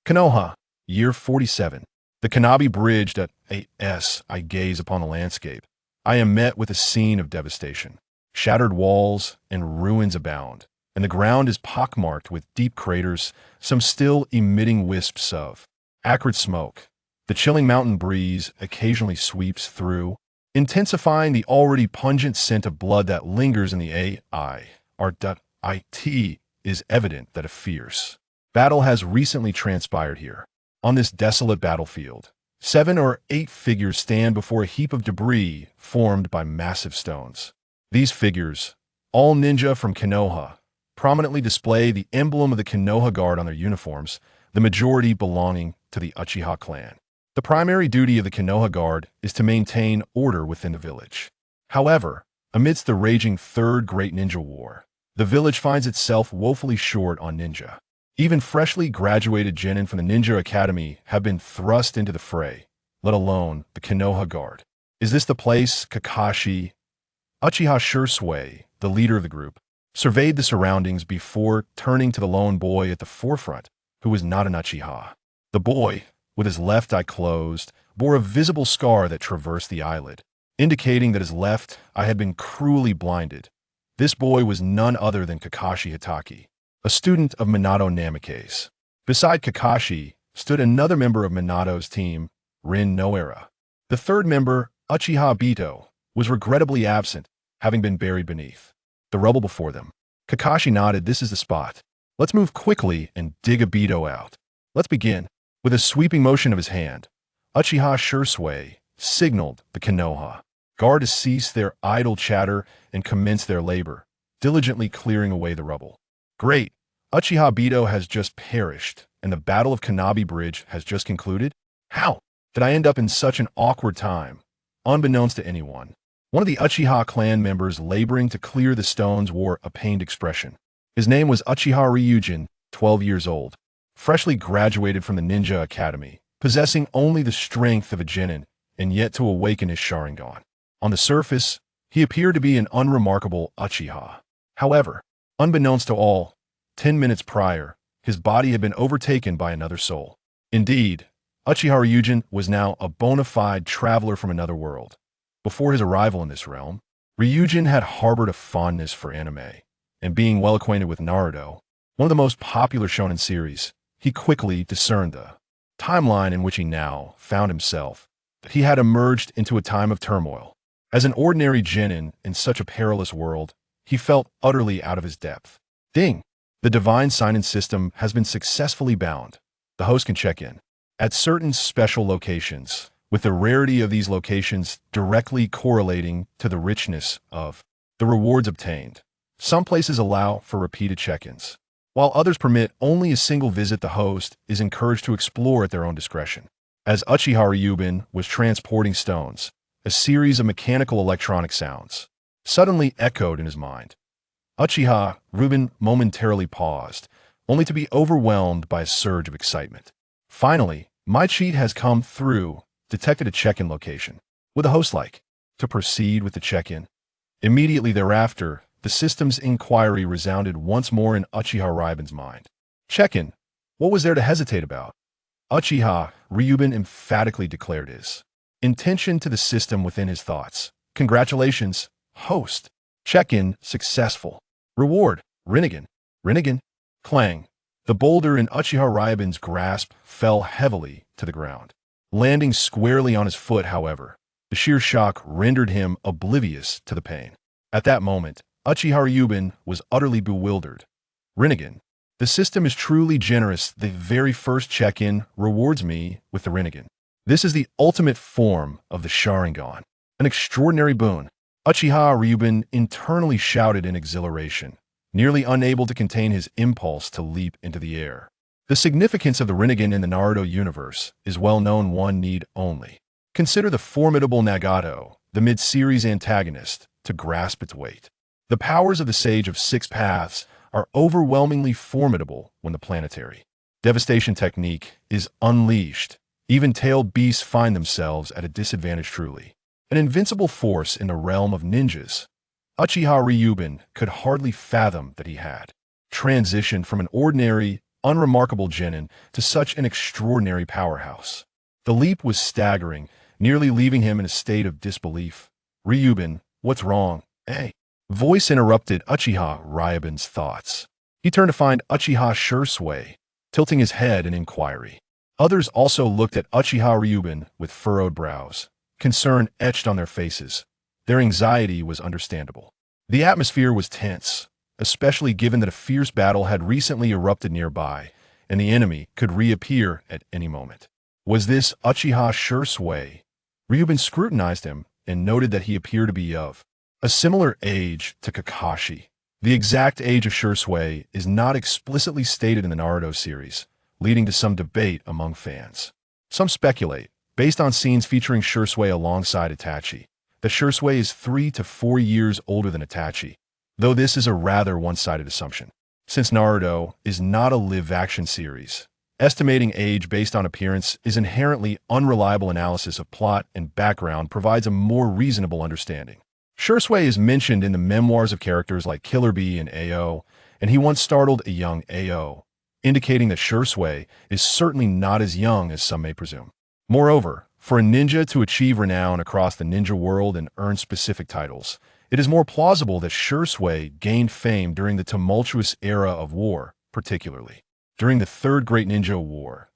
Konoha, year 47. The Kannabi Bridge as I gaze upon the landscape, I am met with a scene of devastation. Shattered walls and ruins abound, and the ground is pockmarked with deep craters, some still emitting wisps of acrid smoke. The chilling mountain breeze occasionally sweeps through, intensifying the already pungent scent of blood that lingers in the air. It is evident that a fierce battle has recently transpired here. On this desolate battlefield, 7 or 8 figures stand before a heap of debris formed by massive stones. These figures, all ninja from Konoha, prominently display the emblem of the Konoha Guard on their uniforms, the majority belonging to the Uchiha clan. The primary duty of the Konoha Guard is to maintain order within the village. However, amidst the raging Third Great Ninja War, the village finds itself woefully short on ninja. Even freshly graduated genin from the Ninja Academy have been thrust into the fray, let alone the Konoha Guard. Is this the place Kakashi? Uchiha Shursui, the leader of the group, surveyed the surroundings before turning to the lone boy at the forefront, who was not an Uchiha. The boy, with his left eye closed, bore a visible scar that traversed the eyelid, indicating that his left eye had been cruelly blinded. This boy was none other than Kakashi Hatake, a student of Minato Namikaze. Beside Kakashi stood another member of Minato's team, Rin Noera. The third member, Uchiha Bito, was regrettably absent, having been buried beneath the rubble before them. Kakashi nodded. This is the spot. Let's move quickly and dig a Bito out. Let's begin. With a sweeping motion of his hand, Uchiha Shursui signaled the Konoha Guard to cease their idle chatter and commence their labor, diligently clearing away the rubble. Great! Uchiha Bito has just perished, and the Battle of Kannabi Bridge has just concluded? How did I end up in such an awkward time? Unbeknownst to anyone, one of the Uchiha clan members laboring to clear the stones wore a pained expression. His name was Uchiha Ryujin, 12 years old, freshly graduated from the Ninja Academy, possessing only the strength of a genin, and yet to awaken his Sharingan. On the surface, he appeared to be an unremarkable Uchiha. However, unbeknownst to all, 10 minutes prior, his body had been overtaken by another soul. Indeed, Uchiha Ryujin was now a bona fide traveler from another world. Before his arrival in this realm, Ryujin had harbored a fondness for anime, and being well acquainted with Naruto, one of the most popular shonen series, he quickly discerned the timeline in which he now found himself, that he had emerged into a time of turmoil. As an ordinary genin in such a perilous world, he felt utterly out of his depth. Ding! The divine sign-in system has been successfully bound. The host can check in at certain special locations, with the rarity of these locations directly correlating to the richness of the rewards obtained. Some places allow for repeated check-ins, while others permit only a single visit. The host is encouraged to explore at their own discretion. As Uchiha Ryujin was transporting stones, a series of mechanical electronic sounds suddenly echoed in his mind. Uchiha Ryujin momentarily paused, only to be overwhelmed by a surge of excitement. Finally, my cheat has come through, detected a check-in location. Would the host like to proceed with the check-in? Immediately thereafter, the system's inquiry resounded once more in Uchiha Ryujin's mind. Check-in? What was there to hesitate about? Uchiha Ryujin emphatically declared his intention to the system within his thoughts. Congratulations, host. Check-in successful. Reward, Rinnegan. Rinnegan. Clang. The boulder in Uchiha Ryujin's grasp fell heavily to the ground. Landing squarely on his foot, however, the sheer shock rendered him oblivious to the pain. At that moment, Uchiha Ryujin was utterly bewildered. Rinnegan. The system is truly generous. The very first check-in rewards me with the Rinnegan. This is the ultimate form of the Sharingan. An extraordinary boon. Uchiha Ryujin internally shouted in exhilaration, nearly unable to contain his impulse to leap into the air. The significance of the Rinnegan in the Naruto universe is well known. One need only consider the formidable Nagato, the mid-series antagonist, to grasp its weight. The powers of the Sage of Six Paths are overwhelmingly formidable when the planetary devastation technique is unleashed. Even tailed beasts find themselves at a disadvantage. Truly an invincible force in the realm of ninjas, Uchiha Ryujin could hardly fathom that he had transitioned from an ordinary unremarkable genin to such an extraordinary powerhouse. The leap was staggering, nearly leaving him in a state of disbelief. Ryuban, what's wrong, eh? Voice interrupted Uchiha Ryuban's thoughts. He turned to find Uchiha Shursui, tilting his head in inquiry. Others also looked at Uchiha Ryuban with furrowed brows, concern etched on their faces. Their anxiety was understandable. The atmosphere was tense, especially given that a fierce battle had recently erupted nearby, and the enemy could reappear at any moment. Was this Uchiha Shursui? Ryuban scrutinized him and noted that he appeared to be of a similar age to Kakashi. The exact age of Shursui is not explicitly stated in the Naruto series, leading to some debate among fans. Some speculate, based on scenes featuring Shursui alongside Itachi, that Shursui is 3 to 4 years older than Itachi, though this is a rather one-sided assumption. Since Naruto is not a live-action series, estimating age based on appearance is inherently unreliable. Analysis of plot and background provides a more reasonable understanding. Shursui is mentioned in the memoirs of characters like Killer Bee and Ao, and he once startled a young Ao, indicating that Shursui is certainly not as young as some may presume. Moreover, for a ninja to achieve renown across the ninja world and earn specific titles, it is more plausible that Shursui gained fame during the tumultuous era of war, particularly during the Third Great Ninja War.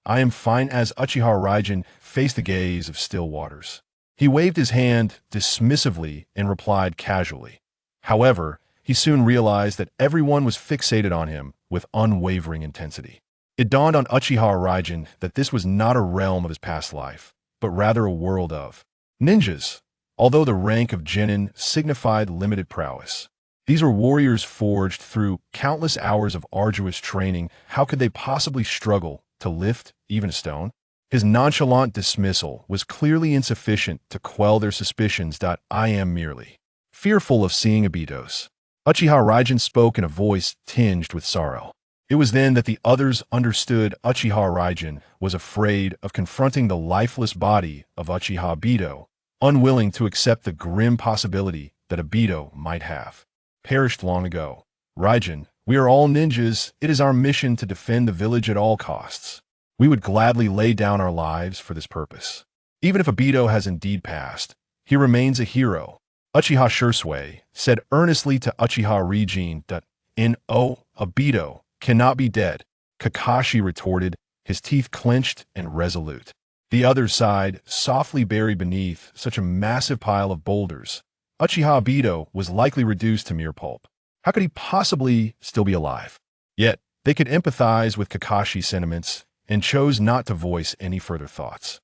I am fine as Uchiha Raijin faced the gaze of still waters. He waved his hand dismissively and replied casually. However, he soon realized that everyone was fixated on him with unwavering intensity. It dawned on Uchiha Raijin that this was not a realm of his past life, but rather a world of ninjas. Although the rank of genin signified limited prowess, these were warriors forged through countless hours of arduous training. How could they possibly struggle to lift even a stone? His nonchalant dismissal was clearly insufficient to quell their suspicions. I am merely fearful of seeing Abitos. Uchiha Raijin spoke in a voice tinged with sorrow. It was then that the others understood Uchiha Raijin was afraid of confronting the lifeless body of Uchiha Obito, unwilling to accept the grim possibility that Obito might have perished long ago. Raijin, we are all ninjas. It is our mission to defend the village at all costs. We would gladly lay down our lives for this purpose. Even if Obito has indeed passed, he remains a hero. Uchiha Shursui said earnestly to Uchiha Raijin that Obito cannot be dead. Kakashi retorted, his teeth clenched and resolute. The other side, softly buried beneath such a massive pile of boulders. Uchiha Obito was likely reduced to mere pulp. How could he possibly still be alive? Yet, they could empathize with Kakashi's sentiments and chose not to voice any further thoughts.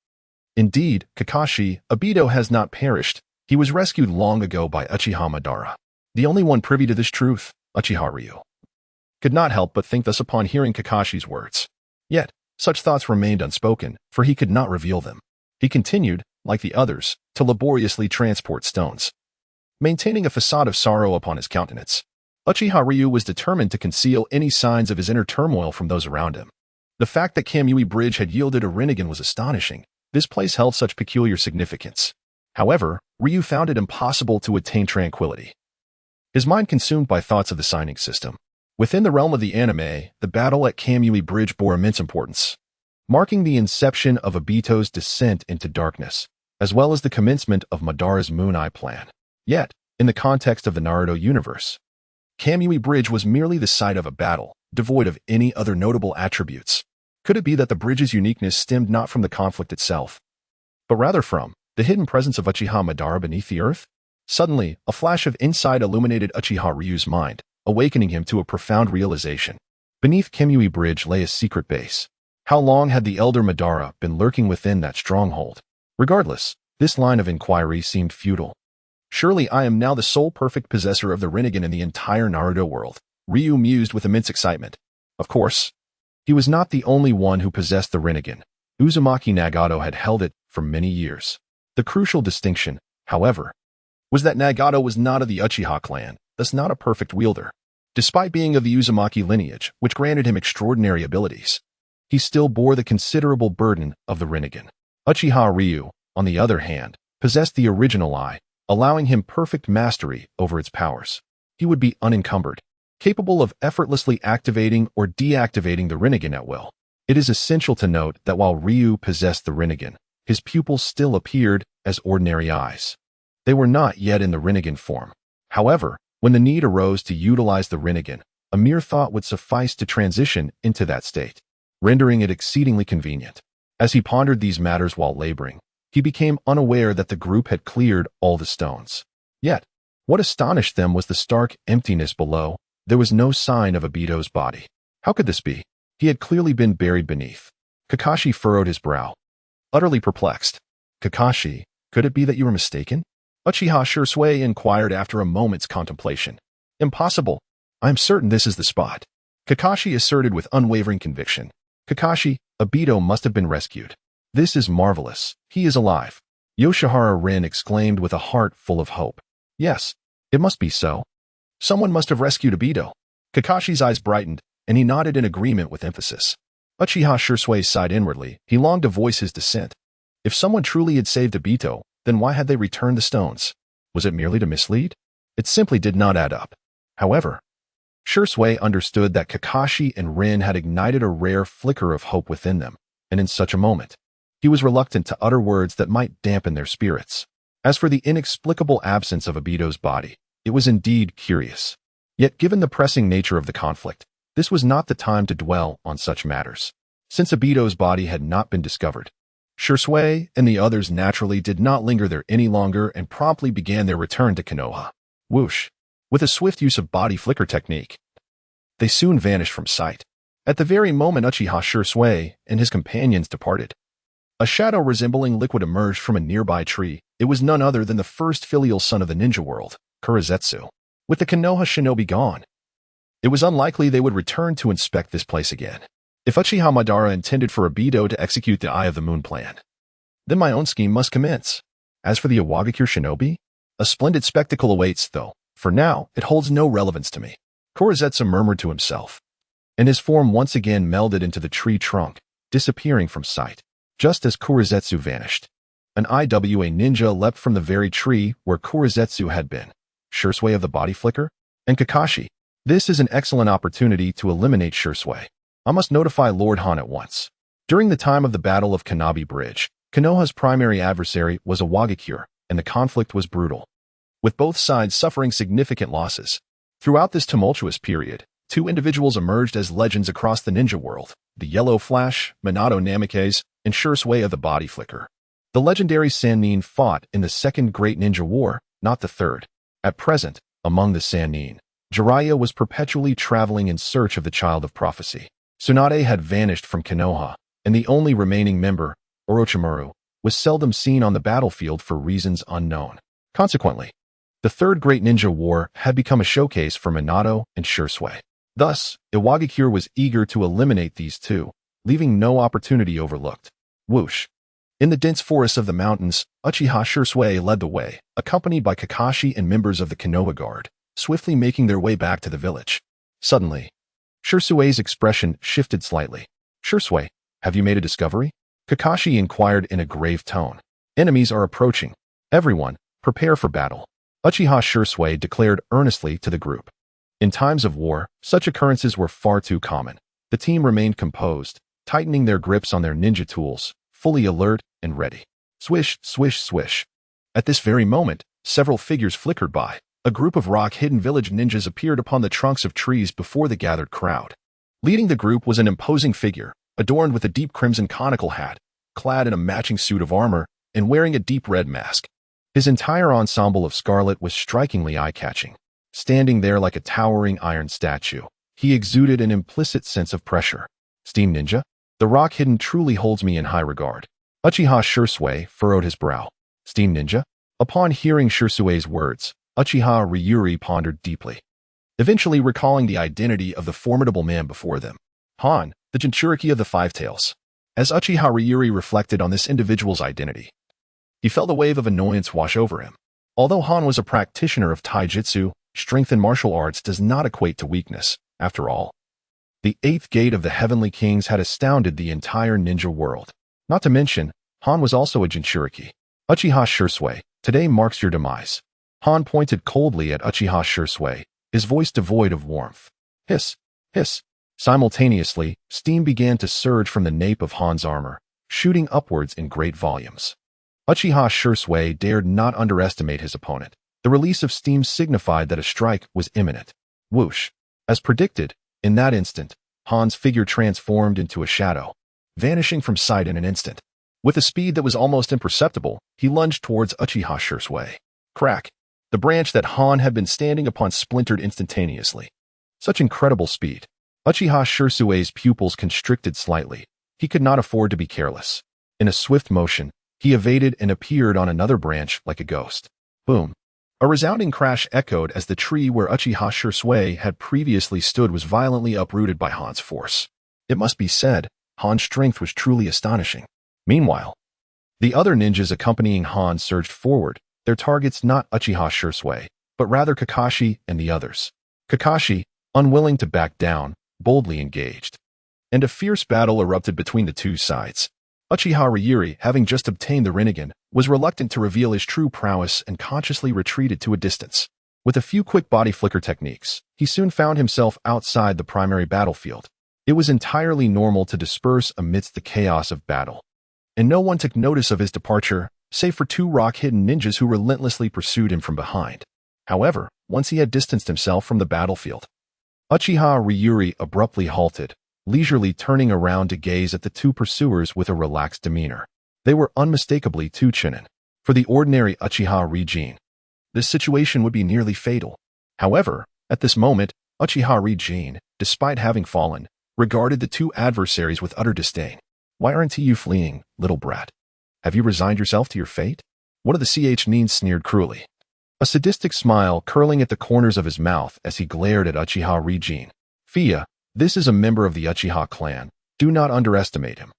Indeed, Kakashi, Obito has not perished. He was rescued long ago by Uchiha Madara. The only one privy to this truth, Uchiha Ryu, could not help but think thus upon hearing Kakashi's words. Yet, such thoughts remained unspoken, for he could not reveal them. He continued, like the others, to laboriously transport stones, maintaining a facade of sorrow upon his countenance. Uchiha Ryu was determined to conceal any signs of his inner turmoil from those around him. The fact that Kannabi Bridge had yielded a Rinnegan was astonishing. This place held such peculiar significance. However, Ryu found it impossible to attain tranquility, his mind consumed by thoughts of the signing system. Within the realm of the anime, the battle at Kannabi Bridge bore immense importance, marking the inception of Obito's descent into darkness, as well as the commencement of Madara's Moon Eye plan. Yet, in the context of the Naruto universe, Kannabi Bridge was merely the site of a battle, devoid of any other notable attributes. Could it be that the bridge's uniqueness stemmed not from the conflict itself, but rather from the hidden presence of Uchiha Madara beneath the earth? Suddenly, a flash of insight illuminated Uchiha Ryu's mind, awakening him to a profound realization. Beneath Kannabi Bridge lay a secret base. How long had the elder Madara been lurking within that stronghold? Regardless, this line of inquiry seemed futile. Surely I am now the sole perfect possessor of the Rinnegan in the entire Naruto world, Ryu mused with immense excitement. Of course, he was not the only one who possessed the Rinnegan. Uzumaki Nagato had held it for many years. The crucial distinction, however, was that Nagato was not of the Uchiha clan, thus not a perfect wielder. Despite being of the Uzumaki lineage, which granted him extraordinary abilities, he still bore the considerable burden of the Rinnegan. Uchiha Ryu, on the other hand, possessed the original eye, allowing him perfect mastery over its powers. He would be unencumbered, capable of effortlessly activating or deactivating the Rinnegan at will. It is essential to note that while Ryu possessed the Rinnegan, his pupils still appeared as ordinary eyes. They were not yet in the Rinnegan form. However, when the need arose to utilize the Rinnegan, a mere thought would suffice to transition into that state, rendering it exceedingly convenient. As he pondered these matters while laboring, he became unaware that the group had cleared all the stones. Yet, what astonished them was the stark emptiness below. There was no sign of Obito's body. How could this be? He had clearly been buried beneath. Kakashi furrowed his brow, utterly perplexed. Kakashi, could it be that you were mistaken? Uchiha Shursui inquired after a moment's contemplation. Impossible. I am certain this is the spot. Kakashi asserted with unwavering conviction. Kakashi, Obito must have been rescued. This is marvelous. He is alive. Yoshihara Rin exclaimed with a heart full of hope. Yes, it must be so. Someone must have rescued Obito. Kakashi's eyes brightened, and he nodded in agreement with emphasis. Uchiha Shursui sighed inwardly. He longed to voice his dissent. If someone truly had saved Obito, then why had they returned the stones? Was it merely to mislead? It simply did not add up. However, Shursui understood that Kakashi and Rin had ignited a rare flicker of hope within them, and in such a moment, he was reluctant to utter words that might dampen their spirits. As for the inexplicable absence of Obito's body, it was indeed curious. Yet given the pressing nature of the conflict, this was not the time to dwell on such matters. Since Obito's body had not been discovered, Shursui and the others naturally did not linger there any longer and promptly began their return to Konoha. Whoosh! With a swift use of body flicker technique, they soon vanished from sight. At the very moment Uchiha Shursui and his companions departed, a shadow resembling liquid emerged from a nearby tree. It was none other than the first filial son of the ninja world, Kurizetsu. With the Konoha shinobi gone, it was unlikely they would return to inspect this place again. If Uchiha Madara intended for Obito to execute the Eye of the Moon plan, then my own scheme must commence. As for the Iwagakure shinobi, a splendid spectacle awaits, though. For now, it holds no relevance to me. Kurizetsu murmured to himself, and his form once again melded into the tree trunk, disappearing from sight. Just as Kurizetsu vanished, an IWA ninja leapt from the very tree where Kurizetsu had been. Shursui of the body flicker? And Kakashi. This is an excellent opportunity to eliminate Shursui. I must notify Lord Han at once. During the time of the Battle of Kannabi Bridge, Konoha's primary adversary was a Iwagakure, and the conflict was brutal, with both sides suffering significant losses. Throughout this tumultuous period, two individuals emerged as legends across the ninja world, the Yellow Flash, Minato Namikaze, and Shursui of the body flicker. The legendary Sannin fought in the Second Great Ninja War, not the third. At present, among the Sannin, Jiraiya was perpetually traveling in search of the Child of Prophecy. Tsunade had vanished from Konoha, and the only remaining member, Orochimaru, was seldom seen on the battlefield for reasons unknown. Consequently, the Third Great Ninja War had become a showcase for Minato and Shursui. Thus, Iwagakure was eager to eliminate these two, leaving no opportunity overlooked. Whoosh! In the dense forests of the mountains, Uchiha Shursui led the way, accompanied by Kakashi and members of the Konoha Guard, swiftly making their way back to the village. Suddenly, Shursui's expression shifted slightly. Shursui, have you made a discovery? Kakashi inquired in a grave tone. Enemies are approaching. Everyone, prepare for battle. Uchiha Shursui declared earnestly to the group. In times of war, such occurrences were far too common. The team remained composed, tightening their grips on their ninja tools, fully alert and ready. Swish, swish, swish. At this very moment, several figures flickered by. A group of rock-hidden village ninjas appeared upon the trunks of trees before the gathered crowd. Leading the group was an imposing figure, adorned with a deep crimson conical hat, clad in a matching suit of armor, and wearing a deep red mask. His entire ensemble of scarlet was strikingly eye-catching. Standing there like a towering iron statue, he exuded an implicit sense of pressure. Steam Ninja? The rock hidden truly holds me in high regard. Uchiha Shursui furrowed his brow. Steam Ninja? Upon hearing Shursui's words, Uchiha Ryuri pondered deeply, eventually recalling the identity of the formidable man before them. Han, the Jinchuriki of the Five Tails. As Uchiha Ryuri reflected on this individual's identity, he felt a wave of annoyance wash over him. Although Han was a practitioner of taijutsu, strength in martial arts does not equate to weakness. After all, the eighth gate of the Heavenly Kings had astounded the entire ninja world. Not to mention, Han was also a Jinchuriki. Uchiha Shursui, today marks your demise. Han pointed coldly at Uchiha Shursui, his voice devoid of warmth. Hiss, hiss. Simultaneously, steam began to surge from the nape of Han's armor, shooting upwards in great volumes. Uchiha Shursui dared not underestimate his opponent. The release of steam signified that a strike was imminent. Whoosh. As predicted, in that instant, Han's figure transformed into a shadow, vanishing from sight in an instant. With a speed that was almost imperceptible, he lunged towards Uchiha Shursui. Crack! The branch that Han had been standing upon splintered instantaneously. Such incredible speed. Uchiha Shursui's pupils constricted slightly. He could not afford to be careless. In a swift motion, he evaded and appeared on another branch like a ghost. Boom. A resounding crash echoed as the tree where Uchiha Shursui had previously stood was violently uprooted by Han's force. It must be said, Han's strength was truly astonishing. Meanwhile, the other ninjas accompanying Han surged forward, their targets not Uchiha Shursui, but rather Kakashi and the others. Kakashi, unwilling to back down, boldly engaged. And a fierce battle erupted between the two sides. Uchiha Ryuri, having just obtained the Rinnegan, was reluctant to reveal his true prowess and consciously retreated to a distance. With a few quick body flicker techniques, he soon found himself outside the primary battlefield. It was entirely normal to disperse amidst the chaos of battle. And no one took notice of his departure, save for two rock-hidden ninjas who relentlessly pursued him from behind. However, once he had distanced himself from the battlefield, Uchiha Ryuri abruptly halted, leisurely turning around to gaze at the two pursuers with a relaxed demeanor. They were unmistakably two Chunin. For the ordinary Uchiha Rinnegan, this situation would be nearly fatal. However, at this moment, Uchiha Rinnegan, despite having fallen, regarded the two adversaries with utter disdain. Why aren't you fleeing, little brat? Have you resigned yourself to your fate? One of the Chunin sneered cruelly, a sadistic smile curling at the corners of his mouth as he glared at Uchiha Rinnegan. Fia, this is a member of the Uchiha clan. Do not underestimate him.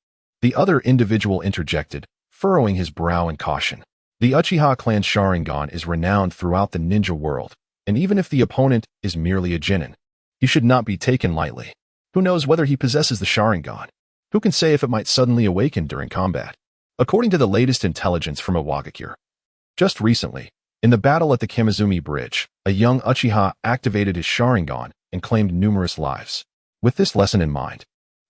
The other individual interjected, furrowing his brow in caution. The Uchiha clan Sharingan is renowned throughout the ninja world, and even if the opponent is merely a genin, he should not be taken lightly. Who knows whether he possesses the Sharingan? Who can say if it might suddenly awaken during combat? According to the latest intelligence from Iwagakure, just recently, in the battle at the Kannabi Bridge, a young Uchiha activated his Sharingan and claimed numerous lives. With this lesson in mind,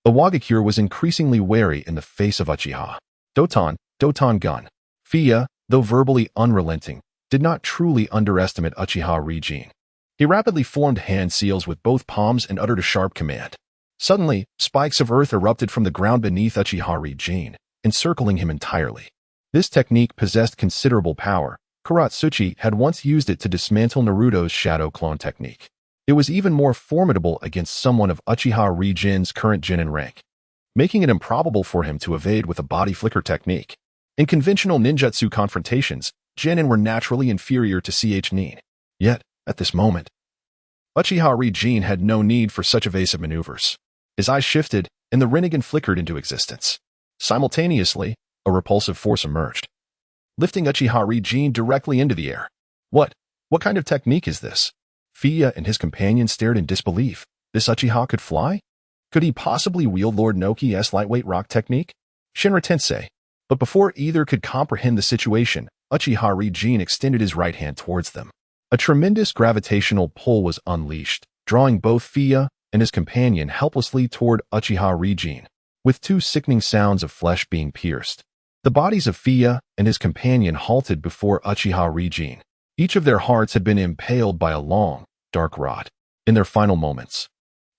Iwagakure was increasingly wary in the face of Uchiha. Doton Gun. Fia, though verbally unrelenting, did not truly underestimate Uchiha Rinnegan. He rapidly formed hand seals with both palms and uttered a sharp command. Suddenly, spikes of earth erupted from the ground beneath Uchiha Rinnegan, encircling him entirely. This technique possessed considerable power. Kuratsuchi had once used it to dismantle Naruto's shadow clone technique. It was even more formidable against someone of Uchiha Rinnegan's current genin rank, making it improbable for him to evade with a body flicker technique. In conventional ninjutsu confrontations, genin were naturally inferior to Chunin. Yet, at this moment, Uchiha Rinnegan had no need for such evasive maneuvers. His eyes shifted, and the Rinnegan flickered into existence. Simultaneously, a repulsive force emerged, lifting Uchiha Rinnegan directly into the air. What kind of technique is this? Fia and his companion stared in disbelief. This Uchiha could fly? Could he possibly wield Lord Noki's lightweight rock technique? Shinra Tensei. But before either could comprehend the situation, Uchiha Rinnegan extended his right hand towards them. A tremendous gravitational pull was unleashed, drawing both Fia and his companion helplessly toward Uchiha Rinnegan, with two sickening sounds of flesh being pierced. The bodies of Fia and his companion halted before Uchiha Rinnegan. Each of their hearts had been impaled by a long, dark rod. In their final moments,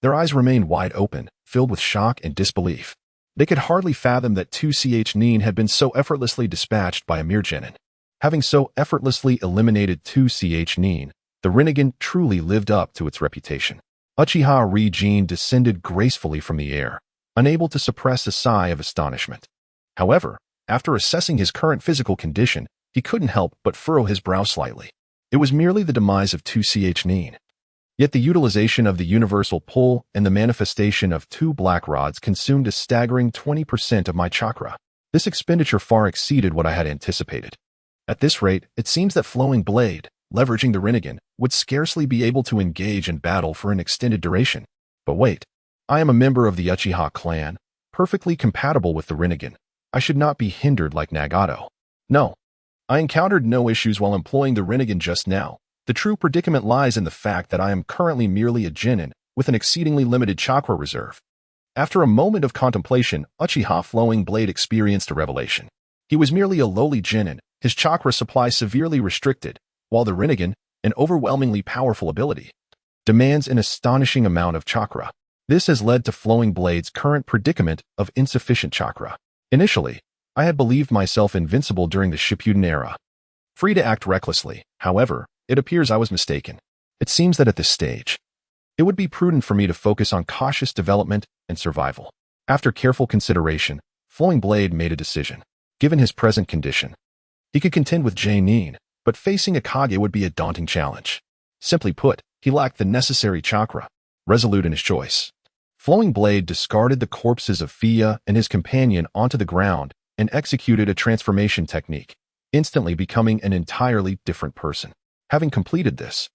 their eyes remained wide open, filled with shock and disbelief. They could hardly fathom that two Chunin had been so effortlessly dispatched by a mere genin. Having so effortlessly eliminated two Chunin, the Rinnegan truly lived up to its reputation. Uchiha Rinnegan descended gracefully from the air, unable to suppress a sigh of astonishment. However, after assessing his current physical condition, he couldn't help but furrow his brow slightly. It was merely the demise of two Chunin. Yet the utilization of the universal pull and the manifestation of two black rods consumed a staggering 20% of my chakra. This expenditure far exceeded what I had anticipated. At this rate, it seems that Flowing Blade, leveraging the Rinnegan, would scarcely be able to engage in battle for an extended duration. But wait, I am a member of the Uchiha clan, perfectly compatible with the Rinnegan. I should not be hindered like Nagato. No, I encountered no issues while employing the Rinnegan just now. The true predicament lies in the fact that I am currently merely a Jinin with an exceedingly limited chakra reserve. After a moment of contemplation, Uchiha Flowing Blade experienced a revelation. He was merely a lowly Jinin, his chakra supply severely restricted, while the Rinnegan, an overwhelmingly powerful ability, demands an astonishing amount of chakra. This has led to Flowing Blade's current predicament of insufficient chakra. Initially, I had believed myself invincible during the Shippuden era, free to act recklessly. However, it appears I was mistaken. It seems that at this stage, it would be prudent for me to focus on cautious development and survival. After careful consideration, Flowing Blade made a decision. Given his present condition, he could contend with Jainin, but facing a Kage would be a daunting challenge. Simply put, he lacked the necessary chakra. Resolute in his choice, Flowing Blade discarded the corpses of Fia and his companion onto the ground and executed a transformation technique, instantly becoming an entirely different person. Having completed this,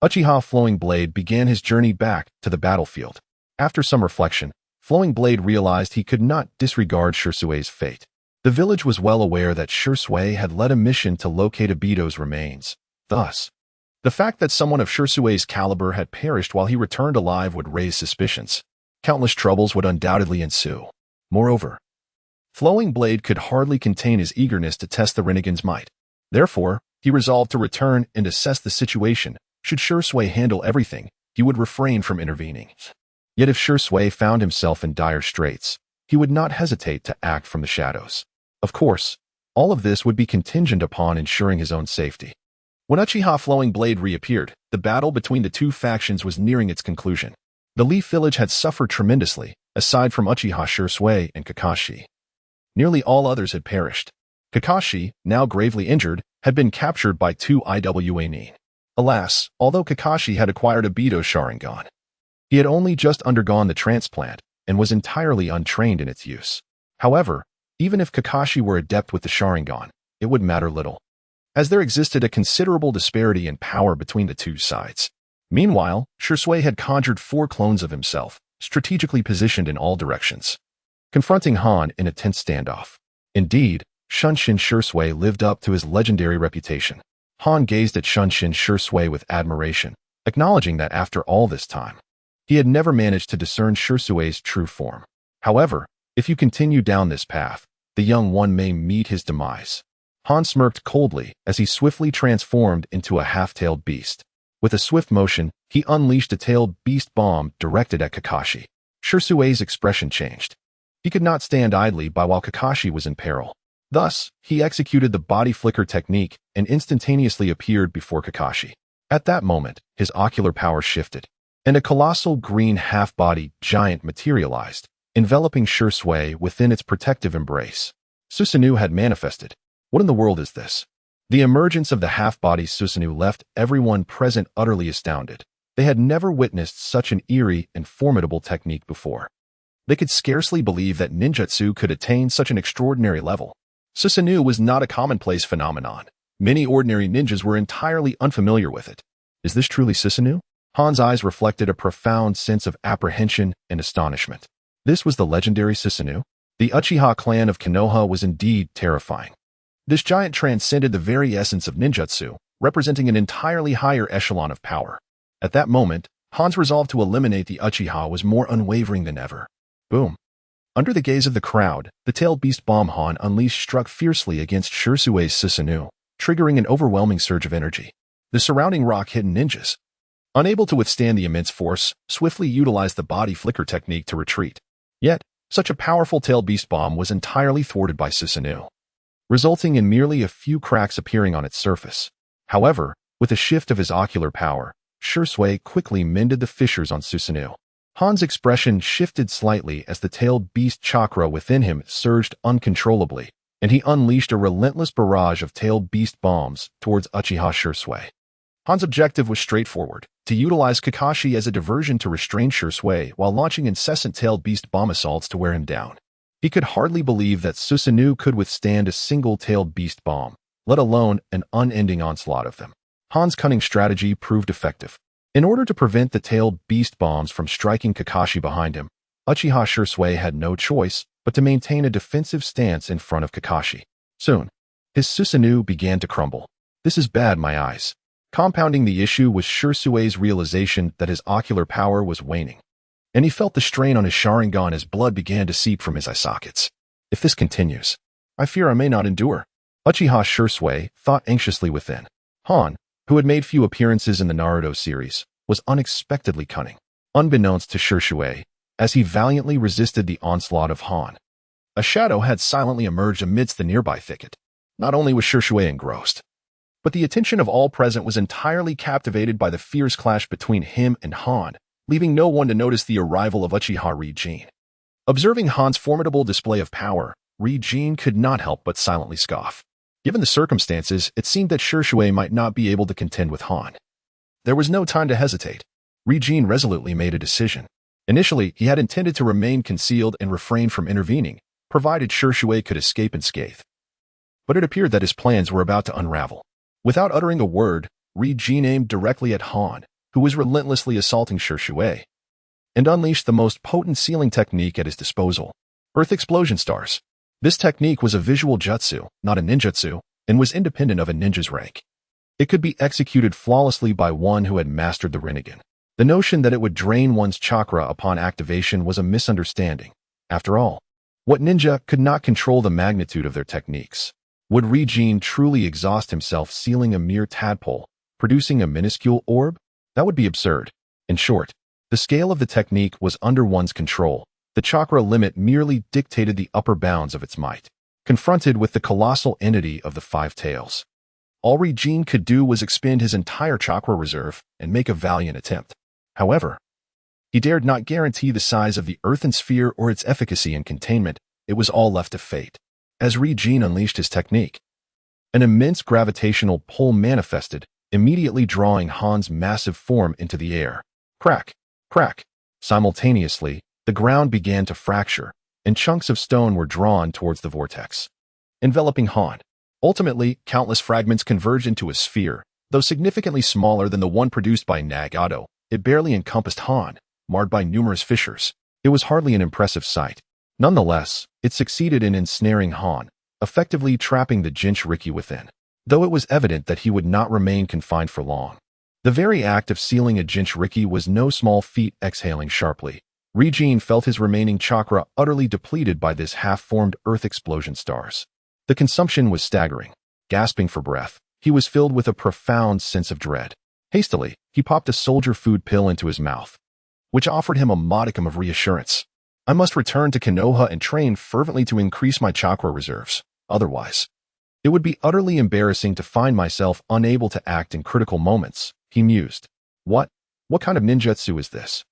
Uchiha Flowing Blade began his journey back to the battlefield. After some reflection, Flowing Blade realized he could not disregard Shirsui's fate. The village was well aware that Shirsui had led a mission to locate Obito's remains. Thus, the fact that someone of Shirsui's caliber had perished while he returned alive would raise suspicions. Countless troubles would undoubtedly ensue. Moreover, Flowing Blade could hardly contain his eagerness to test the Rinnegan's might. Therefore, he resolved to return and assess the situation. Should Shirsui handle everything, he would refrain from intervening. Yet if Shirsui found himself in dire straits, he would not hesitate to act from the shadows. Of course, all of this would be contingent upon ensuring his own safety. When Uchiha Flowing Blade reappeared, the battle between the two factions was nearing its conclusion. The Leaf Village had suffered tremendously, aside from Uchiha Shirsui and Kakashi. Nearly all others had perished. Kakashi, now gravely injured, had been captured by two Iwa Nin. Alas, although Kakashi had acquired Obito's Sharingan, he had only just undergone the transplant and was entirely untrained in its use. However, even if Kakashi were adept with the Sharingan, it would matter little, as there existed a considerable disparity in power between the two sides. Meanwhile, Shirsui had conjured 4 clones of himself, strategically positioned in all directions, confronting Han in a tense standoff. Indeed, Shunshin Shirsui lived up to his legendary reputation. Han gazed at Shunshin Shirsui with admiration, acknowledging that after all this time, he had never managed to discern Shirsui's true form. However, if you continue down this path, the young one may meet his demise. Han smirked coldly as he swiftly transformed into a half-tailed beast. With a swift motion, he unleashed a tailed beast bomb directed at Kakashi. Shirsui's expression changed. He could not stand idly by while Kakashi was in peril. Thus, he executed the body flicker technique and instantaneously appeared before Kakashi. At that moment, his ocular power shifted, and a colossal green half-body giant materialized, enveloping Shirsui within its protective embrace. Susanoo had manifested. What in the world is this? The emergence of the half-body Susanoo left everyone present utterly astounded. They had never witnessed such an eerie and formidable technique before. They could scarcely believe that ninjutsu could attain such an extraordinary level. Susanoo was not a commonplace phenomenon. Many ordinary ninjas were entirely unfamiliar with it. Is this truly Susanoo? Han's eyes reflected a profound sense of apprehension and astonishment. This was the legendary Susanoo? The Uchiha clan of Konoha was indeed terrifying. This giant transcended the very essence of ninjutsu, representing an entirely higher echelon of power. At that moment, Han's resolve to eliminate the Uchiha was more unwavering than ever. Boom. Under the gaze of the crowd, the tailed beast bomb Han unleashed struck fiercely against Shirsui's Susanoo, triggering an overwhelming surge of energy. The surrounding rock-hidden ninjas, unable to withstand the immense force, swiftly utilized the body flicker technique to retreat. Yet, such a powerful tailed beast bomb was entirely thwarted by Susanoo, resulting in merely a few cracks appearing on its surface. However, with a shift of his ocular power, Shirsui quickly mended the fissures on Susanoo. Han's expression shifted slightly as the tailed beast chakra within him surged uncontrollably, and he unleashed a relentless barrage of tailed beast bombs towards Uchiha Shirsui. Han's objective was straightforward: to utilize Kakashi as a diversion to restrain Shirsui while launching incessant tailed beast bomb assaults to wear him down. He could hardly believe that Susanoo could withstand a single tailed beast bomb, let alone an unending onslaught of them. Han's cunning strategy proved effective. In order to prevent the tailed beast bombs from striking Kakashi behind him, Uchiha Shirsui had no choice but to maintain a defensive stance in front of Kakashi. Soon, his Susanoo began to crumble. This is bad, my eyes. Compounding the issue was Shirsue's realization that his ocular power was waning, and he felt the strain on his Sharingan as blood began to seep from his eye sockets. If this continues, I fear I may not endure. Uchiha Shirsue thought anxiously within. Han, who had made few appearances in the Naruto series, was unexpectedly cunning, unbeknownst to Shirsue, as he valiantly resisted the onslaught of Han. A shadow had silently emerged amidst the nearby thicket. Not only was Shirsue engrossed, but the attention of all present was entirely captivated by the fierce clash between him and Han, leaving no one to notice the arrival of Uchiha Rinnegan. Observing Han's formidable display of power, Rinnegan could not help but silently scoff. Given the circumstances, it seemed that Shirsue might not be able to contend with Han. There was no time to hesitate. Rinnegan resolutely made a decision. Initially, he had intended to remain concealed and refrain from intervening, provided Shirsue could escape unscathed. But it appeared that his plans were about to unravel. Without uttering a word, Rinnegan aimed directly at Han, who was relentlessly assaulting Shirsue, and unleashed the most potent sealing technique at his disposal, Earth Explosion Stars. This technique was a visual jutsu, not a ninjutsu, and was independent of a ninja's rank. It could be executed flawlessly by one who had mastered the Rinnegan. The notion that it would drain one's chakra upon activation was a misunderstanding. After all, what ninja could not control the magnitude of their techniques? Would Rinnegan truly exhaust himself sealing a mere tadpole, producing a minuscule orb? That would be absurd. In short, the scale of the technique was under one's control. The chakra limit merely dictated the upper bounds of its might. Confronted with the colossal entity of the five tails, all Rinnegan could do was expend his entire chakra reserve and make a valiant attempt. However, he dared not guarantee the size of the earthen sphere or its efficacy in containment. It was all left to fate. As Rinnegan unleashed his technique, an immense gravitational pull manifested, immediately drawing Han's massive form into the air. Crack! Crack! Simultaneously, the ground began to fracture, and chunks of stone were drawn towards the vortex, enveloping Han. Ultimately, countless fragments converged into a sphere. Though significantly smaller than the one produced by Nagato, it barely encompassed Han, marred by numerous fissures. It was hardly an impressive sight. Nonetheless, it succeeded in ensnaring Han, effectively trapping the Jinchuriki within, though it was evident that he would not remain confined for long. The very act of sealing a Jinchuriki was no small feat. Exhaling sharply, Rinnegan felt his remaining chakra utterly depleted by this half-formed Earth Explosion Stars. The consumption was staggering. Gasping for breath, he was filled with a profound sense of dread. Hastily, he popped a soldier food pill into his mouth, which offered him a modicum of reassurance. I must return to Konoha and train fervently to increase my chakra reserves. Otherwise, it would be utterly embarrassing to find myself unable to act in critical moments, he mused. What kind of ninjutsu is this?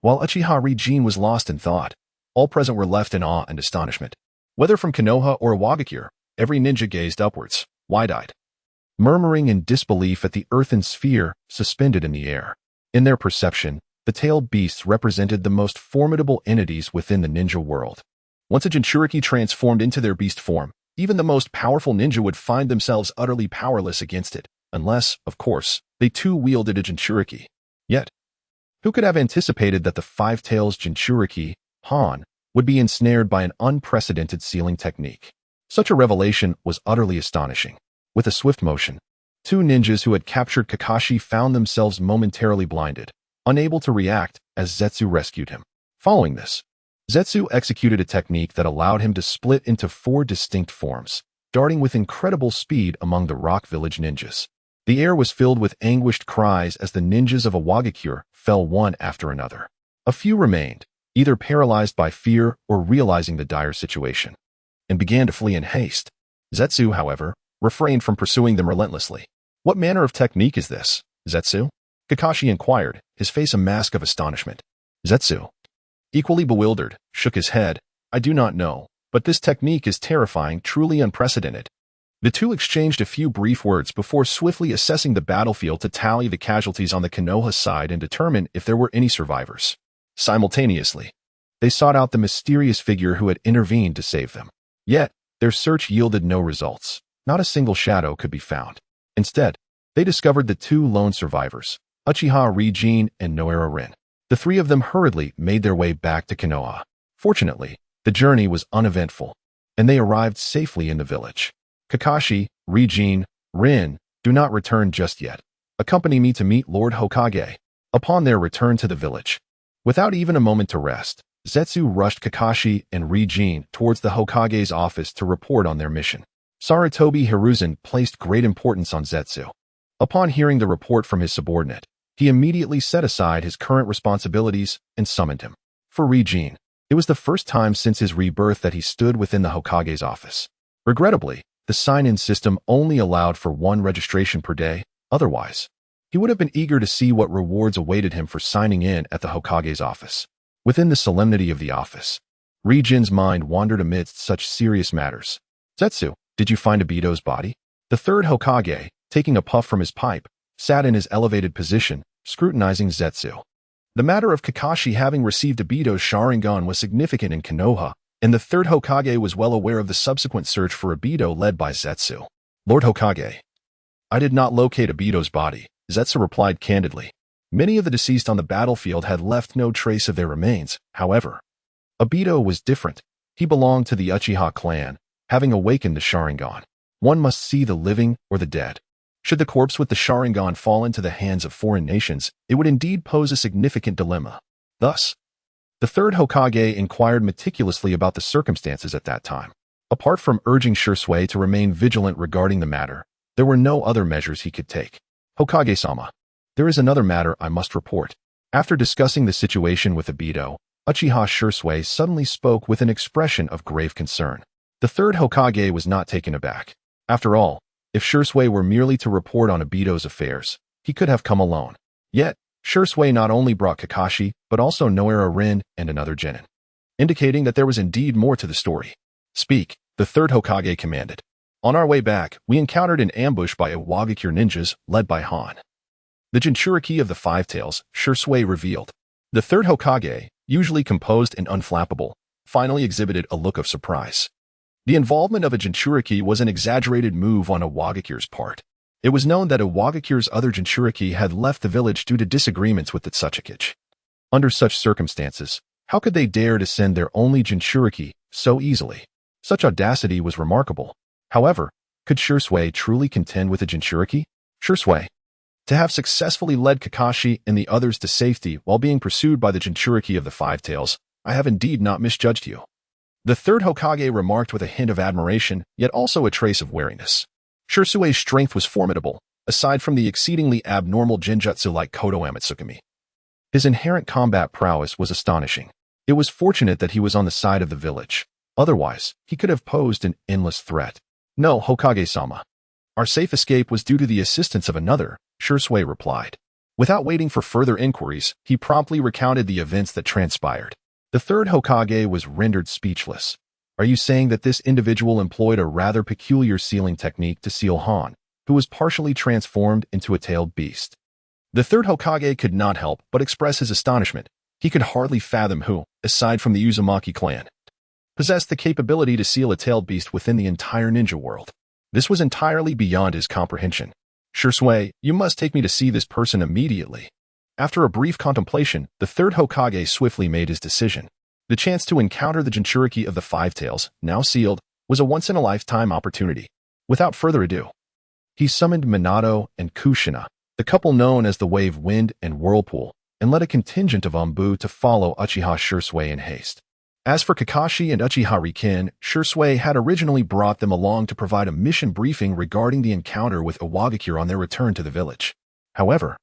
While Uchiha Rinnegan was lost in thought, all present were left in awe and astonishment. Whether from Konoha or Wagakure, every ninja gazed upwards, wide-eyed, murmuring in disbelief at the earthen sphere suspended in the air. In their perception, the tailed beasts represented the most formidable entities within the ninja world. Once a Jinchuriki transformed into their beast form, even the most powerful ninja would find themselves utterly powerless against it, unless, of course, they too wielded a Jinchuriki. Yet, who could have anticipated that the Five Tails Jinchuriki, Han, would be ensnared by an unprecedented sealing technique? Such a revelation was utterly astonishing. With a swift motion, two ninjas who had captured Kakashi found themselves momentarily blinded, unable to react as Zetsu rescued him. Following this, Zetsu executed a technique that allowed him to split into 4 distinct forms, darting with incredible speed among the Rock Village ninjas. The air was filled with anguished cries as the ninjas of Wagakure fell one after another. A few remained, either paralyzed by fear or realizing the dire situation, and began to flee in haste. Zetsu, however, refrained from pursuing them relentlessly. What manner of technique is this, Zetsu? Kakashi inquired, his face a mask of astonishment. Zetsu, equally bewildered, shook his head. I do not know, but this technique is terrifying, truly unprecedented. The two exchanged a few brief words before swiftly assessing the battlefield to tally the casualties on the Konoha side and determine if there were any survivors. Simultaneously, they sought out the mysterious figure who had intervened to save them. Yet, their search yielded no results. Not a single shadow could be found. Instead, they discovered the 2 lone survivors, Uchiha Rinnegan and Naruto Ren. The 3 of them hurriedly made their way back to Konoha. Fortunately, the journey was uneventful, and they arrived safely in the village. Kakashi, Rinnegan, Ren, do not return just yet. Accompany me to meet Lord Hokage. Upon their return to the village, without even a moment to rest, Zetsu rushed Kakashi and Rinnegan towards the Hokage's office to report on their mission. Sarutobi Hiruzen placed great importance on Zetsu. Upon hearing the report from his subordinate, he immediately set aside his current responsibilities and summoned him. For Rinnegan, it was the first time since his rebirth that he stood within the Hokage's office. Regrettably, the sign-in system only allowed for one registration per day. Otherwise, he would have been eager to see what rewards awaited him for signing in at the Hokage's office. Within the solemnity of the office, Rinnegan's mind wandered amidst such serious matters. Zetsu, did you find Obito's body? The third Hokage, taking a puff from his pipe, sat in his elevated position, scrutinizing Zetsu. The matter of Kakashi having received Obito's Sharingan was significant in Konoha, and the third Hokage was well aware of the subsequent search for Obito led by Zetsu. Lord Hokage, I did not locate Obito's body, Zetsu replied candidly. Many of the deceased on the battlefield had left no trace of their remains. However, Obito was different. He belonged to the Uchiha clan, having awakened the Sharingan. One must see the living or the dead. Should the corpse with the Sharingan fall into the hands of foreign nations, it would indeed pose a significant dilemma. Thus, the third Hokage inquired meticulously about the circumstances at that time. Apart from urging Shisui to remain vigilant regarding the matter, there were no other measures he could take. Hokage-sama, there is another matter I must report. After discussing the situation with Obito, Uchiha Shisui suddenly spoke with an expression of grave concern. The third Hokage was not taken aback. After all, if Shisui were merely to report on Obito's affairs, he could have come alone. Yet, Shisui not only brought Kakashi, but also Liu Ren and another genin, indicating that there was indeed more to the story. Speak, the third Hokage commanded. On our way back, we encountered an ambush by Iwagakure ninjas led by Han. The Jinchuriki of the Five Tails, Shisui revealed. The third Hokage, usually composed and unflappable, finally exhibited a look of surprise. The involvement of a Jinchuriki was an exaggerated move on Iwagakure's part. It was known that Iwagakure's other Jinchuriki had left the village due to disagreements with the Tsuchikage. Under such circumstances, how could they dare to send their only Jinchuriki so easily? Such audacity was remarkable. However, could Shisui truly contend with a Jinchuriki? Shisui, to have successfully led Kakashi and the others to safety while being pursued by the Jinchuriki of the Five Tails, I have indeed not misjudged you. The third Hokage remarked with a hint of admiration, yet also a trace of wariness. Shisui's strength was formidable, aside from the exceedingly abnormal genjutsu like Kodo Amatsukami. His inherent combat prowess was astonishing. It was fortunate that he was on the side of the village. Otherwise, he could have posed an endless threat. No, Hokage-sama. Our safe escape was due to the assistance of another, Shisui replied. Without waiting for further inquiries, he promptly recounted the events that transpired. The third Hokage was rendered speechless. Are you saying that this individual employed a rather peculiar sealing technique to seal Han, who was partially transformed into a tailed beast? The third Hokage could not help but express his astonishment. He could hardly fathom who, aside from the Uzumaki clan, possessed the capability to seal a tailed beast within the entire ninja world. This was entirely beyond his comprehension. Shisui, you must take me to see this person immediately. After a brief contemplation, the third Hokage swiftly made his decision. The chance to encounter the Jinchuriki of the Five Tails, now sealed, was a once-in-a-lifetime opportunity. Without further ado, he summoned Minato and Kushina, the couple known as the Wave Wind and Whirlpool, and led a contingent of Anbu to follow Uchiha Shisui in haste. As for Kakashi and Uchiha Riken, Shisui had originally brought them along to provide a mission briefing regarding the encounter with Iwagakure on their return to the village. However,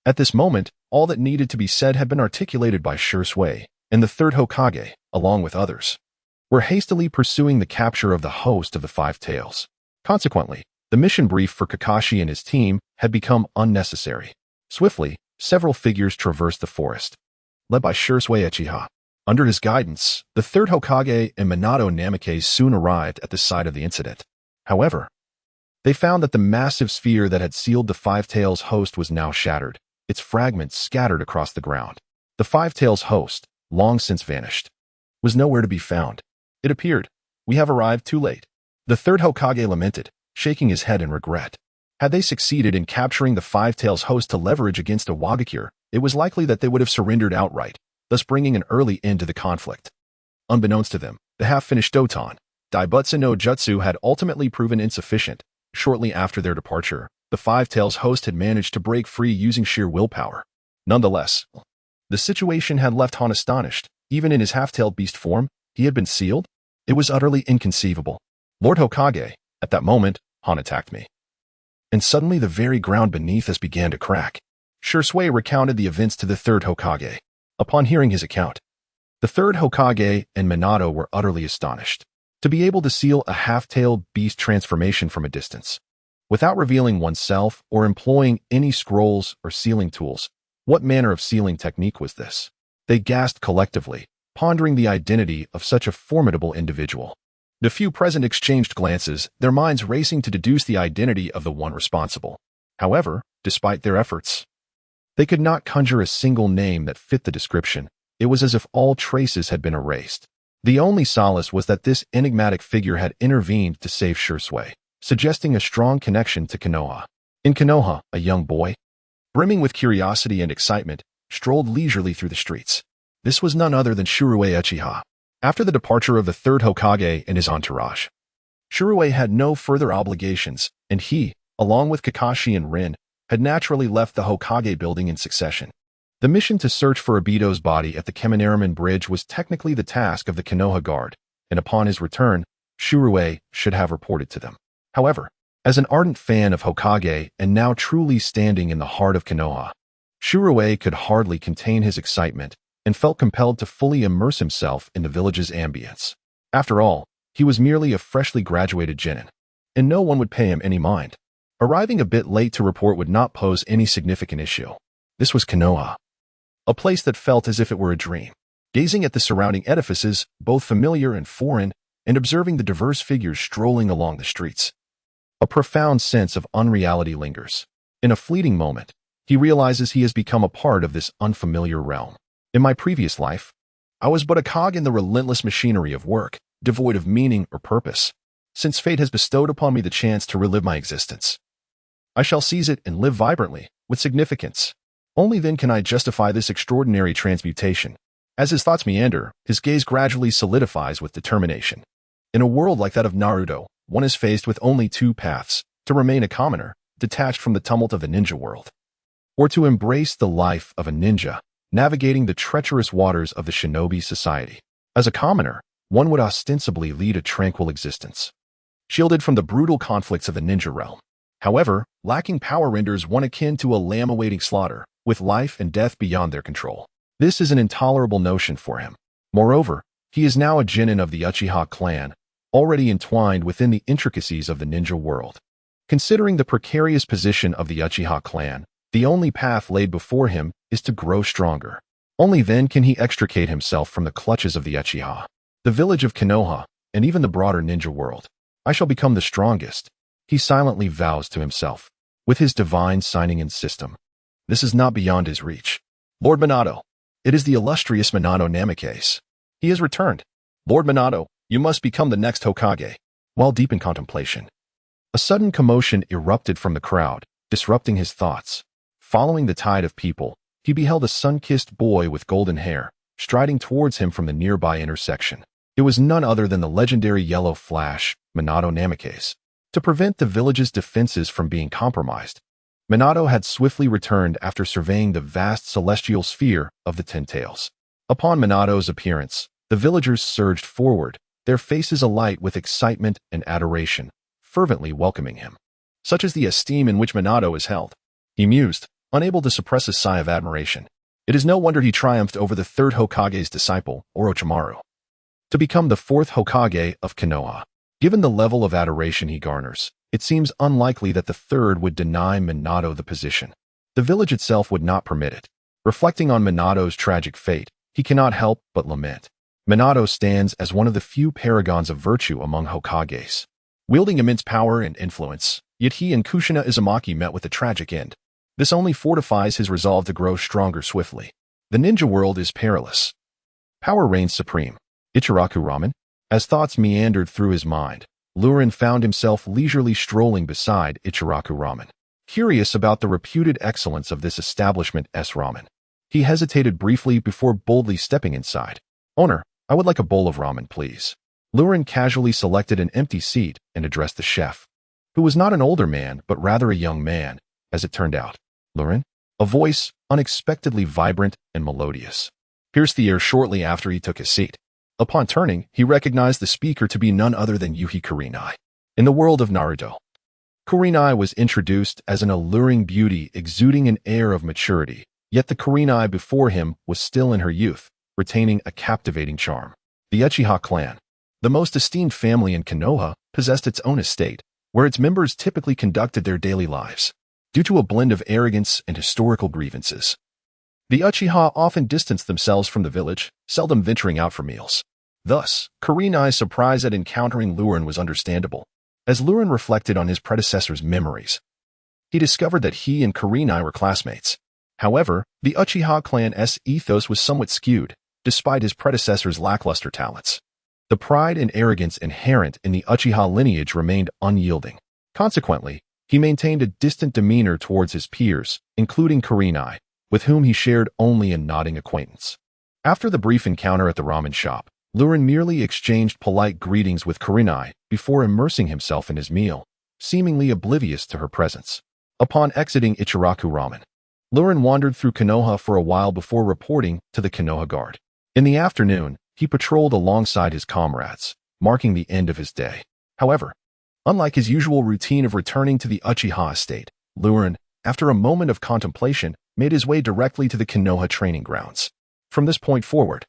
at this moment, all that needed to be said had been articulated by Shisui, and the third Hokage, along with others, were hastily pursuing the capture of the host of the Five Tails. Consequently, the mission brief for Kakashi and his team had become unnecessary. Swiftly, several figures traversed the forest, led by Shisui Uchiha. Under his guidance, the third Hokage and Minato Namikaze soon arrived at the site of the incident. However, they found that the massive sphere that had sealed the Five Tails host was now shattered, its fragments scattered across the ground. The Five Tails host, long since vanished, was nowhere to be found. It appeared, we have arrived too late. The third Hokage lamented, shaking his head in regret. Had they succeeded in capturing the Five Tails host to leverage against Iwagakure, it was likely that they would have surrendered outright, thus bringing an early end to the conflict. Unbeknownst to them, the half-finished Doton, Daibutsu no Jutsu had ultimately proven insufficient. Shortly after their departure, The Five Tails host had managed to break free using sheer willpower. Nonetheless, the situation had left Han astonished. Even in his half-tailed beast form, he had been sealed? It was utterly inconceivable. Lord Hokage, at that moment, Han attacked me. And suddenly the very ground beneath us began to crack. Shursui recounted the events to the third Hokage. Upon hearing his account, the third Hokage and Minato were utterly astonished. To be able to seal a half-tailed beast transformation from a distance, without revealing oneself or employing any scrolls or sealing tools, what manner of sealing technique was this? They gasped collectively, pondering the identity of such a formidable individual. The few present exchanged glances, their minds racing to deduce the identity of the one responsible. However, despite their efforts, they could not conjure a single name that fit the description. It was as if all traces had been erased. The only solace was that this enigmatic figure had intervened to save Shursui, suggesting a strong connection to Konoha. In Konoha, a young boy, brimming with curiosity and excitement, strolled leisurely through the streets. This was none other than Shirue Uchiha. After the departure of the third Hokage and his entourage, Shirue had no further obligations, and he, along with Kakashi and Rin, had naturally left the Hokage building in succession. The mission to search for Obito's body at the Kannabi Bridge was technically the task of the Konoha Guard, and upon his return, Shirue should have reported to them. However, as an ardent fan of Hokage and now truly standing in the heart of Konoha, Shirue could hardly contain his excitement and felt compelled to fully immerse himself in the village's ambience. After all, he was merely a freshly graduated genin, and no one would pay him any mind. Arriving a bit late to report would not pose any significant issue. This was Konoha, a place that felt as if it were a dream. Gazing at the surrounding edifices, both familiar and foreign, and observing the diverse figures strolling along the streets, a profound sense of unreality lingers. In a fleeting moment, he realizes he has become a part of this unfamiliar realm. In my previous life, I was but a cog in the relentless machinery of work, devoid of meaning or purpose. Since fate has bestowed upon me the chance to relive my existence, I shall seize it and live vibrantly, with significance. Only then can I justify this extraordinary transmutation. As his thoughts meander, his gaze gradually solidifies with determination. In a world like that of Naruto, one is faced with only two paths: to remain a commoner, detached from the tumult of the ninja world, or to embrace the life of a ninja, navigating the treacherous waters of the shinobi society. As a commoner, one would ostensibly lead a tranquil existence, shielded from the brutal conflicts of the ninja realm. However, lacking power renders one akin to a lamb awaiting slaughter, with life and death beyond their control. This is an intolerable notion for him. Moreover, he is now a genin of the Uchiha clan, already entwined within the intricacies of the ninja world. Considering the precarious position of the Uchiha clan, the only path laid before him is to grow stronger. Only then can he extricate himself from the clutches of the Uchiha, the village of Konoha, and even the broader ninja world. I shall become the strongest, he silently vows to himself, with his divine signing in system. This is not beyond his reach. Lord Minato. It is the illustrious Minato Namikaze. He has returned. Lord Minato, you must become the next Hokage. While deep in contemplation, a sudden commotion erupted from the crowd, disrupting his thoughts. Following the tide of people, he beheld a sun-kissed boy with golden hair, striding towards him from the nearby intersection. It was none other than the legendary Yellow Flash, Minato Namikaze. To prevent the village's defenses from being compromised, Minato had swiftly returned after surveying the vast celestial sphere of the Ten Tails. Upon Minato's appearance, the villagers surged forward, their faces alight with excitement and adoration, fervently welcoming him. Such is the esteem in which Minato is held, he mused, unable to suppress a sigh of admiration. It is no wonder he triumphed over the third Hokage's disciple, Orochimaru, to become the fourth Hokage of Konoha. Given the level of adoration he garners, it seems unlikely that the third would deny Minato the position. The village itself would not permit it. Reflecting on Minato's tragic fate, he cannot help but lament. Minato stands as one of the few paragons of virtue among Hokages, wielding immense power and influence, yet he and Kushina Izumaki met with a tragic end. This only fortifies his resolve to grow stronger swiftly. The ninja world is perilous. Power reigns supreme. Ichiraku Ramen? As thoughts meandered through his mind, Liu Ren found himself leisurely strolling beside Ichiraku Ramen. Curious about the reputed excellence of this establishment's ramen, he hesitated briefly before boldly stepping inside. "Owner, I would like a bowl of ramen, please." Liu Ren casually selected an empty seat and addressed the chef. who was not an older man, but rather a young man, as it turned out. Liu Ren, a voice unexpectedly vibrant and melodious, pierced the air shortly after he took his seat. Upon turning, he recognized the speaker to be none other than Yuhi Kurenai. In the world of Naruto, Kurenai was introduced as an alluring beauty exuding an air of maturity, yet the Kurenai before him was still in her youth, retaining a captivating charm. The Uchiha clan, the most esteemed family in Konoha, possessed its own estate, where its members typically conducted their daily lives. Due to a blend of arrogance and historical grievances, the Uchiha often distanced themselves from the village, seldom venturing out for meals. Thus, Kurenai's surprise at encountering Liu Ren was understandable. As Liu Ren reflected on his predecessor's memories, he discovered that he and Kurenai were classmates. However, the Uchiha clan's ethos was somewhat skewed, despite his predecessor's lackluster talents. The pride and arrogance inherent in the Uchiha lineage remained unyielding. Consequently, he maintained a distant demeanor towards his peers, including Kurenai, with whom he shared only a nodding acquaintance. After the brief encounter at the ramen shop, Liu Ren merely exchanged polite greetings with Kurenai before immersing himself in his meal, seemingly oblivious to her presence. Upon exiting Ichiraku Ramen, Liu Ren wandered through Konoha for a while before reporting to the Konoha guard. In the afternoon, he patrolled alongside his comrades, marking the end of his day. However, unlike his usual routine of returning to the Uchiha estate, Liu Ren, after a moment of contemplation, made his way directly to the Konoha training grounds. From this point forward,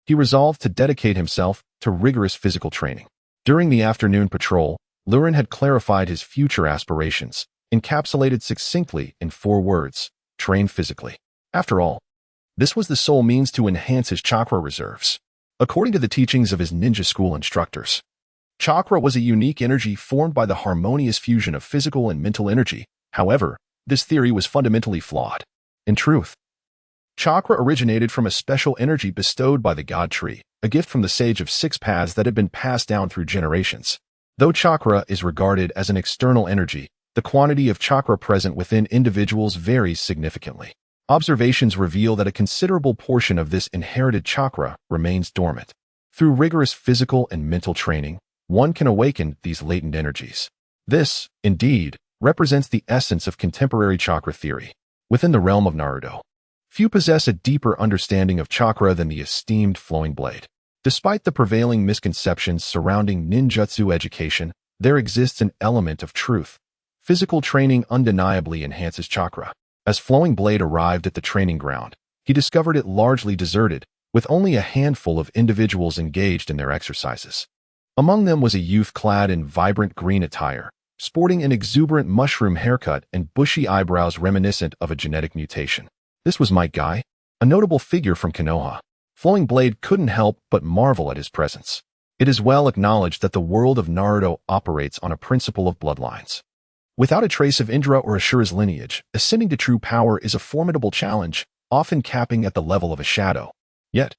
he resolved to dedicate himself to rigorous physical training. During the afternoon patrol, Liu Ren had clarified his future aspirations, encapsulated succinctly in 4 words: train physically. After all, this was the sole means to enhance his chakra reserves. According to the teachings of his ninja school instructors, chakra was a unique energy formed by the harmonious fusion of physical and mental energy. However, this theory was fundamentally flawed. In truth, chakra originated from a special energy bestowed by the God Tree, a gift from the Sage of 6 Paths that had been passed down through generations. Though chakra is regarded as an external energy, the quantity of chakra present within individuals varies significantly. Observations reveal that a considerable portion of this inherited chakra remains dormant. Through rigorous physical and mental training, one can awaken these latent energies. This, indeed, represents the essence of contemporary chakra theory. Within the realm of Naruto, few possess a deeper understanding of chakra than the esteemed Flowing Blade. Despite the prevailing misconceptions surrounding ninjutsu education, there exists an element of truth. Physical training undeniably enhances chakra. As Flowing Blade arrived at the training ground, he discovered it largely deserted, with only a handful of individuals engaged in their exercises. Among them was a youth clad in vibrant green attire, sporting an exuberant mushroom haircut and bushy eyebrows reminiscent of a genetic mutation. This was Might Guy, a notable figure from Konoha. Flowing Blade couldn't help but marvel at his presence. It is well acknowledged that the world of Naruto operates on a principle of bloodlines. Without a trace of Indra or Ashura's lineage, ascending to true power is a formidable challenge, often capping at the level of a shadow. Yet,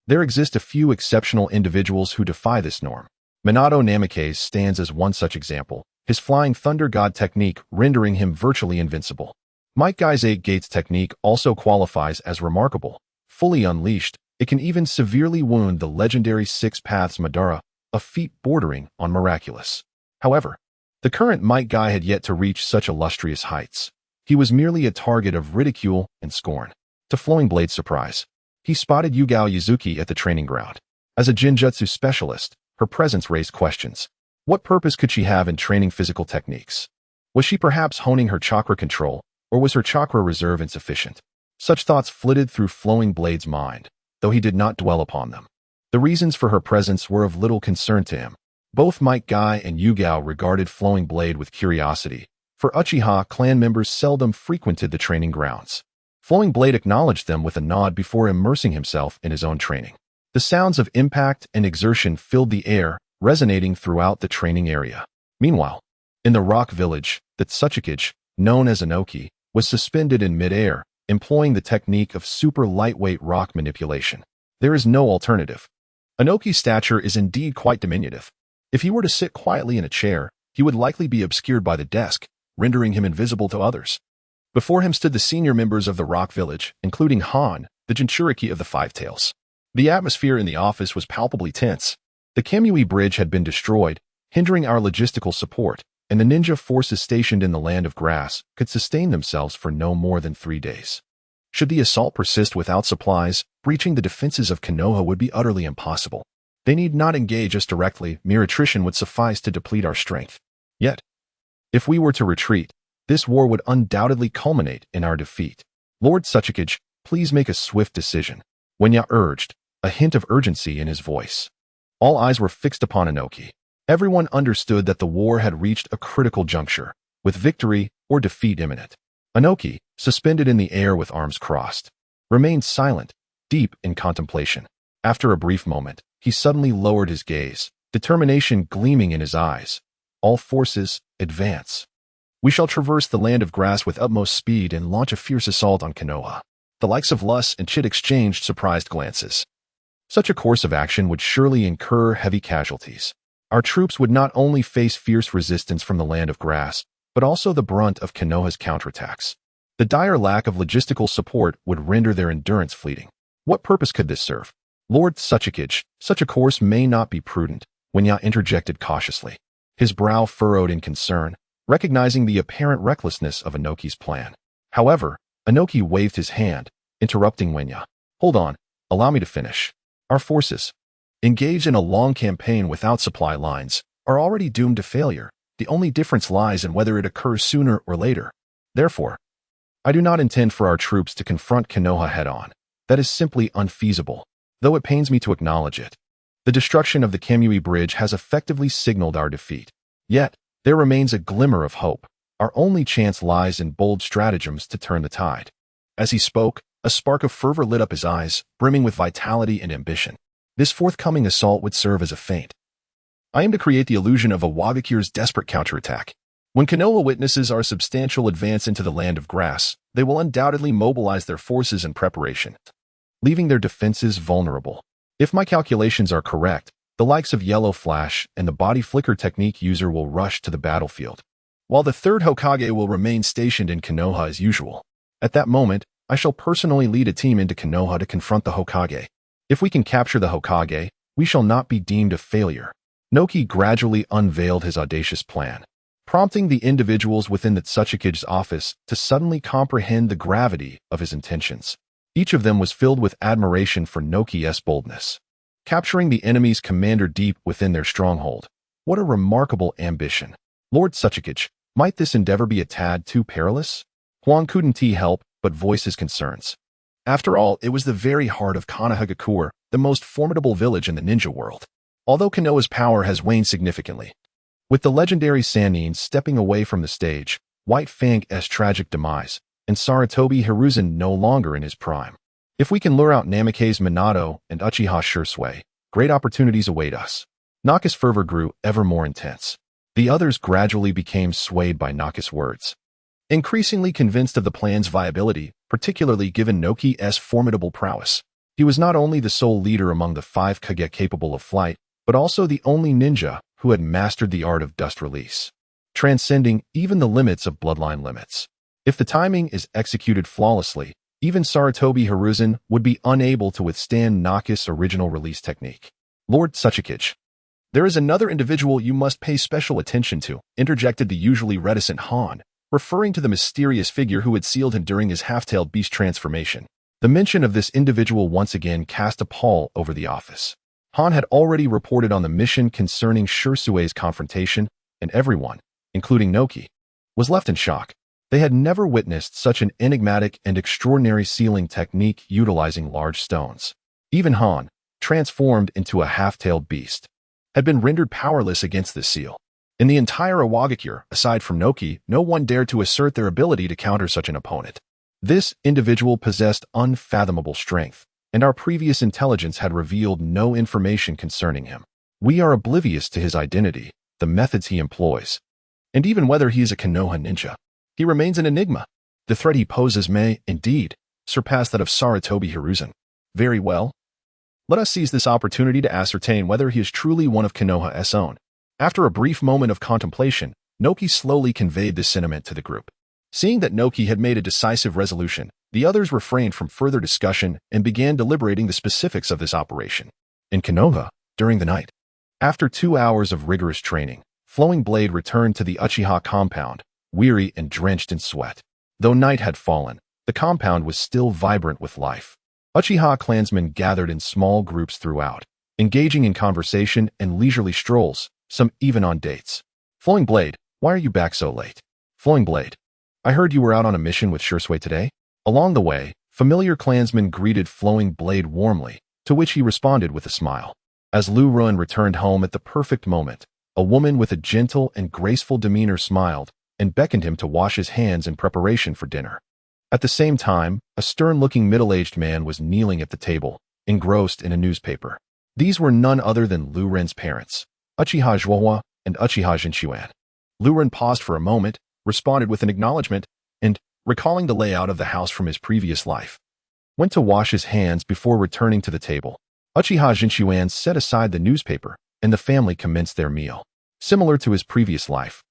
there exist a few exceptional individuals who defy this norm. Minato Namikaze stands as one such example, his Flying Thunder God technique rendering him virtually invincible. Might Guy's 8 Gates technique also qualifies as remarkable. Fully unleashed, it can even severely wound the legendary 6 Paths Madara, a feat bordering on miraculous. However, the current Might Guy had yet to reach such illustrious heights. He was merely a target of ridicule and scorn. To Flowing Blade's surprise, he spotted Yugao Yuzuki at the training ground. As a Jinjutsu specialist, her presence raised questions. What purpose could she have in training physical techniques? Was she perhaps honing her chakra control, or was her chakra reserve insufficient? Such thoughts flitted through Flowing Blade's mind, though he did not dwell upon them. The reasons for her presence were of little concern to him. Both Might Guy and Yugao regarded Flowing Blade with curiosity, for Uchiha clan members seldom frequented the training grounds. Flowing Blade acknowledged them with a nod before immersing himself in his own training. The sounds of impact and exertion filled the air, resonating throughout the training area. Meanwhile, in the rock village, the Tsuchikage, known as Inoki, was suspended in mid-air, employing the technique of super lightweight rock manipulation. There is no alternative. Inoki's stature is indeed quite diminutive. If he were to sit quietly in a chair, he would likely be obscured by the desk, rendering him invisible to others. Before him stood the senior members of the rock village, including Han, the Jinchuriki of the Five Tails. The atmosphere in the office was palpably tense. The Kannabi Bridge had been destroyed, hindering our logistical support, and the ninja forces stationed in the Land of Grass could sustain themselves for no more than 3 days. Should the assault persist without supplies, breaching the defenses of Konoha would be utterly impossible. They need not engage us directly, mere attrition would suffice to deplete our strength. Yet, if we were to retreat, this war would undoubtedly culminate in our defeat. Lord Tsuchikage, please make a swift decision. Wenya urged, a hint of urgency in his voice. All eyes were fixed upon Inoki. Everyone understood that the war had reached a critical juncture, with victory or defeat imminent. Inoki, suspended in the air with arms crossed, remained silent, deep in contemplation. After a brief moment, he suddenly lowered his gaze, determination gleaming in his eyes. All forces, advance. We shall traverse the Land of Grass with utmost speed and launch a fierce assault on Konoha. The likes of Lus and Chit exchanged surprised glances. Such a course of action would surely incur heavy casualties. Our troops would not only face fierce resistance from the Land of Grass, but also the brunt of Konoha's counterattacks. The dire lack of logistical support would render their endurance fleeting. What purpose could this serve? Lord Tsuchikage, such a course may not be prudent, Wenya interjected cautiously. His brow furrowed in concern, recognizing the apparent recklessness of Inoki's plan. However, Inoki waved his hand, interrupting Wenya. Hold on, allow me to finish. Our forces, engaged in a long campaign without supply lines, are already doomed to failure. The only difference lies in whether it occurs sooner or later. Therefore, I do not intend for our troops to confront Konoha head-on. That is simply unfeasible, though it pains me to acknowledge it. The destruction of the Kannabi Bridge has effectively signaled our defeat. Yet, there remains a glimmer of hope. Our only chance lies in bold stratagems to turn the tide. As he spoke, a spark of fervor lit up his eyes, brimming with vitality and ambition. This forthcoming assault would serve as a feint. I aim to create the illusion of a Wagakure's desperate counterattack. When Konoha witnesses our substantial advance into the Land of Grass, they will undoubtedly mobilize their forces in preparation, leaving their defenses vulnerable. If my calculations are correct, the likes of Yellow Flash and the body flicker technique user will rush to the battlefield, while the third Hokage will remain stationed in Konoha as usual. At that moment, I shall personally lead a team into Konoha to confront the Hokage. If we can capture the Hokage, we shall not be deemed a failure. Noki gradually unveiled his audacious plan, prompting the individuals within the Tsuchikage's office to suddenly comprehend the gravity of his intentions. Each of them was filled with admiration for Noki's boldness, capturing the enemy's commander deep within their stronghold. What a remarkable ambition. Lord Tsuchikage, might this endeavor be a tad too perilous? Huang couldn't help but voice his concerns. After all, it was the very heart of Konoha, the most formidable village in the ninja world. Although Konoha's power has waned significantly, with the legendary Sannin stepping away from the stage, White Fang's tragic demise, and Sarutobi Hiruzen no longer in his prime. If we can lure out Namikaze Minato and Uchiha Shursui, great opportunities await us. Naka's fervor grew ever more intense. The others gradually became swayed by Naka's words, increasingly convinced of the plan's viability, particularly given Noki's formidable prowess. He was not only the sole leader among the 5 Kage capable of flight, but also the only ninja who had mastered the art of dust release, transcending even the limits of bloodline limits. If the timing is executed flawlessly, even Sarutobi Hiruzen would be unable to withstand Naka's original release technique. Lord Tsuchikage, there is another individual you must pay special attention to, interjected the usually reticent Han, referring to the mysterious figure who had sealed him during his half-tailed beast transformation. The mention of this individual once again cast a pall over the office. Han had already reported on the mission concerning Shursui's confrontation, and everyone, including Noki, was left in shock. They had never witnessed such an enigmatic and extraordinary sealing technique utilizing large stones. Even Han, transformed into a half-tailed beast, had been rendered powerless against this seal. In the entire Iwagakure, aside from Noki, no one dared to assert their ability to counter such an opponent. This individual possessed unfathomable strength, and our previous intelligence had revealed no information concerning him. We are oblivious to his identity, the methods he employs, and even whether he is a Konoha ninja. He remains an enigma. The threat he poses may, indeed, surpass that of Sarutobi Hiruzen. Very well. Let us seize this opportunity to ascertain whether he is truly one of Konoha's own. After a brief moment of contemplation, Noki slowly conveyed this sentiment to the group. Seeing that Noki had made a decisive resolution, the others refrained from further discussion and began deliberating the specifics of this operation. In Konoha, during the night, after 2 hours of rigorous training, Flowing Blade returned to the Uchiha compound, weary and drenched in sweat. Though night had fallen, the compound was still vibrant with life. Uchiha clansmen gathered in small groups throughout, engaging in conversation and leisurely strolls, some even on dates. Flowing Blade, why are you back so late? Flowing Blade, I heard you were out on a mission with Shursui today. Along the way, familiar clansmen greeted Flowing Blade warmly, to which he responded with a smile. As Liu Ren returned home at the perfect moment, a woman with a gentle and graceful demeanor smiled and beckoned him to wash his hands in preparation for dinner. At the same time, a stern-looking middle-aged man was kneeling at the table, engrossed in a newspaper. These were none other than Liu Ren's parents, Uchiha Zhuohua and Uchiha Jinshuan. Liu Ren paused for a moment, responded with an acknowledgement, and, recalling the layout of the house from his previous life, went to wash his hands before returning to the table. Uchiha Jinshuan set aside the newspaper, and the family commenced their meal. Similar to his previous life,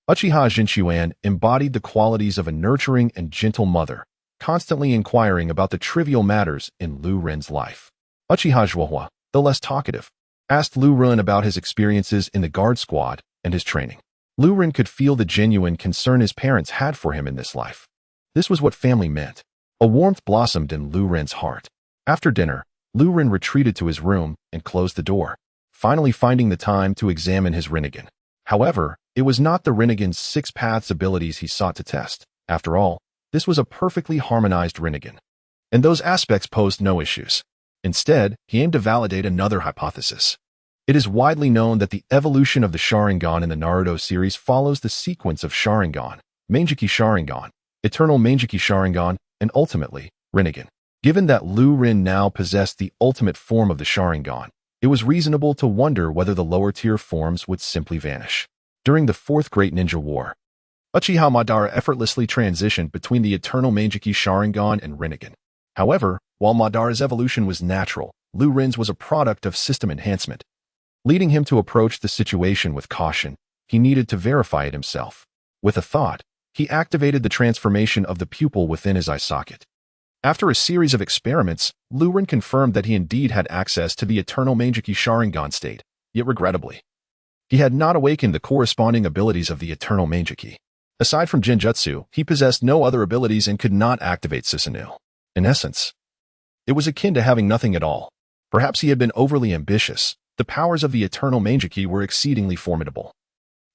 Uchiha Jinshuan embodied the qualities of a nurturing and gentle mother, constantly inquiring about the trivial matters in Liu Ren's life. Uchiha Zhuohua, though less talkative, asked Liu Ren about his experiences in the guard squad and his training. Liu Ren could feel the genuine concern his parents had for him in this life. This was what family meant. A warmth blossomed in Liu Ren's heart. After dinner, Liu Ren retreated to his room and closed the door, finally finding the time to examine his Rinnegan. However, it was not the Rinnegan's 6 paths abilities he sought to test. After all, this was a perfectly harmonized Rinnegan, and those aspects posed no issues. Instead, he aimed to validate another hypothesis. It is widely known that the evolution of the Sharingan in the Naruto series follows the sequence of Sharingan, Mangeki Sharingan, Eternal Mangeki Sharingan, and ultimately, Rinnegan. Given that Liu Ren now possessed the ultimate form of the Sharingan, it was reasonable to wonder whether the lower-tier forms would simply vanish. During the Fourth Great Ninja War, Uchiha Madara effortlessly transitioned between the Eternal Mangeki Sharingan and Rinnegan. However, while Madara's evolution was natural, Liu Ren's was a product of system enhancement. Leading him to approach the situation with caution, he needed to verify it himself. With a thought, he activated the transformation of the pupil within his eye socket. After a series of experiments, Liu Ren confirmed that he indeed had access to the Eternal Mangeki Sharingan state, yet regrettably, he had not awakened the corresponding abilities of the Eternal Mangeki. Aside from Genjutsu, he possessed no other abilities and could not activate Susanoo. In essence, it was akin to having nothing at all. Perhaps he had been overly ambitious. The powers of the Eternal Mangeki were exceedingly formidable,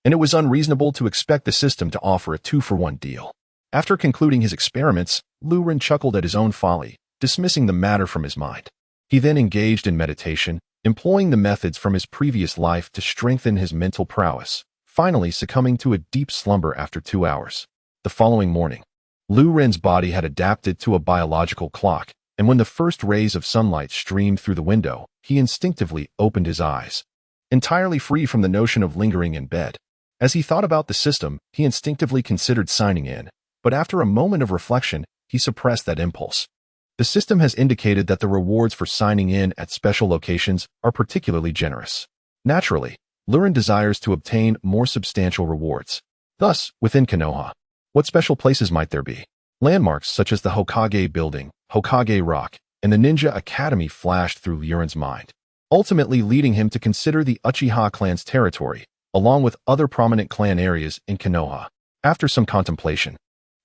and it was unreasonable to expect the system to offer a 2-for-1 deal. After concluding his experiments, Liu Ren chuckled at his own folly, dismissing the matter from his mind. He then engaged in meditation, employing the methods from his previous life to strengthen his mental prowess, finally succumbing to a deep slumber after 2 hours. The following morning, Liu Ren's body had adapted to a biological clock, and when the first rays of sunlight streamed through the window, he instinctively opened his eyes, entirely free from the notion of lingering in bed. As he thought about the system, he instinctively considered signing in, but after a moment of reflection, he suppressed that impulse. The system has indicated that the rewards for signing in at special locations are particularly generous. Naturally, Liu Ren desires to obtain more substantial rewards. Thus, within Konoha, what special places might there be? Landmarks such as the Hokage Building, Hokage Rock, and the Ninja Academy flashed through Liu Ren's mind, ultimately leading him to consider the Uchiha clan's territory, along with other prominent clan areas in Konoha. After some contemplation,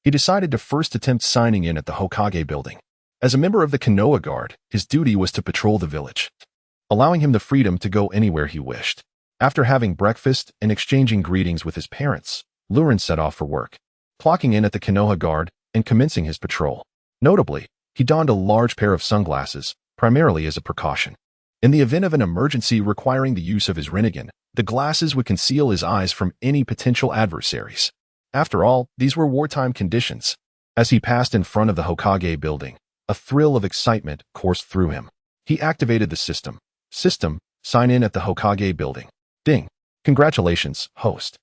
he decided to first attempt signing in at the Hokage Building. As a member of the Konoha Guard, his duty was to patrol the village, allowing him the freedom to go anywhere he wished. After having breakfast and exchanging greetings with his parents, Liu Ren set off for work, clocking in at the Konoha Guard and commencing his patrol. Notably, he donned a large pair of sunglasses, primarily as a precaution. In the event of an emergency requiring the use of his Rinnegan, the glasses would conceal his eyes from any potential adversaries. After all, these were wartime conditions. As he passed in front of the Hokage Building, a thrill of excitement coursed through him. He activated the system. System, sign in at the Hokage Building. Ding. Congratulations, host.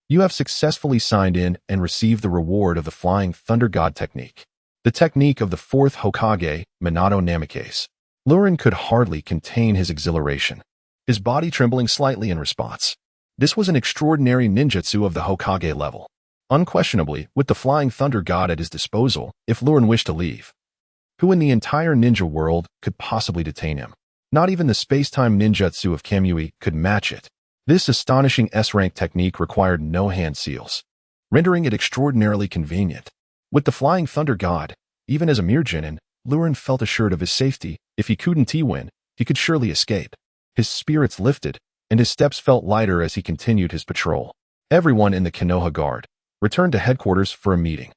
You have successfully signed in and received the reward of the Flying Thunder God technique. The technique of the 4th Hokage, Minato Namikaze. Liu Ren could hardly contain his exhilaration, his body trembling slightly in response. This was an extraordinary ninjutsu of the Hokage level. Unquestionably, with the Flying Thunder God at his disposal, if Liu Ren wished to leave, who in the entire ninja world could possibly detain him? Not even the space-time ninjutsu of Kamui could match it. This astonishing S-rank technique required no hand seals, rendering it extraordinarily convenient. With the Flying Thunder God, even as a mere genin, Liu Ren felt assured of his safety. If he couldn't win, he could surely escape. His spirits lifted, and his steps felt lighter as he continued his patrol. Everyone in the Konoha Guard returned to headquarters for a meeting.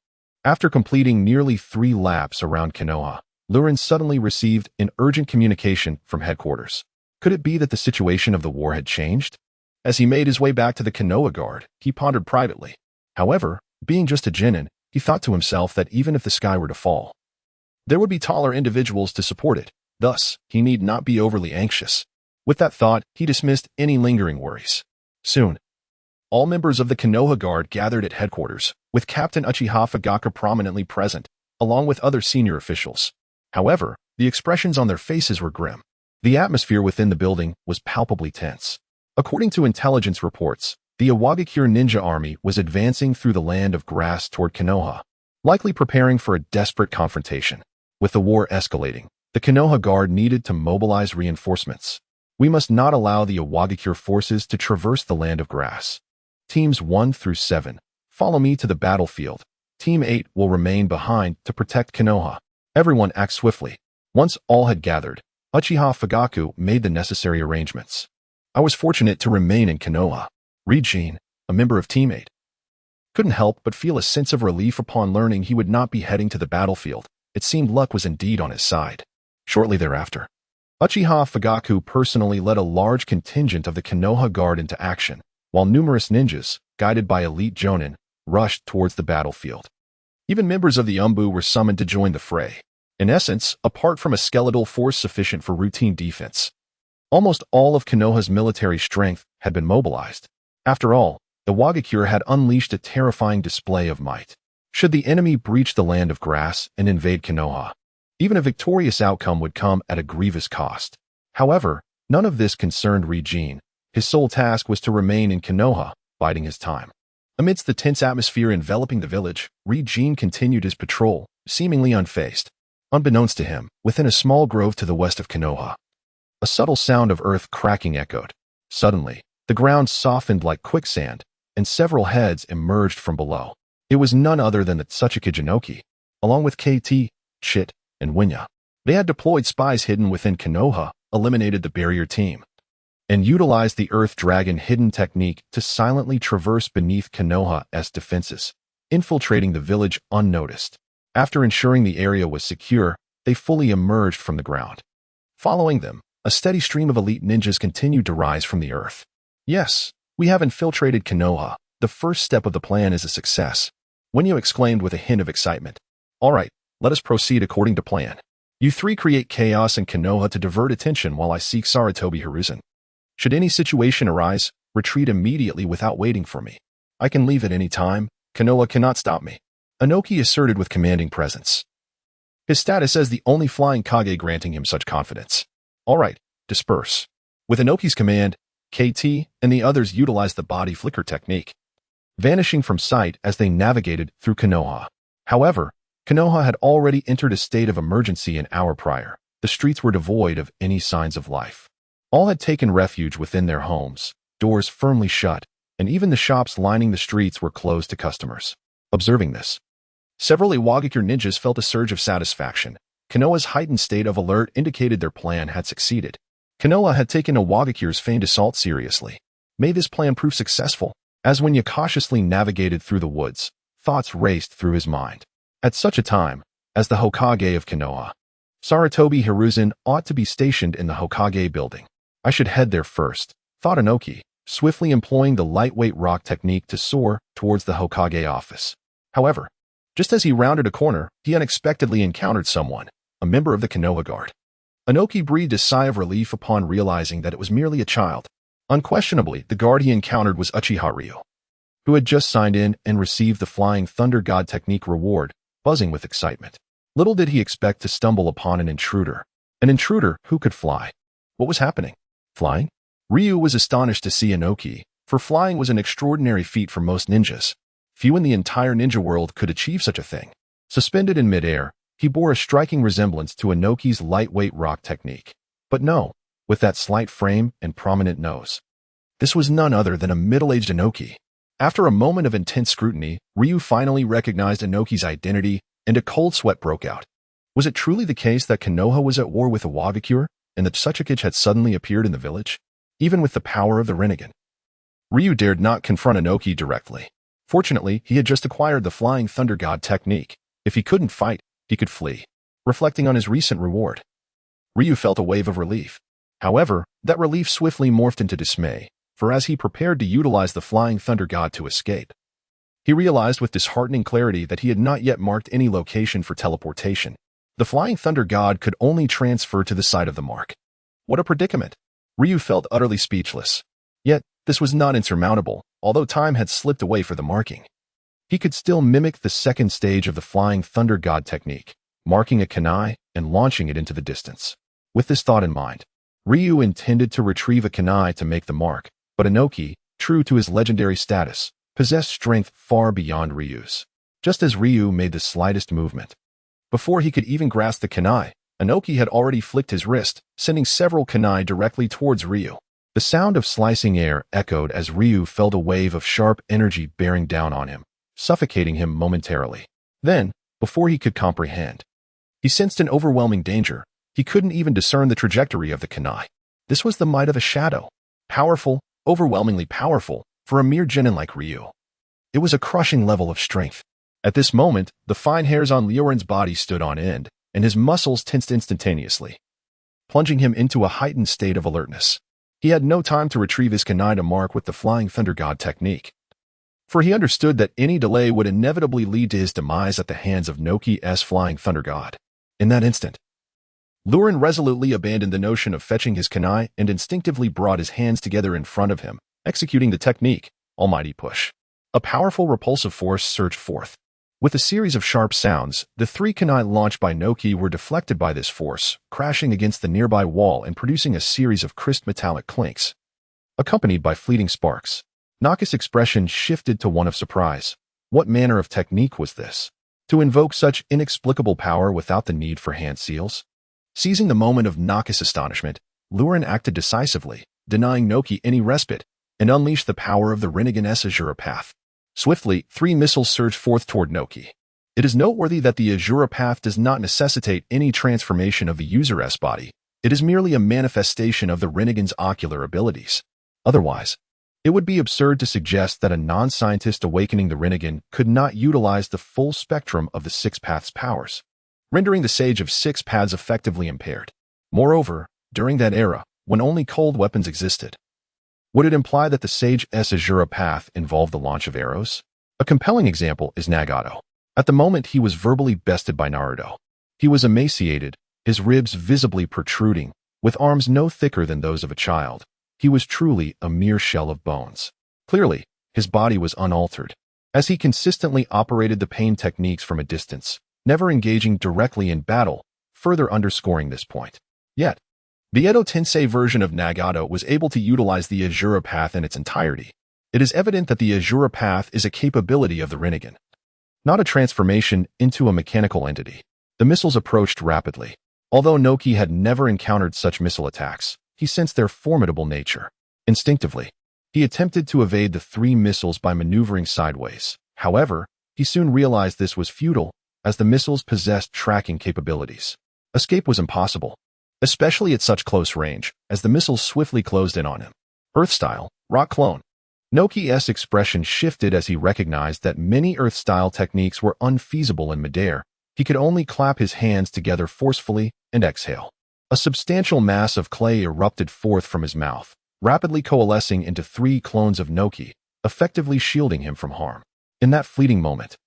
After completing nearly 3 laps around Konoha, Liu Ren suddenly received an urgent communication from headquarters. Could it be that the situation of the war had changed? As he made his way back to the Konoha Guard, he pondered privately. However, being just a genin, he thought to himself that even if the sky were to fall, there would be taller individuals to support it. Thus, he need not be overly anxious. With that thought, he dismissed any lingering worries. Soon, all members of the Konoha Guard gathered at headquarters, with Captain Uchiha Fugaka prominently present, along with other senior officials. However, the expressions on their faces were grim. The atmosphere within the building was palpably tense. According to intelligence reports, the Iwagakure ninja army was advancing through the land of grass toward Konoha, likely preparing for a desperate confrontation. With the war escalating, the Konoha Guard needed to mobilize reinforcements. We must not allow the Iwagakure forces to traverse the land of grass. Teams 1 through 7, follow me to the battlefield. Team 8 will remain behind to protect Konoha. Everyone act swiftly. Once all had gathered, Uchiha Fugaku made the necessary arrangements. I was fortunate to remain in Konoha. Rinnegan, a member of Team 8, couldn't help but feel a sense of relief upon learning he would not be heading to the battlefield. It seemed luck was indeed on his side. Shortly thereafter, Uchiha Fugaku personally led a large contingent of the Konoha Guard into action, while numerous ninjas, guided by elite jonin, rushed towards the battlefield. Even members of the Umbu were summoned to join the fray. In essence, apart from a skeletal force sufficient for routine defense, almost all of Konoha's military strength had been mobilized. After all, the Iwagakure had unleashed a terrifying display of might. Should the enemy breach the land of grass and invade Konoha, even a victorious outcome would come at a grievous cost. However, none of this concerned Rinnegan. His sole task was to remain in Konoha, biding his time. Amidst the tense atmosphere enveloping the village, Rinnegan continued his patrol, seemingly unfazed. Unbeknownst to him, within a small grove to the west of Konoha, a subtle sound of earth cracking echoed. Suddenly, the ground softened like quicksand, and several heads emerged from below. It was none other than the Tsuchika Jinoki, along with KT, Chit, and Winya. They had deployed spies hidden within Konoha, eliminated the barrier team, and utilized the Earth Dragon hidden technique to silently traverse beneath Konoha's defenses, infiltrating the village unnoticed. After ensuring the area was secure, they fully emerged from the ground. Following them, a steady stream of elite ninjas continued to rise from the earth. Yes, we have infiltrated Konoha. The first step of the plan is a success. Winyu exclaimed with a hint of excitement. All right, let us proceed according to plan. You 3 create chaos in Konoha to divert attention while I seek Sarutobi Hiruzen. Should any situation arise, retreat immediately without waiting for me. I can leave at any time. Konoha cannot stop me. Inoki asserted with commanding presence, his status as the only flying Kage granting him such confidence. All right, disperse. With Inoki's command, KT and the others utilized the body flicker technique, vanishing from sight as they navigated through Konoha. However, Konoha had already entered a state of emergency an hour prior. The streets were devoid of any signs of life. All had taken refuge within their homes, doors firmly shut, and even the shops lining the streets were closed to customers. Observing this, several Iwagakure ninjas felt a surge of satisfaction. Konoha's heightened state of alert indicated their plan had succeeded. Konoha had taken Iwagakure's feigned assault seriously. May this plan prove successful. As Winya cautiously navigated through the woods, thoughts raced through his mind. At such a time, as the Hokage of Konoha, Sarutobi Hiruzen ought to be stationed in the Hokage building. I should head there first, thought Inoki, swiftly employing the lightweight rock technique to soar towards the Hokage office. However, just as he rounded a corner, he unexpectedly encountered someone, a member of the Konoha Guard. Inoki breathed a sigh of relief upon realizing that it was merely a child. Unquestionably, the guard he encountered was Uchiha Ryu, who had just signed in and received the Flying Thunder God technique reward, buzzing with excitement. Little did he expect to stumble upon an intruder who could fly. What was happening? Flying? Ryu was astonished to see Inoki, for flying was an extraordinary feat for most ninjas. Few in the entire ninja world could achieve such a thing. Suspended in midair, he bore a striking resemblance to Inoki's lightweight rock technique. But no, with that slight frame and prominent nose. This was none other than a middle-aged Inoki. After a moment of intense scrutiny, Ryu finally recognized Inoki's identity, and a cold sweat broke out. Was it truly the case that Konoha was at war with the Wagakure, and that Tsuchikage had suddenly appeared in the village? Even with the power of the Rinnegan, Ryu dared not confront Inoki directly. Fortunately, he had just acquired the Flying Thunder God technique. If he couldn't fight, he could flee. Reflecting on his recent reward, Ryu felt a wave of relief. However, that relief swiftly morphed into dismay, for as he prepared to utilize the Flying Thunder God to escape, he realized with disheartening clarity that he had not yet marked any location for teleportation. The Flying Thunder God could only transfer to the site of the mark. What a predicament! Ryu felt utterly speechless. Yet, this was not insurmountable, although time had slipped away for the marking. He could still mimic the second stage of the Flying Thunder God technique, marking a kunai and launching it into the distance. With this thought in mind, Ryu intended to retrieve a kunai to make the mark, but Inoki, true to his legendary status, possessed strength far beyond Ryu's. Just as Ryu made the slightest movement, before he could even grasp the kunai, Inoki had already flicked his wrist, sending several kunai directly towards Ryu. The sound of slicing air echoed as Ryu felt a wave of sharp energy bearing down on him, suffocating him momentarily. Then, before he could comprehend, he sensed an overwhelming danger. He couldn't even discern the trajectory of the kunai. This was the might of a shadow. Powerful, overwhelmingly powerful, for a mere genin like Ryu. It was a crushing level of strength. At this moment, the fine hairs on Liu Ren's body stood on end, and his muscles tensed instantaneously, plunging him into a heightened state of alertness. He had no time to retrieve his kunai to mark with the Flying Thunder God technique, for he understood that any delay would inevitably lead to his demise at the hands of Inoki's Flying Thunder God. In that instant, Liu Ren resolutely abandoned the notion of fetching his kunai and instinctively brought his hands together in front of him, executing the technique, Almighty Push. A powerful repulsive force surged forth. With a series of sharp sounds, the three kunai launched by Inoki were deflected by this force, crashing against the nearby wall and producing a series of crisp metallic clinks, accompanied by fleeting sparks. Naka's expression shifted to one of surprise. What manner of technique was this? To invoke such inexplicable power without the need for hand seals? Seizing the moment of Naka's astonishment, Liu Ren acted decisively, denying Inoki any respite, and unleashed the power of the Rinnegan's Azura Path. Swiftly, 3 missiles surged forth toward Inoki. It is noteworthy that the Azura Path does not necessitate any transformation of the user's body. It is merely a manifestation of the Rinnegan's ocular abilities. Otherwise, it would be absurd to suggest that a non-scientist awakening the Rinnegan could not utilize the full spectrum of the 6 paths' powers, rendering the Sage of 6 Paths effectively impaired. Moreover, during that era, when only cold weapons existed, would it imply that the Sage's Azura Path involved the launch of arrows? A compelling example is Nagato. At the moment he was verbally bested by Naruto. He was emaciated, his ribs visibly protruding, with arms no thicker than those of a child. He was truly a mere shell of bones. Clearly, his body was unaltered, as he consistently operated the pain techniques from a distance, never engaging directly in battle, further underscoring this point. Yet, the Edo Tensei version of Nagato was able to utilize the Azura Path in its entirety. It is evident that the Azura Path is a capability of the Rinnegan, not a transformation into a mechanical entity. The missiles approached rapidly. Although Inoki had never encountered such missile attacks, he sensed their formidable nature. Instinctively, he attempted to evade the 3 missiles by maneuvering sideways. However, he soon realized this was futile, as the missiles possessed tracking capabilities. Escape was impossible, especially at such close range, as the missiles swiftly closed in on him. Earth-style, rock clone. Inoki's expression shifted as he recognized that many Earth-style techniques were unfeasible in midair. He could only clap his hands together forcefully and exhale. A substantial mass of clay erupted forth from his mouth, rapidly coalescing into 3 clones of Inoki, effectively shielding him from harm. In that fleeting moment,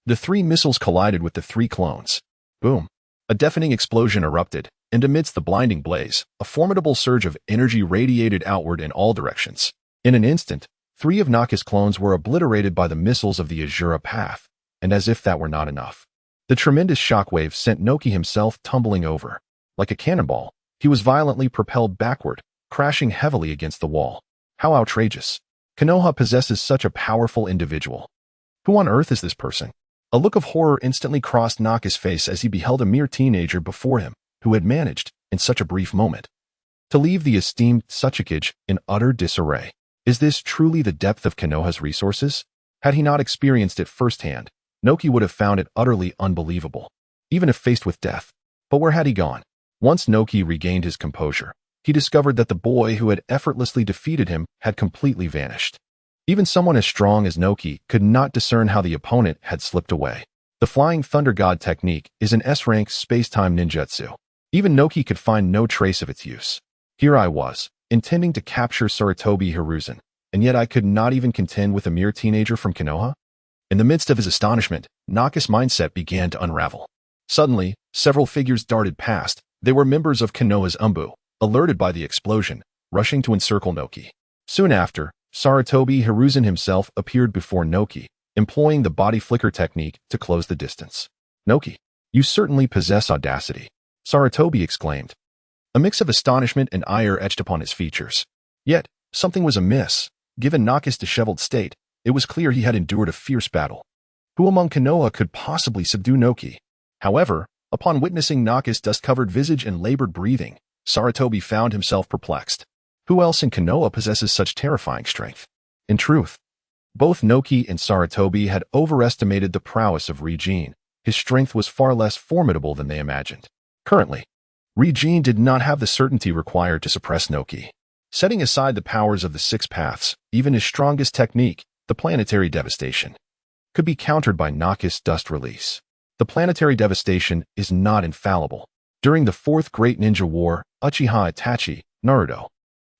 the 3 missiles collided with the 3 clones. Boom! A deafening explosion erupted, and amidst the blinding blaze, a formidable surge of energy radiated outward in all directions. In an instant, 3 of Naka's clones were obliterated by the missiles of the Azura Path, and as if that were not enough, the tremendous shockwave sent Inoki himself tumbling over. Like a cannonball, he was violently propelled backward, crashing heavily against the wall. How outrageous! Konoha possesses such a powerful individual. Who on earth is this person? A look of horror instantly crossed Naka's face as he beheld a mere teenager before him, who had managed, in such a brief moment, to leave the esteemed Tsuchikage in utter disarray. Is this truly the depth of Konoha's resources? Had he not experienced it firsthand, Noki would have found it utterly unbelievable, even if faced with death. But where had he gone? Once Noki regained his composure, he discovered that the boy who had effortlessly defeated him had completely vanished. Even someone as strong as Noki could not discern how the opponent had slipped away. The Flying Thunder God technique is an S-rank space-time ninjutsu. Even Noki could find no trace of its use. Here I was, intending to capture Sarutobi Hiruzen, and yet I could not even contend with a mere teenager from Konoha? In the midst of his astonishment, Naka's mindset began to unravel. Suddenly, several figures darted past. They were members of Konoha's Umbu, alerted by the explosion, rushing to encircle Noki. Soon after, Sarutobi Hiruzen himself appeared before Noki, employing the body flicker technique to close the distance. "Noki, you certainly possess audacity," Sarutobi exclaimed. A mix of astonishment and ire etched upon his features. Yet, something was amiss. Given Naka's disheveled state, it was clear he had endured a fierce battle. Who among Konoha could possibly subdue Noki? However, upon witnessing Naka's dust-covered visage and labored breathing, Sarutobi found himself perplexed. Who else in Konoha possesses such terrifying strength? In truth, both Noki and Sarutobi had overestimated the prowess of Rinnegan. His strength was far less formidable than they imagined. Currently, Rinnegan did not have the certainty required to suppress Noki. Setting aside the powers of the Six Paths, even his strongest technique, the planetary devastation, could be countered by Naka's dust release. The planetary devastation is not infallible. During the Fourth Great Ninja War, Uchiha Itachi, Naruto,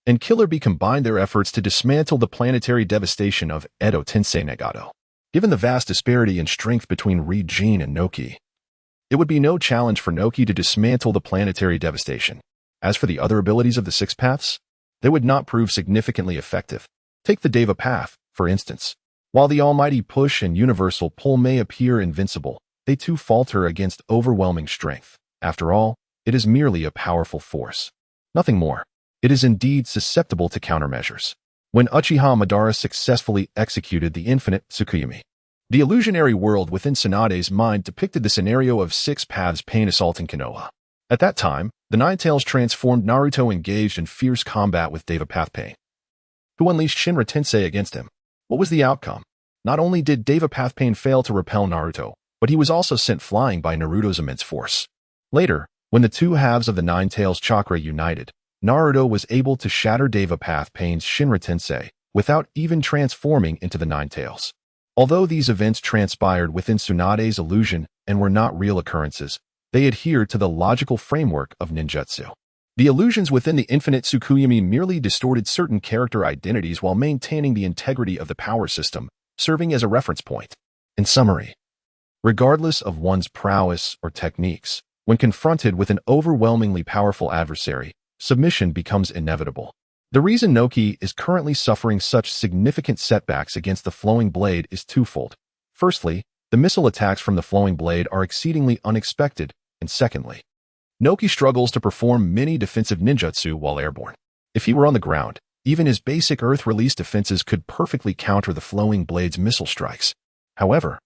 and Killer Bee combined their efforts to dismantle the planetary devastation of Edo Tensei Nagato. Given the vast disparity in strength between Rinnegan and Noki, it would be no challenge for Noki to dismantle the planetary devastation. As for the other abilities of the Six Paths, they would not prove significantly effective. Take the Deva Path, for instance. While the almighty push and universal pull may appear invincible, they too falter against overwhelming strength. After all, it is merely a powerful force. Nothing more. It is indeed susceptible to countermeasures. When Uchiha Madara successfully executed the infinite Tsukuyomi, the illusionary world within Tsunade's mind depicted the scenario of Six Paths pain assaulting Konoha. At that time, the Nine Tails transformed Naruto engaged in fierce combat with Deva Path Pain, who unleashed Shinra Tensei against him. What was the outcome? Not only did Deva Path Pain fail to repel Naruto, but he was also sent flying by Naruto's immense force. Later, when the two halves of the Nine Tails chakra united, Naruto was able to shatter Deva Path Pain's Shinra Tensei without even transforming into the Nine Tails. Although these events transpired within Tsunade's illusion and were not real occurrences, they adhered to the logical framework of ninjutsu. The illusions within the infinite Tsukuyomi merely distorted certain character identities while maintaining the integrity of the power system, serving as a reference point. In summary, regardless of one's prowess or techniques, when confronted with an overwhelmingly powerful adversary, submission becomes inevitable. The reason Noki is currently suffering such significant setbacks against the Flowing Blade is twofold. Firstly, the missile attacks from the Flowing Blade are exceedingly unexpected, and secondly, Noki struggles to perform many defensive ninjutsu while airborne. If he were on the ground, even his basic Earth release defenses could perfectly counter the Flowing Blade's missile strikes. However,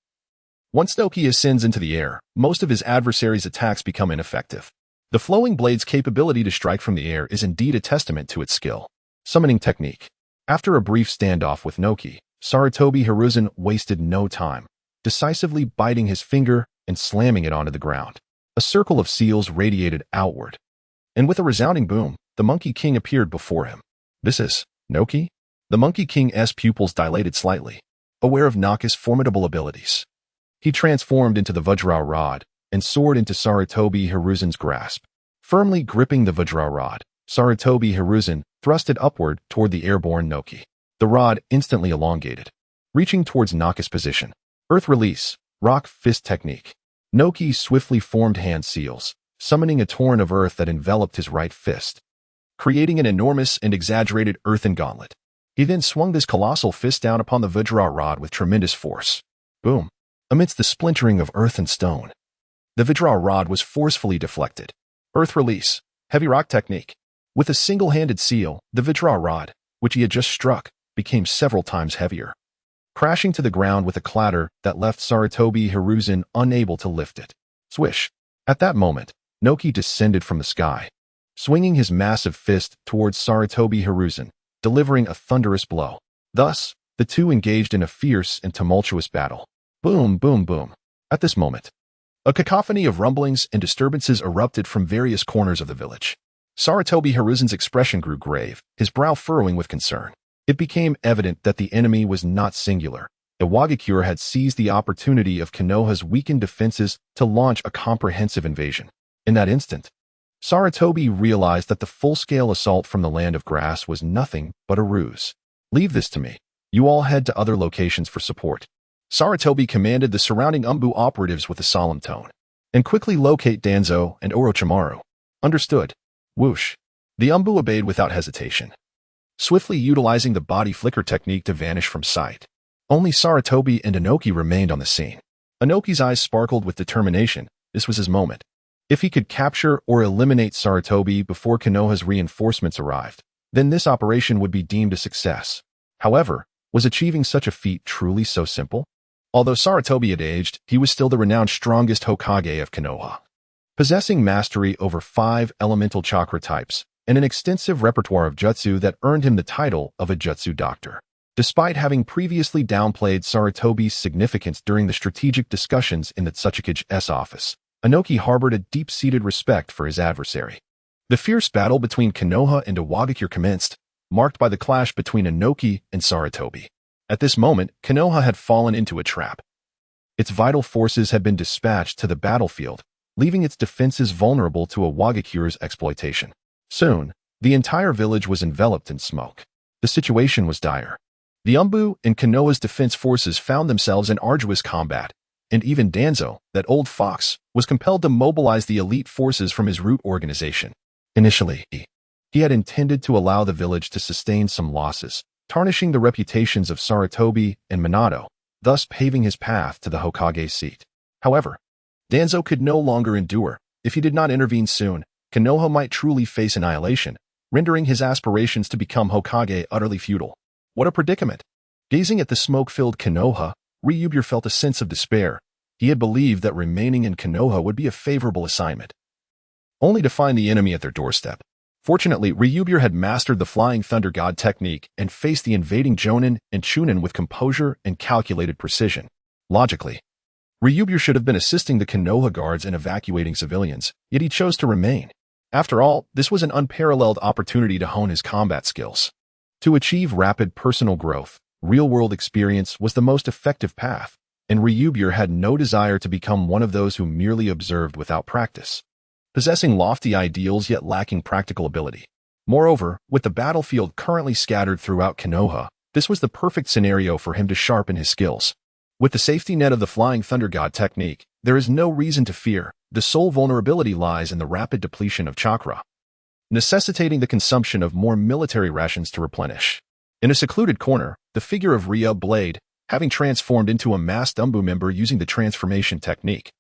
once Noki ascends into the air, most of his adversary's attacks become ineffective. The Flowing Blade's capability to strike from the air is indeed a testament to its skill. Summoning technique. After a brief standoff with Noki, Sarutobi Hiruzen wasted no time, decisively biting his finger and slamming it onto the ground. A circle of seals radiated outward, and with a resounding boom, the Monkey King appeared before him. "This is Noki?" The Monkey King's pupils dilated slightly, aware of Naka's formidable abilities. He transformed into the Vajra Rod and soared into Sarutobi Hiruzen's grasp. Firmly gripping the Vajra Rod, Sarutobi Hiruzen thrust it upward toward the airborne Noki. The rod instantly elongated, reaching towards Naka's position. Earth release, rock fist technique. Noki swiftly formed hand seals, summoning a torrent of earth that enveloped his right fist, creating an enormous and exaggerated earthen gauntlet. He then swung this colossal fist down upon the Vajra Rod with tremendous force. Boom! Amidst the splintering of earth and stone, the Vajra Rod was forcefully deflected. Earth release, heavy rock technique. With a single-handed seal, the Vajra Rod, which he had just struck, became several times heavier, crashing to the ground with a clatter that left Sarutobi Hiruzen unable to lift it. Swish! At that moment, Noki descended from the sky, swinging his massive fist towards Sarutobi Hiruzen. delivering a thunderous blow. Thus, the two engaged in a fierce and tumultuous battle. Boom, boom, boom. At this moment, a cacophony of rumblings and disturbances erupted from various corners of the village. Sarutobi Hiruzen's expression grew grave, his brow furrowing with concern. It became evident that the enemy was not singular. Iwagakure had seized the opportunity of Konoha's weakened defenses to launch a comprehensive invasion. In that instant, Sarutobi realized that the full-scale assault from the land of grass was nothing but a ruse. Leave this to me. You all head to other locations for support. Sarutobi commanded the surrounding Umbu operatives with a solemn tone. And quickly locate Danzo and Orochimaru. Understood. Whoosh. The Umbu obeyed without hesitation, swiftly utilizing the body flicker technique to vanish from sight. Only Sarutobi and Inoki remained on the scene. Inoki's eyes sparkled with determination. This was his moment. If he could capture or eliminate Sarutobi before Konoha's reinforcements arrived, then this operation would be deemed a success. However, was achieving such a feat truly so simple? Although Sarutobi had aged, he was still the renowned strongest Hokage of Konoha, possessing mastery over 5 elemental chakra types and an extensive repertoire of jutsu that earned him the title of a jutsu doctor. Despite having previously downplayed Sarutobi's significance during the strategic discussions in the Tsuchikage's office, Inoki harbored a deep-seated respect for his adversary. The fierce battle between Konoha and Iwagakure commenced, marked by the clash between Inoki and Sarutobi. At this moment, Konoha had fallen into a trap. Its vital forces had been dispatched to the battlefield, leaving its defenses vulnerable to Iwagakure's exploitation. Soon, the entire village was enveloped in smoke. The situation was dire. The Umbu and Konoha's defense forces found themselves in arduous combat, and even Danzo, that old fox, was compelled to mobilize the elite forces from his root organization. Initially, he had intended to allow the village to sustain some losses, tarnishing the reputations of Sarutobi and Minato, thus paving his path to the Hokage seat. However, Danzo could no longer endure. If he did not intervene soon, Konoha might truly face annihilation, rendering his aspirations to become Hokage utterly futile. What a predicament! Gazing at the smoke-filled Konoha, Ryubure felt a sense of despair. He had believed that remaining in Konoha would be a favorable assignment, only to find the enemy at their doorstep. Fortunately, Ryubure had mastered the Flying Thunder God technique and faced the invading Jonin and Chunin with composure and calculated precision. Logically, Ryubure should have been assisting the Konoha guards in evacuating civilians, yet he chose to remain. After all, this was an unparalleled opportunity to hone his combat skills. To achieve rapid personal growth, real-world experience was the most effective path, and Ryubure had no desire to become one of those who merely observed without practice, possessing lofty ideals yet lacking practical ability. Moreover, with the battlefield currently scattered throughout Konoha, this was the perfect scenario for him to sharpen his skills. With the safety net of the Flying Thunder God technique, there is no reason to fear. The sole vulnerability lies in the rapid depletion of chakra, necessitating the consumption of more military rations to replenish. In a secluded corner, the figure of Ryu Blade, having transformed into a masked Umbu member using the transformation technique,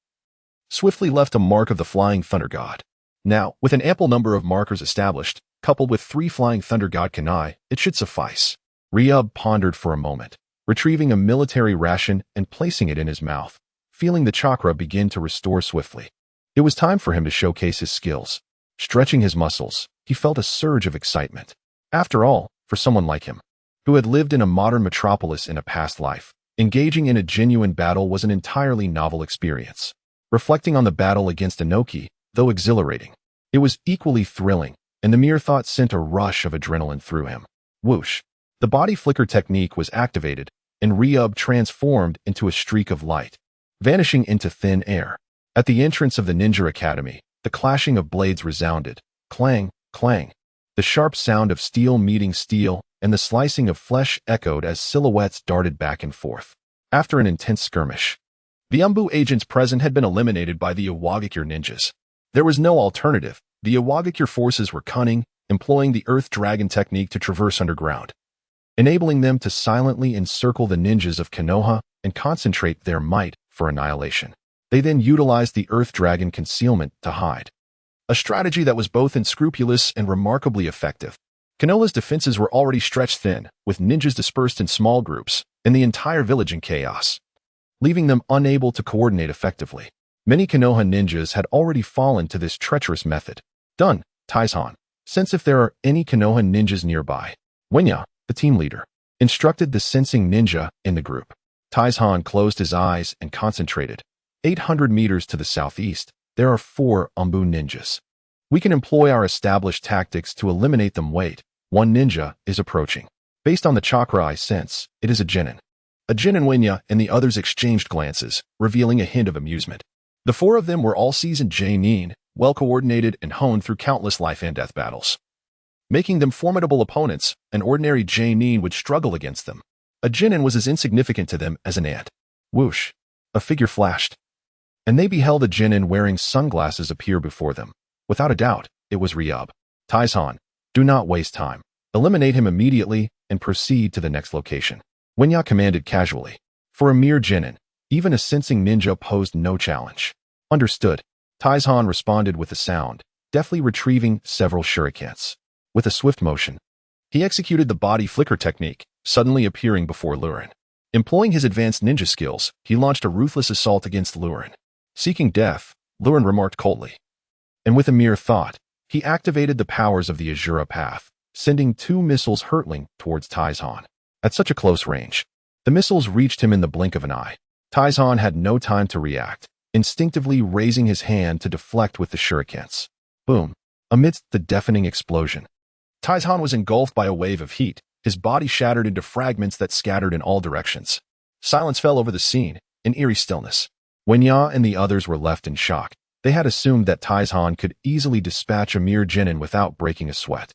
swiftly left a mark of the Flying Thunder God. Now, with an ample number of markers established, coupled with 3 Flying Thunder God kunai, it should suffice. Ryu pondered for a moment, retrieving a military ration and placing it in his mouth, feeling the chakra begin to restore swiftly. It was time for him to showcase his skills. Stretching his muscles, he felt a surge of excitement. After all, for someone like him, who had lived in a modern metropolis in a past life, engaging in a genuine battle was an entirely novel experience. Reflecting on the battle against Inoki, though exhilarating, it was equally thrilling, and the mere thought sent a rush of adrenaline through him. Whoosh! The body flicker technique was activated, and Ryu transformed into a streak of light, vanishing into thin air. At the entrance of the Ninja Academy, the clashing of blades resounded. Clang, clang. The sharp sound of steel meeting steel and the slicing of flesh echoed as silhouettes darted back and forth. After an intense skirmish, the Umbu agents present had been eliminated by the Iwagakure ninjas. There was no alternative. The Iwagakure forces were cunning, employing the Earth Dragon technique to traverse underground, enabling them to silently encircle the ninjas of Konoha and concentrate their might for annihilation. They then utilized the Earth Dragon concealment to hide, a strategy that was both unscrupulous and remarkably effective. Konoha's defenses were already stretched thin, with ninjas dispersed in small groups, and the entire village in chaos, leaving them unable to coordinate effectively. Many Konoha ninjas had already fallen to this treacherous method. Done, Taizhan. Since if there are any Konoha ninjas nearby, Wenya, the team leader, instructed the sensing ninja in the group. Taizhan closed his eyes and concentrated. 800 meters to the southeast, there are 4 Umbu ninjas. We can employ our established tactics to eliminate them. Wait, one ninja is approaching. Based on the chakra I sense, it is a genin. A genin. Wenya and the others exchanged glances, revealing a hint of amusement. The 4 of them were all seasoned genin, well-coordinated and honed through countless life and death battles. Making them formidable opponents, an ordinary genin would struggle against them. A genin was as insignificant to them as an ant. Whoosh! A figure flashed, and they beheld a genin wearing sunglasses appear before them. Without a doubt, it was Ryub. Taizhan, do not waste time. Eliminate him immediately and proceed to the next location. Wenya commanded casually. For a mere genin, even a sensing ninja posed no challenge. Understood. Taizhan responded with a sound, deftly retrieving several shurikens. With a swift motion, he executed the body flicker technique, suddenly appearing before Liu Ren. Employing his advanced ninja skills, he launched a ruthless assault against Liu Ren. Seeking death, Liu Ren remarked coldly. And with a mere thought, he activated the powers of the Azura path, sending 2 missiles hurtling towards Taizhan. At such a close range, the missiles reached him in the blink of an eye. Taizhan had no time to react, instinctively raising his hand to deflect with the shurikens. Boom! Amidst the deafening explosion, Taizhan was engulfed by a wave of heat, his body shattered into fragments that scattered in all directions. Silence fell over the scene, an eerie stillness. Wenya and the others were left in shock. They had assumed that Taizhan could easily dispatch a mere genin without breaking a sweat.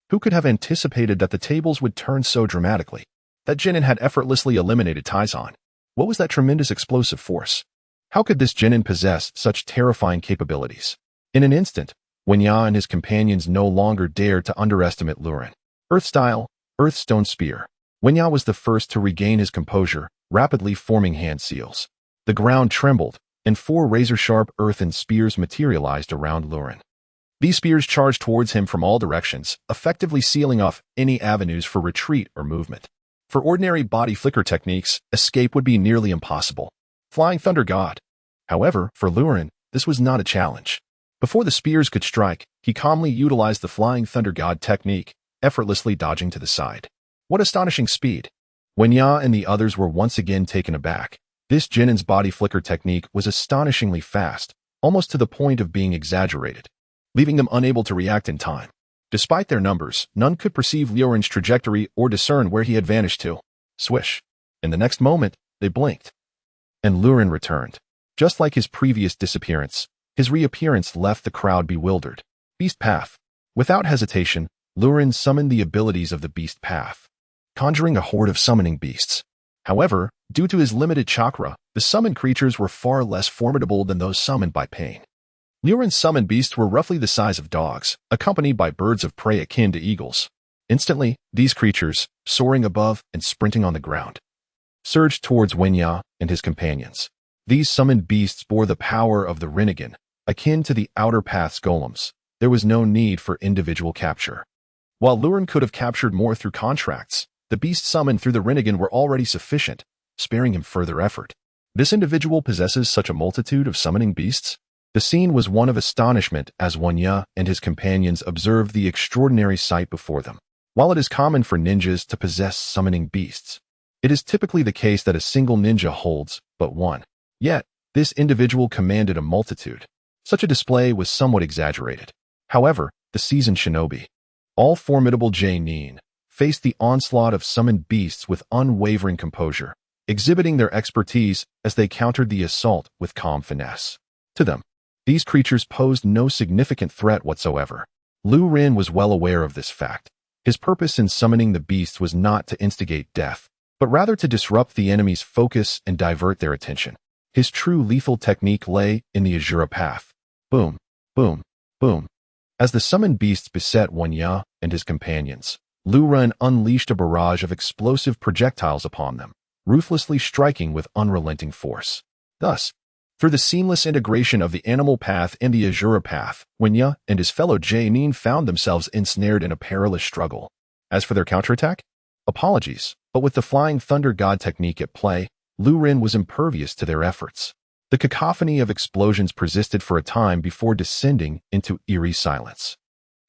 Who could have anticipated that the tables would turn so dramatically? That genin had effortlessly eliminated Taizhan. What was that tremendous explosive force? How could this genin possess such terrifying capabilities? In an instant, Wenya and his companions no longer dared to underestimate Liu Ren. Earth-style, Earthstone Spear. Wenya was the first to regain his composure, rapidly forming hand seals. The ground trembled, and 4 razor-sharp earthen spears materialized around Liu Ren. These spears charged towards him from all directions, effectively sealing off any avenues for retreat or movement. For ordinary body flicker techniques, escape would be nearly impossible. Flying Thunder God. However, for Liu Ren, this was not a challenge. Before the spears could strike, he calmly utilized the Flying Thunder God technique, effortlessly dodging to the side. What astonishing speed! Wenya and the others were once again taken aback. This genin's body flicker technique was astonishingly fast, almost to the point of being exaggerated, leaving them unable to react in time. Despite their numbers, none could perceive Liu Ren's trajectory or discern where he had vanished to. Swish! In the next moment, they blinked, and Liu Ren returned. Just like his previous disappearance, his reappearance left the crowd bewildered. Beast Path. Without hesitation, Liu Ren summoned the abilities of the Beast Path, conjuring a horde of summoning beasts. However, due to his limited chakra, the summoned creatures were far less formidable than those summoned by pain. Liu Ren's summoned beasts were roughly the size of dogs, accompanied by birds of prey akin to eagles. Instantly, these creatures, soaring above and sprinting on the ground, surged towards Wenya and his companions. These summoned beasts bore the power of the Rinnegan, akin to the Outer Path's golems. There was no need for individual capture. While Liu Ren could have captured more through contracts, the beasts summoned through the Rinnegan were already sufficient, sparing him further effort. This individual possesses such a multitude of summoning beasts? The scene was one of astonishment as Wenya and his companions observed the extraordinary sight before them. While it is common for ninjas to possess summoning beasts, it is typically the case that a single ninja holds but one. Yet, this individual commanded a multitude. Such a display was somewhat exaggerated. However, the seasoned shinobi, all formidable genin, faced the onslaught of summoned beasts with unwavering composure, exhibiting their expertise as they countered the assault with calm finesse. To them, these creatures posed no significant threat whatsoever. Liu Ren was well aware of this fact. His purpose in summoning the beasts was not to instigate death, but rather to disrupt the enemy's focus and divert their attention. His true lethal technique lay in the Azura path. Boom, boom, boom. As the summoned beasts beset Wenya and his companions, Liu Ren unleashed a barrage of explosive projectiles upon them, ruthlessly striking with unrelenting force. Thus, through the seamless integration of the animal path and the Azura path, Wenya and his fellow genin found themselves ensnared in a perilous struggle. As for their counterattack? Apologies, but with the Flying Thunder God technique at play, Liu Ren was impervious to their efforts. The cacophony of explosions persisted for a time before descending into eerie silence.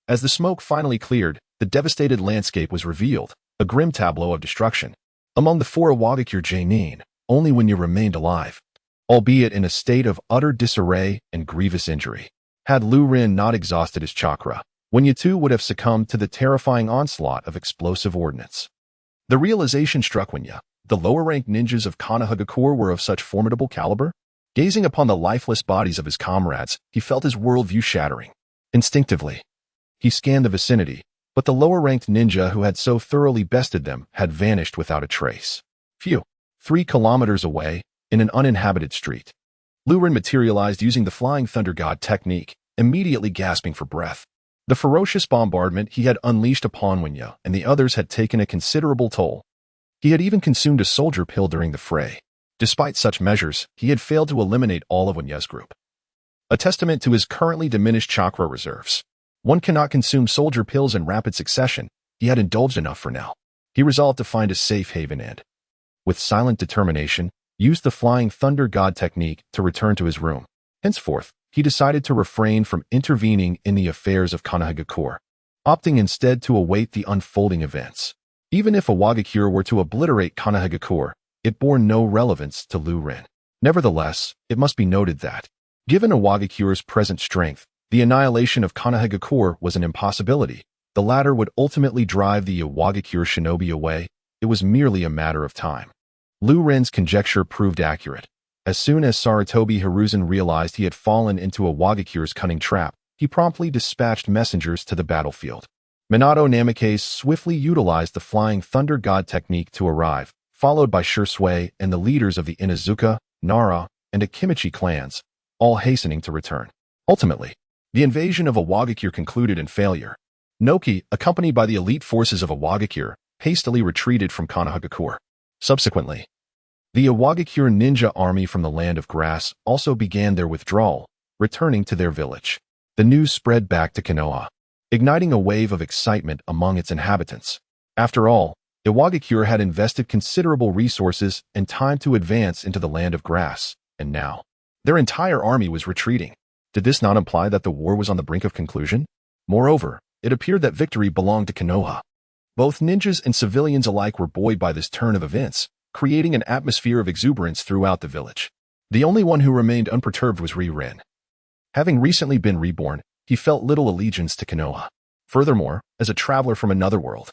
As the smoke finally cleared, the devastated landscape was revealed, a grim tableau of destruction. Among the four Awagakure Jainin, only when you remained alive, albeit in a state of utter disarray and grievous injury. Had Liu Ren not exhausted his chakra, Wenyu too would have succumbed to the terrifying onslaught of explosive ordnance. The realization struck Wenyu. The lower-ranked ninjas of Konoha were of such formidable caliber. Gazing upon the lifeless bodies of his comrades, he felt his worldview shattering. Instinctively, he scanned the vicinity, but the lower-ranked ninja who had so thoroughly bested them had vanished without a trace. Phew! 3 kilometers away, in an uninhabited street, Liu Ren materialized using the Flying Thunder God technique, immediately gasping for breath. The ferocious bombardment he had unleashed upon Wenyu and the others had taken a considerable toll. He had even consumed a soldier pill during the fray. Despite such measures, he had failed to eliminate all of Wenyu's group. A testament to his currently diminished chakra reserves. One cannot consume soldier pills in rapid succession. He had indulged enough for now. He resolved to find a safe haven and, with silent determination, used the Flying Thunder God technique to return to his room. Henceforth, he decided to refrain from intervening in the affairs of Konoha, opting instead to await the unfolding events. Even if Awagakure were to obliterate Konoha, it bore no relevance to Liu Ren. Nevertheless, it must be noted that, given Awagakure's present strength, the annihilation of Konoha was an impossibility. The latter would ultimately drive the Awagakure shinobi away. It was merely a matter of time. Liu Ren's conjecture proved accurate. As soon as Sarutobi Hiruzen realized he had fallen into Awagakure's cunning trap, he promptly dispatched messengers to the battlefield. Minato Namikaze swiftly utilized the Flying Thunder God technique to arrive, followed by Shursui and the leaders of the Inuzuka, Nara, and Akimichi clans, all hastening to return. Ultimately, the invasion of Awagakure concluded in failure. Noki, accompanied by the elite forces of Awagakure, hastily retreated from Konoha. Subsequently, the Awagakure ninja army from the Land of Grass also began their withdrawal, returning to their village. The news spread back to Konoha, igniting a wave of excitement among its inhabitants. After all, Awagakure had invested considerable resources and time to advance into the Land of Grass, and now, their entire army was retreating. Did this not imply that the war was on the brink of conclusion? Moreover, it appeared that victory belonged to Konoha. Both ninjas and civilians alike were buoyed by this turn of events, creating an atmosphere of exuberance throughout the village. The only one who remained unperturbed was Liu Ren. Having recently been reborn, he felt little allegiance to Konoha. Furthermore, as a traveler from another world,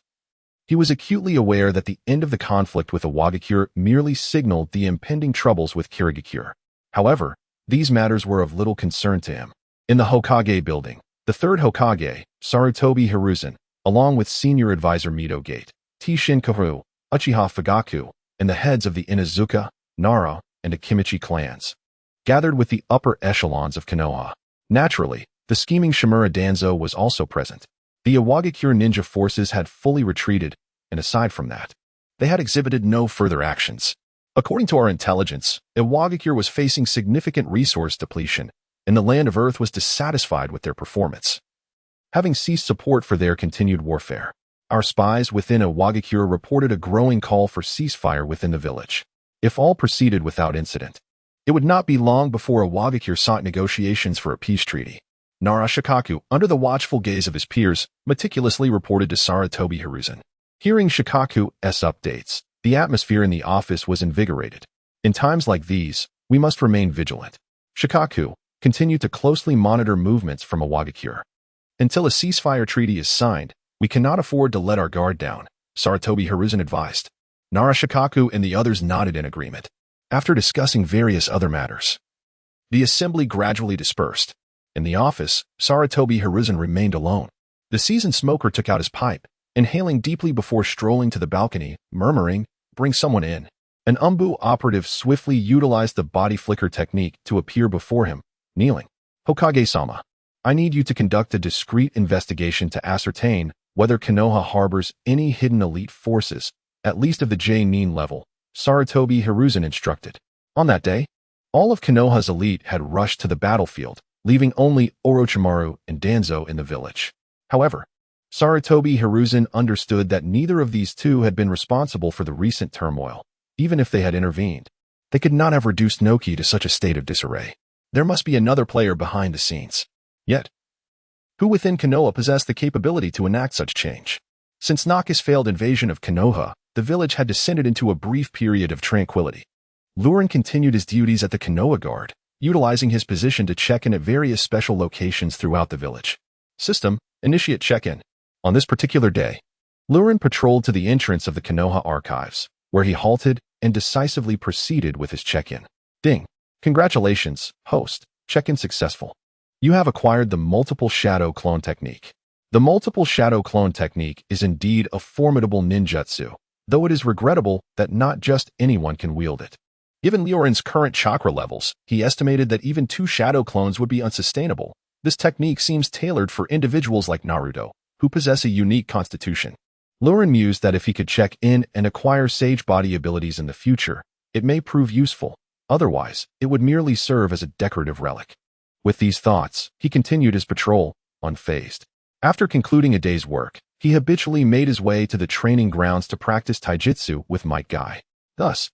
he was acutely aware that the end of the conflict with Awagakure merely signaled the impending troubles with Kirigakure. However, these matters were of little concern to him. In the Hokage building, the third Hokage, Sarutobi Hiruzen, along with senior advisor Mito Gate, Tishin Karu, Uchiha Fugaku, and the heads of the Inuzuka, Nara, and Akimichi clans, gathered with the upper echelons of Konoha. Naturally, the scheming Shimura Danzo was also present. The Awagakure ninja forces had fully retreated, and aside from that, they had exhibited no further actions. According to our intelligence, Awagakure was facing significant resource depletion, and the Land of Earth was dissatisfied with their performance, having ceased support for their continued warfare. Our spies within Awagakure reported a growing call for ceasefire within the village. If all proceeded without incident, it would not be long before Awagakure sought negotiations for a peace treaty. Nara Shikaku, under the watchful gaze of his peers, meticulously reported to Sarutobi Hiruzen. Hearing Shikaku's updates, the atmosphere in the office was invigorated. In times like these, we must remain vigilant. Shikaku continued to closely monitor movements from Awagakure. Until a ceasefire treaty is signed, we cannot afford to let our guard down, Sarutobi Hiruzen advised. Nara Shikaku and the others nodded in agreement. After discussing various other matters, the assembly gradually dispersed. In the office, Sarutobi Hiruzen remained alone. The seasoned smoker took out his pipe, inhaling deeply before strolling to the balcony, murmuring, "Bring someone in." An Umbu operative swiftly utilized the body flicker technique to appear before him, kneeling. "Hokage-sama, I need you to conduct a discreet investigation to ascertain whether Konoha harbors any hidden elite forces, at least of the J-Nin level," Sarutobi Hiruzen instructed. On that day, all of Konoha's elite had rushed to the battlefield, leaving only Orochimaru and Danzo in the village. However, Sarutobi Hiruzen understood that neither of these two had been responsible for the recent turmoil. Even if they had intervened, they could not have reduced Noki to such a state of disarray. There must be another player behind the scenes. Yet, Who within Konoha possessed the capability to enact such change? Since Naka's failed invasion of Konoha, the village had descended into a brief period of tranquility. Liu Ren continued his duties at the Konoha Guard, utilizing his position to check in at various special locations throughout the village. System, initiate check-in. On this particular day, Liu Ren patrolled to the entrance of the Konoha archives, where he halted and decisively proceeded with his check-in. Ding. Congratulations, host. Check-in successful. You have acquired the multiple shadow clone technique. The multiple shadow clone technique is indeed a formidable ninjutsu, though it is regrettable that not just anyone can wield it. Given Liu Ren's current chakra levels, he estimated that even 2 shadow clones would be unsustainable. This technique seems tailored for individuals like Naruto, who possess a unique constitution. Liu Ren mused that if he could check in and acquire sage body abilities in the future, it may prove useful. Otherwise, it would merely serve as a decorative relic. With these thoughts, he continued his patrol, unfazed. After concluding a day's work, he habitually made his way to the training grounds to practice taijutsu with Might Guy. Thus,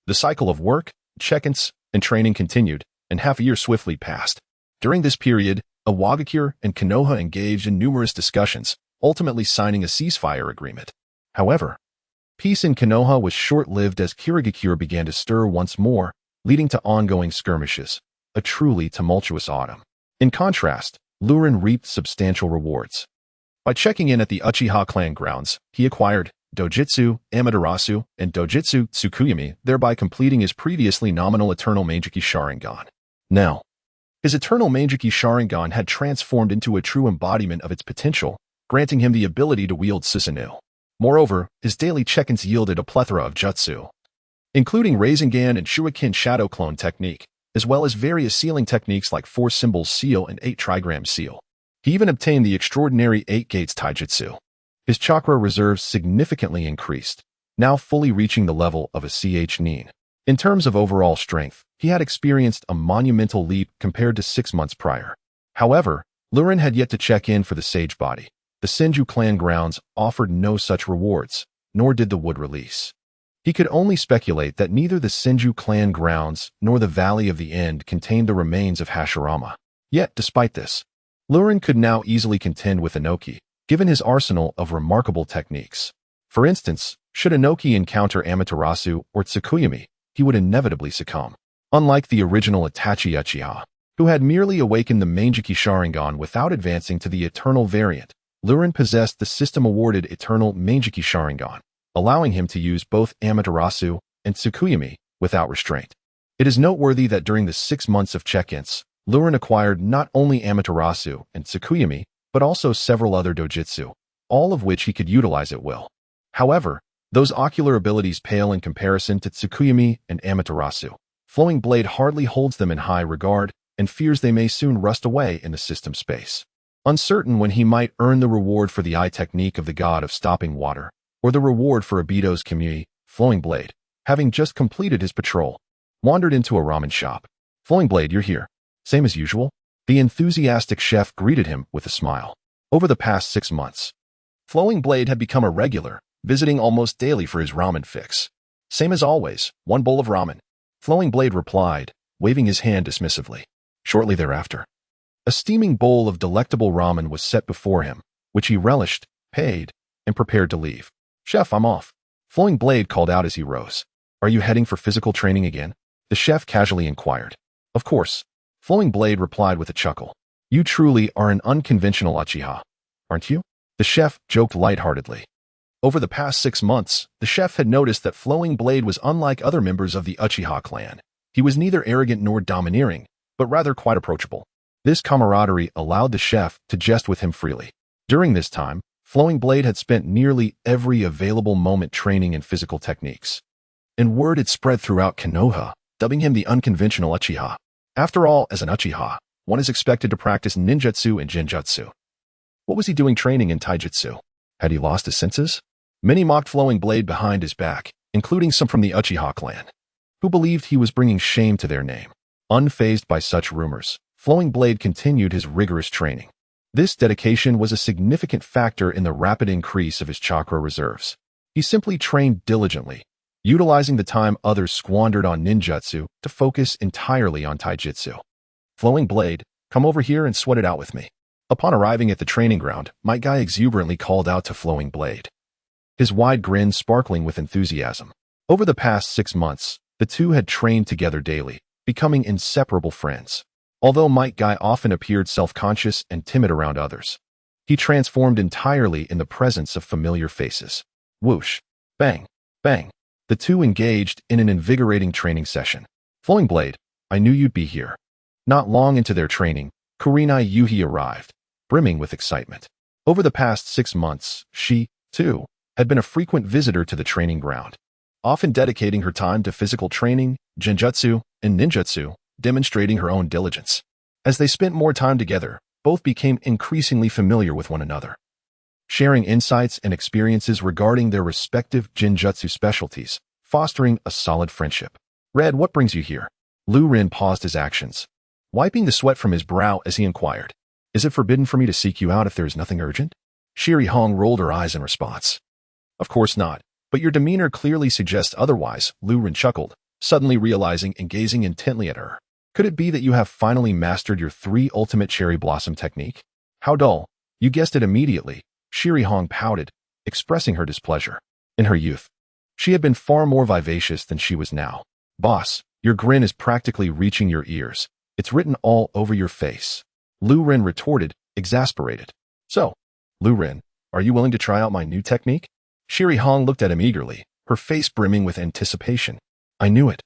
the cycle of work, check-ins, and training continued, and half a year swiftly passed. During this period, Iwagakure and Konoha engaged in numerous discussions, ultimately signing a ceasefire agreement. However, peace in Konoha was short-lived as Kirigakure began to stir once more, leading to ongoing skirmishes, a truly tumultuous autumn. In contrast, Liu Ren reaped substantial rewards. By checking in at the Uchiha clan grounds, he acquired Dojutsu Amaterasu and Dojutsu Tsukuyami, thereby completing his previously nominal Eternal Meijiki Sharingan. Now, his Eternal Meijiki Sharingan had transformed into a true embodiment of its potential, granting him the ability to wield Susanoo. Moreover, his daily check-ins yielded a plethora of jutsu, including Rinnegan and Shuriken Shadow Clone technique, as well as various sealing techniques like 4 Symbols Seal and 8 Trigram Seal. He even obtained the extraordinary 8 Gates Taijutsu. His chakra reserves significantly increased, now fully reaching the level of a Ch-Nin. In terms of overall strength, he had experienced a monumental leap compared to 6 months prior. However, Liu Ren had yet to check in for the Sage Body. The Senju clan grounds offered no such rewards, nor did the wood release. He could only speculate that neither the Senju clan grounds nor the Valley of the End contained the remains of Hashirama. Yet, despite this, Liu Ren could now easily contend with Inoki, given his arsenal of remarkable techniques. For instance, should Inoki encounter Amaterasu or Tsukuyami, he would inevitably succumb. Unlike the original Itachi Uchiha, who had merely awakened the Meijiki Sharingan without advancing to the Eternal variant, Liu Ren possessed the system-awarded Eternal Meijiki Sharingan, allowing him to use both Amaterasu and Tsukuyami without restraint. It is noteworthy that during the 6 months of check-ins, Liu Ren acquired not only Amaterasu and Tsukuyami, but also several other dojutsu, all of which he could utilize at will. However, those ocular abilities pale in comparison to Tsukuyami and Amaterasu. Flowing Blade hardly holds them in high regard and fears they may soon rust away in the system space. Uncertain when he might earn the reward for the eye technique of the god of stopping water, or the reward for Obito's Kamui, Flowing Blade, having just completed his patrol, wandered into a ramen shop. Flowing Blade, you're here. Same as usual? The enthusiastic chef greeted him with a smile. Over the past 6 months, Flowing Blade had become a regular, visiting almost daily for his ramen fix. Same as always, 1 bowl of ramen. Flowing Blade replied, waving his hand dismissively. Shortly thereafter, a steaming bowl of delectable ramen was set before him, which he relished, paid, and prepared to leave. Chef, I'm off. Flowing Blade called out as he rose. Are you heading for physical training again? The chef casually inquired. Of course. Flowing Blade replied with a chuckle. You truly are an unconventional Uchiha, aren't you? The chef joked lightheartedly. Over the past 6 months, the chef had noticed that Flowing Blade was unlike other members of the Uchiha clan. He was neither arrogant nor domineering, but rather quite approachable. This camaraderie allowed the chef to jest with him freely. During this time, Flowing Blade had spent nearly every available moment training in physical techniques. And word had spread throughout Konoha, dubbing him the unconventional Uchiha. After all, as an Uchiha, one is expected to practice ninjutsu and genjutsu. What was he doing training in taijutsu? Had he lost his senses? Many mocked Flowing Blade behind his back, including some from the Uchiha clan, who believed he was bringing shame to their name. Unfazed by such rumors, Flowing Blade continued his rigorous training. This dedication was a significant factor in the rapid increase of his chakra reserves. He simply trained diligently, utilizing the time others squandered on ninjutsu to focus entirely on taijutsu. Flowing Blade, come over here and sweat it out with me. Upon arriving at the training ground, Might Guy exuberantly called out to Flowing Blade, his wide grin sparkling with enthusiasm. Over the past 6 months, the two had trained together daily, becoming inseparable friends. Although Might Guy often appeared self-conscious and timid around others, he transformed entirely in the presence of familiar faces. Whoosh, bang, bang. The two engaged in an invigorating training session. Flowing Blade, I knew you'd be here. Not long into their training, Kurenai Yuhi arrived, brimming with excitement. Over the past 6 months, she, too, had been a frequent visitor to the training ground, often dedicating her time to physical training, genjutsu, and ninjutsu, demonstrating her own diligence. As they spent more time together, both became increasingly familiar with one another, sharing insights and experiences regarding their respective genjutsu specialties, fostering a solid friendship. Red, what brings you here? Liu Ren paused his actions, wiping the sweat from his brow as he inquired. Is it forbidden for me to seek you out if there is nothing urgent? Shiri Hong rolled her eyes in response. Of course not, but your demeanor clearly suggests otherwise, Liu Ren chuckled, suddenly realizing and gazing intently at her. Could it be that you have finally mastered your 3 ultimate cherry blossom technique? How dull. You guessed it immediately. Shiri Hong pouted, expressing her displeasure. In her youth, she had been far more vivacious than she was now. Boss, your grin is practically reaching your ears. It's written all over your face. Liu Ren retorted, exasperated. So, Liu Ren, are you willing to try out my new technique? Shiri Hong looked at him eagerly, her face brimming with anticipation. I knew it.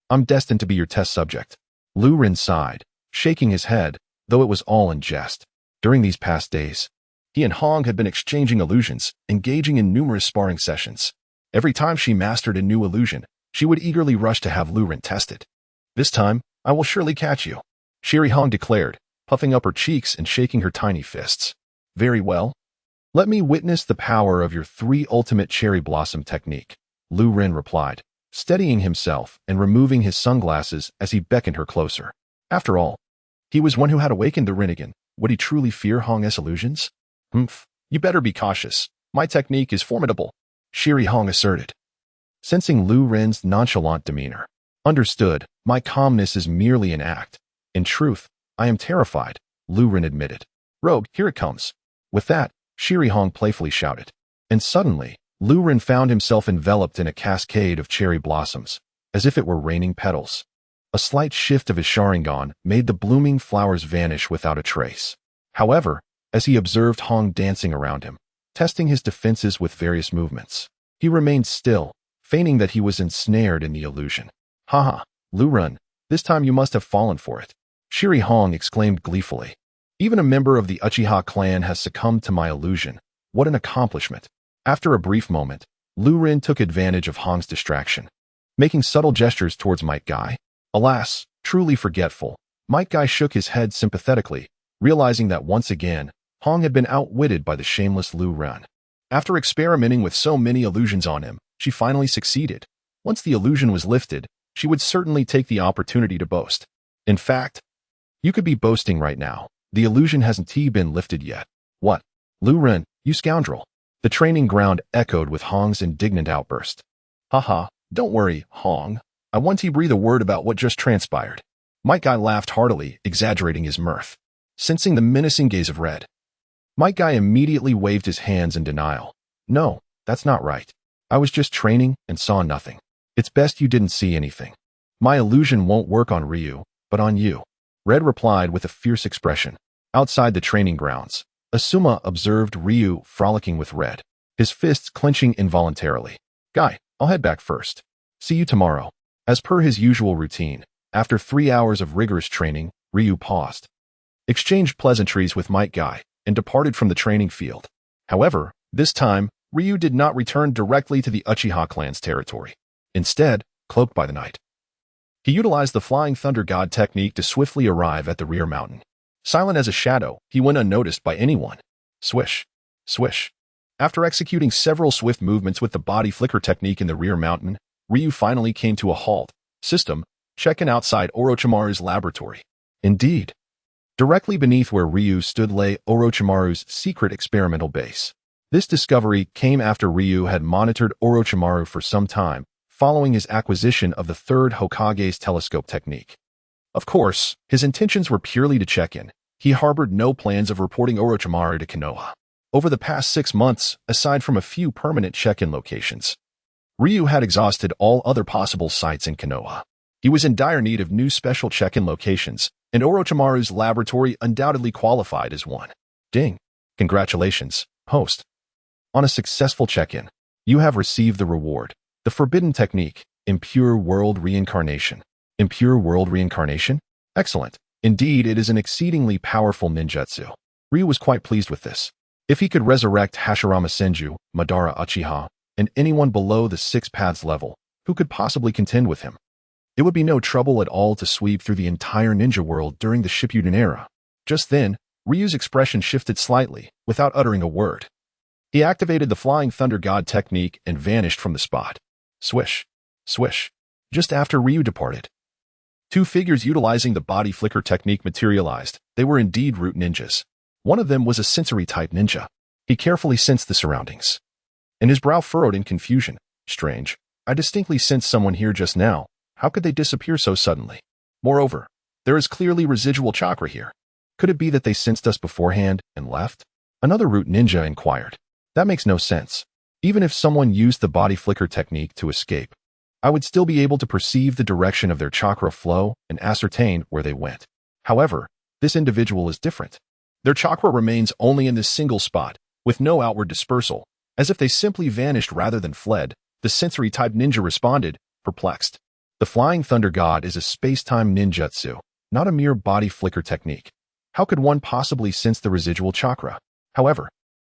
I'm destined to be your test subject. Liu Ren sighed, shaking his head, though it was all in jest. During these past days, he and Hong had been exchanging illusions, engaging in numerous sparring sessions. Every time she mastered a new illusion, she would eagerly rush to have Liu Ren test it. This time, I will surely catch you, Shiri Hong declared, puffing up her cheeks and shaking her tiny fists. Very well. Let me witness the power of your 3 ultimate cherry blossom technique, Liu Ren replied, steadying himself and removing his sunglasses as he beckoned her closer. After all, he was one who had awakened the Rinnegan. Would he truly fear Hong's illusions? You better be cautious. My technique is formidable, Shiri Hong asserted, sensing Liu Ren's nonchalant demeanor. Understood, my calmness is merely an act. In truth, I am terrified, Liu Ren admitted. Rogue, here it comes. With that, Shiri Hong playfully shouted. And suddenly, Liu Ren found himself enveloped in a cascade of cherry blossoms, as if it were raining petals. A slight shift of his Sharingan made the blooming flowers vanish without a trace. However, as he observed Hong dancing around him, testing his defenses with various movements, he remained still, feigning that he was ensnared in the illusion. Haha, Liu Ren, this time you must have fallen for it, Shiri Hong exclaimed gleefully. Even a member of the Uchiha clan has succumbed to my illusion. What an accomplishment. After a brief moment, Liu Ren took advantage of Hong's distraction, making subtle gestures towards Might Guy. Alas, truly forgetful, Might Guy shook his head sympathetically, realizing that once again, Hong had been outwitted by the shameless Liu Ren. After experimenting with so many illusions on him, she finally succeeded. Once the illusion was lifted, she would certainly take the opportunity to boast. In fact, you could be boasting right now. The illusion hasn't been lifted yet. What? Liu Ren, you scoundrel. The training ground echoed with Hong's indignant outburst. Haha, don't worry, Hong. I want to breathe a word about what just transpired. Might Guy laughed heartily, exaggerating his mirth. Sensing the menacing gaze of Red, Might Guy immediately waved his hands in denial. No, that's not right. I was just training and saw nothing. It's best you didn't see anything. My illusion won't work on Ryu, but on you, Red replied with a fierce expression. Outside the training grounds, Asuma observed Ryu frolicking with Red, his fists clenching involuntarily. Guy, I'll head back first. See you tomorrow. As per his usual routine, after 3 hours of rigorous training, Ryu paused, exchanged pleasantries with Might Guy, and departed from the training field. However, this time, Ryu did not return directly to the Uchiha clan's territory. Instead, cloaked by the night, he utilized the Flying Thunder God technique to swiftly arrive at the rear mountain. Silent as a shadow, he went unnoticed by anyone. Swish, swish. After executing several swift movements with the body flicker technique in the rear mountain, Ryu finally came to a halt. System, check-in outside Orochimaru's laboratory. Indeed. Directly beneath where Ryu stood lay Orochimaru's secret experimental base. This discovery came after Ryu had monitored Orochimaru for some time, following his acquisition of the 3rd Hokage's telescope technique. Of course, his intentions were purely to check in. He harbored no plans of reporting Orochimaru to Konoha. Over the past 6 months, aside from a few permanent check-in locations, Ryu had exhausted all other possible sites in Konoha. He was in dire need of new special check-in locations, and Orochimaru's laboratory undoubtedly qualified as one. Ding. Congratulations, host. On a successful check-in, you have received the reward, the forbidden technique, Impure World Reincarnation. Impure World Reincarnation? Excellent. Indeed, it is an exceedingly powerful ninjutsu. Ryu was quite pleased with this. If he could resurrect Hashirama Senju, Madara Uchiha, and anyone below the 6 paths level, who could possibly contend with him? It would be no trouble at all to sweep through the entire ninja world during the Shippuden era. Just then, Ryu's expression shifted slightly, without uttering a word. He activated the Flying Thunder God technique and vanished from the spot. Swish. Swish. Just after Ryu departed, 2 figures utilizing the body flicker technique materialized. They were indeed root ninjas. One of them was a sensory-type ninja. He carefully sensed the surroundings, and his brow furrowed in confusion. Strange. I distinctly sensed someone here just now. How could they disappear so suddenly? Moreover, there is clearly residual chakra here. Could it be that they sensed us beforehand and left? Another root ninja inquired. That makes no sense. Even if someone used the body flicker technique to escape, I would still be able to perceive the direction of their chakra flow and ascertain where they went. However, this individual is different. Their chakra remains only in this single spot, with no outward dispersal, as if they simply vanished rather than fled. The sensory-type ninja responded, perplexed. The Flying Thunder God is a space-time ninjutsu, not a mere body flicker technique. How could one possibly sense the residual chakra? However,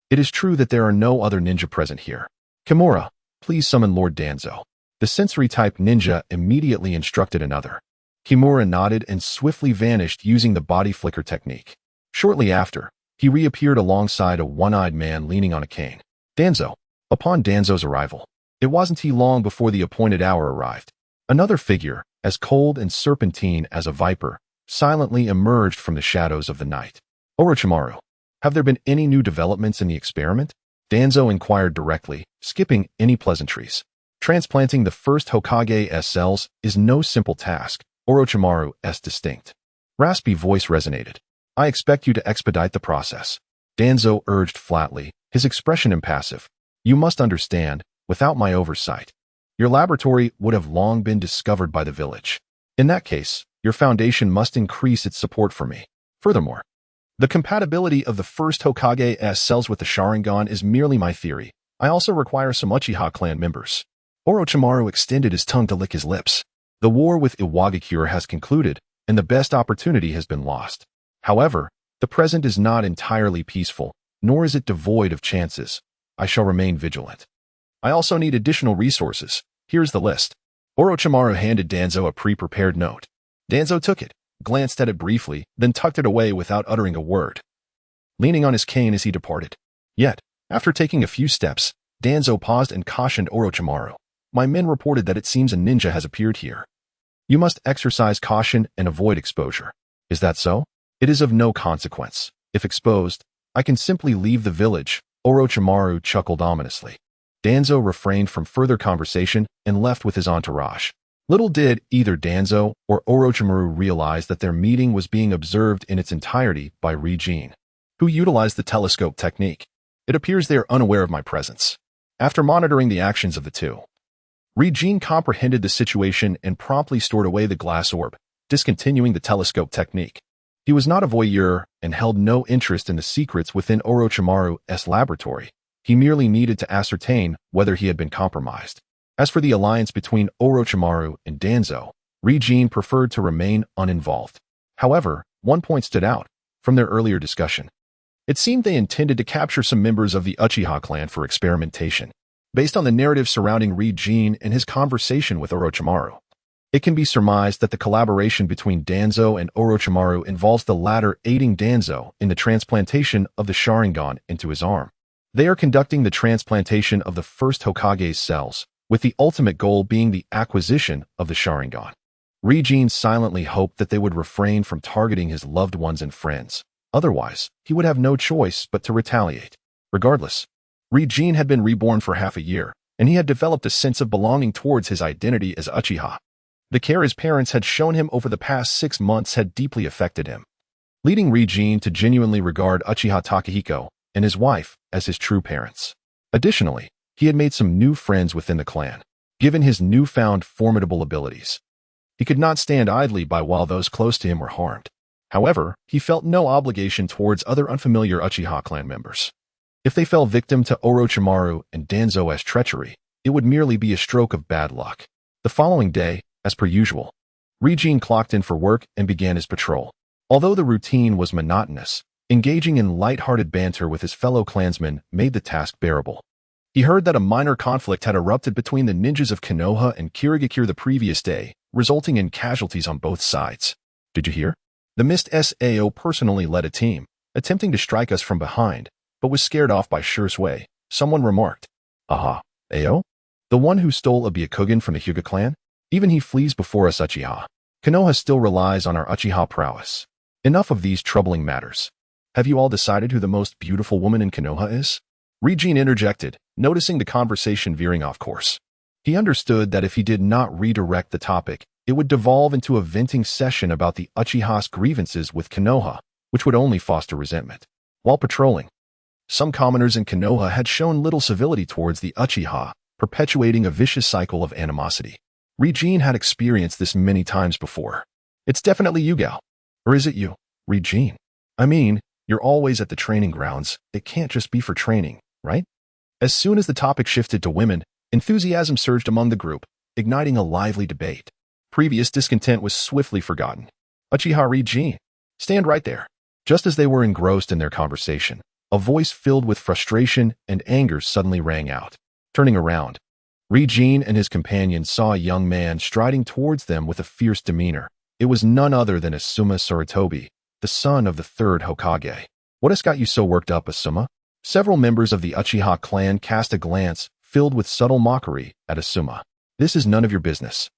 it is true that there are no other ninja present here. Kimura, please summon Lord Danzo. The sensory-type ninja immediately instructed another. Kimura nodded and swiftly vanished using the body flicker technique. Shortly after, he reappeared alongside a one-eyed man leaning on a cane. Danzo. Upon Danzo's arrival, it wasn't long before the appointed hour arrived. Another figure, as cold and serpentine as a viper, silently emerged from the shadows of the night. Orochimaru, have there been any new developments in the experiment? Danzo inquired directly, skipping any pleasantries. Transplanting the first Hokage's cells is no simple task. Orochimaru's distinct, raspy voice resonated. I expect you to expedite the process. Danzo urged flatly, his expression impassive. You must understand, without my oversight, your laboratory would have long been discovered by the village. In that case, your foundation must increase its support for me. Furthermore, the compatibility of the first Hokage's cells with the Sharingan is merely my theory. I also require some Uchiha clan members. Orochimaru extended his tongue to lick his lips. The war with Iwagakure has concluded, and the best opportunity has been lost. However, the present is not entirely peaceful, nor is it devoid of chances. I shall remain vigilant. I also need additional resources. Here's the list. Orochimaru handed Danzo a pre-prepared note. Danzo took it, glanced at it briefly, then tucked it away without uttering a word, leaning on his cane as he departed. Yet, after taking a few steps, Danzo paused and cautioned Orochimaru. My men reported that it seems a ninja has appeared here. You must exercise caution and avoid exposure. Is that so? It is of no consequence. If exposed, I can simply leave the village. Orochimaru chuckled ominously. Danzo refrained from further conversation and left with his entourage. Little did either Danzo or Orochimaru realize that their meeting was being observed in its entirety by Rinnegan, who utilized the telescope technique. It appears they are unaware of my presence. After monitoring the actions of the two, Rinnegan comprehended the situation and promptly stored away the glass orb, discontinuing the telescope technique. He was not a voyeur and held no interest in the secrets within Orochimaru's laboratory. He merely needed to ascertain whether he had been compromised. As for the alliance between Orochimaru and Danzo, Rinnegan preferred to remain uninvolved. However, one point stood out from their earlier discussion. It seemed they intended to capture some members of the Uchiha clan for experimentation. Based on the narrative surrounding Rinnegan and his conversation with Orochimaru, it can be surmised that the collaboration between Danzo and Orochimaru involves the latter aiding Danzo in the transplantation of the Sharingan into his arm. They are conducting the transplantation of the first Hokage's cells, with the ultimate goal being the acquisition of the Sharingan. Rinnegan silently hoped that they would refrain from targeting his loved ones and friends. Otherwise, he would have no choice but to retaliate. Regardless, Rinnegan had been reborn for half a year, and he had developed a sense of belonging towards his identity as Uchiha. The care his parents had shown him over the past 6 months had deeply affected him. leading Rinnegan to genuinely regard Uchiha Takahiko and his wife as his true parents. Additionally, he had made some new friends within the clan, given his newfound formidable abilities. He could not stand idly by while those close to him were harmed. However, he felt no obligation towards other unfamiliar Uchiha clan members. If they fell victim to Orochimaru and Danzo's treachery, it would merely be a stroke of bad luck. The following day, as per usual, Rinnegan clocked in for work and began his patrol. Although the routine was monotonous, engaging in light-hearted banter with his fellow clansmen made the task bearable. He heard that a minor conflict had erupted between the ninjas of Konoha and Kirigakure the previous day, resulting in casualties on both sides. Did you hear? The Mist Sao personally led a team, attempting to strike us from behind, but was scared off by Shursui, someone remarked. Aha, Ao? The one who stole a Byakugan from the Hyuga clan? Even he flees before us Uchiha. Konoha still relies on our Uchiha prowess. Enough of these troubling matters. Have you all decided who the most beautiful woman in Konoha is? Rinnegan interjected, noticing the conversation veering off course. He understood that if he did not redirect the topic, it would devolve into a venting session about the Uchiha's grievances with Konoha, which would only foster resentment. While patrolling, some commoners in Konoha had shown little civility towards the Uchiha, perpetuating a vicious cycle of animosity. Rinnegan had experienced this many times before. It's definitely you, gal. Or is it you, Rinnegan? I mean, you're always at the training grounds. It can't just be for training, right? As soon as the topic shifted to women, enthusiasm surged among the group, igniting a lively debate. Previous discontent was swiftly forgotten. Uchiha Rinnegan, stand right there. Just as they were engrossed in their conversation, a voice filled with frustration and anger suddenly rang out. Turning around, Rinnegan and his companions saw a young man striding towards them with a fierce demeanor. It was none other than Asuma Sarutobi, the son of the third Hokage. What has got you so worked up, Asuma? Several members of the Uchiha clan cast a glance filled with subtle mockery at Asuma. This is none of your business.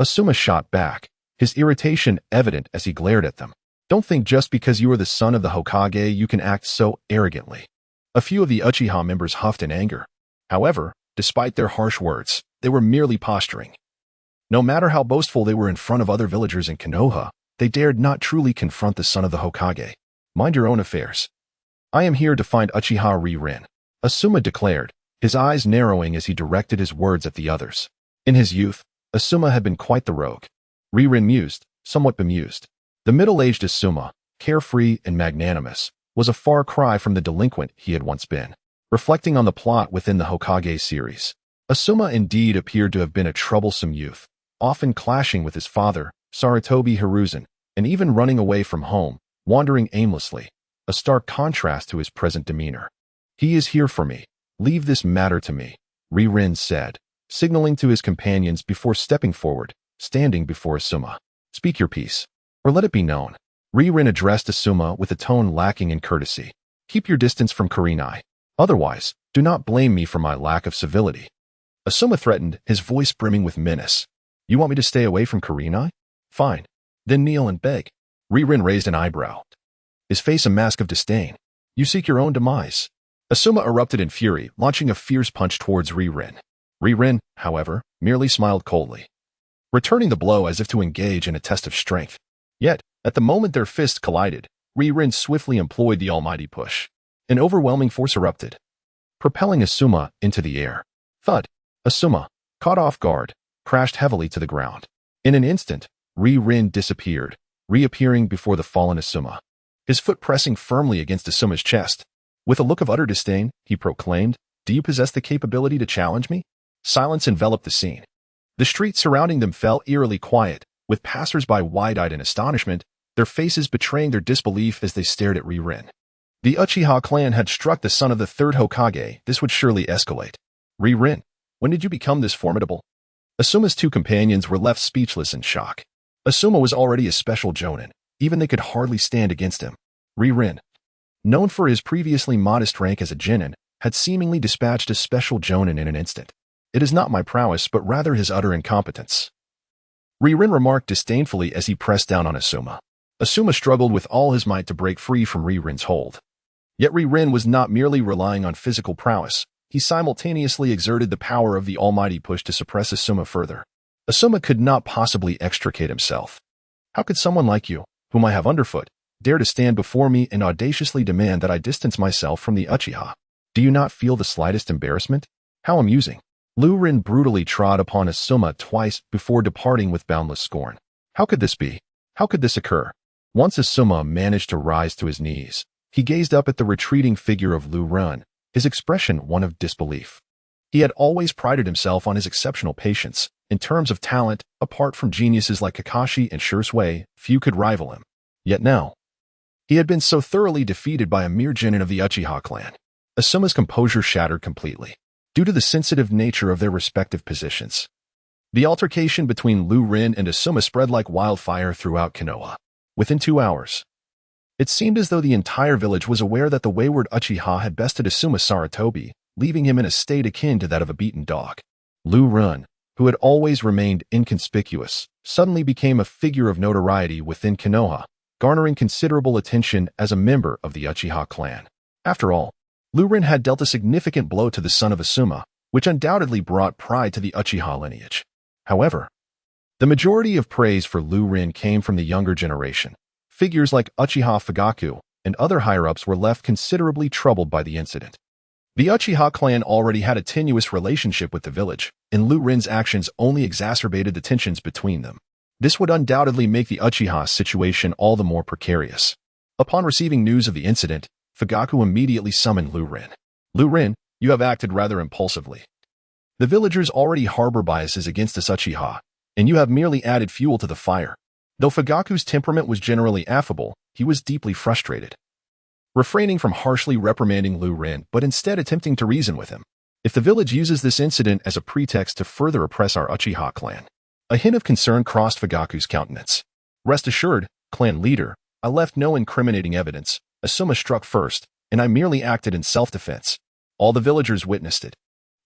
Asuma shot back, his irritation evident as he glared at them. Don't think just because you are the son of the Hokage you can act so arrogantly. A few of the Uchiha members huffed in anger. However, despite their harsh words, they were merely posturing. No matter how boastful they were in front of other villagers in Konoha, they dared not truly confront the son of the Hokage. Mind your own affairs. I am here to find Uchiha Ren, Asuma declared, his eyes narrowing as he directed his words at the others. In his youth, Asuma had been quite the rogue. Ren mused, somewhat bemused. The middle-aged Asuma, carefree and magnanimous, was a far cry from the delinquent he had once been. Reflecting on the plot within the Hokage series, Asuma indeed appeared to have been a troublesome youth, often clashing with his father, Sarutobi Hiruzen, and even running away from home, wandering aimlessly, a stark contrast to his present demeanor. He is here for me. Leave this matter to me, Ren said, signaling to his companions before stepping forward, standing before Asuma. Speak your piece, or let it be known. Ren addressed Asuma with a tone lacking in courtesy. Keep your distance from Kurenai. Otherwise, do not blame me for my lack of civility. Asuma threatened, his voice brimming with menace. You want me to stay away from Kurenai? Fine. Then kneel and beg. Ren raised an eyebrow, his face a mask of disdain. You seek your own demise. Asuma erupted in fury, launching a fierce punch towards Ren. Ren, however, merely smiled coldly, returning the blow as if to engage in a test of strength. Yet, at the moment their fists collided, Ren swiftly employed the almighty push. An overwhelming force erupted, propelling Asuma into the air. Thud! Asuma, caught off guard, crashed heavily to the ground. In an instant, Ren disappeared, reappearing before the fallen Asuma, his foot pressing firmly against Asuma's chest. With a look of utter disdain, he proclaimed, Do you possess the capability to challenge me? Silence enveloped the scene. The street surrounding them fell eerily quiet, with passers-by wide-eyed in astonishment, their faces betraying their disbelief as they stared at Ren. The Uchiha clan had struck the son of the third Hokage. This would surely escalate. Ren, when did you become this formidable? Asuma's two companions were left speechless in shock. Asuma was already a special jonin. Even they could hardly stand against him. Ren, known for his previously modest rank as a genin, had seemingly dispatched a special jonin in an instant. It is not my prowess, but rather his utter incompetence. Ren remarked disdainfully as he pressed down on Asuma. Asuma struggled with all his might to break free from Ren's hold. Yet Ren was not merely relying on physical prowess. He simultaneously exerted the power of the almighty push to suppress Asuma further. Asuma could not possibly extricate himself. How could someone like you, whom I have underfoot, dare to stand before me and audaciously demand that I distance myself from the Uchiha. Do you not feel the slightest embarrassment? How amusing. Liu Ren brutally trod upon Asuma twice before departing with boundless scorn. How could this be? How could this occur? Once Asuma managed to rise to his knees, he gazed up at the retreating figure of Liu Ren, his expression one of disbelief. He had always prided himself on his exceptional patience. In terms of talent, apart from geniuses like Kakashi and Shui, few could rival him. Yet now, he had been so thoroughly defeated by a mere genin of the Uchiha clan. Asuma's composure shattered completely, due to the sensitive nature of their respective positions. The altercation between Liu Ren and Asuma spread like wildfire throughout Konoha. Within 2 hours, it seemed as though the entire village was aware that the wayward Uchiha had bested Asuma Sarutobi, leaving him in a state akin to that of a beaten dog. Liu Ren, who had always remained inconspicuous, suddenly became a figure of notoriety within Konoha, garnering considerable attention as a member of the Uchiha clan. After all, Liu Ren had dealt a significant blow to the son of Asuma, which undoubtedly brought pride to the Uchiha lineage. However, the majority of praise for Liu Ren came from the younger generation. Figures like Uchiha Fugaku and other higher-ups were left considerably troubled by the incident. The Uchiha clan already had a tenuous relationship with the village, and Liu Ren's actions only exacerbated the tensions between them. This would undoubtedly make the Uchiha situation all the more precarious. Upon receiving news of the incident, Fugaku immediately summoned Liu Ren. Liu Ren, you have acted rather impulsively. The villagers already harbor biases against this Uchiha, and you have merely added fuel to the fire. Though Fugaku's temperament was generally affable, he was deeply frustrated. Refraining from harshly reprimanding Liu Ren, but instead attempting to reason with him. If the village uses this incident as a pretext to further oppress our Uchiha clan. A hint of concern crossed Fugaku's countenance. Rest assured, clan leader, I left no incriminating evidence. Asuma struck first, and I merely acted in self-defense. All the villagers witnessed it.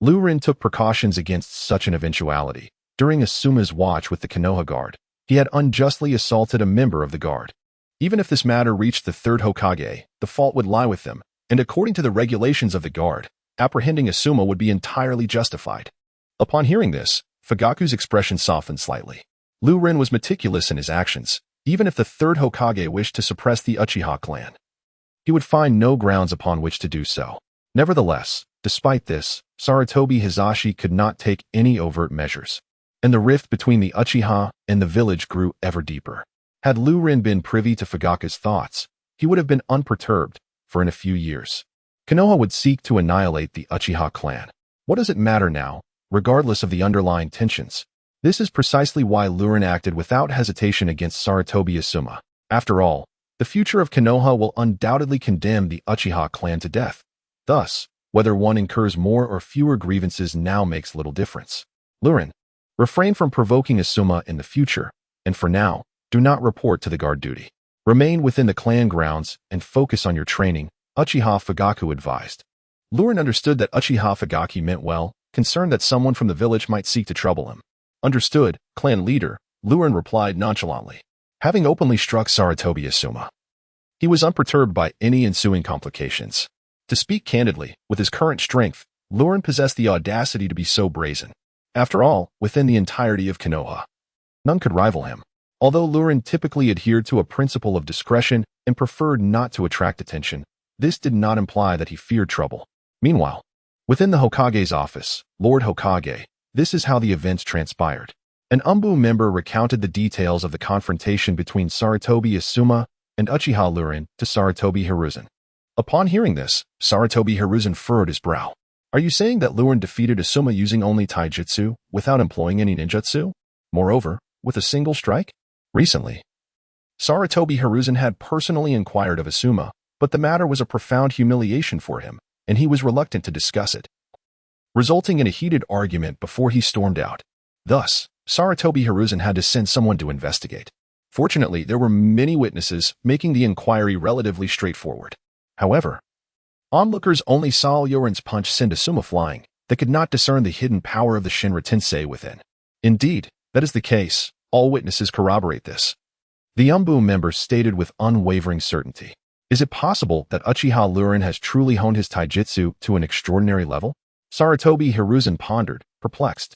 Liu Ren took precautions against such an eventuality. During Asuma's watch with the Konoha guard, he had unjustly assaulted a member of the guard. Even if this matter reached the third Hokage, the fault would lie with them, and according to the regulations of the guard, apprehending Asuma would be entirely justified. Upon hearing this, Fugaku's expression softened slightly. Liu Ren was meticulous in his actions, even if the third Hokage wished to suppress the Uchiha clan. He would find no grounds upon which to do so. Nevertheless, despite this, Sarutobi Hizashi could not take any overt measures, and the rift between the Uchiha and the village grew ever deeper. Had Liu Ren been privy to Fugaku's thoughts, he would have been unperturbed, for in a few years, Konoha would seek to annihilate the Uchiha clan. What does it matter now, regardless of the underlying tensions? This is precisely why Liu Ren acted without hesitation against Sarutobi Asuma. After all, the future of Konoha will undoubtedly condemn the Uchiha clan to death. Thus, whether one incurs more or fewer grievances now makes little difference. Liu Ren, refrain from provoking Asuma in the future, and for now, do not report to the guard duty. Remain within the clan grounds and focus on your training, Uchiha Fugaku advised. Liu Ren understood that Uchiha Fugaku meant well, concerned that someone from the village might seek to trouble him. Understood, clan leader, Liu Ren replied nonchalantly, having openly struck Sarutobi Asuma. He was unperturbed by any ensuing complications. To speak candidly, with his current strength, Liu Ren possessed the audacity to be so brazen. After all, within the entirety of Konoha, none could rival him. Although Liu Ren typically adhered to a principle of discretion and preferred not to attract attention, this did not imply that he feared trouble. Meanwhile, within the Hokage's office, Lord Hokage, this is how the events transpired. An Umbu member recounted the details of the confrontation between Sarutobi Asuma and Uchiha Liu Ren to Sarutobi Hiruzen. Upon hearing this, Sarutobi Hiruzen furrowed his brow. Are you saying that Liu Ren defeated Asuma using only taijutsu, without employing any ninjutsu? Moreover, with a single strike? Recently, Sarutobi Hiruzen had personally inquired of Asuma, but the matter was a profound humiliation for him, and he was reluctant to discuss it, resulting in a heated argument before he stormed out. Thus, Sarutobi Hiruzen had to send someone to investigate. Fortunately, there were many witnesses, making the inquiry relatively straightforward. However, onlookers only saw Liu Ren's punch send Asuma flying. They could not discern the hidden power of the Shinra Tensei within. Indeed, that is the case. All witnesses corroborate this. The Umbu member stated with unwavering certainty. Is it possible that Uchiha Liu Ren has truly honed his taijutsu to an extraordinary level? Sarutobi Hiruzen pondered, perplexed.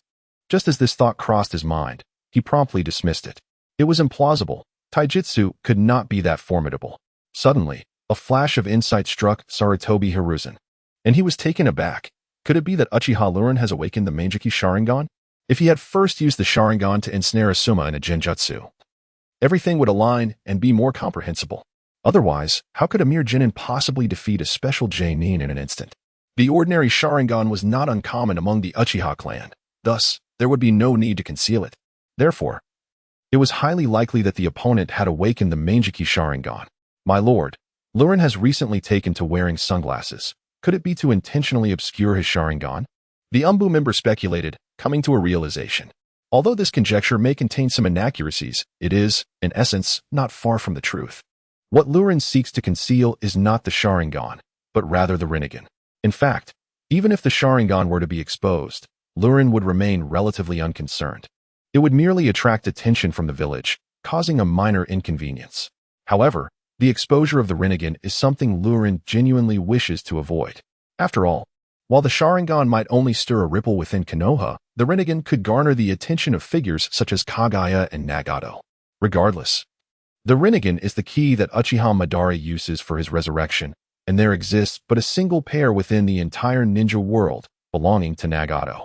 Just as this thought crossed his mind, he promptly dismissed it. It was implausible. Taijutsu could not be that formidable. Suddenly, a flash of insight struck Sarutobi Hiruzen, and he was taken aback. Could it be that Uchiha Liu Ren has awakened the Manjiki Sharingan? If he had first used the Sharingan to ensnare Asuma in a genjutsu, everything would align and be more comprehensible. Otherwise, how could a mere Genin possibly defeat a special Genin in an instant? The ordinary Sharingan was not uncommon among the Uchiha clan, thus, there would be no need to conceal it. Therefore, it was highly likely that the opponent had awakened the Manjiki Sharingan. My lord, Liu Ren has recently taken to wearing sunglasses. Could it be to intentionally obscure his Sharingan? The Umbu member speculated, coming to a realization. Although this conjecture may contain some inaccuracies, it is, in essence, not far from the truth. What Liu Ren seeks to conceal is not the Sharingan, but rather the Rinnegan. In fact, even if the Sharingan were to be exposed, Liu Ren would remain relatively unconcerned. It would merely attract attention from the village, causing a minor inconvenience. However, the exposure of the Rinnegan is something Liu Ren genuinely wishes to avoid. After all, while the Sharingan might only stir a ripple within Konoha, the Rinnegan could garner the attention of figures such as Kaguya and Nagato. Regardless, the Rinnegan is the key that Uchiha Madara uses for his resurrection, and there exists but a single pair within the entire ninja world belonging to Nagato.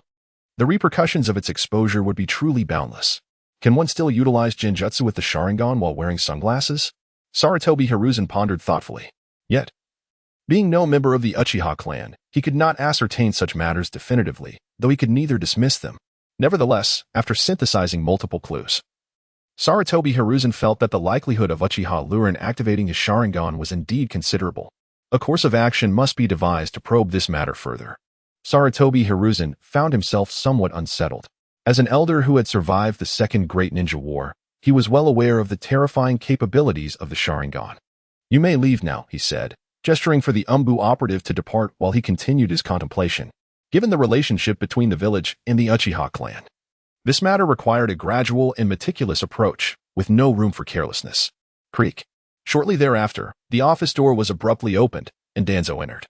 The repercussions of its exposure would be truly boundless. Can one still utilize genjutsu with the Sharingan while wearing sunglasses? Sarutobi Hiruzen pondered thoughtfully. Yet, being no member of the Uchiha clan, he could not ascertain such matters definitively, though he could neither dismiss them. Nevertheless, after synthesizing multiple clues, Sarutobi Hiruzen felt that the likelihood of Uchiha Liu Ren activating his Sharingan was indeed considerable. A course of action must be devised to probe this matter further. Sarutobi Hiruzen found himself somewhat unsettled. As an elder who had survived the Second Great Ninja War, he was well aware of the terrifying capabilities of the Sharingan. You may leave now, he said, gesturing for the Umbu operative to depart while he continued his contemplation. Given the relationship between the village and the Uchiha clan, this matter required a gradual and meticulous approach, with no room for carelessness. Creak. Shortly thereafter, the office door was abruptly opened, and Danzo entered.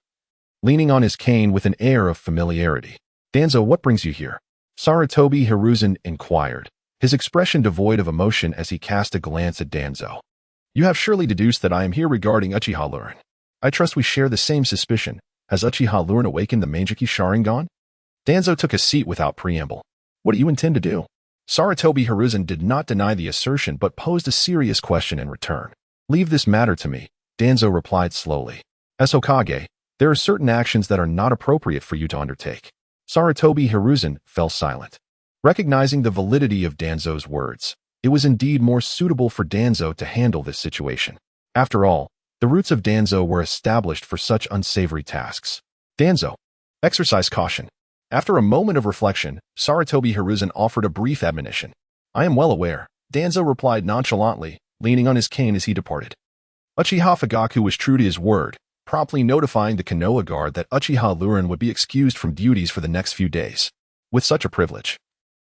Leaning on his cane with an air of familiarity. Danzo, what brings you here? Sarutobi Hiruzen inquired, his expression devoid of emotion as he cast a glance at Danzo. You have surely deduced that I am here regarding Uchiha Liu Ren. I trust we share the same suspicion. Has Uchiha Liu Ren awakened the Manjiki Sharingan? Danzo took a seat without preamble. What do you intend to do? Sarutobi Hiruzen did not deny the assertion but posed a serious question in return. Leave this matter to me, Danzo replied slowly. As Hokage, there are certain actions that are not appropriate for you to undertake. Sarutobi Hiruzen fell silent. Recognizing the validity of Danzo's words, it was indeed more suitable for Danzo to handle this situation. After all, the roots of Danzo were established for such unsavory tasks. Danzo, exercise caution. After a moment of reflection, Sarutobi Hiruzen offered a brief admonition. I am well aware, Danzo replied nonchalantly, leaning on his cane as he departed. Uchiha Fugaku was true to his word, promptly notifying the Konoha guard that Uchiha Liu Ren would be excused from duties for the next few days. With such a privilege,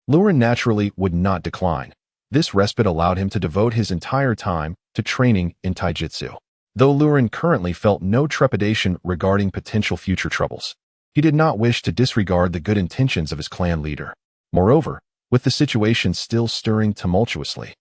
Liu Ren naturally would not decline. This respite allowed him to devote his entire time to training in taijutsu. Though Liu Ren currently felt no trepidation regarding potential future troubles, he did not wish to disregard the good intentions of his clan leader. Moreover, with the situation still stirring tumultuously,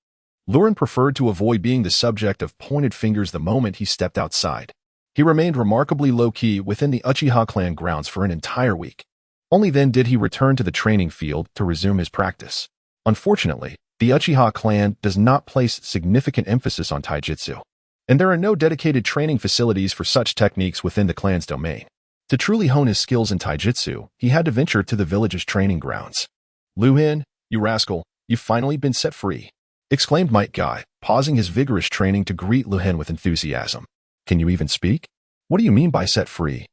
Liu Ren preferred to avoid being the subject of pointed fingers the moment he stepped outside. He remained remarkably low-key within the Uchiha clan grounds for an entire week. Only then did he return to the training field to resume his practice. Unfortunately, the Uchiha clan does not place significant emphasis on taijutsu, and there are no dedicated training facilities for such techniques within the clan's domain. To truly hone his skills in taijutsu, he had to venture to the village's training grounds. Liu Ren, you rascal, you've finally been set free, exclaimed Might Guy, pausing his vigorous training to greet Liu Ren with enthusiasm. Can you even speak? What do you mean by set free?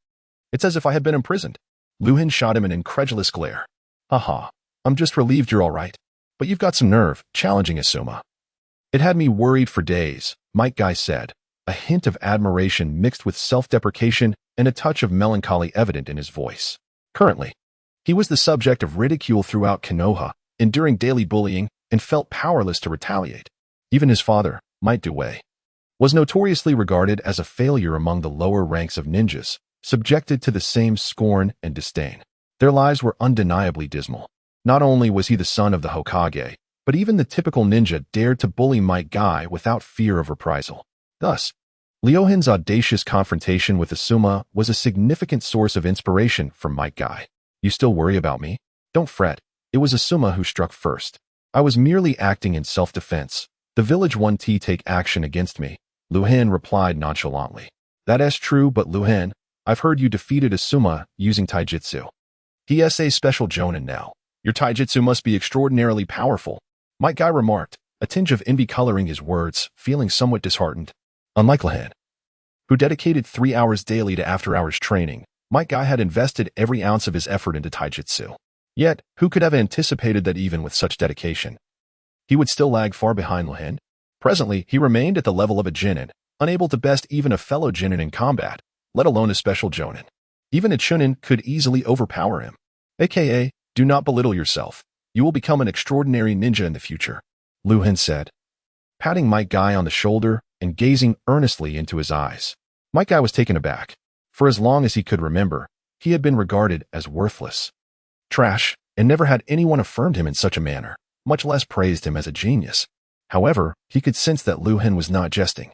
It's as if I had been imprisoned. Liu Ren shot him an incredulous glare. Haha, I'm just relieved you're all right. But you've got some nerve, challenging Asuma. It had me worried for days, Might Guy said, a hint of admiration mixed with self-deprecation and a touch of melancholy evident in his voice. Currently, he was the subject of ridicule throughout Konoha, enduring daily bullying, and felt powerless to retaliate. Even his father, Might Due, was notoriously regarded as a failure among the lower ranks of ninjas, subjected to the same scorn and disdain. Their lives were undeniably dismal. Not only was he the son of the Hokage, but even the typical ninja dared to bully Might Guy without fear of reprisal. Thus, Liu Ren's audacious confrontation with Asuma was a significant source of inspiration for Might Guy. You still worry about me? Don't fret. It was Asuma who struck first. I was merely acting in self-defense. The village 1T take action against me, Liu Ren replied nonchalantly. That is true, but Liu Ren, I've heard you defeated Asuma using taijutsu. He is a special jonin now. Your taijutsu must be extraordinarily powerful, Might Guy remarked, a tinge of envy coloring his words, feeling somewhat disheartened. Unlike Liu Ren, who dedicated 3 hours daily to after-hours training, Might Guy had invested every ounce of his effort into taijutsu. Yet, who could have anticipated that even with such dedication, he would still lag far behind Liu Ren? Presently, he remained at the level of a Genin, unable to best even a fellow Genin in combat, let alone a special Jonin. Even a Chunin could easily overpower him. AKA, do not belittle yourself. You will become an extraordinary ninja in the future, Liu Ren said, patting Might Guy on the shoulder and gazing earnestly into his eyes. Might Guy was taken aback. For as long as he could remember, he had been regarded as worthless, trash, and never had anyone affirmed him in such a manner, much less praised him as a genius. However, he could sense that Liu Ren was not jesting.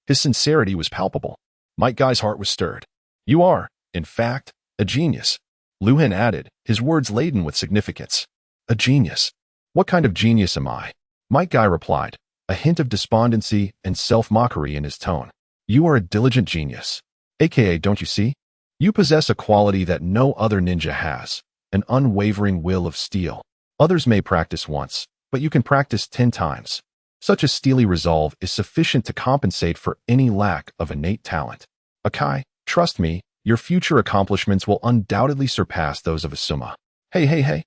His sincerity was palpable. Might Guy's heart was stirred. You are, in fact, a genius, Liu Ren added, his words laden with significance. A genius? What kind of genius am I? Might Guy replied, a hint of despondency and self-mockery in his tone. You are a diligent genius. AKA, don't you see? You possess a quality that no other ninja has, an unwavering will of steel. Others may practice once, but you can practice 10 times. Such a steely resolve is sufficient to compensate for any lack of innate talent. Akai, trust me, your future accomplishments will undoubtedly surpass those of Asuma. Hey.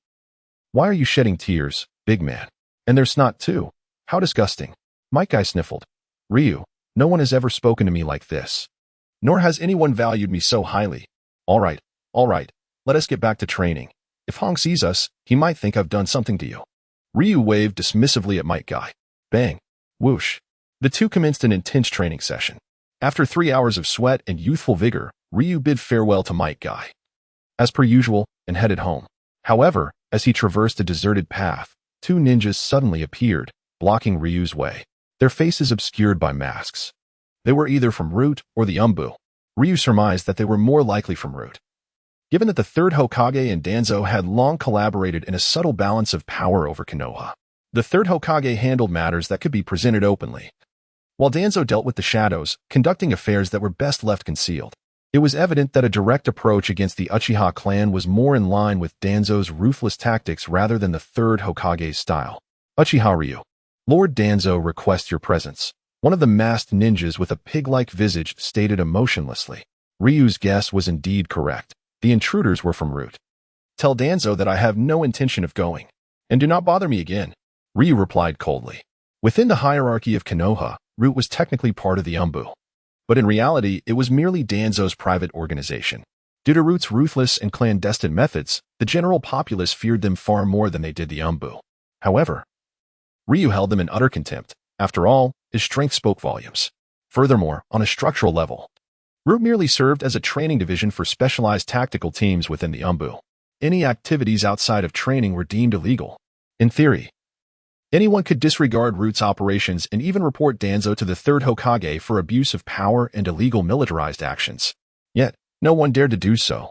Why are you shedding tears, big man? And there's snot too. How disgusting. Might Guy sniffled. Ryu, no one has ever spoken to me like this. Nor has anyone valued me so highly. All right. Let us get back to training. If Hong sees us, he might think I've done something to you. Ryu waved dismissively at Might Guy. Bang. Whoosh. The two commenced an intense training session. After 3 hours of sweat and youthful vigor, Ryu bid farewell to Might Guy, as per usual, and headed home. However, as he traversed a deserted path, 2 ninjas suddenly appeared, blocking Ryu's way, their faces obscured by masks. They were either from Root or the Umbu. Ryu surmised that they were more likely from Root, given that the third Hokage and Danzo had long collaborated in a subtle balance of power over Konoha. The third Hokage handled matters that could be presented openly, while Danzo dealt with the shadows, conducting affairs that were best left concealed. It was evident that a direct approach against the Uchiha clan was more in line with Danzo's ruthless tactics rather than the third Hokage's style. Uchiha Ryu. Lord Danzo requests your presence. One of the masked ninjas with a pig-like visage stated emotionlessly. Ryu's guess was indeed correct. The intruders were from Root. Tell Danzo that I have no intention of going. And do not bother me again, Ryu replied coldly. Within the hierarchy of Konoha, Root was technically part of the Umbu. But in reality, it was merely Danzo's private organization. Due to Root's ruthless and clandestine methods, the general populace feared them far more than they did the Umbu. However, Ryu held them in utter contempt. After all, his strength spoke volumes. Furthermore, on a structural level, Root merely served as a training division for specialized tactical teams within the Umbu. Any activities outside of training were deemed illegal. In theory, anyone could disregard Root's operations and even report Danzo to the third Hokage for abuse of power and illegal militarized actions. Yet, no one dared to do so.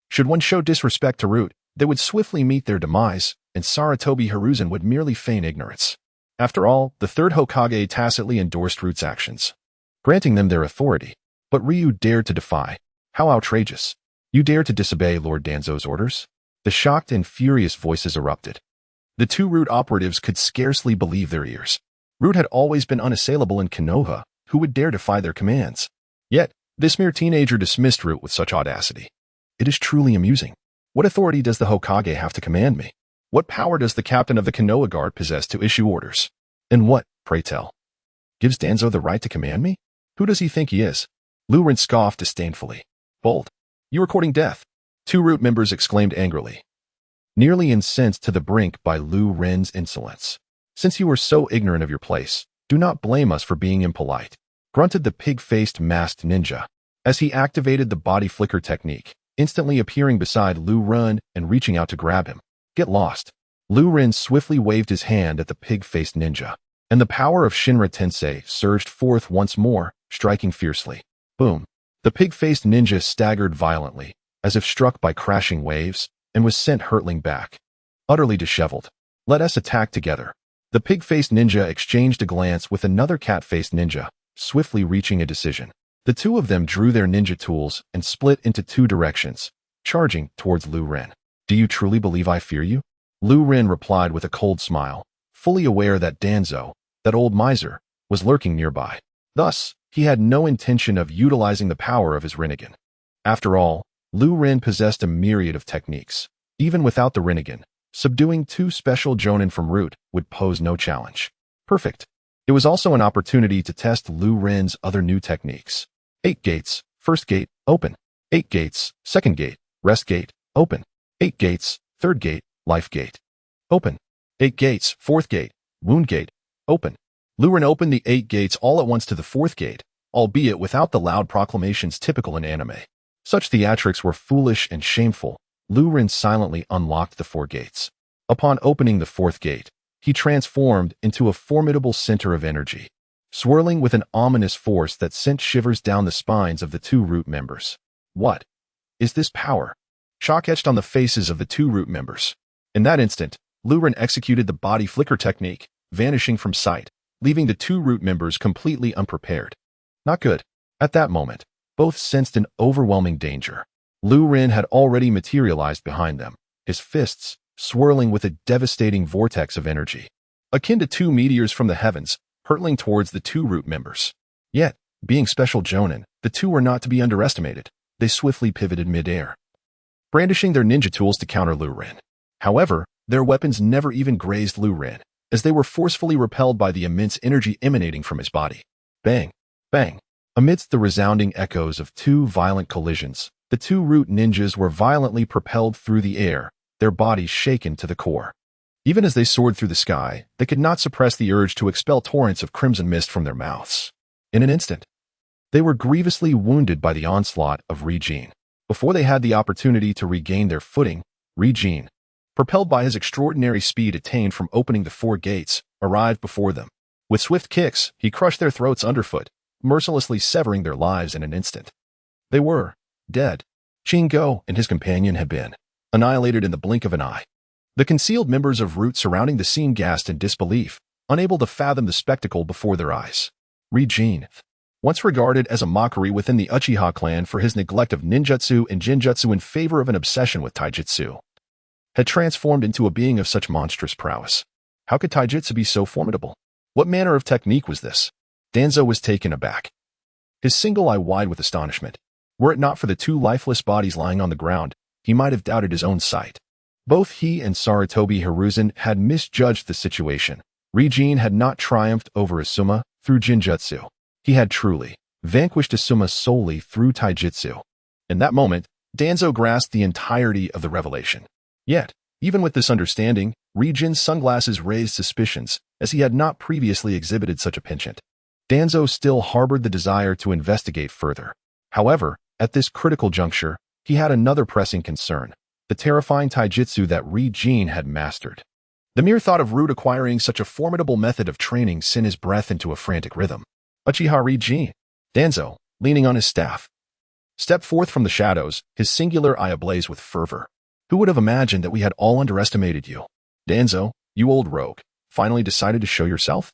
Should one show disrespect to Root, they would swiftly meet their demise, and Saratobi Hiruzen would merely feign ignorance. After all, the third Hokage tacitly endorsed Root's actions, granting them their authority. But Ryu dared to defy. How outrageous. You dare to disobey Lord Danzo's orders? The shocked and furious voices erupted. The 2 Root operatives could scarcely believe their ears. Root had always been unassailable in Konoha. Who would dare defy their commands? Yet, this mere teenager dismissed Root with such audacity. It is truly amusing. What authority does the Hokage have to command me? What power does the captain of the Konoha Guard possess to issue orders? And what, pray tell, gives Danzo the right to command me? Who does he think he is? Liu Ren scoffed disdainfully. Bold. You are courting death. 2 Root members exclaimed angrily, nearly incensed to the brink by Liu Ren's insolence. Since you are so ignorant of your place, do not blame us for being impolite, grunted the pig-faced masked ninja, as he activated the body flicker technique, instantly appearing beside Liu Ren and reaching out to grab him. Get lost. Liu Ren swiftly waved his hand at the pig-faced ninja, and the power of Shinra Tensei surged forth once more, striking fiercely. Boom! The pig-faced ninja staggered violently, as if struck by crashing waves, and was sent hurtling back. Utterly disheveled. Let us attack together. The pig-faced ninja exchanged a glance with another cat-faced ninja, swiftly reaching a decision. The two of them drew their ninja tools and split into two directions, charging towards Liu Ren. Do you truly believe I fear you? Liu Ren replied with a cold smile, fully aware that Danzo, that old miser, was lurking nearby. Thus, he had no intention of utilizing the power of his Rinnegan. After all, Liu Ren possessed a myriad of techniques. Even without the Rinnegan, subduing two special Jonin from Root would pose no challenge. Perfect. It was also an opportunity to test Liu Ren's other new techniques. 8 gates, first gate, open. 8 gates, second gate, rest gate, open. 8 gates, third gate, life gate, open. 8 gates, fourth gate, wound gate, open. Liu Ren opened the 8 gates all at once to the fourth gate, albeit without the loud proclamations typical in anime. Such theatrics were foolish and shameful. Liu Ren silently unlocked the 4 gates. Upon opening the fourth gate, he transformed into a formidable center of energy, swirling with an ominous force that sent shivers down the spines of the 2 Root members. What is this power? Shock etched on the faces of the 2 Root members. In that instant, Liu Ren executed the body flicker technique, vanishing from sight, leaving the 2 Root members completely unprepared. Not good. At that moment, both sensed an overwhelming danger. Liu Ren had already materialized behind them, his fists swirling with a devastating vortex of energy, akin to 2 meteors from the heavens, hurtling towards the 2 Root members. Yet, being special Jonin, the 2 were not to be underestimated. They swiftly pivoted mid-air, brandishing their ninja tools to counter Liu Ren. However, their weapons never even grazed Liu Ren, as they were forcefully repelled by the immense energy emanating from his body. Bang! Bang! Amidst the resounding echoes of 2 violent collisions, the 2 Root ninjas were violently propelled through the air, their bodies shaken to the core. Even as they soared through the sky, they could not suppress the urge to expel torrents of crimson mist from their mouths. In an instant, they were grievously wounded by the onslaught of Rinnegan. Before they had the opportunity to regain their footing, Rinnegan, propelled by his extraordinary speed attained from opening the 4 gates, arrived before them. With swift kicks, he crushed their throats underfoot, mercilessly severing their lives in an instant. They were dead. Shingo and his companion had been annihilated in the blink of an eye. The concealed members of Root surrounding the scene gasped in disbelief, unable to fathom the spectacle before their eyes. Rinnegan, once regarded as a mockery within the Uchiha clan for his neglect of ninjutsu and jinjutsu in favor of an obsession with taijutsu, had transformed into a being of such monstrous prowess. How could taijutsu be so formidable? What manner of technique was this? Danzo was taken aback, his single eye wide with astonishment. Were it not for the 2 lifeless bodies lying on the ground, he might have doubted his own sight. Both he and Sarutobi Hiruzen had misjudged the situation. Rinnegan had not triumphed over Asuma through jinjutsu. He had truly vanquished Asuma solely through taijutsu. In that moment, Danzo grasped the entirety of the revelation. Yet, even with this understanding, Rinnegan's sunglasses raised suspicions, as he had not previously exhibited such a penchant. Danzo still harbored the desire to investigate further. However, at this critical juncture, he had another pressing concern: the terrifying taijutsu that Rinnegan had mastered. The mere thought of Root acquiring such a formidable method of training sent his breath into a frantic rhythm. Uchiha Rinnegan. Danzo, leaning on his staff, stepped forth from the shadows, his singular eye ablaze with fervor. Who would have imagined that we had all underestimated you? Danzo, you old rogue, finally decided to show yourself?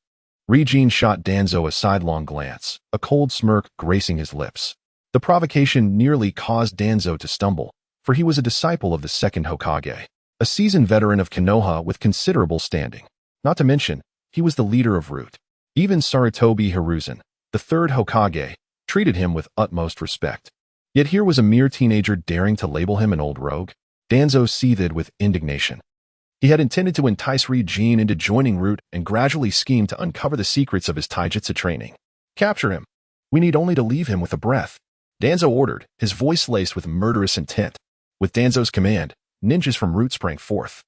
Rinnegan shot Danzo a sidelong glance, a cold smirk gracing his lips. The provocation nearly caused Danzo to stumble, for he was a disciple of the second Hokage, a seasoned veteran of Konoha with considerable standing. Not to mention, he was the leader of Root. Even Sarutobi Hiruzen, the 3rd Hokage, treated him with utmost respect. Yet here was a mere teenager daring to label him an old rogue. Danzo seethed with indignation. He had intended to entice Rinnegan into joining Root and gradually schemed to uncover the secrets of his taijutsu training. Capture him. We need only to leave him with a breath. Danzo ordered, his voice laced with murderous intent. With Danzo's command, ninjas from Root sprang forth,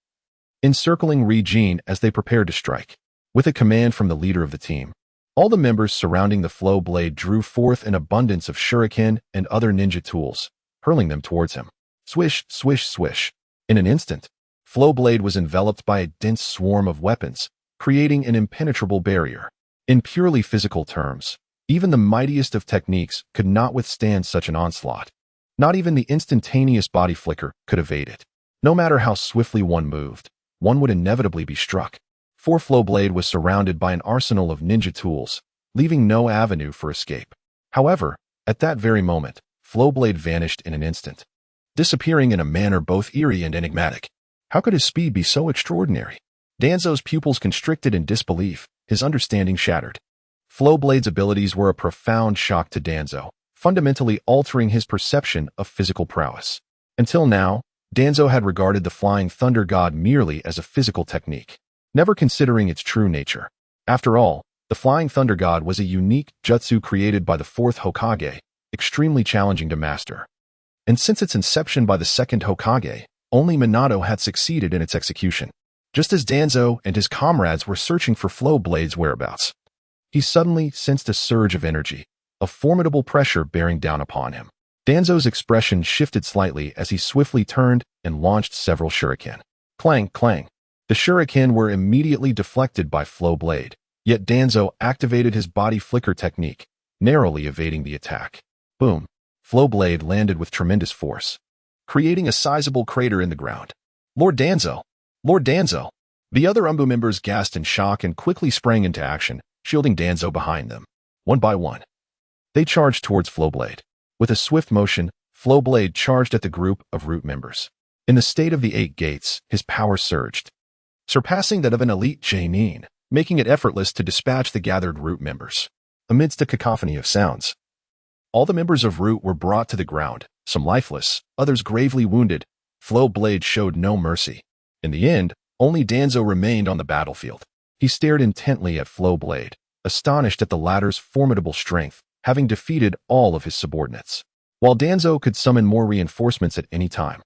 encircling Rinnegan as they prepared to strike. With a command from the leader of the team, all the members surrounding the flow blade drew forth an abundance of shuriken and other ninja tools, hurling them towards him. Swish, swish, swish. In an instant, Flow Blade was enveloped by a dense swarm of weapons, creating an impenetrable barrier. In purely physical terms, even the mightiest of techniques could not withstand such an onslaught. Not even the instantaneous body flicker could evade it. No matter how swiftly one moved, one would inevitably be struck. For Flow Blade was surrounded by an arsenal of ninja tools, leaving no avenue for escape. However, at that very moment, Flow Blade vanished in an instant, disappearing in a manner both eerie and enigmatic. How could his speed be so extraordinary? Danzo's pupils constricted in disbelief, his understanding shattered. Flow Blade's abilities were a profound shock to Danzo, fundamentally altering his perception of physical prowess. Until now, Danzo had regarded the Flying Thunder God merely as a physical technique, never considering its true nature. After all, the Flying Thunder God was a unique jutsu created by the fourth Hokage, extremely challenging to master. And since its inception by the second Hokage, only Minato had succeeded in its execution. Just as Danzo and his comrades were searching for Flow Blade's whereabouts, he suddenly sensed a surge of energy, a formidable pressure bearing down upon him. Danzo's expression shifted slightly as he swiftly turned and launched several shuriken. Clang, clang. The shuriken were immediately deflected by Flow Blade, yet Danzo activated his body flicker technique, narrowly evading the attack. Boom. Flow Blade landed with tremendous force, creating a sizable crater in the ground. Lord Danzo! Lord Danzo! The other Umbu members gasped in shock and quickly sprang into action, shielding Danzo behind them. One by one, they charged towards Flow Blade. With a swift motion, Flow Blade charged at the group of Root members. In the state of the 8 gates, his power surged, surpassing that of an elite Genin, making it effortless to dispatch the gathered Root members. Amidst a cacophony of sounds, all the members of Root were brought to the ground, some lifeless, others gravely wounded. Flow Blade showed no mercy. In the end, only Danzo remained on the battlefield. He stared intently at Flow Blade, astonished at the latter's formidable strength, having defeated all of his subordinates. While Danzo could summon more reinforcements at any time,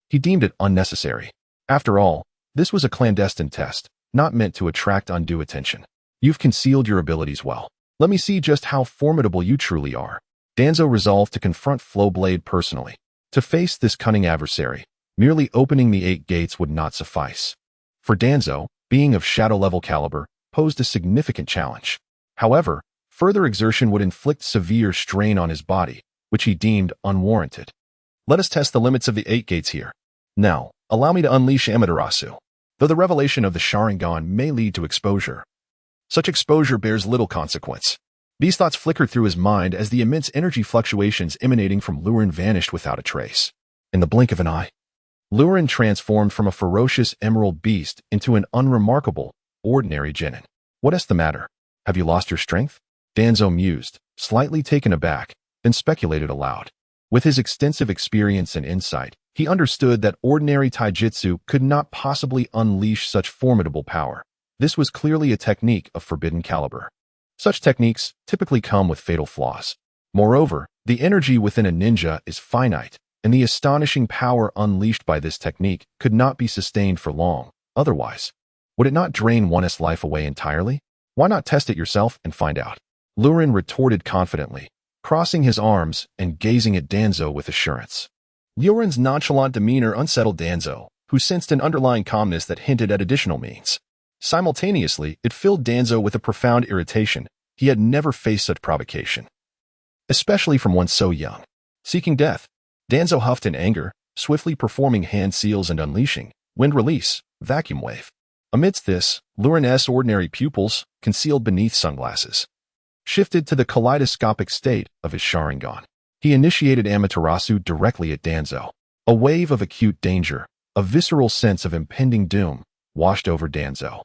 he deemed it unnecessary. After all, this was a clandestine test, not meant to attract undue attention. You've concealed your abilities well. Let me see just how formidable you truly are. Danzo resolved to confront Flow Blade personally. To face this cunning adversary, merely opening the 8 gates would not suffice. For Danzo, being of shadow-level caliber, posed a significant challenge. However, further exertion would inflict severe strain on his body, which he deemed unwarranted. Let us test the limits of the 8 gates here. Now, allow me to unleash Amaterasu. Though the revelation of the Sharingan may lead to exposure, such exposure bears little consequence. These thoughts flickered through his mind as the immense energy fluctuations emanating from Liu Ren vanished without a trace. In the blink of an eye, Liu Ren transformed from a ferocious emerald beast into an unremarkable, ordinary genin. What is the matter? Have you lost your strength? Danzo mused, slightly taken aback, then speculated aloud. With his extensive experience and insight, he understood that ordinary taijutsu could not possibly unleash such formidable power. This was clearly a technique of forbidden caliber. Such techniques typically come with fatal flaws. Moreover, the energy within a ninja is finite, and the astonishing power unleashed by this technique could not be sustained for long. Otherwise, would it not drain one's life away entirely? Why not test it yourself and find out? Liu Ren retorted confidently, crossing his arms and gazing at Danzo with assurance. Liu Ren's nonchalant demeanor unsettled Danzo, who sensed an underlying calmness that hinted at additional means. Simultaneously, it filled Danzo with a profound irritation. He had never faced such provocation, especially from one so young. Seeking death, Danzo huffed in anger, swiftly performing hand seals and unleashing wind release, vacuum wave. Amidst this, Liu Ren's ordinary pupils, concealed beneath sunglasses, shifted to the kaleidoscopic state of his Sharingan. He initiated Amaterasu directly at Danzo. A wave of acute danger, a visceral sense of impending doom, washed over Danzo.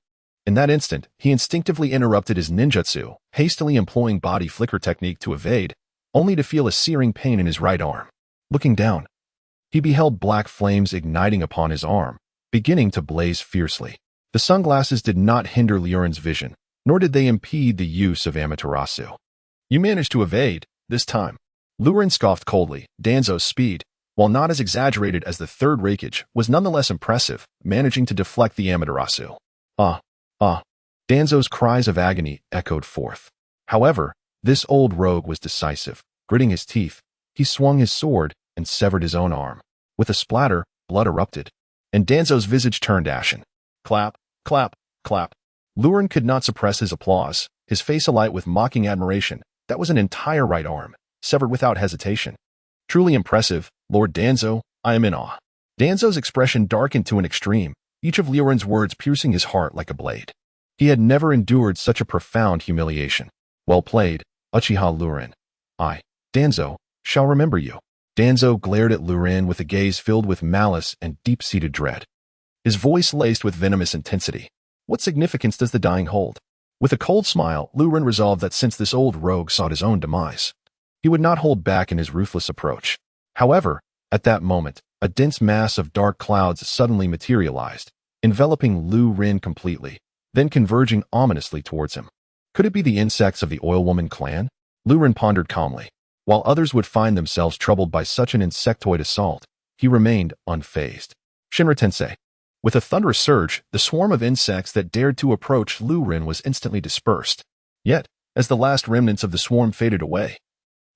In that instant, he instinctively interrupted his ninjutsu, hastily employing body flicker technique to evade, only to feel a searing pain in his right arm. Looking down, he beheld black flames igniting upon his arm, beginning to blaze fiercely. The sunglasses did not hinder Liu Ren's vision, nor did they impede the use of Amaterasu. You managed to evade, this time. Liu Ren scoffed coldly. Danzo's speed, while not as exaggerated as the third Raikage, was nonetheless impressive, managing to deflect the Amaterasu. Danzo's cries of agony echoed forth. However, this old rogue was decisive. Gritting his teeth, he swung his sword and severed his own arm. With a splatter, blood erupted. and Danzo's visage turned ashen. Clap, clap, clap. Liu Ren could not suppress his applause, his face alight with mocking admiration. That was an entire right arm, severed without hesitation. Truly impressive, Lord Danzo, I am in awe. Danzo's expression darkened to an extreme, each of Liu Ren's words piercing his heart like a blade. He had never endured such a profound humiliation. Well played, Uchiha Liu Ren. I, Danzo, shall remember you. Danzo glared at Liu Ren with a gaze filled with malice and deep-seated dread. His voice laced with venomous intensity. What significance does the dying hold? With a cold smile, Liu Ren resolved that since this old rogue sought his own demise, he would not hold back in his ruthless approach. However, at that moment, a dense mass of dark clouds suddenly materialized, enveloping Liu Ren completely, then converging ominously towards him. Could it be the insects of the Oilwoman clan? Liu Ren pondered calmly. While others would find themselves troubled by such an insectoid assault, he remained unfazed. Shinra Tensei. With a thunderous surge, the swarm of insects that dared to approach Liu Ren was instantly dispersed. Yet, as the last remnants of the swarm faded away,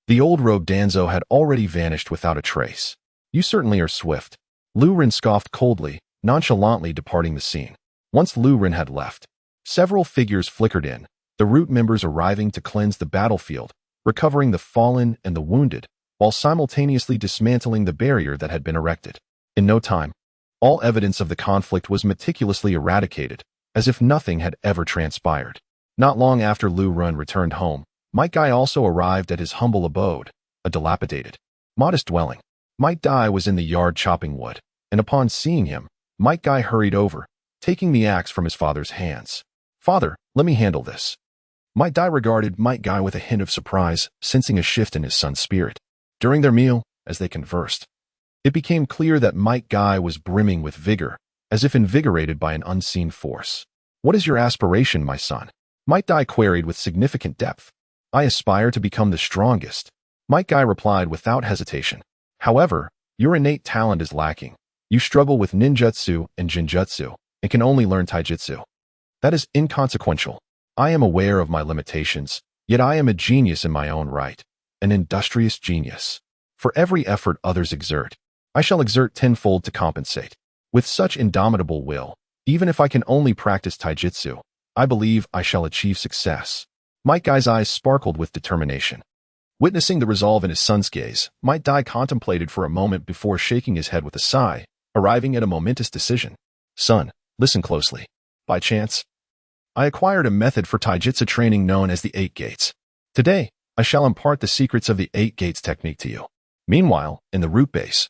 the old rogue Danzo had already vanished without a trace. You certainly are swift. Liu Ren scoffed coldly, nonchalantly departing the scene. Once Liu Ren had left, several figures flickered in, the root members arriving to cleanse the battlefield, recovering the fallen and the wounded, while simultaneously dismantling the barrier that had been erected. In no time, all evidence of the conflict was meticulously eradicated, as if nothing had ever transpired. Not long after Liu Ren returned home, Might Guy also arrived at his humble abode, a dilapidated, modest dwelling. Might Guy was in the yard chopping wood, and upon seeing him, Might Guy hurried over, taking the axe from his father's hands. Father, let me handle this. Might Guy regarded Might Guy with a hint of surprise, sensing a shift in his son's spirit. During their meal, as they conversed, it became clear that Might Guy was brimming with vigor, as if invigorated by an unseen force. What is your aspiration, my son? Might Guy queried with significant depth. I aspire to become the strongest. Might Guy replied without hesitation. However, your innate talent is lacking. You struggle with ninjutsu and jinjutsu, and can only learn taijutsu. That is inconsequential. I am aware of my limitations, yet I am a genius in my own right, an industrious genius. For every effort others exert, I shall exert tenfold to compensate. With such indomitable will, even if I can only practice taijutsu, I believe I shall achieve success. Might Guy's eyes sparkled with determination. Witnessing the resolve in his son's gaze, Might Guy contemplated for a moment before shaking his head with a sigh, arriving at a momentous decision. Son, listen closely. By chance, I acquired a method for taijutsu training known as the 8 Gates. Today, I shall impart the secrets of the 8 Gates technique to you. Meanwhile, in the root base,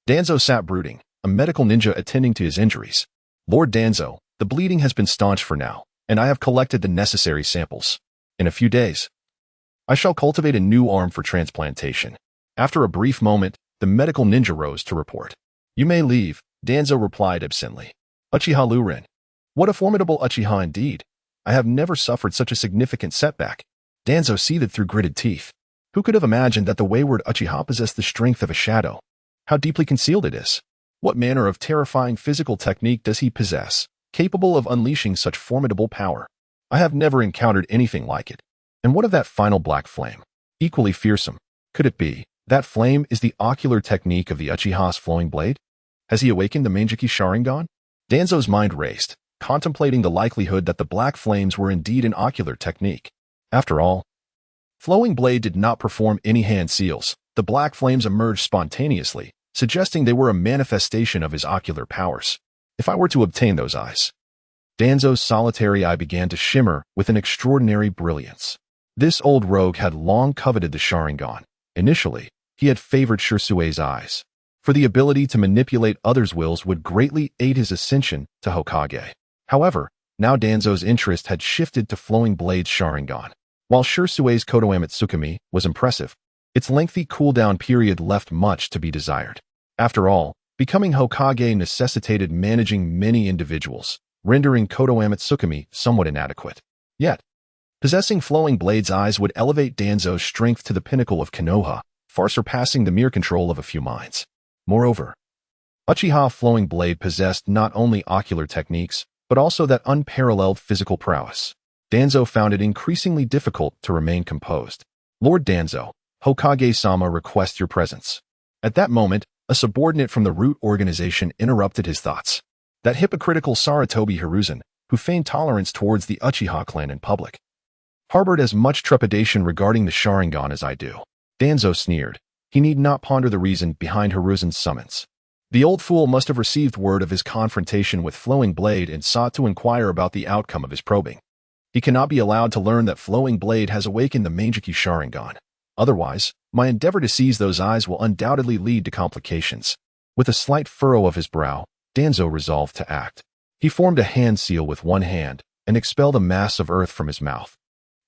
Danzo sat brooding, a medical ninja attending to his injuries. Lord Danzo, the bleeding has been staunched for now, and I have collected the necessary samples. In a few days, I shall cultivate a new arm for transplantation. After a brief moment, the medical ninja rose to report. You may leave, Danzo replied absently. Uchiha Liu Ren. What a formidable Uchiha indeed. I have never suffered such a significant setback. Danzo seethed through gritted teeth. Who could have imagined that the wayward Uchiha possessed the strength of a shadow? How deeply concealed it is. What manner of terrifying physical technique does he possess, capable of unleashing such formidable power? I have never encountered anything like it. And what of that final black flame? Equally fearsome. Could it be that flame is the ocular technique of the Uchiha's flowing blade? Has he awakened the Manjiki Sharingan? Danzo's mind raced, contemplating the likelihood that the black flames were indeed an ocular technique. After all, Flowing Blade did not perform any hand seals. The black flames emerged spontaneously, suggesting they were a manifestation of his ocular powers. If I were to obtain those eyes. Danzo's solitary eye began to shimmer with an extraordinary brilliance. This old rogue had long coveted the Sharingan. Initially, he had favored Shirsue's eyes, for the ability to manipulate others' wills would greatly aid his ascension to Hokage. However, now Danzo's interest had shifted to Flowing Blade's Sharingan. While Shirsue's Kodoame Tsukimi was impressive, its lengthy cooldown period left much to be desired. After all, becoming Hokage necessitated managing many individuals, rendering Kodoame Tsukimi somewhat inadequate. Yet, possessing Flowing Blade's eyes would elevate Danzo's strength to the pinnacle of Konoha, far surpassing the mere control of a few minds. Moreover, Uchiha Flowing Blade possessed not only ocular techniques, but also that unparalleled physical prowess. Danzo found it increasingly difficult to remain composed. Lord Danzo, Hokage-sama requests your presence. At that moment, A subordinate from the root organization interrupted his thoughts. That hypocritical Sarutobi Hiruzen, who feigned tolerance towards the Uchiha clan in public, harbored as much trepidation regarding the Sharingan as I do. Danzo sneered. He need not ponder the reason behind Hiruzen's summons. The old fool must have received word of his confrontation with Flowing Blade and sought to inquire about the outcome of his probing. He cannot be allowed to learn that Flowing Blade has awakened the Mangekyo Sharingan. Otherwise, my endeavor to seize those eyes will undoubtedly lead to complications. With a slight furrow of his brow, Danzo resolved to act. He formed a hand seal with one hand and expelled a mass of earth from his mouth,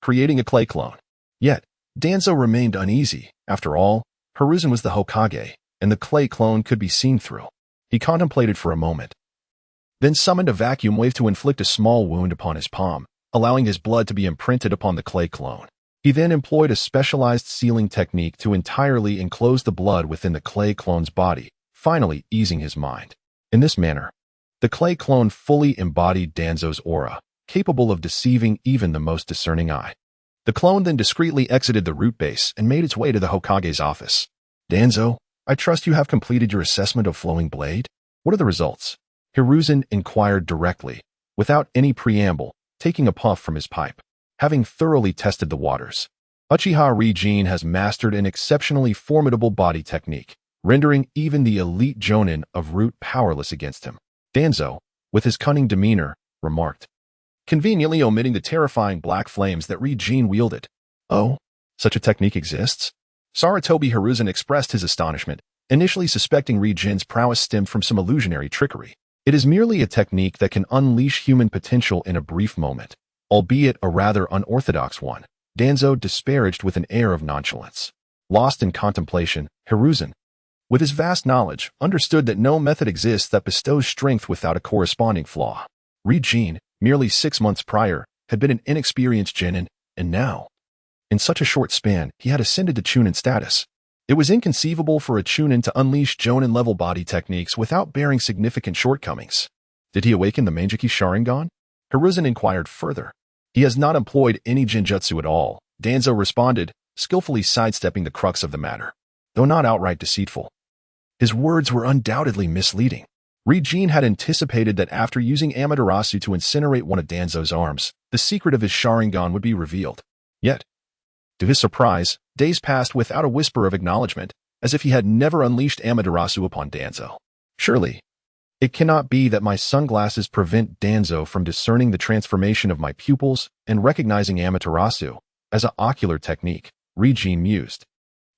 creating a clay clone. Yet, Danzo remained uneasy. After all, Hiruzen was the Hokage, and the clay clone could be seen through. He contemplated for a moment, then summoned a vacuum wave to inflict a small wound upon his palm, allowing his blood to be imprinted upon the clay clone. He then employed a specialized sealing technique to entirely enclose the blood within the clay clone's body, finally easing his mind. In this manner, the clay clone fully embodied Danzo's aura, capable of deceiving even the most discerning eye. The clone then discreetly exited the root base and made its way to the Hokage's office. Danzo, I trust you have completed your assessment of Flowing Blade? What are the results? Hiruzen inquired directly, without any preamble, taking a puff from his pipe. Having thoroughly tested the waters, Uchiha Rinnegan has mastered an exceptionally formidable body technique, rendering even the elite Jonin of Root powerless against him. Danzo, with his cunning demeanor, remarked, conveniently omitting the terrifying black flames that Rinnegan wielded. Oh, such a technique exists? Sarutobi Hiruzen expressed his astonishment, initially suspecting Rinnegan's prowess stemmed from some illusionary trickery. It is merely a technique that can unleash human potential in a brief moment, albeit a rather unorthodox one. Danzo disparaged with an air of nonchalance. Lost in contemplation, Hiruzen, with his vast knowledge, understood that no method exists that bestows strength without a corresponding flaw. Rinnegan, merely 6 months prior, had been an inexperienced genin, and now, in such a short span, he had ascended to Chunin status. It was inconceivable for a Chunin to unleash Jonin-level body techniques without bearing significant shortcomings. Did he awaken the Mangekyo Sharingan? Hiruzen inquired further. He has not employed any genjutsu at all, Danzo responded, skillfully sidestepping the crux of the matter, though not outright deceitful. His words were undoubtedly misleading. Rinnegan had anticipated that after using Amaterasu to incinerate one of Danzo's arms, the secret of his Sharingan would be revealed. Yet, to his surprise, days passed without a whisper of acknowledgement, as if he had never unleashed Amaterasu upon Danzo. Surely, it cannot be that my sunglasses prevent Danzo from discerning the transformation of my pupils and recognizing Amaterasu as an ocular technique, Rinnegan mused,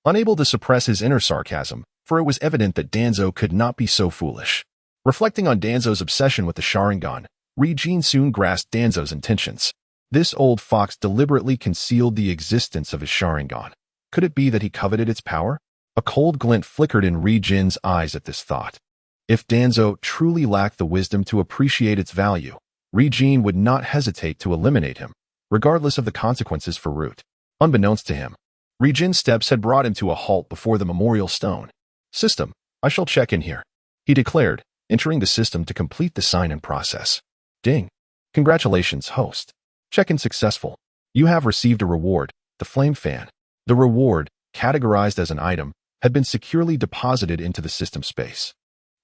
unable to suppress his inner sarcasm, for it was evident that Danzo could not be so foolish. Reflecting on Danzo's obsession with the Sharingan, Rinnegan soon grasped Danzo's intentions. This old fox deliberately concealed the existence of his Sharingan. Could it be that he coveted its power? A cold glint flickered in Rinnegan's eyes at this thought. If Danzo truly lacked the wisdom to appreciate its value, Rinnegan would not hesitate to eliminate him, regardless of the consequences for Root. Unbeknownst to him, Rinnegan's steps had brought him to a halt before the memorial stone. System, I shall check in here, he declared, entering the system to complete the sign-in process. Ding. Congratulations, host. Check-in successful. You have received a reward, the Flame Fan. The reward, categorized as an item, had been securely deposited into the system space,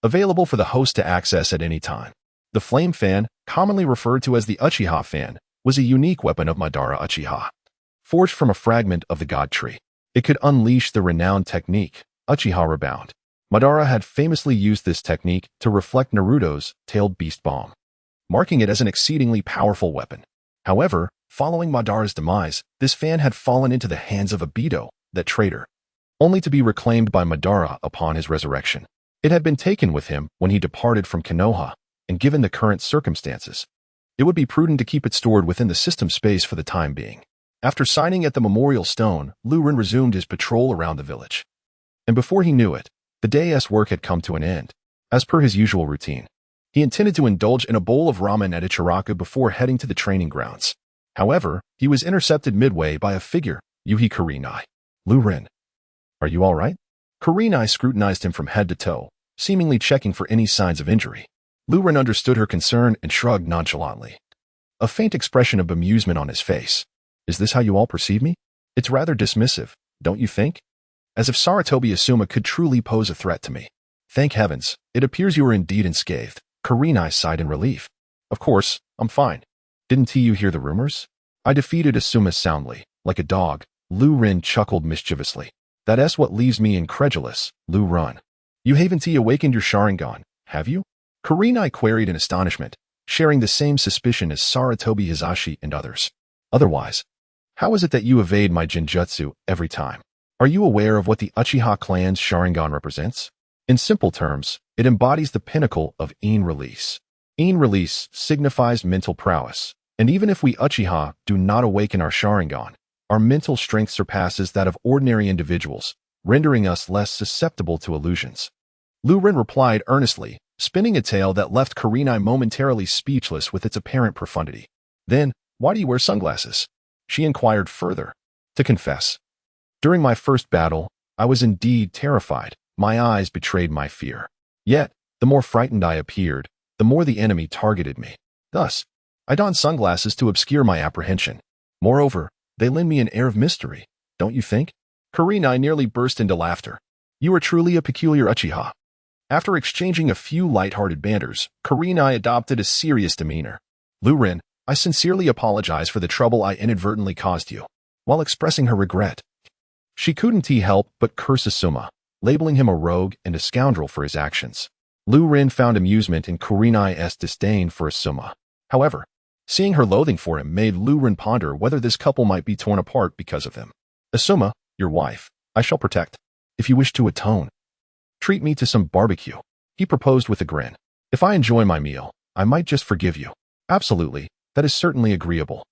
available for the host to access at any time. The Flame Fan, commonly referred to as the Uchiha Fan, was a unique weapon of Madara Uchiha. Forged from a fragment of the God Tree, it could unleash the renowned technique, Uchiha Rebound. Madara had famously used this technique to reflect Naruto's tailed beast bomb, marking it as an exceedingly powerful weapon. However, following Madara's demise, this fan had fallen into the hands of Obito, that traitor, only to be reclaimed by Madara upon his resurrection. It had been taken with him when he departed from Konoha, and given the current circumstances, it would be prudent to keep it stored within the system space for the time being. After signing at the memorial stone, Liu Ren resumed his patrol around the village. And before he knew it, the day's work had come to an end. As per his usual routine, he intended to indulge in a bowl of ramen at Ichiraku before heading to the training grounds. However, he was intercepted midway by a figure, Yuhi Kurenai. Liu Ren, are you all right? Kurenai scrutinized him from head to toe, seemingly checking for any signs of injury. Liu Ren understood her concern and shrugged nonchalantly, a faint expression of bemusement on his face. Is this how you all perceive me? It's rather dismissive, don't you think? As if Sarutobi Asuma could truly pose a threat to me. Thank heavens, it appears you are indeed unscathed. Kurenai sighed in relief. Of course, I'm fine. Didn't you hear the rumors? I defeated Asuma soundly, like a dog. Liu Ren chuckled mischievously. That's what leaves me incredulous, Liu Ren. You haven't awakened your Sharingan, have you? Kurenai queried in astonishment, sharing the same suspicion as Saratobi Hizashi and others. Otherwise, how is it that you evade my Genjutsu every time? Are you aware of what the Uchiha clan's Sharingan represents? In simple terms, it embodies the pinnacle of Ein release. Ein release signifies mental prowess, and even if we Uchiha do not awaken our Sharingan, our mental strength surpasses that of ordinary individuals, rendering us less susceptible to illusions. Liu Ren replied earnestly, spinning a tale that left Kurenai momentarily speechless with its apparent profundity. Then, why do you wear sunglasses? She inquired further. To confess, during my first battle, I was indeed terrified. My eyes betrayed my fear. Yet, the more frightened I appeared, the more the enemy targeted me. Thus, I donned sunglasses to obscure my apprehension. Moreover, they lend me an air of mystery, don't you think? Kurenai nearly burst into laughter. You are truly a peculiar Uchiha. After exchanging a few light-hearted banters, Kurenai adopted a serious demeanor. Liu Ren, I sincerely apologize for the trouble I inadvertently caused you. While expressing her regret, she couldn't help but curse Asuma, labeling him a rogue and a scoundrel for his actions. Liu Ren found amusement in Kurenai's disdain for Asuma. However, seeing her loathing for him made Liu Ren ponder whether this couple might be torn apart because of him. Asuma, your wife, I shall protect. If you wish to atone, treat me to some barbecue, he proposed with a grin. If I enjoy my meal, I might just forgive you. Absolutely, that is certainly agreeable.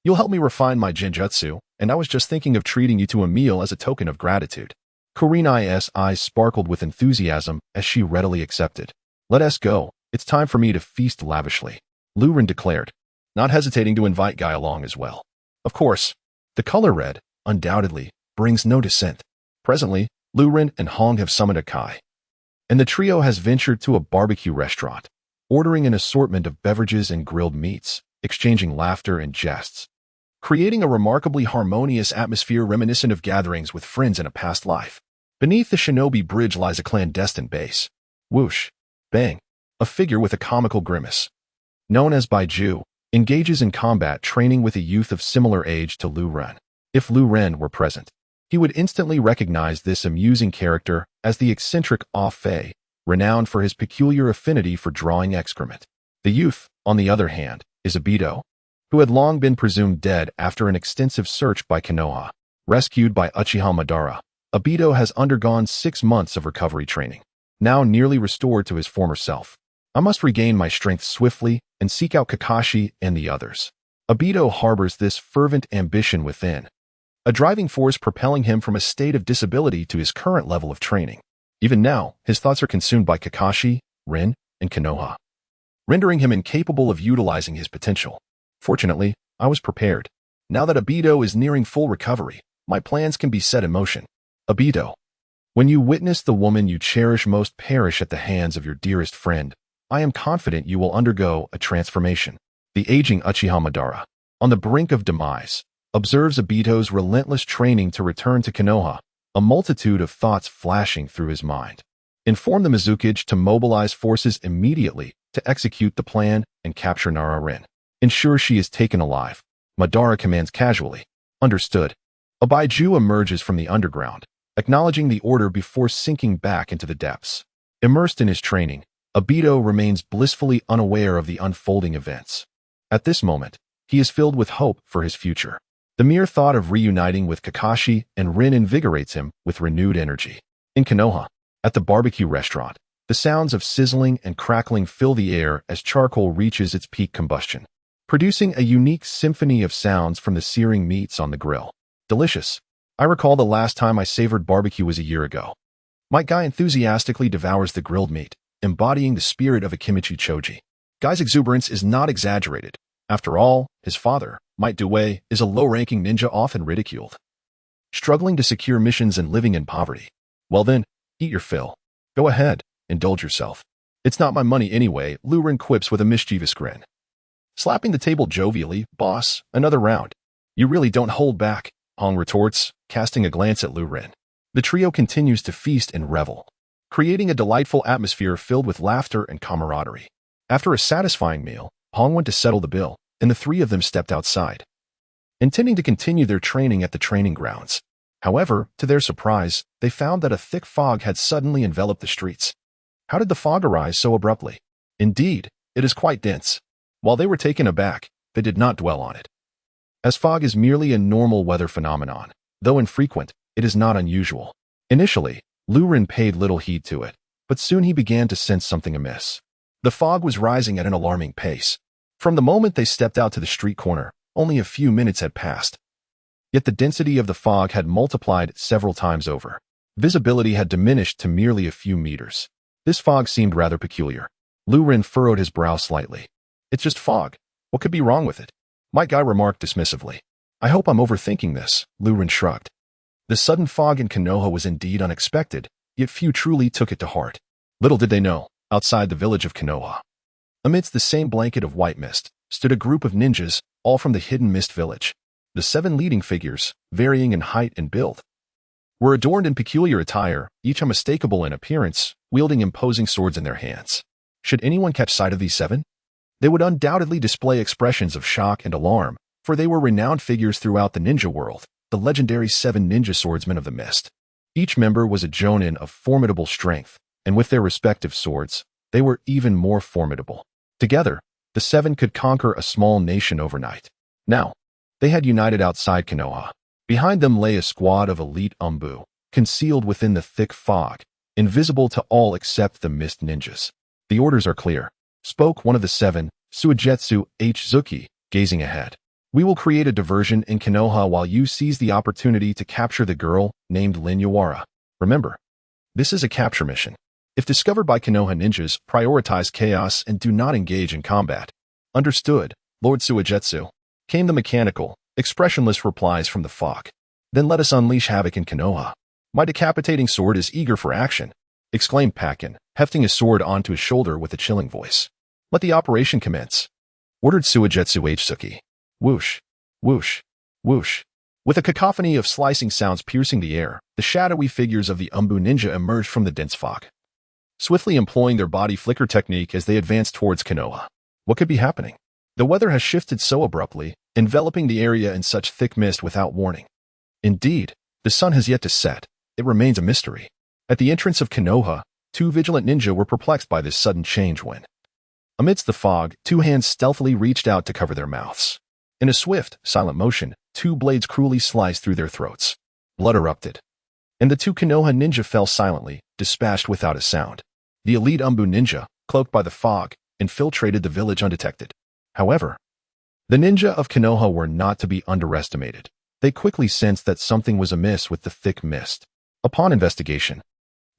You'll help me refine my Genjutsu, and I was just thinking of treating you to a meal as a token of gratitude. Kurenai's eyes sparkled with enthusiasm as she readily accepted. Let us go, it's time for me to feast lavishly, Liu Ren declared, not hesitating to invite Guy along as well. Of course, the color red, undoubtedly, brings no dissent. Presently, Liu Ren and Hong have summoned a Kai, and the trio has ventured to a barbecue restaurant, ordering an assortment of beverages and grilled meats, exchanging laughter and jests, creating a remarkably harmonious atmosphere reminiscent of gatherings with friends in a past life. Beneath the Shinobi Bridge lies a clandestine base. Whoosh, bang, a figure with a comical grimace, known as Baiju, engages in combat training with a youth of similar age to Liu Ren. If Liu Ren were present, he would instantly recognize this amusing character as the eccentric Ah Fei, renowned for his peculiar affinity for drawing excrement. The youth, on the other hand, is Obito, who had long been presumed dead after an extensive search by Konoha. Rescued by Uchiha Madara, Obito has undergone 6 months of recovery training, now nearly restored to his former self. I must regain my strength swiftly and seek out Kakashi and the others. Obito harbors this fervent ambition within, a driving force propelling him from a state of disability to his current level of training. Even now, his thoughts are consumed by Kakashi, Rin, and Konoha, rendering him incapable of utilizing his potential. Fortunately, I was prepared. Now that Obito is nearing full recovery, my plans can be set in motion. Obito, when you witness the woman you cherish most perish at the hands of your dearest friend, I am confident you will undergo a transformation. The aging Uchiha Madara, on the brink of demise, observes Obito's relentless training to return to Konoha, a multitude of thoughts flashing through his mind. Inform the Mizukage to mobilize forces immediately to execute the plan and capture Nara Rin. Ensure she is taken alive. Madara commands casually. Understood. A Baiju emerges from the underground, acknowledging the order before sinking back into the depths. Immersed in his training, Obito remains blissfully unaware of the unfolding events. At this moment, he is filled with hope for his future. The mere thought of reuniting with Kakashi and Rin invigorates him with renewed energy. In Konoha, at the barbecue restaurant, the sounds of sizzling and crackling fill the air as charcoal reaches its peak combustion, producing a unique symphony of sounds from the searing meats on the grill. Delicious. I recall the last time I savored barbecue was a year ago. My Guy enthusiastically devours the grilled meat, embodying the spirit of a Kimchi Choji. Guy's exuberance is not exaggerated. After all, his father, Might Due, is a low-ranking ninja often ridiculed, struggling to secure missions and living in poverty. Well then, eat your fill. Go ahead, indulge yourself. It's not my money anyway, Liu Ren quips with a mischievous grin. Slapping the table jovially, boss, another round. You really don't hold back, Hong retorts, casting a glance at Liu Ren. The trio continues to feast and revel. creating a delightful atmosphere filled with laughter and camaraderie. After a satisfying meal, Hong went to settle the bill, and the three of them stepped outside, intending to continue their training at the training grounds. However, to their surprise, they found that a thick fog had suddenly enveloped the streets. How did the fog arise so abruptly? Indeed, it is quite dense. While they were taken aback, they did not dwell on it. As fog is merely a normal weather phenomenon, though infrequent, it is not unusual. Initially, Liu Ren paid little heed to it, but soon he began to sense something amiss. The fog was rising at an alarming pace. From the moment they stepped out to the street corner, only a few minutes had passed. Yet the density of the fog had multiplied several times over. Visibility had diminished to merely a few meters. This fog seemed rather peculiar. Liu Ren furrowed his brow slightly. It's just fog. What could be wrong with it? My guy remarked dismissively. I hope I'm overthinking this, Liu Ren shrugged. The sudden fog in Konoha was indeed unexpected, yet few truly took it to heart. Little did they know, outside the village of Konoha, amidst the same blanket of white mist, stood a group of ninjas, all from the Hidden Mist village. The 7 leading figures, varying in height and build, were adorned in peculiar attire, each unmistakable in appearance, wielding imposing swords in their hands. Should anyone catch sight of these 7? They would undoubtedly display expressions of shock and alarm, for they were renowned figures throughout the ninja world, the legendary 7 ninja swordsmen of the mist. Each member was a jonin of formidable strength, and with their respective swords, they were even more formidable. Together, the 7 could conquer a small nation overnight. Now, they had united outside Konoha. Behind them lay a squad of elite Umbu, concealed within the thick fog, invisible to all except the mist ninjas. The orders are clear, spoke one of the 7, Suigetsu H. Zuki, gazing ahead. We will create a diversion in Konoha while you seize the opportunity to capture the girl named Lin Yawara. Remember, this is a capture mission. If discovered by Konoha ninjas, prioritize chaos and do not engage in combat. Understood, Lord Suigetsu, came the mechanical, expressionless replies from the fog. Then let us unleash havoc in Konoha. My decapitating sword is eager for action, exclaimed Pakin, hefting his sword onto his shoulder with a chilling voice. Let the operation commence, ordered Suigetsu H. Zuki. Whoosh, whoosh, whoosh. With a cacophony of slicing sounds piercing the air, the shadowy figures of the Umbu ninja emerged from the dense fog, swiftly employing their body flicker technique as they advanced towards Konoha. What could be happening? The weather has shifted so abruptly, enveloping the area in such thick mist without warning. Indeed, the sun has yet to set. It remains a mystery. At the entrance of Konoha, 2 vigilant ninja were perplexed by this sudden change when, amidst the fog, 2 hands stealthily reached out to cover their mouths. In a swift, silent motion, 2 blades cruelly sliced through their throats. Blood erupted, and the 2 Konoha ninja fell silently, dispatched without a sound. The elite Umbu ninja, cloaked by the fog, infiltrated the village undetected. However, the ninja of Konoha were not to be underestimated. They quickly sensed that something was amiss with the thick mist. Upon investigation,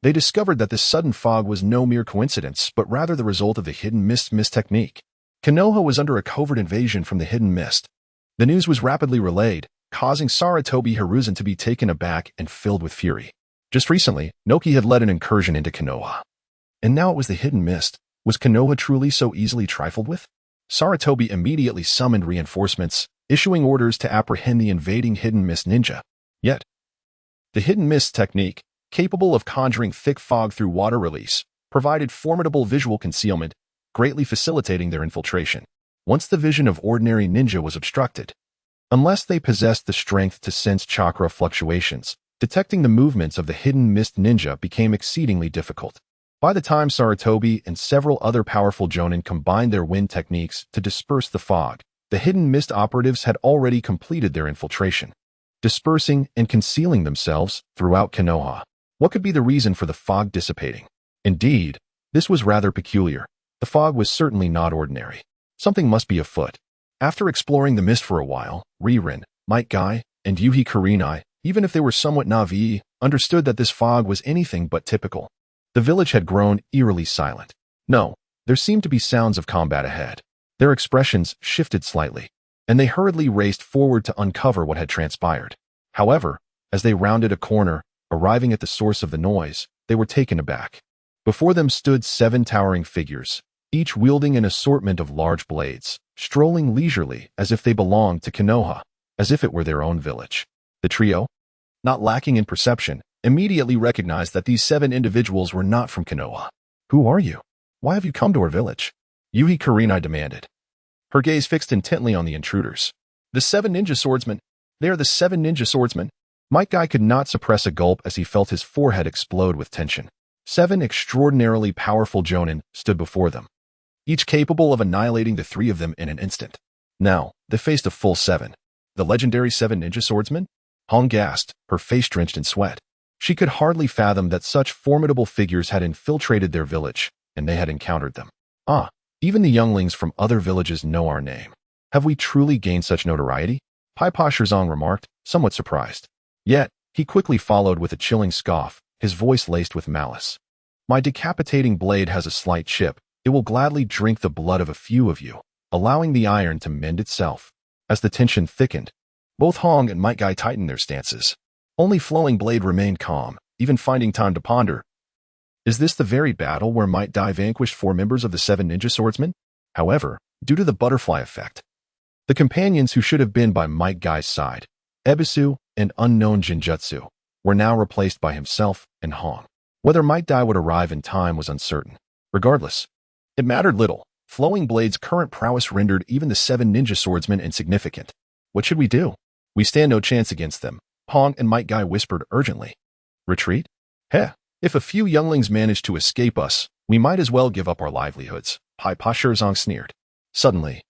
they discovered that this sudden fog was no mere coincidence, but rather the result of the Hidden Mist technique. Konoha was under a covert invasion from the Hidden Mist. The news was rapidly relayed, causing Sarutobi Hiruzen to be taken aback and filled with fury. Just recently, Noki had led an incursion into Konoha. And now it was the Hidden Mist. Was Konoha truly so easily trifled with? Sarutobi immediately summoned reinforcements, issuing orders to apprehend the invading Hidden Mist ninja. Yet, the Hidden Mist technique, capable of conjuring thick fog through water release, provided formidable visual concealment, greatly facilitating their infiltration. Once the vision of ordinary ninja was obstructed, unless they possessed the strength to sense chakra fluctuations, detecting the movements of the Hidden Mist ninja became exceedingly difficult. By the time Sarutobi and several other powerful jonin combined their wind techniques to disperse the fog, the Hidden Mist operatives had already completed their infiltration, dispersing and concealing themselves throughout Konoha. What could be the reason for the fog dissipating? Indeed, this was rather peculiar. The fog was certainly not ordinary. Something must be afoot. After exploring the mist for a while, Rinnegan, Might Guy, and Yuhi Kurenai, even if they were somewhat naive, understood that this fog was anything but typical. The village had grown eerily silent. No, there seemed to be sounds of combat ahead. Their expressions shifted slightly, and they hurriedly raced forward to uncover what had transpired. However, as they rounded a corner, arriving at the source of the noise, they were taken aback. Before them stood 7 towering figures, each wielding an assortment of large blades, strolling leisurely as if they belonged to Konoha, as if it were their own village. The trio, not lacking in perception, immediately recognized that these 7 individuals were not from Konoha. Who are you? Why have you come to our village? Yuhi Kurenai demanded, her gaze fixed intently on the intruders. The 7 ninja swordsmen. They are the 7 ninja swordsmen. Might Guy could not suppress a gulp as he felt his forehead explode with tension. 7 extraordinarily powerful jonin stood before them, each capable of annihilating the 3 of them in an instant. Now, they faced a full 7. The legendary 7 ninja swordsmen? Hong gasped, her face drenched in sweat. She could hardly fathom that such formidable figures had infiltrated their village, and they had encountered them. Ah, even the younglings from other villages know our name. Have we truly gained such notoriety? Pai Pa Shirzong remarked, somewhat surprised. Yet, he quickly followed with a chilling scoff, his voice laced with malice. My decapitating blade has a slight chip. It will gladly drink the blood of a few of you, allowing the iron to mend itself. As the tension thickened, both Hong and Might Guy tightened their stances. Only Flowing Blade remained calm, even finding time to ponder. Is this the very battle where Might Guy vanquished 4 members of the 7 ninja swordsmen? However, due to the butterfly effect, the companions who should have been by Might Guy's side, Ebisu and unknown Jinjutsu, were now replaced by himself and Hong. Whether Might Guy would arrive in time was uncertain. Regardless, it mattered little. Flowing Blade's current prowess rendered even the 7 ninja swordsmen insignificant. What should we do? We stand no chance against them, Hong and Might Guy whispered urgently. Retreat? Heh, if a few younglings manage to escape us, we might as well give up our livelihoods, Pai Pa Shirzong sneered. Suddenly,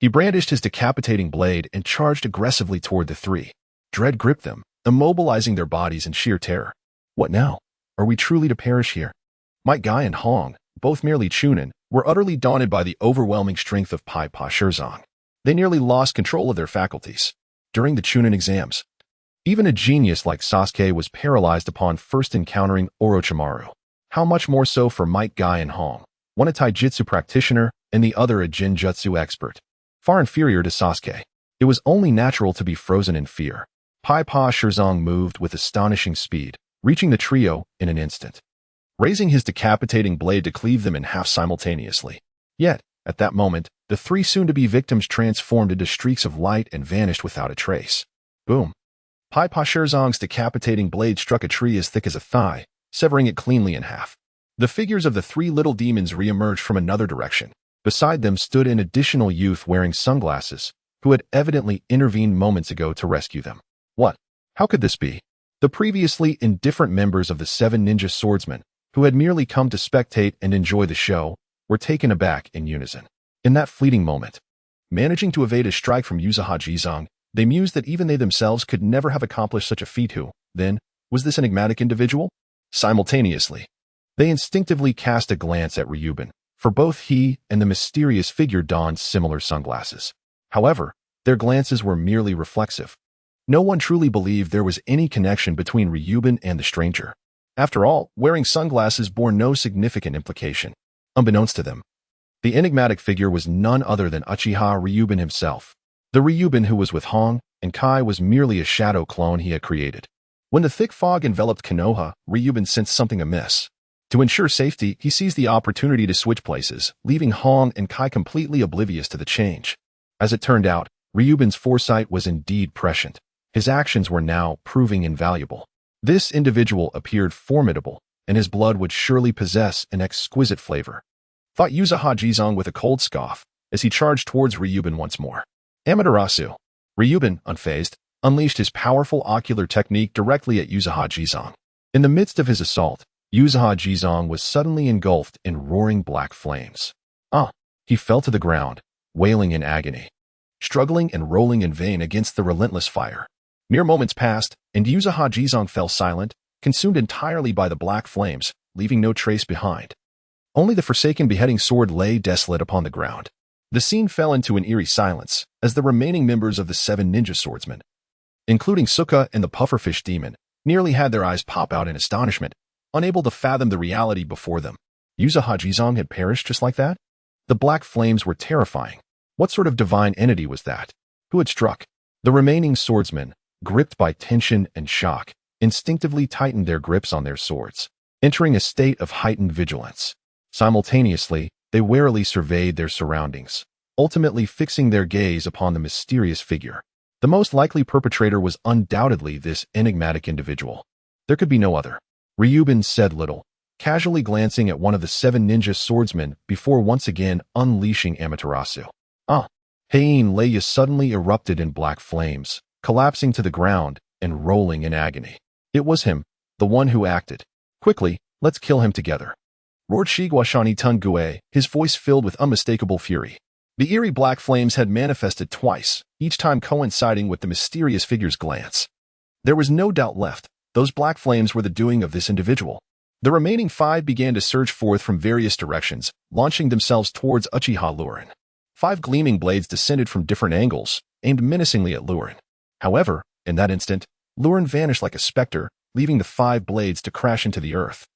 he brandished his decapitating blade and charged aggressively toward the 3. Dread gripped them, immobilizing their bodies in sheer terror. What now? Are we truly to perish here? Might Guy and Hong, both merely chunin, were utterly daunted by the overwhelming strength of Pai Pa Shirzong. They nearly lost control of their faculties. During the chunin exams, even a genius like Sasuke was paralyzed upon first encountering Orochimaru. How much more so for Might Guy and Hong, one a taijutsu practitioner and the other a jinjutsu expert. Far inferior to Sasuke, it was only natural to be frozen in fear. Pai Pa Shirzong moved with astonishing speed, reaching the trio in an instant, raising his decapitating blade to cleave them in half simultaneously. Yet, at that moment, the 3 soon-to-be victims transformed into streaks of light and vanished without a trace. Boom. Pai Pa Shirzong's decapitating blade struck a tree as thick as a thigh, severing it cleanly in half. The figures of the 3 little demons re-emerged from another direction. Beside them stood an additional youth wearing sunglasses, who had evidently intervened moments ago to rescue them. What? How could this be? The previously indifferent members of the 7 ninja swordsmen, who had merely come to spectate and enjoy the show, were taken aback in unison. In that fleeting moment, managing to evade a strike from Uchiha Jizong, they mused that even they themselves could never have accomplished such a feat. Who, then, was this enigmatic individual? Simultaneously, they instinctively cast a glance at Ryuban, for both he and the mysterious figure donned similar sunglasses. However, their glances were merely reflexive. No one truly believed there was any connection between Ryuban and the stranger. After all, wearing sunglasses bore no significant implication. Unbeknownst to them, the enigmatic figure was none other than Uchiha Ryuban himself. The Ryuban who was with Hong and Kai was merely a shadow clone he had created. When the thick fog enveloped Konoha, Ryuban sensed something amiss. To ensure safety, he seized the opportunity to switch places, leaving Hong and Kai completely oblivious to the change. As it turned out, Ryuban's foresight was indeed prescient. His actions were now proving invaluable. This individual appeared formidable, and his blood would surely possess an exquisite flavor, thought Uchiha Jizong with a cold scoff as he charged towards Ryuban once more. Amaterasu. Ryuban, unfazed, unleashed his powerful ocular technique directly at Uchiha Jizong. In the midst of his assault, Uchiha Jizong was suddenly engulfed in roaring black flames. He fell to the ground, wailing in agony, struggling and rolling in vain against the relentless fire. Mere moments passed, and Uchiha Jizong fell silent, consumed entirely by the black flames, leaving no trace behind. Only the forsaken beheading sword lay desolate upon the ground. The scene fell into an eerie silence, as the remaining members of the 7 ninja swordsmen, including Sukka and the pufferfish demon, nearly had their eyes pop out in astonishment, unable to fathom the reality before them. Uchiha Jizong had perished just like that? The black flames were terrifying. What sort of divine entity was that? Who had struck? The remaining swordsmen, gripped by tension and shock, instinctively tightened their grips on their swords, entering a state of heightened vigilance. Simultaneously, they warily surveyed their surroundings, ultimately fixing their gaze upon the mysterious figure. The most likely perpetrator was undoubtedly this enigmatic individual. There could be no other. Ryuban said little, casually glancing at one of the 7 ninja swordsmen before once again unleashing Amaterasu. Heian Leia suddenly erupted in black flames, collapsing to the ground and rolling in agony. It was him, the one who acted. Quickly, let's kill him together, roared Shiguashani Tungue, his voice filled with unmistakable fury. The eerie black flames had manifested twice, each time coinciding with the mysterious figure's glance. There was no doubt left. Those black flames were the doing of this individual. The remaining 5 began to surge forth from various directions, launching themselves towards Uchiha Liu Ren. 5 gleaming blades descended from different angles, aimed menacingly at Liu Ren. However, in that instant, Liu Ren vanished like a specter, leaving the 5 blades to crash into the earth,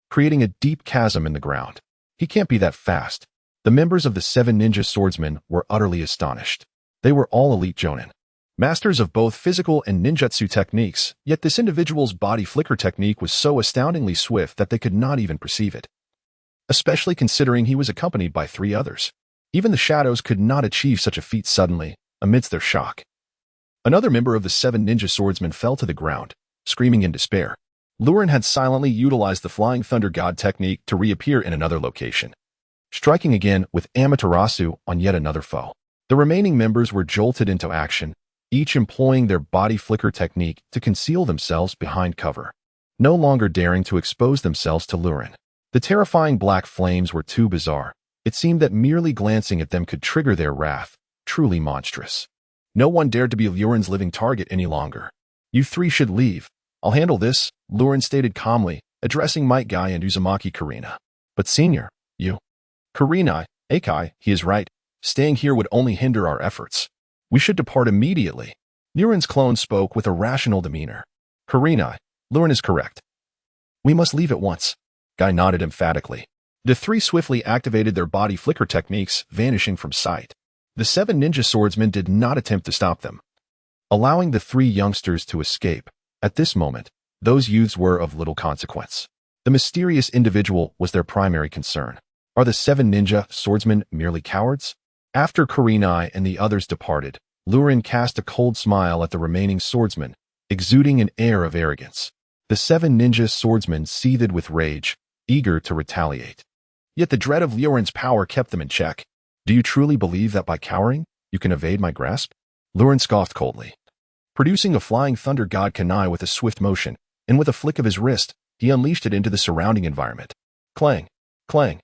creating a deep chasm in the ground. He can't be that fast. The members of the 7 ninja swordsmen were utterly astonished. They were all elite jonin, masters of both physical and ninjutsu techniques, yet this individual's body flicker technique was so astoundingly swift that they could not even perceive it, especially considering he was accompanied by 3 others. Even the shadows could not achieve such a feat suddenly, amidst their shock. Another member of the 7 ninja swordsmen fell to the ground, screaming in despair. Liu Ren had silently utilized the Flying Thunder God technique to reappear in another location, striking again with Amaterasu on yet another foe. The remaining members were jolted into action, each employing their body flicker technique to conceal themselves behind cover, no longer daring to expose themselves to Liu Ren. The terrifying black flames were too bizarre. It seemed that merely glancing at them could trigger their wrath, truly monstrous. No one dared to be Liu Ren's living target any longer. You 3 should leave. I'll handle this, Liu Ren stated calmly, addressing Might Guy and Uzumaki Karina. But senior, you. Karina, Akai, he is right. Staying here would only hinder our efforts. We should depart immediately. Liu Ren's clone spoke with a rational demeanor. Karina, Liu Ren is correct. We must leave at once. Guy nodded emphatically. The 3 swiftly activated their body flicker techniques, vanishing from sight. The 7 ninja swordsmen did not attempt to stop them, allowing the 3 youngsters to escape. At this moment, those youths were of little consequence. The mysterious individual was their primary concern. Are the 7 ninja swordsmen merely cowards? After Kurenai and the others departed, Liu Ren cast a cold smile at the remaining swordsmen, exuding an air of arrogance. The 7 ninja swordsmen seethed with rage, eager to retaliate. Yet the dread of Liu Ren's power kept them in check. Do you truly believe that by cowering, you can evade my grasp? Liu Ren scoffed coldly. Producing a Flying Thunder God Kanai with a swift motion, and with a flick of his wrist, he unleashed it into the surrounding environment. Clang! Clang!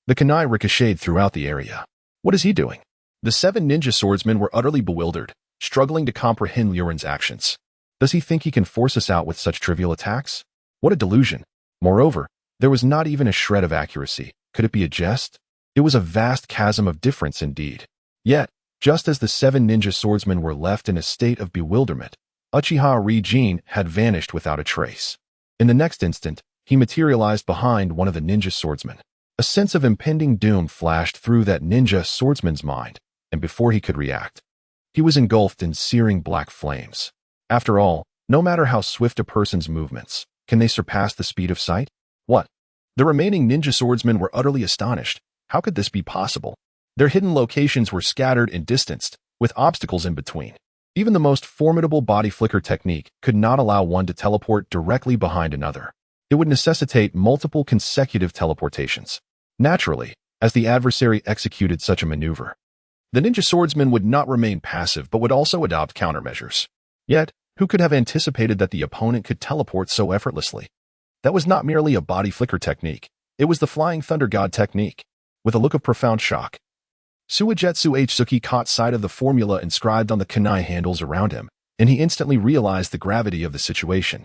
The Kanai ricocheted throughout the area. What is he doing? The 7 ninja swordsmen were utterly bewildered, struggling to comprehend Liu Ren's actions. Does he think he can force us out with such trivial attacks? What a delusion! Moreover, there was not even a shred of accuracy. Could it be a jest? It was a vast chasm of difference indeed. Yet, just as the 7 ninja swordsmen were left in a state of bewilderment, Uchiha Rinnegan had vanished without a trace. In the next instant, he materialized behind one of the ninja swordsmen. A sense of impending doom flashed through that ninja swordsman's mind, and before he could react, he was engulfed in searing black flames. After all, no matter how swift a person's movements, can they surpass the speed of sight? What? The remaining ninja swordsmen were utterly astonished. How could this be possible? Their hidden locations were scattered and distanced, with obstacles in between. Even the most formidable body flicker technique could not allow one to teleport directly behind another. It would necessitate multiple consecutive teleportations. Naturally, as the adversary executed such a maneuver, the ninja swordsman would not remain passive but would also adopt countermeasures. Yet, who could have anticipated that the opponent could teleport so effortlessly? That was not merely a body flicker technique. It was the Flying Thunder God technique. With a look of profound shock, Suigetsu Hsuki caught sight of the formula inscribed on the kunai handles around him, and he instantly realized the gravity of the situation.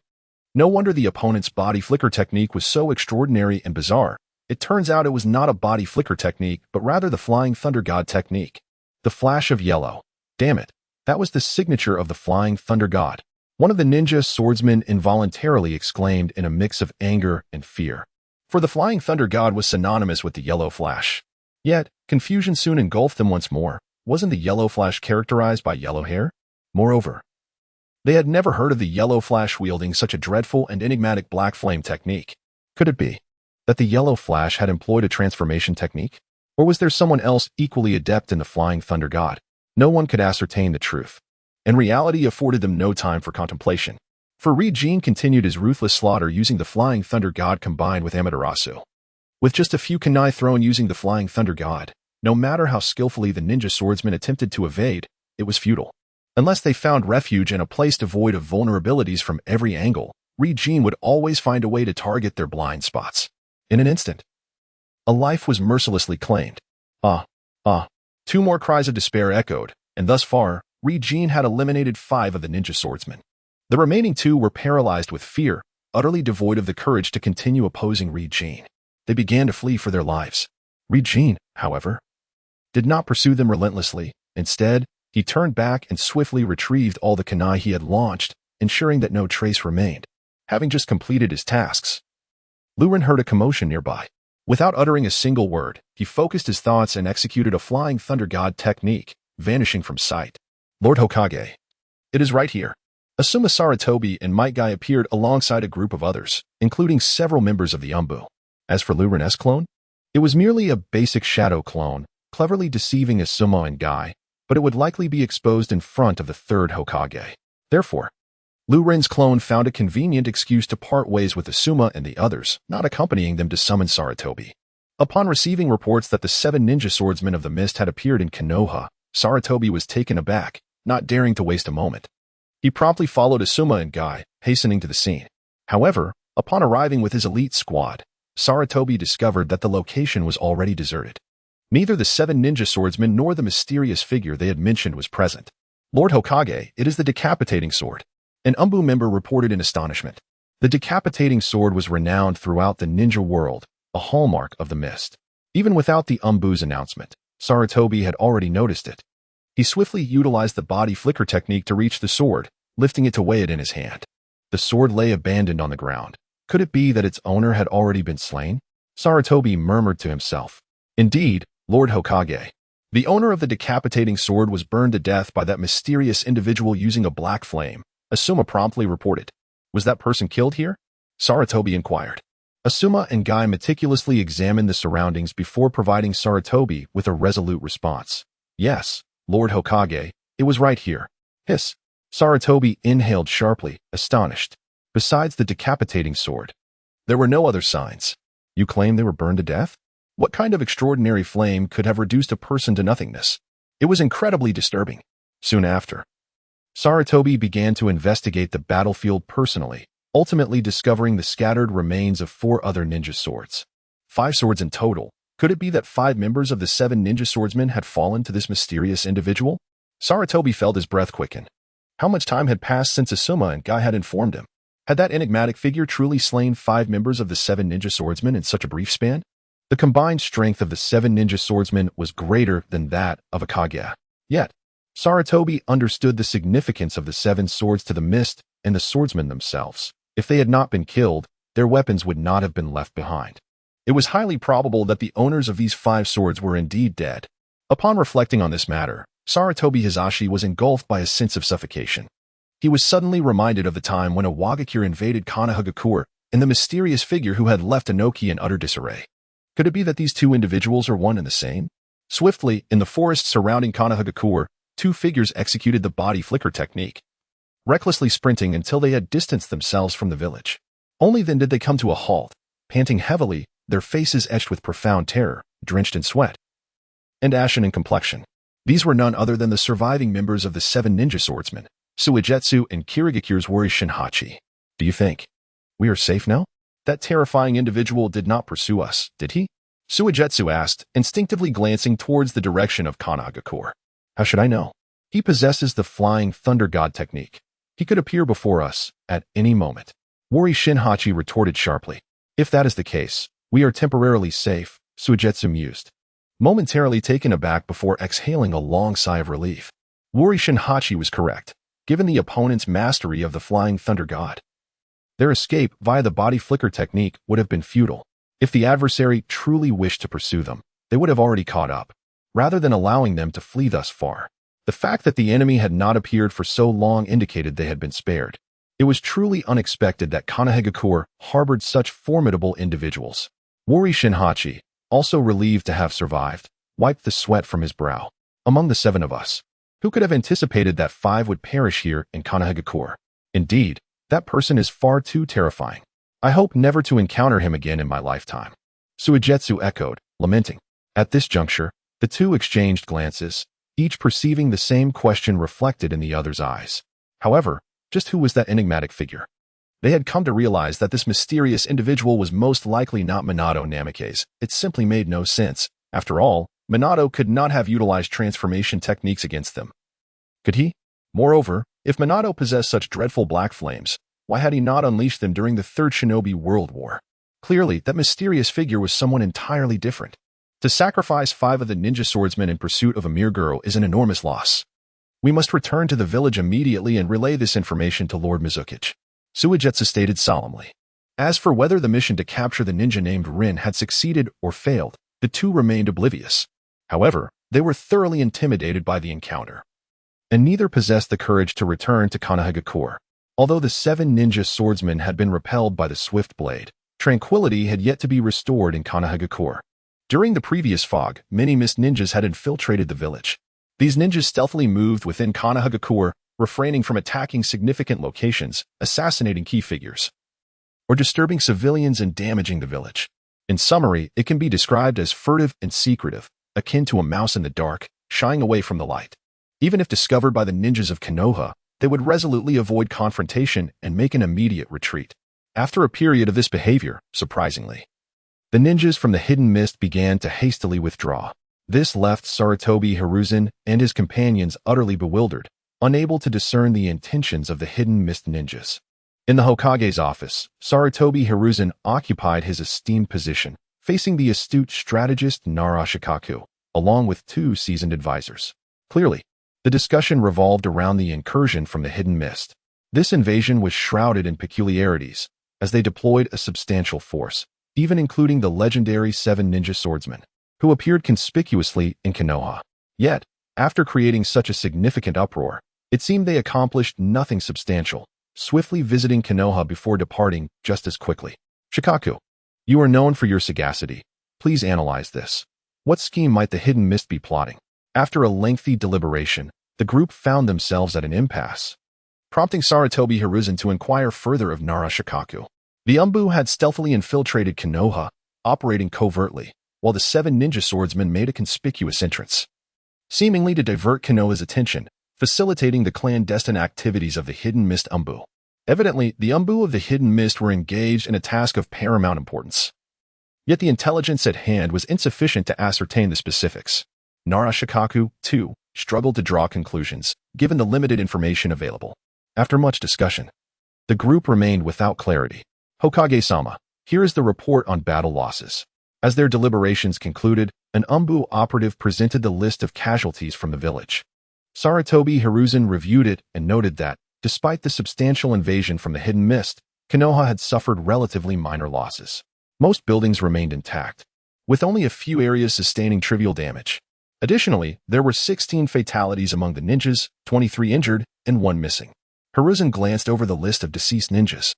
No wonder the opponent's body flicker technique was so extraordinary and bizarre. It turns out it was not a body flicker technique, but rather the Flying Thunder God technique. The flash of yellow. Damn it. That was the signature of the Flying Thunder God. One of the ninja swordsmen involuntarily exclaimed in a mix of anger and fear. For the Flying Thunder God was synonymous with the yellow flash. Yet, confusion soon engulfed them once more. Wasn't the yellow flash characterized by yellow hair? Moreover, they had never heard of the yellow flash wielding such a dreadful and enigmatic black flame technique. Could it be that the yellow flash had employed a transformation technique? Or was there someone else equally adept in the Flying Thunder God? No one could ascertain the truth, and reality afforded them no time for contemplation. For Rinnegan continued his ruthless slaughter using the Flying Thunder God combined with Amaterasu. With just a few kunai thrown using the Flying Thunder God, no matter how skillfully the ninja swordsmen attempted to evade, it was futile. Unless they found refuge in a place devoid of vulnerabilities from every angle, Rinnegan would always find a way to target their blind spots. In an instant, a life was mercilessly claimed. Two more cries of despair echoed, and thus far, Rinnegan had eliminated 5 of the ninja swordsmen. The remaining 2 were paralyzed with fear, utterly devoid of the courage to continue opposing Rinnegan. They began to flee for their lives. Rinnegan, however, did not pursue them relentlessly. Instead, he turned back and swiftly retrieved all the kunai he had launched, ensuring that no trace remained. Having just completed his tasks, Liu Ren heard a commotion nearby. Without uttering a single word, he focused his thoughts and executed a Flying Thunder God technique, vanishing from sight. Lord Hokage. It is right here. Asuma Sarutobi and Might Guy appeared alongside a group of others, including several members of the Umbu. As for Liu Ren's clone, it was merely a basic shadow clone, cleverly deceiving Asuma and Guy, but it would likely be exposed in front of the 3rd Hokage. Therefore, Liu Ren's clone found a convenient excuse to part ways with Asuma and the others, not accompanying them to summon Sarutobi. Upon receiving reports that the 7 ninja swordsmen of the mist had appeared in Konoha, Sarutobi was taken aback, not daring to waste a moment. He promptly followed Asuma and Guy, hastening to the scene. However, upon arriving with his elite squad, Sarutobi discovered that the location was already deserted. Neither the 7 ninja swordsmen nor the mysterious figure they had mentioned was present. Lord Hokage, it is the decapitating sword. An Umbu member reported in astonishment. The decapitating sword was renowned throughout the ninja world, a hallmark of the mist. Even without the Umbu's announcement, Sarutobi had already noticed it. He swiftly utilized the body flicker technique to reach the sword, lifting it to weigh it in his hand. The sword lay abandoned on the ground. Could it be that its owner had already been slain? Sarutobi murmured to himself. Indeed, Lord Hokage. The owner of the decapitating sword was burned to death by that mysterious individual using a black flame, Asuma promptly reported. Was that person killed here? Sarutobi inquired. Asuma and Guy meticulously examined the surroundings before providing Sarutobi with a resolute response. Yes, Lord Hokage, it was right here. Hiss. Sarutobi inhaled sharply, astonished. Besides the decapitating sword, there were no other signs. You claim they were burned to death? What kind of extraordinary flame could have reduced a person to nothingness? It was incredibly disturbing. Soon after, Sarutobi began to investigate the battlefield personally, ultimately discovering the scattered remains of 4 other ninja swords. 5 swords in total. Could it be that 5 members of the 7 ninja swordsmen had fallen to this mysterious individual? Sarutobi felt his breath quicken. How much time had passed since Asuma and Guy had informed him? Had that enigmatic figure truly slain 5 members of the 7 ninja swordsmen in such a brief span? The combined strength of the 7 ninja swordsmen was greater than that of a Kage. Yet, Sarutobi understood the significance of the 7 swords to the mist and the swordsmen themselves. If they had not been killed, their weapons would not have been left behind. It was highly probable that the owners of these 5 swords were indeed dead. Upon reflecting on this matter, Sarutobi Hizashi was engulfed by a sense of suffocation. He was suddenly reminded of the time when a Wagakure invaded Konoha and the mysterious figure who had left Inoki in utter disarray. Could it be that these 2 individuals are one and the same? Swiftly, in the forest surrounding Konoha, 2 figures executed the body flicker technique, recklessly sprinting until they had distanced themselves from the village. Only then did they come to a halt, panting heavily, their faces etched with profound terror, drenched in sweat, and ashen in complexion. These were none other than the surviving members of the 7 ninja swordsmen, Suigetsu and Kirigakure's Wori Shinhachi. Do you think we are safe now? That terrifying individual did not pursue us, did he? Suigetsu asked, instinctively glancing towards the direction of Konoha. How should I know? He possesses the Flying Thunder God technique. He could appear before us at any moment. Wori Shinhachi retorted sharply. If that is the case, we are temporarily safe, Suigetsu mused, momentarily taken aback before exhaling a long sigh of relief. Wori Shinhachi was correct, given the opponent's mastery of the Flying Thunder God. Their escape via the body flicker technique would have been futile. If the adversary truly wished to pursue them, they would have already caught up, rather than allowing them to flee thus far. The fact that the enemy had not appeared for so long indicated they had been spared. It was truly unexpected that Konoha harbored such formidable individuals. Wori Shinhachi, also relieved to have survived, wiped the sweat from his brow. Among the 7 of us, who could have anticipated that 5 would perish here in Konoha? Indeed, That person is far too terrifying. I hope never to encounter him again in my lifetime. Suigetsu echoed, lamenting. At this juncture, the two exchanged glances, each perceiving the same question reflected in the other's eyes. However, just who was that enigmatic figure? They had come to realize that this mysterious individual was most likely not Minato Namikaze. It simply made no sense. After all, Minato could not have utilized transformation techniques against them. Could he? Moreover, if Minato possessed such dreadful black flames, why had he not unleashed them during the Third Shinobi World War? Clearly, that mysterious figure was someone entirely different. To sacrifice 5 of the ninja swordsmen in pursuit of a mere girl is an enormous loss. We must return to the village immediately and relay this information to Lord Mizukichi, Suigetsu stated solemnly. As for whether the mission to capture the ninja named Rin had succeeded or failed, the two remained oblivious. However, they were thoroughly intimidated by the encounter, and neither possessed the courage to return to Konoha. Although the 7 ninja swordsmen had been repelled by the swift blade, tranquility had yet to be restored in Konoha. During the previous fog, many mist ninjas had infiltrated the village. These ninjas stealthily moved within Konoha, refraining from attacking significant locations, assassinating key figures, or disturbing civilians and damaging the village. In summary, it can be described as furtive and secretive, akin to a mouse in the dark, shying away from the light. Even if discovered by the ninjas of Konoha, they would resolutely avoid confrontation and make an immediate retreat. After a period of this behavior, surprisingly, the ninjas from the hidden mist began to hastily withdraw. This left Sarutobi Hiruzen and his companions utterly bewildered, unable to discern the intentions of the hidden mist ninjas. In the Hokage's office, Sarutobi Hiruzen occupied his esteemed position, facing the astute strategist Narashikaku, along with 2 seasoned advisors. Clearly, the discussion revolved around the incursion from the hidden mist. This invasion was shrouded in peculiarities, as they deployed a substantial force, even including the legendary 7 ninja swordsmen, who appeared conspicuously in Konoha. Yet, after creating such a significant uproar, it seemed they accomplished nothing substantial, swiftly visiting Konoha before departing just as quickly. Shikaku, you are known for your sagacity. Please analyze this. What scheme might the hidden mist be plotting? After a lengthy deliberation, the group found themselves at an impasse, prompting Sarutobi Hiruzen to inquire further of Narashikaku. The Umbu had stealthily infiltrated Konoha, operating covertly, while the 7 ninja swordsmen made a conspicuous entrance, seemingly to divert Konoha's attention, facilitating the clandestine activities of the hidden mist Umbu. Evidently, the Umbu of the hidden mist were engaged in a task of paramount importance. Yet the intelligence at hand was insufficient to ascertain the specifics. Narashikaku, too, struggled to draw conclusions, given the limited information available. After much discussion, the group remained without clarity. Hokage-sama, here is the report on battle losses. As their deliberations concluded, an Umbu operative presented the list of casualties from the village. Sarutobi Hiruzen reviewed it and noted that, despite the substantial invasion from the hidden mist, Konoha had suffered relatively minor losses. Most buildings remained intact, with only a few areas sustaining trivial damage. Additionally, there were 16 fatalities among the ninjas, 23 injured, and 1 missing. Hiruzen glanced over the list of deceased ninjas,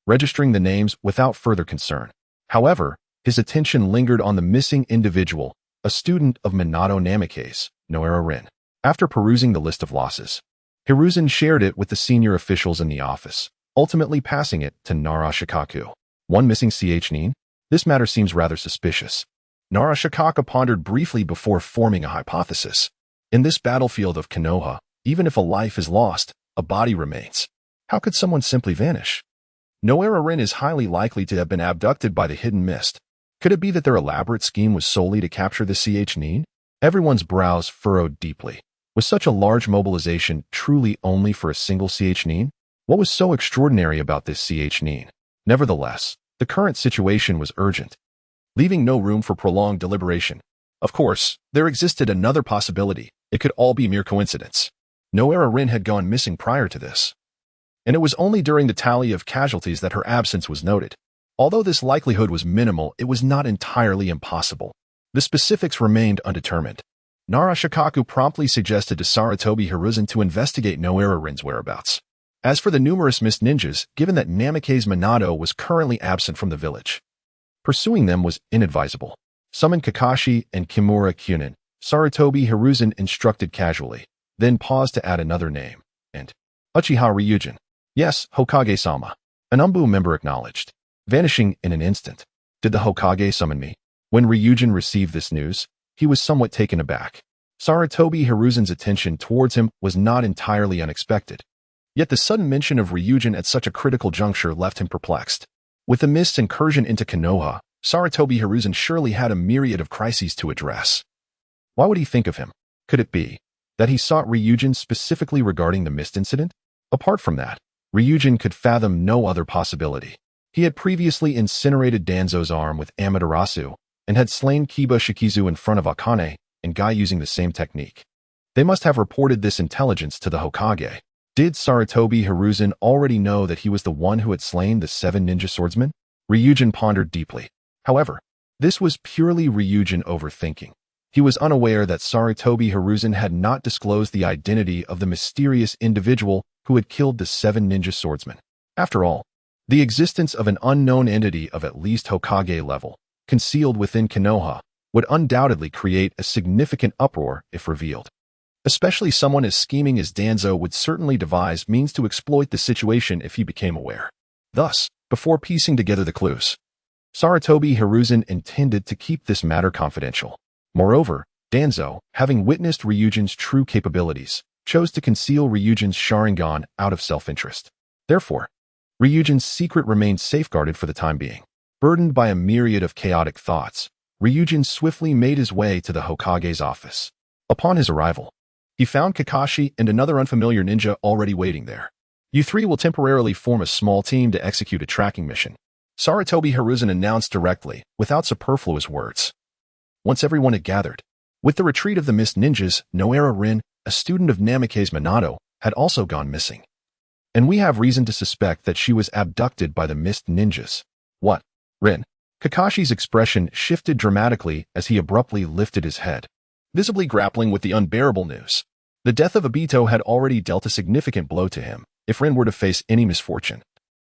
registering the names without further concern. However, his attention lingered on the missing individual, a student of Minato Namikaze, Liu Ren. After perusing the list of losses, Hiruzen shared it with the senior officials in the office, ultimately passing it to Narashikaku. 1 missing ch. This matter seems rather suspicious. Narashikaku pondered briefly before forming a hypothesis. In this battlefield of Konoha, even if a life is lost, a body remains. How could someone simply vanish? Liu Ren is highly likely to have been abducted by the hidden mist. Could it be that their elaborate scheme was solely to capture the ch? Everyone's brows furrowed deeply. Was such a large mobilization truly only for a single ch? What was so extraordinary about this ch? Nevertheless, the current situation was urgent, leaving no room for prolonged deliberation. Of course, there existed another possibility. It could all be mere coincidence. Liu Ren had gone missing prior to this, and it was only during the tally of casualties that her absence was noted. Although this likelihood was minimal, it was not entirely impossible. The specifics remained undetermined. Narashikaku promptly suggested to Sarutobi Hiruzen to investigate Liu Ren's whereabouts. As for the numerous mist ninjas, given that Namikaze Minato was currently absent from the village, pursuing them was inadvisable. Summon Kakashi and Kimura Kyunin, Sarutobi Hiruzen instructed casually, then paused to add another name, and Uchiha Ryujin. Yes, Hokage-sama. An Umbu member acknowledged, vanishing in an instant. Did the Hokage summon me? When Ryujin received this news, he was somewhat taken aback. Sarutobi Hiruzen's attention towards him was not entirely unexpected. Yet the sudden mention of Ryujin at such a critical juncture left him perplexed. With the mist's incursion into Konoha, Sarutobi Hiruzen surely had a myriad of crises to address. Why would he think of him? Could it be that he sought Ryujin specifically regarding the mist incident? Apart from that, Ryujin could fathom no other possibility. He had previously incinerated Danzo's arm with Amaterasu and had slain Kiba Shikizu in front of Akane and Guy using the same technique. They must have reported this intelligence to the Hokage. Did Sarutobi Hiruzen already know that he was the one who had slain the 7 ninja swordsmen? Ryujin pondered deeply. However, this was purely Ryujin overthinking. He was unaware that Sarutobi Hiruzen had not disclosed the identity of the mysterious individual who had killed the 7 ninja swordsmen. After all, the existence of an unknown entity of at least Hokage level, concealed within Konoha, would undoubtedly create a significant uproar if revealed. Especially someone as scheming as Danzo would certainly devise means to exploit the situation if he became aware. Thus, before piecing together the clues, Sarutobi Hiruzen intended to keep this matter confidential. Moreover, Danzo, having witnessed Ryujin's true capabilities, chose to conceal Ryujin's Sharingan out of self-interest. Therefore, Ryujin's secret remained safeguarded for the time being. Burdened by a myriad of chaotic thoughts, Ryujin swiftly made his way to the Hokage's office. Upon his arrival, he found Kakashi and another unfamiliar ninja already waiting there. You three will temporarily form a small team to execute a tracking mission, Sarutobi Hiruzen announced directly, without superfluous words. Once everyone had gathered, with the retreat of the Mist Ninjas, Noera Rin, a student of Namake's Minato, had also gone missing. And we have reason to suspect that she was abducted by the Mist Ninjas. What? Rin? Kakashi's expression shifted dramatically as he abruptly lifted his head, visibly grappling with the unbearable news. The death of Obito had already dealt a significant blow to him, if Rin were to face any misfortune.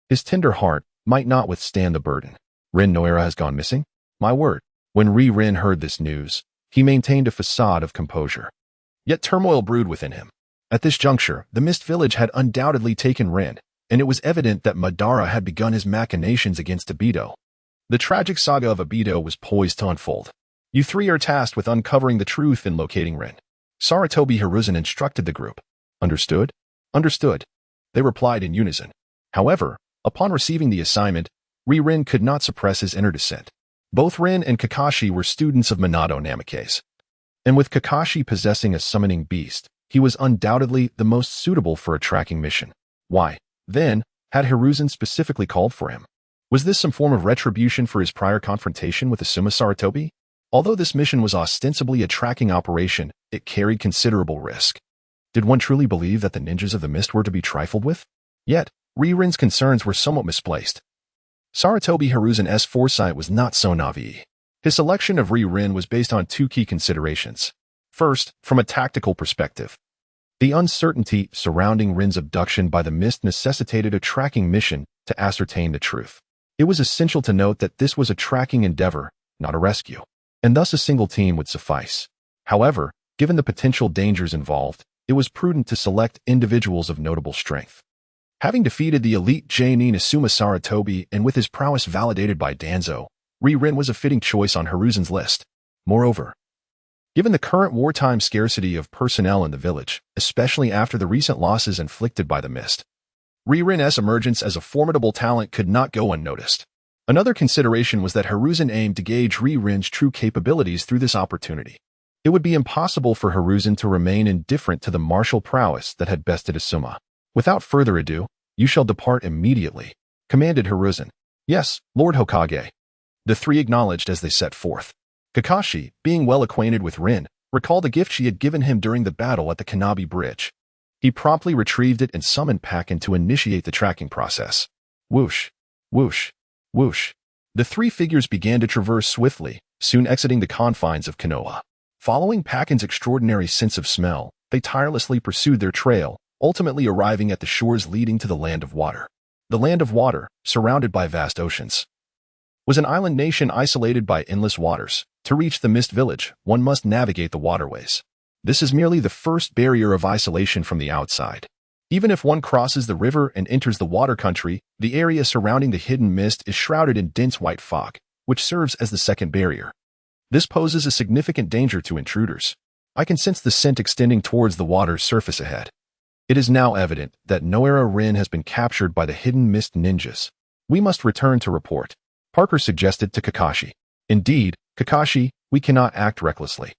His tender heart might not withstand the burden. Rin Noera has gone missing? My word. When Rin heard this news, he maintained a facade of composure. Yet turmoil brewed within him. At this juncture, the Mist Village had undoubtedly taken Rin, and it was evident that Madara had begun his machinations against Obito. The tragic saga of Obito was poised to unfold. You three are tasked with uncovering the truth and locating Rin. Sarutobi Hiruzen instructed the group. Understood? Understood. They replied in unison. However, upon receiving the assignment, Rin could not suppress his inner dissent. Both Rin and Kakashi were students of Minato Namake's. And with Kakashi possessing a summoning beast, he was undoubtedly the most suitable for a tracking mission. Why, then, had Hiruzen specifically called for him? Was this some form of retribution for his prior confrontation with Asuma Sarutobi? Although this mission was ostensibly a tracking operation, it carried considerable risk. Did one truly believe that the ninjas of the mist were to be trifled with? Yet, Rin's concerns were somewhat misplaced. Sarutobi Hiruzen's foresight was not so naive. His selection of Rin was based on 2 key considerations. First, from a tactical perspective, the uncertainty surrounding Rin's abduction by the mist necessitated a tracking mission to ascertain the truth. It was essential to note that this was a tracking endeavor, not a rescue, and thus a single team would suffice. However, given the potential dangers involved, it was prudent to select individuals of notable strength. Having defeated the elite Genin Asuma Sarutobi and with his prowess validated by Danzo, Rin was a fitting choice on Hiruzen's list. Moreover, given the current wartime scarcity of personnel in the village, especially after the recent losses inflicted by the mist, Rin's emergence as a formidable talent could not go unnoticed. Another consideration was that Hiruzen aimed to gauge Rin's true capabilities through this opportunity. It would be impossible for Hiruzen to remain indifferent to the martial prowess that had bested Asuma. Without further ado, you shall depart immediately, commanded Hiruzen. Yes, Lord Hokage. The 3 acknowledged as they set forth. Kakashi, being well acquainted with Rin, recalled a gift she had given him during the battle at the Kannabi Bridge. He promptly retrieved it and summoned Pakin to initiate the tracking process. Whoosh, whoosh, whoosh. The 3 figures began to traverse swiftly, soon exiting the confines of Konoha. Following Pakin's extraordinary sense of smell, they tirelessly pursued their trail, ultimately arriving at the shores leading to the Land of Water. The Land of Water, surrounded by vast oceans, was an island nation isolated by endless waters. To reach the Mist Village, one must navigate the waterways. This is merely the first barrier of isolation from the outside. Even if one crosses the river and enters the water country, the area surrounding the hidden mist is shrouded in dense white fog, which serves as the second barrier. This poses a significant danger to intruders. I can sense the scent extending towards the water's surface ahead. It is now evident that Noera Rin has been captured by the hidden mist ninjas. We must return to report, Parker suggested to Kakashi. Indeed, Kakashi, we cannot act recklessly.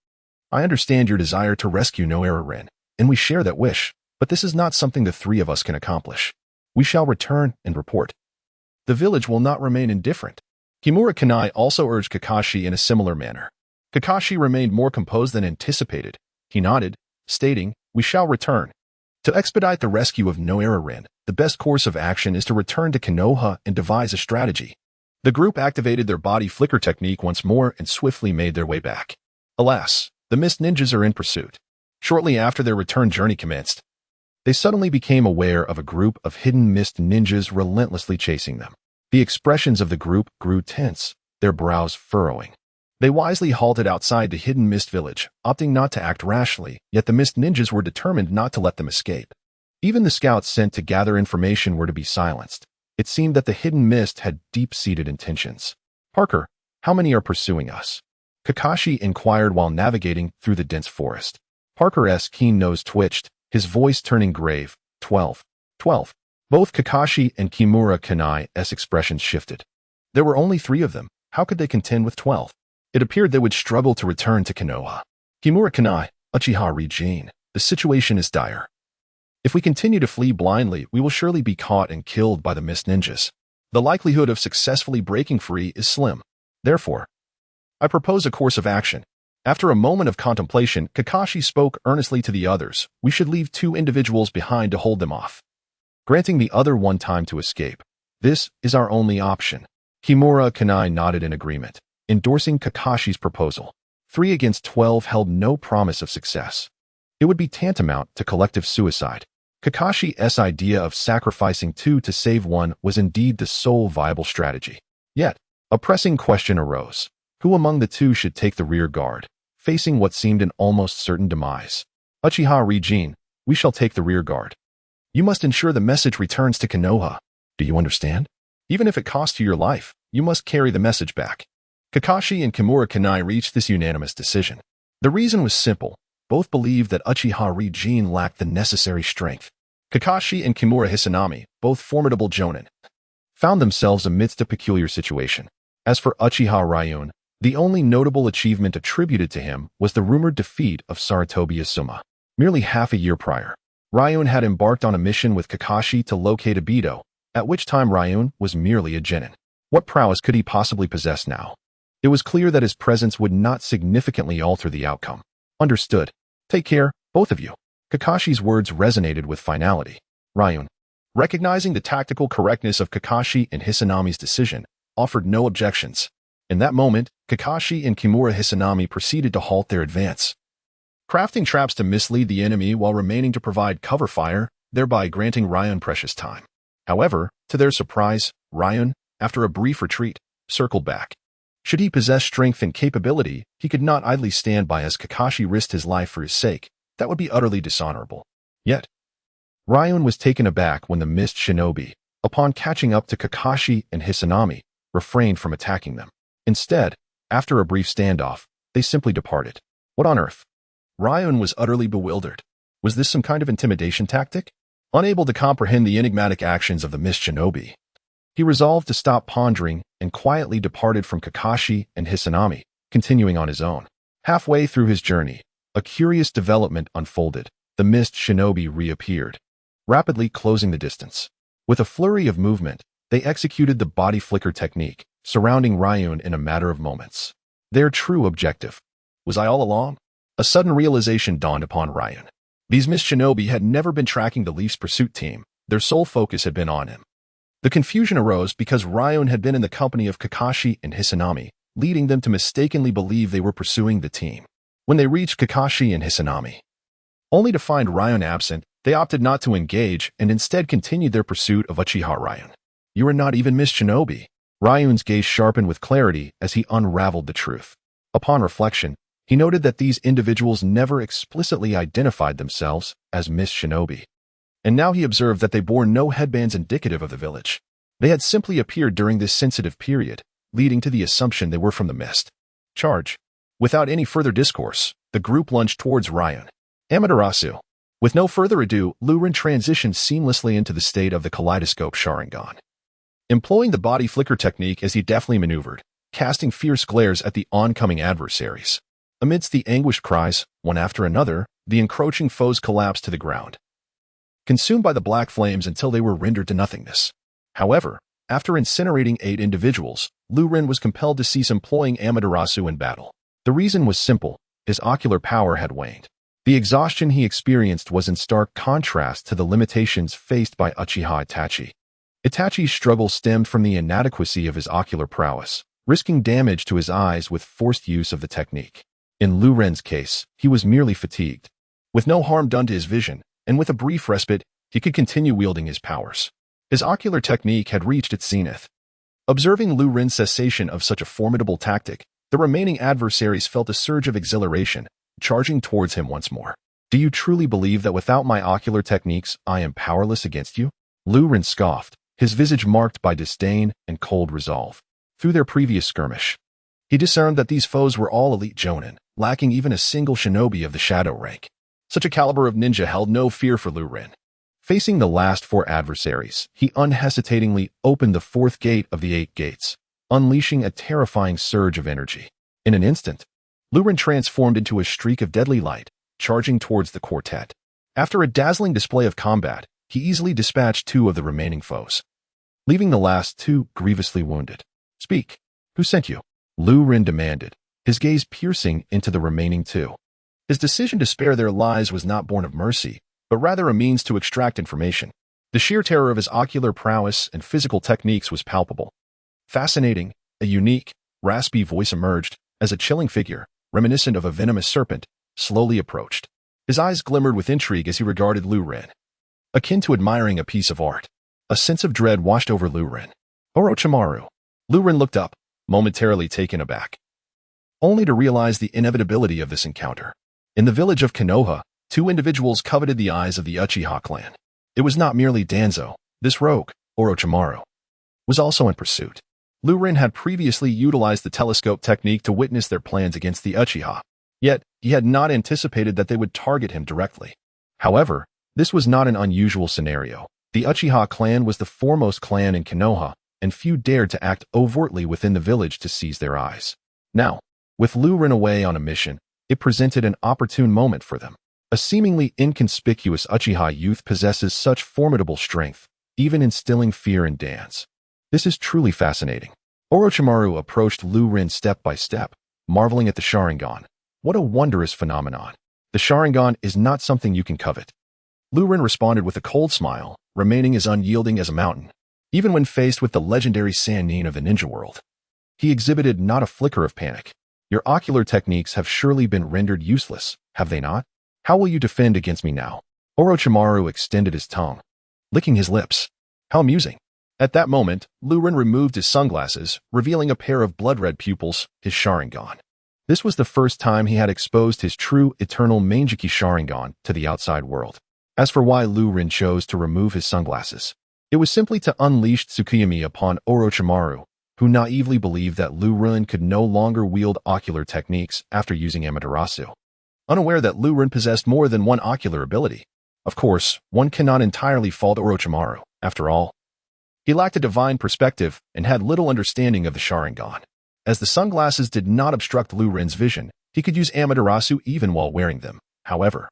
I understand your desire to rescue Noera Rin, and we share that wish, but this is not something the three of us can accomplish. We shall return and report. The village will not remain indifferent. Kimura Kanai also urged Kakashi in a similar manner. Kakashi remained more composed than anticipated. He nodded, stating, "We shall return." To expedite the rescue of Noera Rin, the best course of action is to return to Konoha and devise a strategy. The group activated their body flicker technique once more and swiftly made their way back. Alas, the mist ninjas are in pursuit. Shortly after their return journey commenced, they suddenly became aware of a group of hidden mist ninjas relentlessly chasing them. The expressions of the group grew tense, their brows furrowing. They wisely halted outside the hidden mist village, opting not to act rashly, yet the mist ninjas were determined not to let them escape. Even the scouts sent to gather information were to be silenced. It seemed that the hidden mist had deep-seated intentions. "Parker, how many are pursuing us?" Kakashi inquired while navigating through the dense forest. Parker's keen nose twitched, his voice turning grave. 12. 12. Both Kakashi and Kimura Kanai's expressions shifted. There were only 3 of them. How could they contend with 12? It appeared they would struggle to return to Konoha. Kimura Kanai, Uchiha Rinnegan, the situation is dire. If we continue to flee blindly, we will surely be caught and killed by the mist ninjas. The likelihood of successfully breaking free is slim. Therefore, I propose a course of action. After a moment of contemplation, Kakashi spoke earnestly to the others. We should leave 2 individuals behind to hold them off, granting the other one time to escape. This is our only option. Kimura Kanai nodded in agreement, endorsing Kakashi's proposal. 3 against 12 held no promise of success. It would be tantamount to collective suicide. Kakashi's idea of sacrificing 2 to save 1 was indeed the sole viable strategy. Yet, a pressing question arose. Who among the 2 should take the rear guard, facing what seemed an almost certain demise? Uchiha Rinnegan, we shall take the rear guard. You must ensure the message returns to Konoha. Do you understand? Even if it costs you your life, you must carry the message back. Kakashi and Kimura Kanai reached this unanimous decision. The reason was simple. Both believed that Uchiha Rinnegan lacked the necessary strength. Kakashi and Kimura Hisanami, both formidable jonin, found themselves amidst a peculiar situation. As for Uchiha Ryun, the only notable achievement attributed to him was the rumored defeat of Saratobi Asuma. Merely half a year prior, Ryun had embarked on a mission with Kakashi to locate Obito, at which time Ryun was merely a genin. What prowess could he possibly possess now? It was clear that his presence would not significantly alter the outcome. Understood. Take care, both of you. Kakashi's words resonated with finality. Ryun, recognizing the tactical correctness of Kakashi and Hisanami's decision, offered no objections. In that moment, Kakashi and Kimura Hisanami proceeded to halt their advance, crafting traps to mislead the enemy while remaining to provide cover fire, thereby granting Ryun precious time. However, to their surprise, Ryun, after a brief retreat, circled back. Should he possess strength and capability, he could not idly stand by as Kakashi risked his life for his sake. That would be utterly dishonorable. Yet, Ryun was taken aback when the mist shinobi, upon catching up to Kakashi and Hisanami, refrained from attacking them. Instead, after a brief standoff, they simply departed. What on earth? Ryun was utterly bewildered. Was this some kind of intimidation tactic? Unable to comprehend the enigmatic actions of the mist shinobi, he resolved to stop pondering and quietly departed from Kakashi and Hisanami, continuing on his own. Halfway through his journey, a curious development unfolded. The mist shinobi reappeared, rapidly closing the distance. With a flurry of movement, they executed the body flicker technique, surrounding Ryun in a matter of moments. Their true objective. Was I all along? A sudden realization dawned upon Ryun. These mist shinobi had never been tracking the Leaf's pursuit team. Their sole focus had been on him. The confusion arose because Ryun had been in the company of Kakashi and Hisanami, leading them to mistakenly believe they were pursuing the team. When they reached Kakashi and Hisanami, only to find Ryun absent, they opted not to engage and instead continued their pursuit of Uchiha Ryun. You are not even mist shinobi. Ryun's gaze sharpened with clarity as he unraveled the truth. Upon reflection, he noted that these individuals never explicitly identified themselves as mist shinobi. and now he observed that they bore no headbands indicative of the village. They had simply appeared during this sensitive period, leading to the assumption they were from the mist. Charge. Without any further discourse, the group lunged towards Ryan. Amaterasu. With no further ado, Liu Ren transitioned seamlessly into the state of the kaleidoscope Sharingan. Employing the body flicker technique as he deftly maneuvered, casting fierce glares at the oncoming adversaries. Amidst the anguished cries, one after another, the encroaching foes collapsed to the ground, consumed by the black flames until they were rendered to nothingness. However, after incinerating 8 individuals, Liu Ren was compelled to cease employing Amaterasu in battle. The reason was simple: his ocular power had waned. The exhaustion he experienced was in stark contrast to the limitations faced by Uchiha Itachi. Itachi's struggle stemmed from the inadequacy of his ocular prowess, risking damage to his eyes with forced use of the technique. In Liu Ren's case, he was merely fatigued. With no harm done to his vision, and with a brief respite, he could continue wielding his powers. His ocular technique had reached its zenith. Observing Liu Ren's cessation of such a formidable tactic, the remaining adversaries felt a surge of exhilaration, charging towards him once more. "Do you truly believe that without my ocular techniques, I am powerless against you?" Liu Ren scoffed, his visage marked by disdain and cold resolve. Through their previous skirmish, he discerned that these foes were all elite jonin, lacking even a single shinobi of the shadow rank. Such a caliber of ninja held no fear for Liu Ren. Facing the last 4 adversaries, he unhesitatingly opened the 4th gate of the 8 gates, unleashing a terrifying surge of energy. In an instant, Liu Ren transformed into a streak of deadly light, charging towards the quartet. After a dazzling display of combat, he easily dispatched 2 of the remaining foes, leaving the last 2 grievously wounded. "Speak. Who sent you?" Liu Ren demanded, his gaze piercing into the remaining 2. His decision to spare their lives was not born of mercy, but rather a means to extract information. The sheer terror of his ocular prowess and physical techniques was palpable. Fascinating, a unique, raspy voice emerged as a chilling figure, reminiscent of a venomous serpent, slowly approached. His eyes glimmered with intrigue as he regarded Liu Ren, akin to admiring a piece of art. A sense of dread washed over Liu Ren. "Orochimaru." Liu Ren looked up, momentarily taken aback, only to realize the inevitability of this encounter. In the village of Konoha, 2 individuals coveted the eyes of the Uchiha clan. It was not merely Danzo. This rogue, Orochimaru, was also in pursuit. Liu Ren had previously utilized the telescope technique to witness their plans against the Uchiha, yet he had not anticipated that they would target him directly. However, this was not an unusual scenario. The Uchiha clan was the foremost clan in Konoha, and few dared to act overtly within the village to seize their eyes. Now, with Liu Ren away on a mission, it presented an opportune moment for them. A seemingly inconspicuous Uchiha youth possesses such formidable strength, even instilling fear in Dans. This is truly fascinating. Orochimaru approached Liu Ren step by step, marveling at the Sharingan. What a wondrous phenomenon. The Sharingan is not something you can covet. Liu Ren responded with a cold smile, remaining as unyielding as a mountain. Even when faced with the legendary Sannin of the ninja world, he exhibited not a flicker of panic. "Your ocular techniques have surely been rendered useless, have they not? How will you defend against me now?" Orochimaru extended his tongue, licking his lips. How amusing. At that moment, Liu Ren removed his sunglasses, revealing a pair of blood-red pupils, his Sharingan. This was the first time he had exposed his true eternal Manjiki Sharingan to the outside world. As for why Liu Ren chose to remove his sunglasses, it was simply to unleash Tsukuyami upon Orochimaru, who naively believed that Liu Ren could no longer wield ocular techniques after using Amaterasu. Unaware that Liu Ren possessed more than one ocular ability. Of course, one cannot entirely fault Orochimaru. After all, he lacked a divine perspective and had little understanding of the Sharingan. As the sunglasses did not obstruct Liu Ren's vision, he could use Amaterasu even while wearing them. However,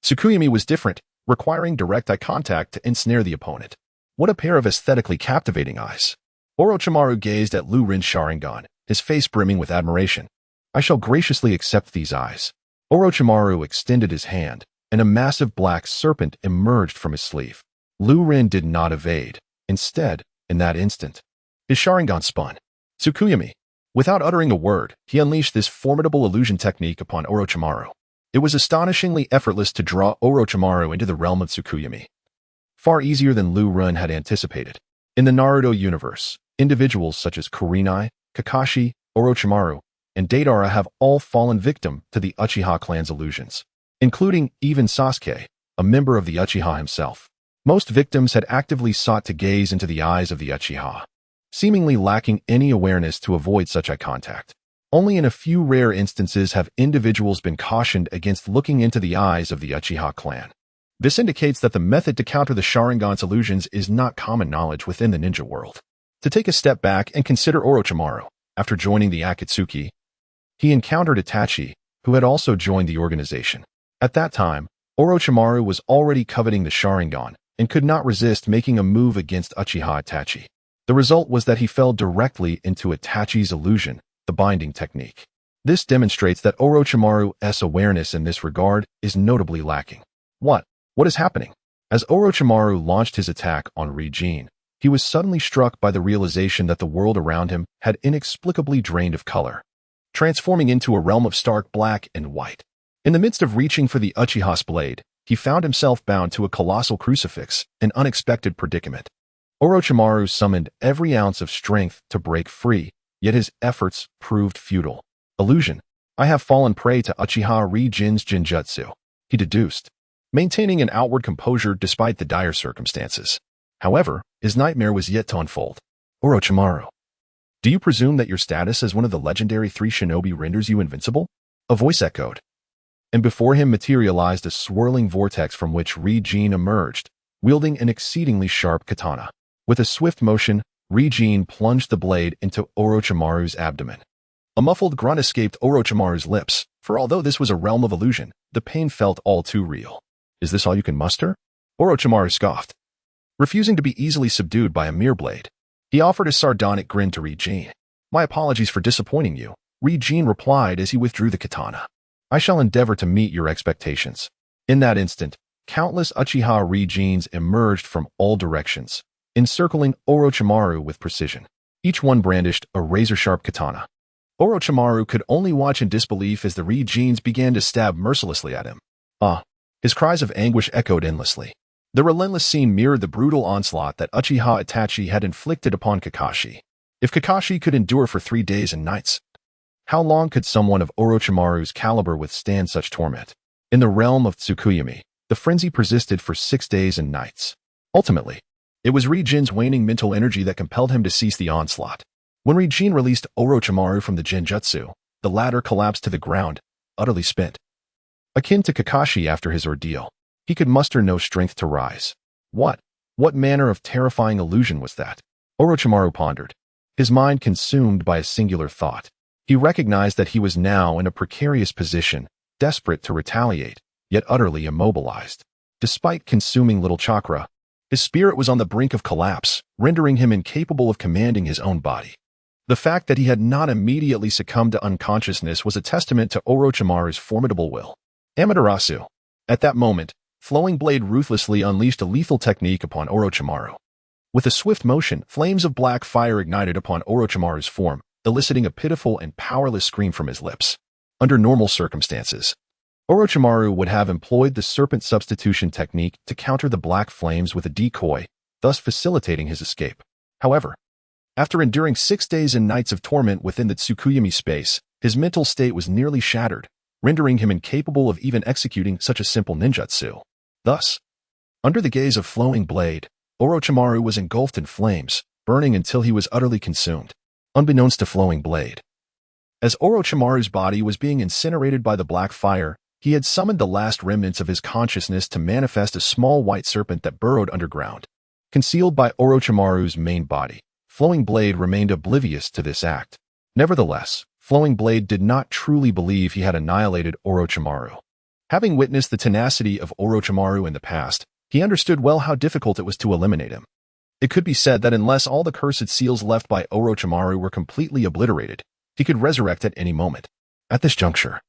Tsukuyami was different, requiring direct eye contact to ensnare the opponent. What a pair of aesthetically captivating eyes. Orochimaru gazed at Liu Ren's Sharingan, his face brimming with admiration. "I shall graciously accept these eyes." Orochimaru extended his hand, and a massive black serpent emerged from his sleeve. Liu Ren did not evade. Instead, in that instant, his Sharingan spun. "Tsukuyami." Without uttering a word, he unleashed this formidable illusion technique upon Orochimaru. It was astonishingly effortless to draw Orochimaru into the realm of Tsukuyami. Far easier than Liu Ren had anticipated. In the Naruto universe, individuals such as Kurenai, Kakashi, Orochimaru, and Deidara have all fallen victim to the Uchiha clan's illusions, including even Sasuke, a member of the Uchiha himself. Most victims had actively sought to gaze into the eyes of the Uchiha, seemingly lacking any awareness to avoid such eye contact. Only in a few rare instances have individuals been cautioned against looking into the eyes of the Uchiha clan. This indicates that the method to counter the Sharingan's illusions is not common knowledge within the ninja world. To take a step back and consider Orochimaru, after joining the Akatsuki, he encountered Itachi, who had also joined the organization. At that time, Orochimaru was already coveting the Sharingan and could not resist making a move against Uchiha Itachi. The result was that he fell directly into Itachi's illusion, the binding technique. This demonstrates that Orochimaru's awareness in this regard is notably lacking. What is happening? As Orochimaru launched his attack on Rinnegan, he was suddenly struck by the realization that the world around him had inexplicably drained of color, transforming into a realm of stark black and white. In the midst of reaching for the Uchiha's blade, he found himself bound to a colossal crucifix, an unexpected predicament. Orochimaru summoned every ounce of strength to break free, yet his efforts proved futile. Illusion. I have fallen prey to Uchiha Rinnegan's genjutsu, he deduced, maintaining an outward composure despite the dire circumstances. However, his nightmare was yet to unfold. Orochimaru, do you presume that your status as one of the legendary 3 shinobi renders you invincible? A voice echoed. And before him materialized a swirling vortex from which Rinnegan emerged, wielding an exceedingly sharp katana. With a swift motion, Rinnegan plunged the blade into Orochimaru's abdomen. A muffled grunt escaped Orochimaru's lips, for although this was a realm of illusion, the pain felt all too real. Is this all you can muster? Orochimaru scoffed, refusing to be easily subdued by a mere blade. He offered a sardonic grin to Rinnegan. My apologies for disappointing you, Rinnegan replied as he withdrew the katana. I shall endeavor to meet your expectations. In that instant, countless Uchiha Rinnegans emerged from all directions, encircling Orochimaru with precision. Each one brandished a razor-sharp katana. Orochimaru could only watch in disbelief as the Rinnegans began to stab mercilessly at him. His cries of anguish echoed endlessly. The relentless scene mirrored the brutal onslaught that Uchiha Itachi had inflicted upon Kakashi. If Kakashi could endure for 3 days and nights, how long could someone of Orochimaru's caliber withstand such torment? In the realm of Tsukuyomi, the frenzy persisted for 6 days and nights. Ultimately, it was Rinnegan's waning mental energy that compelled him to cease the onslaught. When Rinnegan released Orochimaru from the genjutsu, the latter collapsed to the ground, utterly spent. Akin to Kakashi after his ordeal, he could muster no strength to rise. What manner of terrifying illusion was that? Orochimaru pondered, his mind consumed by a singular thought. He recognized that he was now in a precarious position, desperate to retaliate, yet utterly immobilized. Despite consuming little chakra, his spirit was on the brink of collapse, rendering him incapable of commanding his own body. The fact that he had not immediately succumbed to unconsciousness was a testament to Orochimaru's formidable will. Amaterasu. At that moment, Flowing Blade ruthlessly unleashed a lethal technique upon Orochimaru. With a swift motion, flames of black fire ignited upon Orochimaru's form, eliciting a pitiful and powerless scream from his lips. Under normal circumstances, Orochimaru would have employed the serpent substitution technique to counter the black flames with a decoy, thus facilitating his escape. However, after enduring 6 days and nights of torment within the Tsukuyomi space, his mental state was nearly shattered, rendering him incapable of even executing such a simple ninjutsu. Thus, under the gaze of Flowing Blade, Orochimaru was engulfed in flames, burning until he was utterly consumed. Unbeknownst to Flowing Blade, as Orochimaru's body was being incinerated by the black fire, he had summoned the last remnants of his consciousness to manifest a small white serpent that burrowed underground. Concealed by Orochimaru's main body, Flowing Blade remained oblivious to this act. Nevertheless, Flowing Blade did not truly believe he had annihilated Orochimaru. Having witnessed the tenacity of Orochimaru in the past, he understood well how difficult it was to eliminate him. It could be said that unless all the cursed seals left by Orochimaru were completely obliterated, he could resurrect at any moment. At this juncture,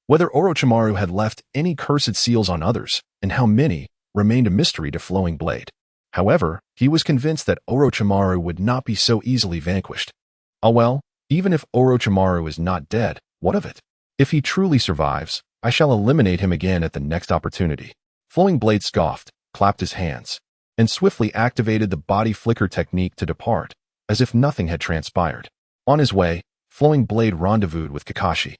whether Orochimaru had left any cursed seals on others, and how many, remained a mystery to Flowing Blade. However, he was convinced that Orochimaru would not be so easily vanquished. Well, even if Orochimaru is not dead, what of it? If he truly survives, I shall eliminate him again at the next opportunity. Flowing Blade scoffed, clapped his hands, and swiftly activated the body flicker technique to depart, as if nothing had transpired. On his way, Flowing Blade rendezvoused with Kakashi,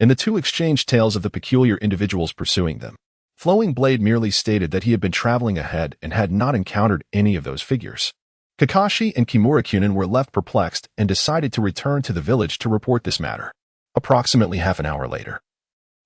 and the two exchanged tales of the peculiar individuals pursuing them. Flowing Blade merely stated that he had been traveling ahead and had not encountered any of those figures. Kakashi and Kimura-kunin were left perplexed and decided to return to the village to report this matter. Approximately half an hour later,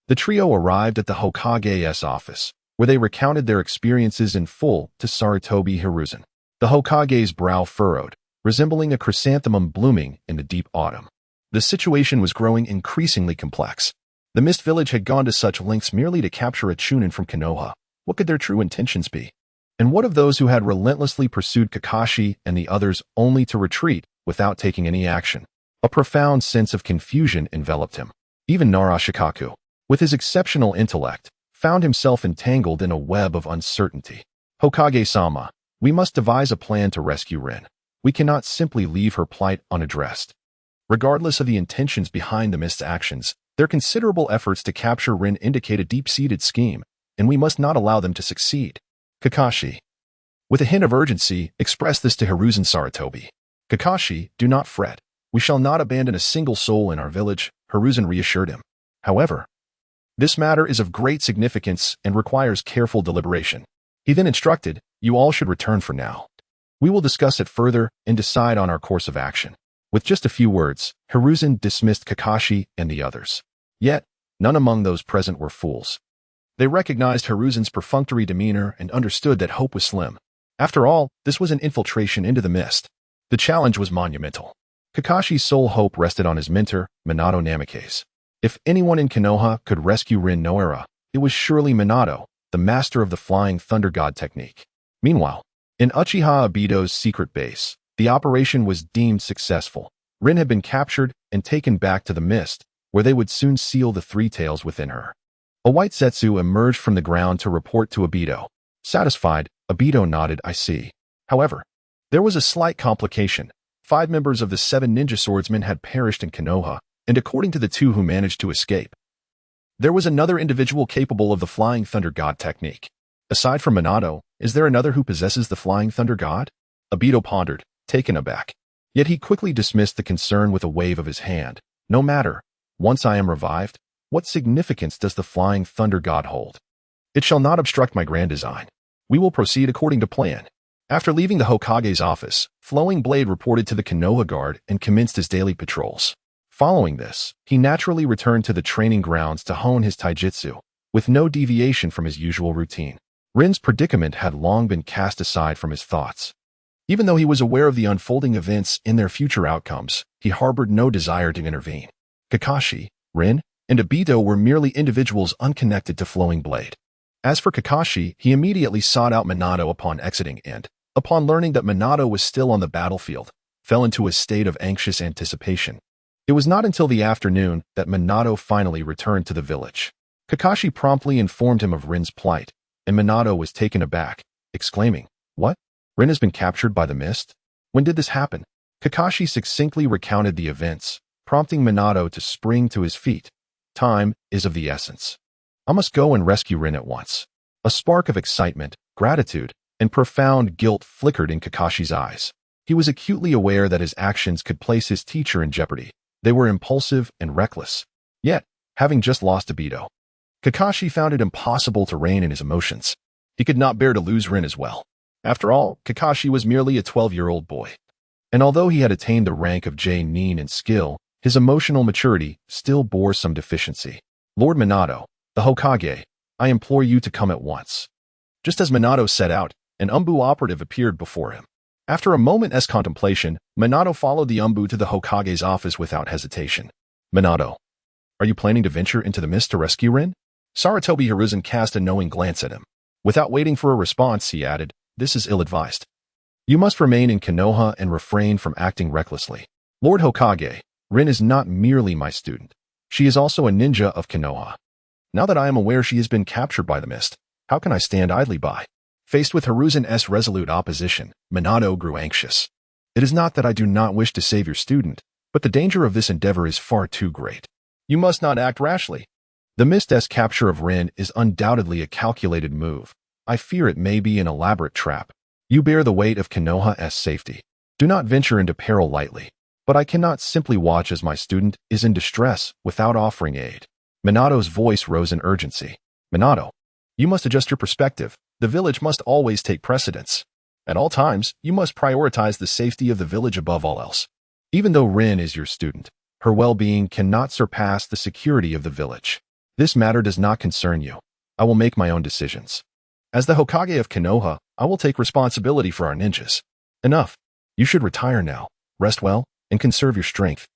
the trio arrived at the Hokage's office, where they recounted their experiences in full to Sarutobi Hiruzen. The Hokage's brow furrowed, resembling a chrysanthemum blooming in the deep autumn. The situation was growing increasingly complex. The Mist Village had gone to such lengths merely to capture a Chunin from Konoha. What could their true intentions be? And what of those who had relentlessly pursued Kakashi and the others only to retreat without taking any action? A profound sense of confusion enveloped him. Even Narashikaku, with his exceptional intellect, found himself entangled in a web of uncertainty. Hokage-sama, we must devise a plan to rescue Rin. We cannot simply leave her plight unaddressed. Regardless of the intentions behind the Mist's actions, their considerable efforts to capture Rin indicate a deep-seated scheme, and we must not allow them to succeed. Kakashi, with a hint of urgency, expressed this to Hiruzen Sarutobi. Kakashi, do not fret. We shall not abandon a single soul in our village, Hiruzen reassured him. However, this matter is of great significance and requires careful deliberation. He then instructed, you all should return for now. We will discuss it further and decide on our course of action. With just a few words, Hiruzen dismissed Kakashi and the others. Yet, none among those present were fools. They recognized Hiruzen's perfunctory demeanor and understood that hope was slim. After all, this was an infiltration into the mist. The challenge was monumental. Kakashi's sole hope rested on his mentor, Minato Namikaze. If anyone in Konoha could rescue Rin Noara, it was surely Minato, the master of the Flying Thunder God technique. Meanwhile, in Uchiha Obito's secret base, the operation was deemed successful. Rin had been captured and taken back to the mist, where they would soon seal the three tails within her. A white Zetsu emerged from the ground to report to Obito. Satisfied, Obito nodded, I see. However, there was a slight complication. 5 members of the 7 ninja swordsmen had perished in Konoha, and according to the 2 who managed to escape, there was another individual capable of the Flying Thunder God technique. Aside from Minato, is there another who possesses the Flying Thunder God? Obito pondered, taken aback. Yet he quickly dismissed the concern with a wave of his hand. No matter. Once I am revived, what significance does the Flying Thunder God hold? It shall not obstruct my grand design. We will proceed according to plan. After leaving the Hokage's office, Flowing Blade reported to the Konoha Guard and commenced his daily patrols. Following this, he naturally returned to the training grounds to hone his taijutsu, with no deviation from his usual routine. Rin's predicament had long been cast aside from his thoughts. Even though he was aware of the unfolding events and their future outcomes, he harbored no desire to intervene. Kakashi, Rin, and Obito were merely individuals unconnected to Flowing Blade. As for Kakashi, he immediately sought out Minato upon exiting and, upon learning that Minato was still on the battlefield, fell into a state of anxious anticipation. It was not until the afternoon that Minato finally returned to the village. Kakashi promptly informed him of Rin's plight, and Minato was taken aback, exclaiming, What? Rin has been captured by the mist? When did this happen? Kakashi succinctly recounted the events, prompting Minato to spring to his feet. Time is of the essence. I must go and rescue Rin at once. A spark of excitement, gratitude, and profound guilt flickered in Kakashi's eyes. He was acutely aware that his actions could place his teacher in jeopardy. They were impulsive and reckless. Yet, having just lost Obito, Kakashi found it impossible to rein in his emotions. He could not bear to lose Rin as well. After all, Kakashi was merely a 12-year-old boy. And although he had attained the rank of J-nin in skill, his emotional maturity still bore some deficiency. Lord Minato, the Hokage, I implore you to come at once. Just as Minato set out, an Umbu operative appeared before him. After a moment's contemplation, Minato followed the Umbu to the Hokage's office without hesitation. Minato, are you planning to venture into the mist to rescue Rin? Sarutobi Hiruzen cast a knowing glance at him. Without waiting for a response, he added, This is ill-advised. You must remain in Konoha and refrain from acting recklessly. Lord Hokage, Rin is not merely my student. She is also a ninja of Konoha. Now that I am aware she has been captured by the mist, how can I stand idly by? Faced with Hiruzen's resolute opposition, Minato grew anxious. It is not that I do not wish to save your student, but the danger of this endeavor is far too great. You must not act rashly. The Mist's capture of Rin is undoubtedly a calculated move. I fear it may be an elaborate trap. You bear the weight of Konoha's safety. Do not venture into peril lightly. But I cannot simply watch as my student is in distress without offering aid. Minato's voice rose in urgency. Minato, You must adjust your perspective. The village must always take precedence. At all times, you must prioritize the safety of the village above all else. Even though Rin is your student, her well-being cannot surpass the security of the village. This matter does not concern you. I will make my own decisions. As the Hokage of Konoha, I will take responsibility for our ninjas. Enough. You should retire now. Rest well, and conserve your strength.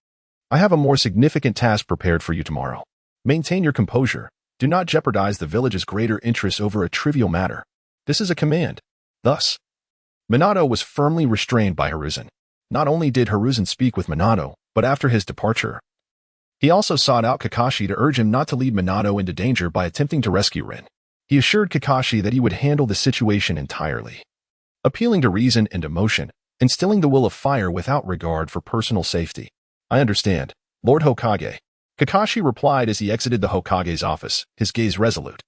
I have a more significant task prepared for you tomorrow. Maintain your composure. Do not jeopardize the village's greater interests over a trivial matter. This is a command. Thus, Minato was firmly restrained by Hiruzen. Not only did Hiruzen speak with Minato, but after his departure, he also sought out Kakashi to urge him not to lead Minato into danger by attempting to rescue Rin. He assured Kakashi that he would handle the situation entirely, appealing to reason and emotion, instilling the will of fire without regard for personal safety. I understand, Lord Hokage. Kakashi replied as he exited the Hokage's office, his gaze resolute.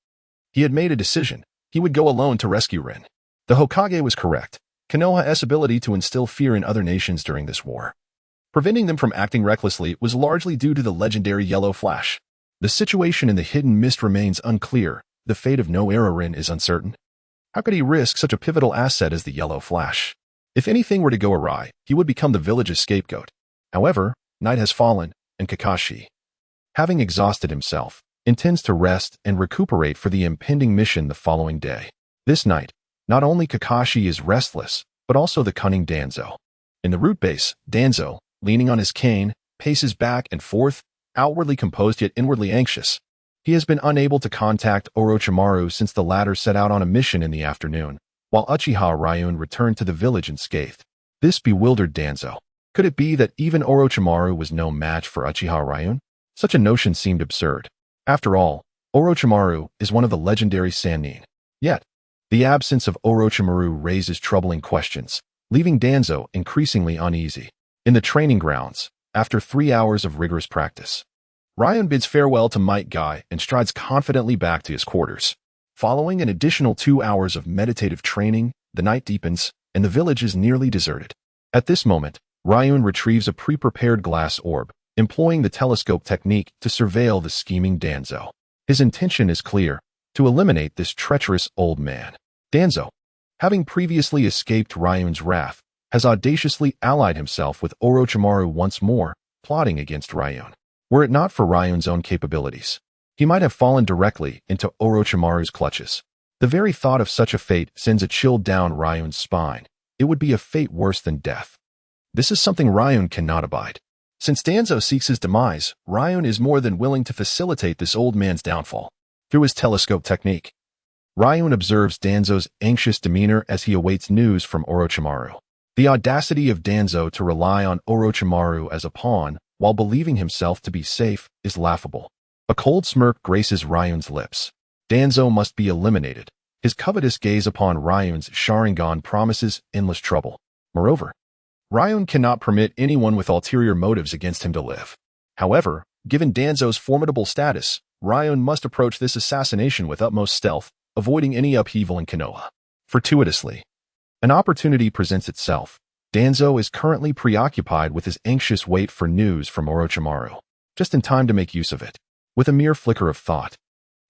He had made a decision. He would go alone to rescue Rin. The Hokage was correct. Konoha's ability to instill fear in other nations during this war, preventing them from acting recklessly, was largely due to the legendary Yellow Flash. The situation in the Hidden Mist remains unclear. The fate of no era Rin is uncertain. How could he risk such a pivotal asset as the Yellow Flash? If anything were to go awry, he would become the village's scapegoat. However, night has fallen, and Kakashi, having exhausted himself, intends to rest and recuperate for the impending mission the following day. This night, not only Kakashi is restless, but also the cunning Danzo. In the root base, Danzo, leaning on his cane, paces back and forth, outwardly composed yet inwardly anxious. He has been unable to contact Orochimaru since the latter set out on a mission in the afternoon, while Uchiha Ryun returned to the village unscathed. This bewildered Danzo. Could it be that even Orochimaru was no match for Uchiha Ryun? Such a notion seemed absurd. After all, Orochimaru is one of the legendary Sannin. Yet, the absence of Orochimaru raises troubling questions, leaving Danzo increasingly uneasy. In the training grounds, after 3 hours of rigorous practice, Ryun bids farewell to Might Guy and strides confidently back to his quarters. Following an additional 2 hours of meditative training, the night deepens, and the village is nearly deserted. At this moment, Ryun retrieves a pre-prepared glass orb, employing the telescope technique to surveil the scheming Danzo. His intention is clear: to eliminate this treacherous old man. Danzo, having previously escaped Ryun's wrath, has audaciously allied himself with Orochimaru once more, plotting against Ryun. Were it not for Ryun's own capabilities, he might have fallen directly into Orochimaru's clutches. The very thought of such a fate sends a chill down Ryun's spine. It would be a fate worse than death. This is something Ryun cannot abide. Since Danzo seeks his demise, Ryun is more than willing to facilitate this old man's downfall. Through his telescope technique, Ryun observes Danzo's anxious demeanor as he awaits news from Orochimaru. The audacity of Danzo to rely on Orochimaru as a pawn while believing himself to be safe is laughable. A cold smirk graces Ryun's lips. Danzo must be eliminated. His covetous gaze upon Ryun's Sharingan promises endless trouble. Moreover, Ryun cannot permit anyone with ulterior motives against him to live. However, given Danzo's formidable status, Ryun must approach this assassination with utmost stealth, avoiding any upheaval in Konoha. Fortuitously, an opportunity presents itself. Danzo is currently preoccupied with his anxious wait for news from Orochimaru, just in time to make use of it. With a mere flicker of thought,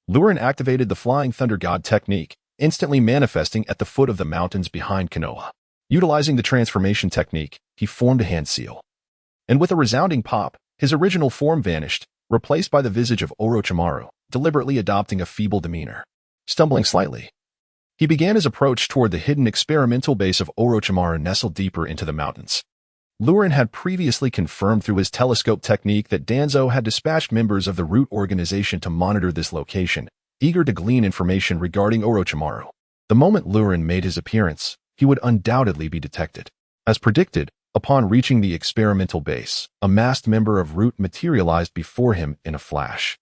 Liu Ren activated the Flying Thunder God technique, instantly manifesting at the foot of the mountains behind Konoha. Utilizing the transformation technique, he formed a hand seal. And with a resounding pop, his original form vanished, replaced by the visage of Orochimaru, deliberately adopting a feeble demeanor. Stumbling slightly, he began his approach toward the hidden experimental base of Orochimaru nestled deeper into the mountains. Liu Ren had previously confirmed through his telescope technique that Danzo had dispatched members of the Root organization to monitor this location, eager to glean information regarding Orochimaru. The moment Liu Ren made his appearance, he would undoubtedly be detected. As predicted, upon reaching the experimental base, a masked member of Root materialized before him in a flash.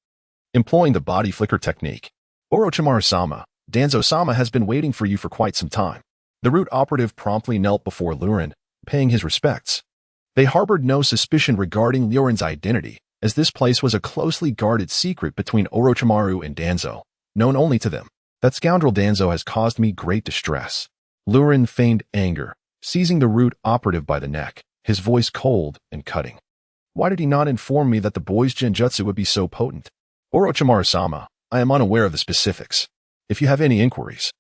Employing the body flicker technique, Orochimaru-sama, Danzo-sama has been waiting for you for quite some time. The Root operative promptly knelt before Liu Ren, paying his respects. They harbored no suspicion regarding Liu Ren's identity, as this place was a closely guarded secret between Orochimaru and Danzo, known only to them. That scoundrel Danzo has caused me great distress. Liu Ren feigned anger, seizing the Root operative by the neck, his voice cold and cutting. Why did he not inform me that the boy's genjutsu would be so potent? Orochimaru-sama, I am unaware of the specifics. If you have any inquiries,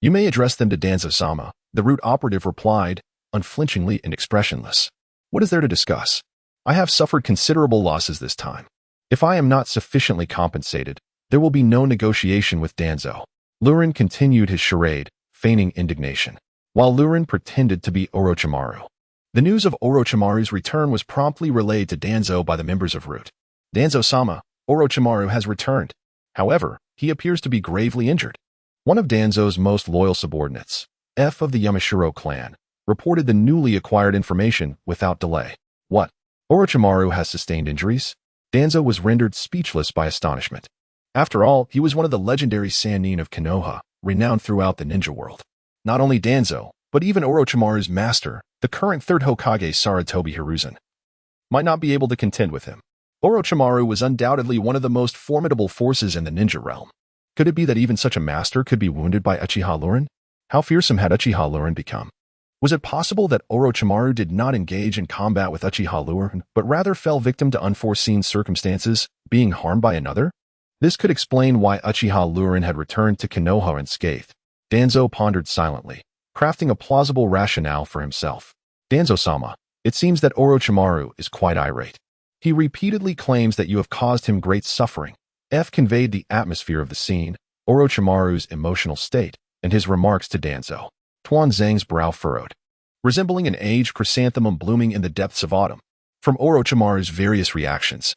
you may address them to Danzo-sama, the root operative replied, unflinchingly and expressionless. What is there to discuss? I have suffered considerable losses this time. If I am not sufficiently compensated, there will be no negotiation with Danzo. Liu Ren continued his charade, feigning indignation, while Liu Ren pretended to be Orochimaru. The news of Orochimaru's return was promptly relayed to Danzo by the members of Root. Danzo-sama, Orochimaru has returned. However, he appears to be gravely injured. One of Danzo's most loyal subordinates, F of the Yamashiro clan, reported the newly acquired information without delay. What? Orochimaru has sustained injuries? Danzo was rendered speechless by astonishment. After all, he was one of the legendary Sannin of Konoha, renowned throughout the ninja world. Not only Danzo, but even Orochimaru's master, the current third Hokage Sarutobi Hiruzen, might not be able to contend with him. Orochimaru was undoubtedly one of the most formidable forces in the ninja realm. Could it be that even such a master could be wounded by Uchiha Liu Ren? How fearsome had Uchiha Liu Ren become? Was it possible that Orochimaru did not engage in combat with Uchiha Liu Ren, but rather fell victim to unforeseen circumstances, being harmed by another? This could explain why Uchiha Liu Ren had returned to Konoha unscathed. Danzo pondered silently, crafting a plausible rationale for himself. Danzo-sama, it seems that Orochimaru is quite irate. He repeatedly claims that you have caused him great suffering. F conveyed the atmosphere of the scene, Orochimaru's emotional state, and his remarks to Danzo. Tuanzang's brow furrowed, resembling an aged chrysanthemum blooming in the depths of autumn. From Orochimaru's various reactions,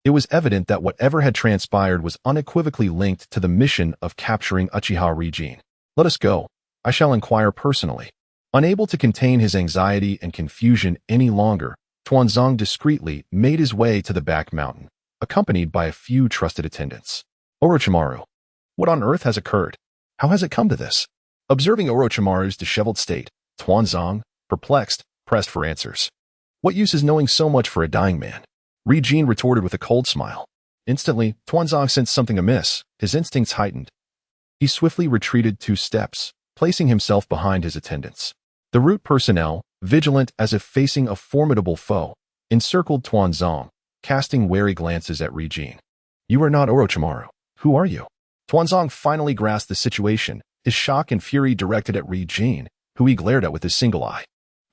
it was evident that whatever had transpired was unequivocally linked to the mission of capturing Uchiha Rinnegan. Let us go. I shall inquire personally. Unable to contain his anxiety and confusion any longer, Tuanzang discreetly made his way to the back mountain, accompanied by a few trusted attendants. Orochimaru, what on earth has occurred? How has it come to this? Observing Orochimaru's disheveled state, Tuanzang, perplexed, pressed for answers. What use is knowing so much for a dying man? Rinnegan retorted with a cold smile. Instantly, Tuanzang sensed something amiss, his instincts heightened. He swiftly retreated 2 steps, placing himself behind his attendants. The Root personnel, vigilant as if facing a formidable foe, encircled Tuanzang, casting wary glances at Rinnegan. You are not Orochimaru. Who are you? Tuanzang finally grasped the situation, his shock and fury directed at Rinnegan, who he glared at with his single eye.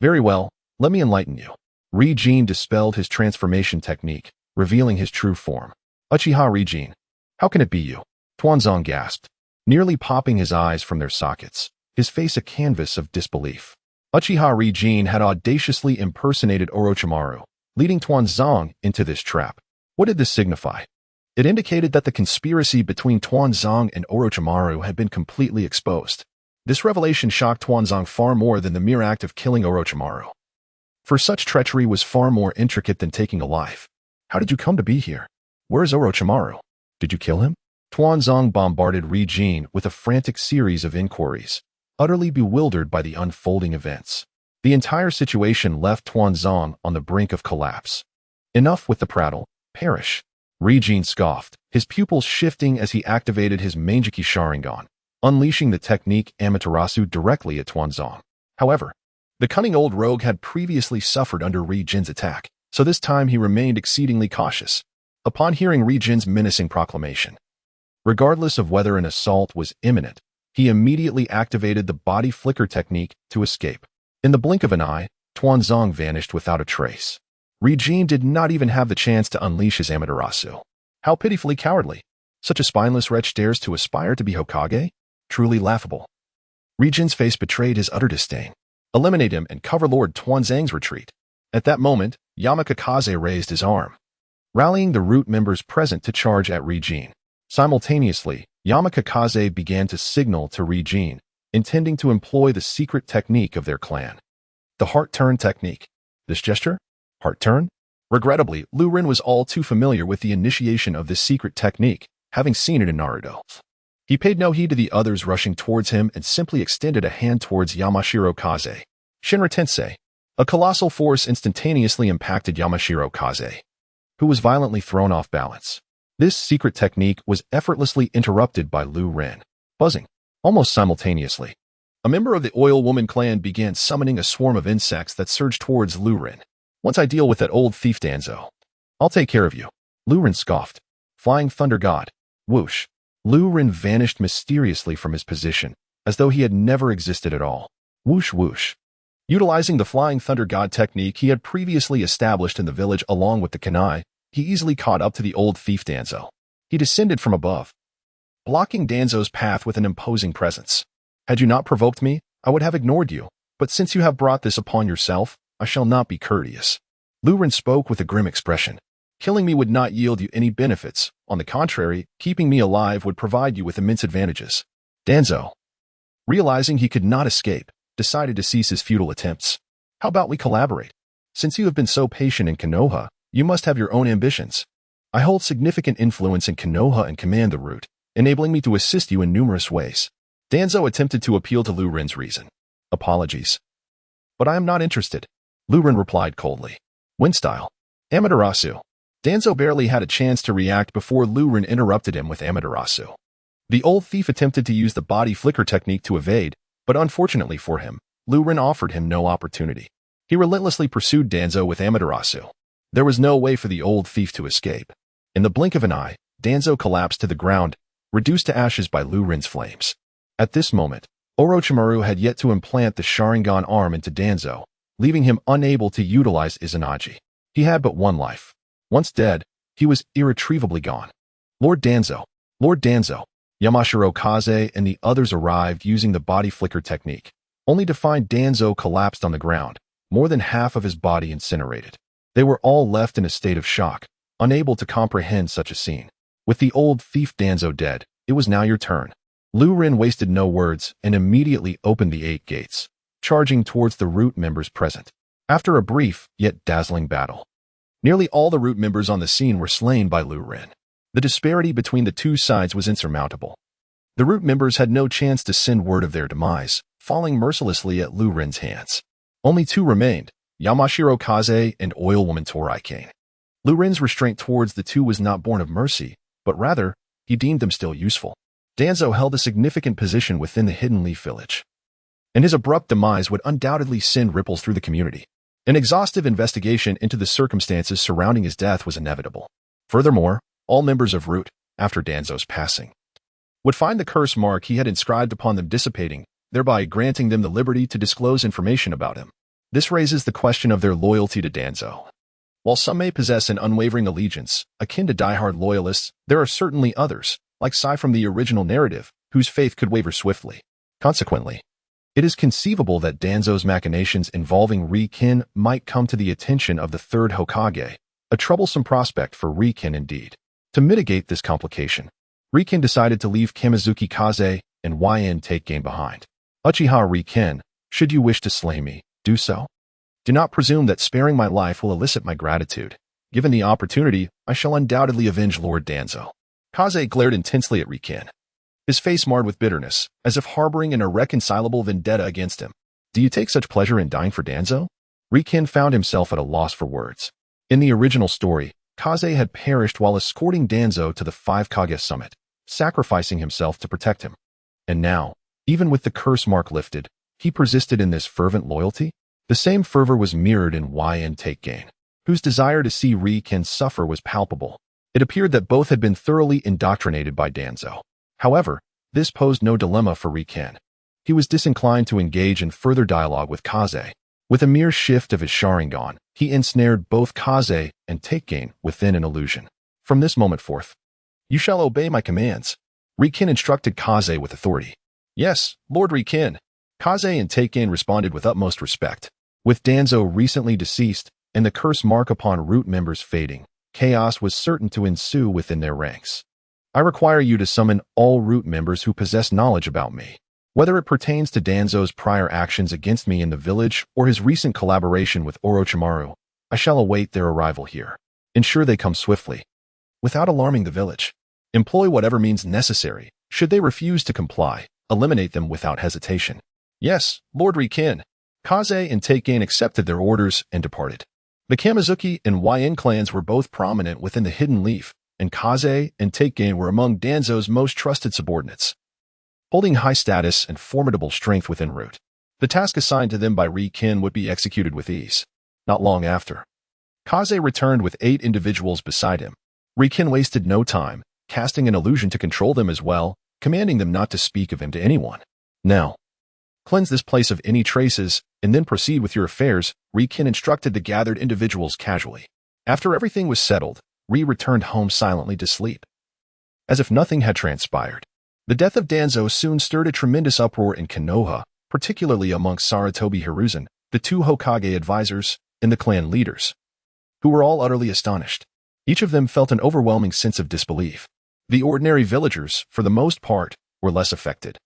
Very well, let me enlighten you. Rinnegan dispelled his transformation technique, revealing his true form. Uchiha Rinnegan. How can it be you? Tuanzang gasped, nearly popping his eyes from their sockets, his face a canvas of disbelief. Uchiha Rinnegan had audaciously impersonated Orochimaru, leading Tuanzang into this trap. What did this signify? It indicated that the conspiracy between Tuanzang and Orochimaru had been completely exposed. This revelation shocked Tuanzang far more than the mere act of killing Orochimaru. For such treachery was far more intricate than taking a life. How did you come to be here? Where is Orochimaru? Did you kill him? Tuanzang bombarded Rinnegan with a frantic series of inquiries, utterly bewildered by the unfolding events. The entire situation left Tuanzang on the brink of collapse. Enough with the prattle. Perish. Rinnegan scoffed, his pupils shifting as he activated his Manjiki Sharingan, unleashing the technique Amaterasu directly at Tuanzang. However, the cunning old rogue had previously suffered under Rinnegan's attack, so this time he remained exceedingly cautious. Upon hearing Rinnegan's menacing proclamation, regardless of whether an assault was imminent, he immediately activated the body flicker technique to escape. In the blink of an eye, Tuanzang vanished without a trace. Rinnegan did not even have the chance to unleash his Amaterasu. How pitifully cowardly. Such a spineless wretch dares to aspire to be Hokage? Truly laughable. Rinnegan's face betrayed his utter disdain. Eliminate him and cover Lord Tuanzang's retreat. At that moment, Yamakakaze raised his arm, rallying the Root members present to charge at Rinnegan. Simultaneously, Yamakakaze began to signal to Rinnegan, intending to employ the secret technique of their clan. The heart turn technique. This gesture? Heart turn? Regrettably, Liu Ren was all too familiar with the initiation of this secret technique, having seen it in Naruto. He paid no heed to the others rushing towards him and simply extended a hand towards Yamashiro Kaze. Shinra Tensei. A colossal force instantaneously impacted Yamashiro Kaze, who was violently thrown off balance. This secret technique was effortlessly interrupted by Liu Ren. Buzzing. Almost simultaneously, a member of the Oil Woman clan began summoning a swarm of insects that surged towards Liu Ren. Once I deal with that old thief Danzo, I'll take care of you. Liu Ren scoffed. Flying Thunder God. Whoosh. Liu Ren vanished mysteriously from his position, as though he had never existed at all. Whoosh whoosh. Utilizing the Flying Thunder God technique he had previously established in the village along with the Kanai, he easily caught up to the old thief Danzo. He descended from above, blocking Danzo's path with an imposing presence. Had you not provoked me, I would have ignored you, but since you have brought this upon yourself, I shall not be courteous. Liu Ren spoke with a grim expression. Killing me would not yield you any benefits. On the contrary, keeping me alive would provide you with immense advantages. Danzo, realizing he could not escape, decided to cease his futile attempts. How about we collaborate? Since you have been so patient in Konoha, you must have your own ambitions. I hold significant influence in Konoha and command the route, enabling me to assist you in numerous ways. Danzo attempted to appeal to Liu Ren's reason. Apologies, but I am not interested. Liu Ren replied coldly. Wind-style. Amaterasu. Danzo barely had a chance to react before Liu Ren interrupted him with Amaterasu. The old thief attempted to use the body flicker technique to evade, but unfortunately for him, Liu Ren offered him no opportunity. He relentlessly pursued Danzo with Amaterasu. There was no way for the old thief to escape. In the blink of an eye, Danzo collapsed to the ground, reduced to ashes by Liu Ren's flames. At this moment, Orochimaru had yet to implant the Sharingan arm into Danzo, leaving him unable to utilize Izanagi. He had but one life. Once dead, he was irretrievably gone. Lord Danzo, Yamashiro Kaze and the others arrived using the body flicker technique, only to find Danzo collapsed on the ground, more than half of his body incinerated. They were all left in a state of shock, unable to comprehend such a scene. With the old thief Danzo dead, it was now your turn. Liu Ren wasted no words and immediately opened the 8 gates, charging towards the root members present. After a brief, yet dazzling battle, nearly all the root members on the scene were slain by Liu Ren. The disparity between the two sides was insurmountable. The root members had no chance to send word of their demise, falling mercilessly at Liu Ren's hands. Only 2 remained, Yamashiro Kaze and Oil Woman Toraikane. Liu Ren's restraint towards the 2 was not born of mercy, but rather, he deemed them still useful. Danzo held a significant position within the Hidden Leaf Village, and his abrupt demise would undoubtedly send ripples through the community. An exhaustive investigation into the circumstances surrounding his death was inevitable. Furthermore, all members of Root, after Danzo's passing, would find the curse mark he had inscribed upon them dissipating, thereby granting them the liberty to disclose information about him. This raises the question of their loyalty to Danzo. While some may possess an unwavering allegiance, akin to diehard loyalists, there are certainly others, like Sai from the original narrative, whose faith could waver swiftly. Consequently, it is conceivable that Danzo's machinations involving Rinnegan might come to the attention of the 3rd Hokage, a troublesome prospect for Rinnegan indeed. To mitigate this complication, Rinnegan decided to leave Kamizuki Kaze and YN Take-Game behind. Uchiha Rinnegan, should you wish to slay me, do so. Do not presume that sparing my life will elicit my gratitude. Given the opportunity, I shall undoubtedly avenge Lord Danzo. Kaze glared intensely at Rinnegan, his face marred with bitterness, as if harboring an irreconcilable vendetta against him. Do you take such pleasure in dying for Danzo? Rinnegan found himself at a loss for words. In the original story, Kaze had perished while escorting Danzo to the 5 Kage summit, sacrificing himself to protect him. And now, even with the curse mark lifted, he persisted in this fervent loyalty? The same fervor was mirrored in YN Take-Game, whose desire to see Rinnegan suffer was palpable. It appeared that both had been thoroughly indoctrinated by Danzo. However, this posed no dilemma for Rinnegan. He was disinclined to engage in further dialogue with Kaze. With a mere shift of his Sharingan, he ensnared both Kaze and Take-Game within an illusion. From this moment forth, you shall obey my commands. Rinnegan instructed Kaze with authority. Yes, Lord Rinnegan. Kaze and Take-Game responded with utmost respect. With Danzo recently deceased and the curse mark upon Root members fading, chaos was certain to ensue within their ranks. I require you to summon all Root members who possess knowledge about me. Whether it pertains to Danzo's prior actions against me in the village or his recent collaboration with Orochimaru, I shall await their arrival here. Ensure they come swiftly, without alarming the village. Employ whatever means necessary. Should they refuse to comply, eliminate them without hesitation. Yes, Lord Rinnegan. Kaze and Take-Game accepted their orders and departed. The Kamizuki and YN clans were both prominent within the Hidden Leaf, and Kaze and Take-Game were among Danzo's most trusted subordinates, holding high status and formidable strength within Root. The task assigned to them by Rinnegan would be executed with ease. Not long after, Kaze returned with 8 individuals beside him. Rinnegan wasted no time, casting an illusion to control them as well, commanding them not to speak of him to anyone. Now, cleanse this place of any traces, and then proceed with your affairs, Rinnegan instructed the gathered individuals casually. After everything was settled, Ri returned home silently to sleep, as if nothing had transpired. The death of Danzo soon stirred a tremendous uproar in Konoha, particularly amongst Sarutobi Hiruzen, the two Hokage advisors, and the clan leaders, who were all utterly astonished. Each of them felt an overwhelming sense of disbelief. The ordinary villagers, for the most part, were less affected,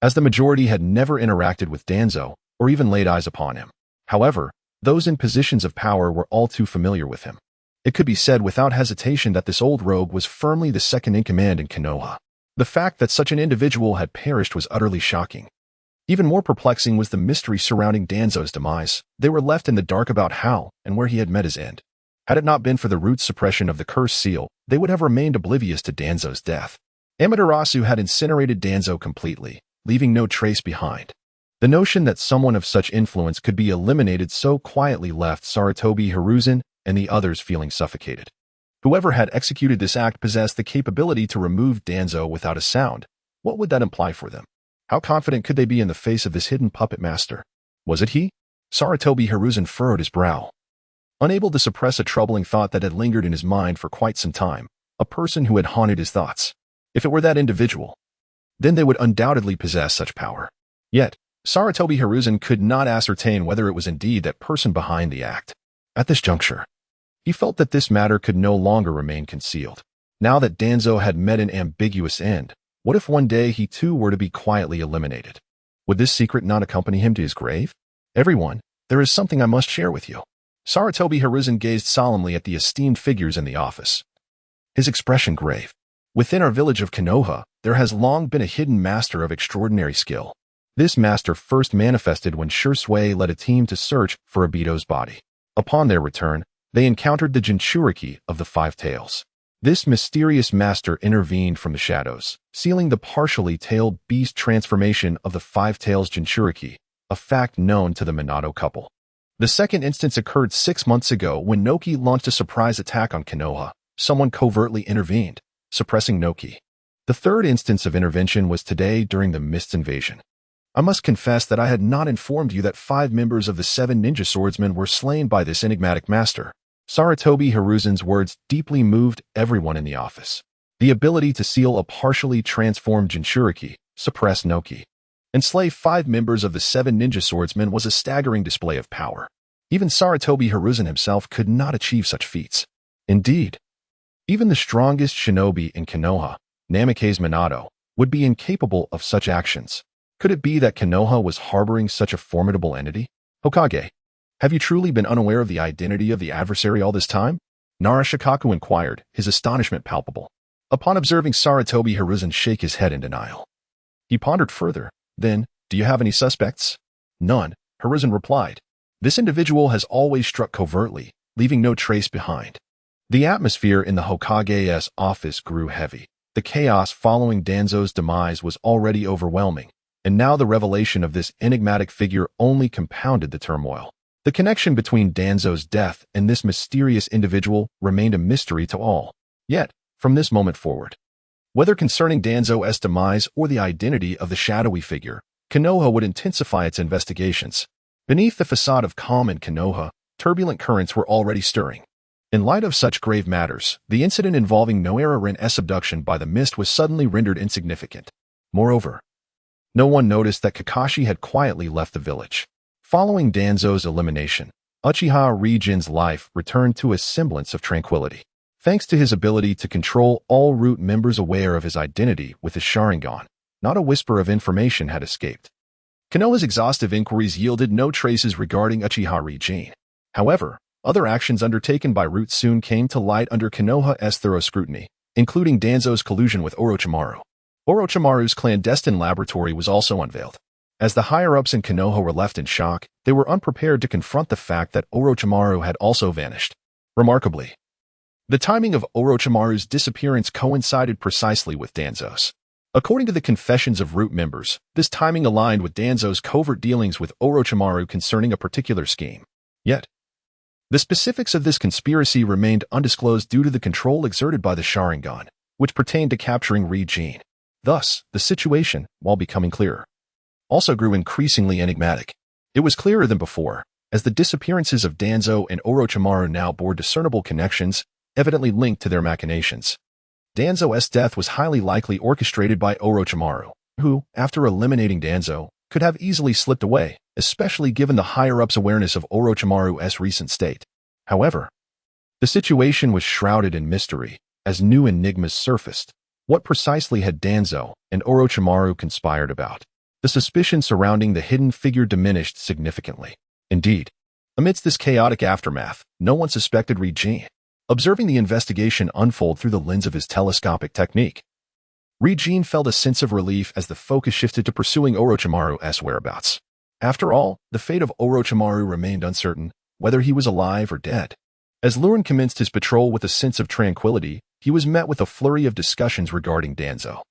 as the majority had never interacted with Danzo or even laid eyes upon him. However, those in positions of power were all too familiar with him. It could be said without hesitation that this old rogue was firmly the second in command in Konoha. The fact that such an individual had perished was utterly shocking. Even more perplexing was the mystery surrounding Danzo's demise. They were left in the dark about how and where he had met his end. Had it not been for the root suppression of the cursed seal, they would have remained oblivious to Danzo's death. Amaterasu had incinerated Danzo completely, leaving no trace behind. The notion that someone of such influence could be eliminated so quietly left Sarutobi Hiruzen and the others feeling suffocated. Whoever had executed this act possessed the capability to remove Danzo without a sound. What would that imply for them? How confident could they be in the face of this hidden puppet master? Was it he? Sarutobi Hiruzen furrowed his brow, unable to suppress a troubling thought that had lingered in his mind for quite some time, a person who had haunted his thoughts. If it were that individual, then they would undoubtedly possess such power. Yet, Sarutobi Hiruzen could not ascertain whether it was indeed that person behind the act. At this juncture, he felt that this matter could no longer remain concealed. Now that Danzo had met an ambiguous end, what if one day he too were to be quietly eliminated? Would this secret not accompany him to his grave? Everyone, there is something I must share with you. Sarutobi Hiruzen gazed solemnly at the esteemed figures in the office, his expression grave. Within our village of Konoha, there has long been a hidden master of extraordinary skill. This master first manifested when Shursui led a team to search for Obito's body. Upon their return, they encountered the Jinchuriki of the Five Tails. This mysterious master intervened from the shadows, sealing the partially tailed beast transformation of the Five Tails Jinchuriki, a fact known to the Minato couple. The second instance occurred 6 months ago when Noki launched a surprise attack on Konoha. Someone covertly intervened, suppressing Noki. The third instance of intervention was today during the Mist invasion. I must confess that I had not informed you that 5 members of the 7 ninja swordsmen were slain by this enigmatic master. Sarutobi Hiruzen's words deeply moved everyone in the office. The ability to seal a partially transformed Jinchuriki, suppress Noki, and slay 5 members of the 7 ninja swordsmen was a staggering display of power. Even Sarutobi Hiruzen himself could not achieve such feats. Indeed, even the strongest shinobi in Konoha, Namikaze Minato, would be incapable of such actions. Could it be that Konoha was harboring such a formidable entity? Hokage, have you truly been unaware of the identity of the adversary all this time? Narashikaku inquired, his astonishment palpable. Upon observing Sarutobi Hiruzen shake his head in denial, he pondered further. Then, do you have any suspects? None, Hiruzen replied. This individual has always struck covertly, leaving no trace behind. The atmosphere in the Hokage's office grew heavy. The chaos following Danzo's demise was already overwhelming, and now the revelation of this enigmatic figure only compounded the turmoil. The connection between Danzo's death and this mysterious individual remained a mystery to all. Yet, from this moment forward, whether concerning Danzo's demise or the identity of the shadowy figure, Konoha would intensify its investigations. Beneath the facade of calm in Konoha, turbulent currents were already stirring. In light of such grave matters, the incident involving Noera Ren's abduction by the Mist was suddenly rendered insignificant. Moreover, no one noticed that Kakashi had quietly left the village. Following Danzo's elimination, Uchiha Rinnegan's life returned to a semblance of tranquility. Thanks to his ability to control all root members aware of his identity with his Sharingan, not a whisper of information had escaped. Konoha's exhaustive inquiries yielded no traces regarding Uchiha Rinnegan. However, other actions undertaken by Root soon came to light under Konoha's thorough scrutiny, including Danzo's collusion with Orochimaru. Orochimaru's clandestine laboratory was also unveiled. As the higher-ups in Konoha were left in shock, they were unprepared to confront the fact that Orochimaru had also vanished. Remarkably, the timing of Orochimaru's disappearance coincided precisely with Danzo's. According to the confessions of Root members, this timing aligned with Danzo's covert dealings with Orochimaru concerning a particular scheme. Yet, the specifics of this conspiracy remained undisclosed due to the control exerted by the Sharingan, which pertained to capturing Rinnegan. Thus, the situation, while becoming clearer, also grew increasingly enigmatic. It was clearer than before, as the disappearances of Danzo and Orochimaru now bore discernible connections, evidently linked to their machinations. Danzo's death was highly likely orchestrated by Orochimaru, who, after eliminating Danzo, could have easily slipped away, especially given the higher-ups' awareness of Orochimaru's recent state. However, the situation was shrouded in mystery, as new enigmas surfaced. What precisely had Danzo and Orochimaru conspired about? The suspicion surrounding the hidden figure diminished significantly. Indeed, amidst this chaotic aftermath, no one suspected Rinnegan. Observing the investigation unfold through the lens of his telescopic technique, Rinnegan felt a sense of relief as the focus shifted to pursuing Orochimaru's whereabouts. After all, the fate of Orochimaru remained uncertain, whether he was alive or dead. As Liu Ren commenced his patrol with a sense of tranquility, he was met with a flurry of discussions regarding Danzo,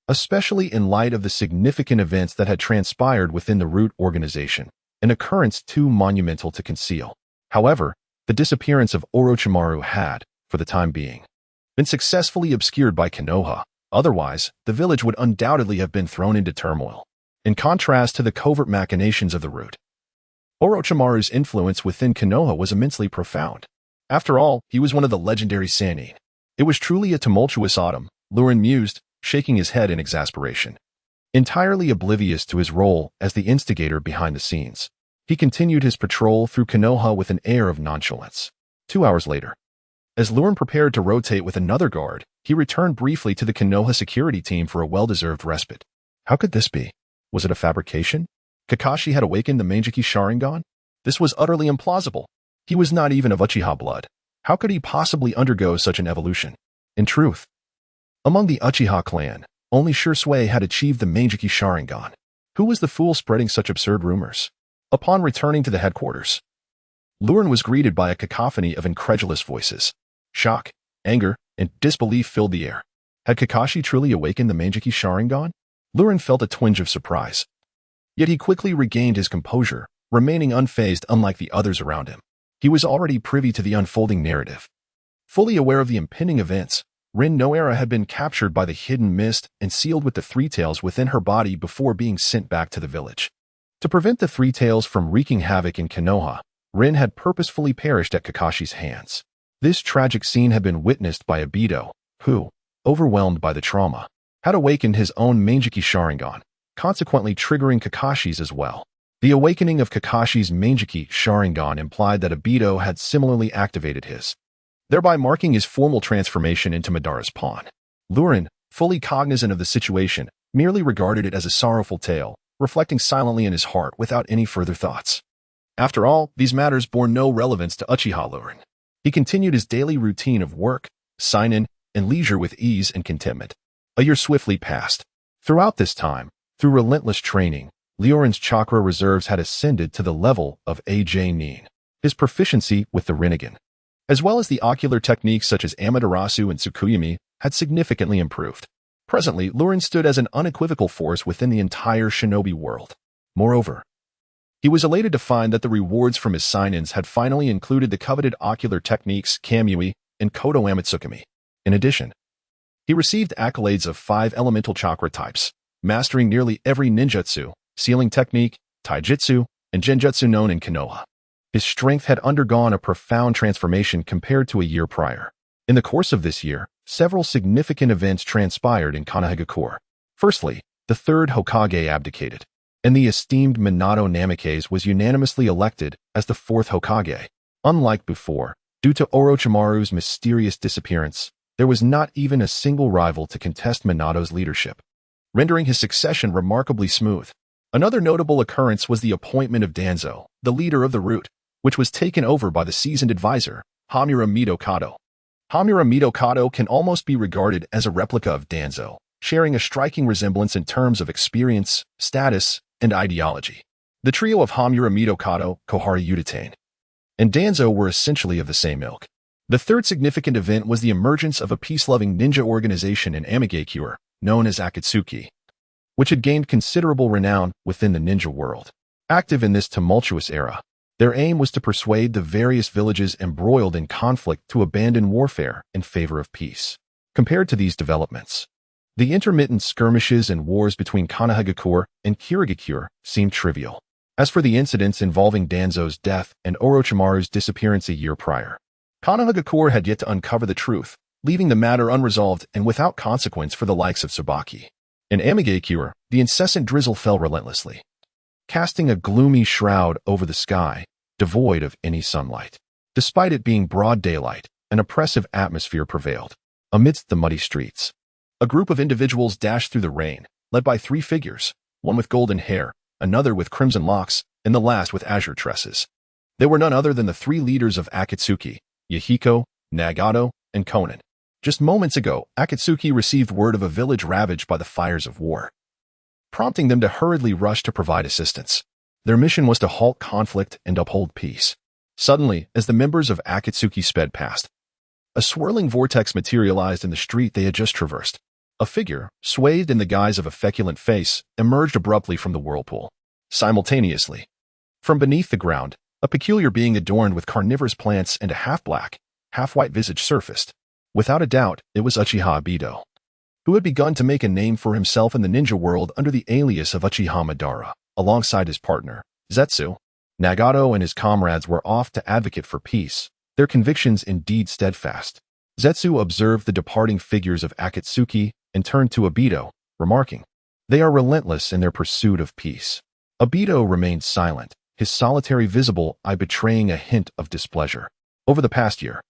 especially in light of the significant events that had transpired within the Root organization, an occurrence too monumental to conceal. However, the disappearance of Orochimaru had, for the time being, been successfully obscured by Konoha. Otherwise, the village would undoubtedly have been thrown into turmoil. In contrast to the covert machinations of the Root, Orochimaru's influence within Konoha was immensely profound. After all, he was one of the legendary Sannin. It was truly a tumultuous autumn, Liu Ren mused, shaking his head in exasperation. Entirely oblivious to his role as the instigator behind the scenes, he continued his patrol through Konoha with an air of nonchalance. 2 hours later, as Liu Ren prepared to rotate with another guard, he returned briefly to the Konoha security team for a well-deserved respite. How could this be? Was it a fabrication? Kakashi had awakened the Mangekyou Sharingan? This was utterly implausible. He was not even of Uchiha blood. How could he possibly undergo such an evolution? In truth, among the Uchiha clan, only Shursui had achieved the Mangekyou Sharingan. Who was the fool spreading such absurd rumors? Upon returning to the headquarters, Liu Ren was greeted by a cacophony of incredulous voices. Shock, anger, and disbelief filled the air. Had Kakashi truly awakened the Mangekyou Sharingan? Liu Ren felt a twinge of surprise. Yet he quickly regained his composure, remaining unfazed unlike the others around him. He was already privy to the unfolding narrative. Fully aware of the impending events, Rin Noara had been captured by the hidden mist and sealed with the Three Tails within her body before being sent back to the village. To prevent the Three Tails from wreaking havoc in Konoha, Rin had purposefully perished at Kakashi's hands. This tragic scene had been witnessed by Obito, who, overwhelmed by the trauma, had awakened his own Mangekyou Sharingan, consequently triggering Kakashi's as well. The awakening of Kakashi's Mangekyou Sharingan implied that Obito had similarly activated his, thereby marking his formal transformation into Madara's pawn. Liu Ren, fully cognizant of the situation, merely regarded it as a sorrowful tale, reflecting silently in his heart without any further thoughts. After all, these matters bore no relevance to Uchiha Liu Ren. He continued his daily routine of work, sign-in, and leisure with ease and contentment. A year swiftly passed. Throughout this time, through relentless training, Liu Ren's chakra reserves had ascended to the level of AJ Nin. His proficiency with the Rinnegan, as well as the ocular techniques such as Amaterasu and Tsukuyomi, had significantly improved. Presently, Liu Ren stood as an unequivocal force within the entire shinobi world. Moreover, he was elated to find that the rewards from his sign-ins had finally included the coveted ocular techniques Kamui and Kodo Amatsukami. In addition, he received accolades of 5 elemental chakra types, mastering nearly every ninjutsu, sealing technique, taijutsu, and genjutsu known in Konoha. His strength had undergone a profound transformation compared to a year prior. In the course of this year, several significant events transpired in Konohagakure. Firstly, the third Hokage abdicated, and the esteemed Minato Namikaze was unanimously elected as the fourth Hokage. Unlike before, due to Orochimaru's mysterious disappearance, there was not even a single rival to contest Minato's leadership, rendering his succession remarkably smooth. Another notable occurrence was the appointment of Danzo, the leader of the Root, which was taken over by the seasoned advisor, Hamura Midokado. Hamura Midokado can almost be regarded as a replica of Danzo, sharing a striking resemblance in terms of experience, status, and ideology. The trio of Hamura Midokado, Kohari Utatane, and Danzo were essentially of the same ilk. The third significant event was the emergence of a peace-loving ninja organization in Amigakure, known as Akatsuki, which had gained considerable renown within the ninja world. Active in this tumultuous era, their aim was to persuade the various villages embroiled in conflict to abandon warfare in favor of peace. Compared to these developments, the intermittent skirmishes and wars between Konoha and Kirigakure seemed trivial. As for the incidents involving Danzo's death and Orochimaru's disappearance a year prior, Konoha had yet to uncover the truth, leaving the matter unresolved and without consequence for the likes of Tsubaki. In Amigakure, the incessant drizzle fell relentlessly, casting a gloomy shroud over the sky, devoid of any sunlight. Despite it being broad daylight, an oppressive atmosphere prevailed. Amidst the muddy streets, a group of individuals dashed through the rain, led by three figures, one with golden hair, another with crimson locks, and the last with azure tresses. They were none other than the three leaders of Akatsuki, Yahiko, Nagato, and Konan. Just moments ago, Akatsuki received word of a village ravaged by the fires of war, prompting them to hurriedly rush to provide assistance. Their mission was to halt conflict and uphold peace. Suddenly, as the members of Akatsuki sped past, a swirling vortex materialized in the street they had just traversed. A figure, swathed in the guise of a feculent face, emerged abruptly from the whirlpool. Simultaneously, from beneath the ground, a peculiar being adorned with carnivorous plants and a half-black, half-white visage surfaced. Without a doubt, it was Uchiha Obito, who had begun to make a name for himself in the ninja world under the alias of Uchiha Madara, alongside his partner, Zetsu. Nagato and his comrades were off to advocate for peace, their convictions indeed steadfast. Zetsu observed the departing figures of Akatsuki and turned to Obito, remarking, "They are relentless in their pursuit of peace." Obito remained silent, his solitary visible eye betraying a hint of displeasure. Over the past year,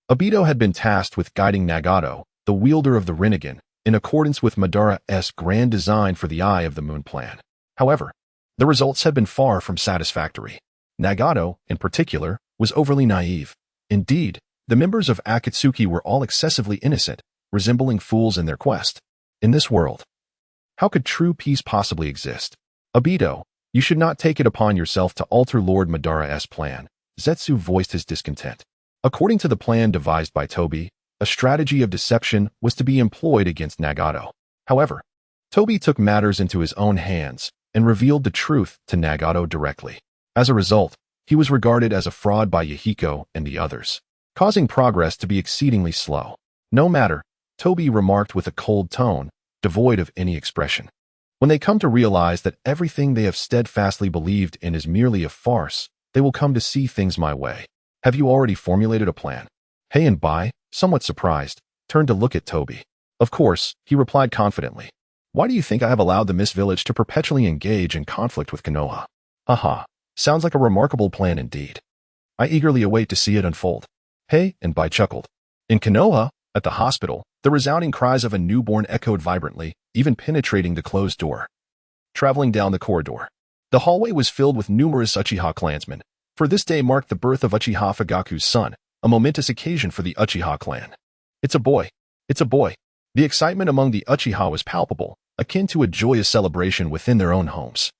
Obito had been tasked with guiding Nagato, the wielder of the Rinnegan, in accordance with Madara's grand design for the Eye of the Moon plan. However, the results had been far from satisfactory. Nagato, in particular, was overly naive. Indeed, the members of Akatsuki were all excessively innocent, resembling fools in their quest. In this world, how could true peace possibly exist? Obito, you should not take it upon yourself to alter Lord Madara's plan. Zetsu voiced his discontent. According to the plan devised by Tobi, a strategy of deception was to be employed against Nagato. However, Tobi took matters into his own hands and revealed the truth to Nagato directly. As a result, he was regarded as a fraud by Yahiko and the others, causing progress to be exceedingly slow. No matter, Tobi remarked with a cold tone, devoid of any expression. When they come to realize that everything they have steadfastly believed in is merely a farce, they will come to see things my way. Have you already formulated a plan? Hei and Bai, somewhat surprised, turned to look at Tobi. Of course, he replied confidently. Why do you think I have allowed the Mist Village to perpetually engage in conflict with Konoha? Haha, sounds like a remarkable plan indeed. I eagerly await to see it unfold. Hei and Bai chuckled. In Konoha, at the hospital, the resounding cries of a newborn echoed vibrantly, even penetrating the closed door. Traveling down the corridor, the hallway was filled with numerous Uchiha clansmen, for this day marked the birth of Uchiha Fugaku's son, a momentous occasion for the Uchiha clan. It's a boy. It's a boy. The excitement among the Uchiha was palpable, akin to a joyous celebration within their own homes.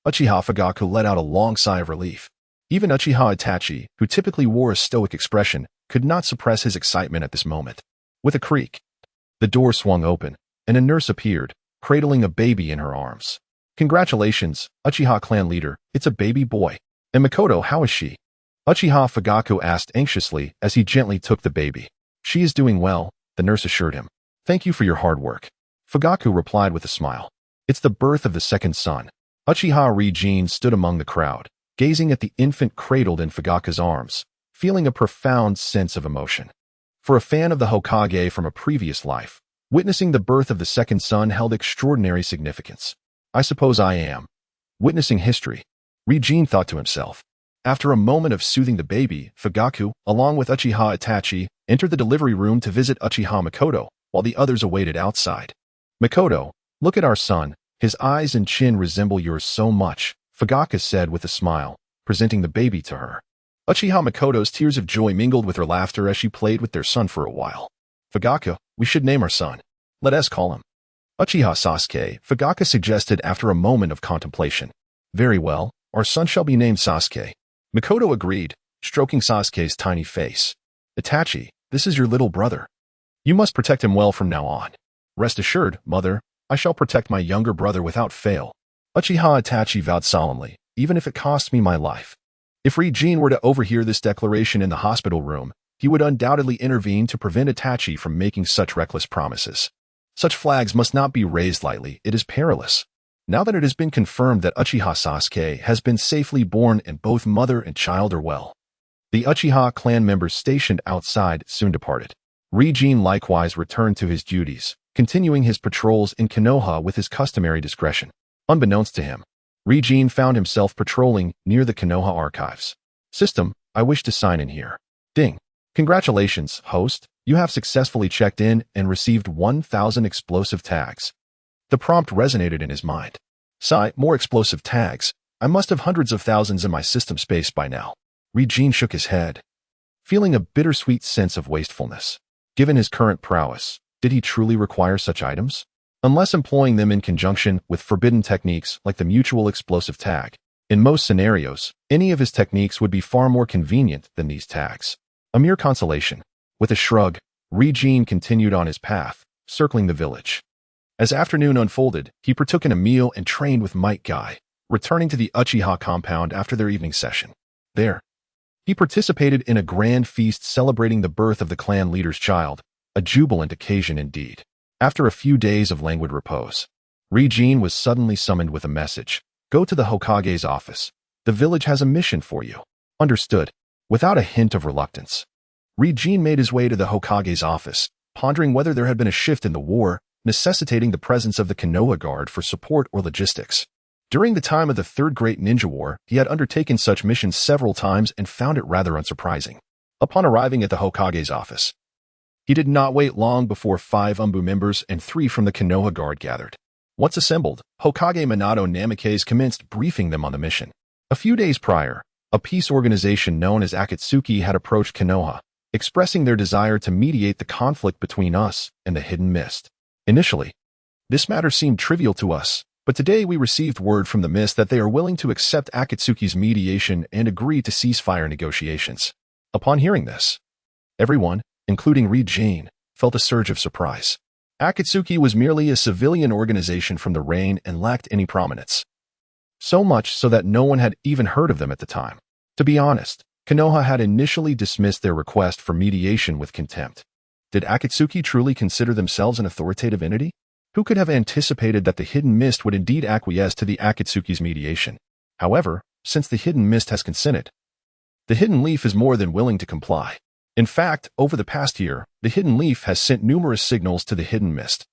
Uchiha Fugaku let out a long sigh of relief. Even Uchiha Itachi, who typically wore a stoic expression, could not suppress his excitement at this moment. With a creak, the door swung open, and a nurse appeared, cradling a baby in her arms. Congratulations, Uchiha clan leader, it's a baby boy. And Makoto, how is she? Uchiha Fugaku asked anxiously as he gently took the baby. She is doing well, the nurse assured him. Thank you for your hard work. Fugaku replied with a smile. It's the birth of the second son. Uchiha Rinnegan stood among the crowd, gazing at the infant cradled in Fugaku's arms, feeling a profound sense of emotion. For a fan of the Hokage from a previous life, witnessing the birth of the second son held extraordinary significance. I suppose I am witnessing history, Rinnegan thought to himself. After a moment of soothing the baby, Fugaku, along with Uchiha Itachi, entered the delivery room to visit Uchiha Makoto, while the others awaited outside. Makoto, look at our son. His eyes and chin resemble yours so much, Fugaku said with a smile, presenting the baby to her. Uchiha Makoto's tears of joy mingled with her laughter as she played with their son for a while. Fugaku, we should name our son. Let us call him Uchiha Sasuke, Fugaku suggested after a moment of contemplation. Very well, our son shall be named Sasuke. Makoto agreed, stroking Sasuke's tiny face. Itachi, this is your little brother. You must protect him well from now on. Rest assured, mother, I shall protect my younger brother without fail. Uchiha Itachi vowed solemnly, even if it costs me my life. If Rinnegan were to overhear this declaration in the hospital room, he would undoubtedly intervene to prevent Itachi from making such reckless promises. Such flags must not be raised lightly. It is perilous. Now that it has been confirmed that Uchiha Sasuke has been safely born and both mother and child are well, the Uchiha clan members stationed outside soon departed. Rinnegan likewise returned to his duties, continuing his patrols in Konoha with his customary discretion. Unbeknownst to him, Rinnegan found himself patrolling near the Konoha archives. System, I wish to sign in here. Ding. Congratulations, host. You have successfully checked in and received 1,000 explosive tags. The prompt resonated in his mind. Sigh, more explosive tags. I must have hundreds of thousands in my system space by now. Rinnegan shook his head, feeling a bittersweet sense of wastefulness. Given his current prowess, did he truly require such items? Unless employing them in conjunction with forbidden techniques like the mutual explosive tag. In most scenarios, any of his techniques would be far more convenient than these tags. A mere consolation. With a shrug, Rinnegan continued on his path, circling the village. As afternoon unfolded, he partook in a meal and trained with Might Guy, returning to the Uchiha compound after their evening session. There, he participated in a grand feast celebrating the birth of the clan leader's child, a jubilant occasion indeed. After a few days of languid repose, Rinnegan was suddenly summoned with a message. Go to the Hokage's office. The village has a mission for you. Understood. Without a hint of reluctance, Rinnegan made his way to the Hokage's office, pondering whether there had been a shift in the war, necessitating the presence of the Konoha Guard for support or logistics. During the time of the Third Great Ninja War, he had undertaken such missions several times and found it rather unsurprising. Upon arriving at the Hokage's office, he did not wait long before 5 Umbu members and 3 from the Konoha Guard gathered. Once assembled, Hokage Minato Namikaze commenced briefing them on the mission. A few days prior, a peace organization known as Akatsuki had approached Konoha, expressing their desire to mediate the conflict between us and the Hidden Mist. Initially, this matter seemed trivial to us, but today we received word from the Mist that they are willing to accept Akatsuki's mediation and agree to ceasefire negotiations. Upon hearing this, everyone, including Rinnegan, felt a surge of surprise. Akatsuki was merely a civilian organization from the reign and lacked any prominence. So much so that no one had even heard of them at the time. To be honest, Konoha had initially dismissed their request for mediation with contempt. Did Akatsuki truly consider themselves an authoritative entity? Who could have anticipated that the Hidden Mist would indeed acquiesce to the Akatsuki's mediation? However, since the Hidden Mist has consented, the Hidden Leaf is more than willing to comply. In fact, over the past year, the Hidden Leaf has sent numerous signals to the Hidden Mist,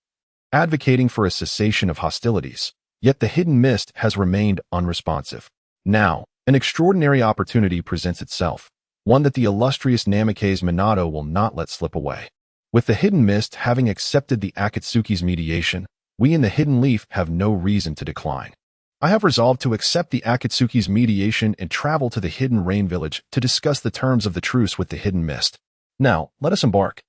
advocating for a cessation of hostilities. Yet the Hidden Mist has remained unresponsive. Now, an extraordinary opportunity presents itself, one that the illustrious Namikaze Minato will not let slip away. With the Hidden Mist having accepted the Akatsuki's mediation, we in the Hidden Leaf have no reason to decline. I have resolved to accept the Akatsuki's mediation and travel to the Hidden Rain Village to discuss the terms of the truce with the Hidden Mist. Now, let us embark.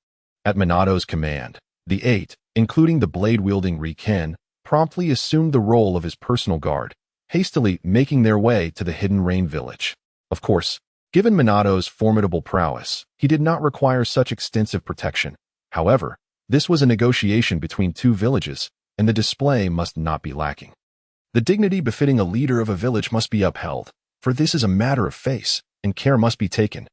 At Minato's command, the 8, including the blade-wielding Rinnegan, promptly assumed the role of his personal guard, hastily making their way to the Hidden Rain Village. Of course, given Minato's formidable prowess, he did not require such extensive protection. However, this was a negotiation between 2 villages, and the display must not be lacking. The dignity befitting a leader of a village must be upheld, for this is a matter of face, and care must be taken.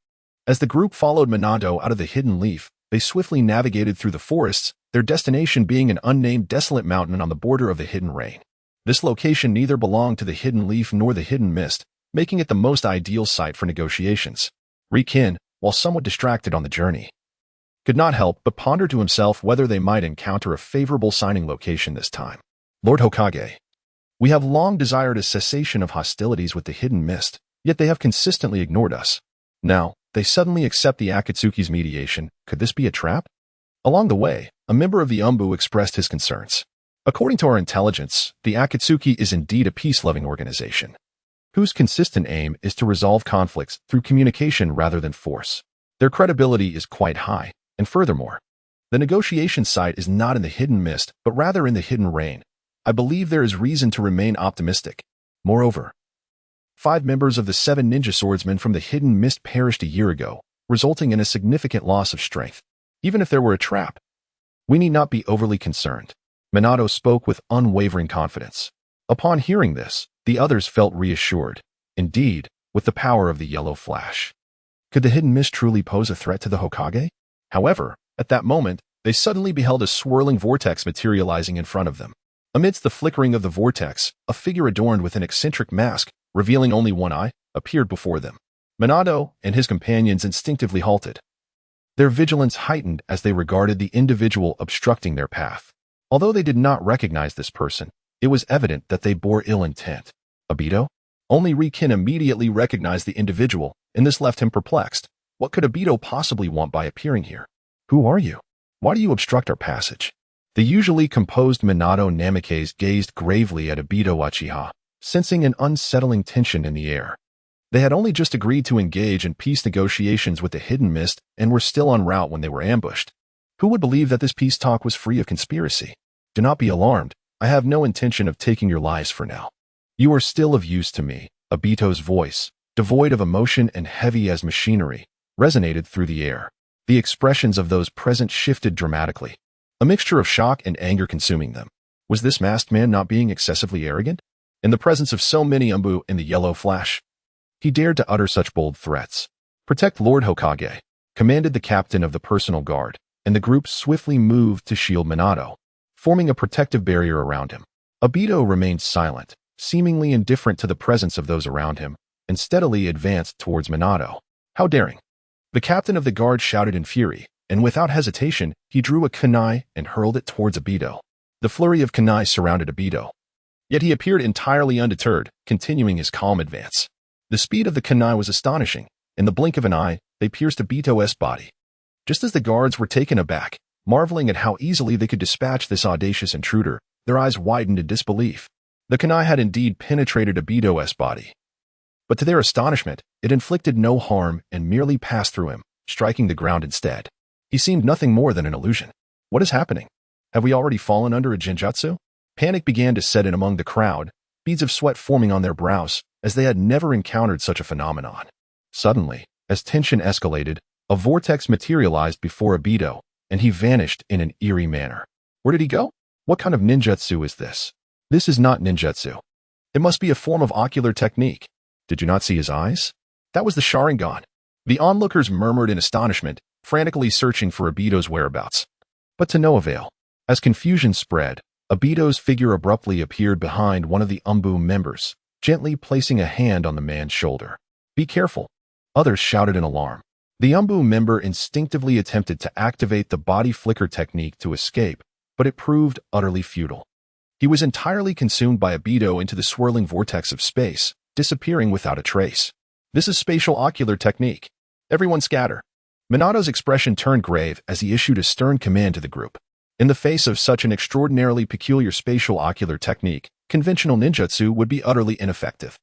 As the group followed Minato out of the Hidden Leaf, they swiftly navigated through the forests, their destination being an unnamed desolate mountain on the border of the Hidden Rain. This location neither belonged to the Hidden Leaf nor the Hidden Mist, making it the most ideal site for negotiations. Rinnegan, while somewhat distracted on the journey, could not help but ponder to himself whether they might encounter a favorable signing location this time. Lord Hokage, we have long desired a cessation of hostilities with the Hidden Mist, yet they have consistently ignored us. Now, they suddenly accept the Akatsuki's mediation. Could this be a trap? Along the way, a member of the Umbu expressed his concerns. According to our intelligence, the Akatsuki is indeed a peace-loving organization, whose consistent aim is to resolve conflicts through communication rather than force. Their credibility is quite high, and furthermore, the negotiation site is not in the Hidden Mist, but rather in the Hidden Rain. I believe there is reason to remain optimistic. Moreover, 5 members of the 7 ninja swordsmen from the Hidden Mist perished a year ago, resulting in a significant loss of strength. Even if there were a trap, we need not be overly concerned. Minato spoke with unwavering confidence. Upon hearing this, the others felt reassured. Indeed, with the power of the yellow flash, Could the hidden mist truly pose a threat to the Hokage? However, at that moment, they suddenly beheld a swirling vortex materializing in front of them. Amidst the flickering of the vortex, a figure adorned with an eccentric mask, revealing only one eye, appeared before them. Minato and his companions instinctively halted. Their vigilance heightened as they regarded the individual obstructing their path. Although they did not recognize this person, it was evident that they bore ill intent. Obito? Only Rikin immediately recognized the individual, and this left him perplexed. What could Obito possibly want by appearing here? Who are you? Why do you obstruct our passage? The usually composed Minato Namikaze gazed gravely at Obito Uchiha, sensing an unsettling tension in the air. They had only just agreed to engage in peace negotiations with the Hidden Mist and were still en route when they were ambushed. Who would believe that this peace talk was free of conspiracy? Do not be alarmed. I have no intention of taking your lives for now. You are still of use to me. Obito's voice, devoid of emotion and heavy as machinery, resonated through the air. The expressions of those present shifted dramatically, a mixture of shock and anger consuming them. Was this masked man not being excessively arrogant? In the presence of so many Umbu in the yellow flash, he dared to utter such bold threats. Protect Lord Hokage, commanded the captain of the personal guard, and the group swiftly moved to shield Minato, forming a protective barrier around him. Obito remained silent, seemingly indifferent to the presence of those around him, and steadily advanced towards Minato. How daring! The captain of the guard shouted in fury, and without hesitation, he drew a kunai and hurled it towards Obito. The flurry of kunai surrounded Obito. Yet he appeared entirely undeterred, continuing his calm advance. The speed of the kunai was astonishing. In the blink of an eye, they pierced Obito's body. Just as the guards were taken aback, marveling at how easily they could dispatch this audacious intruder, their eyes widened in disbelief. The kunai had indeed penetrated Obito's body. But to their astonishment, it inflicted no harm and merely passed through him, striking the ground instead. He seemed nothing more than an illusion. What is happening? Have we already fallen under a genjutsu? Panic began to set in among the crowd, beads of sweat forming on their brows, as they had never encountered such a phenomenon. Suddenly, as tension escalated, a vortex materialized before Obito, and he vanished in an eerie manner. Where did he go? What kind of ninjutsu is this? This is not ninjutsu. It must be a form of ocular technique. Did you not see his eyes? That was the Sharingan. The onlookers murmured in astonishment, frantically searching for Obito's whereabouts. But to no avail. As confusion spread, Obito's figure abruptly appeared behind one of the Umbu members, gently placing a hand on the man's shoulder. Be careful. Others shouted in alarm. The Umbu member instinctively attempted to activate the body flicker technique to escape, but it proved utterly futile. He was entirely consumed by Obito into the swirling vortex of space, disappearing without a trace. This is spatial ocular technique. Everyone scatter. Minato's expression turned grave as he issued a stern command to the group. In the face of such an extraordinarily peculiar spatial ocular technique, conventional ninjutsu would be utterly ineffective.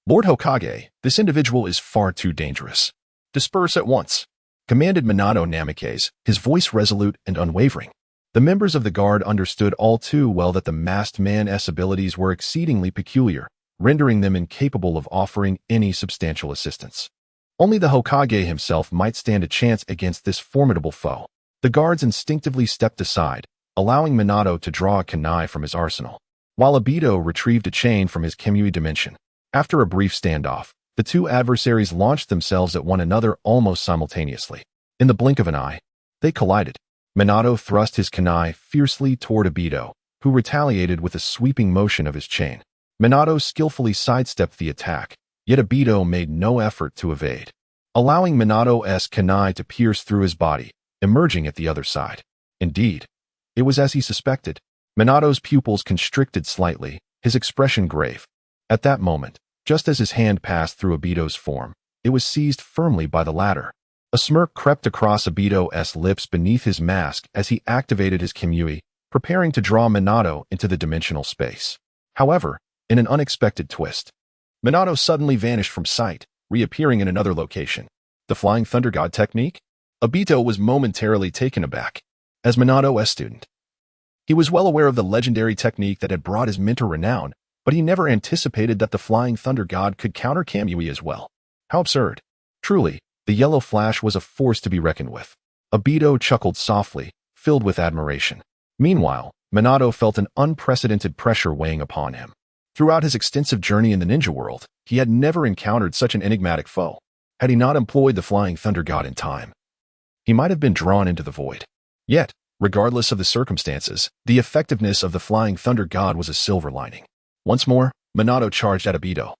Lord Hokage, this individual is far too dangerous. Disperse at once, commanded Minato Namikaze, his voice resolute and unwavering. The members of the guard understood all too well that the masked man's abilities were exceedingly peculiar, rendering them incapable of offering any substantial assistance. Only the Hokage himself might stand a chance against this formidable foe. The guards instinctively stepped aside, allowing Minato to draw a kunai from his arsenal, while Obito retrieved a chain from his Kimui dimension. After a brief standoff, the two adversaries launched themselves at one another almost simultaneously. In the blink of an eye, they collided. Minato thrust his kunai fiercely toward Obito, who retaliated with a sweeping motion of his chain. Minato skillfully sidestepped the attack, yet Obito made no effort to evade, allowing Minato's kunai to pierce through his body, emerging at the other side. Indeed, it was as he suspected. Minato's pupils constricted slightly, his expression grave. At that moment, just as his hand passed through Obito's form, it was seized firmly by the latter. A smirk crept across Obito's lips beneath his mask as he activated his Kimui, preparing to draw Minato into the dimensional space. However, in an unexpected twist, Minato suddenly vanished from sight, reappearing in another location. The Flying Thunder God technique? Obito was momentarily taken aback. As Minato's student, he was well aware of the legendary technique that had brought his mentor renown, but he never anticipated that the Flying Thunder God could counter Kamui as well. How absurd. Truly, the yellow flash was a force to be reckoned with. Obito chuckled softly, filled with admiration. Meanwhile, Minato felt an unprecedented pressure weighing upon him. Throughout his extensive journey in the ninja world, he had never encountered such an enigmatic foe. Had he not employed the Flying Thunder God in time, he might have been drawn into the void. Yet, regardless of the circumstances, the effectiveness of the Flying Thunder God was a silver lining. Once more, Minato charged at Obito,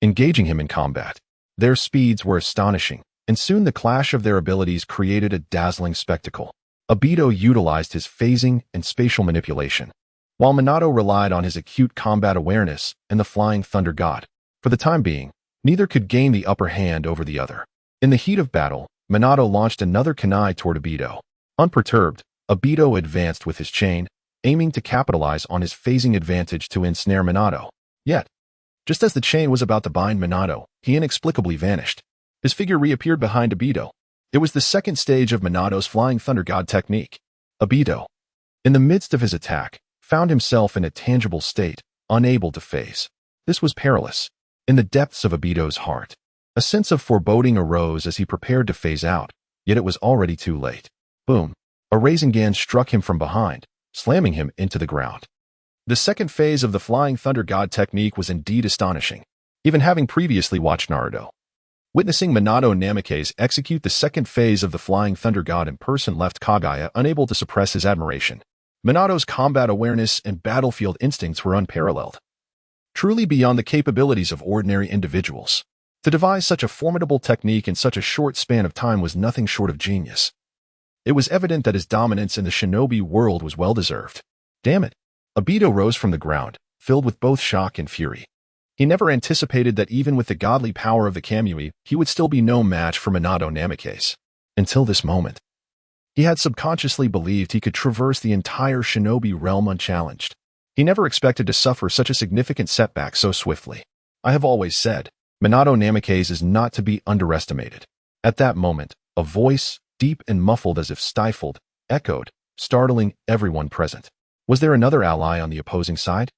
engaging him in combat. Their speeds were astonishing, and soon the clash of their abilities created a dazzling spectacle. Obito utilized his phasing and spatial manipulation, while Minato relied on his acute combat awareness and the Flying Thunder God. For the time being, neither could gain the upper hand over the other. In the heat of battle, Minato launched another kunai toward Obito. Unperturbed, Obito advanced with his chain, aiming to capitalize on his phasing advantage to ensnare Minato. Yet, just as the chain was about to bind Minato, he inexplicably vanished. His figure reappeared behind Obito. It was the second stage of Minato's Flying Thunder God technique. Obito, in the midst of his attack, found himself in a tangible state, unable to phase. This was perilous. In the depths of Obito's heart, a sense of foreboding arose as he prepared to phase out, yet it was already too late. Boom! A Rinnegan struck him from behind, slamming him into the ground. The second phase of the Flying Thunder God technique was indeed astonishing, even having previously watched Naruto. Witnessing Minato Namikaze execute the second phase of the Flying Thunder God in person left Kaguya unable to suppress his admiration. Minato's combat awareness and battlefield instincts were unparalleled, truly beyond the capabilities of ordinary individuals. To devise such a formidable technique in such a short span of time was nothing short of genius. It was evident that his dominance in the shinobi world was well-deserved. Damn it! Obito rose from the ground, filled with both shock and fury. He never anticipated that even with the godly power of the Kamui, he would still be no match for Minato Namikaze. Until this moment, he had subconsciously believed he could traverse the entire shinobi realm unchallenged. He never expected to suffer such a significant setback so swiftly. I have always said, Minato Namikaze is not to be underestimated. At that moment, a voice, deep and muffled as if stifled, echoed, startling everyone present. Was there another ally on the opposing side?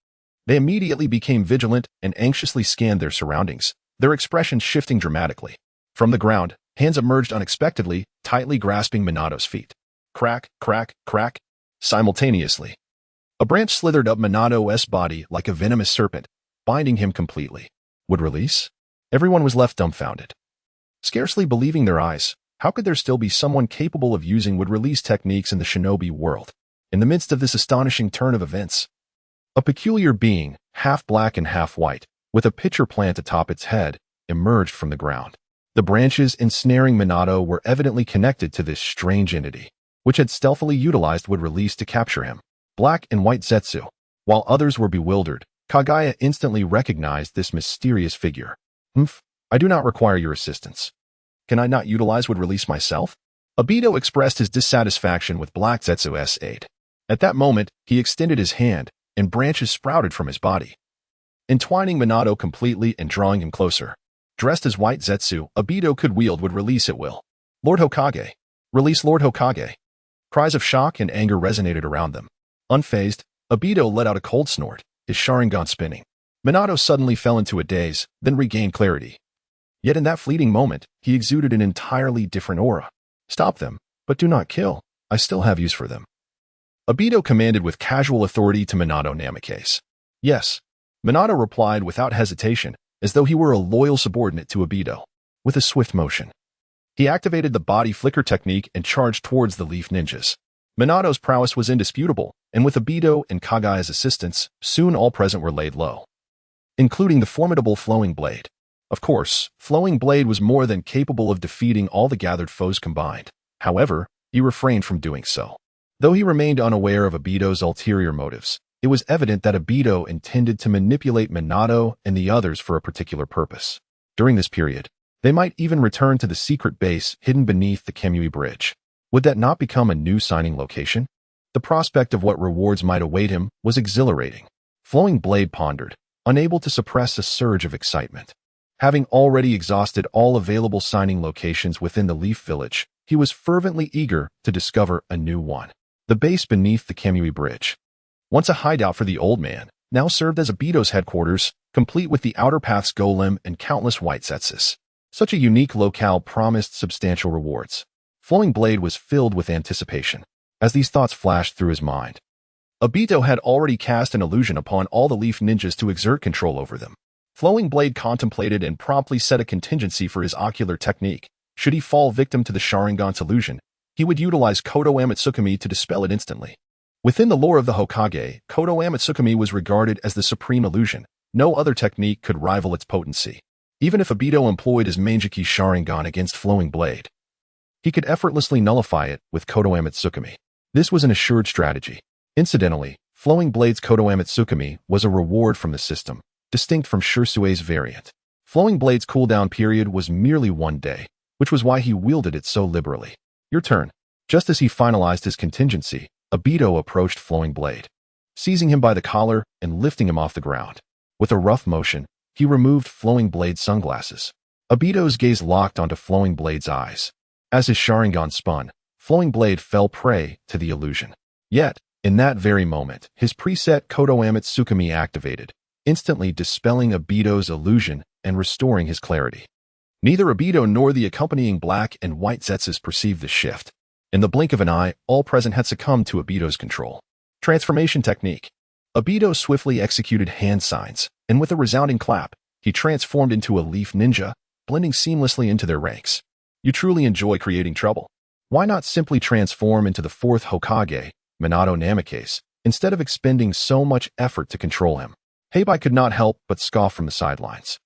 They immediately became vigilant and anxiously scanned their surroundings, their expressions shifting dramatically. From the ground, hands emerged unexpectedly, tightly grasping Minato's feet. Crack, crack, crack. Simultaneously, a branch slithered up Minato's body like a venomous serpent, binding him completely. Would release? Everyone was left dumbfounded. Scarcely believing their eyes, how could there still be someone capable of using would-release techniques in the shinobi world? In the midst of this astonishing turn of events, a peculiar being, half black and half white, with a pitcher plant atop its head, emerged from the ground. The branches ensnaring Minato were evidently connected to this strange entity, which had stealthily utilized would-release to capture him. Black and white Zetsu. While others were bewildered, Kaguya instantly recognized this mysterious figure. I do not require your assistance. Can I not utilize would-release myself? Obito expressed his dissatisfaction with Black Zetsu's aid. At that moment, he extended his hand, and branches sprouted from his body, entwining Minato completely and drawing him closer. Dressed as White Zetsu, Obito could wield would-release at will. Lord Hokage! Release Lord Hokage! Cries of shock and anger resonated around them. Unfazed, Obito let out a cold snort, his Sharingan spinning. Minato suddenly fell into a daze, then regained clarity. Yet in that fleeting moment, he exuded an entirely different aura. Stop them, but do not kill. I still have use for them. Obito commanded with casual authority to Minato Namikaze. Yes. Minato replied without hesitation, as though he were a loyal subordinate to Obito. With a swift motion, he activated the body flicker technique and charged towards the Leaf Ninjas. Minato's prowess was indisputable, and with Obito and Kaguya's assistance, soon all present were laid low, including the formidable Flowing Blade. Of course, Flowing Blade was more than capable of defeating all the gathered foes combined. However, he refrained from doing so. Though he remained unaware of Obito's ulterior motives, it was evident that Obito intended to manipulate Minato and the others for a particular purpose. During this period, they might even return to the secret base hidden beneath the Kannabi Bridge. Would that not become a new signing location? The prospect of what rewards might await him was exhilarating. Flowing Blade pondered, unable to suppress a surge of excitement. Having already exhausted all available signing locations within the Leaf Village, he was fervently eager to discover a new one. The base beneath the Kannabi Bridge, once a hideout for the old man, now served as Obito's headquarters, complete with the Outer Path's golem and countless white Zetsus. Such a unique locale promised substantial rewards. Flowing Blade was filled with anticipation. As these thoughts flashed through his mind, Obito had already cast an illusion upon all the Leaf Ninjas to exert control over them. Flowing Blade contemplated and promptly set a contingency for his ocular technique. Should he fall victim to the Sharingan's illusion, he would utilize Kodo Amatsukami to dispel it instantly. Within the lore of the Hokage, Kodo Amatsukami was regarded as the supreme illusion. No other technique could rival its potency. Even if Obito employed his Manjiki Sharingan against Flowing Blade, he could effortlessly nullify it with Kodo Amatsukami. This was an assured strategy. Incidentally, Flowing Blade's Kodo Amatsukami was a reward from the system, distinct from Shirsue's variant. Flowing Blade's cooldown period was merely 1 day, which was why he wielded it so liberally. Your turn. Just as he finalized his contingency, Obito approached Flowing Blade, seizing him by the collar and lifting him off the ground. With a rough motion, he removed Flowing Blade's sunglasses. Obito's gaze locked onto Flowing Blade's eyes. As his Sharingan spun, Flowing Blade fell prey to the illusion. Yet, in that very moment, his preset Kodo Amatsukami activated, instantly dispelling Obito's illusion and restoring his clarity. Neither Obito nor the accompanying black and white Zetsus perceived the shift. In the blink of an eye, all present had succumbed to Obito's control. Transformation technique. Obito swiftly executed hand signs, and with a resounding clap, he transformed into a leaf ninja, blending seamlessly into their ranks. You truly enjoy creating trouble. Why not simply transform into the 4th Hokage, Minato Namikaze, instead of expending so much effort to control him? Heibai could not help but scoff from the sidelines.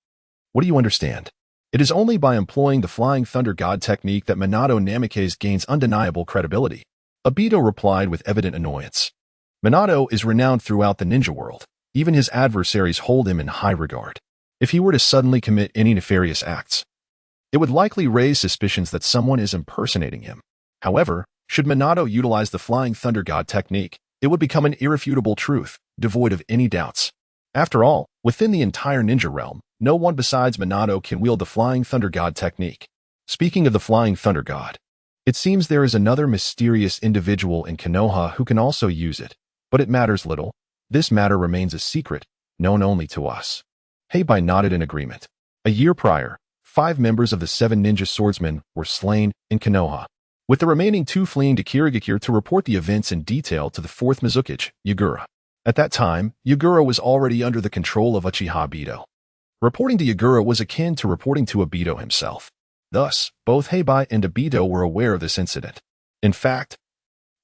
What do you understand? It is only by employing the Flying Thunder God technique that Minato Namikaze gains undeniable credibility. Obito replied with evident annoyance. Minato is renowned throughout the ninja world. Even his adversaries hold him in high regard. If he were to suddenly commit any nefarious acts, it would likely raise suspicions that someone is impersonating him. However, should Minato utilize the Flying Thunder God technique, it would become an irrefutable truth, devoid of any doubts. After all, within the entire ninja realm, no one besides Minato can wield the Flying Thunder God technique. Speaking of the Flying Thunder God, it seems there is another mysterious individual in Konoha who can also use it, but it matters little. This matter remains a secret, known only to us. Heibai nodded in agreement. A year prior, 5 members of the 7 ninja swordsmen were slain in Konoha, with the remaining 2 fleeing to Kirigakure to report the events in detail to the 4th Mizukage, Yagura. At that time, Yagura was already under the control of Uchiha Obito. Reporting to Yagura was akin to reporting to Obito himself. Thus, both Heibai and Obito were aware of this incident. In fact,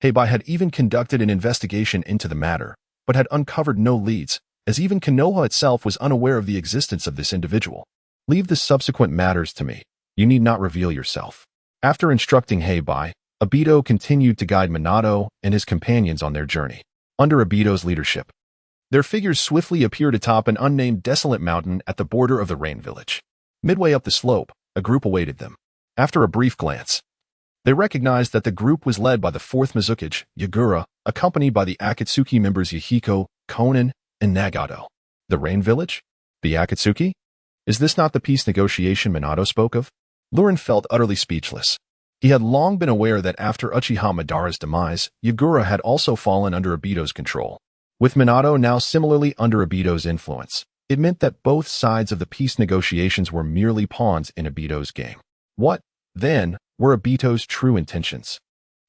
Heibai had even conducted an investigation into the matter, but had uncovered no leads, as even Konoha itself was unaware of the existence of this individual. Leave the subsequent matters to me. You need not reveal yourself. After instructing Heibai, Obito continued to guide Minato and his companions on their journey. Under Obito's leadership, their figures swiftly appeared atop an unnamed desolate mountain at the border of the Rain Village. Midway up the slope, a group awaited them. After a brief glance, they recognized that the group was led by the 4th Mizukage, Yagura, accompanied by the Akatsuki members Yahiko, Konan, and Nagato. The Rain Village? The Akatsuki? Is this not the peace negotiation Minato spoke of? Liu Ren felt utterly speechless. He had long been aware that after Uchiha Madara's demise, Yagura had also fallen under Obito's control. With Minato now similarly under Obito's influence, it meant that both sides of the peace negotiations were merely pawns in Obito's game. What, then, were Obito's true intentions?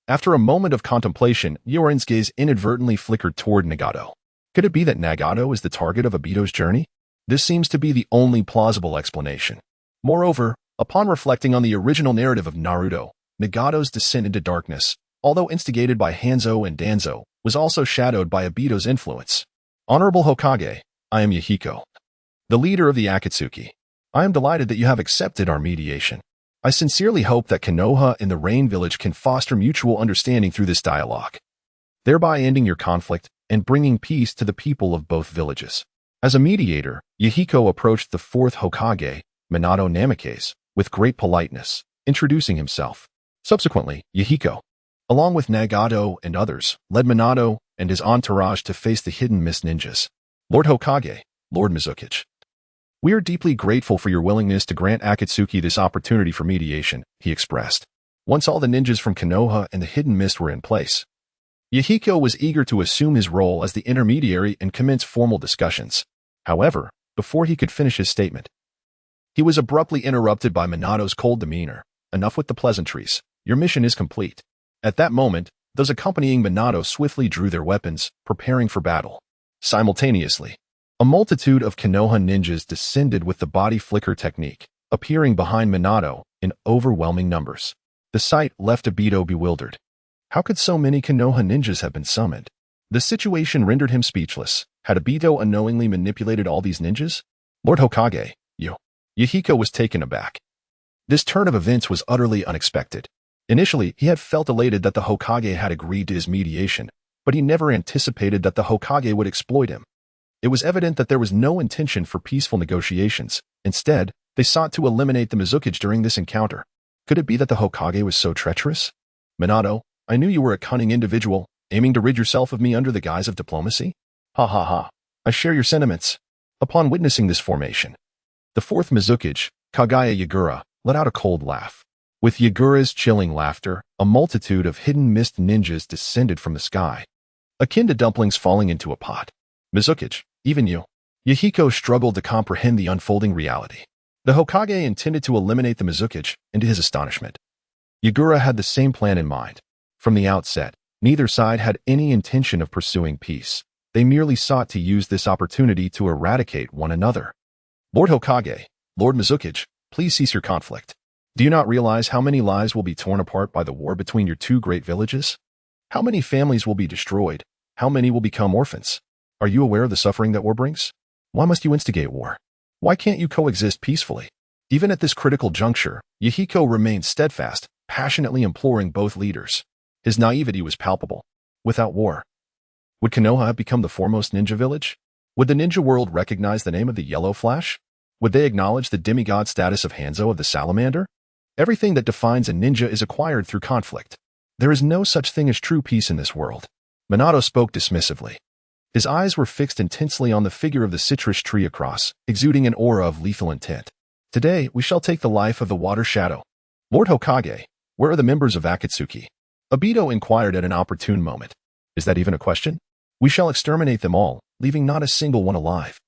After a moment of contemplation, Liu Ren's gaze inadvertently flickered toward Nagato. Could it be that Nagato is the target of Obito's journey? This seems to be the only plausible explanation. Moreover, upon reflecting on the original narrative of Naruto, Nagato's descent into darkness, although instigated by Hanzo and Danzo, was also shadowed by Obito's influence. Honorable Hokage, I am Yahiko, the leader of the Akatsuki. I am delighted that you have accepted our mediation. I sincerely hope that Konoha and the Rain Village can foster mutual understanding through this dialogue, thereby ending your conflict and bringing peace to the people of both villages. As a mediator, Yahiko approached the 4th Hokage, Minato Namikaze, with great politeness, introducing himself. Subsequently, Yahiko, along with Nagato and others, led Minato and his entourage to face the hidden mist ninjas. Lord Hokage, Lord Mizukage, we are deeply grateful for your willingness to grant Akatsuki this opportunity for mediation, he expressed. Once all the ninjas from Konoha and the hidden mist were in place, Yahiko was eager to assume his role as the intermediary and commence formal discussions. However, before he could finish his statement, he was abruptly interrupted by Minato's cold demeanor. Enough with the pleasantries. Your mission is complete. At that moment, those accompanying Minato swiftly drew their weapons, preparing for battle. Simultaneously, A multitude of Konoha ninjas descended with the body flicker technique, appearing behind Minato in overwhelming numbers. The sight left Obito bewildered. How could so many Konoha ninjas have been summoned? The situation rendered him speechless. Had Obito unknowingly manipulated all these ninjas? Lord Hokage, Yuhiko was taken aback. This turn of events was utterly unexpected. Initially, he had felt elated that the Hokage had agreed to his mediation, but he never anticipated that the Hokage would exploit him. It was evident that there was no intention for peaceful negotiations. Instead, they sought to eliminate the Mizukage during this encounter. Could it be that the Hokage was so treacherous? Minato, I knew you were a cunning individual, aiming to rid yourself of me under the guise of diplomacy? Ha ha ha. I share your sentiments. Upon witnessing this formation, the fourth Mizukage, Kagaya Yagura, let out a cold laugh. With Yagura's chilling laughter, a multitude of hidden mist ninjas descended from the sky, akin to dumplings falling into a pot. Mizukage, even you. Yuhiko struggled to comprehend the unfolding reality. The Hokage intended to eliminate the Mizukage, and to his astonishment, Yagura had the same plan in mind. From the outset, neither side had any intention of pursuing peace. They merely sought to use this opportunity to eradicate one another. Lord Hokage, Lord Mizukage, please cease your conflict. Do you not realize how many lives will be torn apart by the war between your two great villages? How many families will be destroyed? How many will become orphans? Are you aware of the suffering that war brings? Why must you instigate war? Why can't you coexist peacefully? Even at this critical juncture, Yuhiko remained steadfast, passionately imploring both leaders. His naivety was palpable. Without war, would Konoha have become the foremost ninja village? Would the ninja world recognize the name of the Yellow Flash? Would they acknowledge the demigod status of Hanzo of the Salamander? Everything that defines a ninja is acquired through conflict. There is no such thing as true peace in this world. Minato spoke dismissively. His eyes were fixed intensely on the figure of the citrus tree across, exuding an aura of lethal intent. Today, we shall take the life of the Water Shadow. Lord Hokage, where are the members of Akatsuki? Obito inquired at an opportune moment. Is that even a question? We shall exterminate them all, leaving not a single one alive.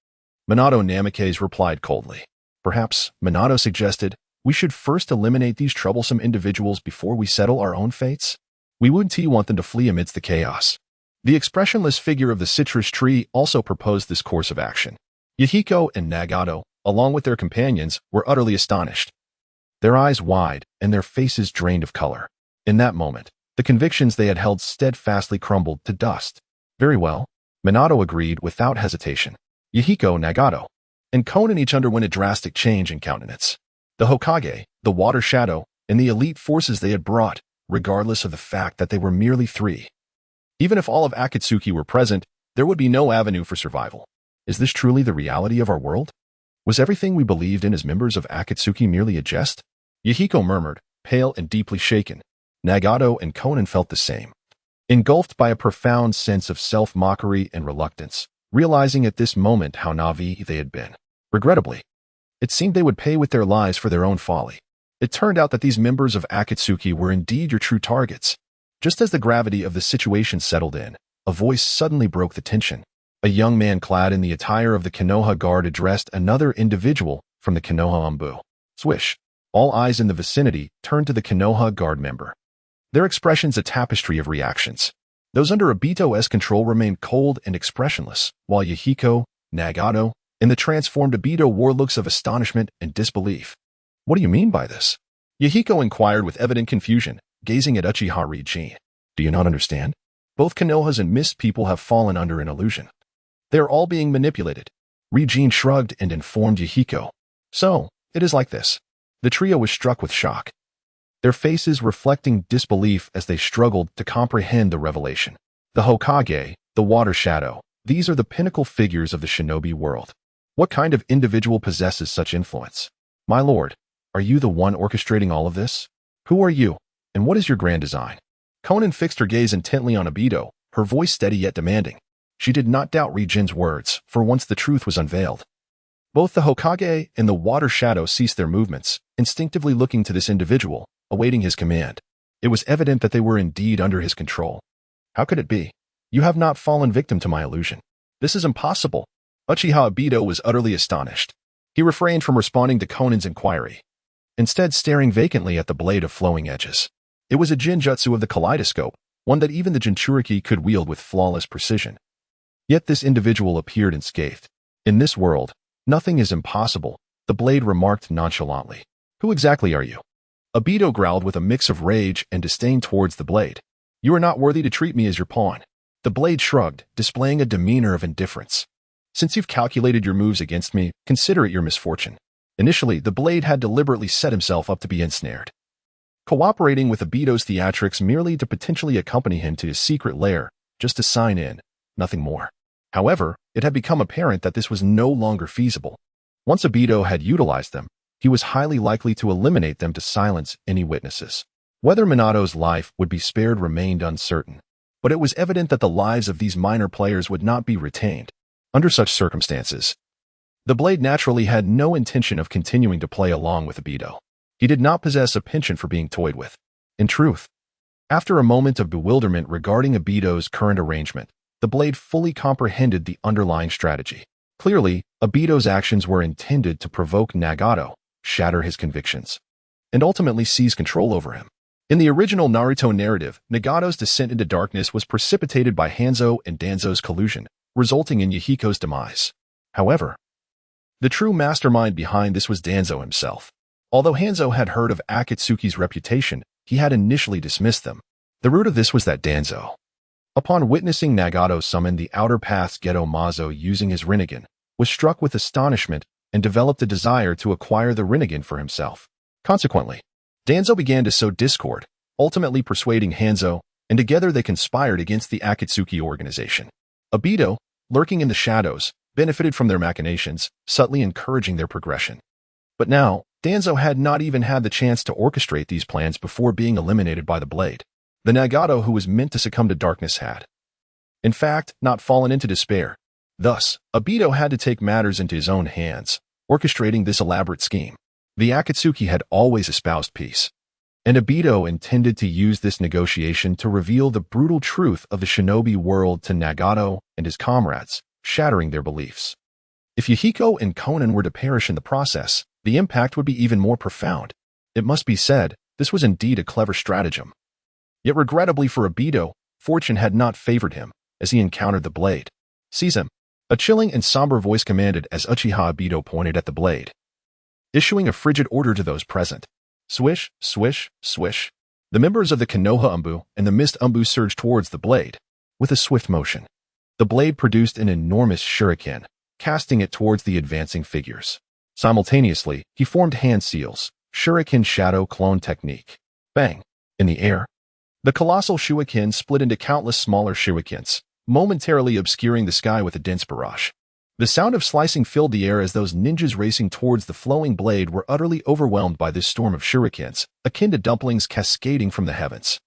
Minato Namikaze replied coldly. Perhaps, Minato suggested, we should first eliminate these troublesome individuals before we settle our own fates? We wouldn't want them to flee amidst the chaos. The expressionless figure of the citrus tree also proposed this course of action. Yuhiko and Nagato, along with their companions, were utterly astonished. Their eyes wide and their faces drained of color. In that moment, the convictions they had held steadfastly crumbled to dust. Very well, Minato agreed without hesitation. Yuhiko, Nagato, and Konan each underwent a drastic change in countenance. The Hokage, the Water Shadow, and the elite forces they had brought, regardless of the fact that they were merely three. Even if all of Akatsuki were present, there would be no avenue for survival. Is this truly the reality of our world? Was everything we believed in as members of Akatsuki merely a jest? Yuhiko murmured, pale and deeply shaken. Nagato and Konan felt the same. Engulfed by a profound sense of self-mockery and reluctance, realizing at this moment how naive they had been. Regrettably, it seemed they would pay with their lives for their own folly. It turned out that these members of Akatsuki were indeed your true targets. Just as the gravity of the situation settled in, a voice suddenly broke the tension. A young man clad in the attire of the Konoha guard addressed another individual from the Konoha Ambu. Swish. All eyes in the vicinity turned to the Konoha guard member. Their expressions a tapestry of reactions. Those under Obito's control remained cold and expressionless, while Yuhiko, Nagato, and the transformed Obito wore looks of astonishment and disbelief. What do you mean by this? Yuhiko inquired with evident confusion, gazing at Uchiha Rinnegan. Do you not understand? Both Konohas and Mist people have fallen under an illusion. They are all being manipulated. Rinnegan shrugged and informed Yuhiko. So, it is like this. The trio was struck with shock, their faces reflecting disbelief as they struggled to comprehend the revelation. The Hokage, the Water Shadow, these are the pinnacle figures of the shinobi world. What kind of individual possesses such influence? My lord, are you the one orchestrating all of this? Who are you, and what is your grand design? Konan fixed her gaze intently on Obito, her voice steady yet demanding. She did not doubt Rinnegan's words, for once the truth was unveiled. Both the Hokage and the Water Shadow ceased their movements, instinctively looking to this individual, awaiting his command. It was evident that they were indeed under his control. How could it be? You have not fallen victim to my illusion. This is impossible. Uchiha Obito was utterly astonished. He refrained from responding to Konan's inquiry, instead staring vacantly at the blade of flowing edges. It was a jinjutsu of the kaleidoscope, one that even the Jinchuriki could wield with flawless precision. Yet this individual appeared unscathed. In this world, nothing is impossible, the blade remarked nonchalantly. Who exactly are you? Obito growled with a mix of rage and disdain towards the blade. You are not worthy to treat me as your pawn. The blade shrugged, displaying a demeanor of indifference. Since you've calculated your moves against me, consider it your misfortune. Initially, the blade had deliberately set himself up to be ensnared, cooperating with Obito's theatrics merely to potentially accompany him to his secret lair, just to sign in, nothing more. However, it had become apparent that this was no longer feasible. Once Obito had utilized them, he was highly likely to eliminate them to silence any witnesses. Whether Minato's life would be spared remained uncertain, but it was evident that the lives of these minor players would not be retained. Under such circumstances, the blade naturally had no intention of continuing to play along with Obito. He did not possess a penchant for being toyed with. In truth, after a moment of bewilderment regarding Obito's current arrangement, the blade fully comprehended the underlying strategy. Clearly, Obito's actions were intended to provoke Nagato, shatter his convictions, and ultimately seize control over him. In the original Naruto narrative, Nagato's descent into darkness was precipitated by Hanzo and Danzo's collusion, resulting in Yahiko's demise. However, the true mastermind behind this was Danzo himself. Although Hanzo had heard of Akatsuki's reputation, he had initially dismissed them. The root of this was that Danzo, upon witnessing Nagato summon the Outer Path's Geto Mazo using his Rinnegan, was struck with astonishment and developed a desire to acquire the Rinnegan for himself. Consequently, Danzo began to sow discord, ultimately persuading Hanzo, and together they conspired against the Akatsuki organization. Obito, lurking in the shadows, benefited from their machinations, subtly encouraging their progression. But now, Danzo had not even had the chance to orchestrate these plans before being eliminated by the blade. The Nagato who was meant to succumb to darkness had, in fact, not fallen into despair. Thus, Obito had to take matters into his own hands, orchestrating this elaborate scheme. The Akatsuki had always espoused peace, and Obito intended to use this negotiation to reveal the brutal truth of the shinobi world to Nagato and his comrades, shattering their beliefs. If Yahiko and Konan were to perish in the process, the impact would be even more profound. It must be said, this was indeed a clever stratagem. Yet regrettably for Obito, fortune had not favored him as he encountered the blade. "Seize him," a chilling and somber voice commanded as Uchiha Obito pointed at the blade, issuing a frigid order to those present. Swish, swish, swish. The members of the Konoha Umbu and the Mist Umbu surged towards the blade. With a swift motion, the blade produced an enormous shuriken, casting it towards the advancing figures. Simultaneously, he formed hand seals, shuriken shadow clone technique. Bang! In the air, the colossal shuriken split into countless smaller shurikens, momentarily obscuring the sky with a dense barrage. The sound of slicing filled the air as those ninjas racing towards the flowing blade were utterly overwhelmed by this storm of shurikens, akin to dumplings cascading from the heavens.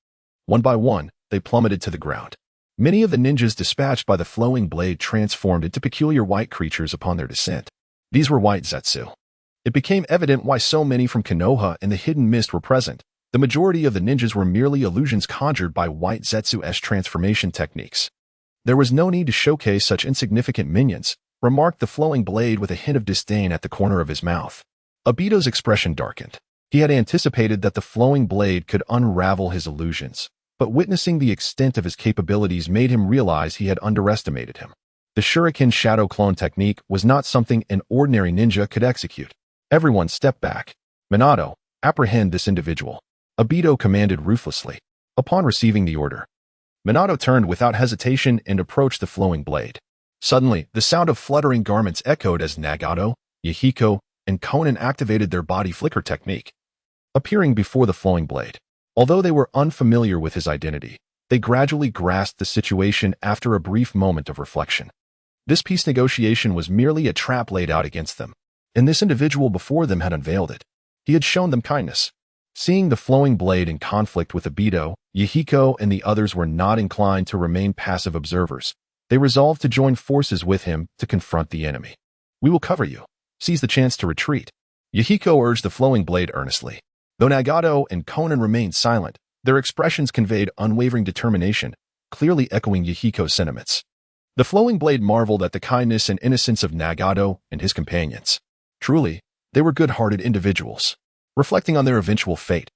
One by one, they plummeted to the ground. Many of the ninjas dispatched by the flowing blade transformed into peculiar white creatures upon their descent. These were white Zetsu. It became evident why so many from Konoha and the Hidden Mist were present. The majority of the ninjas were merely illusions conjured by white Zetsu-esque transformation techniques. There was no need to showcase such insignificant minions, remarked the flowing blade with a hint of disdain at the corner of his mouth. Obito's expression darkened. He had anticipated that the flowing blade could unravel his illusions, but witnessing the extent of his capabilities made him realize he had underestimated him. The shuriken shadow clone technique was not something an ordinary ninja could execute. Everyone stepped back. Minato, apprehend this individual, Obito commanded ruthlessly. Upon receiving the order, Minato turned without hesitation and approached the flowing blade. Suddenly, the sound of fluttering garments echoed as Nagato, Yahiko, and Konan activated their body flicker technique, appearing before the flowing blade. Although they were unfamiliar with his identity, they gradually grasped the situation after a brief moment of reflection. This peace negotiation was merely a trap laid out against them, and this individual before them had unveiled it. He had shown them kindness. Seeing the flowing blade in conflict with Obito, Yahiko and the others were not inclined to remain passive observers. They resolved to join forces with him to confront the enemy. "We will cover you. Seize the chance to retreat," Yahiko urged the flowing blade earnestly. Though Nagato and Konan remained silent, their expressions conveyed unwavering determination, clearly echoing Yahiko's sentiments. The flowing blade marveled at the kindness and innocence of Nagato and his companions. Truly, they were good-hearted individuals. Reflecting on their eventual fate,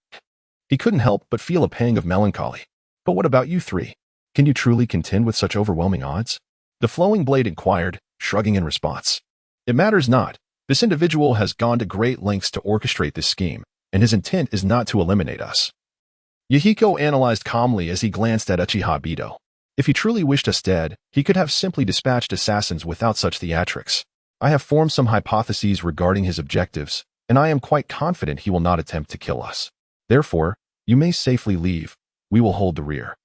he couldn't help but feel a pang of melancholy. "But what about you three? Can you truly contend with such overwhelming odds?" The flowing blade inquired, shrugging in response. It matters not. This individual has gone to great lengths to orchestrate this scheme, and his intent is not to eliminate us. Yahiko analyzed calmly as he glanced at Uchiha Obito. If he truly wished us dead, he could have simply dispatched assassins without such theatrics. I have formed some hypotheses regarding his objectives, and I am quite confident he will not attempt to kill us. Therefore, you may safely leave. We will hold the rear.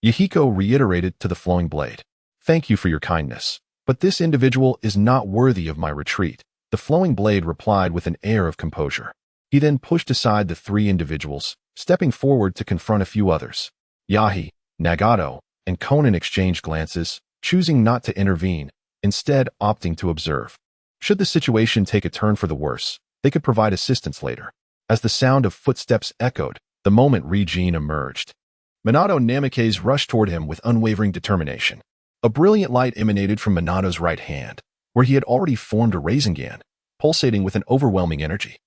Yahiko reiterated to the flowing blade. Thank you for your kindness, but this individual is not worthy of my retreat. The flowing blade replied with an air of composure. He then pushed aside the three individuals, stepping forward to confront a few others. Yahi, Nagato, and Konan exchanged glances, choosing not to intervene, instead opting to observe. Should the situation take a turn for the worse, they could provide assistance later. As the sound of footsteps echoed, the moment Rinnegan emerged. Minato Namikaze rushed toward him with unwavering determination. A brilliant light emanated from Minato's right hand, where he had already formed a Rinnegan, pulsating with an overwhelming energy.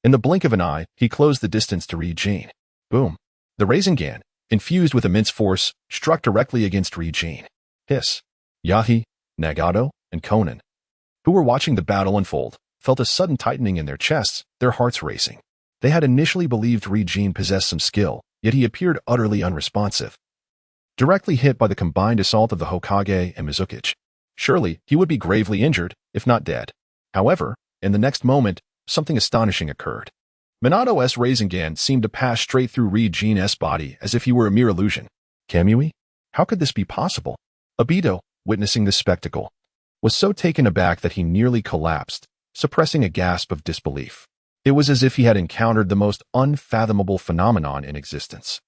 In the blink of an eye, he closed the distance to Rinnegan. Boom! The Rinnegan, infused with immense force, struck directly against Rinnegan. Hiss! Yahi, Nagato, and Konan, who were watching the battle unfold, felt a sudden tightening in their chests, their hearts racing. They had initially believed Rinnegan possessed some skill, yet he appeared utterly unresponsive. Directly hit by the combined assault of the Hokage and Mizuki, surely he would be gravely injured, if not dead. However, in the next moment, something astonishing occurred. Minato's Rinnegan seemed to pass straight through Rinnegan's body as if he were a mere illusion. Kamui? How could this be possible? Obito, witnessing this spectacle, was so taken aback that he nearly collapsed, suppressing a gasp of disbelief. It was as if he had encountered the most unfathomable phenomenon in existence.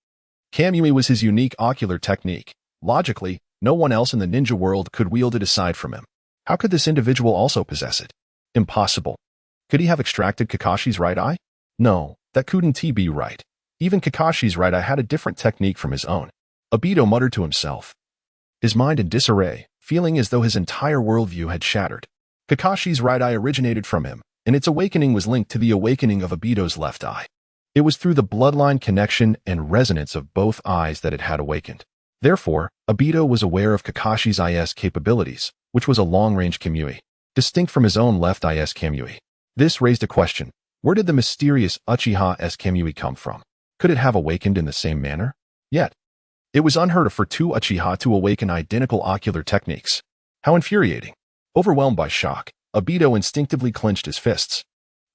Kamui was his unique ocular technique. Logically, no one else in the ninja world could wield it aside from him. How could this individual also possess it? Impossible. Could he have extracted Kakashi's right eye? No, that couldn't be right. Even Kakashi's right eye had a different technique from his own. Obito muttered to himself, his mind in disarray, feeling as though his entire worldview had shattered. Kakashi's right eye originated from him, and its awakening was linked to the awakening of Obito's left eye. It was through the bloodline connection and resonance of both eyes that it had awakened. Therefore, Obito was aware of Kakashi's eye's capabilities, which was a long-range Kamui, distinct from his own left eye's Kamui. This raised a question. Where did the mysterious Uchiha's Kamui come from? Could it have awakened in the same manner? Yet, it was unheard of for two Uchiha to awaken identical ocular techniques. How infuriating. Overwhelmed by shock, Obito instinctively clenched his fists.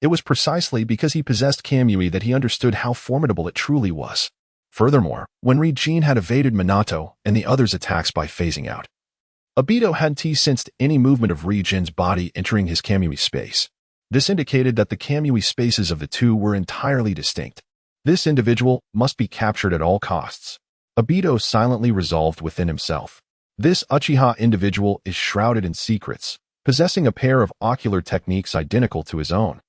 It was precisely because he possessed Kamui that he understood how formidable it truly was. Furthermore, when Rinnegan had evaded Minato and the others' attacks by phasing out, Obito hadn't sensed any movement of Rinnegan's body entering his Kamui space. This indicated that the Kamui spaces of the two were entirely distinct. This individual must be captured at all costs. Obito silently resolved within himself. This Uchiha individual is shrouded in secrets, possessing a pair of ocular techniques identical to his own,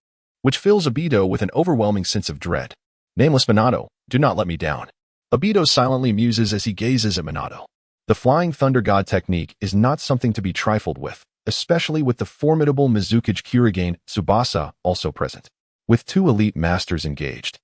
which fills Obito with an overwhelming sense of dread. Nameless Minato, do not let me down. Obito silently muses as he gazes at Minato. The Flying Thunder God technique is not something to be trifled with, especially with the formidable Mizuki Kurigane Tsubasa also present. With two elite masters engaged,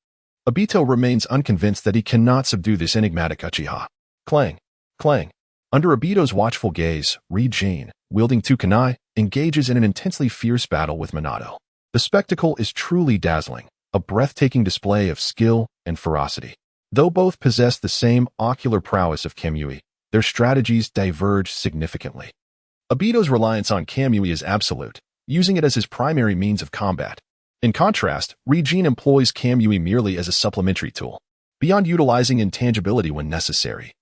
Obito remains unconvinced that he cannot subdue this enigmatic Uchiha. Clang, clang. Under Obito's watchful gaze, Rinnegan, wielding two kunai, engages in an intensely fierce battle with Minato. The spectacle is truly dazzling, a breathtaking display of skill and ferocity. Though both possess the same ocular prowess of Kamui, their strategies diverge significantly. Obito's reliance on Kamui is absolute, using it as his primary means of combat. In contrast, Rinnegan employs Kamui merely as a supplementary tool, beyond utilizing intangibility when necessary.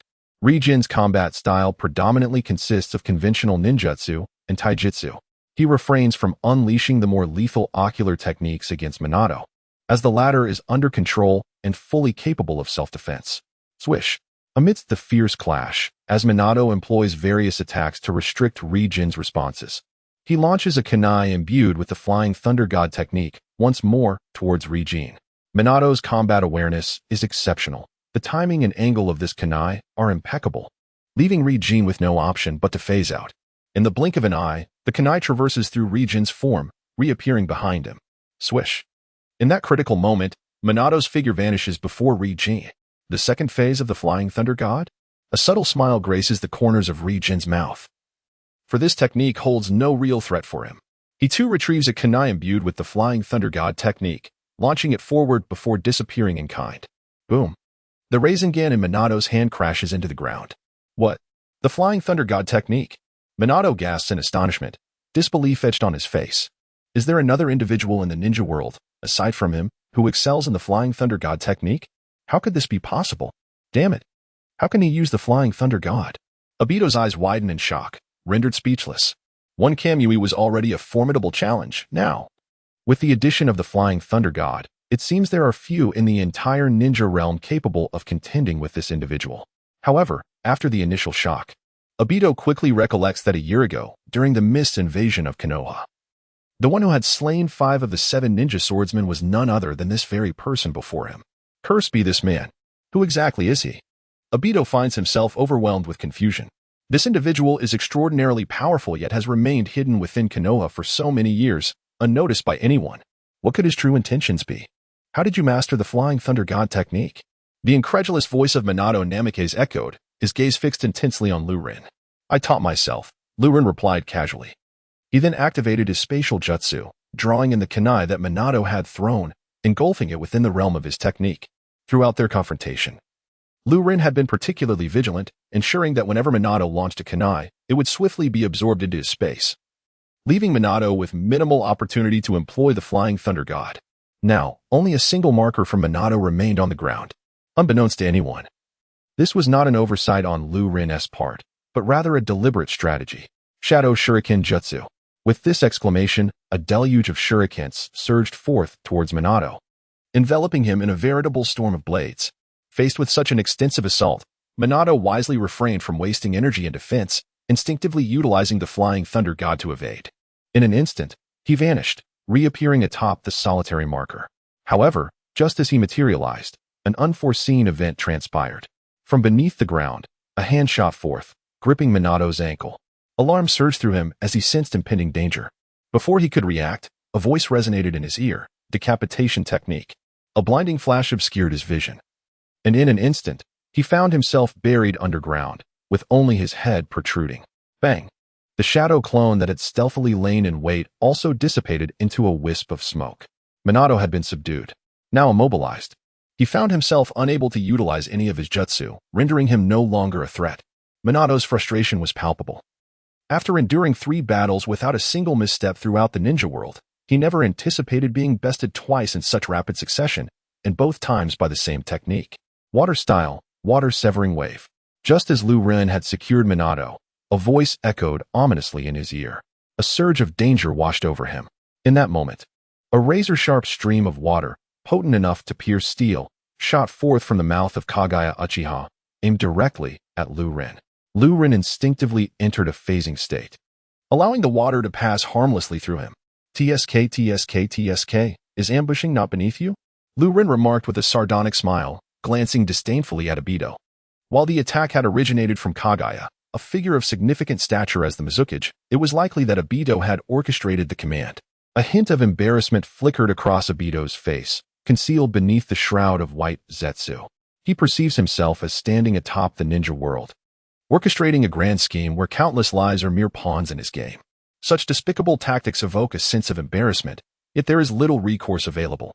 Rinnegan's combat style predominantly consists of conventional ninjutsu and taijutsu. He refrains from unleashing the more lethal ocular techniques against Minato, as the latter is under control and fully capable of self-defense. Swish! Amidst the fierce clash, as Minato employs various attacks to restrict Rinnegan's responses, he launches a kunai imbued with the Flying Thunder God technique once more towards Rinnegan. Minato's combat awareness is exceptional. The timing and angle of this kunai are impeccable, leaving Rinnegan with no option but to phase out. In the blink of an eye, the kunai traverses through Rinnegan's form, reappearing behind him. Swish! In that critical moment, Minato's figure vanishes before Rinnegan. The second phase of the Flying Thunder God? A subtle smile graces the corners of Rinnegan's mouth. For this technique holds no real threat for him. He too retrieves a kunai imbued with the Flying Thunder God technique, launching it forward before disappearing in kind. Boom. The Rinnegan in Minato's hand crashes into the ground. What? The Flying Thunder God technique? Minato gasps in astonishment, disbelief etched on his face. Is there another individual in the ninja world, aside from him, who excels in the Flying Thunder God technique? How could this be possible? Damn it. How can he use the Flying Thunder God? Obito's eyes widen in shock, rendered speechless. One Kamui was already a formidable challenge. Now, with the addition of the Flying Thunder God, it seems there are few in the entire ninja realm capable of contending with this individual. However, after the initial shock, Obito quickly recollects that a year ago, during the Mist invasion of Konoha, the one who had slain 5 of the 7 ninja swordsmen was none other than this very person before him. Cursed be this man. Who exactly is he? Obito finds himself overwhelmed with confusion. This individual is extraordinarily powerful yet has remained hidden within Konoha for so many years, unnoticed by anyone. What could his true intentions be? How did you master the Flying Thunder God technique? The incredulous voice of Minato Namikaze echoed, his gaze fixed intensely on Liu Ren. I taught myself, Liu Ren replied casually. He then activated his spatial jutsu, drawing in the kunai that Minato had thrown, engulfing it within the realm of his technique. Throughout their confrontation, Liu Ren had been particularly vigilant, ensuring that whenever Minato launched a kunai, it would swiftly be absorbed into his space, leaving Minato with minimal opportunity to employ the Flying Thunder God. Now, only a single marker from Minato remained on the ground, unbeknownst to anyone. This was not an oversight on Liu Ren's part, but rather a deliberate strategy. Shadow Shuriken Jutsu. With this exclamation, a deluge of shurikens surged forth towards Minato, enveloping him in a veritable storm of blades. Faced with such an extensive assault, Minato wisely refrained from wasting energy in defense, instinctively utilizing the Flying Thunder God to evade. In an instant, he vanished, reappearing atop the solitary marker. However, just as he materialized, an unforeseen event transpired. From beneath the ground, a hand shot forth, gripping Minato's ankle. Alarm surged through him as he sensed impending danger. Before he could react, a voice resonated in his ear, decapitation technique. A blinding flash obscured his vision. And in an instant, he found himself buried underground, with only his head protruding. Bang! The shadow clone that had stealthily lain in wait also dissipated into a wisp of smoke. Minato had been subdued. Now immobilized, he found himself unable to utilize any of his jutsu, rendering him no longer a threat. Minato's frustration was palpable. After enduring 3 battles without a single misstep throughout the ninja world, he never anticipated being bested twice in such rapid succession, and both times by the same technique. Water style, water severing wave. Just as Liu Ren had secured Minato, a voice echoed ominously in his ear. A surge of danger washed over him. In that moment, a razor-sharp stream of water, potent enough to pierce steel, shot forth from the mouth of Kagaya Uchiha, aimed directly at Liu Ren. Liu Ren instinctively entered a phasing state, allowing the water to pass harmlessly through him. TSK, TSK, TSK, is ambushing not beneath you? Liu Ren remarked with a sardonic smile, glancing disdainfully at Obito. While the attack had originated from Kagaya, a figure of significant stature as the Mizukage, it was likely that Obito had orchestrated the command. A hint of embarrassment flickered across Obito's face, concealed beneath the shroud of white zetsu. He perceives himself as standing atop the ninja world, orchestrating a grand scheme where countless lives are mere pawns in his game. Such despicable tactics evoke a sense of embarrassment, yet there is little recourse available.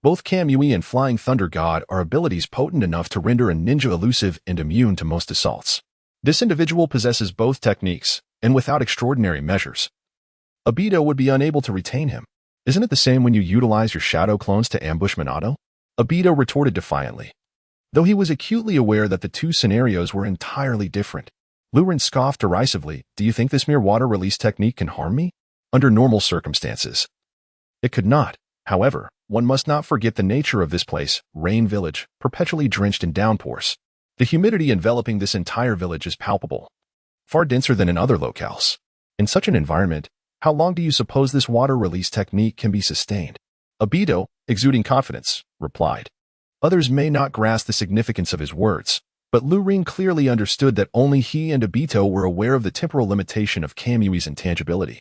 Both Kamui and Flying Thunder God are abilities potent enough to render a ninja elusive and immune to most assaults. This individual possesses both techniques, and without extraordinary measures, Obito would be unable to retain him. Isn't it the same when you utilize your shadow clones to ambush Minato? Obito retorted defiantly, though he was acutely aware that the two scenarios were entirely different. Liu Ren scoffed derisively. Do you think this mere water release technique can harm me? Under normal circumstances, it could not. However, one must not forget the nature of this place, Rain Village, perpetually drenched in downpours. The humidity enveloping this entire village is palpable, far denser than in other locales. In such an environment, how long do you suppose this water release technique can be sustained? Obito, exuding confidence, replied. Others may not grasp the significance of his words, but Liu Ren clearly understood that only he and Obito were aware of the temporal limitation of Kamui's intangibility.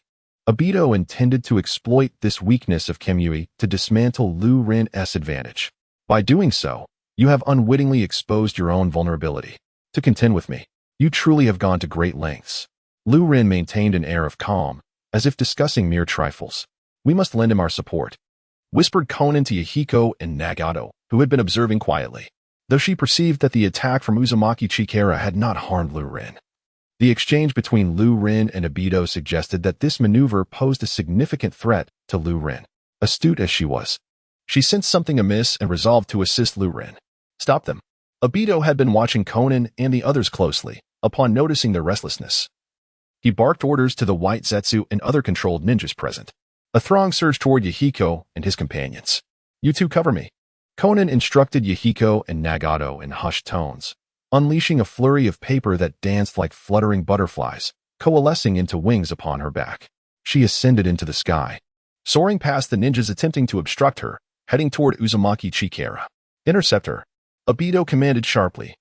Obito intended to exploit this weakness of Kamui to dismantle Liu Ren's advantage. By doing so, you have unwittingly exposed your own vulnerability. To contend with me, you truly have gone to great lengths. Liu Ren maintained an air of calm, as if discussing mere trifles. "We must lend him our support," whispered Conan to Yahiko and Nagato, who had been observing quietly, though she perceived that the attack from Uzumaki Chikara had not harmed Liu Ren. The exchange between Liu Ren and Obito suggested that this maneuver posed a significant threat to Liu Ren. Astute as she was, she sensed something amiss and resolved to assist Liu Ren. "Stop them." Obito had been watching Conan and the others closely. Upon noticing their restlessness, he barked orders to the white Zetsu and other controlled ninjas present. A throng surged toward Yahiko and his companions. "You two cover me," Conan instructed Yahiko and Nagato in hushed tones, unleashing a flurry of paper that danced like fluttering butterflies, coalescing into wings upon her back. She ascended into the sky, soaring past the ninjas attempting to obstruct her, heading toward Uzumaki Chikara. "Intercept her," Obito commanded sharply,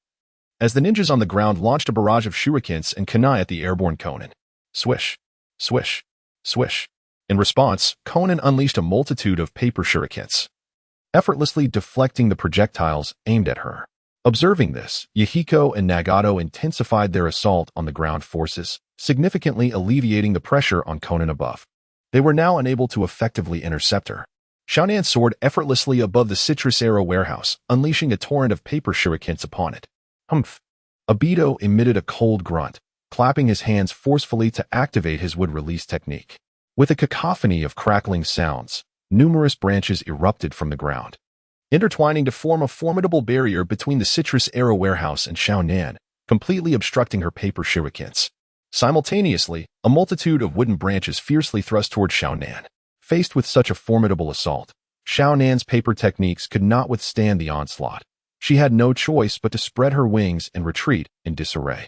as the ninjas on the ground launched a barrage of shurikens and kunai at the airborne Conan. Swish, swish, swish. In response, Conan unleashed a multitude of paper shurikens, effortlessly deflecting the projectiles aimed at her. Observing this, Yahiko and Nagato intensified their assault on the ground forces, significantly alleviating the pressure on Conan above. They were now unable to effectively intercept her. Xiaonan soared effortlessly above the citrus arrow warehouse, unleashing a torrent of paper shurikens upon it. Humph! Obito emitted a cold grunt, clapping his hands forcefully to activate his wood-release technique. With a cacophony of crackling sounds, numerous branches erupted from the ground, intertwining to form a formidable barrier between the citrus arrow warehouse and Xiaonan, completely obstructing her paper shurikens. Simultaneously, a multitude of wooden branches fiercely thrust toward Xiaonan. Faced with such a formidable assault, Xiaonan's paper techniques could not withstand the onslaught. She had no choice but to spread her wings and retreat in disarray.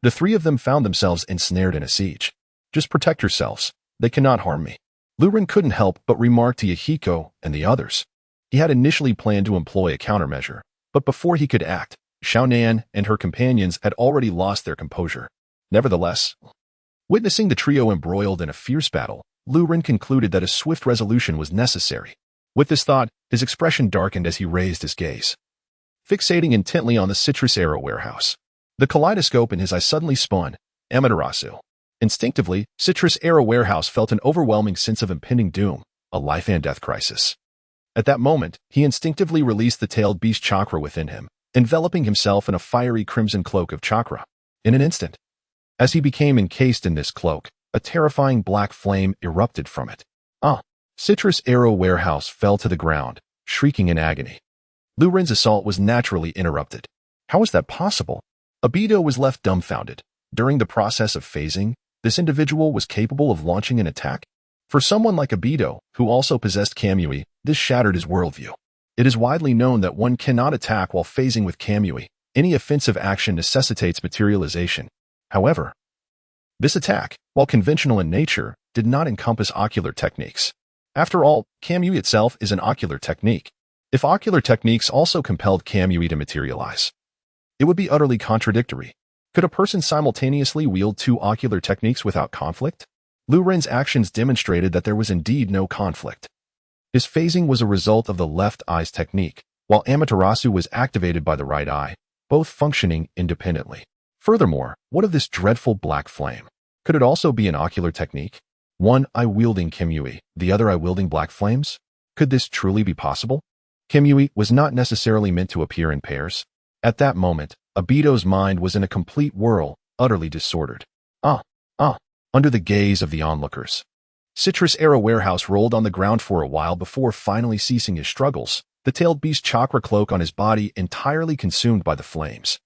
The three of them found themselves ensnared in a siege. "Just protect yourselves. They cannot harm me," Liu Ren couldn't help but remark to Yahiko and the others. He had initially planned to employ a countermeasure, but before he could act, Xiaonan and her companions had already lost their composure. Nevertheless, witnessing the trio embroiled in a fierce battle, Liu Ren concluded that a swift resolution was necessary. With this thought, his expression darkened as he raised his gaze, fixating intently on the citrus arrow warehouse. The kaleidoscope in his eyes suddenly spun. Amaterasu. Instinctively, citrus arrow warehouse felt an overwhelming sense of impending doom, a life and death crisis. At that moment, he instinctively released the tailed beast chakra within him, enveloping himself in a fiery crimson cloak of chakra. In an instant, as he became encased in this cloak, a terrifying black flame erupted from it. Citrus arrow warehouse fell to the ground, shrieking in agony. Liu Ren's assault was naturally interrupted. How was that possible? Obito was left dumbfounded. During the process of phasing, this individual was capable of launching an attack? For someone like Obito, who also possessed Kamui, this shattered his worldview. It is widely known that one cannot attack while phasing with Kamui. Any offensive action necessitates materialization. However, this attack, while conventional in nature, did not encompass ocular techniques. After all, Kamui itself is an ocular technique. If ocular techniques also compelled Kamui to materialize, it would be utterly contradictory. Could a person simultaneously wield two ocular techniques without conflict? Liu Ren's actions demonstrated that there was indeed no conflict. His phasing was a result of the left eye's technique, while Amaterasu was activated by the right eye, both functioning independently. Furthermore, what of this dreadful black flame? Could it also be an ocular technique? One eye wielding Kamui, the other eye wielding black flames? Could this truly be possible? Kamui was not necessarily meant to appear in pairs. At that moment, Obito's mind was in a complete whirl, utterly disordered. Under the gaze of the onlookers, Citrus Arrow Warehouse rolled on the ground for a while before finally ceasing his struggles, the tailed beast chakra cloak on his body entirely consumed by the flames.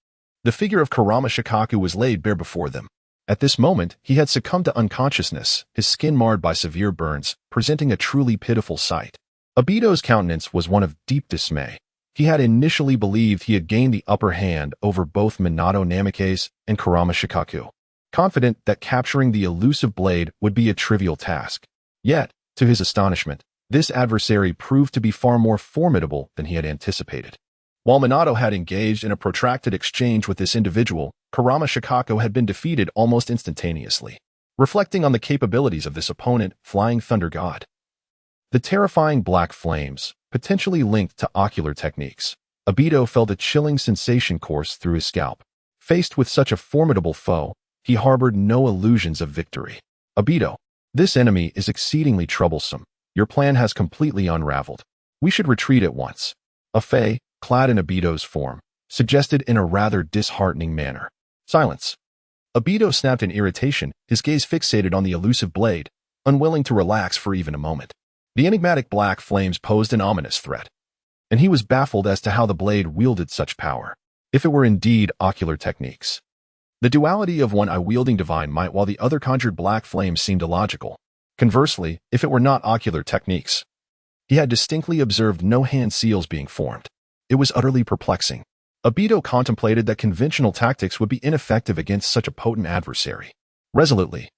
The figure of Kurama Shikaku was laid bare before them. At this moment, he had succumbed to unconsciousness, his skin marred by severe burns, presenting a truly pitiful sight. Obito's countenance was one of deep dismay. He had initially believed he had gained the upper hand over both Minato Namikaze and Kurama Shikaku, confident that capturing the elusive blade would be a trivial task. Yet, to his astonishment, this adversary proved to be far more formidable than he had anticipated. While Minato had engaged in a protracted exchange with this individual, Kurama Shikaku had been defeated almost instantaneously. Reflecting on the capabilities of this opponent, Flying Thunder God, the terrifying black flames, potentially linked to ocular techniques, Obito felt a chilling sensation course through his scalp. Faced with such a formidable foe, he harbored no illusions of victory. Obito, This enemy is exceedingly troublesome. Your plan has completely unraveled. We should retreat at once. A Fae, clad in Obito's form, suggested in a rather disheartening manner. Silence. Obito snapped in irritation, his gaze fixated on the elusive blade, unwilling to relax for even a moment. The enigmatic black flames posed an ominous threat, and he was baffled as to how the blade wielded such power, if it were indeed ocular techniques. The duality of one eye wielding divine might while the other conjured black flames seemed illogical. Conversely, if it were not ocular techniques, he had distinctly observed no hand seals being formed. It was utterly perplexing. Obito contemplated that conventional tactics would be ineffective against such a potent adversary. Resolutely,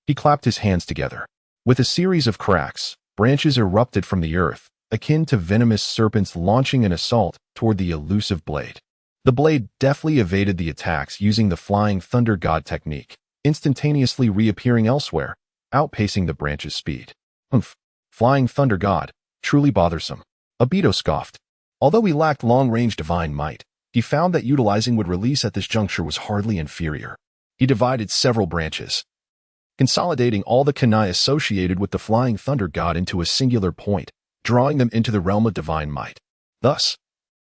he clapped his hands together. With a series of cracks, branches erupted from the earth, akin to venomous serpents launching an assault toward the elusive blade. The blade deftly evaded the attacks using the Flying Thunder God technique, instantaneously reappearing elsewhere, outpacing the branch's speed. Humph! Flying Thunder God, truly bothersome. Obito scoffed. Although he lacked long-range divine might, he found that utilizing would release at this juncture was hardly inferior. He divided several branches, consolidating all the kunai associated with the Flying Thunder God into a singular point, drawing them into the realm of divine might. Thus,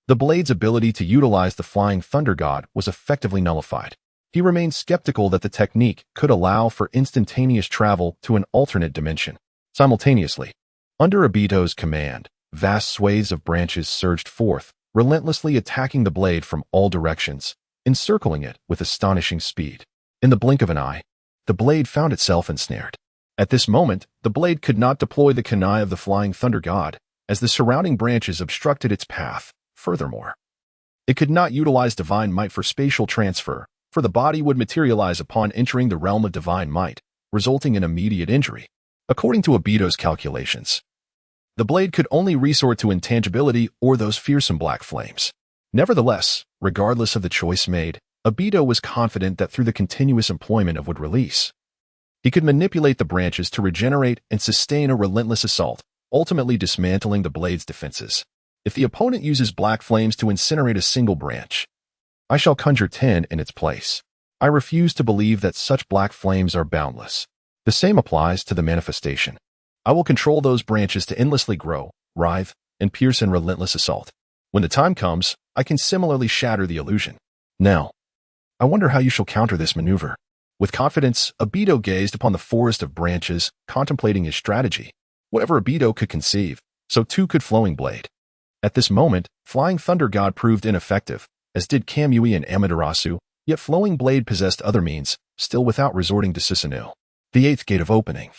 the blade's ability to utilize the Flying Thunder God was effectively nullified. He remained skeptical that the technique could allow for instantaneous travel to an alternate dimension. Simultaneously, under Obito's command, vast swathes of branches surged forth, relentlessly attacking the blade from all directions, encircling it with astonishing speed. In the blink of an eye, the blade found itself ensnared. At this moment, the blade could not deploy the kunai of the Flying Thunder God, as the surrounding branches obstructed its path. Furthermore, it could not utilize divine might for spatial transfer, for the body would materialize upon entering the realm of divine might, resulting in immediate injury. According to Obito's calculations, the blade could only resort to intangibility or those fearsome black flames. Nevertheless, regardless of the choice made, Obito was confident that through the continuous employment of wood release, he could manipulate the branches to regenerate and sustain a relentless assault, ultimately dismantling the blade's defenses. If the opponent uses black flames to incinerate a single branch, I shall conjure 10 in its place. I refuse to believe that such black flames are boundless. The same applies to the manifestation. I will control those branches to endlessly grow, writhe, and pierce in relentless assault. When the time comes, I can similarly shatter the illusion. Now, I wonder how you shall counter this maneuver. With confidence, Obito gazed upon the forest of branches, contemplating his strategy. Whatever Obito could conceive, so too could Flowing Blade. At this moment, Flying Thunder God proved ineffective, as did Kamui and Amaterasu, yet Flowing Blade possessed other means, still without resorting to Susanoo. The 8th gate of opening.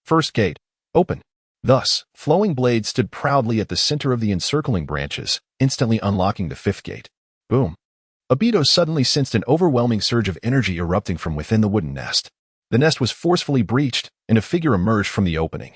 First gate, open. Thus, Flowing Blade stood proudly at the center of the encircling branches, instantly unlocking the 5th gate. Boom. Obito suddenly sensed an overwhelming surge of energy erupting from within the wooden nest. The nest was forcefully breached, and a figure emerged from the opening,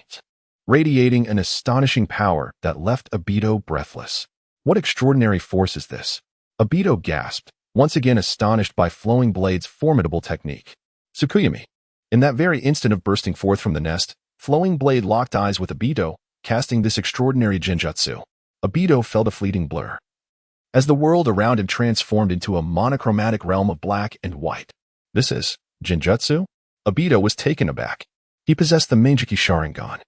radiating an astonishing power that left Obito breathless. What extraordinary force is this? Obito gasped, once again astonished by Flowing Blade's formidable technique. Tsukuyami. In that very instant of bursting forth from the nest, Flowing Blade locked eyes with Obito, casting this extraordinary genjutsu. Obito felt a fleeting blur, as the world around him transformed into a monochromatic realm of black and white. This is genjutsu? Obito was taken aback. He possessed the Manjiki Sharingan.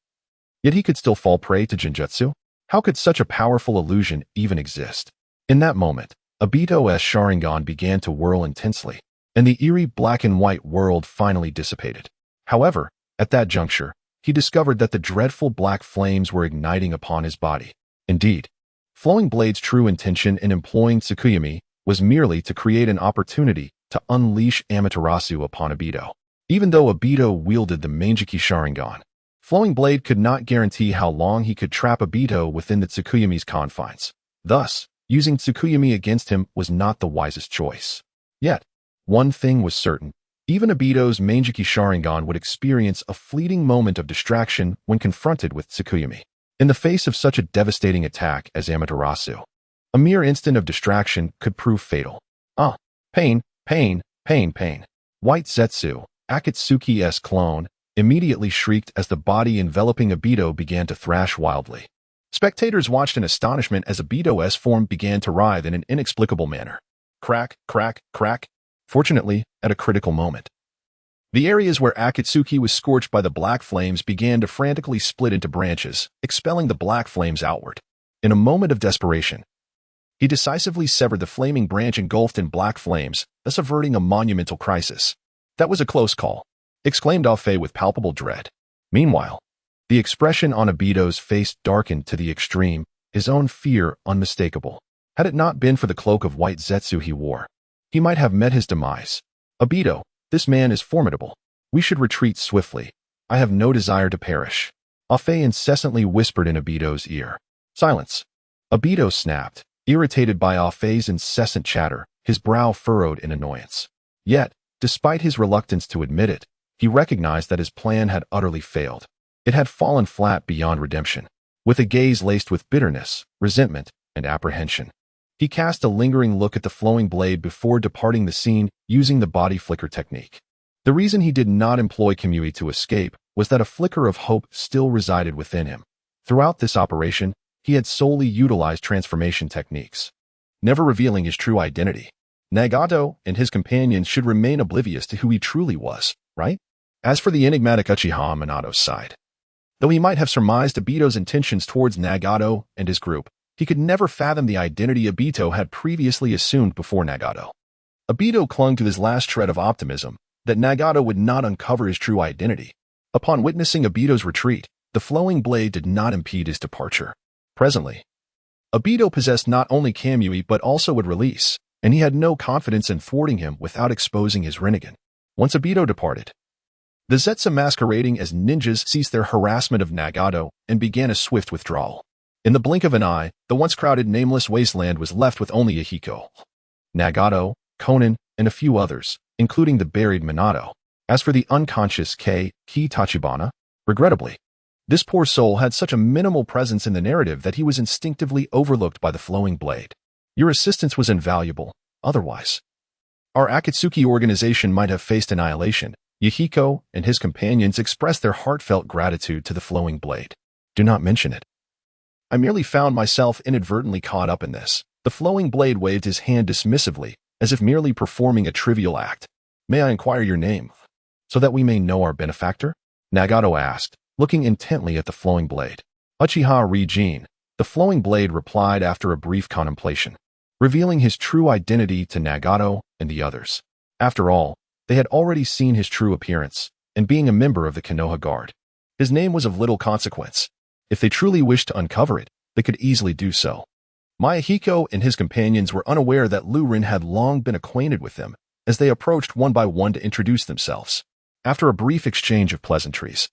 Yet he could still fall prey to genjutsu? How could such a powerful illusion even exist? In that moment, Obito's Sharingan began to whirl intensely, and the eerie black and white world finally dissipated. However, at that juncture, he discovered that the dreadful black flames were igniting upon his body. Indeed, Flowing Blade's true intention in employing Tsukuyami was merely to create an opportunity to unleash Amaterasu upon Obito. Even though Obito wielded the Manjiki Sharingan, Flowing Blade could not guarantee how long he could trap Obito within the Tsukuyami's confines. Thus, using Tsukuyami against him was not the wisest choice. Yet, one thing was certain. Even Obito's Manjiki Sharingan would experience a fleeting moment of distraction when confronted with Tsukuyami. In the face of such a devastating attack as Amaterasu, a mere instant of distraction could prove fatal. Pain, pain, pain, pain. White Zetsu, Akatsuki's clone, immediately shrieked as the body enveloping Obito began to thrash wildly. Spectators watched in astonishment as Obito's form began to writhe in an inexplicable manner. Crack, crack, crack. Fortunately, at a critical moment, The areas where Akatsuki was scorched by the black flames began to frantically split into branches, expelling the black flames outward. In a moment of desperation, he decisively severed the flaming branch engulfed in black flames, thus averting a monumental crisis. "That was a close call," exclaimed Alfei with palpable dread. Meanwhile, the expression on Obito's face darkened to the extreme, his own fear unmistakable. Had it not been for the cloak of white zetsu he wore, he might have met his demise. "Obito, this man is formidable. We should retreat swiftly. I have no desire to perish," Alfei incessantly whispered in Obito's ear. "Silence." Obito snapped, irritated by Alfei's incessant chatter, his brow furrowed in annoyance. Yet, despite his reluctance to admit it, he recognized that his plan had utterly failed. It had fallen flat beyond redemption. With a gaze laced with bitterness, resentment, and apprehension, he cast a lingering look at the flowing blade before departing the scene using the body flicker technique. The reason he did not employ Kamui to escape was that a flicker of hope still resided within him. Throughout this operation, he had solely utilized transformation techniques, never revealing his true identity. Nagato and his companions should remain oblivious to who he truly was, right? As for the enigmatic Uchiha on Minato's side, though he might have surmised Obito's intentions towards Nagato and his group, he could never fathom the identity Obito had previously assumed before Nagato. Obito clung to his last shred of optimism that Nagato would not uncover his true identity. Upon witnessing Obito's retreat, the flowing blade did not impede his departure. Presently, Obito possessed not only Kamui but also would release, and he had no confidence in thwarting him without exposing his Rinnegan. Once Obito departed, the Zetsu masquerading as ninjas ceased their harassment of Nagato and began a swift withdrawal. In the blink of an eye, the once crowded nameless wasteland was left with only Ahiko, Nagato, Konan, and a few others, including the buried Minato. As for the unconscious Ki Tachibana, regrettably, this poor soul had such a minimal presence in the narrative that he was instinctively overlooked by the flowing blade. Your assistance was invaluable, otherwise our Akatsuki organization might have faced annihilation. Yahiko and his companions expressed their heartfelt gratitude to the flowing blade. "Do not mention it. I merely found myself inadvertently caught up in this." The flowing blade waved his hand dismissively, as if merely performing a trivial act. "May I inquire your name, so that we may know our benefactor?" Nagato asked, looking intently at the flowing blade. "Uchiha Rinnegan," the flowing blade replied after a brief contemplation, revealing his true identity to Nagato and the others. After all, they had already seen his true appearance, and being a member of the Konoha Guard, his name was of little consequence. If they truly wished to uncover it, they could easily do so. Mayahiko and his companions were unaware that Liu Ren had long been acquainted with them, as they approached one by one to introduce themselves. After a brief exchange of pleasantries,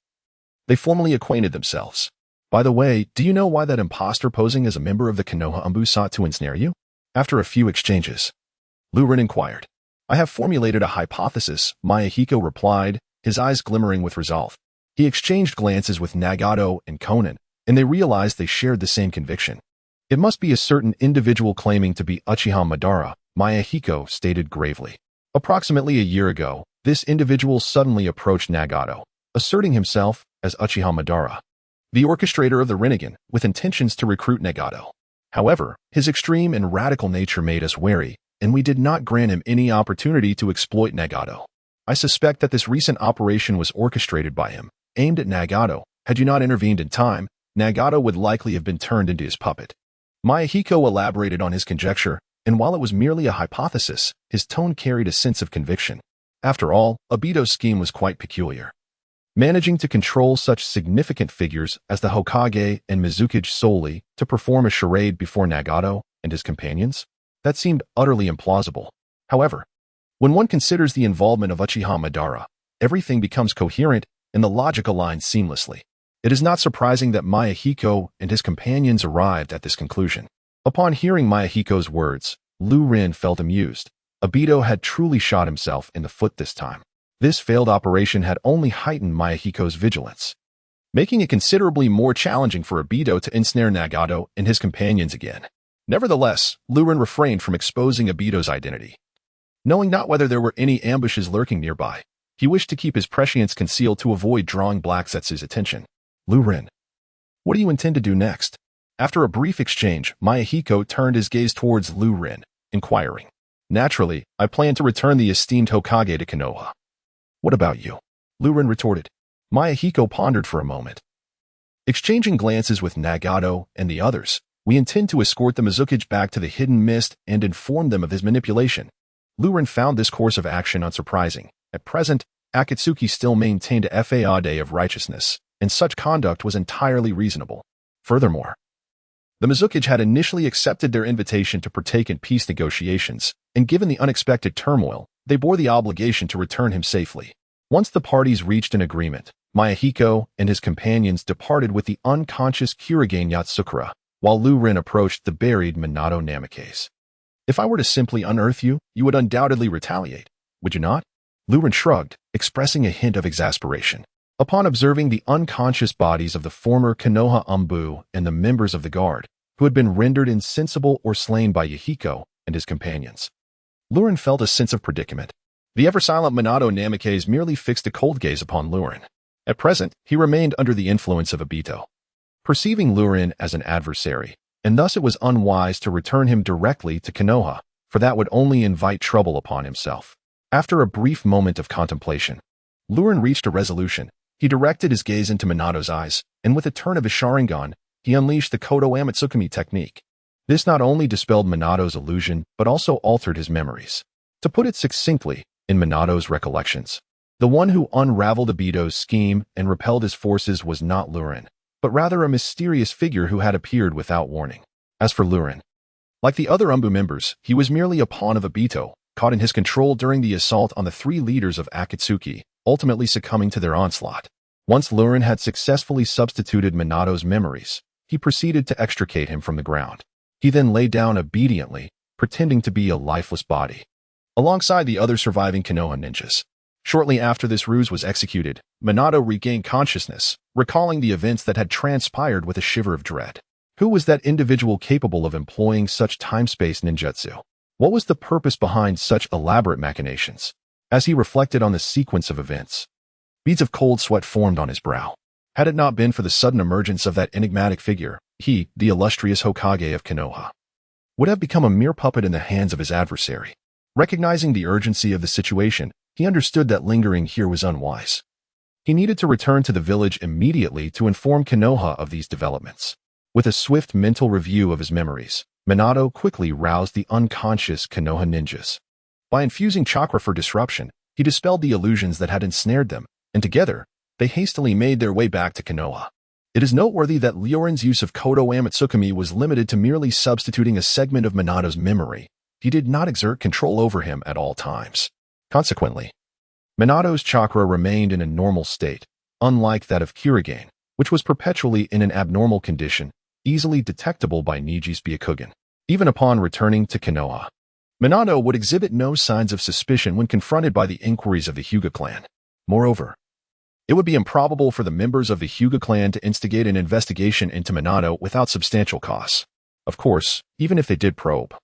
they formally acquainted themselves. "By the way, do you know why that imposter posing as a member of the Konoha Umbu sought to ensnare you?" After a few exchanges, Liu Ren inquired. "I have formulated a hypothesis," Mayahiko replied, his eyes glimmering with resolve. He exchanged glances with Nagato and Konan, and they realized they shared the same conviction. "It must be a certain individual claiming to be Uchiha Madara," Mayahiko stated gravely. Approximately a year ago, this individual suddenly approached Nagato, asserting himself as Uchiha Madara, the orchestrator of the Rinnegan, with intentions to recruit Nagato. However, his extreme and radical nature made us wary, and we did not grant him any opportunity to exploit Nagato. I suspect that this recent operation was orchestrated by him, aimed at Nagato. Had you not intervened in time, Nagato would likely have been turned into his puppet. Mayahiko elaborated on his conjecture, and while it was merely a hypothesis, his tone carried a sense of conviction. After all, Obito's scheme was quite peculiar. Managing to control such significant figures as the Hokage and Mizukage solely to perform a charade before Nagato and his companions? That seemed utterly implausible. However, when one considers the involvement of Uchiha Madara, everything becomes coherent and the logic aligns seamlessly. It is not surprising that Mayahiko and his companions arrived at this conclusion. Upon hearing Mayahiko's words, Liu Ren felt amused. Obito had truly shot himself in the foot this time. This failed operation had only heightened Mayahiko's vigilance, making it considerably more challenging for Obito to ensnare Nagato and his companions again. Nevertheless, Liu Ren refrained from exposing Obito's identity. Knowing not whether there were any ambushes lurking nearby, he wished to keep his prescience concealed to avoid drawing Black Zetsu's attention. "Liu Ren, what do you intend to do next?" After a brief exchange, Mayahiko turned his gaze towards Liu Ren, inquiring. "Naturally, I plan to return the esteemed Hokage to Konoha." What about you? Liu Ren retorted. Mayahiko pondered for a moment. Exchanging glances with Nagato and the others, we intend to escort the Mizukage back to the hidden mist and inform them of his manipulation. Liu Ren found this course of action unsurprising. At present, Akatsuki still maintained a faade of righteousness, and such conduct was entirely reasonable. Furthermore, the Mizukage had initially accepted their invitation to partake in peace negotiations, and given the unexpected turmoil, they bore the obligation to return him safely. Once the parties reached an agreement, Mayahiko and his companions departed with the unconscious Kurigan Yatsukura, while Liu Ren approached the buried Minato Namikaze. If I were to simply unearth you, you would undoubtedly retaliate, would you not? Liu Ren shrugged, expressing a hint of exasperation. Upon observing the unconscious bodies of the former Konoha Umbu and the members of the guard, who had been rendered insensible or slain by Yahiko and his companions, Liu Ren felt a sense of predicament. The ever-silent Minato Namikaze merely fixed a cold gaze upon Liu Ren. At present, he remained under the influence of Obito. Perceiving Liu Ren as an adversary, and thus it was unwise to return him directly to Konoha, for that would only invite trouble upon himself. After a brief moment of contemplation, Liu Ren reached a resolution. He directed his gaze into Minato's eyes, and with a turn of his Sharingan, he unleashed the Kodo Amatsukami technique. This not only dispelled Minato's illusion, but also altered his memories. To put it succinctly, in Minato's recollections, the one who unraveled Obito's scheme and repelled his forces was not Liu Ren, but rather a mysterious figure who had appeared without warning. As for Liu Ren, like the other Umbu members, he was merely a pawn of Obito, caught in his control during the assault on the three leaders of Akatsuki, ultimately succumbing to their onslaught. Once Liu Ren had successfully substituted Minato's memories, he proceeded to extricate him from the ground. He then lay down obediently, pretending to be a lifeless body, alongside the other surviving Konoha ninjas. Shortly after this ruse was executed, Minato regained consciousness, recalling the events that had transpired with a shiver of dread. Who was that individual capable of employing such time-space ninjutsu? What was the purpose behind such elaborate machinations? As he reflected on the sequence of events, beads of cold sweat formed on his brow. Had it not been for the sudden emergence of that enigmatic figure, he, the illustrious Hokage of Konoha, would have become a mere puppet in the hands of his adversary. Recognizing the urgency of the situation, he understood that lingering here was unwise. He needed to return to the village immediately to inform Konoha of these developments. With a swift mental review of his memories, Minato quickly roused the unconscious Konoha ninjas. By infusing chakra for disruption, he dispelled the illusions that had ensnared them, and together, they hastily made their way back to Konoha. It is noteworthy that Liu Ren's use of Kodo Amatsukami was limited to merely substituting a segment of Minato's memory. He did not exert control over him at all times. Consequently, Minato's chakra remained in a normal state, unlike that of Kurigan, which was perpetually in an abnormal condition, easily detectable by Niji's Byakugan. Even upon returning to Konoha, Minato would exhibit no signs of suspicion when confronted by the inquiries of the Hyuga clan. Moreover, it would be improbable for the members of the Hyuga clan to instigate an investigation into Minato without substantial costs. Of course, even if they did probe,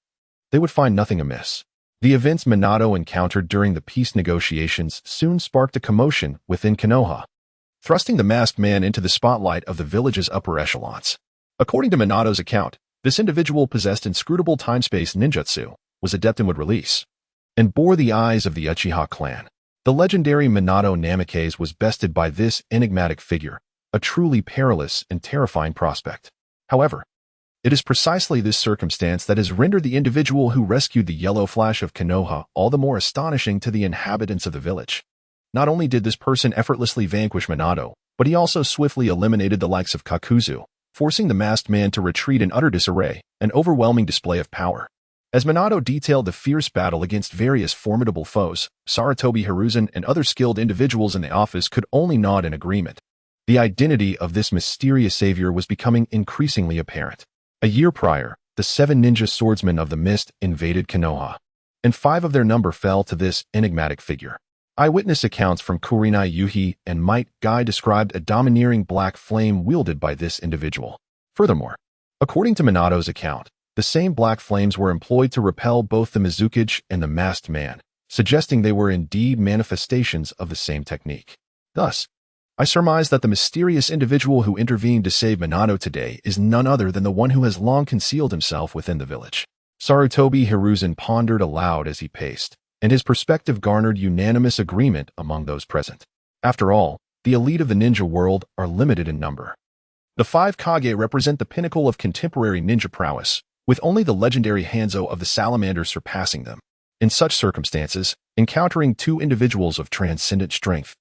they would find nothing amiss. The events Minato encountered during the peace negotiations soon sparked a commotion within Konoha, thrusting the masked man into the spotlight of the village's upper echelons. According to Minato's account, this individual possessed inscrutable time-space ninjutsu, was adept and would release, and bore the eyes of the Uchiha clan. The legendary Minato Namikaze was bested by this enigmatic figure, a truly perilous and terrifying prospect. However, it is precisely this circumstance that has rendered the individual who rescued the Yellow Flash of Konoha all the more astonishing to the inhabitants of the village. Not only did this person effortlessly vanquish Minato, but he also swiftly eliminated the likes of Kakuzu, forcing the masked man to retreat in utter disarray, an overwhelming display of power. As Minato detailed the fierce battle against various formidable foes, Sarutobi Hiruzen and other skilled individuals in the office could only nod in agreement. The identity of this mysterious savior was becoming increasingly apparent. A year prior, the 7 ninja swordsmen of the mist invaded Konoha, and 5 of their number fell to this enigmatic figure. Eyewitness accounts from Kurenai Yuhi and Might Guy described a domineering black flame wielded by this individual. Furthermore, according to Minato's account, the same black flames were employed to repel both the Mizukage and the masked man, suggesting they were indeed manifestations of the same technique. Thus, I surmise that the mysterious individual who intervened to save Minato today is none other than the one who has long concealed himself within the village. Sarutobi Hiruzen pondered aloud as he paced, and his perspective garnered unanimous agreement among those present. After all, the elite of the ninja world are limited in number. The 5 Kage represent the pinnacle of contemporary ninja prowess, with only the legendary Hanzo of the Salamander surpassing them. In such circumstances, encountering 2 individuals of transcendent strength,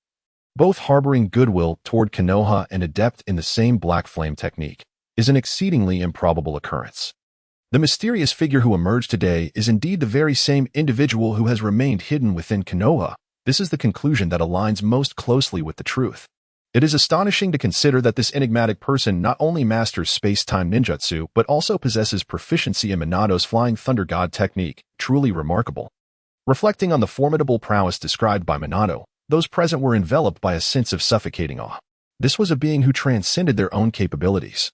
both harboring goodwill toward Konoha and adept in the same black flame technique, is an exceedingly improbable occurrence. The mysterious figure who emerged today is indeed the very same individual who has remained hidden within Konoha. This is the conclusion that aligns most closely with the truth. It is astonishing to consider that this enigmatic person not only masters space-time ninjutsu but also possesses proficiency in Minato's Flying Thunder God technique, truly remarkable. Reflecting on the formidable prowess described by Minato, those present were enveloped by a sense of suffocating awe. This was a being who transcended their own capabilities,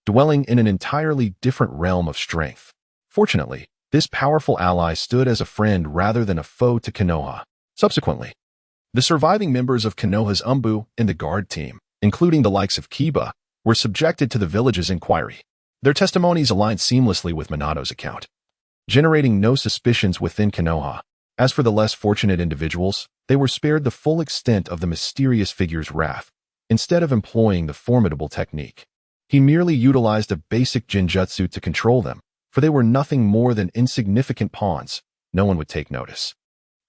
dwelling in an entirely different realm of strength. Fortunately, this powerful ally stood as a friend rather than a foe to Konoha. Subsequently, the surviving members of Konoha's Umbu and the guard team, including the likes of Kiba, were subjected to the village's inquiry. Their testimonies aligned seamlessly with Minato's account, generating no suspicions within Konoha. As for the less fortunate individuals, they were spared the full extent of the mysterious figure's wrath. Instead of employing the formidable technique, he merely utilized a basic genjutsu to control them, for they were nothing more than insignificant pawns. No one would take notice.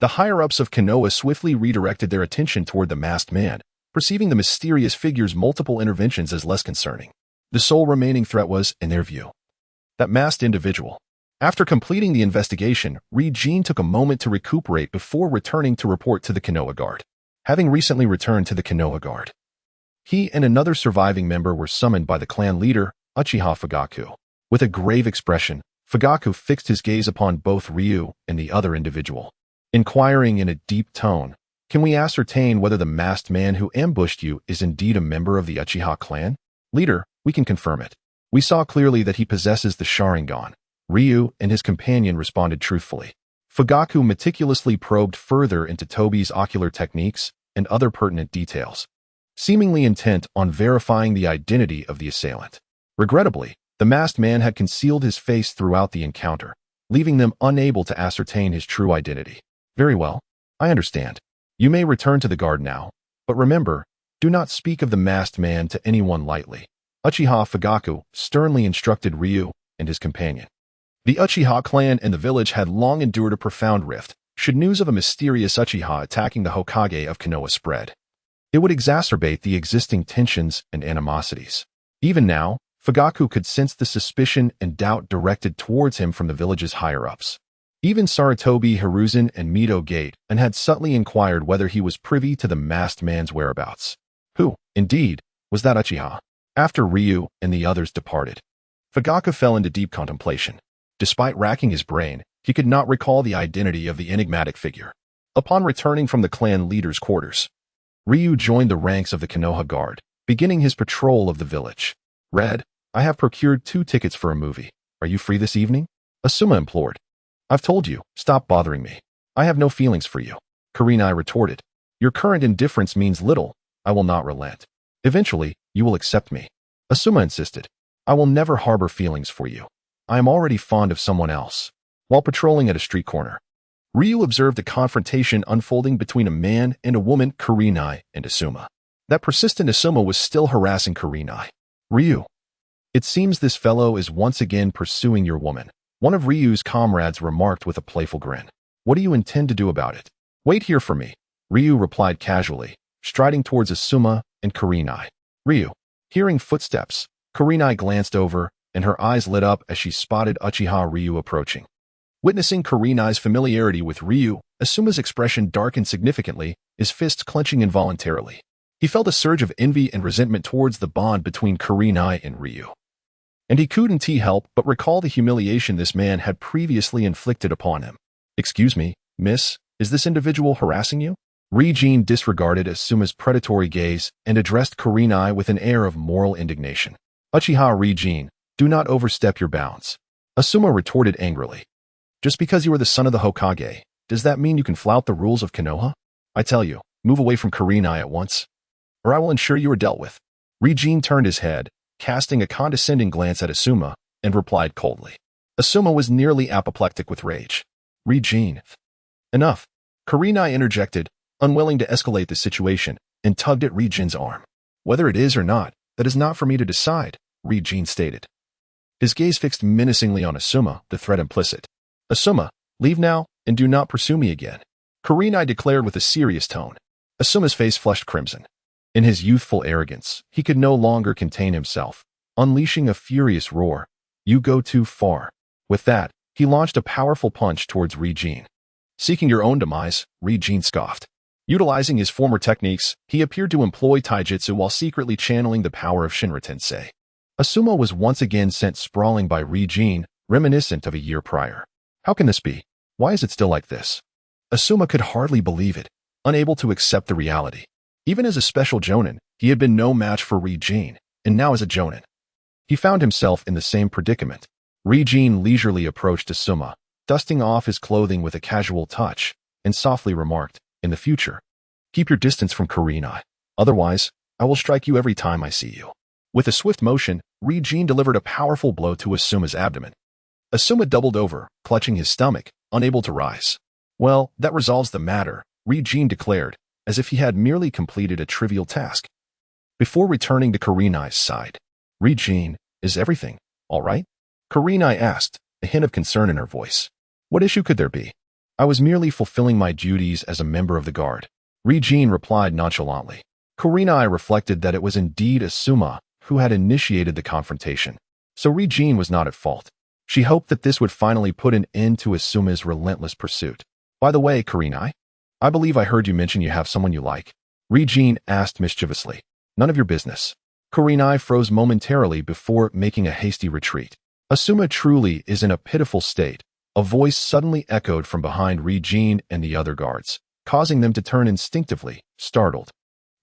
The higher-ups of Konoha swiftly redirected their attention toward the masked man, perceiving the mysterious figure's multiple interventions as less concerning. The sole remaining threat was, in their view, that masked individual. After completing the investigation, Rinnegan took a moment to recuperate before returning to report to the Konoha Guard. Having recently returned to the Konoha Guard, he and another surviving member were summoned by the clan leader, Uchiha Fugaku. With a grave expression, Fugaku fixed his gaze upon both Ryu and the other individual, inquiring in a deep tone, "Can we ascertain whether the masked man who ambushed you is indeed a member of the Uchiha clan?" "Leader, we can confirm it. We saw clearly that he possesses the Sharingan." Ryu and his companion responded truthfully. Fugaku meticulously probed further into Tobi's ocular techniques and other pertinent details, seemingly intent on verifying the identity of the assailant. Regrettably, the masked man had concealed his face throughout the encounter, leaving them unable to ascertain his true identity. "Very well, I understand. You may return to the guard now, but remember, do not speak of the masked man to anyone lightly," Uchiha Fugaku sternly instructed Ryu and his companion. The Uchiha clan and the village had long endured a profound rift. Should news of a mysterious Uchiha attacking the Hokage of Konoha spread, it would exacerbate the existing tensions and animosities. Even now, Fugaku could sense the suspicion and doubt directed towards him from the village's higher-ups. Even Sarutobi Hiruzen and Mito Gate and had subtly inquired whether he was privy to the masked man's whereabouts. Who, indeed, was that Uchiha? After Ryu and the others departed, Fugaku fell into deep contemplation. Despite racking his brain, he could not recall the identity of the enigmatic figure. Upon returning from the clan leader's quarters, Ryu joined the ranks of the Konoha Guard, beginning his patrol of the village. "Red, I have procured 2 tickets for a movie. Are you free this evening?" Asuma implored. "I've told you, stop bothering me. I have no feelings for you," Kurenai retorted. "Your current indifference means little. I will not relent. Eventually, you will accept me." Asuma insisted. "I will never harbor feelings for you. I am already fond of someone else." While patrolling at a street corner, Ryu observed a confrontation unfolding between a man and a woman, Kurenai and Asuma. That persistent Asuma was still harassing Kurenai. "Ryu, it seems this fellow is once again pursuing your woman," one of Ryu's comrades remarked with a playful grin. "What do you intend to do about it?" "Wait here for me," Ryu replied casually, striding towards Asuma and Kurenai. "Ryu." Hearing footsteps, Kurenai glanced over, and her eyes lit up as she spotted Uchiha Ryu approaching. Witnessing Kurenai's familiarity with Ryu, Asuma's expression darkened significantly, his fists clenching involuntarily. He felt a surge of envy and resentment towards the bond between Kurenai and Ryu, and he couldn't help but recall the humiliation this man had previously inflicted upon him. "Excuse me, miss, is this individual harassing you?" Rinnegan disregarded Asuma's predatory gaze and addressed Kurenai with an air of moral indignation. "Uchiha Rinnegan, do not overstep your bounds," Asuma retorted angrily. "Just because you are the son of the Hokage, does that mean you can flout the rules of Konoha? I tell you, move away from Kurenai at once, or I will ensure you are dealt with." Rinnegan turned his head, casting a condescending glance at Asuma, and replied coldly. Asuma was nearly apoplectic with rage. "Rinnegan, Enough. Kurenai interjected, unwilling to escalate the situation, and tugged at Rinnegan's arm. Whether it is or not, that is not for me to decide, Rinnegan stated. His gaze fixed menacingly on Asuma, the threat implicit. Asuma, leave now, and do not pursue me again, Kurenai declared with a serious tone. Asuma's face flushed crimson. In his youthful arrogance, he could no longer contain himself, unleashing a furious roar. You go too far. With that, he launched a powerful punch towards Rinnegan. Seeking your own demise, Rinnegan scoffed. Utilizing his former techniques, he appeared to employ taijutsu while secretly channeling the power of Shinra Tensei. Asuma was once again sent sprawling by Rinnegan, reminiscent of a year prior. How can this be? Why is it still like this? Asuma could hardly believe it, unable to accept the reality. Even as a special jonin, he had been no match for Rinnegan, and now as a jonin, he found himself in the same predicament. Rinnegan leisurely approached Asuma, dusting off his clothing with a casual touch, and softly remarked, in the future, keep your distance from Kurenai. Otherwise, I will strike you every time I see you. With a swift motion, Rinnegan delivered a powerful blow to Asuma's abdomen. Asuma doubled over, clutching his stomach, unable to rise. Well, that resolves the matter, Rinnegan declared, as if he had merely completed a trivial task. Before returning to Kurenai's side, Rinnegan, is everything all right? Kurenai asked, a hint of concern in her voice. What issue could there be? I was merely fulfilling my duties as a member of the guard, Rinnegan replied nonchalantly. Kurenai reflected that it was indeed Asuma who had initiated the confrontation, so Rinnegan was not at fault. She hoped that this would finally put an end to Asuma's relentless pursuit. By the way, Kurenai, I believe I heard you mention you have someone you like, Rinnegan asked mischievously. None of your business. Kurenai froze momentarily before making a hasty retreat. Asuma truly is in a pitiful state, a voice suddenly echoed from behind Rinnegan and the other guards, causing them to turn instinctively, startled.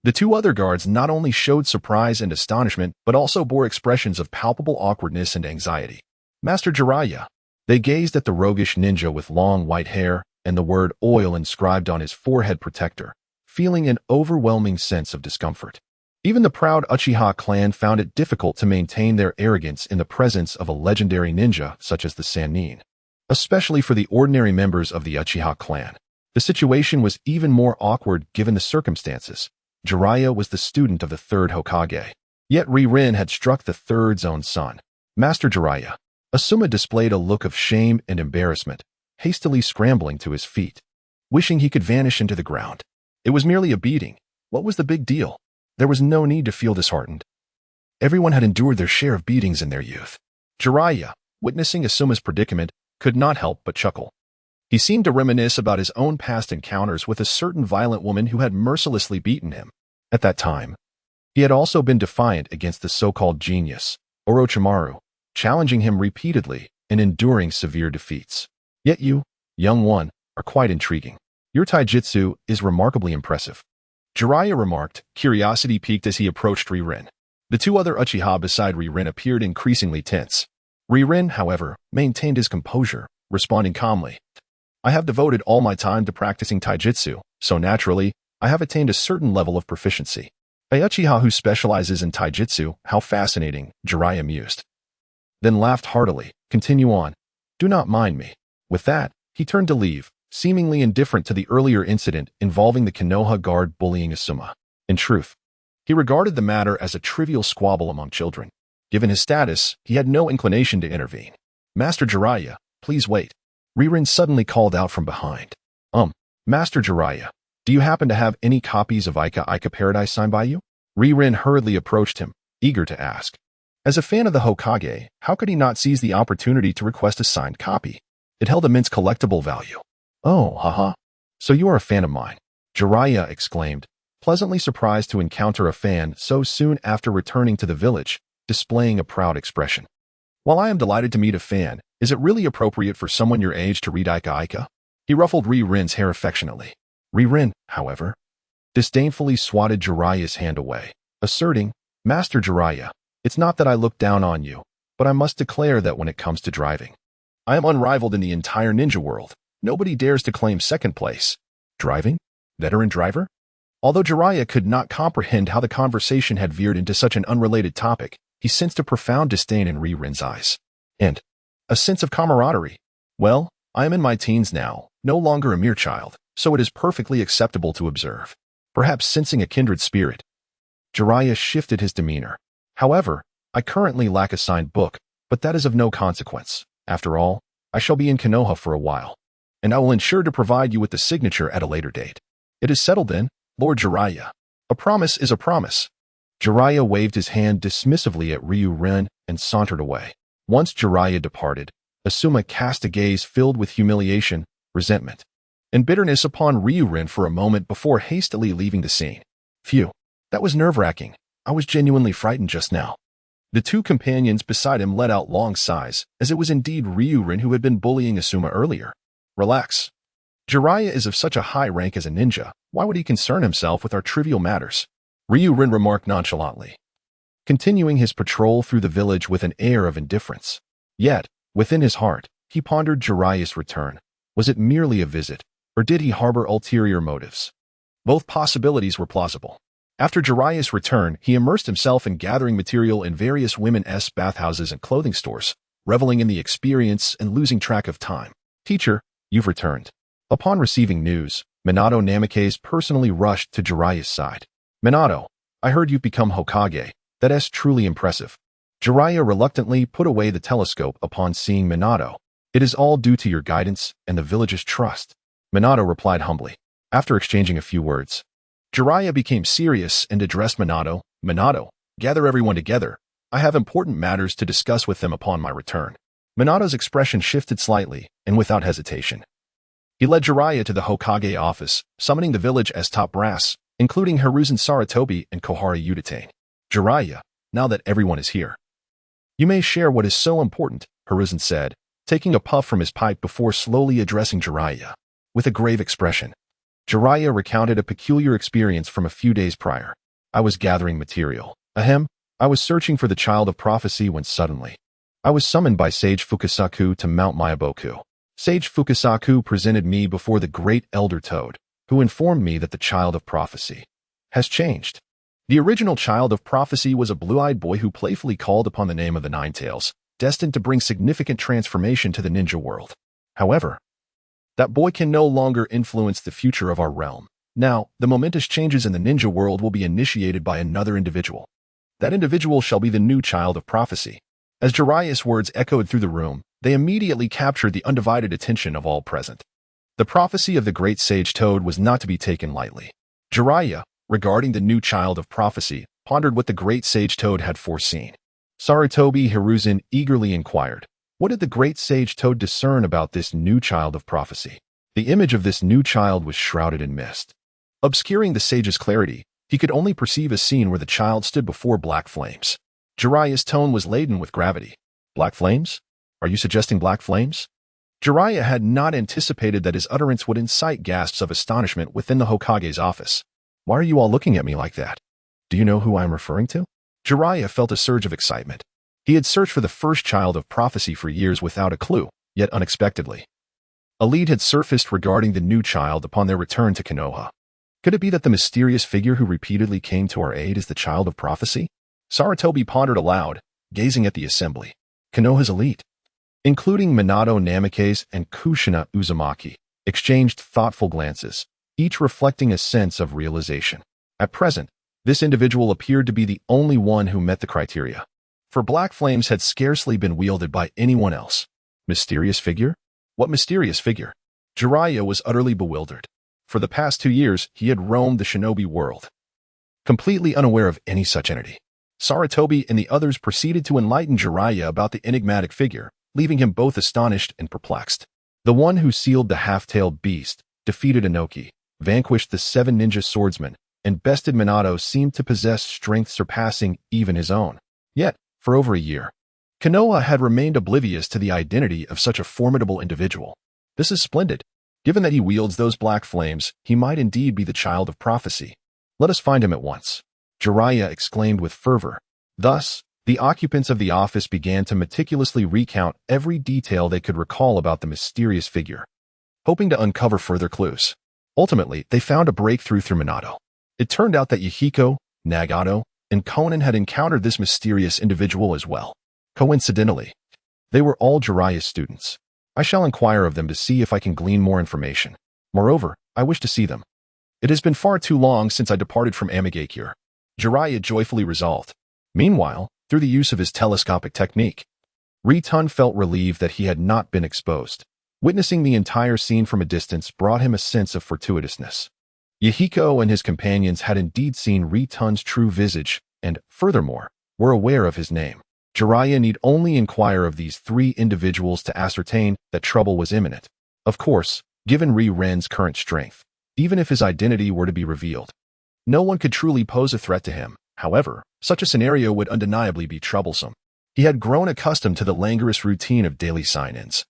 The two other guards not only showed surprise and astonishment, but also bore expressions of palpable awkwardness and anxiety. Master Jiraiya. They gazed at the roguish ninja with long white hair and the word oil inscribed on his forehead protector, feeling an overwhelming sense of discomfort. Even the proud Uchiha clan found it difficult to maintain their arrogance in the presence of a legendary ninja such as the Sannin. Especially for the ordinary members of the Uchiha clan, the situation was even more awkward given the circumstances. Jiraiya was the student of the third Hokage, yet Ren had struck the third's own son. Master Jiraiya. Asuma displayed a look of shame and embarrassment, hastily scrambling to his feet, wishing he could vanish into the ground. It was merely a beating. What was the big deal? There was no need to feel disheartened. Everyone had endured their share of beatings in their youth. Jiraiya, witnessing Asuma's predicament, could not help but chuckle. He seemed to reminisce about his own past encounters with a certain violent woman who had mercilessly beaten him. At that time, he had also been defiant against the so-called genius, Orochimaru, challenging him repeatedly and enduring severe defeats. Yet you, young one, are quite intriguing. Your taijutsu is remarkably impressive, Jiraiya remarked, curiosity piqued as he approached Ren. The two other Uchiha beside Ren appeared increasingly tense. Ren, however, maintained his composure, responding calmly. I have devoted all my time to practicing taijutsu, so naturally, I have attained a certain level of proficiency. A Uchiha who specializes in taijutsu, how fascinating, Jiraiya mused. Then laughed heartily. Continue on. Do not mind me. With that, he turned to leave, seemingly indifferent to the earlier incident involving the Konoha guard bullying Asuma. In truth, he regarded the matter as a trivial squabble among children. Given his status, he had no inclination to intervene. Master Jiraiya, please wait. Ren suddenly called out from behind. Master Jiraiya, do you happen to have any copies of Ica Paradise signed by you? Ren hurriedly approached him, eager to ask. As a fan of the Hokage, how could he not seize the opportunity to request a signed copy? It held immense collectible value. Oh, haha. So you are a fan of mine, Jiraiya exclaimed, pleasantly surprised to encounter a fan so soon after returning to the village, displaying a proud expression. While I am delighted to meet a fan, is it really appropriate for someone your age to read Ica? He ruffled Ren's hair affectionately. Ren, however, disdainfully swatted Jiraiya's hand away, asserting, Master Jiraiya, it's not that I look down on you, but I must declare that when it comes to driving, I am unrivaled in the entire ninja world. Nobody dares to claim second place. Driving? Veteran driver? Although Jiraiya could not comprehend how the conversation had veered into such an unrelated topic, he sensed a profound disdain in Ren's eyes. And a sense of camaraderie. Well, I am in my teens now, no longer a mere child, so it is perfectly acceptable to observe. Perhaps sensing a kindred spirit, Jiraiya shifted his demeanor. However, I currently lack a signed book, but that is of no consequence. After all, I shall be in Konoha for a while, and I will ensure to provide you with the signature at a later date. It is settled then, Lord Jiraiya. A promise is a promise. Jiraiya waved his hand dismissively at Liu Ren and sauntered away. Once Jiraiya departed, Asuma cast a gaze filled with humiliation, resentment, and bitterness upon Liu Ren for a moment before hastily leaving the scene. Phew, that was nerve-wracking. I was genuinely frightened just now. The two companions beside him let out long sighs, as it was indeed Liu Ren who had been bullying Asuma earlier. Relax. Jiraiya is of such a high rank as a ninja. Why would he concern himself with our trivial matters? Liu Ren remarked nonchalantly, continuing his patrol through the village with an air of indifference. Yet, within his heart, he pondered Jiraiya's return. Was it merely a visit, or did he harbor ulterior motives? Both possibilities were plausible. After Jiraiya's return, he immersed himself in gathering material in various women's bathhouses and clothing stores, reveling in the experience and losing track of time. Teacher, you've returned. Upon receiving news, Minato Namikaze personally rushed to Jiraiya's side. Minato, I heard you've become Hokage. That's truly impressive. Jiraiya reluctantly put away the telescope upon seeing Minato. It is all due to your guidance and the village's trust. Minato replied humbly. After exchanging a few words, Jiraiya became serious and addressed Minato. Minato, gather everyone together. I have important matters to discuss with them upon my return. Minato's expression shifted slightly, and without hesitation, he led Jiraiya to the Hokage office, summoning the village as top brass, including Hiruzen Sarutobi and Kohara Uchiha. Jiraiya, now that everyone is here, you may share what is so important, Hiruzen said, taking a puff from his pipe before slowly addressing Jiraiya. With a grave expression, Jiraiya recounted a peculiar experience from a few days prior. I was gathering material. I was searching for the child of prophecy when suddenly, I was summoned by Sage Fukasaku to Mount Miyaboku. Sage Fukasaku presented me before the great Elder Toad, who informed me that the child of prophecy has changed. The original child of prophecy was a blue-eyed boy who playfully called upon the name of the Nine Tails, destined to bring significant transformation to the ninja world. However, that boy can no longer influence the future of our realm. Now, the momentous changes in the ninja world will be initiated by another individual. That individual shall be the new child of prophecy. As Jiraiya's words echoed through the room, they immediately captured the undivided attention of all present. The prophecy of the great sage Toad was not to be taken lightly. Jiraiya, regarding the new child of prophecy, pondered what the great sage Toad had foreseen. Sarutobi Hiruzen eagerly inquired, what did the great sage Toad discern about this new child of prophecy? The image of this new child was shrouded in mist. Obscuring the sage's clarity, he could only perceive a scene where the child stood before black flames. Jiraiya's tone was laden with gravity. Black flames? Are you suggesting black flames? Jiraiya had not anticipated that his utterance would incite gasps of astonishment within the Hokage's office. Why are you all looking at me like that? Do you know who I am referring to? Jiraiya felt a surge of excitement. He had searched for the first child of prophecy for years without a clue, yet unexpectedly, a lead had surfaced regarding the new child upon their return to Konoha. Could it be that the mysterious figure who repeatedly came to our aid is the child of prophecy? Sarutobi pondered aloud, gazing at the assembly. Konoha's elite, including Minato Namikaze and Kushina Uzumaki, exchanged thoughtful glances, each reflecting a sense of realization. At present, this individual appeared to be the only one who met the criteria, for black flames had scarcely been wielded by anyone else. Mysterious figure? What mysterious figure? Jiraiya was utterly bewildered. For the past 2 years, he had roamed the shinobi world, completely unaware of any such entity. Sarutobi and the others proceeded to enlighten Jiraiya about the enigmatic figure, leaving him both astonished and perplexed. The one who sealed the half-tailed beast, defeated Inoki, vanquished the 7 ninja swordsmen, and bested Minato seemed to possess strength surpassing even his own. Yet, for over a year, Konoha had remained oblivious to the identity of such a formidable individual. This is splendid. Given that he wields those black flames, he might indeed be the child of prophecy. Let us find him at once. Jiraiya exclaimed with fervor. Thus, the occupants of the office began to meticulously recount every detail they could recall about the mysterious figure, hoping to uncover further clues. Ultimately, they found a breakthrough through Minato. It turned out that Yahiko, Nagato, and Konan had encountered this mysterious individual as well. Coincidentally, they were all Jiraiya's students. I shall inquire of them to see if I can glean more information. Moreover, I wish to see them. It has been far too long since I departed from Amigakure. Jiraiya joyfully resolved. Meanwhile, through the use of his telescopic technique, Rinnegan felt relieved that he had not been exposed. Witnessing the entire scene from a distance brought him a sense of fortuitousness. Yahiko and his companions had indeed seen Rinnegan's true visage and, furthermore, were aware of his name. Jiraiya need only inquire of these three individuals to ascertain that trouble was imminent. Of course, given Liu Ren's current strength, even if his identity were to be revealed, no one could truly pose a threat to him. However, such a scenario would undeniably be troublesome. He had grown accustomed to the languorous routine of daily sign-ins,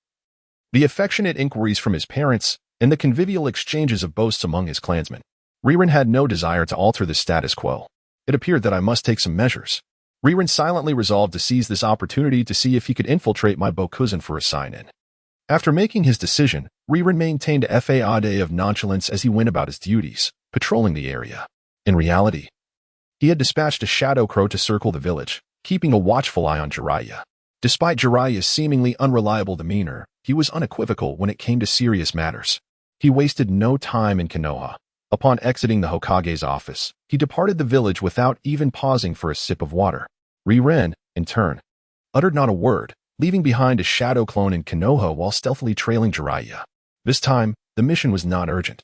the affectionate inquiries from his parents, and the convivial exchanges of boasts among his clansmen. Liu Ren had no desire to alter the status quo. It appeared that I must take some measures. Liu Ren silently resolved to seize this opportunity to see if he could infiltrate my Bokuzen for a sign-in. After making his decision, Liu Ren maintained a faade of nonchalance as he went about his duties, patrolling the area. In reality, he had dispatched a shadow crow to circle the village, keeping a watchful eye on Jiraiya. Despite Jiraiya's seemingly unreliable demeanor, he was unequivocal when it came to serious matters. He wasted no time in Konoha. Upon exiting the Hokage's office, he departed the village without even pausing for a sip of water. Liu Ren, in turn, uttered not a word, leaving behind a shadow clone in Konoha while stealthily trailing Jiraiya. This time, the mission was not urgent,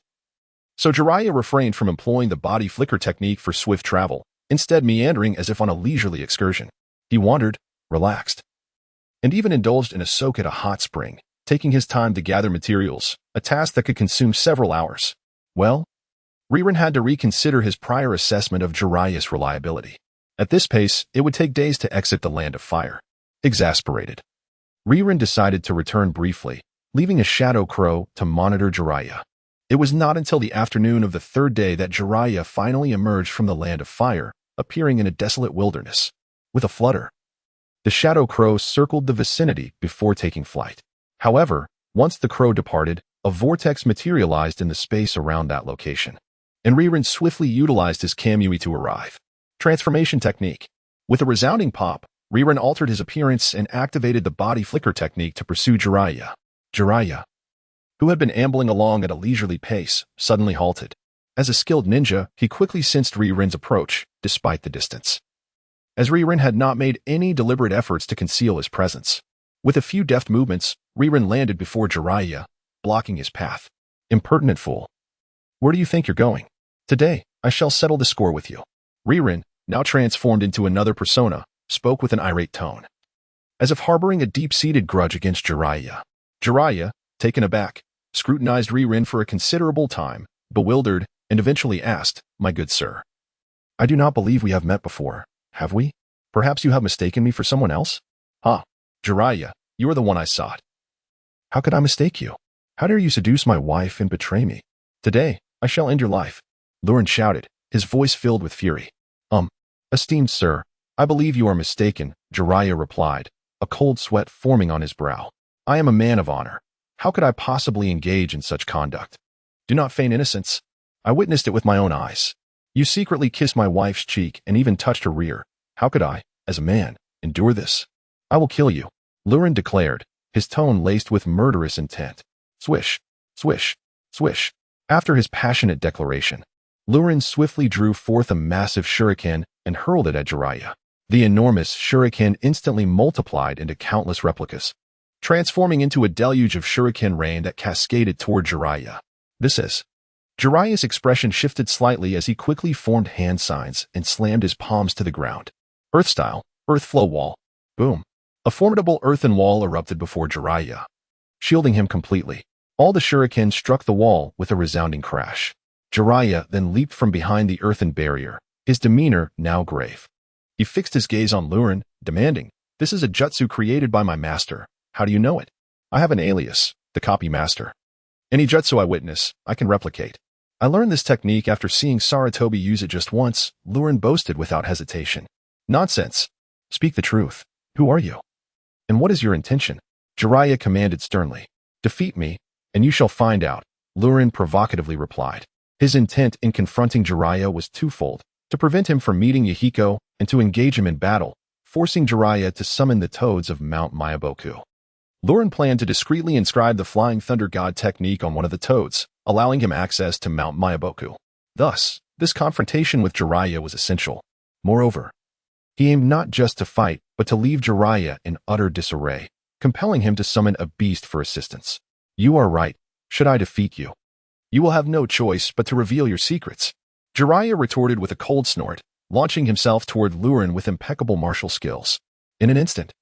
so Jiraiya refrained from employing the body flicker technique for swift travel, instead meandering as if on a leisurely excursion. He wandered, relaxed, and even indulged in a soak at a hot spring, taking his time to gather materials, a task that could consume several hours. Well, Liu Ren had to reconsider his prior assessment of Jiraiya's reliability. At this pace, it would take days to exit the Land of Fire. Exasperated, Liu Ren decided to return briefly, leaving a shadow crow to monitor Jiraiya. It was not until the afternoon of the third day that Jiraiya finally emerged from the Land of Fire, appearing in a desolate wilderness. With a flutter, the shadow crow circled the vicinity before taking flight. However, once the crow departed, a vortex materialized in the space around that location, and Liu Ren swiftly utilized his Kamui to arrive. Transformation technique. With a resounding pop, Liu Ren altered his appearance and activated the body flicker technique to pursue Jiraiya. Jiraiya, who had been ambling along at a leisurely pace, suddenly halted. As a skilled ninja, he quickly sensed Liu Ren's approach, despite the distance, as Liu Ren had not made any deliberate efforts to conceal his presence. With a few deft movements, Liu Ren landed before Jiraiya, blocking his path. Impertinent fool. Where do you think you're going? Today, I shall settle the score with you. Liu Ren, now transformed into another persona, spoke with an irate tone, as if harboring a deep-seated grudge against Jiraiya. Jiraiya, taken aback, scrutinized Liu Ren for a considerable time, bewildered, and eventually asked, "My good sir, I do not believe we have met before, have we? Perhaps you have mistaken me for someone else?" "Ha, Jiraiya, you are the one I sought." "How could I mistake you? How dare you seduce my wife and betray me? Today, I shall end your life," Liu Ren shouted, his voice filled with fury. Esteemed sir, I believe you are mistaken," Jiraiya replied, a cold sweat forming on his brow. "I am a man of honor. How could I possibly engage in such conduct? Do not feign innocence. I witnessed it with my own eyes. You secretly kissed my wife's cheek and even touched her rear. How could I, as a man, endure this? I will kill you," Liu Ren declared, his tone laced with murderous intent. Swish, swish, swish. After his passionate declaration, Liu Ren swiftly drew forth a massive shuriken and hurled it at Jiraiya. The enormous shuriken instantly multiplied into countless replicas, transforming into a deluge of shuriken rain that cascaded toward Jiraiya. Jiraiya's expression shifted slightly as he quickly formed hand signs and slammed his palms to the ground. Earth style, earth flow wall. Boom. A formidable earthen wall erupted before Jiraiya, shielding him completely. All the shurikens struck the wall with a resounding crash. Jiraiya then leaped from behind the earthen barrier, his demeanor now grave. He fixed his gaze on Liu Ren, demanding, "This is a jutsu created by my master. How do you know it?" "I have an alias, the copy master. Any jutsu I witness, I can replicate. I learned this technique after seeing Sarutobi use it just once," Liu Ren boasted without hesitation. "Nonsense. Speak the truth. Who are you? And what is your intention?" Jiraiya commanded sternly. "Defeat me, and you shall find out," Liu Ren provocatively replied. His intent in confronting Jiraiya was twofold: to prevent him from meeting Yahiko and to engage him in battle, forcing Jiraiya to summon the toads of Mount Myaboku. Liu Ren planned to discreetly inscribe the Flying Thunder God technique on one of the toads, allowing him access to Mount Mayaboku. Thus, this confrontation with Jiraiya was essential. Moreover, he aimed not just to fight, but to leave Jiraiya in utter disarray, compelling him to summon a beast for assistance. You are right. Should I defeat you, you will have no choice but to reveal your secrets. Jiraiya retorted with a cold snort, launching himself toward Liu Ren with impeccable martial skills. In an instant,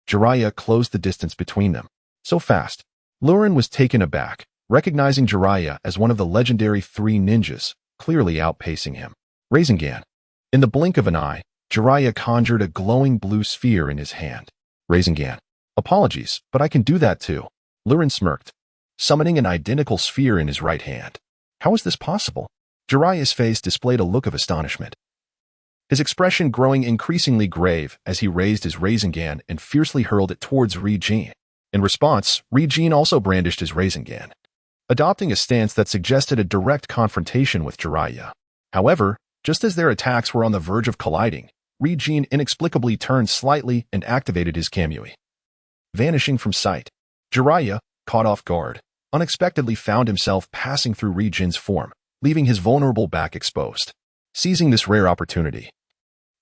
Jiraiya closed the distance between them. So fast, Liu Ren was taken aback, recognizing Jiraiya as one of the legendary three ninjas, clearly outpacing him. Rinnegan. In the blink of an eye, Jiraiya conjured a glowing blue sphere in his hand. Rinnegan. Apologies, but I can do that too. Liu Ren smirked, summoning an identical sphere in his right hand. How is this possible? Jiraiya's face displayed a look of astonishment, his expression growing increasingly grave as he raised his Rinnegan and fiercely hurled it towards Rinnegan. In response, Rinnegan also brandished his Rinnegan, adopting a stance that suggested a direct confrontation with Jiraiya. However, just as their attacks were on the verge of colliding, Rinnegan inexplicably turned slightly and activated his Kamui. Vanishing from sight, Jiraiya, caught off guard, unexpectedly found himself passing through Rinnegan's form, leaving his vulnerable back exposed. Seizing this rare opportunity,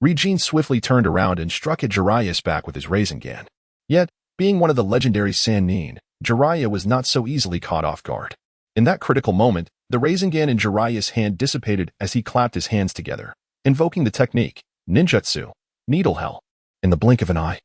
Rinnegan swiftly turned around and struck at Jiraiya's back with his Rinnegan. Yet, being one of the legendary Sannin, Jiraiya was not so easily caught off guard. In that critical moment, the Rinnegan in Jiraiya's hand dissipated as he clapped his hands together, invoking the technique, ninjutsu, needle hell. In the blink of an eye,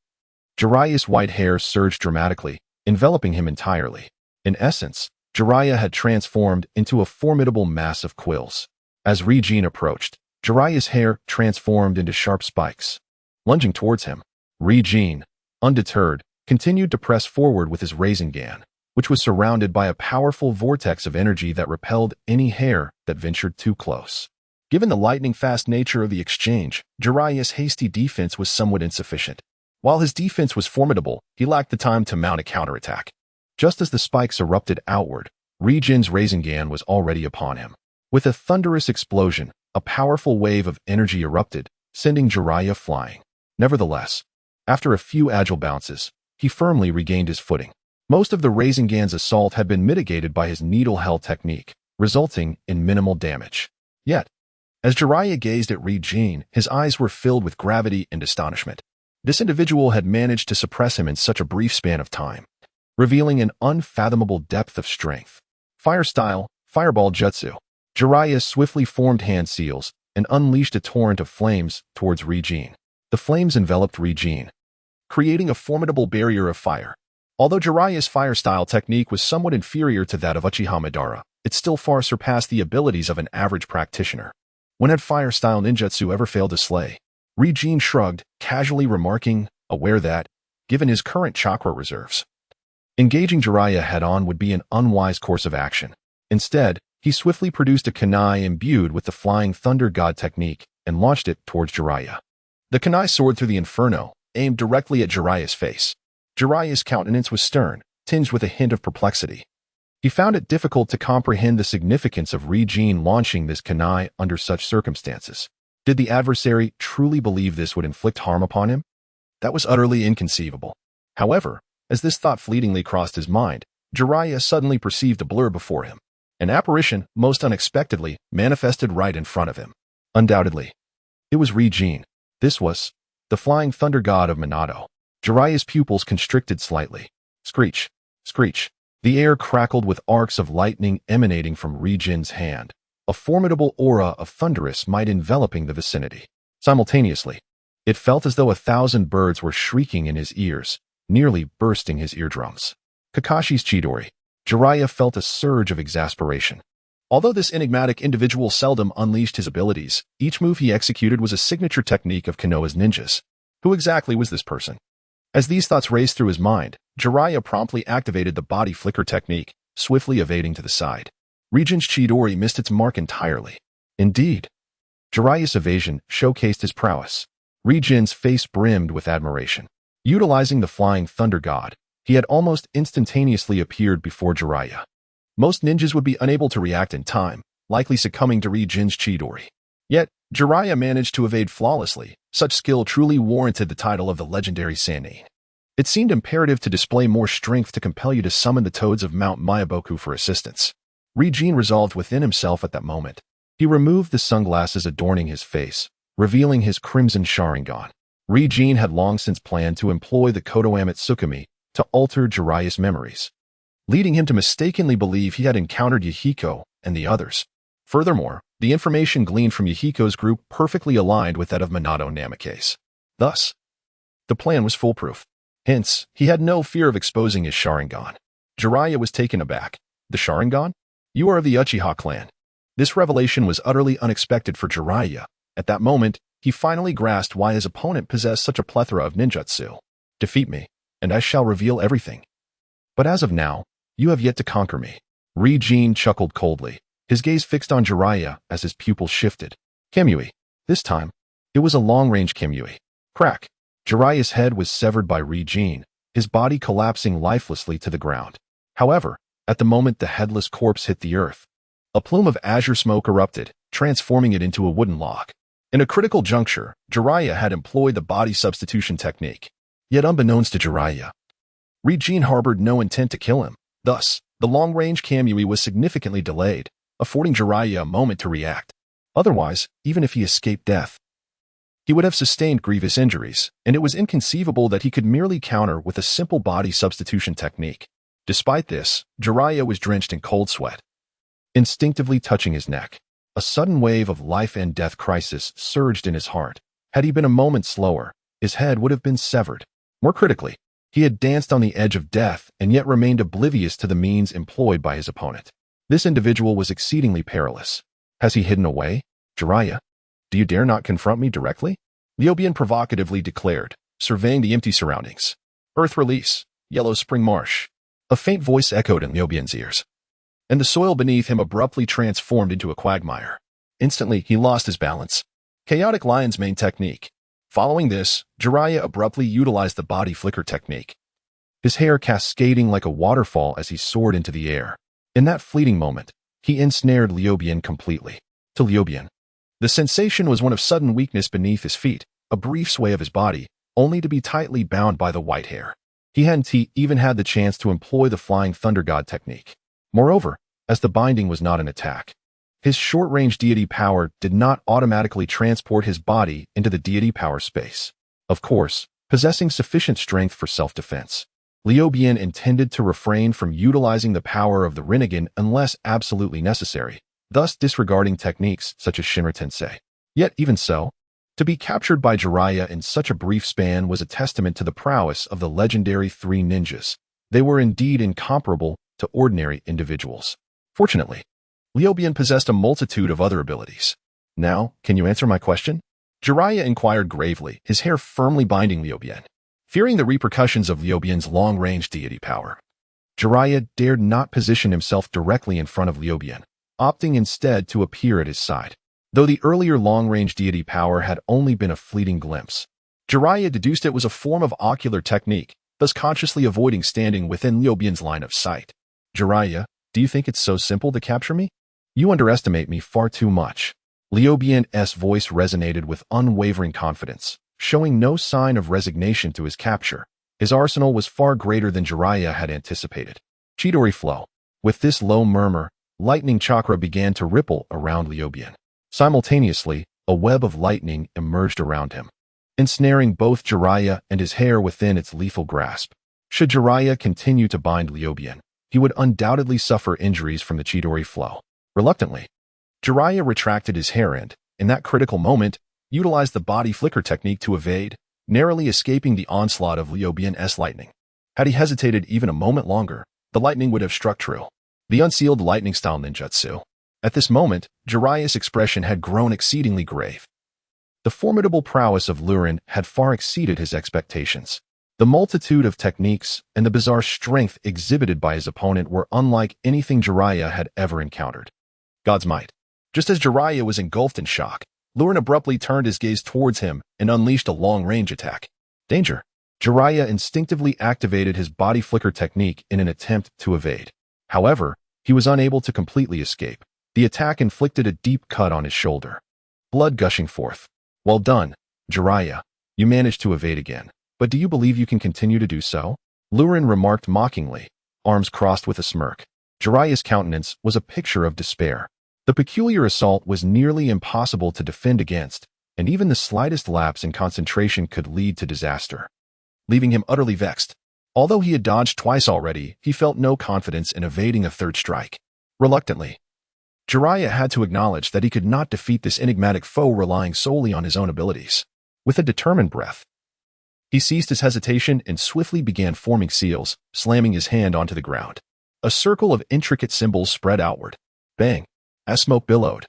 Jiraiya's white hair surged dramatically, enveloping him entirely. In essence, Jiraiya had transformed into a formidable mass of quills. As Rinnegan approached, Jiraiya's hair transformed into sharp spikes. Lunging towards him, Rinnegan, undeterred, continued to press forward with his Rinnegan, which was surrounded by a powerful vortex of energy that repelled any hair that ventured too close. Given the lightning-fast nature of the exchange, Jiraiya's hasty defense was somewhat insufficient. While his defense was formidable, he lacked the time to mount a counterattack. Just as the spikes erupted outward, Rinnegan's Rinnegan was already upon him. With a thunderous explosion, a powerful wave of energy erupted, sending Jiraiya flying. Nevertheless, after a few agile bounces, he firmly regained his footing. Most of the Rinnegan's assault had been mitigated by his needle hell technique, resulting in minimal damage. Yet, as Jiraiya gazed at Rinnegan, his eyes were filled with gravity and astonishment. This individual had managed to suppress him in such a brief span of time, revealing an unfathomable depth of strength. Fire style, fireball jutsu. Jiraiya swiftly formed hand seals and unleashed a torrent of flames towards Rinnegan. The flames enveloped Rinnegan, creating a formidable barrier of fire. Although Jiraiya's fire style technique was somewhat inferior to that of Uchiha Madara, it still far surpassed the abilities of an average practitioner. When had fire style ninjutsu ever failed to slay? Rinnegan shrugged, casually remarking, aware that, given his current chakra reserves, engaging Jiraiya head-on would be an unwise course of action. Instead, he swiftly produced a kunai imbued with the Flying Thunder God technique and launched it towards Jiraiya. The kunai soared through the inferno, aimed directly at Jiraiya's face. Jiraiya's countenance was stern, tinged with a hint of perplexity. He found it difficult to comprehend the significance of Rinnegan launching this kunai under such circumstances. Did the adversary truly believe this would inflict harm upon him? That was utterly inconceivable. However, as this thought fleetingly crossed his mind, Jiraiya suddenly perceived a blur before him. An apparition, most unexpectedly, manifested right in front of him. Undoubtedly, it was Rinnegan. This was the Flying Thunder God of Minato. Jiraiya's pupils constricted slightly. Screech, screech. The air crackled with arcs of lightning emanating from Rinnegan's hand. A formidable aura of thunderous might enveloping the vicinity. Simultaneously, it felt as though 1,000 birds were shrieking in his ears, nearly bursting his eardrums. Kakashi's Chidori. Jiraiya felt a surge of exasperation. Although this enigmatic individual seldom unleashed his abilities, each move he executed was a signature technique of Konoha's ninjas. Who exactly was this person? As these thoughts raced through his mind, Jiraiya promptly activated the body flicker technique, swiftly evading to the side. Rinnegan's Chidori missed its mark entirely. Indeed, Jiraiya's evasion showcased his prowess. Rinnegan's face brimmed with admiration. Utilizing the Flying Thunder God, he had almost instantaneously appeared before Jiraiya. Most ninjas would be unable to react in time, likely succumbing to Rinnegan's Chidori. Yet, Jiraiya managed to evade flawlessly. Such skill truly warranted the title of the legendary Sannin. It seemed imperative to display more strength to compel you to summon the toads of Mount Mayaboku for assistance. Rinnegan resolved within himself at that moment. He removed the sunglasses adorning his face, revealing his crimson Sharingan. Rinnegan had long since planned to employ the Kodoha Tsukumi to alter Jiraiya's memories, leading him to mistakenly believe he had encountered Yahiko and the others. Furthermore, the information gleaned from Yahiko's group perfectly aligned with that of Minato Namake's. Thus, the plan was foolproof. Hence, he had no fear of exposing his Sharingan. Jiraiya was taken aback. The Sharingan? You are of the Uchiha clan. This revelation was utterly unexpected for Jiraiya. At that moment, he finally grasped why his opponent possessed such a plethora of ninjutsu. Defeat me, and I shall reveal everything. But as of now, you have yet to conquer me. Rinnegan chuckled coldly, his gaze fixed on Jiraiya as his pupils shifted. Kamui. This time, it was a long-range Kamui. Crack. Jiraiya's head was severed by Rinnegan, his body collapsing lifelessly to the ground. However, at the moment the headless corpse hit the earth, a plume of azure smoke erupted, transforming it into a wooden log. In a critical juncture, Jiraiya had employed the body substitution technique. Yet unbeknownst to Jiraiya, Rinnegan harbored no intent to kill him. Thus, the long-range Kamui was significantly delayed, affording Jiraiya a moment to react. Otherwise, even if he escaped death, he would have sustained grievous injuries, and it was inconceivable that he could merely counter with a simple body substitution technique. Despite this, Jiraiya was drenched in cold sweat, instinctively touching his neck. A sudden wave of life and death crisis surged in his heart. Had he been a moment slower, his head would have been severed. More critically, he had danced on the edge of death and yet remained oblivious to the means employed by his opponent. This individual was exceedingly perilous. Has he hidden away? Jiraiya, do you dare not confront me directly? Liu Ren provocatively declared, surveying the empty surroundings. Earth release, yellow spring marsh. A faint voice echoed in Liu Ren's ears, and the soil beneath him abruptly transformed into a quagmire. Instantly, he lost his balance. Chaotic Lion's main technique. Following this, Jiraiya abruptly utilized the body flicker technique, his hair cascading like a waterfall as he soared into the air. In that fleeting moment, he ensnared Liu Ren completely. To Liu Ren, the sensation was one of sudden weakness beneath his feet, a brief sway of his body, only to be tightly bound by the white hair. He hadn't even had the chance to employ the Flying Thunder God technique. Moreover, as the binding was not an attack, his short-range deity power did not automatically transport his body into the deity power space. Of course, possessing sufficient strength for self-defense, Liu Ren intended to refrain from utilizing the power of the Rinnegan unless absolutely necessary, thus disregarding techniques such as Shinra Tensei. Yet even so, to be captured by Jiraiya in such a brief span was a testament to the prowess of the legendary three ninjas. They were indeed incomparable to ordinary individuals. Fortunately, Liu Ren possessed a multitude of other abilities. Now, can you answer my question? Jiraiya inquired gravely, his hair firmly binding Liu Ren. Fearing the repercussions of Liu Ren's long-range deity power, Jiraiya dared not position himself directly in front of Liu Ren, opting instead to appear at his side. Though the earlier long-range deity power had only been a fleeting glimpse, Jiraiya deduced it was a form of ocular technique, thus consciously avoiding standing within Liu Ren's line of sight. Jiraiya, do you think it's so simple to capture me? You underestimate me far too much. Liu Ren's voice resonated with unwavering confidence, showing no sign of resignation to his capture. His arsenal was far greater than Jiraiya had anticipated. Chidori flow. With this low murmur, lightning chakra began to ripple around Liu Ren. Simultaneously, a web of lightning emerged around him, ensnaring both Jiraiya and his hair within its lethal grasp. Should Jiraiya continue to bind Liu Ren, he would undoubtedly suffer injuries from the Chidori flow. Reluctantly, Jiraiya retracted his hair and, in that critical moment, utilized the body flicker technique to evade, narrowly escaping the onslaught of Liu Ren's lightning. Had he hesitated even a moment longer, the lightning would have struck true. The unsealed lightning-style ninjutsu. At this moment, Jiraiya's expression had grown exceedingly grave. The formidable prowess of Liu Ren had far exceeded his expectations. The multitude of techniques and the bizarre strength exhibited by his opponent were unlike anything Jiraiya had ever encountered. God's might. Just as Jiraiya was engulfed in shock, Liu Ren abruptly turned his gaze towards him and unleashed a long-range attack. Danger. Jiraiya instinctively activated his body flicker technique in an attempt to evade. However, he was unable to completely escape. The attack inflicted a deep cut on his shoulder, blood gushing forth. Well done, Jiraiya. You managed to evade again. But do you believe you can continue to do so? Liu Ren remarked mockingly, arms crossed with a smirk. Jiraiya's countenance was a picture of despair. The peculiar assault was nearly impossible to defend against, and even the slightest lapse in concentration could lead to disaster, leaving him utterly vexed. Although he had dodged twice already, he felt no confidence in evading a third strike. Reluctantly, Jiraiya had to acknowledge that he could not defeat this enigmatic foe relying solely on his own abilities. With a determined breath, he ceased his hesitation and swiftly began forming seals, slamming his hand onto the ground. A circle of intricate symbols spread outward. Bang! As smoke billowed,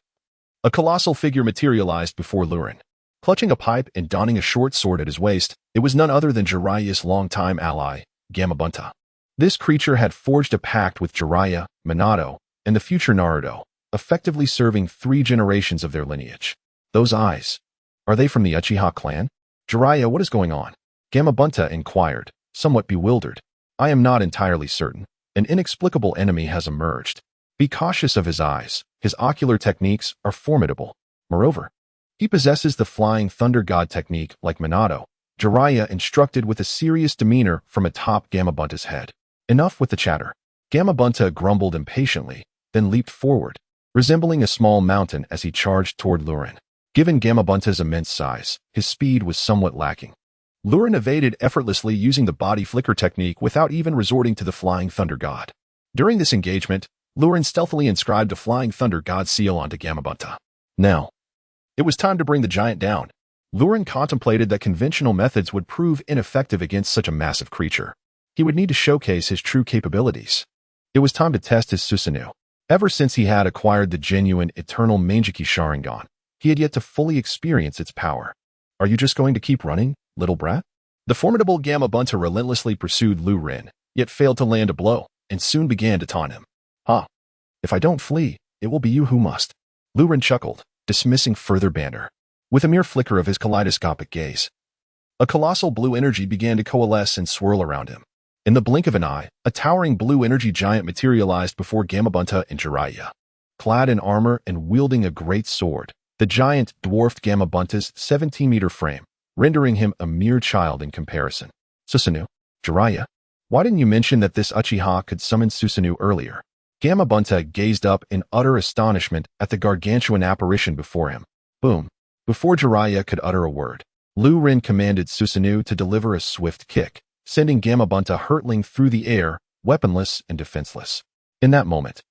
a colossal figure materialized before Liu Ren. Clutching a pipe and donning a short sword at his waist, it was none other than Jiraiya's longtime ally, Gamabunta. This creature had forged a pact with Jiraiya, Minato, and the future Naruto, effectively serving 3 generations of their lineage. Those eyes, are they from the Uchiha clan? Jiraiya, what is going on? Gamabunta inquired, somewhat bewildered. I am not entirely certain. An inexplicable enemy has emerged. Be cautious of his eyes. His ocular techniques are formidable. Moreover, he possesses the flying thunder god technique like Minato. Jiraiya instructed with a serious demeanor from atop Gamabunta's head. Enough with the chatter. Gamabunta grumbled impatiently, then leaped forward, resembling a small mountain as he charged toward Liu Ren. Given Gamabunta's immense size, his speed was somewhat lacking. Liu Ren evaded effortlessly using the body flicker technique without even resorting to the flying thunder god. During this engagement, Liu Ren stealthily inscribed a flying thunder god seal onto Gamabunta. Now, it was time to bring the giant down. Liu Ren contemplated that conventional methods would prove ineffective against such a massive creature. He would need to showcase his true capabilities. It was time to test his Susanoo. Ever since he had acquired the genuine eternal Manjiki Sharingan, he had yet to fully experience its power. Are you just going to keep running, little brat? The formidable Gamabunta relentlessly pursued Liu Ren, yet failed to land a blow, and soon began to taunt him. If I don't flee, it will be you who must. Liu Ren chuckled, dismissing further banter. With a mere flicker of his kaleidoscopic gaze, a colossal blue energy began to coalesce and swirl around him. In the blink of an eye, a towering blue energy giant materialized before Gamabunta and Jiraiya. Clad in armor and wielding a great sword, the giant dwarfed Gamabunta's 17-meter frame, rendering him a mere child in comparison. Susanoo, Jiraiya, why didn't you mention that this Uchiha could summon Susanoo earlier? Gamabunta gazed up in utter astonishment at the gargantuan apparition before him. Boom! Before Jiraiya could utter a word, Liu Ren commanded Susanoo to deliver a swift kick, sending Gamabunta hurtling through the air, weaponless and defenseless. In that moment,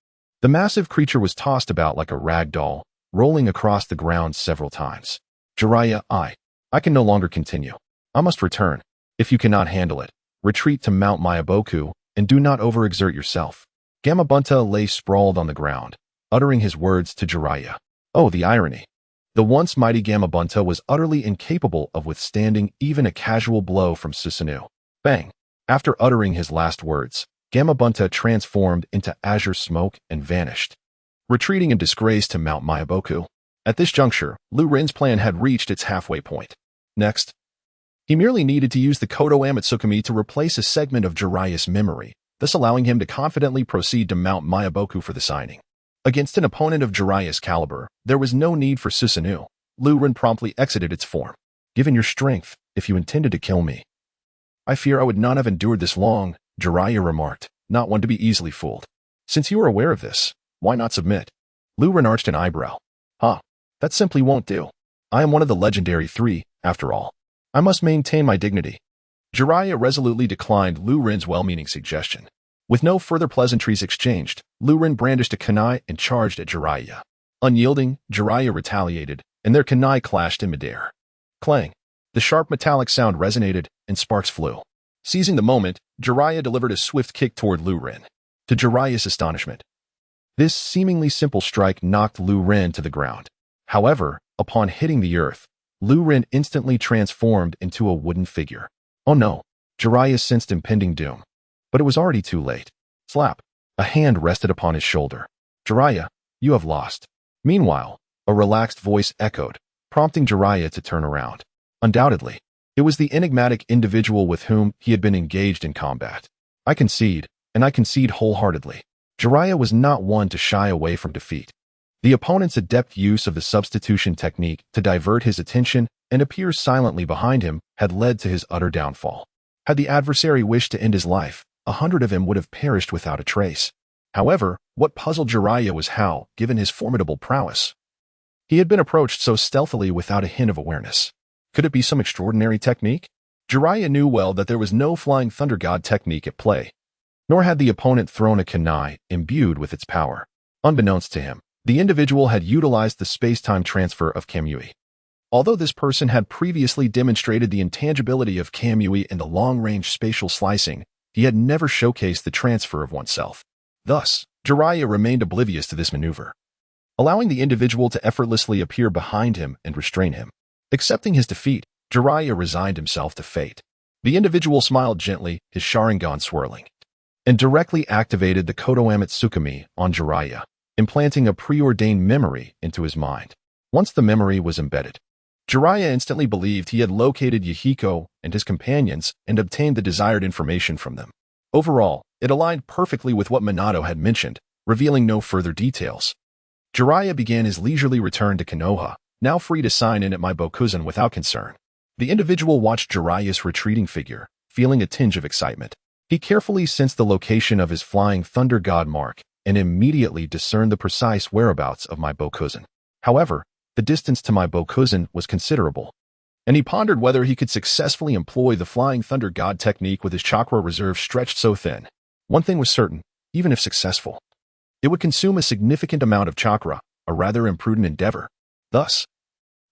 the massive creature was tossed about like a rag doll, rolling across the ground several times. Jiraiya, I can no longer continue. I must return. If you cannot handle it, retreat to Mount Myaboku and do not overexert yourself. Gamabunta lay sprawled on the ground, uttering his words to Jiraiya. Oh, the irony. The once mighty Gamabunta was utterly incapable of withstanding even a casual blow from Susanoo. Bang! After uttering his last words, Gamabunta transformed into azure smoke and vanished, retreating in disgrace to Mount Myaboku. At this juncture, Liu Ren's plan had reached its halfway point. Next, he merely needed to use the Kodo Amatsukami to replace a segment of Jiraiya's memory, thus allowing him to confidently proceed to Mount Myaboku for the signing. Against an opponent of Jiraiya's caliber, there was no need for Susanoo. Liu Ren promptly exited its form. Given your strength, if you intended to kill me, I fear I would not have endured this long, Jiraiya remarked, not one to be easily fooled. Since you are aware of this, why not submit? Liu Ren arched an eyebrow. That simply won't do. I am one of the legendary 3, after all. I must maintain my dignity. Jiraiya resolutely declined Liu Ren's well-meaning suggestion. With no further pleasantries exchanged, Liu Ren brandished a kunai and charged at Jiraiya. Unyielding, Jiraiya retaliated, and their kunai clashed in midair. Clang! The sharp metallic sound resonated, and sparks flew. Seizing the moment, Jiraiya delivered a swift kick toward Liu Ren. To Jiraiya's astonishment, this seemingly simple strike knocked Liu Ren to the ground. However, upon hitting the earth, Liu Ren instantly transformed into a wooden figure. Oh no! Jiraiya sensed impending doom. But it was already too late. Slap! A hand rested upon his shoulder. Jiraiya, you have lost. Meanwhile, a relaxed voice echoed, prompting Jiraiya to turn around. Undoubtedly, it was the enigmatic individual with whom he had been engaged in combat. I concede, and I concede wholeheartedly. Jiraiya was not one to shy away from defeat. The opponent's adept use of the substitution technique to divert his attention and appears silently behind him, had led to his utter downfall. Had the adversary wished to end his life, 100 of him would have perished without a trace. However, what puzzled Jiraiya was how, given his formidable prowess, he had been approached so stealthily without a hint of awareness. Could it be some extraordinary technique? Jiraiya knew well that there was no Flying Thunder God technique at play, nor had the opponent thrown a kunai imbued with its power. Unbeknownst to him, the individual had utilized the space-time transfer of Kamui. Although this person had previously demonstrated the intangibility of Kamui in the long-range spatial slicing, he had never showcased the transfer of oneself. Thus, Jiraiya remained oblivious to this maneuver, allowing the individual to effortlessly appear behind him and restrain him. Accepting his defeat, Jiraiya resigned himself to fate. The individual smiled gently, his Sharingan swirling, and directly activated the Kodoamet Tsukumi on Jiraiya, implanting a preordained memory into his mind. Once the memory was embedded, Jiraiya instantly believed he had located Yahiko and his companions and obtained the desired information from them. Overall, it aligned perfectly with what Minato had mentioned, revealing no further details. Jiraiya began his leisurely return to Konoha, now free to sign in at my Bokuzen without concern. The individual watched Jiraiya's retreating figure, feeling a tinge of excitement. He carefully sensed the location of his Flying Thunder God mark and immediately discerned the precise whereabouts of my Bokuzen. However, the distance to my Bokuzen was considerable, and he pondered whether he could successfully employ the Flying Thunder God technique with his chakra reserve stretched so thin. One thing was certain, even if successful, it would consume a significant amount of chakra, a rather imprudent endeavor. Thus,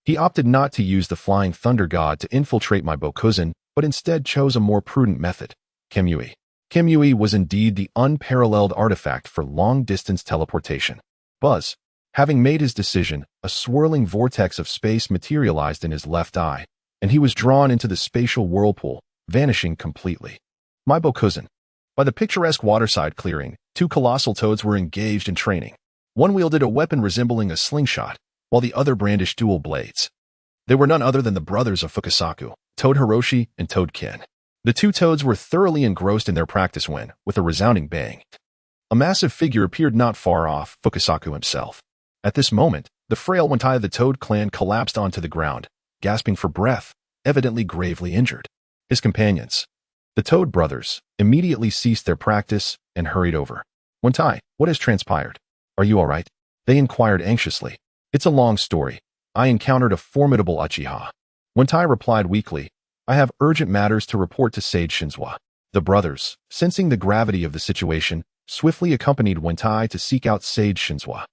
he opted not to use the Flying Thunder God to infiltrate my Bokuzen, but instead chose a more prudent method, Kamui. Kamui was indeed the unparalleled artifact for long-distance teleportation. Buzz, having made his decision, a swirling vortex of space materialized in his left eye, and he was drawn into the spatial whirlpool, vanishing completely. My Bokuzen. By the picturesque waterside clearing, 2 colossal toads were engaged in training. One wielded a weapon resembling a slingshot, while the other brandished dual blades. They were none other than the brothers of Fukasaku, Toad Hiroshi and Toad Ken. The 2 toads were thoroughly engrossed in their practice when, with a resounding bang, a massive figure appeared not far off, Fukasaku himself. At this moment, the frail Wantai of the Toad clan collapsed onto the ground, gasping for breath, evidently gravely injured. His companions, the Toad brothers, immediately ceased their practice and hurried over. Wantai, what has transpired? Are you all right? They inquired anxiously. It's a long story. I encountered a formidable Uchiha. Wantai replied weakly, I have urgent matters to report to Sage Shinzua. The brothers, sensing the gravity of the situation, swiftly accompanied Wantai to seek out Sage Shinzua.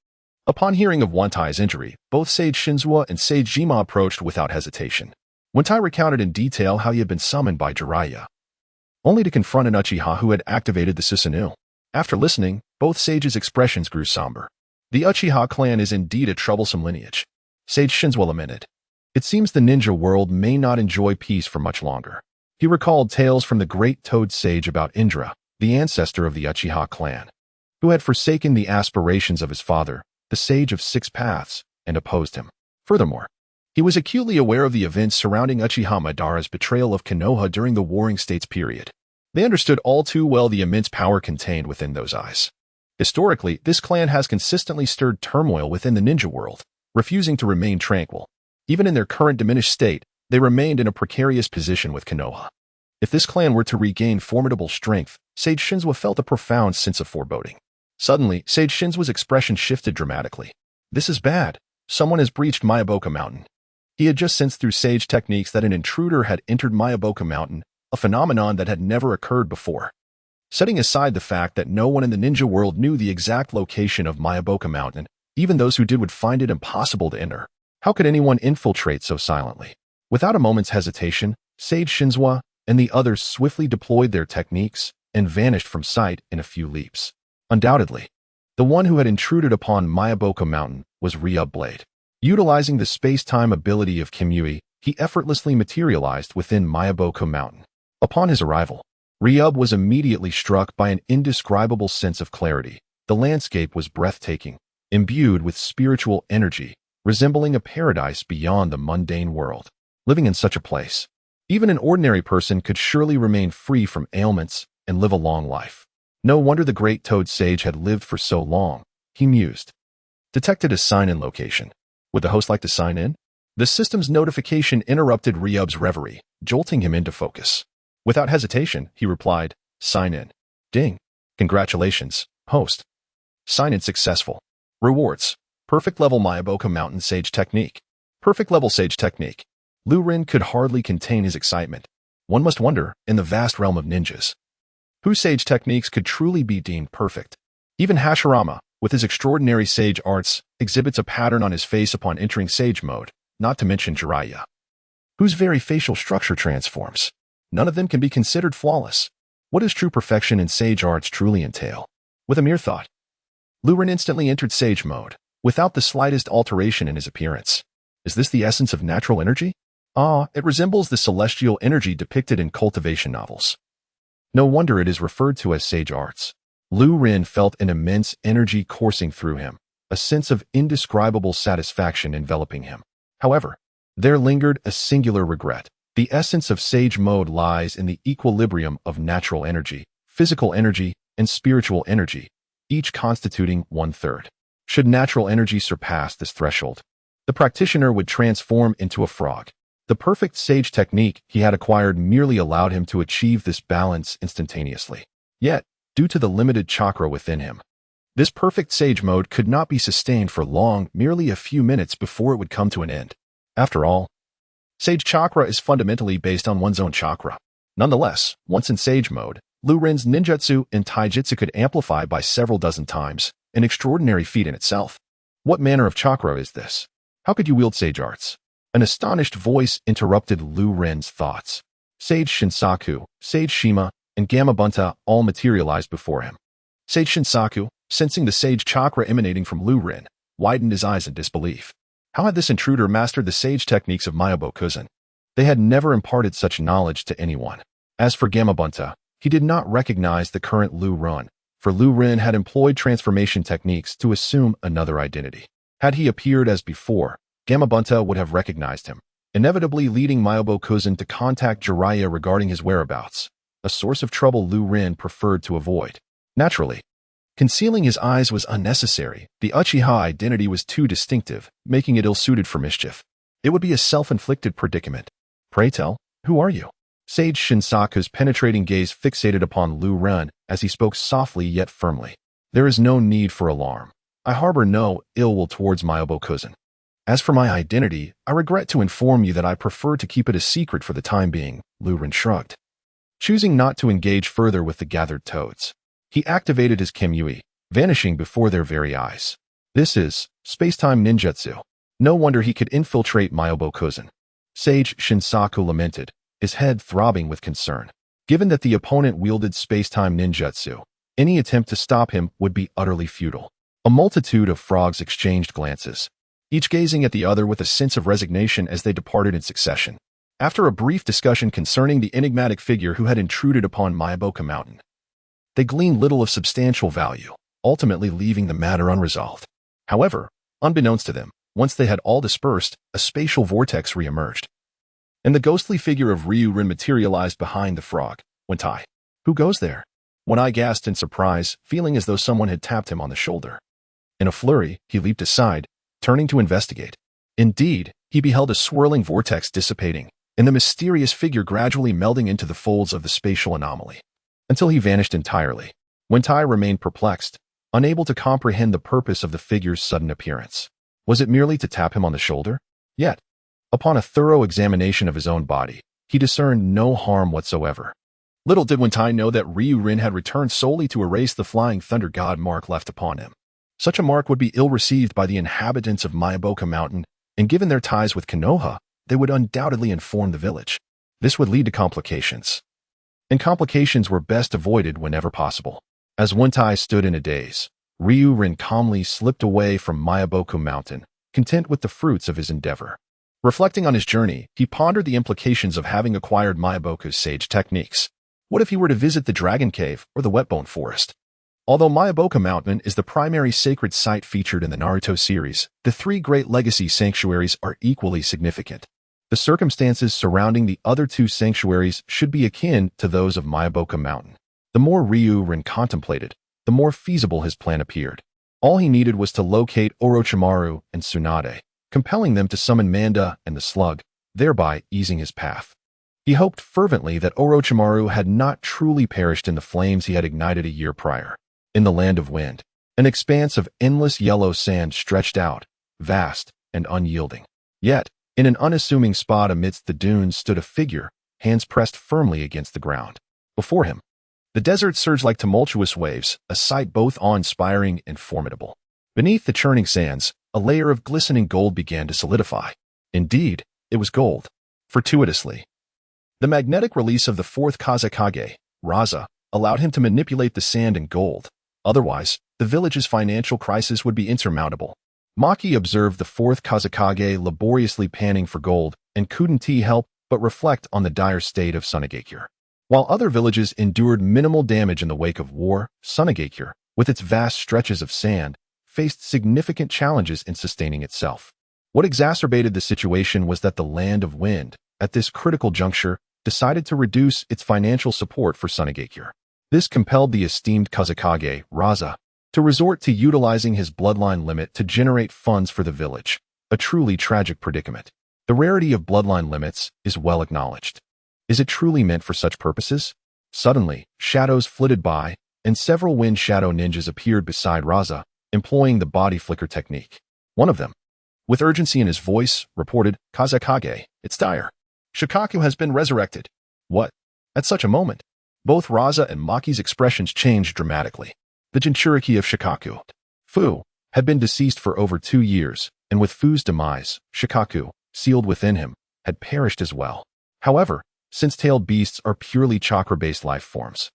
Upon hearing of Wantai's injury, both Sage Shinzua and Sage Jima approached without hesitation. Wantai recounted in detail how he had been summoned by Jiraiya, only to confront an Uchiha who had activated the Susanoo. After listening, both sages' expressions grew somber. The Uchiha clan is indeed a troublesome lineage, Sage Shinzua lamented. It seems the ninja world may not enjoy peace for much longer. He recalled tales from the great Toad Sage about Indra, the ancestor of the Uchiha clan, who had forsaken the aspirations of his father, the Sage of 6 Paths, and opposed him. Furthermore, he was acutely aware of the events surrounding Uchiha Madara's betrayal of Konoha during the Warring States period. They understood all too well the immense power contained within those eyes. Historically, this clan has consistently stirred turmoil within the ninja world, refusing to remain tranquil. Even in their current diminished state, they remained in a precarious position with Konoha. If this clan were to regain formidable strength, Sage Shinzua felt a profound sense of foreboding. Suddenly, Sage Shinzua's expression shifted dramatically. This is bad. Someone has breached Mayaboka Mountain. He had just sensed through sage techniques that an intruder had entered Mayaboka Mountain, a phenomenon that had never occurred before. Setting aside the fact that no one in the ninja world knew the exact location of Mayaboka Mountain, even those who did would find it impossible to enter. How could anyone infiltrate so silently? Without a moment's hesitation, Sage Shinzua and the others swiftly deployed their techniques and vanished from sight in a few leaps. Undoubtedly, the one who had intruded upon Mayaboka Mountain was Ryub Blade. Utilizing the space-time ability of Kamui, he effortlessly materialized within Mayaboka Mountain. Upon his arrival, Ryub was immediately struck by an indescribable sense of clarity. The landscape was breathtaking, imbued with spiritual energy, resembling a paradise beyond the mundane world. Living in such a place, even an ordinary person could surely remain free from ailments and live a long life. No wonder the great Toad Sage had lived for so long, he mused. Detected a sign-in location. Would the host like to sign in? The system's notification interrupted Ryub's reverie, jolting him into focus. Without hesitation, he replied, "Sign in." Ding. "Congratulations, host. Sign in successful. Rewards. Perfect level Mayaboka Mountain Sage Technique. Perfect level Sage Technique." Liu Ren could hardly contain his excitement. One must wonder, in the vast realm of ninjas, whose sage techniques could truly be deemed perfect. Even Hashirama, with his extraordinary sage arts, exhibits a pattern on his face upon entering sage mode, not to mention Jiraiya, whose very facial structure transforms. None of them can be considered flawless. What does true perfection in sage arts truly entail? With a mere thought, Liu Ren instantly entered sage mode, without the slightest alteration in his appearance. Is this the essence of natural energy? Ah, it resembles the celestial energy depicted in cultivation novels. No wonder it is referred to as sage arts. Liu Ren felt an immense energy coursing through him, a sense of indescribable satisfaction enveloping him. However, there lingered a singular regret. The essence of sage mode lies in the equilibrium of natural energy, physical energy, and spiritual energy, each constituting 1/3. Should natural energy surpass this threshold, the practitioner would transform into a frog. The perfect sage technique he had acquired merely allowed him to achieve this balance instantaneously. Yet, due to the limited chakra within him, this perfect sage mode could not be sustained for long, merely a few minutes before it would come to an end. After all, sage chakra is fundamentally based on one's own chakra. Nonetheless, once in sage mode, Liu Ren's ninjutsu and taijutsu could amplify by several dozen times, an extraordinary feat in itself. What manner of chakra is this? How could you wield sage arts? An astonished voice interrupted Liu Ren's thoughts. Sage Shinsaku, Sage Shima, and Gamabunta all materialized before him. Sage Shinsaku, sensing the sage chakra emanating from Liu Ren, widened his eyes in disbelief. How had this intruder mastered the sage techniques of Mayabokuzen? They had never imparted such knowledge to anyone. As for Gamabunta, he did not recognize the current Liu Ren, for Liu Ren had employed transformation techniques to assume another identity. Had he appeared as before, Gamabunta would have recognized him, inevitably leading Mayabokuzen to contact Jiraiya regarding his whereabouts, a source of trouble Liu Ren preferred to avoid. Naturally, concealing his eyes was unnecessary. The Uchiha identity was too distinctive, making it ill-suited for mischief. It would be a self-inflicted predicament. Pray tell, who are you? Sage Shinsaku's penetrating gaze fixated upon Liu Ren as he spoke softly yet firmly. There is no need for alarm. I harbor no ill will towards Mayabokuzen. As for my identity, I regret to inform you that I prefer to keep it a secret for the time being, Liu Ren shrugged. Choosing not to engage further with the gathered toads, he activated his Kimyui, vanishing before their very eyes. This is space-time ninjutsu. No wonder he could infiltrate Mayabokuzen. Sage Shinsaku lamented, his head throbbing with concern. Given that the opponent wielded space-time ninjutsu, any attempt to stop him would be utterly futile. A multitude of frogs exchanged glances, each gazing at the other with a sense of resignation as they departed in succession. After a brief discussion concerning the enigmatic figure who had intruded upon Mayaboka Mountain, they gleaned little of substantial value, ultimately leaving the matter unresolved. However, unbeknownst to them, once they had all dispersed, a spatial vortex re-emerged, and the ghostly figure of Liu Ren materialized behind the frog. Wentai. Who goes there? One Eye gasped in surprise, feeling as though someone had tapped him on the shoulder. In a flurry, he leaped aside, turning to investigate. Indeed, he beheld a swirling vortex dissipating, and the mysterious figure gradually melding into the folds of the spatial anomaly, until he vanished entirely. Wentai remained perplexed, unable to comprehend the purpose of the figure's sudden appearance. Was it merely to tap him on the shoulder? Yet, upon a thorough examination of his own body, he discerned no harm whatsoever. Little did Wentai know that Liu Ren had returned solely to erase the flying thunder god mark left upon him. Such a mark would be ill-received by the inhabitants of Mayaboka Mountain, and given their ties with Konoha, they would undoubtedly inform the village. This would lead to complications, and complications were best avoided whenever possible. As Wentai stood in a daze, Liu Ren calmly slipped away from Mayaboku Mountain, content with the fruits of his endeavor. Reflecting on his journey, he pondered the implications of having acquired Mayaboku's sage techniques. What if he were to visit the Dragon Cave or the Wetbone Forest? Although Mayaboka Mountain is the primary sacred site featured in the Naruto series, the three great legacy sanctuaries are equally significant. The circumstances surrounding the other two sanctuaries should be akin to those of Mayaboka Mountain. The more Liu Ren contemplated, the more feasible his plan appeared. All he needed was to locate Orochimaru and Tsunade, compelling them to summon Manda and the slug, thereby easing his path. He hoped fervently that Orochimaru had not truly perished in the flames he had ignited a year prior. In the Land of Wind, an expanse of endless yellow sand stretched out, vast and unyielding. Yet, in an unassuming spot amidst the dunes stood a figure, hands pressed firmly against the ground. Before him, the desert surged like tumultuous waves, a sight both awe-inspiring and formidable. Beneath the churning sands, a layer of glistening gold began to solidify. Indeed, it was gold. Fortuitously, the magnetic release of the fourth Kazekage, Raza, allowed him to manipulate the sand and gold. Otherwise, the village's financial crisis would be insurmountable. Maki observed the fourth Kazekage laboriously panning for gold and couldn't help but reflect on the dire state of Sunagakure. While other villages endured minimal damage in the wake of war, Sunagakure, with its vast stretches of sand, faced significant challenges in sustaining itself. What exacerbated the situation was that the Land of Wind, at this critical juncture, decided to reduce its financial support for Sunagakure. This compelled the esteemed Kazekage, Raza, to resort to utilizing his bloodline limit to generate funds for the village, a truly tragic predicament. The rarity of bloodline limits is well acknowledged. Is it truly meant for such purposes? Suddenly, shadows flitted by, and several wind shadow ninjas appeared beside Raza, employing the body flicker technique. One of them, with urgency in his voice, reported, "Kazekage, it's dire. Shikaku has been resurrected." What? At such a moment, both Raza and Maki's expressions changed dramatically. The Jinchuriki of Shikaku, Fu, had been deceased for over 2 years, and with Fu's demise, Shikaku, sealed within him, had perished as well. However, since tailed beasts are purely chakra-based life forms,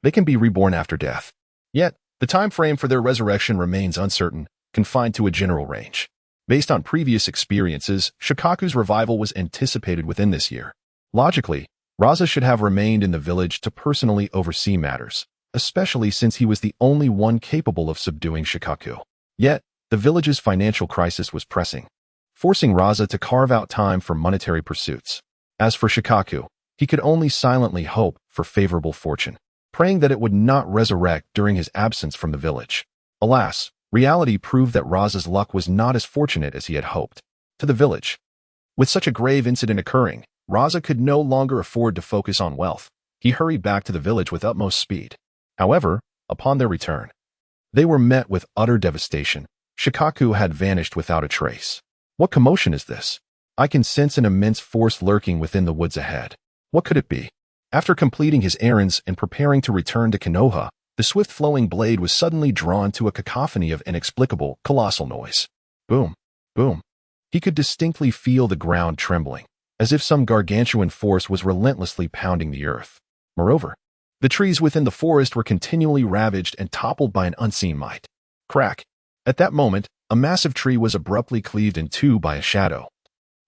they can be reborn after death. Yet, the time frame for their resurrection remains uncertain, confined to a general range. Based on previous experiences, Shikaku's revival was anticipated within this year. Logically, Raza should have remained in the village to personally oversee matters, especially since he was the only one capable of subduing Shikaku. Yet, the village's financial crisis was pressing, forcing Raza to carve out time for monetary pursuits. As for Shikaku, he could only silently hope for favorable fortune, praying that it would not resurrect during his absence from the village. Alas, reality proved that Raza's luck was not as fortunate as he had hoped. To the village, with such a grave incident occurring, Raza could no longer afford to focus on wealth. He hurried back to the village with utmost speed. However, upon their return, they were met with utter devastation. Shikaku had vanished without a trace. What commotion is this? I can sense an immense force lurking within the woods ahead. What could it be? After completing his errands and preparing to return to Konoha, the swift-flowing blade was suddenly drawn to a cacophony of inexplicable, colossal noise. Boom, boom. He could distinctly feel the ground trembling, as if some gargantuan force was relentlessly pounding the earth. Moreover, the trees within the forest were continually ravaged and toppled by an unseen might. Crack. At that moment, a massive tree was abruptly cleaved in two by a shadow,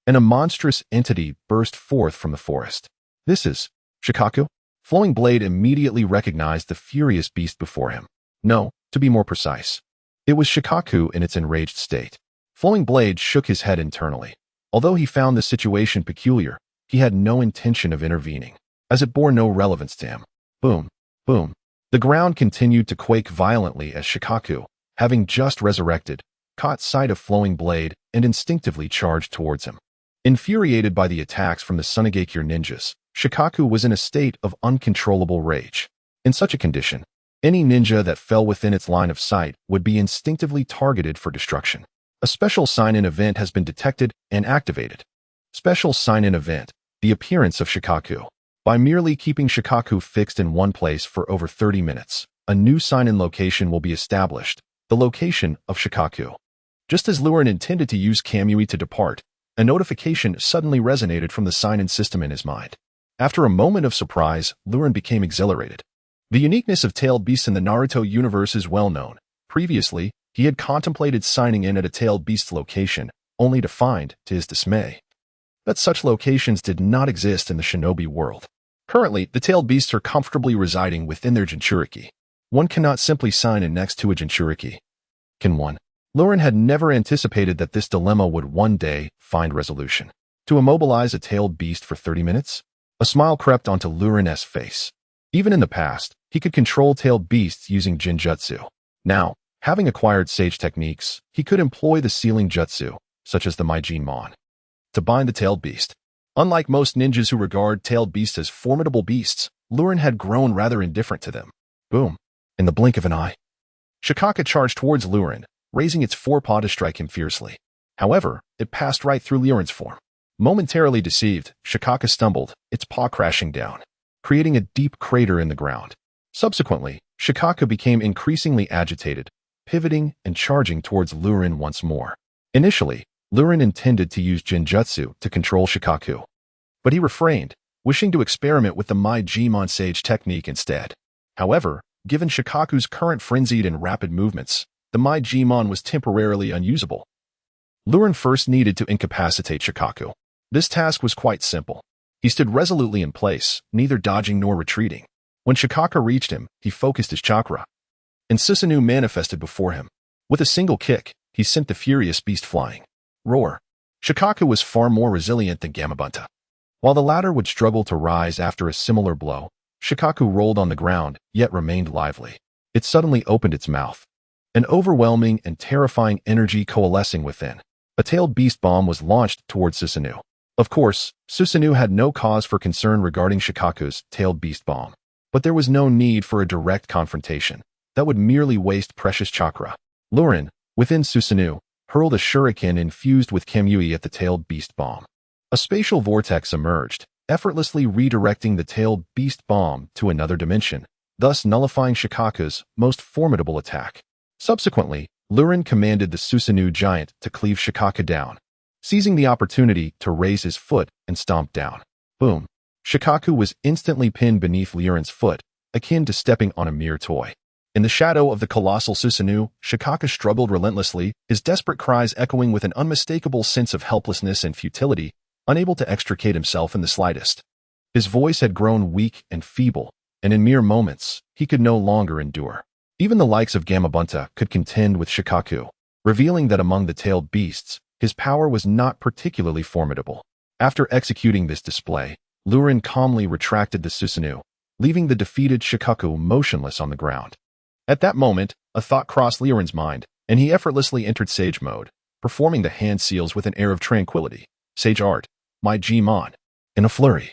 and a monstrous entity burst forth from the forest. This is Shikaku? Flowing Blade immediately recognized the furious beast before him. No, to be more precise, it was Shikaku in its enraged state. Flowing Blade shook his head internally. Although he found the situation peculiar, he had no intention of intervening, as it bore no relevance to him. Boom, boom. The ground continued to quake violently as Shikaku, having just resurrected, caught sight of Flowing Blade and instinctively charged towards him. Infuriated by the attacks from the Sunagakure ninjas, Shikaku was in a state of uncontrollable rage. In such a condition, any ninja that fell within its line of sight would be instinctively targeted for destruction. A special sign-in event has been detected and activated. Special sign-in event, the appearance of Shikaku. By merely keeping Shikaku fixed in one place for over 30 minutes, a new sign-in location will be established, the location of Shikaku. Just as Liu Ren intended to use Kamui to depart, a notification suddenly resonated from the sign-in system in his mind. After a moment of surprise, Liu Ren became exhilarated. The uniqueness of tailed beasts in the Naruto universe is well known. Previously, he had contemplated signing in at a tailed beast's location, only to find, to his dismay, that such locations did not exist in the shinobi world. Currently, the tailed beasts are comfortably residing within their Jinchuriki. One cannot simply sign in next to a Jinchuriki. Can one? Liu Ren had never anticipated that this dilemma would one day find resolution. To immobilize a tailed beast for 30 minutes? A smile crept onto Liu Ren's face. Even in the past, he could control tailed beasts using Jinjutsu. Now, having acquired sage techniques, he could employ the sealing jutsu, such as the Maijinmon, to bind the tailed beast. Unlike most ninjas who regard tailed beasts as formidable beasts, Liu Ren had grown rather indifferent to them. Boom. In the blink of an eye, Shikaka charged towards Liu Ren, raising its forepaw to strike him fiercely. However, it passed right through Liu Ren's form. Momentarily deceived, Shikaka stumbled, its paw crashing down, creating a deep crater in the ground. Subsequently, Shikaka became increasingly agitated, pivoting and charging towards Liu Ren once more. Initially, Liu Ren intended to use Genjutsu to control Shikaku, but he refrained, wishing to experiment with the Maijinmon Sage technique instead. However, given Shikaku's current frenzied and rapid movements, the Maijinmon was temporarily unusable. Liu Ren first needed to incapacitate Shikaku. This task was quite simple. He stood resolutely in place, neither dodging nor retreating. When Shikaka reached him, he focused his chakra, and Susanoo manifested before him. With a single kick, he sent the furious beast flying. Roar. Shikaku was far more resilient than Gamabunta. While the latter would struggle to rise after a similar blow, Shikaku rolled on the ground, yet remained lively. It suddenly opened its mouth, an overwhelming and terrifying energy coalescing within. A tailed beast bomb was launched towards Susanoo. Of course, Susanoo had no cause for concern regarding Shikaku's tailed beast bomb, but there was no need for a direct confrontation. That would merely waste precious chakra. Liu Ren, within Susanoo, hurled a shuriken infused with Kamui at the tailed beast bomb. A spatial vortex emerged, effortlessly redirecting the tailed beast bomb to another dimension, thus nullifying Shikaku's most formidable attack. Subsequently, Liu Ren commanded the Susanoo giant to cleave Shikaka down, seizing the opportunity to raise his foot and stomp down. Boom. Shikaku was instantly pinned beneath Liu Ren's foot, akin to stepping on a mere toy. In the shadow of the colossal Susanoo, Shikaka struggled relentlessly, his desperate cries echoing with an unmistakable sense of helplessness and futility, unable to extricate himself in the slightest. His voice had grown weak and feeble, and in mere moments, he could no longer endure. Even the likes of Gamabunta could contend with Shikaku, revealing that among the tailed beasts, his power was not particularly formidable. After executing this display, Liu Ren calmly retracted the Susanoo, leaving the defeated Shikaku motionless on the ground. At that moment, a thought crossed Liu Ren's mind, and he effortlessly entered Sage mode, performing the hand seals with an air of tranquility. Sage art, Maijinmon. In a flurry,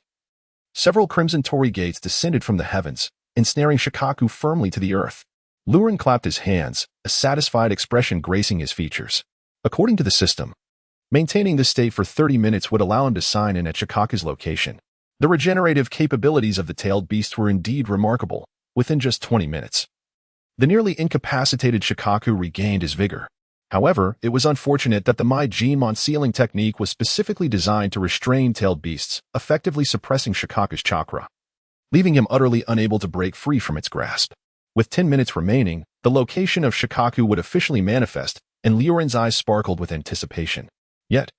several crimson torii gates descended from the heavens, ensnaring Shikaku firmly to the earth. Liu Ren clapped his hands, a satisfied expression gracing his features. According to the system, maintaining this state for 30 minutes would allow him to sign in at Shikaku's location. The regenerative capabilities of the tailed beast were indeed remarkable. Within just 20 minutes, the nearly incapacitated Shikaku regained his vigor. However, it was unfortunate that the Maijinmon sealing technique was specifically designed to restrain tailed beasts, effectively suppressing Shikaku's chakra, leaving him utterly unable to break free from its grasp. With 10 minutes remaining, the location of Shikaku would officially manifest, and Liu Ren's eyes sparkled with anticipation. Yet,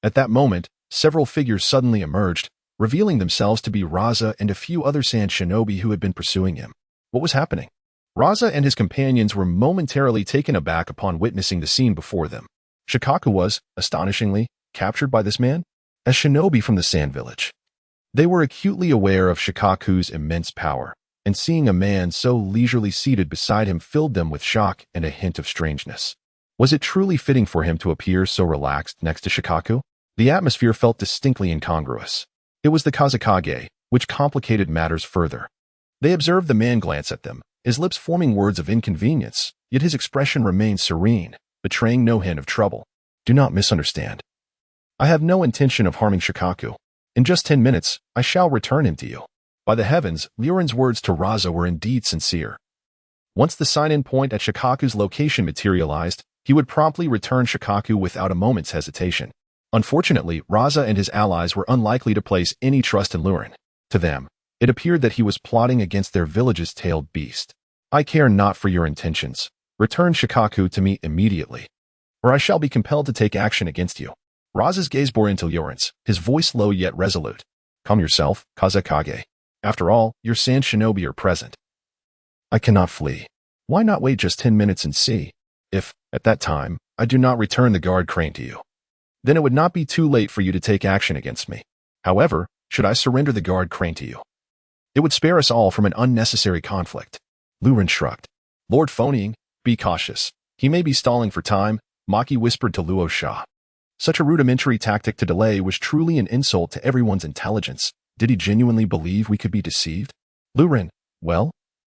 at that moment, several figures suddenly emerged, revealing themselves to be Raza and a few other sand shinobi who had been pursuing him. What was happening? Raza and his companions were momentarily taken aback upon witnessing the scene before them. Shikaku was, astonishingly, captured by this man? A shinobi from the sand village. They were acutely aware of Shikaku's immense power, and seeing a man so leisurely seated beside him filled them with shock and a hint of strangeness. Was it truly fitting for him to appear so relaxed next to Shikaku? The atmosphere felt distinctly incongruous. It was the Kazekage, which complicated matters further. They observed the man glance at them, his lips forming words of inconvenience, yet his expression remained serene, betraying no hint of trouble. Do not misunderstand. I have no intention of harming Shikaku. In just 10 minutes, I shall return him to you. By the heavens, Liu Ren's words to Raza were indeed sincere. Once the sign-in point at Shikaku's location materialized, he would promptly return Shikaku without a moment's hesitation. Unfortunately, Raza and his allies were unlikely to place any trust in Liu Ren. To them, it appeared that he was plotting against their village's tailed beast. I care not for your intentions. Return Shikaku to me immediately, or I shall be compelled to take action against you. Raza's gaze bore into Liu Ren's, his voice low yet resolute. Calm yourself, Kazekage. After all, your sand shinobi are present. I cannot flee. Why not wait just 10 minutes and see? If, at that time, I do not return the guard crane to you, then it would not be too late for you to take action against me. However, should I surrender the guard crane to you, it would spare us all from an unnecessary conflict. Liu Ren shrugged. Lord Phoning, be cautious. He may be stalling for time, Maki whispered to Luo Sha. Such a rudimentary tactic to delay was truly an insult to everyone's intelligence. Did he genuinely believe we could be deceived? Liu Ren, well,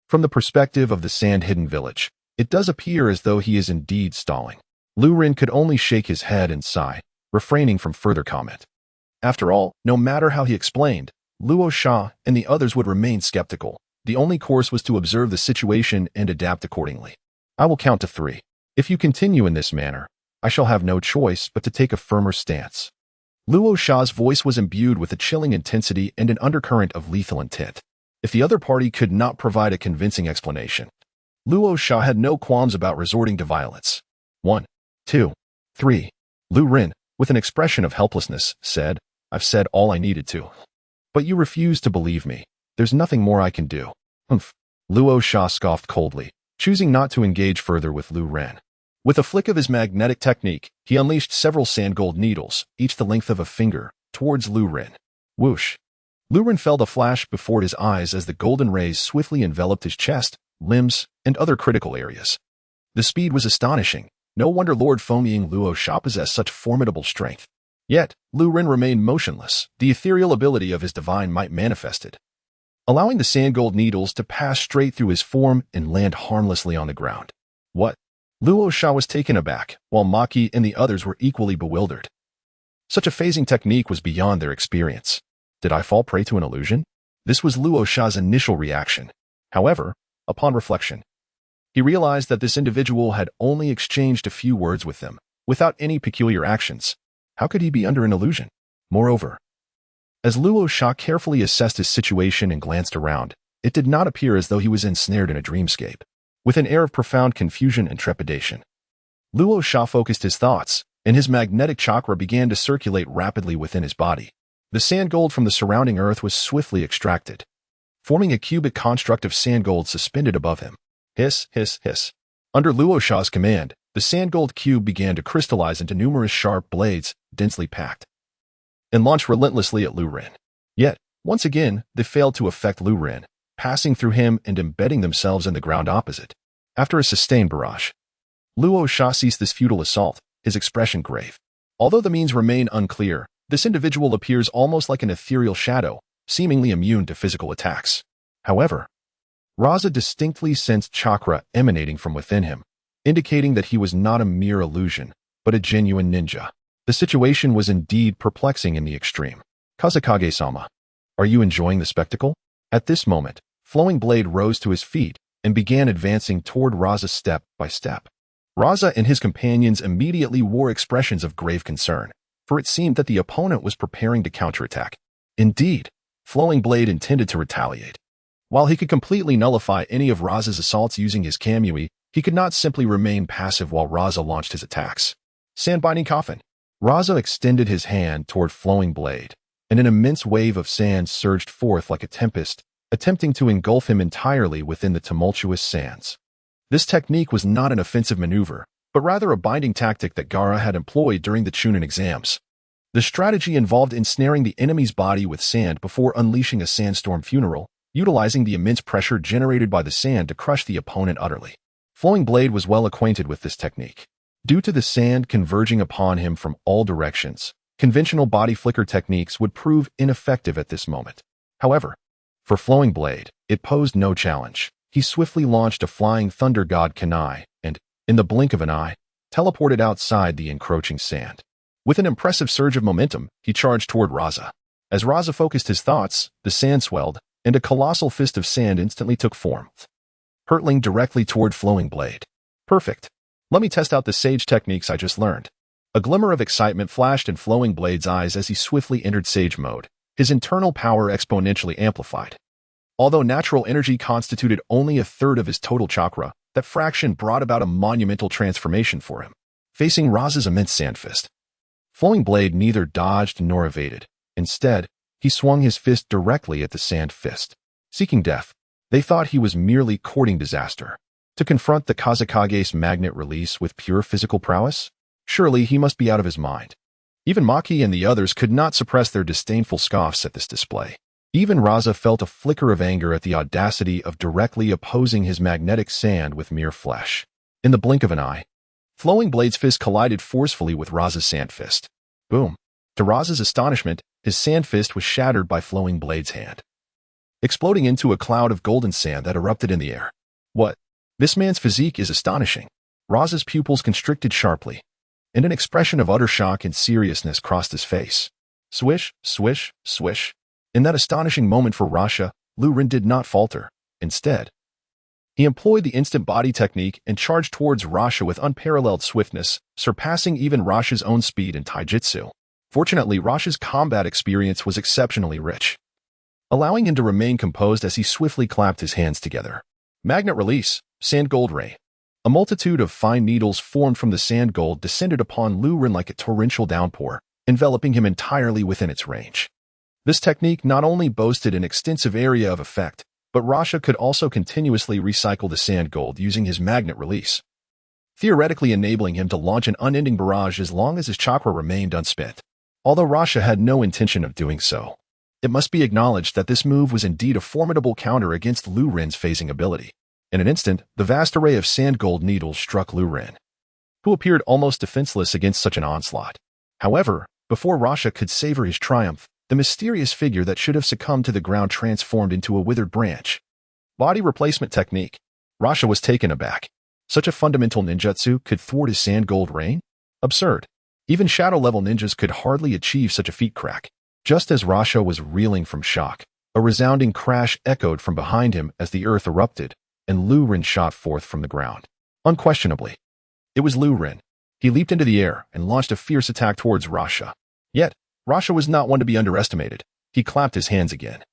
from the perspective of the sand-hidden village, it does appear as though he is indeed stalling. Liu Ren could only shake his head and sigh, refraining from further comment. After all, no matter how he explained, Luo Sha and the others would remain skeptical. The only course was to observe the situation and adapt accordingly. I will count to 3. If you continue in this manner, I shall have no choice but to take a firmer stance. Luo Sha's voice was imbued with a chilling intensity and an undercurrent of lethal intent. If the other party could not provide a convincing explanation, Luo Sha had no qualms about resorting to violence. 1, 2, 3. Liu Ren, with an expression of helplessness, said, I've said all I needed to. But you refuse to believe me. There's nothing more I can do. Humph. Luo Sha scoffed coldly, choosing not to engage further with Liu Ren. With a flick of his magnetic technique, he unleashed several sand gold needles, each the length of a finger, towards Liu Ren. Whoosh. Liu Ren felt a flash before his eyes as the golden rays swiftly enveloped his chest, limbs, and other critical areas. The speed was astonishing. No wonder Lord Fengming Luo Sha possessed such formidable strength. Yet, Liu Ren remained motionless, the ethereal ability of his divine might manifested, allowing the sand gold needles to pass straight through his form and land harmlessly on the ground. What? Luo Sha was taken aback, while Maki and the others were equally bewildered. Such a phasing technique was beyond their experience. Did I fall prey to an illusion? This was Luo Sha's initial reaction. However, upon reflection, he realized that this individual had only exchanged a few words with them, without any peculiar actions. How could he be under an illusion? Moreover, as Luo Sha carefully assessed his situation and glanced around, it did not appear as though he was ensnared in a dreamscape. With an air of profound confusion and trepidation, Luo Sha focused his thoughts, and his magnetic chakra began to circulate rapidly within his body. The sand gold from the surrounding earth was swiftly extracted, forming a cubic construct of sand gold suspended above him. Hiss, hiss, hiss. Under Luo Sha's command, the sand gold cube began to crystallize into numerous sharp blades, densely packed, and launched relentlessly at Liu Ren. Yet, once again, they failed to affect Liu Ren, passing through him and embedding themselves in the ground opposite. After a sustained barrage, Luo Sha ceased this futile assault, his expression grave. Although the means remain unclear, this individual appears almost like an ethereal shadow, seemingly immune to physical attacks. However, Raza distinctly sensed chakra emanating from within him, indicating that he was not a mere illusion, but a genuine ninja. The situation was indeed perplexing in the extreme. Kazekage-sama, are you enjoying the spectacle? At this moment, Flowing Blade rose to his feet and began advancing toward Raza step by step. Raza and his companions immediately wore expressions of grave concern, for it seemed that the opponent was preparing to counterattack. Indeed, Flowing Blade intended to retaliate. While he could completely nullify any of Raza's assaults using his Kamui, he could not simply remain passive while Raza launched his attacks. Sand-binding coffin. Raza extended his hand toward Flowing Blade, and an immense wave of sand surged forth like a tempest, attempting to engulf him entirely within the tumultuous sands. This technique was not an offensive maneuver, but rather a binding tactic that Gaara had employed during the Chunin exams. The strategy involved ensnaring the enemy's body with sand before unleashing a sandstorm funeral, utilizing the immense pressure generated by the sand to crush the opponent utterly. Flowing Blade was well acquainted with this technique. Due to the sand converging upon him from all directions, conventional body flicker techniques would prove ineffective at this moment. However, for Flowing Blade, it posed no challenge. He swiftly launched a flying thunder god Kanai and, in the blink of an eye, teleported outside the encroaching sand. With an impressive surge of momentum, he charged toward Raza. As Raza focused his thoughts, the sand swelled, and a colossal fist of sand instantly took form, hurtling directly toward Flowing Blade. Perfect. Let me test out the sage techniques I just learned. A glimmer of excitement flashed in Flowing Blade's eyes as he swiftly entered sage mode, his internal power exponentially amplified. Although natural energy constituted only a third of his total chakra, that fraction brought about a monumental transformation for him. Facing Raza's immense sand fist, Flowing Blade neither dodged nor evaded. Instead, he swung his fist directly at the sand fist. Seeking death, they thought he was merely courting disaster. To confront the Kazekage's magnet release with pure physical prowess? Surely he must be out of his mind. Even Maki and the others could not suppress their disdainful scoffs at this display. Even Raza felt a flicker of anger at the audacity of directly opposing his magnetic sand with mere flesh. In the blink of an eye, Flowing Blade's fist collided forcefully with Raza's sand fist. Boom. To Raza's astonishment, his sand fist was shattered by Flowing Blade's hand, exploding into a cloud of golden sand that erupted in the air. What? This man's physique is astonishing. Raza's pupils constricted sharply, and an expression of utter shock and seriousness crossed his face. Swish, swish, swish. In that astonishing moment for Rasha, Liu Ren did not falter. Instead, he employed the instant body technique and charged towards Rasha with unparalleled swiftness, surpassing even Rasha's own speed in taijutsu. Fortunately, Rasha's combat experience was exceptionally rich, allowing him to remain composed as he swiftly clapped his hands together. Magnet release, sand gold ray. A multitude of fine needles formed from the sand gold descended upon Liu Ren like a torrential downpour, enveloping him entirely within its range. This technique not only boasted an extensive area of effect, but Rasha could also continuously recycle the sand gold using his magnet release, theoretically enabling him to launch an unending barrage as long as his chakra remained unspent. Although Rasha had no intention of doing so, it must be acknowledged that this move was indeed a formidable counter against Liu Ren's phasing ability. In an instant, the vast array of sand gold needles struck Liu Ren, who appeared almost defenseless against such an onslaught. However, before Rasha could savor his triumph, the mysterious figure that should have succumbed to the ground transformed into a withered branch. Body replacement technique. Rasha was taken aback. Such a fundamental ninjutsu could thwart his sand gold rain? Absurd. Even shadow-level ninjas could hardly achieve such a feat crack. Just as Rasha was reeling from shock, a resounding crash echoed from behind him as the earth erupted, and Liu Ren shot forth from the ground. Unquestionably, it was Liu Ren. He leaped into the air and launched a fierce attack towards Rasha. Yet, Rasha was not one to be underestimated. He clapped his hands again,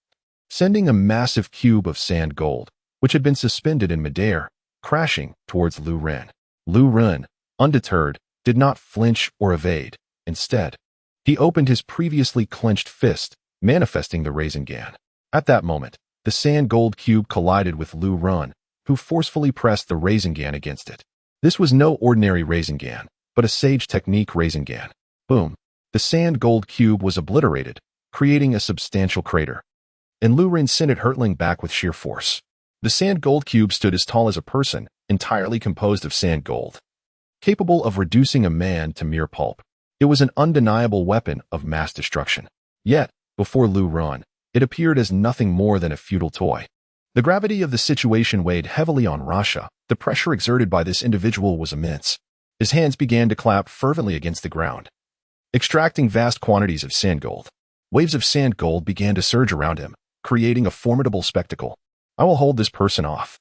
sending a massive cube of sand gold, which had been suspended in midair, crashing towards Liu Ren. Liu Ren, undeterred, did not flinch or evade. Instead, he opened his previously clenched fist, manifesting the Rinnegan. At that moment, the sand gold cube collided with Liu Ren, who forcefully pressed the Rinnegan against it. This was no ordinary Rinnegan, but a sage technique Rinnegan. Boom. The sand gold cube was obliterated, creating a substantial crater, and Liu Ren sent it hurtling back with sheer force. The sand gold cube stood as tall as a person, entirely composed of sand gold, capable of reducing a man to mere pulp. It was an undeniable weapon of mass destruction. Yet, before Liu Ren, it appeared as nothing more than a futile toy. The gravity of the situation weighed heavily on Rasha. The pressure exerted by this individual was immense. His hands began to clap fervently against the ground, extracting vast quantities of sand gold. Waves of sand gold began to surge around him, creating a formidable spectacle. I will hold this person off.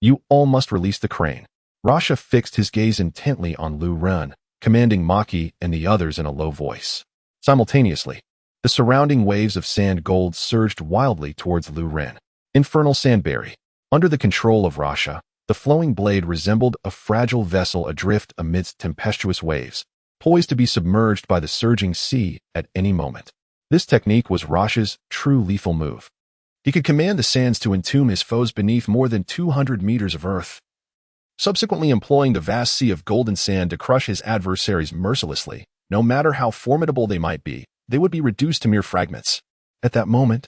You all must release the crane. Rasha fixed his gaze intently on Liu Ren, commanding Maki and the others in a low voice. Simultaneously, the surrounding waves of sand gold surged wildly towards Liu Ren. Infernal Sandberry. Under the control of Rasha, the flowing blade resembled a fragile vessel adrift amidst tempestuous waves, poised to be submerged by the surging sea at any moment. This technique was Rasha's true lethal move. He could command the sands to entomb his foes beneath more than 200 meters of earth, subsequently employing the vast sea of golden sand to crush his adversaries mercilessly. No matter how formidable they might be, they would be reduced to mere fragments. At that moment,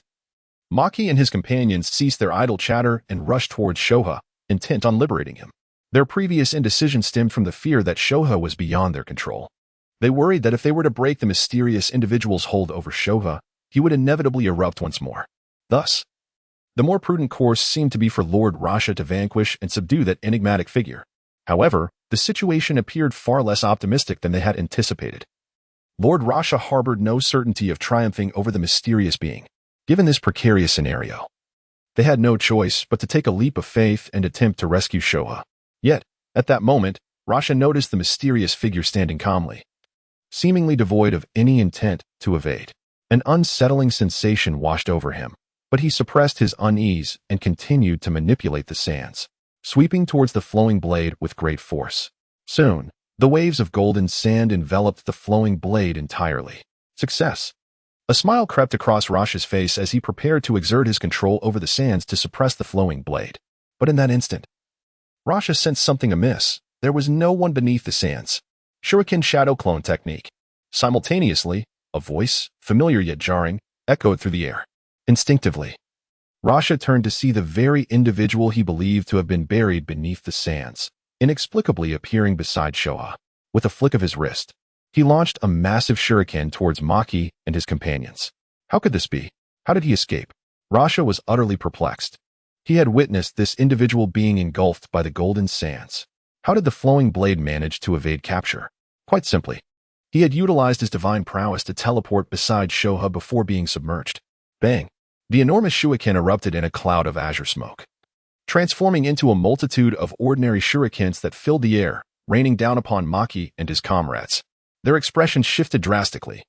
Maki and his companions ceased their idle chatter and rushed towards Shoha, intent on liberating him. Their previous indecision stemmed from the fear that Shoha was beyond their control. They worried that if they were to break the mysterious individual's hold over Shoha, he would inevitably erupt once more. Thus, the more prudent course seemed to be for Lord Rasha to vanquish and subdue that enigmatic figure. However, the situation appeared far less optimistic than they had anticipated. Lord Rasha harbored no certainty of triumphing over the mysterious being. Given this precarious scenario, they had no choice but to take a leap of faith and attempt to rescue Shoha. Yet, at that moment, Rasha noticed the mysterious figure standing calmly, seemingly devoid of any intent to evade. An unsettling sensation washed over him, but he suppressed his unease and continued to manipulate the sands, sweeping towards the flowing blade with great force. Soon, the waves of golden sand enveloped the flowing blade entirely. Success! A smile crept across Rasha's face as he prepared to exert his control over the sands to suppress the flowing blade. But in that instant, Rasha sensed something amiss. There was no one beneath the sands. Shuriken Shadow Clone Technique. Simultaneously, a voice, familiar yet jarring, echoed through the air. Instinctively, Rasha turned to see the very individual he believed to have been buried beneath the sands. inexplicably appearing beside Shoha. With a flick of his wrist, he launched a massive shuriken towards Maki and his companions. How could this be? How did he escape? Rasha was utterly perplexed. He had witnessed this individual being engulfed by the golden sands. How did the flowing blade manage to evade capture? Quite simply, he had utilized his divine prowess to teleport beside Shoha before being submerged. Bang! The enormous shuriken erupted in a cloud of azure smoke, transforming into a multitude of ordinary shurikens that filled the air, raining down upon Maki and his comrades. Their expressions shifted drastically,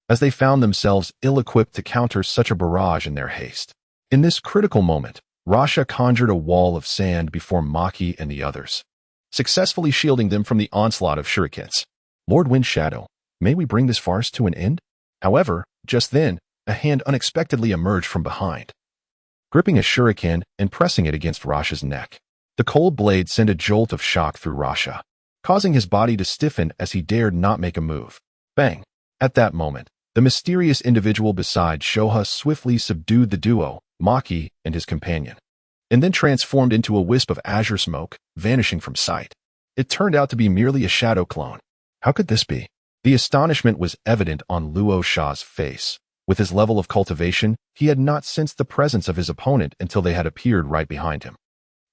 as they found themselves ill-equipped to counter such a barrage in their haste. In this critical moment, Rasha conjured a wall of sand before Maki and the others, successfully shielding them from the onslaught of shurikens. Lord Wind Shadow, may we bring this farce to an end? However, just then, a hand unexpectedly emerged from behind, gripping a shuriken and pressing it against Rasha's neck. The cold blade sent a jolt of shock through Rasha, causing his body to stiffen as he dared not make a move. Bang! At that moment, the mysterious individual beside Shoha swiftly subdued the duo, Maki and his companion, and then transformed into a wisp of azure smoke, vanishing from sight. It turned out to be merely a shadow clone. How could this be? The astonishment was evident on Luo Sha's face. With his level of cultivation, he had not sensed the presence of his opponent until they had appeared right behind him.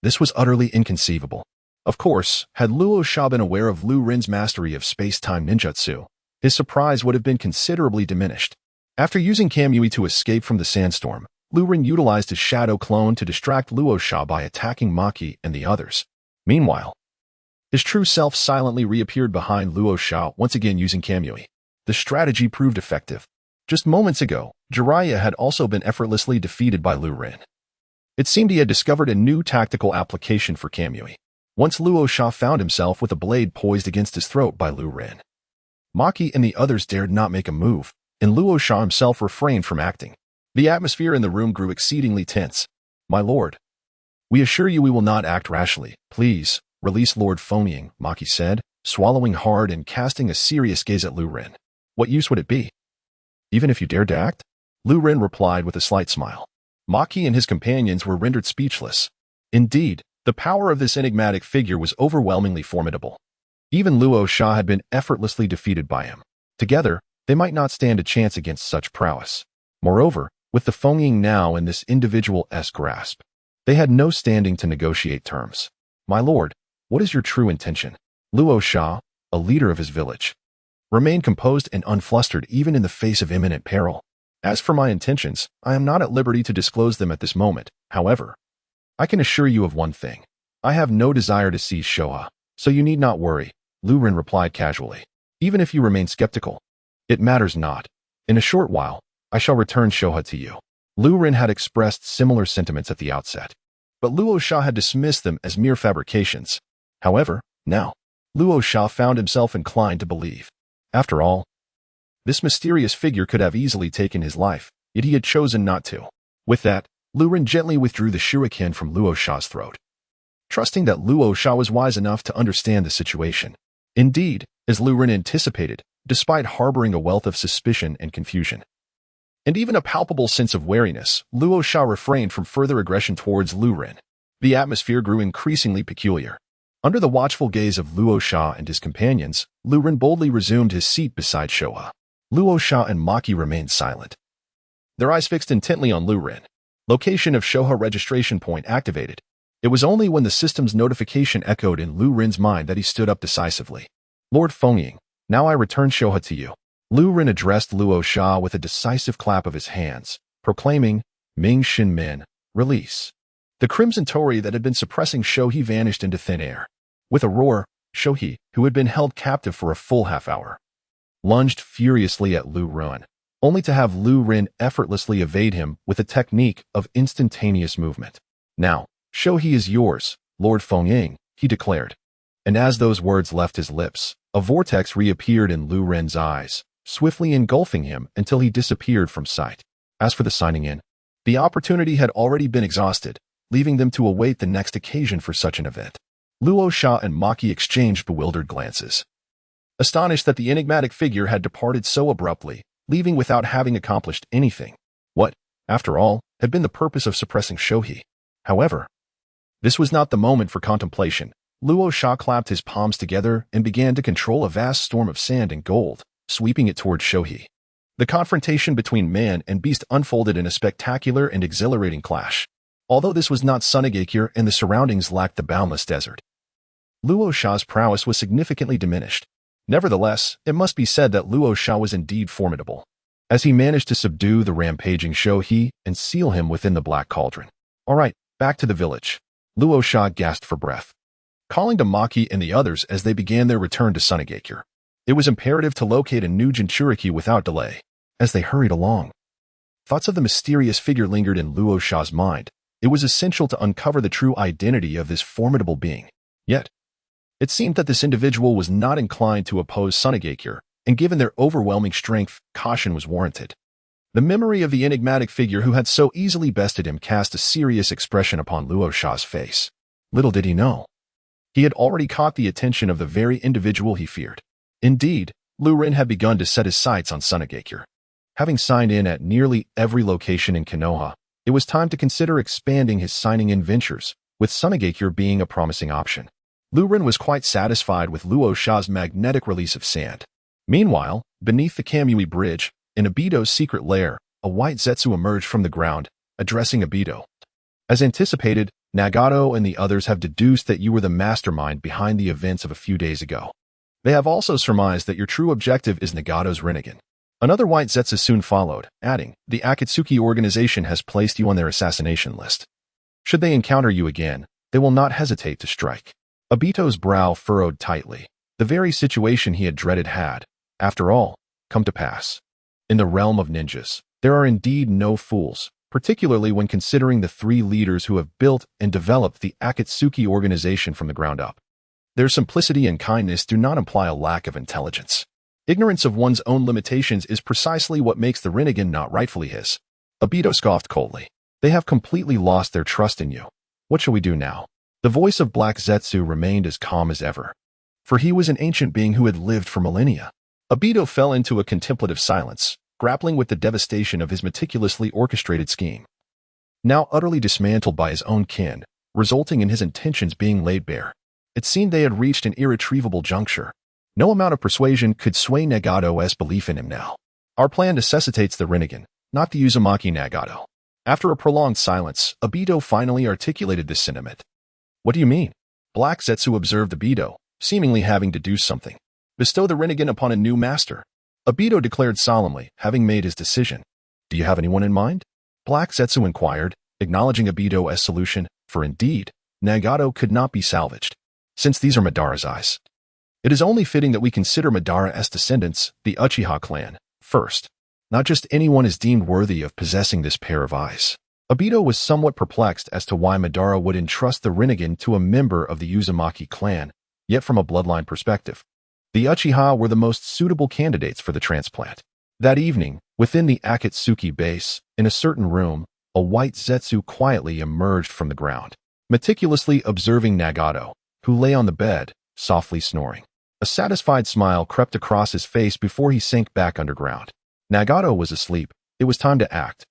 This was utterly inconceivable. Of course, had Luo Sha been aware of Liu Ren's mastery of space-time ninjutsu, his surprise would have been considerably diminished. After using Kamui to escape from the sandstorm, Liu Ren utilized his shadow clone to distract Luo Sha by attacking Maki and the others. Meanwhile, his true self silently reappeared behind Luo Sha, once again using Kamui. The strategy proved effective. Just moments ago, Jiraiya had also been effortlessly defeated by Liu Ren. It seemed he had discovered a new tactical application for Kamui. Once Luo Sha found himself with a blade poised against his throat by Liu Ren, Maki and the others dared not make a move, and Luo Sha himself refrained from acting. The atmosphere in the room grew exceedingly tense. My lord, we assure you we will not act rashly. Please, release Lord Fonying, Maki said, swallowing hard and casting a serious gaze at Liu Ren. What use would it be? Even if you dared to act? Liu Ren replied with a slight smile. Maki and his companions were rendered speechless. Indeed, the power of this enigmatic figure was overwhelmingly formidable. Even Luo Sha had been effortlessly defeated by him. Together, they might not stand a chance against such prowess. Moreover, with the Fonying now in this individual's grasp, they had no standing to negotiate terms. My lord, what is your true intention? Luo Sha, a leader of his village, remained composed and unflustered even in the face of imminent peril. As for my intentions, I am not at liberty to disclose them at this moment. However, I can assure you of one thing. I have no desire to seize Shoha, so you need not worry, Liu Ren replied casually. Even if you remain skeptical, it matters not. In a short while, I shall return Shoha to you. Liu Ren had expressed similar sentiments at the outset, but Luo Sha had dismissed them as mere fabrications. However, now, Luo Sha found himself inclined to believe. After all, this mysterious figure could have easily taken his life, yet he had chosen not to. With that, Liu Ren gently withdrew the shuriken from Luo Sha's throat, trusting that Luo Sha was wise enough to understand the situation. Indeed, as Liu Ren anticipated, despite harboring a wealth of suspicion and confusion, and even a palpable sense of wariness, Luo Sha refrained from further aggression towards Liu Ren. The atmosphere grew increasingly peculiar. Under the watchful gaze of Luo Sha and his companions, Liu Ren boldly resumed his seat beside Shoha. Luo Sha and Maki remained silent, their eyes fixed intently on Liu Ren. Location of Shoha registration point activated. It was only when the system's notification echoed in Liu Ren's mind that he stood up decisively. Lord Fonying, now I return Shoha to you. Liu Ren addressed Luo Sha with a decisive clap of his hands, proclaiming, Ming Shin Men, release. The crimson Tori that had been suppressing Shohi vanished into thin air. With a roar, Shohi, who had been held captive for a full half hour, lunged furiously at Liu Ren, only to have Liu Ren effortlessly evade him with a technique of instantaneous movement. Now, Shohi is yours, Lord Fonying, he declared. And as those words left his lips, a vortex reappeared in Liu Ren's eyes, swiftly engulfing him until he disappeared from sight. As for the signing in, the opportunity had already been exhausted, leaving them to await the next occasion for such an event. Luo Sha and Maki exchanged bewildered glances, astonished that the enigmatic figure had departed so abruptly, leaving without having accomplished anything. What, after all, had been the purpose of suppressing Shohi? However, this was not the moment for contemplation. Luo Sha clapped his palms together and began to control a vast storm of sand and gold, sweeping it toward Shohei. The confrontation between man and beast unfolded in a spectacular and exhilarating clash. Although this was not Sunagakure and the surroundings lacked the boundless desert, Luo Sha's prowess was significantly diminished. Nevertheless, it must be said that Luo Sha was indeed formidable, as he managed to subdue the rampaging Shohei and seal him within the Black Cauldron. All right, back to the village. Luo Sha gasped for breath, calling to Maki and the others as they began their return to Sunagakure. It was imperative to locate a new Jinchuriki without delay. As they hurried along, thoughts of the mysterious figure lingered in Luo Sha's mind. It was essential to uncover the true identity of this formidable being. Yet, it seemed that this individual was not inclined to oppose Sunagakure, and given their overwhelming strength, caution was warranted. The memory of the enigmatic figure who had so easily bested him cast a serious expression upon Luo Sha's face. Little did he know, he had already caught the attention of the very individual he feared. Indeed, Liu Ren had begun to set his sights on Sunagakure. Having signed in at nearly every location in Konoha, it was time to consider expanding his signing-in ventures, with Sunagakure being a promising option. Liu Ren was quite satisfied with Luo Sha's magnetic release of sand. Meanwhile, beneath the Kannabi Bridge, in Obito's secret lair, a white Zetsu emerged from the ground, addressing Obito. As anticipated, Nagato and the others have deduced that you were the mastermind behind the events of a few days ago. They have also surmised that your true objective is Nagato's Rinnegan. Another white Zetsu soon followed, adding, the Akatsuki organization has placed you on their assassination list. Should they encounter you again, they will not hesitate to strike. Obito's brow furrowed tightly. The very situation he had dreaded had, after all, come to pass. In the realm of ninjas, there are indeed no fools, particularly when considering the three leaders who have built and developed the Akatsuki organization from the ground up. Their simplicity and kindness do not imply a lack of intelligence. Ignorance of one's own limitations is precisely what makes the Rinnegan not rightfully his. Obito scoffed coldly. They have completely lost their trust in you. What shall we do now? The voice of Black Zetsu remained as calm as ever, for he was an ancient being who had lived for millennia. Obito fell into a contemplative silence, grappling with the devastation of his meticulously orchestrated scheme. Now utterly dismantled by his own kin, resulting in his intentions being laid bare. It seemed they had reached an irretrievable juncture. No amount of persuasion could sway Nagato's belief in him now. Our plan necessitates the Rinnegan, not the Uzumaki Nagato. After a prolonged silence, Obito finally articulated this sentiment. What do you mean? Black Zetsu observed Obito, seemingly having deduced something. Bestow the Rinnegan upon a new master. Obito declared solemnly, having made his decision. Do you have anyone in mind? Black Zetsu inquired, acknowledging Obito's solution, for indeed, Nagato could not be salvaged. Since these are Madara's eyes, it is only fitting that we consider Madara's descendants, the Uchiha clan, first. Not just anyone is deemed worthy of possessing this pair of eyes. Obito was somewhat perplexed as to why Madara would entrust the Rinnegan to a member of the Uzumaki clan, yet from a bloodline perspective, the Uchiha were the most suitable candidates for the transplant. That evening, within the Akatsuki base, in a certain room, a white Zetsu quietly emerged from the ground, meticulously observing Nagato, who lay on the bed, softly snoring. A satisfied smile crept across his face before he sank back underground. Nagato was asleep. It was time to act.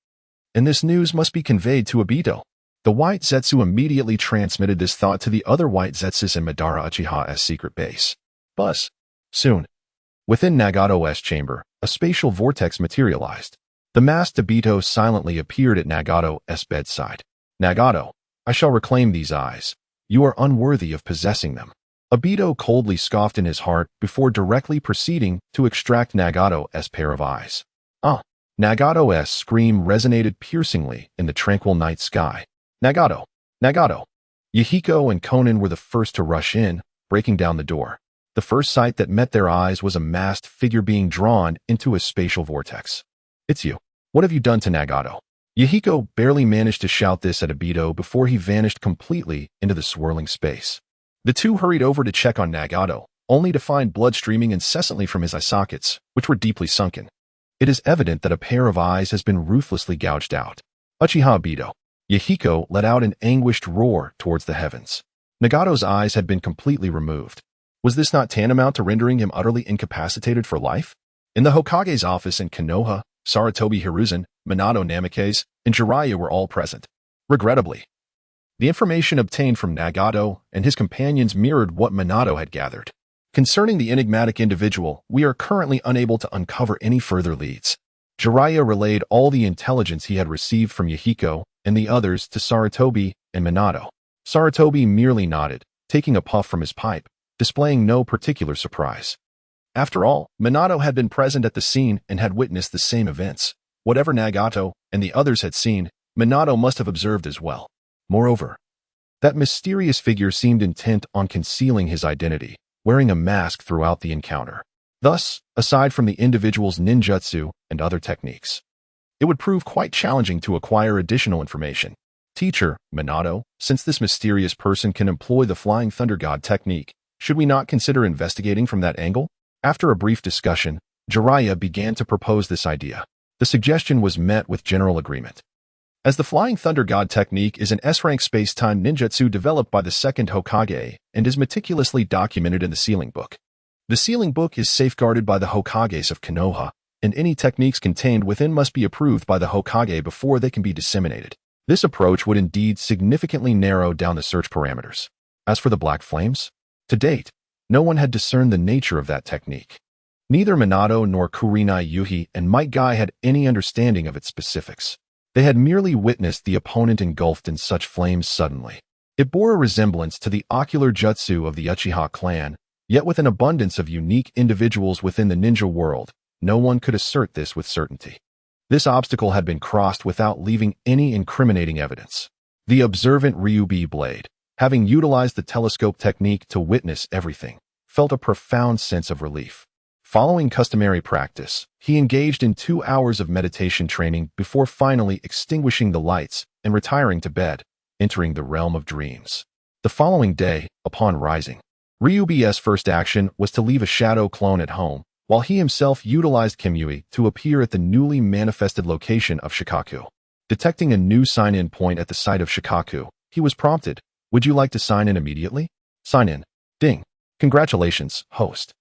And this news must be conveyed to Obito. The white Zetsu immediately transmitted this thought to the other white Zetsus in Madara Uchiha's secret base. Buzz. Soon, within Nagato's chamber, a spatial vortex materialized. The masked Obito silently appeared at Nagato's bedside. Nagato, I shall reclaim these eyes. You are unworthy of possessing them. Obito coldly scoffed in his heart before directly proceeding to extract Nagato's pair of eyes. Ah! Nagato's scream resonated piercingly in the tranquil night sky. Nagato! Nagato! Yahiko and Konan were the first to rush in, breaking down the door. The first sight that met their eyes was a masked figure being drawn into a spatial vortex. It's you. What have you done to Nagato? Yahiko barely managed to shout this at Obito before he vanished completely into the swirling space. The two hurried over to check on Nagato, only to find blood streaming incessantly from his eye sockets, which were deeply sunken. It is evident that a pair of eyes has been ruthlessly gouged out. Uchiha Obito. Yahiko let out an anguished roar towards the heavens. Nagato's eyes had been completely removed. Was this not tantamount to rendering him utterly incapacitated for life? In the Hokage's office in Konoha, Saratobi Hiruzen, Minato Namikaze, and Jiraiya were all present. Regrettably, The information obtained from Nagato and his companions mirrored what Minato had gathered. Concerning the enigmatic individual, we are currently unable to uncover any further leads. Jiraiya relayed all the intelligence he had received from Yahiko and the others to Sarutobi and Minato. Sarutobi merely nodded, taking a puff from his pipe, displaying no particular surprise. After all, Minato had been present at the scene and had witnessed the same events. Whatever Nagato and the others had seen, Minato must have observed as well. Moreover, that mysterious figure seemed intent on concealing his identity, wearing a mask throughout the encounter. Thus, aside from the individual's ninjutsu and other techniques, it would prove quite challenging to acquire additional information. Teacher, Minato, since this mysterious person can employ the Flying Thunder God technique, should we not consider investigating from that angle? After a brief discussion, Jiraiya began to propose this idea. The suggestion was met with general agreement. As the Flying Thunder God technique is an S-rank space-time ninjutsu developed by the second Hokage and is meticulously documented in the Sealing Book. The Sealing Book is safeguarded by the Hokages of Konoha, and any techniques contained within must be approved by the Hokage before they can be disseminated. This approach would indeed significantly narrow down the search parameters. As for the Black Flames, to date, no one had discerned the nature of that technique. Neither Minato nor Kurenai Yuhi and Might Guy had any understanding of its specifics. They had merely witnessed the opponent engulfed in such flames suddenly. It bore a resemblance to the ocular jutsu of the Uchiha clan, yet with an abundance of unique individuals within the ninja world, no one could assert this with certainty. This obstacle had been crossed without leaving any incriminating evidence. The observant Ryubi Blade, having utilized the telescope technique to witness everything, felt a profound sense of relief. Following customary practice, he engaged in 2 hours of meditation training before finally extinguishing the lights and retiring to bed, entering the realm of dreams. The following day, upon rising, Ryubi's first action was to leave a shadow clone at home, while he himself utilized Kimui to appear at the newly manifested location of Shikaku. Detecting a new sign-in point at the site of Shikaku, he was prompted, "Would you like to sign in immediately?" Sign in. Ding. Congratulations, host.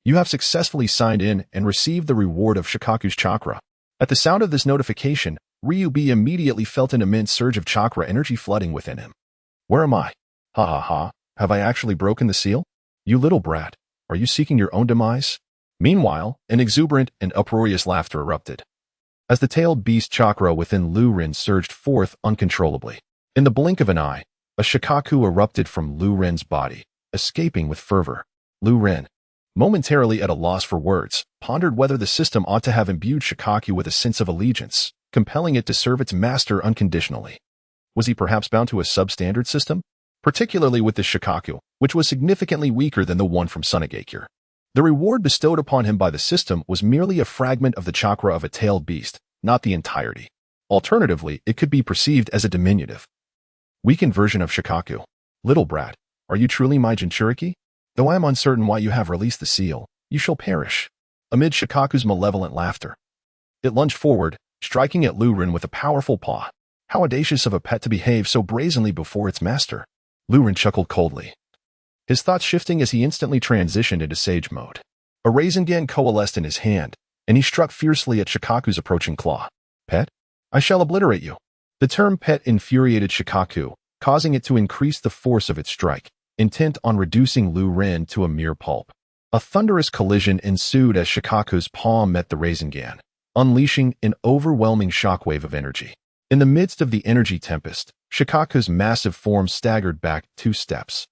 You have successfully signed in and received the reward of Shikaku's chakra. At the sound of this notification, Ryubi immediately felt an immense surge of chakra energy flooding within him. Where am I? Ha ha ha, have I actually broken the seal? You little brat, are you seeking your own demise? Meanwhile, an exuberant and uproarious laughter erupted, as the tailed beast chakra within Liu Ren surged forth uncontrollably. In the blink of an eye, a Shikaku erupted from Liu Ren's body, escaping with fervor. Liu Ren, momentarily at a loss for words, pondered whether the system ought to have imbued Shikaku with a sense of allegiance, compelling it to serve its master unconditionally. Was he perhaps bound to a substandard system? Particularly with the Shikaku, which was significantly weaker than the one from Sunagakure. The reward bestowed upon him by the system was merely a fragment of the chakra of a tailed beast, not the entirety. Alternatively, it could be perceived as a diminutive, weakened version of Shikaku. Little brat, are you truly my Jinchuriki? Though I am uncertain why you have released the seal, you shall perish. Amid Shikaku's malevolent laughter, it lunged forward, striking at Liu Ren with a powerful paw. How audacious of a pet to behave so brazenly before its master. Liu Ren chuckled coldly, his thoughts shifting as he instantly transitioned into sage mode. A Rinnegan coalesced in his hand, and he struck fiercely at Shikaku's approaching claw. Pet? I shall obliterate you. The term pet infuriated Shikaku, causing it to increase the force of its strike, intent on reducing Liu Ren to a mere pulp. A thunderous collision ensued as Shikaku's palm met the Rinnegan, unleashing an overwhelming shockwave of energy. In the midst of the energy tempest, Shikaku's massive form staggered back 2 steps.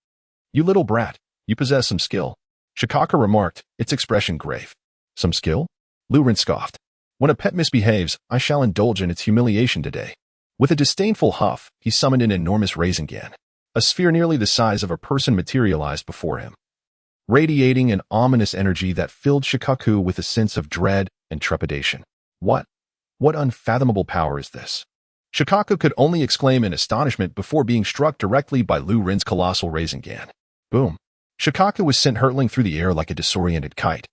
You little brat, you possess some skill, Shikaku remarked, its expression grave. Some skill? Liu Ren scoffed. When a pet misbehaves, I shall indulge in its humiliation today. With a disdainful huff, he summoned an enormous Rinnegan. A sphere nearly the size of a person materialized before him, radiating an ominous energy that filled Shikaku with a sense of dread and trepidation. What unfathomable power is this? Shikaku could only exclaim in astonishment before being struck directly by Liu Ren's colossal Rinnegan. Boom. Shikaku was sent hurtling through the air like a disoriented kite,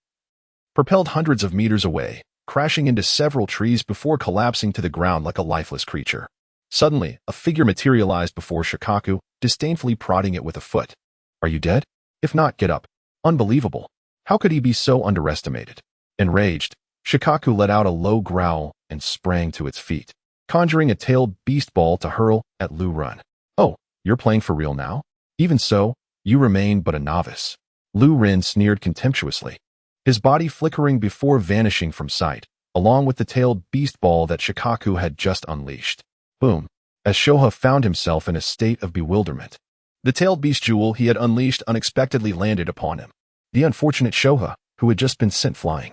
propelled hundreds of meters away, crashing into several trees before collapsing to the ground like a lifeless creature. Suddenly, a figure materialized before Shikaku, disdainfully prodding it with a foot. Are you dead? If not, get up. Unbelievable. How could he be so underestimated? Enraged, Shikaku let out a low growl and sprang to its feet, conjuring a tailed beast ball to hurl at Liu Ren. Oh, You're playing for real now? Even so, you remain but a novice. Liu Ren sneered contemptuously, his body flickering before vanishing from sight, along with the tailed beast ball that Shikaku had just unleashed. Boom! As Shoha found himself in a state of bewilderment. The tailed beast jewel he had unleashed unexpectedly landed upon him. The unfortunate Shoha, who had just been sent flying,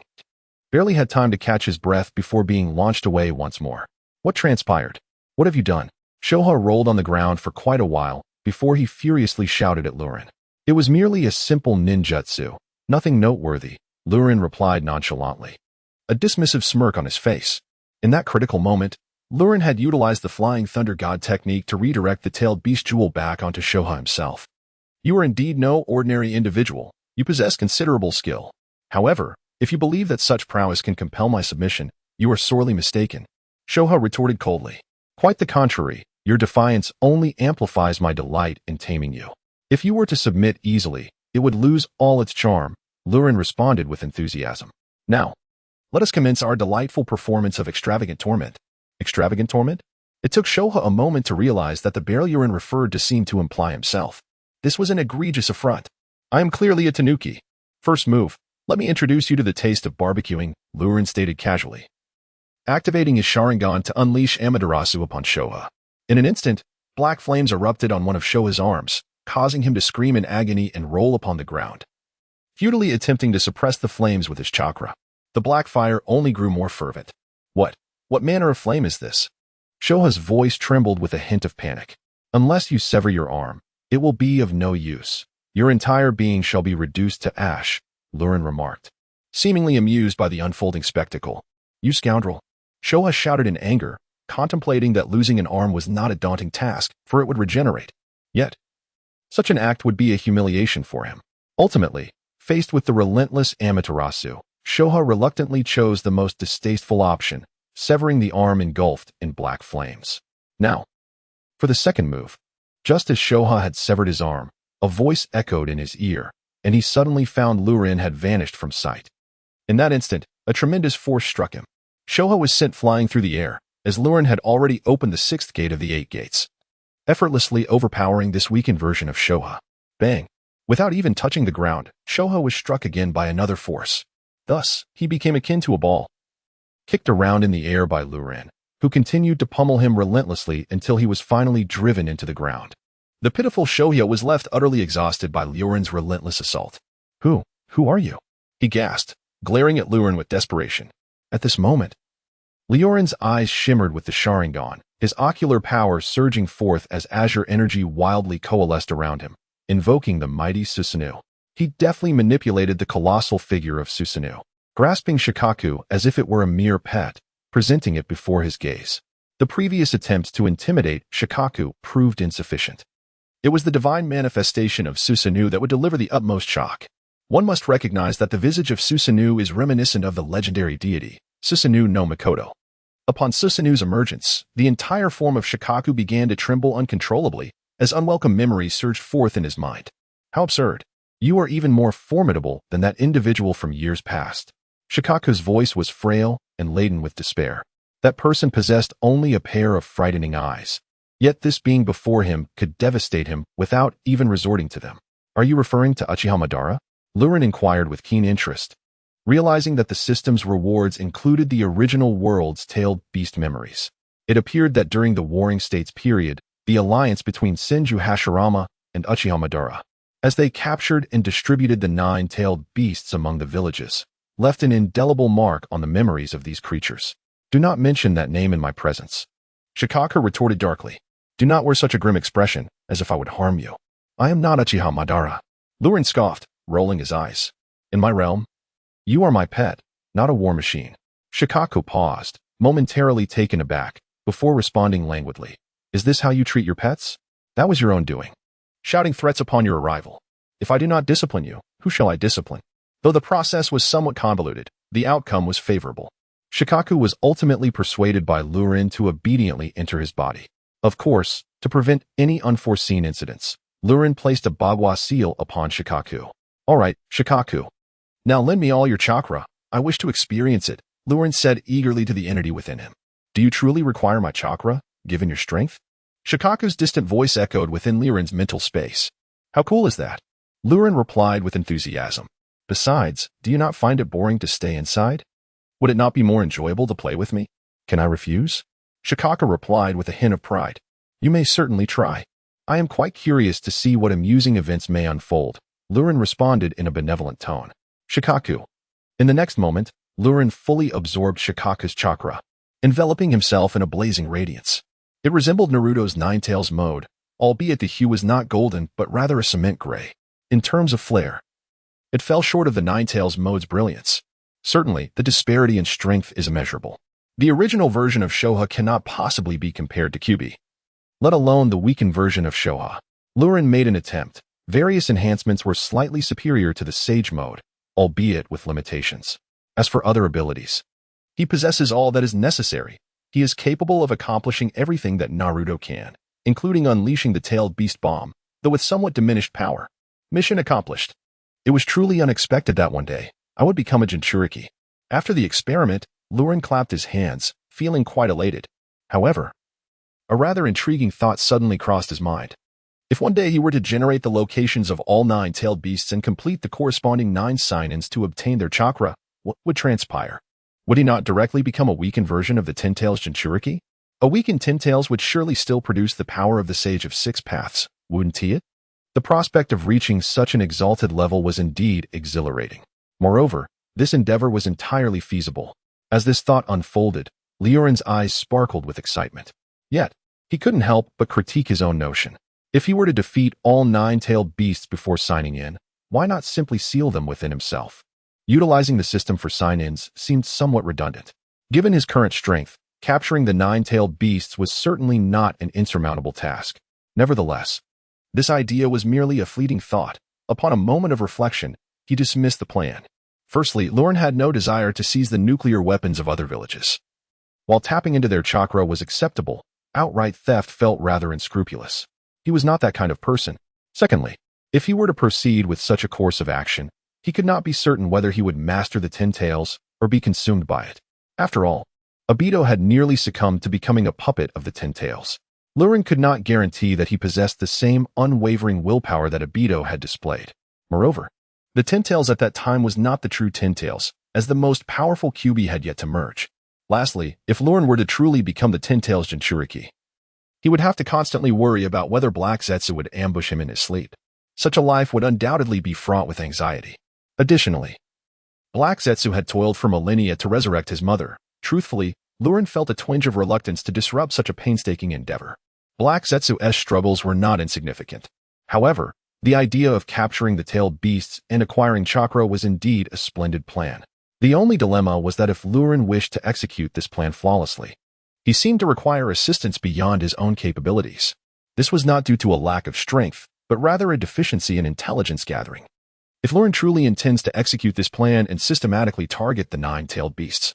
barely had time to catch his breath before being launched away once more. What transpired? What have you done? Shoha rolled on the ground for quite a while before he furiously shouted at Liu Ren. It was merely a simple ninjutsu, nothing noteworthy, Liu Ren replied nonchalantly, a dismissive smirk on his face. In that critical moment, Liu Ren had utilized the Flying Thunder God technique to redirect the tailed beast jewel back onto Shoha himself. You are indeed no ordinary individual. You possess considerable skill. However, if you believe that such prowess can compel my submission, you are sorely mistaken, Shoha retorted coldly. Quite the contrary, your defiance only amplifies my delight in taming you. If you were to submit easily, it would lose all its charm, Liu Ren responded with enthusiasm. Now, let us commence our delightful performance of extravagant torment. Extravagant torment? It took Shoha a moment to realize that the bear Liu Ren referred to seemed to imply himself. This was an egregious affront. I am clearly a tanuki. First move, let me introduce you to the taste of barbecuing, Liu Ren stated casually, activating his Sharingan to unleash Amaterasu upon Shoha. In an instant, black flames erupted on one of Shoha's arms, causing him to scream in agony and roll upon the ground, futilely attempting to suppress the flames with his chakra. The black fire only grew more fervent. What manner of flame is this? Shoha's voice trembled with a hint of panic. Unless you sever your arm, it will be of no use. Your entire being shall be reduced to ash, Liu Ren remarked, seemingly amused by the unfolding spectacle. You scoundrel! Shoha shouted in anger, contemplating that losing an arm was not a daunting task, for it would regenerate. Yet, such an act would be a humiliation for him. Ultimately, faced with the relentless Amaterasu, Shoha reluctantly chose the most distasteful option, severing the arm engulfed in black flames. Now, for the second move. Just as Shoha had severed his arm, a voice echoed in his ear, and he suddenly found Liu Ren had vanished from sight. In that instant, a tremendous force struck him. Shoha was sent flying through the air, as Liu Ren had already opened the sixth gate of the 8 gates, effortlessly overpowering this weakened version of Shoha. Bang! Without even touching the ground, Shoha was struck again by another force. Thus, he became akin to a ball, kicked around in the air by Liu Ren, who continued to pummel him relentlessly until he was finally driven into the ground. The pitiful Shoya was left utterly exhausted by Liu Ren's relentless assault. Who are you? He gasped, glaring at Liu Ren with desperation. At this moment, Liu Ren's eyes shimmered with the Sharingan, his ocular power surging forth as azure energy wildly coalesced around him, invoking the mighty Susanoo. He deftly manipulated the colossal figure of Susanoo, grasping Shikaku as if it were a mere pet, presenting it before his gaze. The previous attempts to intimidate Shikaku proved insufficient. It was the divine manifestation of Susanoo that would deliver the utmost shock. One must recognize that the visage of Susanoo is reminiscent of the legendary deity, Susanoo no Mikoto. Upon Susanoo's emergence, the entire form of Shikaku began to tremble uncontrollably as unwelcome memories surged forth in his mind. How absurd! You are even more formidable than that individual from years past. Shikaku's voice was frail and laden with despair. That person possessed only a pair of frightening eyes. Yet this being before him could devastate him without even resorting to them. Are you referring to Uchiha Madara? Liu Ren inquired with keen interest, realizing that the system's rewards included the original world's tailed beast memories. It appeared that during the Warring States period, the alliance between Senju Hashirama and Uchiha Madara, as they captured and distributed the 9-tailed beasts among the villages, left an indelible mark on the memories of these creatures. Do not mention that name in my presence, Shikaku retorted darkly. Do not wear such a grim expression, as if I would harm you. I am not Uchiha Madara. Liu Ren scoffed, rolling his eyes. In my realm, you are my pet, not a war machine. Shikaku paused, momentarily taken aback, before responding languidly. Is this how you treat your pets? That was your own doing. Shouting threats upon your arrival. If I do not discipline you, who shall I discipline? Though the process was somewhat convoluted, the outcome was favorable. Shikaku was ultimately persuaded by Liu Ren to obediently enter his body. Of course, to prevent any unforeseen incidents, Liu Ren placed a Bagua seal upon Shikaku. All right, Shikaku. Now lend me all your chakra. I wish to experience it, Liu Ren said eagerly to the entity within him. Do you truly require my chakra, given your strength? Shikaku's distant voice echoed within Liu Ren's mental space. How cool is that? Liu Ren replied with enthusiasm. Besides, do you not find it boring to stay inside? Would it not be more enjoyable to play with me? Can I refuse? Shikaku replied with a hint of pride. You may certainly try. I am quite curious to see what amusing events may unfold, Liu Ren responded in a benevolent tone. Shikaku. In the next moment, Liu Ren fully absorbed Shikaku's chakra, enveloping himself in a blazing radiance. It resembled Naruto's Nine Tails mode, albeit the hue was not golden but rather a cement gray. In terms of flair, it fell short of the Nine Tails mode's brilliance. Certainly, the disparity in strength is immeasurable. The original version of Shoha cannot possibly be compared to Kyuubi, let alone the weakened version of Shoha. Liu Ren made an attempt. Various enhancements were slightly superior to the Sage mode, albeit with limitations. As for other abilities, he possesses all that is necessary. He is capable of accomplishing everything that Naruto can, including unleashing the Tailed Beast Bomb, though with somewhat diminished power. Mission accomplished. It was truly unexpected that one day I would become a Jinchuriki. After the experiment, Liu Ren clapped his hands, feeling quite elated. However, a rather intriguing thought suddenly crossed his mind. If one day he were to generate the locations of all 9 tailed beasts and complete the corresponding 9 sign-ins to obtain their chakra, what would transpire? Would he not directly become a weakened version of the Ten Tails Jinchuriki? A weakened Ten Tails would surely still produce the power of the Sage of Six Paths, wouldn't he? The prospect of reaching such an exalted level was indeed exhilarating. Moreover, this endeavor was entirely feasible. As this thought unfolded, Liu Ren's eyes sparkled with excitement. Yet, he couldn't help but critique his own notion. If he were to defeat all 9-tailed beasts before signing in, why not simply seal them within himself? Utilizing the system for sign-ins seemed somewhat redundant. Given his current strength, capturing the 9-tailed beasts was certainly not an insurmountable task. Nevertheless, this idea was merely a fleeting thought. Upon a moment of reflection, he dismissed the plan. Firstly, Liu Ren had no desire to seize the nuclear weapons of other villages. While tapping into their chakra was acceptable, outright theft felt rather unscrupulous. He was not that kind of person. Secondly, if he were to proceed with such a course of action, he could not be certain whether he would master the Ten Tails or be consumed by it. After all, Obito had nearly succumbed to becoming a puppet of the Ten Tails. Liu Ren could not guarantee that he possessed the same unwavering willpower that Obito had displayed. Moreover, the Ten Tails at that time was not the true Ten Tails, as the most powerful Kyuubi had yet to merge. Lastly, if Liu Ren were to truly become the Ten Tails Jinchuriki, he would have to constantly worry about whether Black Zetsu would ambush him in his sleep. Such a life would undoubtedly be fraught with anxiety. Additionally, Black Zetsu had toiled for millennia to resurrect his mother. Truthfully, Liu Ren felt a twinge of reluctance to disrupt such a painstaking endeavor. Black Zetsu's struggles were not insignificant. However, the idea of capturing the tailed beasts and acquiring chakra was indeed a splendid plan. The only dilemma was that if Liu Ren wished to execute this plan flawlessly, he seemed to require assistance beyond his own capabilities. This was not due to a lack of strength, but rather a deficiency in intelligence gathering. If Liu Ren truly intends to execute this plan and systematically target the 9-tailed beasts,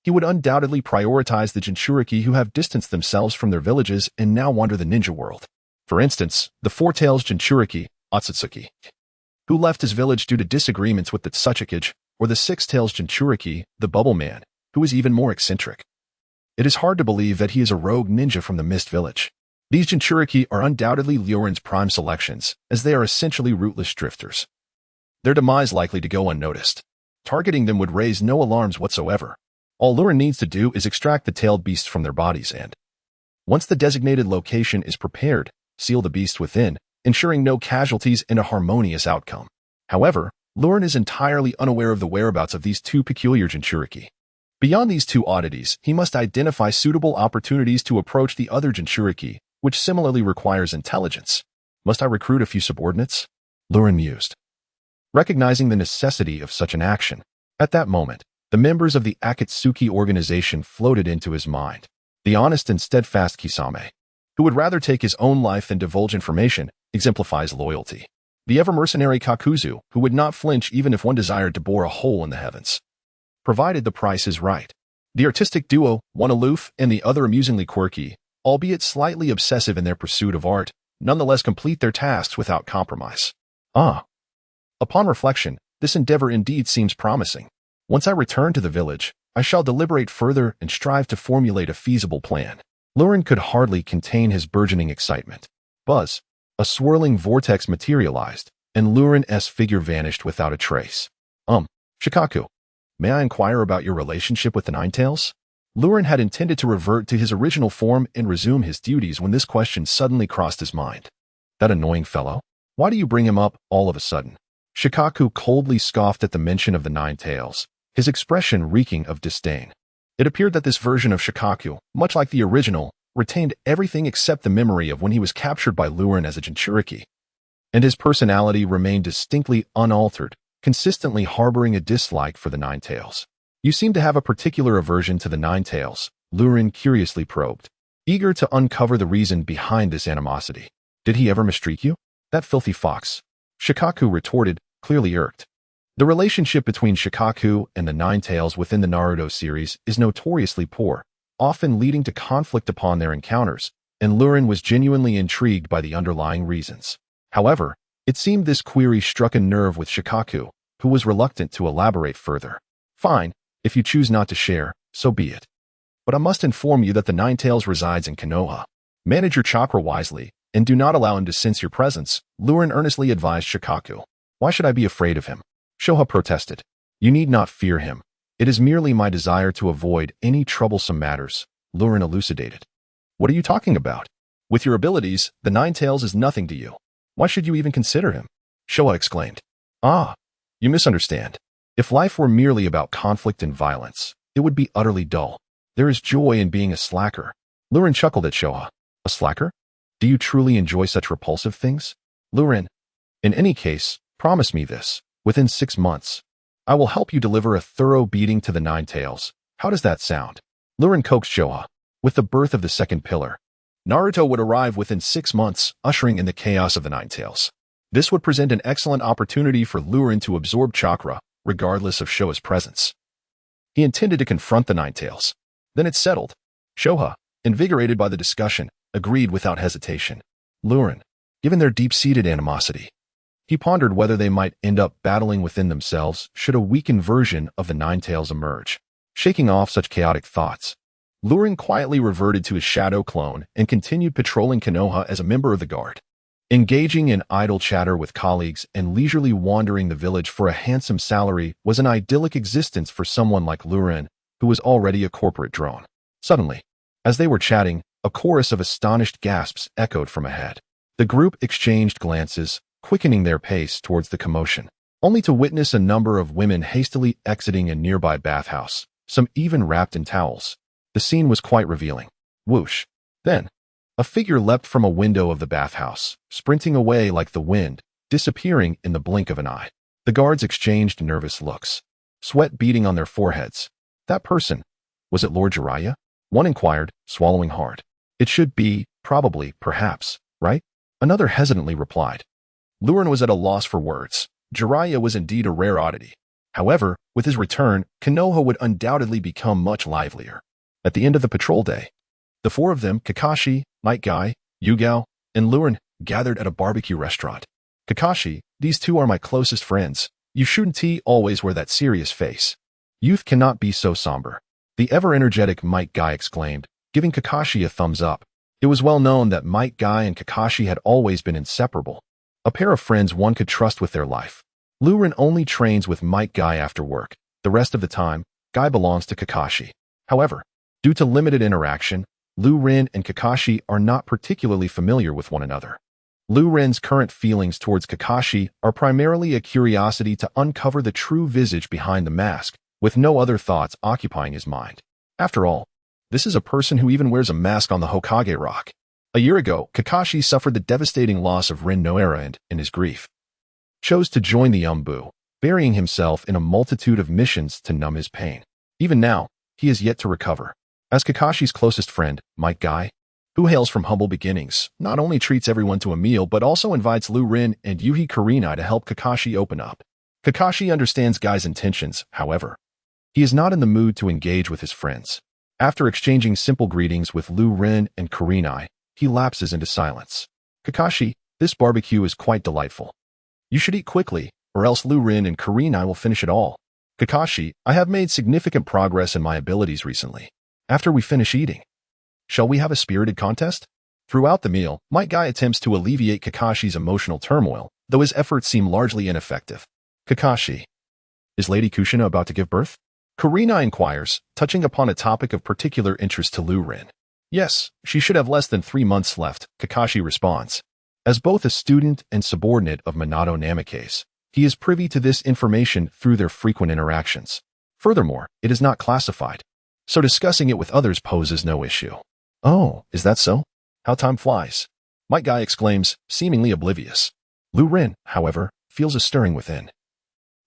he would undoubtedly prioritize the Jinchuriki who have distanced themselves from their villages and now wander the ninja world. For instance, the 4-tails Jinchuriki, Otsutsuki, who left his village due to disagreements with the Tsuchikage, or the 6-tails Jinchuriki, the Bubble Man, who is even more eccentric. It is hard to believe that he is a rogue ninja from the Mist Village. These Jinchuriki are undoubtedly Liu Ren's prime selections, as they are essentially rootless drifters. Their demise likely to go unnoticed. Targeting them would raise no alarms whatsoever. All Liu Ren needs to do is extract the tailed beasts from their bodies and, once the designated location is prepared, seal the beast within, ensuring no casualties and a harmonious outcome. However, Liu Ren is entirely unaware of the whereabouts of these two peculiar Jinchuriki. Beyond these two oddities, he must identify suitable opportunities to approach the other Jinchuriki, which similarly requires intelligence. Must I recruit a few subordinates? Liu Ren mused, recognizing the necessity of such an action. At that moment, the members of the Akatsuki organization floated into his mind. The honest and steadfast Kisame, who would rather take his own life than divulge information, exemplifies loyalty. The ever-mercenary Kakuzu, who would not flinch even if one desired to bore a hole in the heavens, provided the price is right. The artistic duo, one aloof and the other amusingly quirky, albeit slightly obsessive in their pursuit of art, nonetheless complete their tasks without compromise. Upon reflection, this endeavor indeed seems promising. Once I return to the village, I shall deliberate further and strive to formulate a feasible plan. Liu Ren could hardly contain his burgeoning excitement. Buzz. A swirling vortex materialized, and Liu Ren's figure vanished without a trace. Shikaku, may I inquire about your relationship with the Ninetales? Liu Ren had intended to revert to his original form and resume his duties when this question suddenly crossed his mind. That annoying fellow? Why do you bring him up all of a sudden? Shikaku coldly scoffed at the mention of the Ninetales, his expression reeking of disdain. It appeared that this version of Shikaku, much like the original, retained everything except the memory of when he was captured by Liu Ren as a Jinchuriki. And his personality remained distinctly unaltered, consistently harboring a dislike for the Ninetales. You seem to have a particular aversion to the Ninetales, Liu Ren curiously probed, eager to uncover the reason behind this animosity. Did he ever mistreat you? That filthy fox. Shikaku retorted, clearly irked. The relationship between Shikaku and the Ninetales within the Naruto series is notoriously poor, often leading to conflict upon their encounters, and Liu Ren was genuinely intrigued by the underlying reasons. However, it seemed this query struck a nerve with Shikaku, who was reluctant to elaborate further. Fine, if you choose not to share, so be it. But I must inform you that the Ninetales resides in Konoha. Manage your chakra wisely, and do not allow him to sense your presence, Liu Ren earnestly advised Shikaku. Why should I be afraid of him? Shoha protested. You need not fear him. It is merely my desire to avoid any troublesome matters, Liu Ren elucidated. What are you talking about? With your abilities, the Ninetales is nothing to you. Why should you even consider him? Shoha exclaimed. Ah, you misunderstand. If life were merely about conflict and violence, it would be utterly dull. There is joy in being a slacker. Liu Ren chuckled at Shoha. A slacker? Do you truly enjoy such repulsive things? Liu Ren, in any case, promise me this. Within 6 months, I will help you deliver a thorough beating to the Ninetales. How does that sound? Liu Ren coaxed Shoha. With the birth of the second pillar, Naruto would arrive within 6 months, ushering in the chaos of the Ninetales. This would present an excellent opportunity for Liu Ren to absorb chakra, regardless of Shoha's presence. He intended to confront the Ninetales. Then it settled. Shoha, invigorated by the discussion, agreed without hesitation. Liu Ren, given their deep-seated animosity, he pondered whether they might end up battling within themselves should a weakened version of the Ninetales emerge. Shaking off such chaotic thoughts, Liu Ren quietly reverted to his shadow clone and continued patrolling Konoha as a member of the guard. Engaging in idle chatter with colleagues and leisurely wandering the village for a handsome salary was an idyllic existence for someone like Liu Ren, who was already a corporate drone. Suddenly, as they were chatting, a chorus of astonished gasps echoed from ahead. The group exchanged glances, quickening their pace towards the commotion, only to witness a number of women hastily exiting a nearby bathhouse, some even wrapped in towels. The scene was quite revealing. Whoosh. Then, a figure leapt from a window of the bathhouse, sprinting away like the wind, disappearing in the blink of an eye. The guards exchanged nervous looks, sweat beading on their foreheads. That person, was it Lord Jiraiya? One inquired, swallowing hard. It should be, probably, perhaps, right? Another hesitantly replied. Liu Ren was at a loss for words. Jiraiya was indeed a rare oddity. However, with his return, Konoha would undoubtedly become much livelier. At the end of the patrol day, the 4 of them, Kakashi, Might Guy, Yugao, and Liu Ren, gathered at a barbecue restaurant. Kakashi, these 2 are my closest friends. You shouldn't always wear that serious face. Youth cannot be so somber. The ever-energetic Might Guy exclaimed, giving Kakashi a thumbs up. It was well known that Might Guy and Kakashi had always been inseparable. A pair of friends one could trust with their life. Liu Ren only trains with Might Guy after work. The rest of the time, Guy belongs to Kakashi. However, due to limited interaction, Liu Ren and Kakashi are not particularly familiar with one another. Liu Ren's current feelings towards Kakashi are primarily a curiosity to uncover the true visage behind the mask, with no other thoughts occupying his mind. After all, this is a person who even wears a mask on the Hokage Rock. A year ago, Kakashi suffered the devastating loss of Rin Noera and, in his grief, chose to join the Umbu, burying himself in a multitude of missions to numb his pain. Even now, he is yet to recover. As Kakashi's closest friend, Might Guy, who hails from humble beginnings, not only treats everyone to a meal but also invites Liu Ren and Yuhi Kurenai to help Kakashi open up. Kakashi understands Guy's intentions, however. He is not in the mood to engage with his friends. After exchanging simple greetings with Liu Ren and Kurenai, he lapses into silence. Kakashi, this barbecue is quite delightful. You should eat quickly, or else Liu Ren and Kurenai will finish it all. Kakashi, I have made significant progress in my abilities recently. After we finish eating, Shall we have a spirited contest? Throughout the meal, Might Guy attempts to alleviate Kakashi's emotional turmoil, though his efforts seem largely ineffective. Kakashi. Is Lady Kushina about to give birth? Karina inquires, touching upon a topic of particular interest to Liu Ren. Yes, she should have less than 3 months left, Kakashi responds. As both a student and subordinate of Minato Namikaze, he is privy to this information through their frequent interactions. Furthermore, it is not classified, so discussing it with others poses no issue. Oh, is that so? How time flies. Might Guy exclaims, seemingly oblivious. Liu Ren, however, feels a stirring within.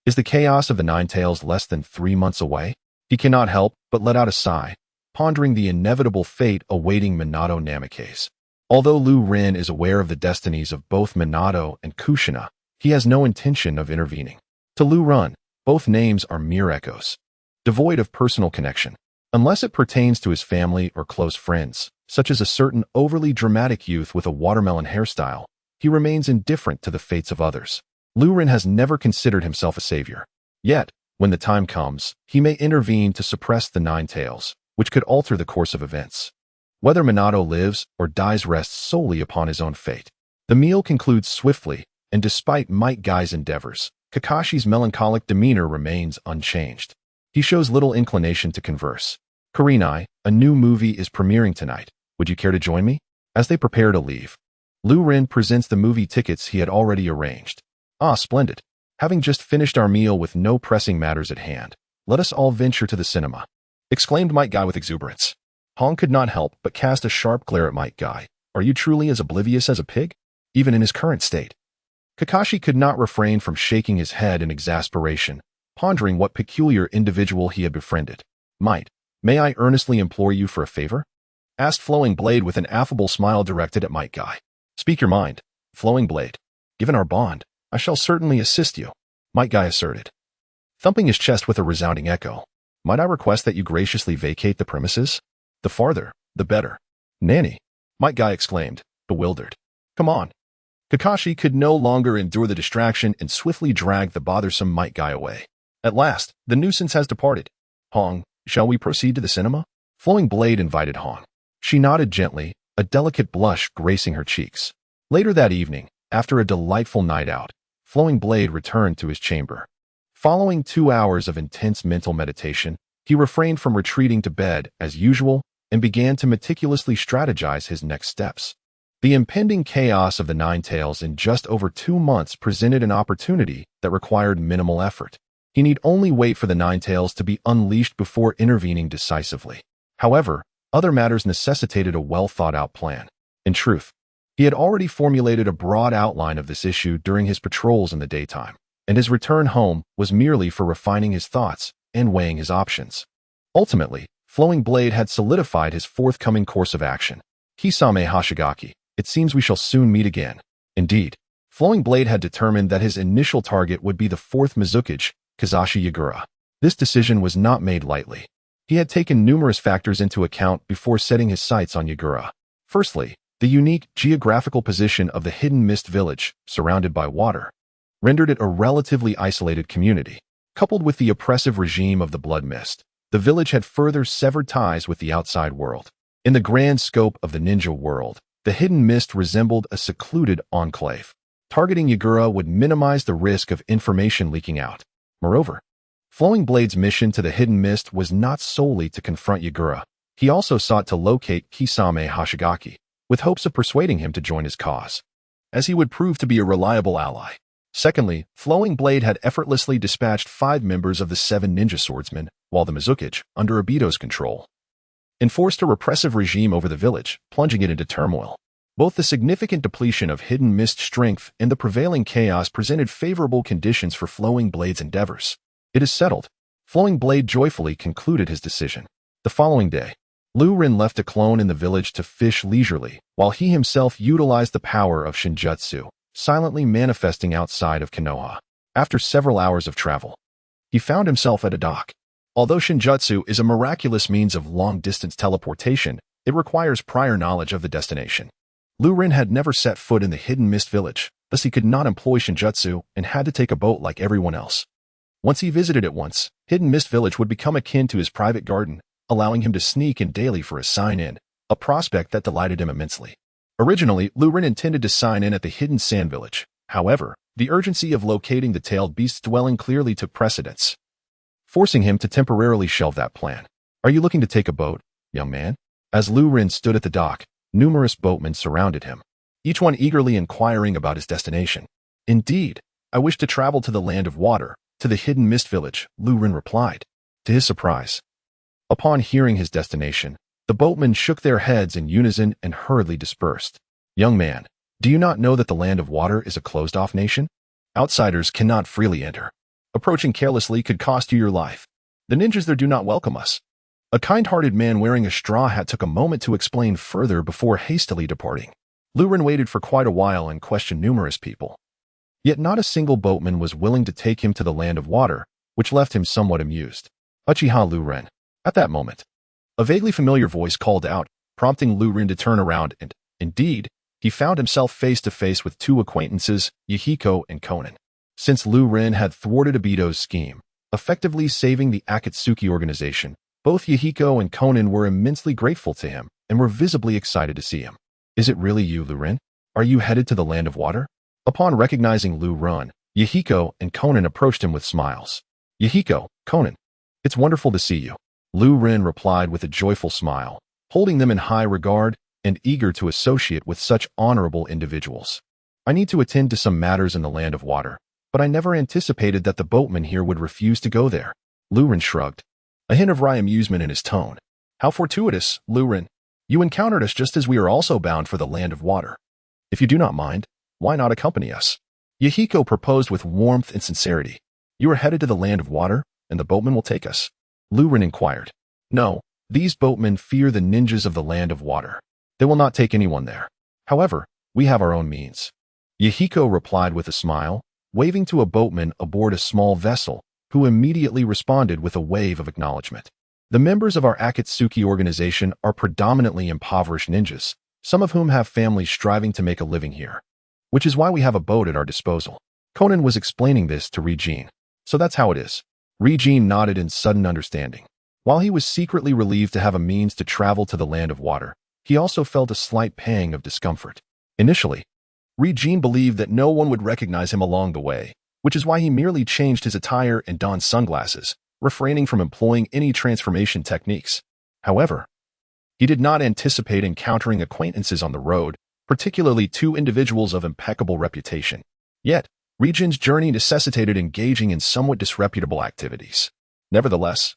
Is the chaos of the Nine Tails less than 3 months away? He cannot help but let out a sigh, pondering the inevitable fate awaiting Minato Namikaze. Although Liu Ren is aware of the destinies of both Minato and Kushina, he has no intention of intervening. To Liu Ren, both names are mere echoes, devoid of personal connection. Unless it pertains to his family or close friends, such as a certain overly dramatic youth with a watermelon hairstyle, he remains indifferent to the fates of others. Liu Ren has never considered himself a savior. Yet, when the time comes, he may intervene to suppress the Nine Tails, which could alter the course of events. Whether Minato lives or dies rests solely upon his own fate. The meal concludes swiftly, and despite Might Guy's endeavors, Kakashi's melancholic demeanor remains unchanged. He shows little inclination to converse. Kurenai, a new movie is premiering tonight. Would you care to join me? As they prepare to leave, Liu Ren presents the movie tickets he had already arranged. Ah, splendid. Having just finished our meal with no pressing matters at hand, let us all venture to the cinema, exclaimed Might Guy with exuberance. Hong could not help but cast a sharp glare at Might Guy. Are you truly as oblivious as a pig? Even in his current state? Kakashi could not refrain from shaking his head in exasperation, pondering what peculiar individual he had befriended. Might, may I earnestly implore you for a favor? Asked Flowing Blade with an affable smile directed at Might Guy. Speak your mind, Flowing Blade. Given our bond, I shall certainly assist you, Might Guy asserted, thumping his chest with a resounding echo. Might I request that you graciously vacate the premises? The farther, the better. Nanny, Might Guy exclaimed, bewildered. Come on. Kakashi could no longer endure the distraction and swiftly dragged the bothersome Might Guy away. At last, the nuisance has departed. Hong, shall we proceed to the cinema? Flowing Blade invited Hong. She nodded gently, a delicate blush gracing her cheeks. Later that evening, after a delightful night out, Flowing Blade returned to his chamber. Following 2 hours of intense mental meditation, he refrained from retreating to bed as usual and began to meticulously strategize his next steps. The impending chaos of the Nine Tails in just over 2 months presented an opportunity that required minimal effort. He need only wait for the Nine Tails to be unleashed before intervening decisively. However, other matters necessitated a well-thought-out plan. In truth, he had already formulated a broad outline of this issue during his patrols in the daytime, and his return home was merely for refining his thoughts and weighing his options. Ultimately, Flowing Blade had solidified his forthcoming course of action. Kisame Hoshigaki, it seems we shall soon meet again. Indeed, Flowing Blade had determined that his initial target would be the 4th Mizukage, Kazashi Yagura. This decision was not made lightly. He had taken numerous factors into account before setting his sights on Yagura. Firstly, the unique geographical position of the Hidden Mist village, surrounded by water, rendered it a relatively isolated community. Coupled with the oppressive regime of the Blood Mist, the village had further severed ties with the outside world. In the grand scope of the ninja world, the Hidden Mist resembled a secluded enclave. Targeting Yagura would minimize the risk of information leaking out. Moreover, Flowing Blade's mission to the Hidden Mist was not solely to confront Yagura. He also sought to locate Kisame Hoshigaki, with hopes of persuading him to join his cause, as he would prove to be a reliable ally. Secondly, Flowing Blade had effortlessly dispatched 5 members of the 7 ninja swordsmen, while the Mizukage, under Obito's control, enforced a repressive regime over the village, plunging it into turmoil. Both the significant depletion of Hidden Mist strength and the prevailing chaos presented favorable conditions for Flowing Blade's endeavors. It is settled. Flowing Blade joyfully concluded his decision. The following day, Liu Ren left a clone in the village to fish leisurely, while he himself utilized the power of Shinjutsu, silently manifesting outside of Konoha. After several hours of travel, he found himself at a dock. Although Shinjutsu is a miraculous means of long-distance teleportation, it requires prior knowledge of the destination. Liu Ren had never set foot in the Hidden Mist village, thus he could not employ Shinjutsu and had to take a boat like everyone else. Once he visited it once, Hidden Mist village would become akin to his private garden, allowing him to sneak in daily for a sign-in, a prospect that delighted him immensely. Originally, Liu Ren intended to sign in at the hidden sand village. However, the urgency of locating the tailed beast's dwelling clearly took precedence, forcing him to temporarily shelve that plan. Are you looking to take a boat, young man? As Liu Ren stood at the dock, numerous boatmen surrounded him, each one eagerly inquiring about his destination. Indeed, I wish to travel to the land of water, to the hidden mist village, Liu Ren replied. To his surprise, upon hearing his destination, the boatmen shook their heads in unison and hurriedly dispersed. Young man, do you not know that the land of water is a closed-off nation? Outsiders cannot freely enter. Approaching carelessly could cost you your life. The ninjas there do not welcome us. A kind-hearted man wearing a straw hat took a moment to explain further before hastily departing. Liu Ren waited for quite a while and questioned numerous people. Yet not a single boatman was willing to take him to the land of water, which left him somewhat amused. Uchiha Liu Ren. At that moment, a vaguely familiar voice called out, prompting Liu Ren to turn around and, indeed, he found himself face to face with two acquaintances, Uchiha and Konan. Since Liu Ren had thwarted Obito's scheme, effectively saving the Akatsuki organization, both Uchiha and Konan were immensely grateful to him and were visibly excited to see him. Is it really you, Liu Ren? Are you headed to the land of water? Upon recognizing Liu Ren, Uchiha and Konan approached him with smiles. Uchiha, Konan, it's wonderful to see you. Liu Ren replied with a joyful smile, holding them in high regard and eager to associate with such honorable individuals. I need to attend to some matters in the land of water, but I never anticipated that the boatman here would refuse to go there. Liu Ren shrugged, a hint of wry amusement in his tone. How fortuitous, Liu Ren. You encountered us just as we are also bound for the land of water. If you do not mind, why not accompany us? Uchiha proposed with warmth and sincerity. You are headed to the land of water, and the boatman will take us. Liu Ren inquired. No, these boatmen fear the ninjas of the land of water. They will not take anyone there. However, we have our own means. Uchiha replied with a smile, waving to a boatman aboard a small vessel, who immediately responded with a wave of acknowledgement. The members of our Akatsuki organization are predominantly impoverished ninjas, some of whom have families striving to make a living here, which is why we have a boat at our disposal. Konan was explaining this to Rinnegan. So that's how it is. Rinnegan nodded in sudden understanding. While he was secretly relieved to have a means to travel to the land of water, he also felt a slight pang of discomfort. Initially, Rinnegan believed that no one would recognize him along the way, which is why he merely changed his attire and donned sunglasses, refraining from employing any transformation techniques. However, he did not anticipate encountering acquaintances on the road, particularly two individuals of impeccable reputation. Yet, Rinnegan's journey necessitated engaging in somewhat disreputable activities. Nevertheless,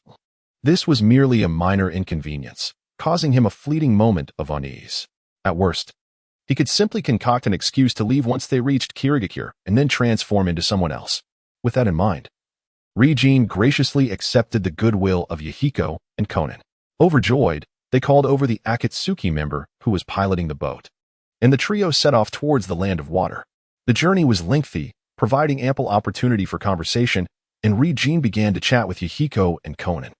this was merely a minor inconvenience, causing him a fleeting moment of unease. At worst, he could simply concoct an excuse to leave once they reached Kirigakure and then transform into someone else. With that in mind, Rinnegan graciously accepted the goodwill of Uchiha and Konan. Overjoyed, they called over the Akatsuki member who was piloting the boat, and the trio set off towards the land of water. The journey was lengthy, providing ample opportunity for conversation, and Rinnegan began to chat with Uchiha and Konan.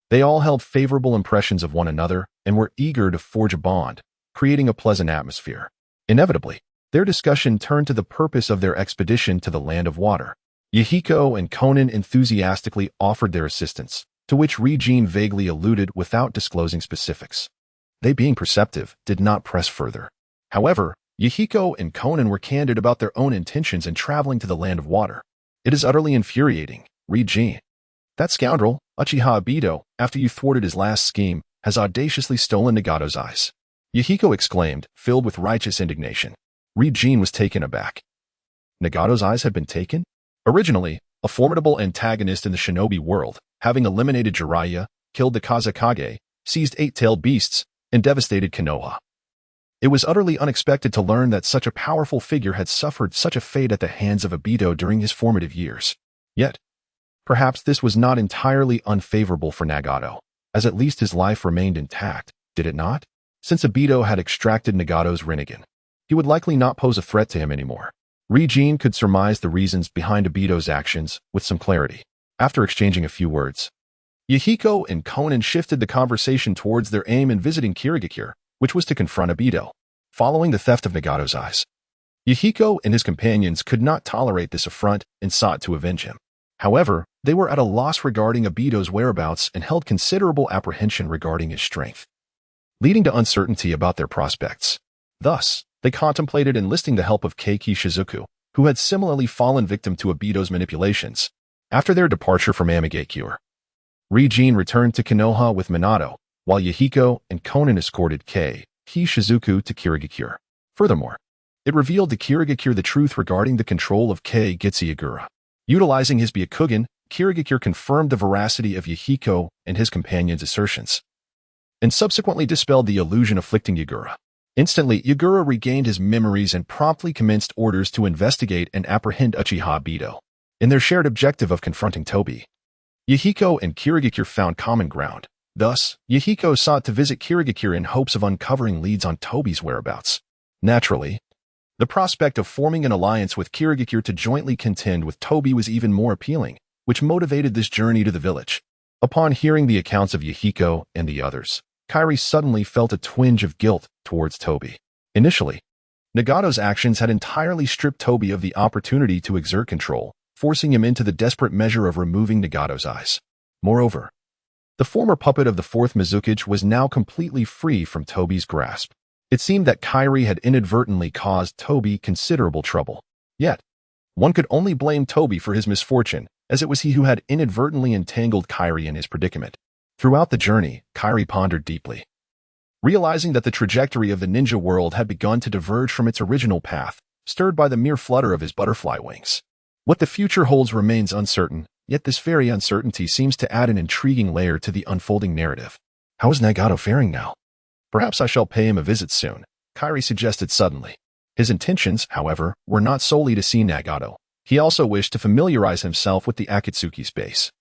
They all held favorable impressions of one another and were eager to forge a bond, creating a pleasant atmosphere. Inevitably, their discussion turned to the purpose of their expedition to the land of water. Uchiha and Konan enthusiastically offered their assistance, to which Rinnegan vaguely alluded without disclosing specifics. They, being perceptive, did not press further. However, Uchiha and Konan were candid about their own intentions in traveling to the land of water. It is utterly infuriating, Rinnegan. That scoundrel, Uchiha Obito, after you thwarted his last scheme, has audaciously stolen Nagato's eyes. Uchiha exclaimed, filled with righteous indignation. Rinnegan was taken aback. Nagato's eyes had been taken? Originally, a formidable antagonist in the shinobi world, having eliminated Jiraiya, killed the Kazekage, seized 8-tailed beasts, and devastated Konoha. It was utterly unexpected to learn that such a powerful figure had suffered such a fate at the hands of Obito during his formative years. Yet, perhaps this was not entirely unfavorable for Nagato, as at least his life remained intact, did it not? Since Obito had extracted Nagato's Rinnegan, he would likely not pose a threat to him anymore. Rinnegan could surmise the reasons behind Obito's actions with some clarity. After exchanging a few words, Uchiha and Konan shifted the conversation towards their aim in visiting Kirigakure, which was to confront Obito, following the theft of Nagato's eyes. Uchiha and his companions could not tolerate this affront and sought to avenge him. However, they were at a loss regarding Obito's whereabouts and held considerable apprehension regarding his strength. leading to uncertainty about their prospects. Thus, they contemplated enlisting the help of Keiki Shizuku, who had similarly fallen victim to Obito's manipulations. After their departure from Amigakure, Rinnegan returned to Konoha with Minato, while Yahiko and Konan escorted Keiki Shizuku to Kirigakure. Furthermore, it revealed to Kirigakure the truth regarding the control of Kei Gitsuyagura. Utilizing his Byakugan, Kirigakure confirmed the veracity of Yahiko and his companion's assertions, and subsequently dispelled the illusion afflicting Yagura. Instantly, Yagura regained his memories and promptly commenced orders to investigate and apprehend Uchiha Obito. In their shared objective of confronting Tobi, Yahiko and Kirigakure found common ground. Thus, Yahiko sought to visit Kirigakure in hopes of uncovering leads on Tobi's whereabouts. Naturally, the prospect of forming an alliance with Kirigakure to jointly contend with Tobi was even more appealing, which motivated this journey to the village. Upon hearing the accounts of Yahiko and the others, Kairi suddenly felt a twinge of guilt towards Tobi. Initially, Nagato's actions had entirely stripped Tobi of the opportunity to exert control, forcing him into the desperate measure of removing Nagato's eyes. Moreover, the former puppet of the fourth Mizukage was now completely free from Tobi's grasp. It seemed that Kairi had inadvertently caused Tobi considerable trouble. Yet, one could only blame Tobi for his misfortune, as it was he who had inadvertently entangled Kairi in his predicament. Throughout the journey, Kairi pondered deeply, realizing that the trajectory of the ninja world had begun to diverge from its original path, stirred by the mere flutter of his butterfly wings. What the future holds remains uncertain, yet this very uncertainty seems to add an intriguing layer to the unfolding narrative. How is Nagato faring now? Perhaps I shall pay him a visit soon, Kairi suggested suddenly. His intentions, however, were not solely to see Nagato. He also wished to familiarize himself with the Akatsuki space,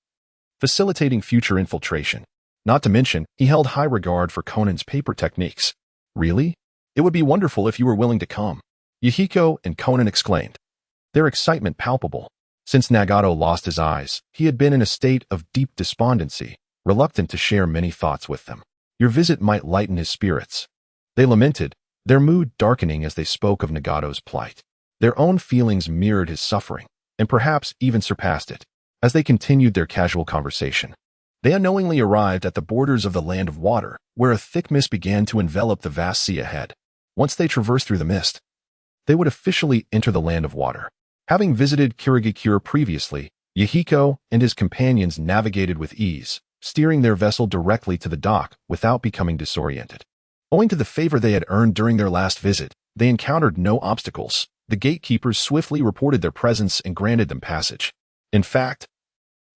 facilitating future infiltration. Not to mention, he held high regard for Konan's paper techniques. Really? It would be wonderful if you were willing to come, Yahiko and Konan exclaimed, their excitement palpable. Since Nagato lost his eyes, he had been in a state of deep despondency, reluctant to share many thoughts with them. Your visit might lighten his spirits, they lamented, their mood darkening as they spoke of Nagato's plight. Their own feelings mirrored his suffering, and perhaps even surpassed it. As they continued their casual conversation, they unknowingly arrived at the borders of the land of water, where a thick mist began to envelop the vast sea ahead. Once they traversed through the mist, they would officially enter the land of water. Having visited Kirigakure previously, Yahiko and his companions navigated with ease, steering their vessel directly to the dock without becoming disoriented. Owing to the favor they had earned during their last visit, they encountered no obstacles. The gatekeepers swiftly reported their presence and granted them passage. In fact,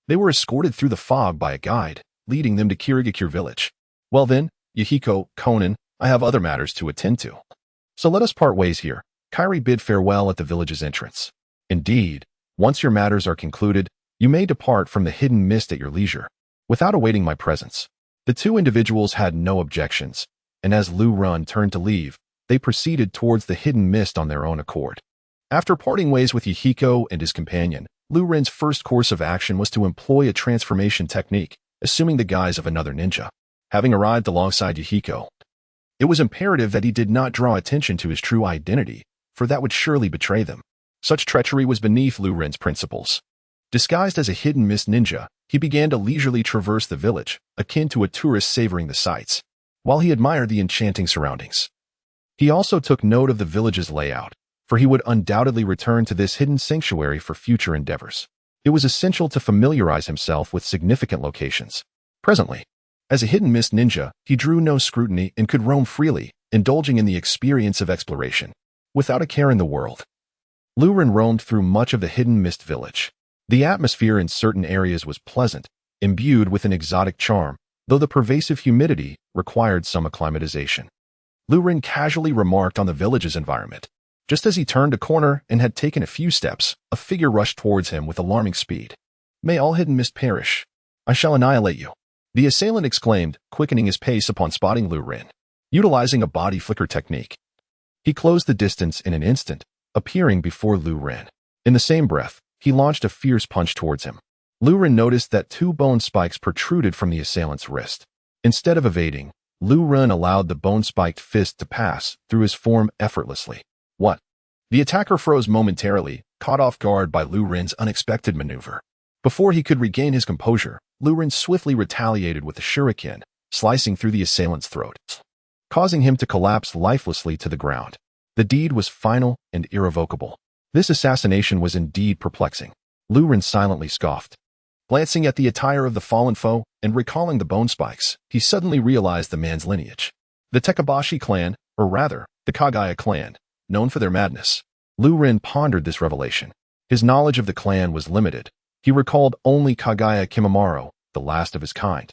they were escorted through the fog by a guide, leading them to Kirigakure village. Well then, Yahiko, Konan, I have other matters to attend to, so let us part ways here. Kairi bid farewell at the village's entrance. Indeed, once your matters are concluded, you may depart from the hidden mist at your leisure, without awaiting my presence. The two individuals had no objections, and as Liu Ren turned to leave, they proceeded towards the hidden mist on their own accord. After parting ways with Yahiko and his companion, Liu Ren's first course of action was to employ a transformation technique, assuming the guise of another ninja. Having arrived alongside Yahiko, it was imperative that he did not draw attention to his true identity, for that would surely betray them. Such treachery was beneath Liu Ren's principles. Disguised as a hidden mist ninja, he began to leisurely traverse the village, akin to a tourist savoring the sights, while he admired the enchanting surroundings. He also took note of the village's layout, for he would undoubtedly return to this hidden sanctuary for future endeavors. It was essential to familiarize himself with significant locations. Presently, as a hidden mist ninja, he drew no scrutiny and could roam freely, indulging in the experience of exploration, without a care in the world. Liu Ren roamed through much of the hidden mist village. The atmosphere in certain areas was pleasant, imbued with an exotic charm, though the pervasive humidity required some acclimatization. Liu Ren casually remarked on the village's environment. Just as he turned a corner and had taken a few steps, a figure rushed towards him with alarming speed. May all hidden mist perish. I shall annihilate you, the assailant exclaimed, quickening his pace upon spotting Liu Ren. Utilizing a body flicker technique, he closed the distance in an instant, appearing before Liu Ren. In the same breath, he launched a fierce punch towards him. Liu Ren noticed that two bone spikes protruded from the assailant's wrist. Instead of evading, Liu Ren allowed the bone-spiked fist to pass through his form effortlessly. What? The attacker froze momentarily, caught off guard by Liu Ren's unexpected maneuver. Before he could regain his composure, Liu Ren swiftly retaliated with a shuriken, slicing through the assailant's throat. causing him to collapse lifelessly to the ground. The deed was final and irrevocable. This assassination was indeed perplexing. Liu Ren silently scoffed. Glancing at the attire of the fallen foe and recalling the bone spikes, he suddenly realized the man's lineage. The Tekebashi clan, or rather, the Kagaya clan, known for their madness. Liu Ren pondered this revelation. His knowledge of the clan was limited. He recalled only Kagaya Kimimaro, the last of his kind.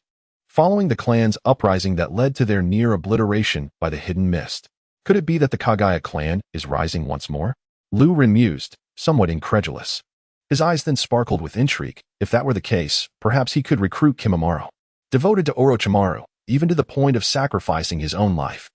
Following the clan's uprising that led to their near obliteration by the hidden mist. Could it be that the Kagaya clan is rising once more? Liu Ren mused, somewhat incredulous. His eyes then sparkled with intrigue. If that were the case, perhaps he could recruit Kimimaro. Devoted to Orochimaru, even to the point of sacrificing his own life.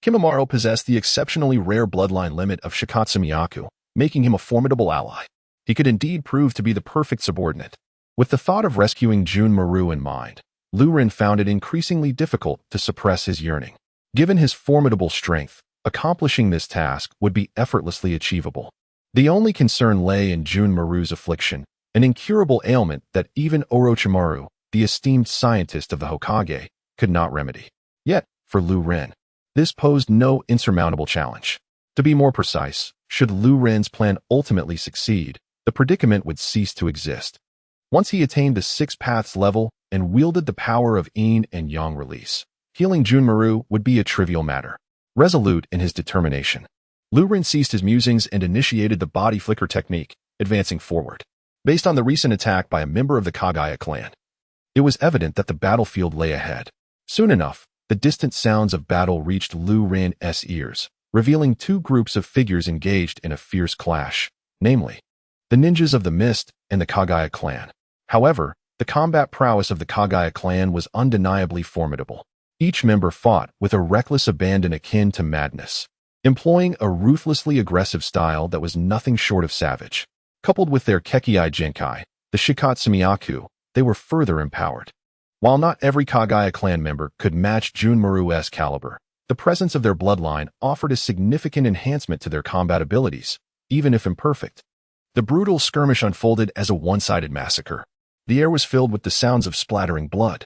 Kimimaro possessed the exceptionally rare bloodline limit of Shikatsu Miyaku, making him a formidable ally. He could indeed prove to be the perfect subordinate. With the thought of rescuing Junmaru in mind, Liu Ren found it increasingly difficult to suppress his yearning. Given his formidable strength, accomplishing this task would be effortlessly achievable. The only concern lay in Junmaru's affliction, an incurable ailment that even Orochimaru, the esteemed scientist of the Hokage, could not remedy. Yet, for Liu Ren, this posed no insurmountable challenge. To be more precise, should Liu Ren's plan ultimately succeed, the predicament would cease to exist. Once he attained the 6 paths level and wielded the power of yin and yang release, healing Junmaru would be a trivial matter. Resolute in his determination, Liu Ren ceased his musings and initiated the body flicker technique, advancing forward. Based on the recent attack by a member of the Kagaya clan, it was evident that the battlefield lay ahead. Soon enough, the distant sounds of battle reached Liu Ren's ears, revealing 2 groups of figures engaged in a fierce clash, namely, the ninjas of the mist and the Kagaya clan. However, the combat prowess of the Kagaya clan was undeniably formidable. Each member fought with a reckless abandon akin to madness, employing a ruthlessly aggressive style that was nothing short of savage. Coupled with their Kekkei Genkai, the Shikatsu Miyaku, they were further empowered. While not every Kagaya clan member could match Junmaru's caliber, the presence of their bloodline offered a significant enhancement to their combat abilities, even if imperfect. The brutal skirmish unfolded as a one-sided massacre. The air was filled with the sounds of splattering blood,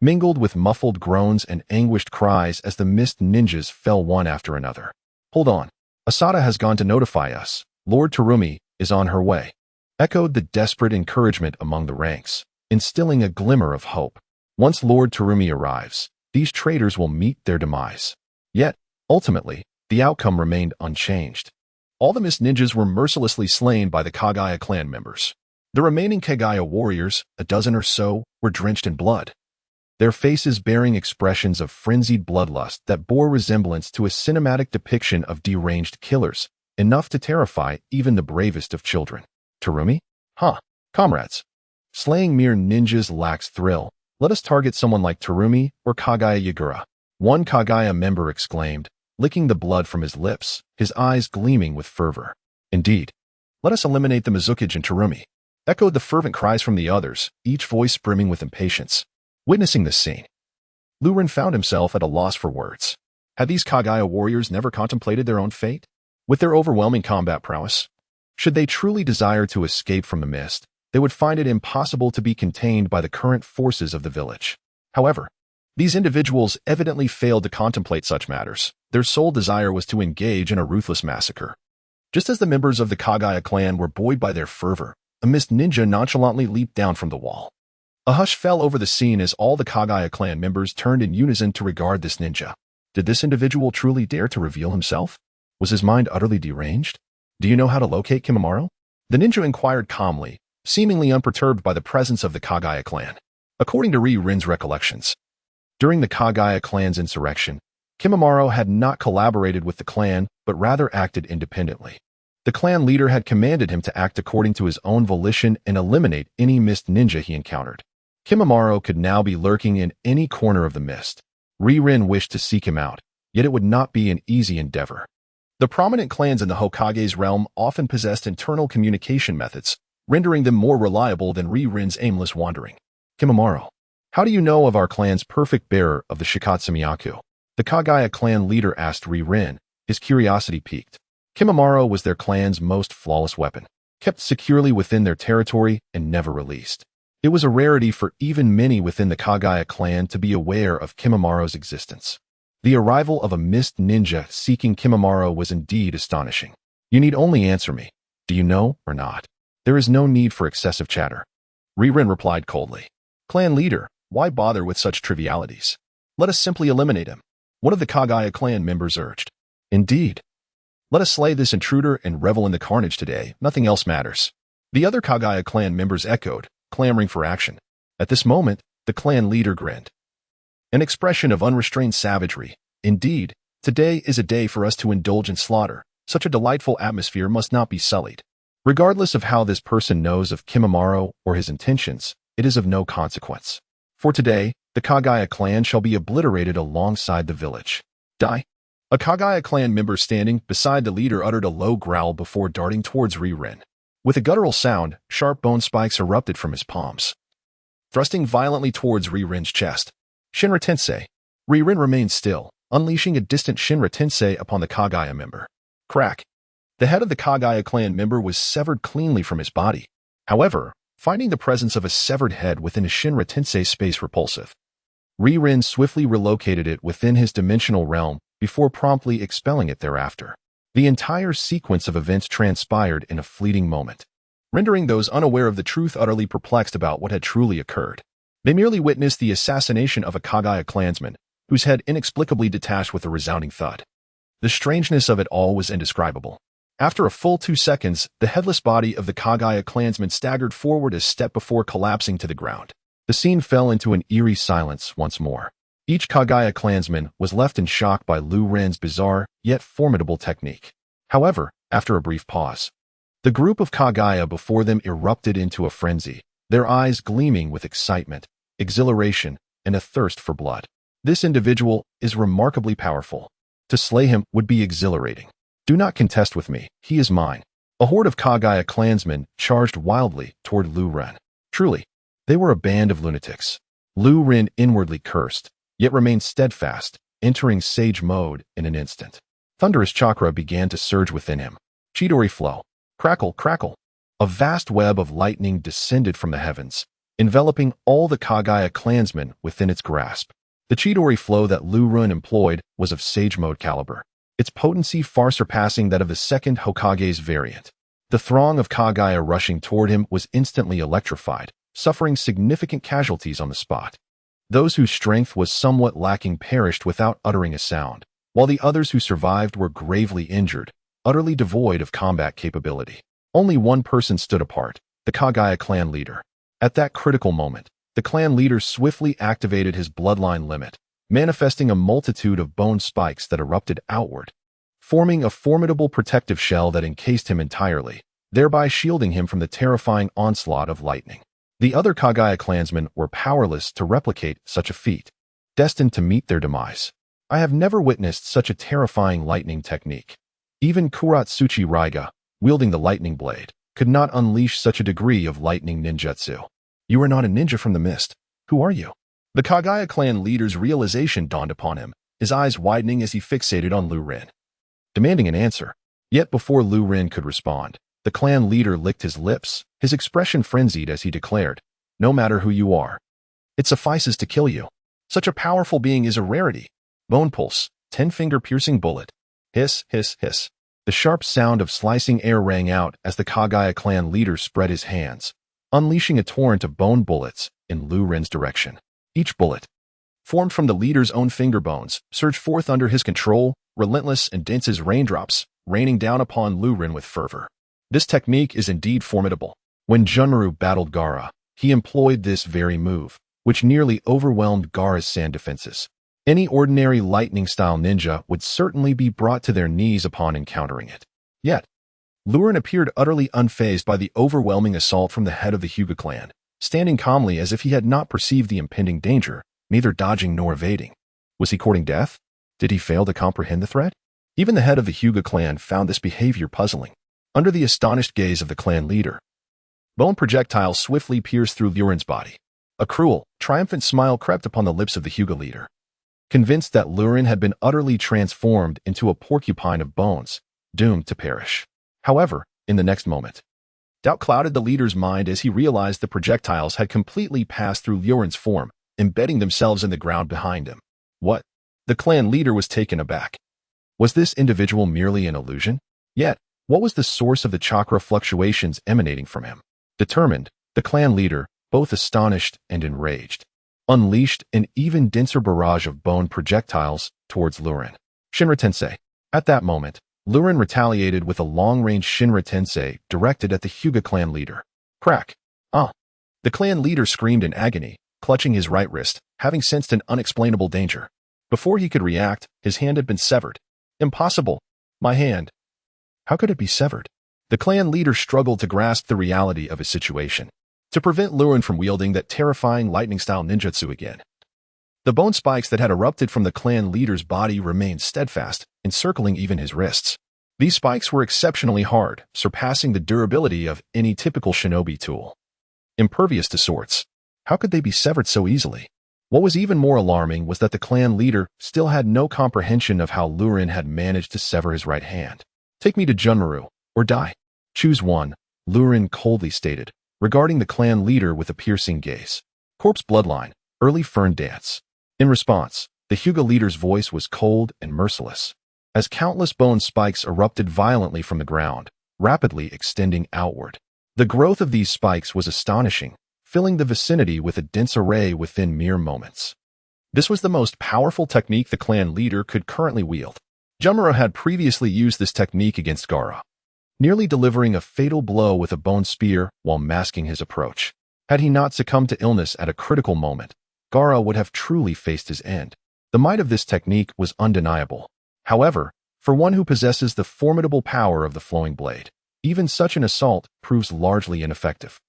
mingled with muffled groans and anguished cries as the mist ninjas fell one after another. "Hold on. Asada has gone to notify us. Lord Terumi is on her way," echoed the desperate encouragement among the ranks, instilling a glimmer of hope. Once Lord Terumi arrives, these traitors will meet their demise. Yet, ultimately, the outcome remained unchanged. All the mist ninjas were mercilessly slain by the Kagaya clan members. The remaining Kagaya warriors, a dozen or so, were drenched in blood, their faces bearing expressions of frenzied bloodlust that bore resemblance to a cinematic depiction of deranged killers, enough to terrify even the bravest of children. Terumi? Huh. Comrades. Slaying mere ninjas lacks thrill. Let us target someone like Terumi or Kagaya Yagura. One Kagaya member exclaimed, licking the blood from his lips, his eyes gleaming with fervor. Indeed. Let us eliminate the Mizukage and Terumi. Echoed the fervent cries from the others, each voice brimming with impatience. Witnessing this scene, Liu Ren found himself at a loss for words. Had these Kagaya warriors never contemplated their own fate? With their overwhelming combat prowess, should they truly desire to escape from the mist, they would find it impossible to be contained by the current forces of the village. However, these individuals evidently failed to contemplate such matters. Their sole desire was to engage in a ruthless massacre. Just as the members of the Kagaya clan were buoyed by their fervor, a mist ninja nonchalantly leaped down from the wall. A hush fell over the scene as all the Kagaya clan members turned in unison to regard this ninja. Did this individual truly dare to reveal himself? Was his mind utterly deranged? Do you know how to locate Kimimaro? The ninja inquired calmly, seemingly unperturbed by the presence of the Kagaya clan. According to Liu Ren's recollections, during the Kagaya clan's insurrection, Kimimaro had not collaborated with the clan, but rather acted independently. The clan leader had commanded him to act according to his own volition and eliminate any mist ninja he encountered. Kimimaro could now be lurking in any corner of the mist. Liu Ren wished to seek him out, yet it would not be an easy endeavor. The prominent clans in the Hokage's realm often possessed internal communication methods, rendering them more reliable than Liu Ren's aimless wandering. Kimimaro, how do you know of our clan's perfect bearer of the Shikatsu Miyaku? The Kagaya clan leader asked Liu Ren, his curiosity piqued. Kimimaro was their clan's most flawless weapon, kept securely within their territory and never released. It was a rarity for even many within the Kagaya clan to be aware of Kimimaro's existence. The arrival of a mist ninja seeking Kimimaro was indeed astonishing. You need only answer me. Do you know or not? There is no need for excessive chatter. Rinnegan replied coldly. Clan leader, why bother with such trivialities? Let us simply eliminate him. One of the Kagaya clan members urged. Indeed. Let us slay this intruder and revel in the carnage today. Nothing else matters. The other Kagaya clan members echoed, clamoring for action. At this moment, the clan leader grinned. An expression of unrestrained savagery. Indeed, today is a day for us to indulge in slaughter. Such a delightful atmosphere must not be sullied. Regardless of how this person knows of Kimimaro or his intentions, it is of no consequence. For today, the Kagaya clan shall be obliterated alongside the village. Die. A Kagaya clan member standing beside the leader uttered a low growl before darting towards Rinnegan. With a guttural sound, sharp bone spikes erupted from his palms, thrusting violently towards Rinnegan's chest. Shinra Tensei. Rinnegan remained still, unleashing a distant Shinra Tensei upon the Kagaya member. Crack. The head of the Kagaya clan member was severed cleanly from his body. However, finding the presence of a severed head within a Shinra Tensei space repulsive, Rinnegan swiftly relocated it within his dimensional realm before promptly expelling it thereafter. The entire sequence of events transpired in a fleeting moment, rendering those unaware of the truth utterly perplexed about what had truly occurred. They merely witnessed the assassination of a Kagaya clansman, whose head inexplicably detached with a resounding thud. The strangeness of it all was indescribable. After a full 2 seconds, the headless body of the Kagaya clansman staggered forward a step before collapsing to the ground. The scene fell into an eerie silence once more. Each Kagaya clansman was left in shock by Liu Ren's bizarre, yet formidable technique. However, after a brief pause, the group of Kagaya before them erupted into a frenzy, their eyes gleaming with excitement, exhilaration, and a thirst for blood. This individual is remarkably powerful. To slay him would be exhilarating. Do not contest with me, he is mine. A horde of Kagaya clansmen charged wildly toward Liu Ren. Truly, they were a band of lunatics. Liu Ren inwardly cursed, yet remained steadfast, entering sage mode in an instant. Thunderous chakra began to surge within him. Chidori flow. Crackle, crackle. A vast web of lightning descended from the heavens, enveloping all the Kagaya clansmen within its grasp. The Chidori flow that Liu Ren employed was of sage mode caliber, its potency far surpassing that of the second Hokage's variant. The throng of Kagaya rushing toward him was instantly electrified, suffering significant casualties on the spot. Those whose strength was somewhat lacking perished without uttering a sound, while the others who survived were gravely injured, utterly devoid of combat capability. Only one person stood apart, the Kagaya clan leader. At that critical moment, the clan leader swiftly activated his bloodline limit, manifesting a multitude of bone spikes that erupted outward, forming a formidable protective shell that encased him entirely, thereby shielding him from the terrifying onslaught of lightning. The other Kagaya clansmen were powerless to replicate such a feat, destined to meet their demise. I have never witnessed such a terrifying lightning technique. Even Kuratsuchi Raiga, wielding the lightning blade, could not unleash such a degree of lightning ninjutsu. You are not a ninja from the mist. Who are you? The Kagaya clan leader's realization dawned upon him, his eyes widening as he fixated on Liu Ren, demanding an answer. Yet before Liu Ren could respond, the clan leader licked his lips, his expression frenzied as he declared, "No matter who you are, it suffices to kill you. Such a powerful being is a rarity. Bone pulse, 10-finger piercing bullet." Hiss, hiss, hiss. The sharp sound of slicing air rang out as the Kagaya clan leader spread his hands, unleashing a torrent of bone bullets in Liu Ren's direction. Each bullet, formed from the leader's own finger bones, surged forth under his control, relentless and dense as raindrops, raining down upon Liu Ren with fervor. This technique is indeed formidable. When Junmaru battled Gaara, he employed this very move, which nearly overwhelmed Gaara's sand defenses. Any ordinary lightning-style ninja would certainly be brought to their knees upon encountering it. Yet, Liu Ren appeared utterly unfazed by the overwhelming assault from the head of the Hyuga clan, standing calmly as if he had not perceived the impending danger, neither dodging nor evading. Was he courting death? Did he fail to comprehend the threat? Even the head of the Hyuga clan found this behavior puzzling. Under the astonished gaze of the clan leader, bone projectiles swiftly pierced through Liu Ren's body. A cruel, triumphant smile crept upon the lips of the Hyuga leader. Convinced that Liu Ren had been utterly transformed into a porcupine of bones, doomed to perish. However, in the next moment, doubt clouded the leader's mind as he realized the projectiles had completely passed through Liu Ren's form, embedding themselves in the ground behind him. What? The clan leader was taken aback. Was this individual merely an illusion? Yet, what was the source of the chakra fluctuations emanating from him? Determined, the clan leader, both astonished and enraged, unleashed an even denser barrage of bone projectiles towards Liu Ren. Shinra Tensei. At that moment, Liu Ren retaliated with a long-range Shinra Tensei directed at the Hyuga clan leader. Crack. The clan leader screamed in agony, clutching his right wrist, having sensed an unexplainable danger. Before he could react, his hand had been severed. Impossible. My hand. How could it be severed? The clan leader struggled to grasp the reality of his situation. To prevent Liu Ren from wielding that terrifying lightning-style ninjutsu again. The bone spikes that had erupted from the clan leader's body remained steadfast, encircling even his wrists. These spikes were exceptionally hard, surpassing the durability of any typical shinobi tool. Impervious to swords. How could they be severed so easily? What was even more alarming was that the clan leader still had no comprehension of how Liu Ren had managed to sever his right hand. Take me to Junmaru, or die. Choose one, Liu Ren coldly stated, regarding the clan leader with a piercing gaze. Corpse bloodline, early fern dance. In response, the Hyuga leader's voice was cold and merciless, as countless bone spikes erupted violently from the ground, rapidly extending outward. The growth of these spikes was astonishing, filling the vicinity with a dense array within mere moments. This was the most powerful technique the clan leader could currently wield. Junmaru had previously used this technique against Gaara, nearly delivering a fatal blow with a bone spear while masking his approach. Had he not succumbed to illness at a critical moment, Gaara would have truly faced his end. The might of this technique was undeniable. However, for one who possesses the formidable power of the flowing blade, even such an assault proves largely ineffective.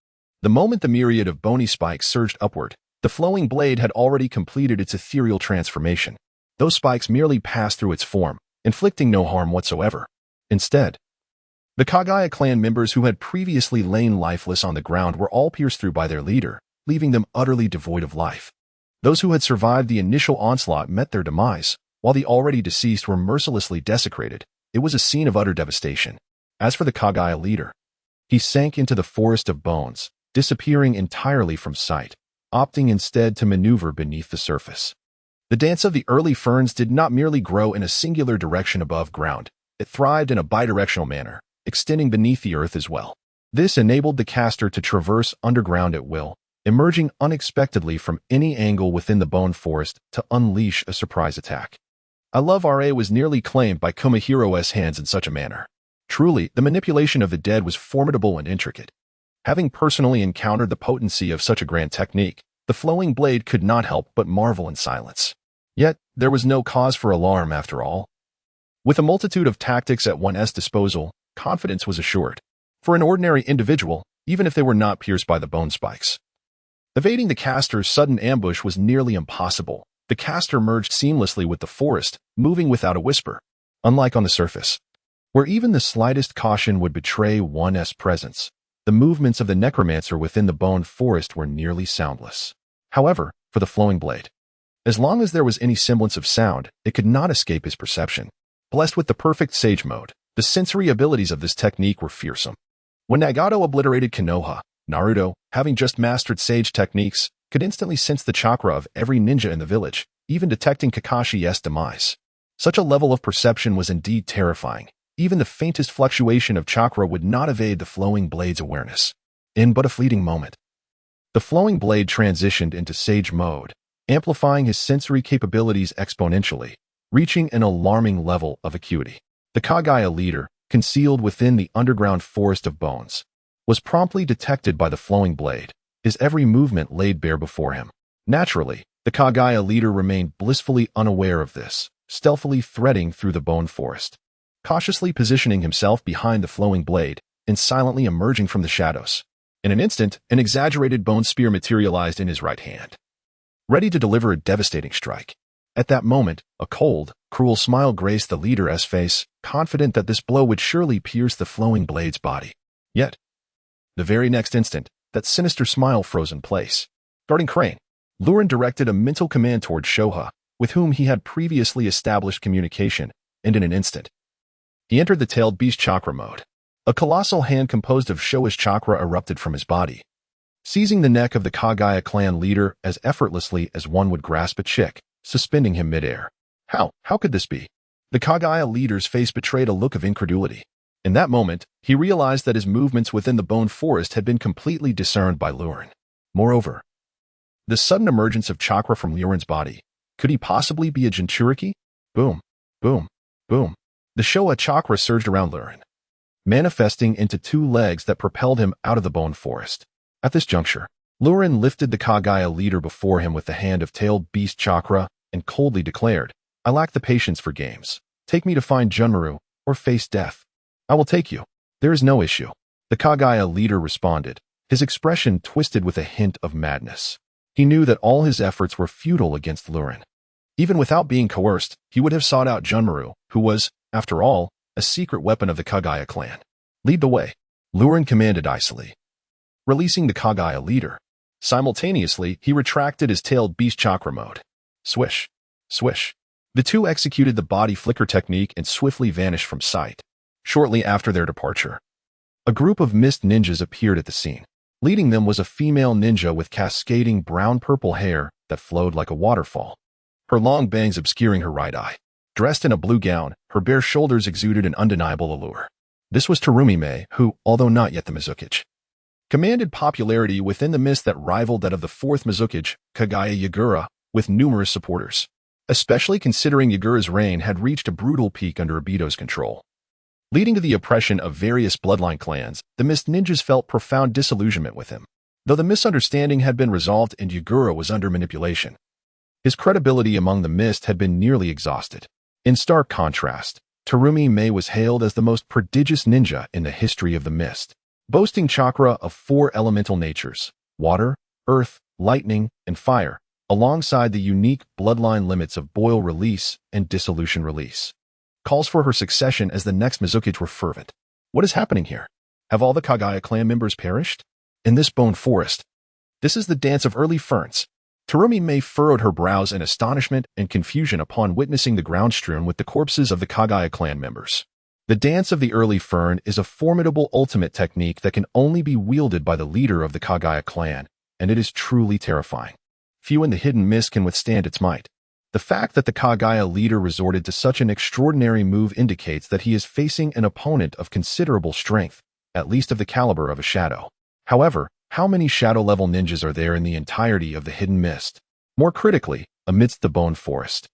The moment the myriad of bony spikes surged upward, the flowing blade had already completed its ethereal transformation. Those spikes merely passed through its form, inflicting no harm whatsoever. Instead, the Kagaya clan members who had previously lain lifeless on the ground were all pierced through by their leader, leaving them utterly devoid of life. Those who had survived the initial onslaught met their demise, while the already deceased were mercilessly desecrated. It was a scene of utter devastation. As for the Kagaya leader, he sank into the forest of bones, disappearing entirely from sight, opting instead to maneuver beneath the surface. The dance of the early ferns did not merely grow in a singular direction above ground, it thrived in a bidirectional manner, extending beneath the earth as well. This enabled the caster to traverse underground at will, emerging unexpectedly from any angle within the bone forest to unleash a surprise attack. I Love RA was nearly claimed by Kumahiro's hands in such a manner. Truly, the manipulation of the dead was formidable and intricate. Having personally encountered the potency of such a grand technique, the flowing blade could not help but marvel in silence. Yet, there was no cause for alarm after all. With a multitude of tactics at one's disposal, confidence was assured. For an ordinary individual, even if they were not pierced by the bone spikes. Evading the caster's sudden ambush was nearly impossible. The caster merged seamlessly with the forest, moving without a whisper. Unlike on the surface, where even the slightest caution would betray one's presence, the movements of the necromancer within the bone forest were nearly soundless. However, for the flowing blade, as long as there was any semblance of sound, it could not escape his perception. Blessed with the perfect sage mode, the sensory abilities of this technique were fearsome. When Nagato obliterated Konoha, Naruto, having just mastered sage techniques, could instantly sense the chakra of every ninja in the village, even detecting Kakashi's demise. Such a level of perception was indeed terrifying. Even the faintest fluctuation of chakra would not evade the flowing blade's awareness. In but a fleeting moment, the flowing blade transitioned into sage mode, amplifying his sensory capabilities exponentially, reaching an alarming level of acuity. The Kagaya leader, concealed within the underground forest of bones, was promptly detected by the flowing blade, his every movement laid bare before him. Naturally, the Kagaya leader remained blissfully unaware of this, stealthily threading through the bone forest, cautiously positioning himself behind the flowing blade and silently emerging from the shadows. In an instant, an exaggerated bone spear materialized in his right hand, ready to deliver a devastating strike. At that moment, a cold, cruel smile graced the leader's face, confident that this blow would surely pierce the flowing blade's body. Yet, the very next instant, that sinister smile froze in place. Guarding Crane, Liu Ren directed a mental command toward Shoha, with whom he had previously established communication, and in an instant, he entered the tailed beast chakra mode. A colossal hand composed of Shoha's chakra erupted from his body, seizing the neck of the Kagaya clan leader as effortlessly as one would grasp a chick, suspending him midair. How could this be? The Kagaya leader's face betrayed a look of incredulity. In that moment, he realized that his movements within the bone forest had been completely discerned by Liu Ren. Moreover, the sudden emergence of chakra from Liu Ren's body. Could he possibly be a Jinchuriki? Boom, boom, boom. The Showa chakra surged around Liu Ren, manifesting into two legs that propelled him out of the bone forest. At this juncture, Liu Ren lifted the Kagaya leader before him with the hand of tailed beast chakra and coldly declared, I lack the patience for games. Take me to find Junmaru or face death. I will take you. There is no issue. The Kagaya leader responded, his expression twisted with a hint of madness. He knew that all his efforts were futile against Liu Ren. Even without being coerced, he would have sought out Junmaru, who was, after all, a secret weapon of the Kagaya clan. Lead the way, Liu Ren commanded icily, releasing the Kagaya leader. Simultaneously, he retracted his tailed beast chakra mode. Swish, swish. The two executed the body flicker technique and swiftly vanished from sight. Shortly after their departure, a group of mist ninjas appeared at the scene. Leading them was a female ninja with cascading brown-purple hair that flowed like a waterfall, her long bangs obscuring her right eye. Dressed in a blue gown, her bare shoulders exuded an undeniable allure. This was Terumi Mei, who, although not yet the Mizukage, commanded popularity within the mist that rivaled that of the fourth Mizukage, Kagaya Yagura, with numerous supporters, especially considering Yagura's reign had reached a brutal peak under Obito's control. Leading to the oppression of various bloodline clans, the Mist Ninjas felt profound disillusionment with him. Though the misunderstanding had been resolved and Yagura was under manipulation, his credibility among the Mist had been nearly exhausted. In stark contrast, Terumi Mei was hailed as the most prodigious ninja in the history of the Mist, boasting chakra of 4 elemental natures, water, earth, lightning, and fire, alongside the unique bloodline limits of boil release and dissolution release. Calls for her succession as the next Mizukage were fervent. What is happening here? Have all the Kagaya clan members perished? In this bone forest, this is the dance of early ferns. Terumi Mei furrowed her brows in astonishment and confusion upon witnessing the ground strewn with the corpses of the Kagaya clan members. The dance of the early fern is a formidable ultimate technique that can only be wielded by the leader of the Kagaya clan, and it is truly terrifying. Few in the hidden mist can withstand its might. The fact that the Kagaya leader resorted to such an extraordinary move indicates that he is facing an opponent of considerable strength, at least of the caliber of a shadow. However, how many shadow-level ninjas are there in the entirety of the hidden mist? More critically, amidst the bone forest,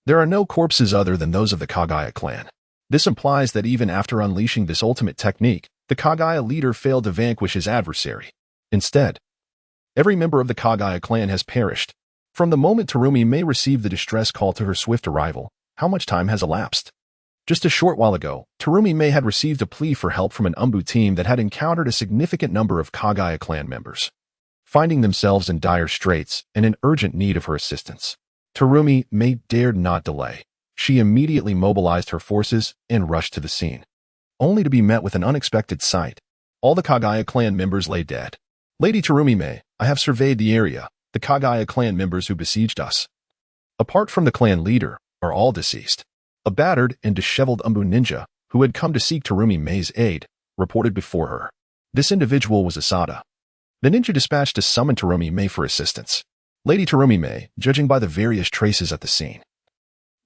there are no corpses other than those of the Kagaya clan. This implies that even after unleashing this ultimate technique, the Kagaya leader failed to vanquish his adversary. Instead, every member of the Kagaya clan has perished. From the moment Terumi Mei received the distress call to her swift arrival, how much time has elapsed? Just a short while ago, Terumi Mei had received a plea for help from an Umbu team that had encountered a significant number of Kagaya clan members, finding themselves in dire straits and in urgent need of her assistance. Terumi Mei dared not delay. She immediately mobilized her forces and rushed to the scene, only to be met with an unexpected sight. All the Kagaya clan members lay dead. Lady Terumi Mei, I have surveyed the area. The Kagaya clan members who besieged us, apart from the clan leader, are all deceased. A battered and disheveled Umbu ninja, who had come to seek Terumi Mei's aid, reported before her. This individual was Asada. The ninja dispatched to summon Terumi Mei for assistance. Lady Terumi Mei, judging by the various traces at the scene,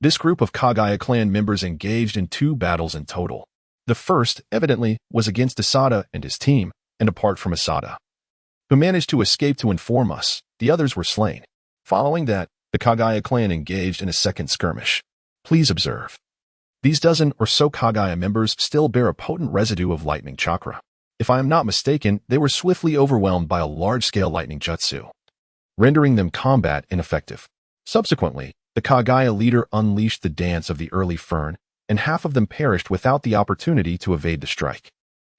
this group of Kagaya clan members engaged in 2 battles in total. The first, evidently, was against Asada and his team, and apart from Asada, who managed to escape to inform us, the others were slain. Following that, the Kagaya clan engaged in a second skirmish. Please observe. These dozen or so Kagaya members still bear a potent residue of lightning chakra. If I am not mistaken, they were swiftly overwhelmed by a large-scale lightning jutsu, rendering them combat ineffective. Subsequently, the Kagaya leader unleashed the dance of the early fern, and half of them perished without the opportunity to evade the strike.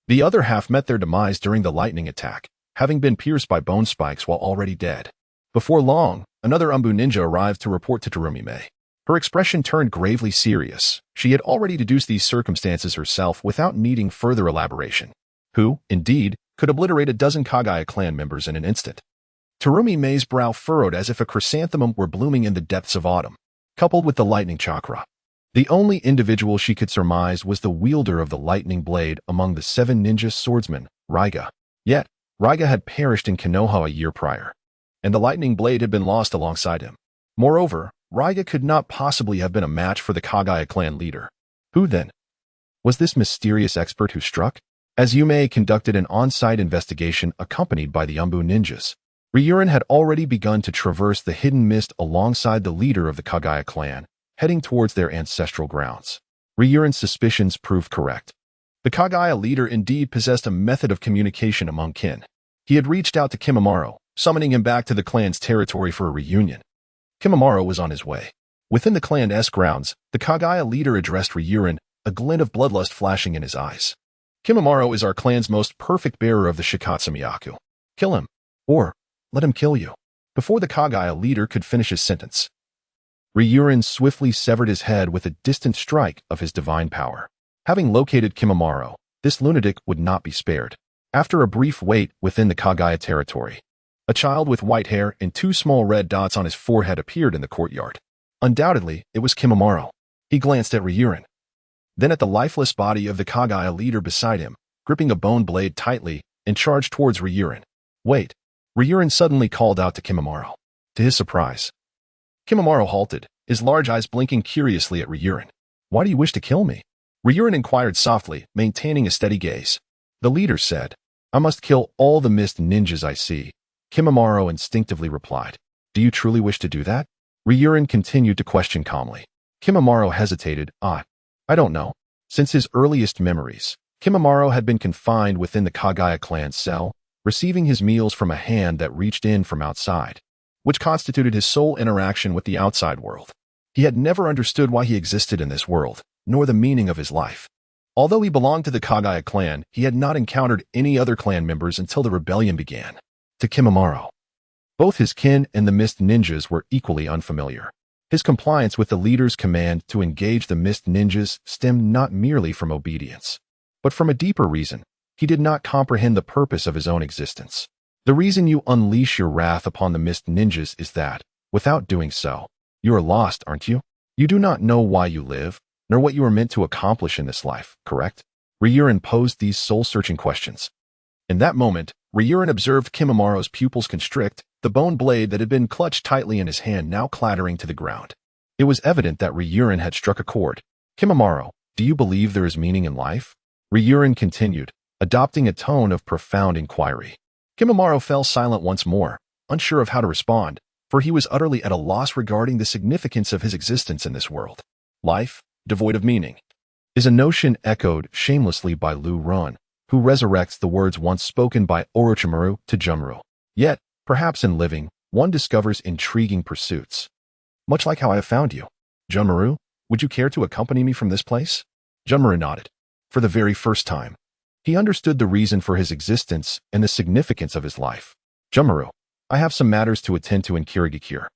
The other half met their demise during the lightning attack, having been pierced by bone spikes while already dead. Before long, another Umbu ninja arrived to report to Terumi Mei. Her expression turned gravely serious. She had already deduced these circumstances herself without needing further elaboration. Who, indeed, could obliterate a dozen Kagaya clan members in an instant? Terumi Mei's brow furrowed as if a chrysanthemum were blooming in the depths of autumn, coupled with the lightning chakra. The only individual she could surmise was the wielder of the lightning blade among the 7 ninja swordsmen, Raiga. Yet, Raiga had perished in Konoha a year prior, and the lightning blade had been lost alongside him. Moreover, Raiga could not possibly have been a match for the Kagaya clan leader. Who then was this mysterious expert who struck? As Yume conducted an on-site investigation accompanied by the Umbu ninjas, Ryuren had already begun to traverse the hidden mist alongside the leader of the Kagaya clan, heading towards their ancestral grounds. Ryuren's suspicions proved correct. The Kagaya leader indeed possessed a method of communication among kin. He had reached out to Kimimaro, summoning him back to the clan's territory for a reunion. Kimimaro was on his way. Within the clan's grounds, the Kagaya leader addressed Ryuren, a glint of bloodlust flashing in his eyes. Kimimaro is our clan's most perfect bearer of the Shikatsumiyaku. Kill him, or let him kill you. Before the Kagaya leader could finish his sentence, Ryuren swiftly severed his head with a distant strike of his divine power. Having located Kimimaro, this lunatic would not be spared. After a brief wait within the Kagaya territory, a child with white hair and 2 small red dots on his forehead appeared in the courtyard. Undoubtedly, it was Kimimaro. He glanced at Ryuren, then at the lifeless body of the Kagaya leader beside him, gripping a bone blade tightly, and charged towards Ryuren. Wait! Ryuren suddenly called out to Kimimaro. To his surprise, Kimimaro halted, his large eyes blinking curiously at Ryuren. Why do you wish to kill me? Ryuren inquired softly, maintaining a steady gaze. The leader said, I must kill all the mist ninjas I see. Kimimaro instinctively replied, Do you truly wish to do that? Ryuren continued to question calmly. Kimimaro hesitated. I don't know. Since his earliest memories, Kimimaro had been confined within the Kagaya clan's cell, receiving his meals from a hand that reached in from outside, which constituted his sole interaction with the outside world. He had never understood why he existed in this world, nor the meaning of his life. Although he belonged to the Kagaya clan, he had not encountered any other clan members until the rebellion began. To Kimimaro, both his kin and the Mist Ninjas were equally unfamiliar. His compliance with the leader's command to engage the Mist Ninjas stemmed not merely from obedience, but from a deeper reason. He did not comprehend the purpose of his own existence. The reason you unleash your wrath upon the Mist Ninjas is that, without doing so, you are lost, aren't you? You do not know why you live, nor what you are meant to accomplish in this life, correct? Ryuren posed these soul-searching questions. In that moment, Ryuren observed Kimimaro's pupils constrict, the bone blade that had been clutched tightly in his hand now clattering to the ground. It was evident that Ryuren had struck a chord. Kimimaro, do you believe there is meaning in life? Ryuren continued, adopting a tone of profound inquiry. Kimimaro fell silent once more, unsure of how to respond, for he was utterly at a loss regarding the significance of his existence in this world. Life, devoid of meaning, is a notion echoed shamelessly by Liu Ren, who resurrects the words once spoken by Orochimaru to Jumru. Yet, perhaps in living, one discovers intriguing pursuits. Much like how I have found you. Jumru, would you care to accompany me from this place? Jumru nodded. For the very first time, he understood the reason for his existence and the significance of his life. Jumru, I have some matters to attend to in Kirigakure.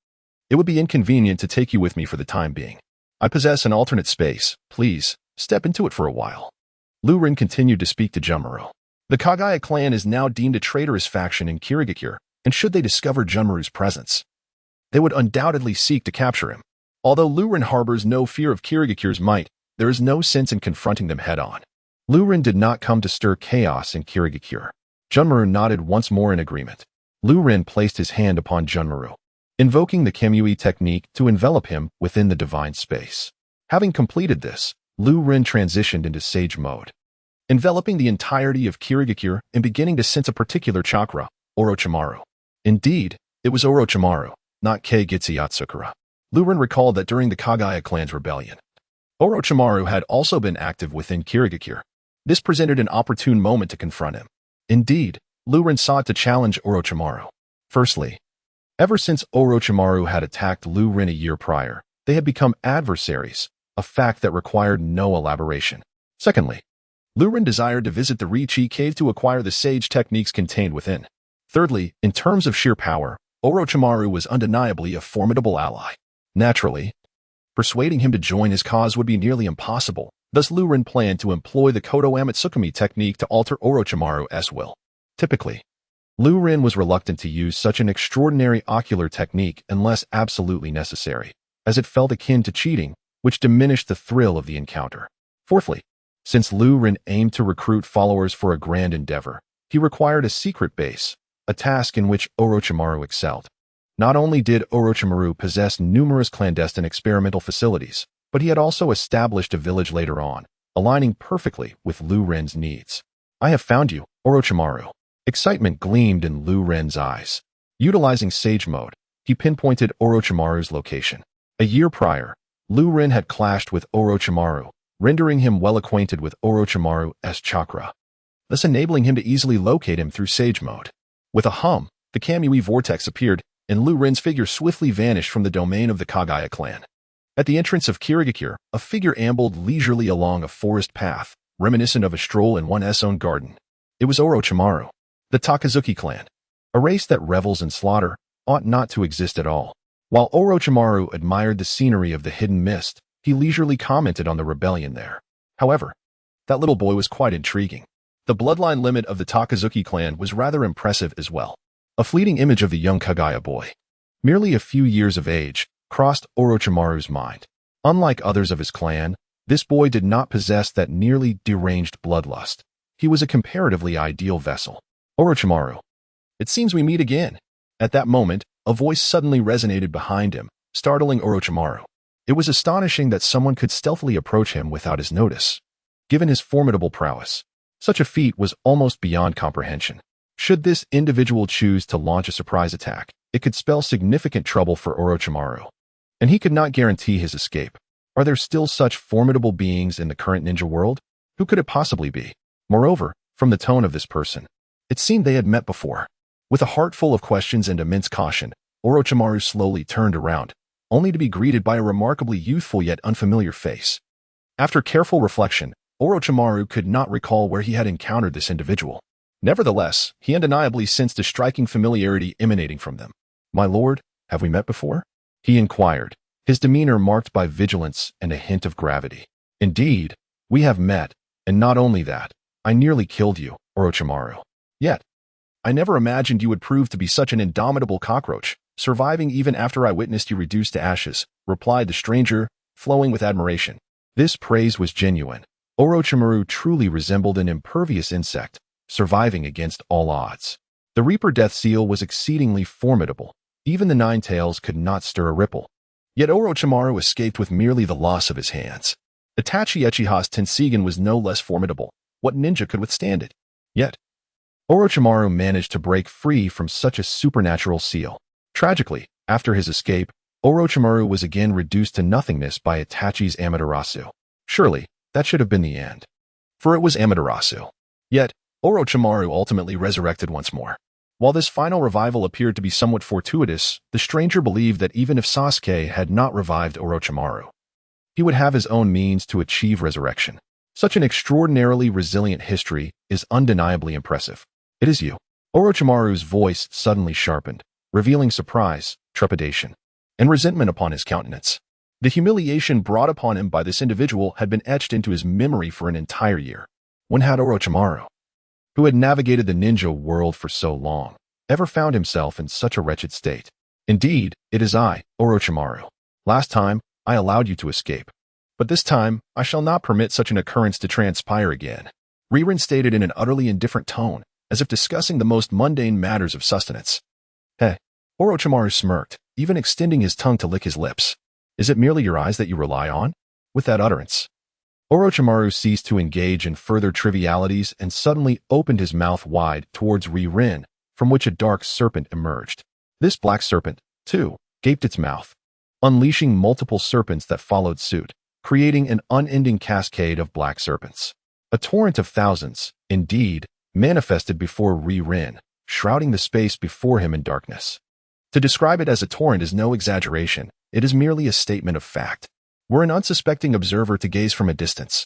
It would be inconvenient to take you with me for the time being. I possess an alternate space. Please, step into it for a while. Liu Ren continued to speak to Jumru. The Kagaya clan is now deemed a traitorous faction in Kirigakure, and should they discover Jumru's presence, they would undoubtedly seek to capture him. Although Liu Ren harbors no fear of Kirigakure's might, there is no sense in confronting them head-on. Liu Ren did not come to stir chaos in Kirigakure. Jumru nodded once more in agreement. Liu Ren placed his hand upon Jumru, invoking the Kemui technique to envelop him within the divine space. Having completed this, Liu Ren transitioned into sage mode, enveloping the entirety of Kirigakure and beginning to sense a particular chakra, Orochimaru. Indeed, it was Orochimaru, not Kei Gitsu Yatsukura. Liu Ren recalled that during the Kagaya clan's rebellion, Orochimaru had also been active within Kirigakure. This presented an opportune moment to confront him. Indeed, Liu Ren sought to challenge Orochimaru. Firstly, ever since Orochimaru had attacked Liu Ren a year prior, they had become adversaries, a fact that required no elaboration. Secondly, Liu Ren desired to visit the Richi cave to acquire the sage techniques contained within. Thirdly, in terms of sheer power, Orochimaru was undeniably a formidable ally. Naturally, persuading him to join his cause would be nearly impossible. Thus Liu Ren planned to employ the Kodo Amatsukami technique to alter Orochimaru's will. Typically, Liu Ren was reluctant to use such an extraordinary ocular technique unless absolutely necessary, as it felt akin to cheating, which diminished the thrill of the encounter. Fourthly, since Liu Ren aimed to recruit followers for a grand endeavor, he required a secret base, a task in which Orochimaru excelled. Not only did Orochimaru possess numerous clandestine experimental facilities, but he had also established a village later on, aligning perfectly with Liu Ren's needs. I have found you, Orochimaru. Excitement gleamed in Liu Ren's eyes. Utilizing Sage Mode, he pinpointed Orochimaru's location. A year prior, Liu Ren had clashed with Orochimaru, rendering him well acquainted with Orochimaru's chakra, thus enabling him to easily locate him through Sage Mode. With a hum, the Kamui vortex appeared, and Liu Ren's figure swiftly vanished from the domain of the Kagaya clan. At the entrance of Kirigakure, a figure ambled leisurely along a forest path, reminiscent of a stroll in one's own garden. It was Orochimaru. The Takazuki clan, a race that revels in slaughter, ought not to exist at all. While Orochimaru admired the scenery of the hidden mist, he leisurely commented on the rebellion there. However, that little boy was quite intriguing. The bloodline limit of the Takazuki clan was rather impressive as well. A fleeting image of the young Kagaya boy, merely a few years of age, crossed Orochimaru's mind. Unlike others of his clan, this boy did not possess that nearly deranged bloodlust. He was a comparatively ideal vessel. Orochimaru. It seems we meet again. At that moment, a voice suddenly resonated behind him, startling Orochimaru. It was astonishing that someone could stealthily approach him without his notice. Given his formidable prowess, such a feat was almost beyond comprehension. Should this individual choose to launch a surprise attack, it could spell significant trouble for Orochimaru, and he could not guarantee his escape. Are there still such formidable beings in the current ninja world? Who could it possibly be? Moreover, from the tone of this person, it seemed they had met before. With a heart full of questions and immense caution, Orochimaru slowly turned around, only to be greeted by a remarkably youthful yet unfamiliar face. After careful reflection, Orochimaru could not recall where he had encountered this individual. Nevertheless, he undeniably sensed a striking familiarity emanating from them. "My lord, have we met before?" he inquired, his demeanor marked by vigilance and a hint of gravity. "Indeed, we have met, and not only that, I nearly killed you, Orochimaru. Yet, I never imagined you would prove to be such an indomitable cockroach, surviving even after I witnessed you reduced to ashes," replied the stranger, flowing with admiration. This praise was genuine. Orochimaru truly resembled an impervious insect, surviving against all odds. The Reaper Death Seal was exceedingly formidable. Even the Nine Tails could not stir a ripple. Yet Orochimaru escaped with merely the loss of his hands. Itachi Uchiha's Tenseigan was no less formidable. What ninja could withstand it? Yet, Orochimaru managed to break free from such a supernatural seal. Tragically, after his escape, Orochimaru was again reduced to nothingness by Itachi's Amaterasu. Surely, that should have been the end. For it was Amaterasu. Yet, Orochimaru ultimately resurrected once more. While this final revival appeared to be somewhat fortuitous, the stranger believed that even if Sasuke had not revived Orochimaru, he would have his own means to achieve resurrection. Such an extraordinarily resilient history is undeniably impressive. "It is you." Orochimaru's voice suddenly sharpened, revealing surprise, trepidation, and resentment upon his countenance. The humiliation brought upon him by this individual had been etched into his memory for an entire year. When had Orochimaru, who had navigated the ninja world for so long, ever found himself in such a wretched state? "Indeed, it is I, Orochimaru. Last time, I allowed you to escape. But this time, I shall not permit such an occurrence to transpire again," Rinnegan stated in an utterly indifferent tone, as if discussing the most mundane matters of sustenance. "Hey." Orochimaru smirked, even extending his tongue to lick his lips. "Is it merely your eyes that you rely on?" With that utterance, Orochimaru ceased to engage in further trivialities and suddenly opened his mouth wide towards Rinnegan, from which a dark serpent emerged. This black serpent, too, gaped its mouth, unleashing multiple serpents that followed suit, creating an unending cascade of black serpents. A torrent of thousands, indeed, manifested before Rinnegan, shrouding the space before him in darkness. To describe it as a torrent is no exaggeration, it is merely a statement of fact. Were an unsuspecting observer to gaze from a distance,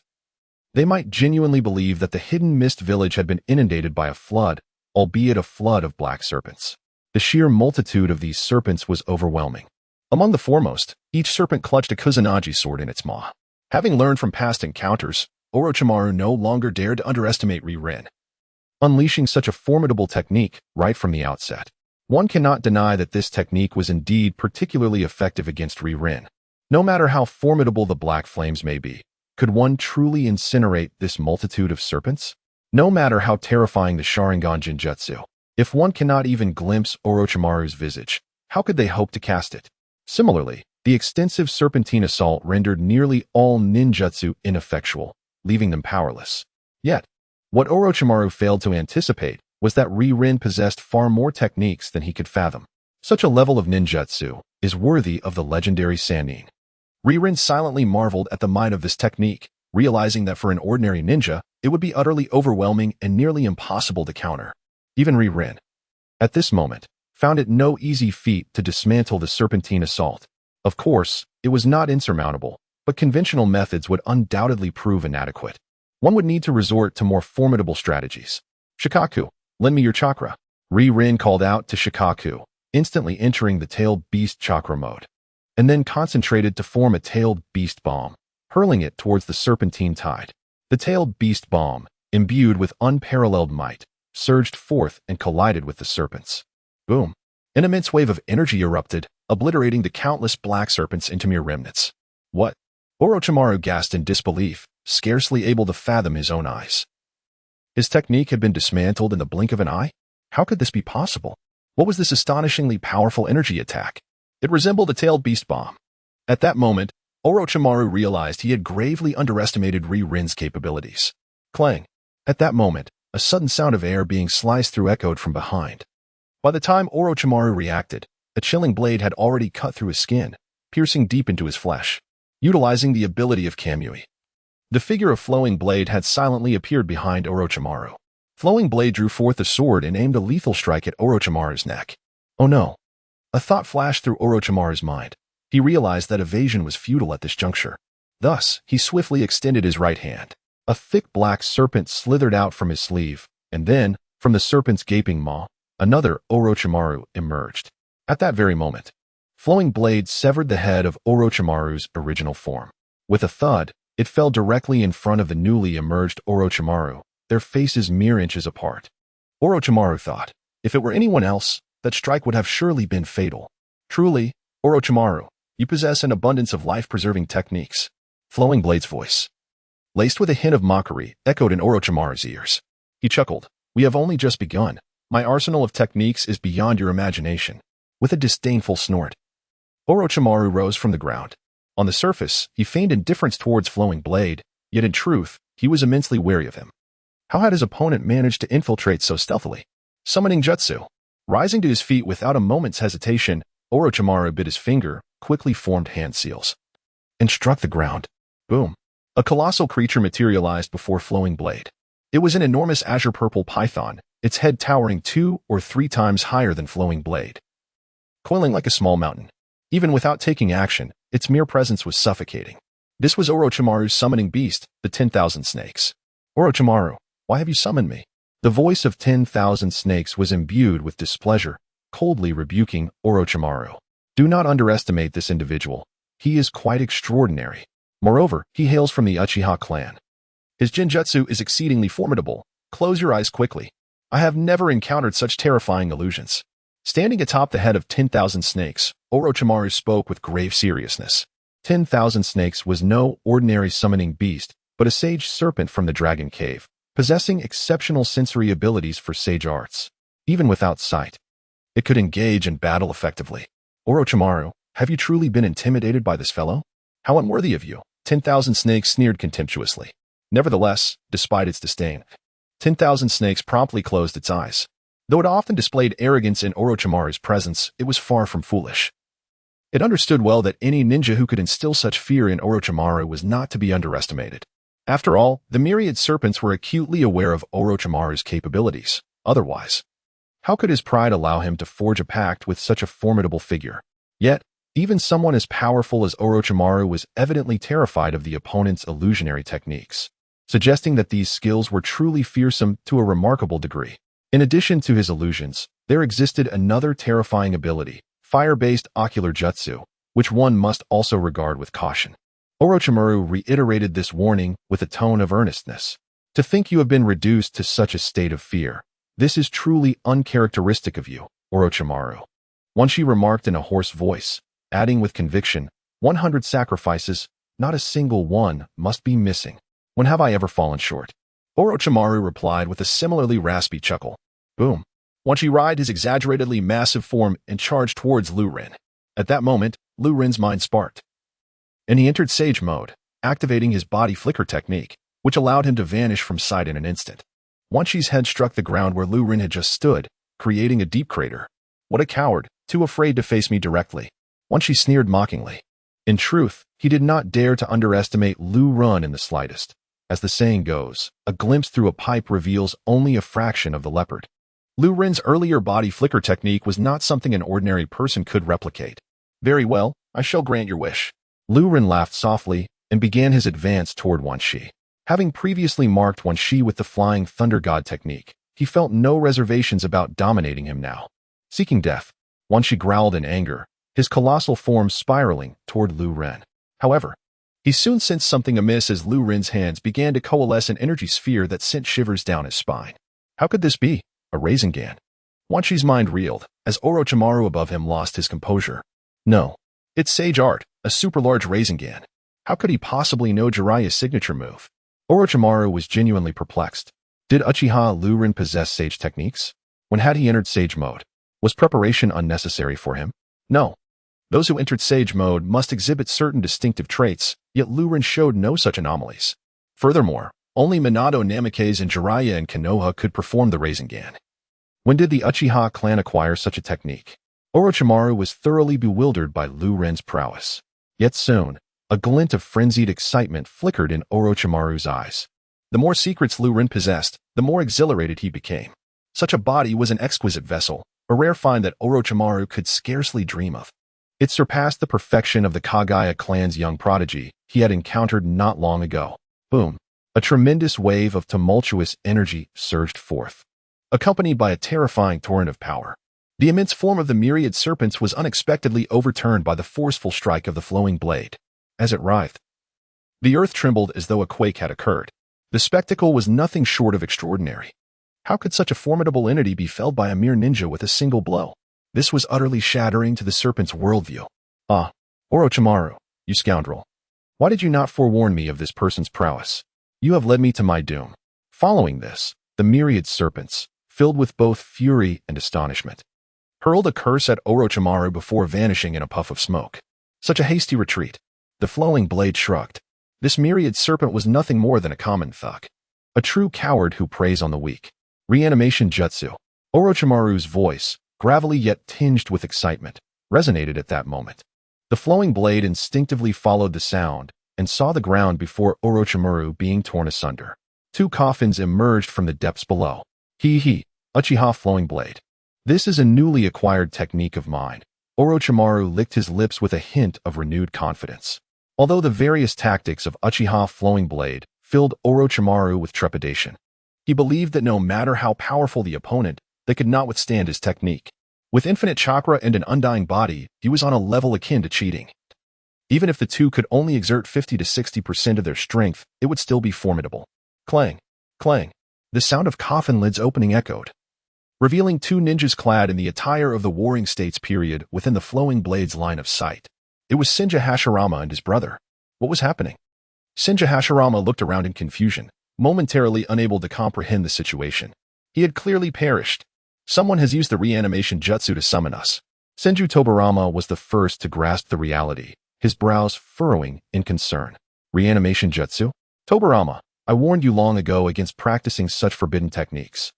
they might genuinely believe that the hidden mist village had been inundated by a flood, albeit a flood of black serpents. The sheer multitude of these serpents was overwhelming. Among the foremost, each serpent clutched a Kusanagi sword in its maw. Having learned from past encounters, Orochimaru no longer dared to underestimate Rinnegan, unleashing such a formidable technique right from the outset. One cannot deny that this technique was indeed particularly effective against Rinnegan. No matter how formidable the black flames may be, could one truly incinerate this multitude of serpents? No matter how terrifying the Sharingan Jinjutsu, if one cannot even glimpse Orochimaru's visage, How could they hope to cast it? Similarly, the extensive serpentine assault rendered nearly all ninjutsu ineffectual, leaving them powerless. Yet, what Orochimaru failed to anticipate was that Ren possessed far more techniques than he could fathom. Such a level of ninjutsu is worthy of the legendary Sannin. Ren silently marveled at the might of this technique, realizing that for an ordinary ninja, it would be utterly overwhelming and nearly impossible to counter. Even Ren, at this moment, found it no easy feat to dismantle the serpentine assault. Of course, it was not insurmountable, but conventional methods would undoubtedly prove inadequate. One would need to resort to more formidable strategies. Shikaku, lend me your chakra. Ren called out to Shikaku, instantly entering the tailed beast chakra mode, and then concentrated to form a tailed beast bomb, hurling it towards the serpentine tide. The tailed beast bomb, imbued with unparalleled might, surged forth and collided with the serpents. Boom! An immense wave of energy erupted, obliterating the countless black serpents into mere remnants. What? Orochimaru gasped in disbelief, scarcely able to fathom his own eyes. His technique had been dismantled in the blink of an eye? How could this be possible? What was this astonishingly powerful energy attack? It resembled a tailed beast bomb. At that moment, Orochimaru realized he had gravely underestimated Ren's capabilities. Clang! At that moment, a sudden sound of air being sliced through echoed from behind. By the time Orochimaru reacted, a chilling blade had already cut through his skin, piercing deep into his flesh. Utilizing the ability of Kamui, the figure of Flowing Blade had silently appeared behind Orochimaru. Flowing Blade drew forth a sword and aimed a lethal strike at Orochimaru's neck. Oh no! A thought flashed through Orochimaru's mind. He realized that evasion was futile at this juncture. Thus, he swiftly extended his right hand. A thick black serpent slithered out from his sleeve, and then, from the serpent's gaping maw, another Orochimaru emerged. At that very moment, Flowing Blade severed the head of Orochimaru's original form. With a thud, it fell directly in front of the newly emerged Orochimaru, their faces mere inches apart. Orochimaru thought, if it were anyone else, that strike would have surely been fatal. Truly, Orochimaru, you possess an abundance of life-preserving techniques. Flowing Blade's voice, laced with a hint of mockery, echoed in Orochimaru's ears. He chuckled, we have only just begun. My arsenal of techniques is beyond your imagination. With a disdainful snort, Orochimaru rose from the ground. On the surface, he feigned indifference towards Flowing Blade, yet in truth, he was immensely wary of him. How had his opponent managed to infiltrate so stealthily? Summoning jutsu. Rising to his feet without a moment's hesitation, Orochimaru bit his finger, quickly formed hand seals, and struck the ground. Boom! A colossal creature materialized before Flowing Blade. It was an enormous azure-purple python, its head towering 2 or 3 times higher than Flowing Blade. Coiling like a small mountain. Even without taking action, its mere presence was suffocating. This was Orochimaru's summoning beast, the 10,000 Snakes. Orochimaru, why have you summoned me? The voice of 10,000 Snakes was imbued with displeasure, coldly rebuking Orochimaru. Do not underestimate this individual. He is quite extraordinary. Moreover, he hails from the Uchiha clan. His genjutsu is exceedingly formidable. Close your eyes quickly. I have never encountered such terrifying illusions. Standing atop the head of 10,000 snakes, Orochimaru spoke with grave seriousness. 10,000 Snakes was no ordinary summoning beast, but a sage serpent from the Dragon Cave, possessing exceptional sensory abilities for sage arts. Even without sight, it could engage in battle effectively. Orochimaru, have you truly been intimidated by this fellow? How unworthy of you! 10,000 Snakes sneered contemptuously. Nevertheless, despite its disdain, 10,000 Snakes promptly closed its eyes. Though it often displayed arrogance in Orochimaru's presence, it was far from foolish. It understood well that any ninja who could instill such fear in Orochimaru was not to be underestimated. After all, the myriad serpents were acutely aware of Orochimaru's capabilities. Otherwise, how could his pride allow him to forge a pact with such a formidable figure? Yet, even someone as powerful as Orochimaru was evidently terrified of the opponent's illusionary techniques, suggesting that these skills were truly fearsome to a remarkable degree. In addition to his illusions, there existed another terrifying ability, fire-based ocular jutsu, which one must also regard with caution. Orochimaru reiterated this warning with a tone of earnestness. To think you have been reduced to such a state of fear. This is truly uncharacteristic of you, Orochimaru. One she remarked in a hoarse voice, adding with conviction, 100 sacrifices, not a single one, must be missing. When have I ever fallen short? Orochimaru replied with a similarly raspy chuckle. Boom. Wan Shi writhed his exaggeratedly massive form and charged towards Liu Ren. At that moment, Liu Ren's mind sparked, and he entered Sage mode, activating his body flicker technique, which allowed him to vanish from sight in an instant. Wan Shi's head struck the ground where Liu Ren had just stood, creating a deep crater. What a coward, too afraid to face me directly. Wan Shi sneered mockingly. In truth, he did not dare to underestimate Liu Ren in the slightest. As the saying goes, a glimpse through a pipe reveals only a fraction of the leopard. Liu Ren's earlier body flicker technique was not something an ordinary person could replicate. Very well, I shall grant your wish. Liu Ren laughed softly and began his advance toward Wan Shi. Having previously marked Wan Shi with the Flying Thunder God technique, he felt no reservations about dominating him now. Seeking death, Wan Shi growled in anger, his colossal form spiraling toward Liu Ren. However, he soon sensed something amiss as Liu Ren's hands began to coalesce an energy sphere that sent shivers down his spine. How could this be? A Rinnegan? Wan Shi's mind reeled, as Orochimaru above him lost his composure. No. It's Sage Art, a super-large Rinnegan. How could he possibly know Jiraiya's signature move? Orochimaru was genuinely perplexed. Did Uchiha Liu Ren possess Sage techniques? When had he entered Sage mode? Was preparation unnecessary for him? No. Those who entered Sage mode must exhibit certain distinctive traits, yet Liu Ren showed no such anomalies. Furthermore, only Minato Namikaze and Jiraiya and Konoha could perform the Rinnegan. When did the Uchiha clan acquire such a technique? Orochimaru was thoroughly bewildered by Liu Ren's prowess. Yet soon, a glint of frenzied excitement flickered in Orochimaru's eyes. The more secrets Liu Ren possessed, the more exhilarated he became. Such a body was an exquisite vessel, a rare find that Orochimaru could scarcely dream of. It surpassed the perfection of the Kagaya clan's young prodigy he had encountered not long ago. Boom! A tremendous wave of tumultuous energy surged forth, accompanied by a terrifying torrent of power. The immense form of the myriad serpents was unexpectedly overturned by the forceful strike of the flowing blade. As it writhed, the earth trembled as though a quake had occurred. The spectacle was nothing short of extraordinary. How could such a formidable entity be felled by a mere ninja with a single blow? This was utterly shattering to the serpent's worldview. Ah, Orochimaru, you scoundrel. Why did you not forewarn me of this person's prowess? You have led me to my doom. Following this, the myriad serpents, filled with both fury and astonishment, hurled a curse at Orochimaru before vanishing in a puff of smoke. Such a hasty retreat. The flowing blade shrugged. This myriad serpent was nothing more than a common thug. A true coward who preys on the weak. Reanimation jutsu. Orochimaru's voice, gravelly yet tinged with excitement, resonated at that moment. The flowing blade instinctively followed the sound and saw the ground before Orochimaru being torn asunder. Two coffins emerged from the depths below. Uchiha flowing blade. This is a newly acquired technique of mine. Orochimaru licked his lips with a hint of renewed confidence. Although the various tactics of Uchiha flowing blade filled Orochimaru with trepidation, he believed that no matter how powerful the opponent, they could not withstand his technique. With infinite chakra and an undying body, he was on a level akin to cheating. Even if the two could only exert 50 to 60% of their strength, it would still be formidable. Clang, clang. The sound of coffin lids opening echoed, revealing two ninjas clad in the attire of the Warring States period within the flowing blade's line of sight. It was Senju Hashirama and his brother. What was happening? Senju Hashirama looked around in confusion, momentarily unable to comprehend the situation. He had clearly perished. Someone has used the reanimation jutsu to summon us. Senju Tobarama was the first to grasp the reality, his brows furrowing in concern. Reanimation jutsu? Tobarama, I warned you long ago against practicing such forbidden techniques.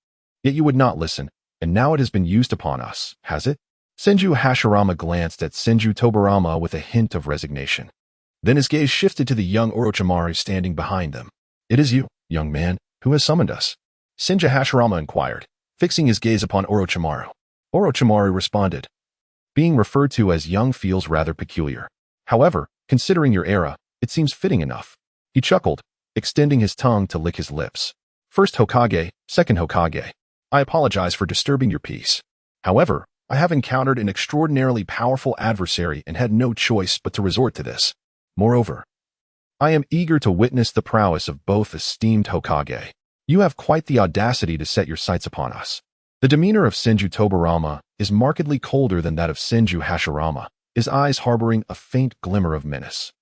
Yet you would not listen, and now it has been used upon us, has it? Senju Hashirama glanced at Senju Tobarama with a hint of resignation. Then his gaze shifted to the young Orochimaru standing behind them. It is you, young man, who has summoned us. Senju Hashirama inquired, fixing his gaze upon Orochimaru. Orochimaru responded. Being referred to as young feels rather peculiar. However, considering your era, it seems fitting enough. He chuckled, extending his tongue to lick his lips. First Hokage, second Hokage. I apologize for disturbing your peace. However, I have encountered an extraordinarily powerful adversary and had no choice but to resort to this. Moreover, I am eager to witness the prowess of both esteemed Hokage. You have quite the audacity to set your sights upon us. The demeanor of Senju Tobarama is markedly colder than that of Senju Hashirama, his eyes harboring a faint glimmer of menace.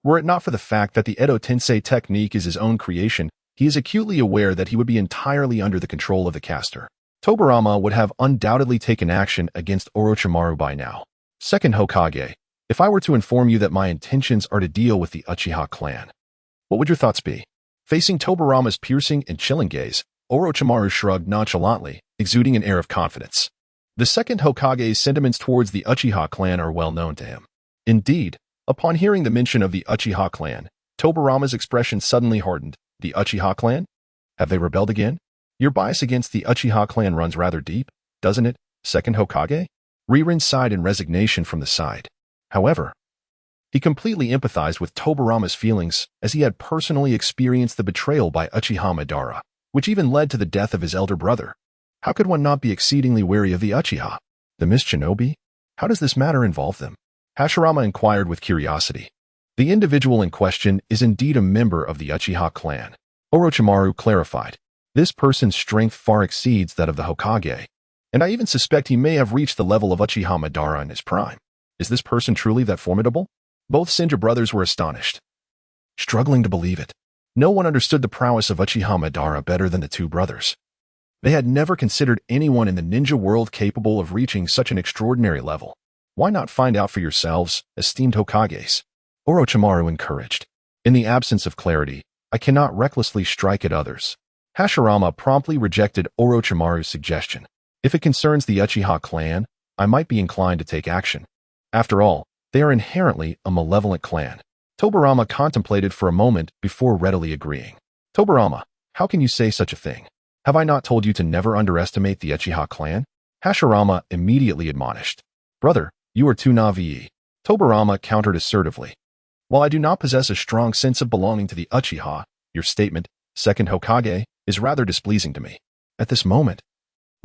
Were it not for the fact that the Edo Tensei technique is his own creation, he is acutely aware that he would be entirely under the control of the caster. Tobirama would have undoubtedly taken action against Orochimaru by now. Second Hokage, if I were to inform you that my intentions are to deal with the Uchiha clan, what would your thoughts be? Facing Tobirama's piercing and chilling gaze, Orochimaru shrugged nonchalantly, exuding an air of confidence. The second Hokage's sentiments towards the Uchiha clan are well known to him. Indeed, upon hearing the mention of the Uchiha clan, Tobirama's expression suddenly hardened. The Uchiha clan? Have they rebelled again? Your bias against the Uchiha clan runs rather deep, doesn't it, second Hokage? Rinnegan sighed in resignation from the side. However, he completely empathized with Tobirama's feelings as he had personally experienced the betrayal by Uchiha Madara, which even led to the death of his elder brother. How could one not be exceedingly wary of the Uchiha? The Mist Shinobi? How does this matter involve them? Hashirama inquired with curiosity. The individual in question is indeed a member of the Uchiha clan. Orochimaru clarified. This person's strength far exceeds that of the Hokage, and I even suspect he may have reached the level of Uchiha Madara in his prime. Is this person truly that formidable? Both Senju brothers were astonished, struggling to believe it. No one understood the prowess of Uchiha Madara better than the two brothers. They had never considered anyone in the ninja world capable of reaching such an extraordinary level. Why not find out for yourselves, esteemed Hokages? Orochimaru encouraged. In the absence of clarity, I cannot recklessly strike at others. Hashirama promptly rejected Orochimaru's suggestion. If it concerns the Uchiha clan, I might be inclined to take action. After all, they are inherently a malevolent clan. Tobirama contemplated for a moment before readily agreeing. Tobirama, how can you say such a thing? Have I not told you to never underestimate the Uchiha clan? Hashirama immediately admonished. Brother, you are too naive. Tobirama countered assertively. While I do not possess a strong sense of belonging to the Uchiha, your statement, second Hokage, is rather displeasing to me. At this moment,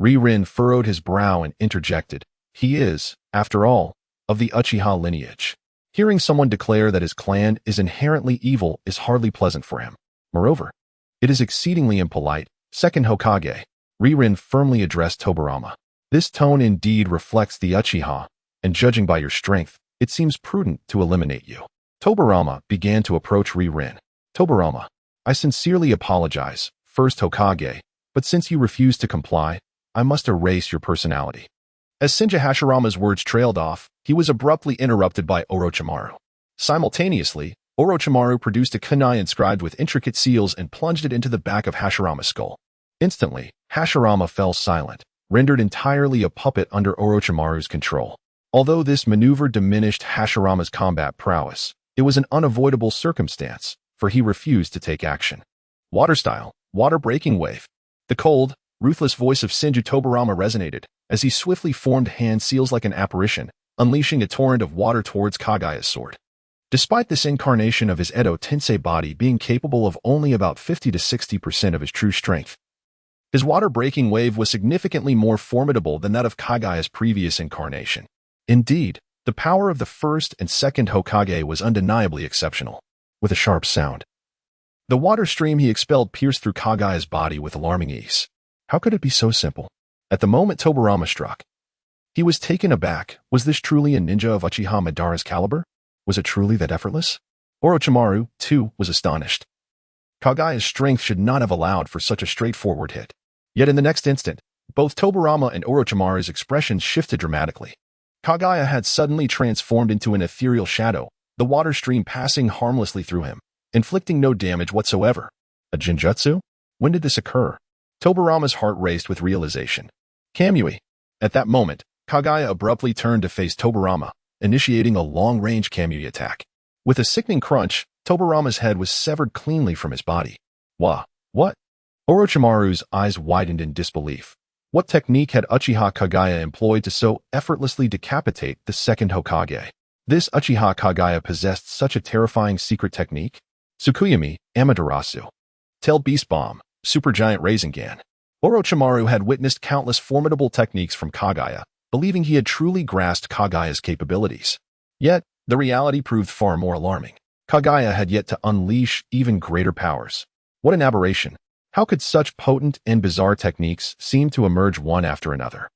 Rinnegan furrowed his brow and interjected. He is, after all, of the Uchiha lineage. Hearing someone declare that his clan is inherently evil is hardly pleasant for him. Moreover, it is exceedingly impolite, second Hokage. Rinnegan firmly addressed Tobirama. This tone indeed reflects the Uchiha, and judging by your strength, it seems prudent to eliminate you. Tobirama began to approach Rinnegan. Tobirama, I sincerely apologize, first Hokage, but since you refuse to comply, I must erase your personality. As Senju Hashirama's words trailed off, he was abruptly interrupted by Orochimaru. Simultaneously, Orochimaru produced a kunai inscribed with intricate seals and plunged it into the back of Hashirama's skull. Instantly, Hashirama fell silent, rendered entirely a puppet under Orochimaru's control. Although this maneuver diminished Hashirama's combat prowess, it was an unavoidable circumstance, for he refused to take action. Water style, water breaking wave. The cold, ruthless voice of Senju Tobirama resonated, as he swiftly formed hand seals like an apparition, unleashing a torrent of water towards Kagaya's sword. Despite this incarnation of his Edo Tensei body being capable of only about 50 to 60% of his true strength, his water-breaking wave was significantly more formidable than that of Kagaya's previous incarnation. Indeed, the power of the first and second Hokage was undeniably exceptional. With a sharp sound, the water stream he expelled pierced through Kagaya's body with alarming ease. How could it be so simple? At the moment Tobirama struck, he was taken aback. Was this truly a ninja of Uchiha Madara's caliber? Was it truly that effortless? Orochimaru, too, was astonished. Kagaya's strength should not have allowed for such a straightforward hit. Yet in the next instant, both Tobirama and Orochimaru's expressions shifted dramatically. Kagaya had suddenly transformed into an ethereal shadow, the water stream passing harmlessly through him, inflicting no damage whatsoever. A genjutsu? When did this occur? Tobirama's heart raced with realization. Kamui. At that moment, Kagaya abruptly turned to face Tobirama, initiating a long-range Kamui attack. With a sickening crunch, Tobirama's head was severed cleanly from his body. What? Orochimaru's eyes widened in disbelief. What technique had Uchiha Kagaya employed to so effortlessly decapitate the second Hokage? This Uchiha Kagaya possessed such a terrifying secret technique? Tsukuyami, Amaterasu. Tail Beast Bomb, Supergiant Rinnegan. Orochimaru had witnessed countless formidable techniques from Kagaya, believing he had truly grasped Kagaya's capabilities. Yet, the reality proved far more alarming. Kagaya had yet to unleash even greater powers. What an aberration! How could such potent and bizarre techniques seem to emerge one after another?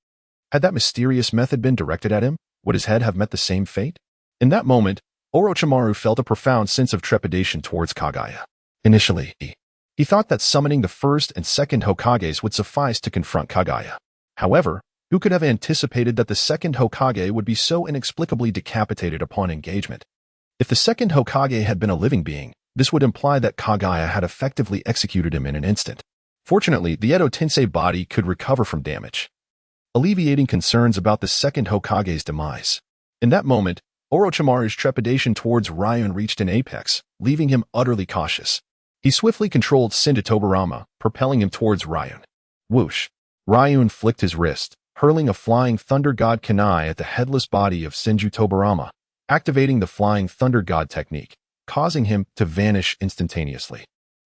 Had that mysterious method been directed at him, would his head have met the same fate? In that moment, Orochimaru felt a profound sense of trepidation towards Kagaya. Initially, he thought that summoning the first and second Hokages would suffice to confront Kagaya. However, who could have anticipated that the second Hokage would be so inexplicably decapitated upon engagement? If the second Hokage had been a living being, this would imply that Kaguya had effectively executed him in an instant. Fortunately, the Edo Tensei body could recover from damage, alleviating concerns about the second Hokage's demise. In that moment, Orochimaru's trepidation towards Ryun reached an apex, leaving him utterly cautious. He swiftly controlled Senju Tobirama, propelling him towards Ryun. Whoosh! Ryun flicked his wrist, hurling a flying Thunder God Kunai at the headless body of Senju Tobirama, activating the Flying Thunder God technique, causing him to vanish instantaneously.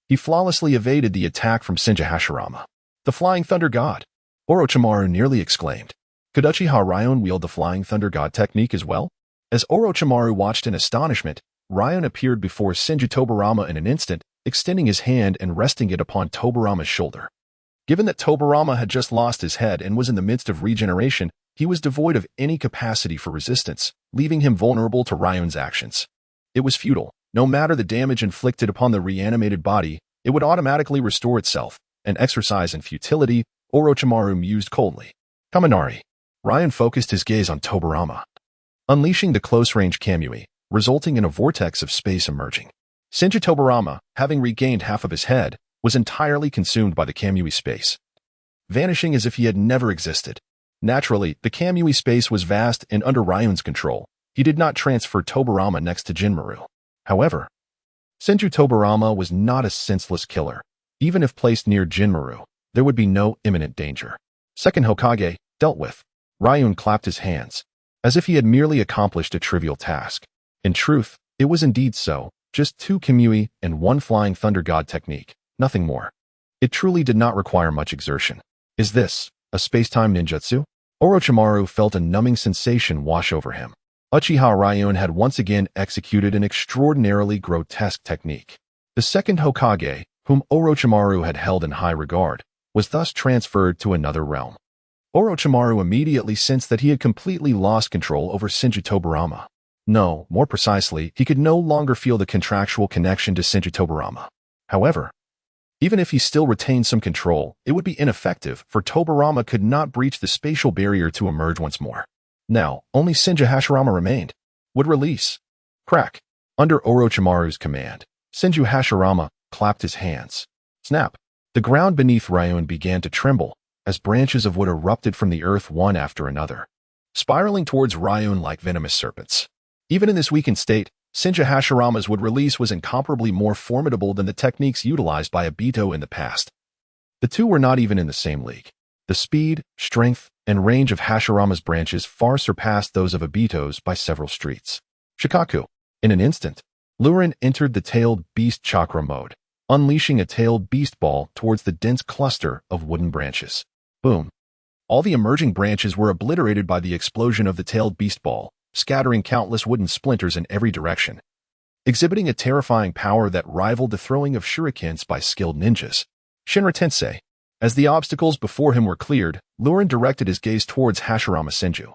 He flawlessly evaded the attack from Senju Hashirama. The Flying Thunder God! Orochimaru nearly exclaimed. Could Uchiha Ryun wield the Flying Thunder God technique as well? As Orochimaru watched in astonishment, Ryun appeared before Senju Tobirama in an instant, extending his hand and resting it upon Tobirama's shoulder. Given that Tobirama had just lost his head and was in the midst of regeneration, he was devoid of any capacity for resistance, leaving him vulnerable to Ryun's actions. It was futile. No matter the damage inflicted upon the reanimated body, it would automatically restore itself, an exercise in futility, Orochimaru mused coldly. Kaminari. Ryun focused his gaze on Tobirama, unleashing the close-range Kamui, resulting in a vortex of space emerging. Senju Tobirama, having regained half of his head, was entirely consumed by the Kamui space, vanishing as if he had never existed. Naturally, the Kamui space was vast and under Ryun's control. He did not transfer Tobirama next to Jinmaru. However, Senju Tobirama was not a senseless killer. Even if placed near Jinmaru, there would be no imminent danger. Second Hokage, dealt with. Ryun clapped his hands, as if he had merely accomplished a trivial task. In truth, it was indeed so, just 2 Kamui and 1 Flying Thunder God technique, nothing more. It truly did not require much exertion. Is this a space-time ninjutsu? Orochimaru felt a numbing sensation wash over him. Uchiha Ryun had once again executed an extraordinarily grotesque technique. The second Hokage, whom Orochimaru had held in high regard, was thus transferred to another realm. Orochimaru immediately sensed that he had completely lost control over Senju Tobirama. No, more precisely, he could no longer feel the contractual connection to Senju Tobirama. However, even if he still retained some control, it would be ineffective, for Tobirama could not breach the spatial barrier to emerge once more. Now, only Senju Hashirama remained. Would release. Crack. Under Orochimaru's command, Senju Hashirama clapped his hands. Snap. The ground beneath Ryun began to tremble, as branches of wood erupted from the earth one after another, spiraling towards Ryun like venomous serpents. Even in this weakened state, Senju Hashirama's wood release was incomparably more formidable than the techniques utilized by Obito in the past. The two were not even in the same league. The speed, strength, and range of Hashirama's branches far surpassed those of Obito's by several streets. Shikaku. In an instant, Liu Ren entered the tailed beast chakra mode, unleashing a tailed beast ball towards the dense cluster of wooden branches. Boom. All the emerging branches were obliterated by the explosion of the tailed beast ball, scattering countless wooden splinters in every direction, exhibiting a terrifying power that rivaled the throwing of shurikens by skilled ninjas. Shinra Tensei. As the obstacles before him were cleared, Liu Ren directed his gaze towards Hashirama Senju,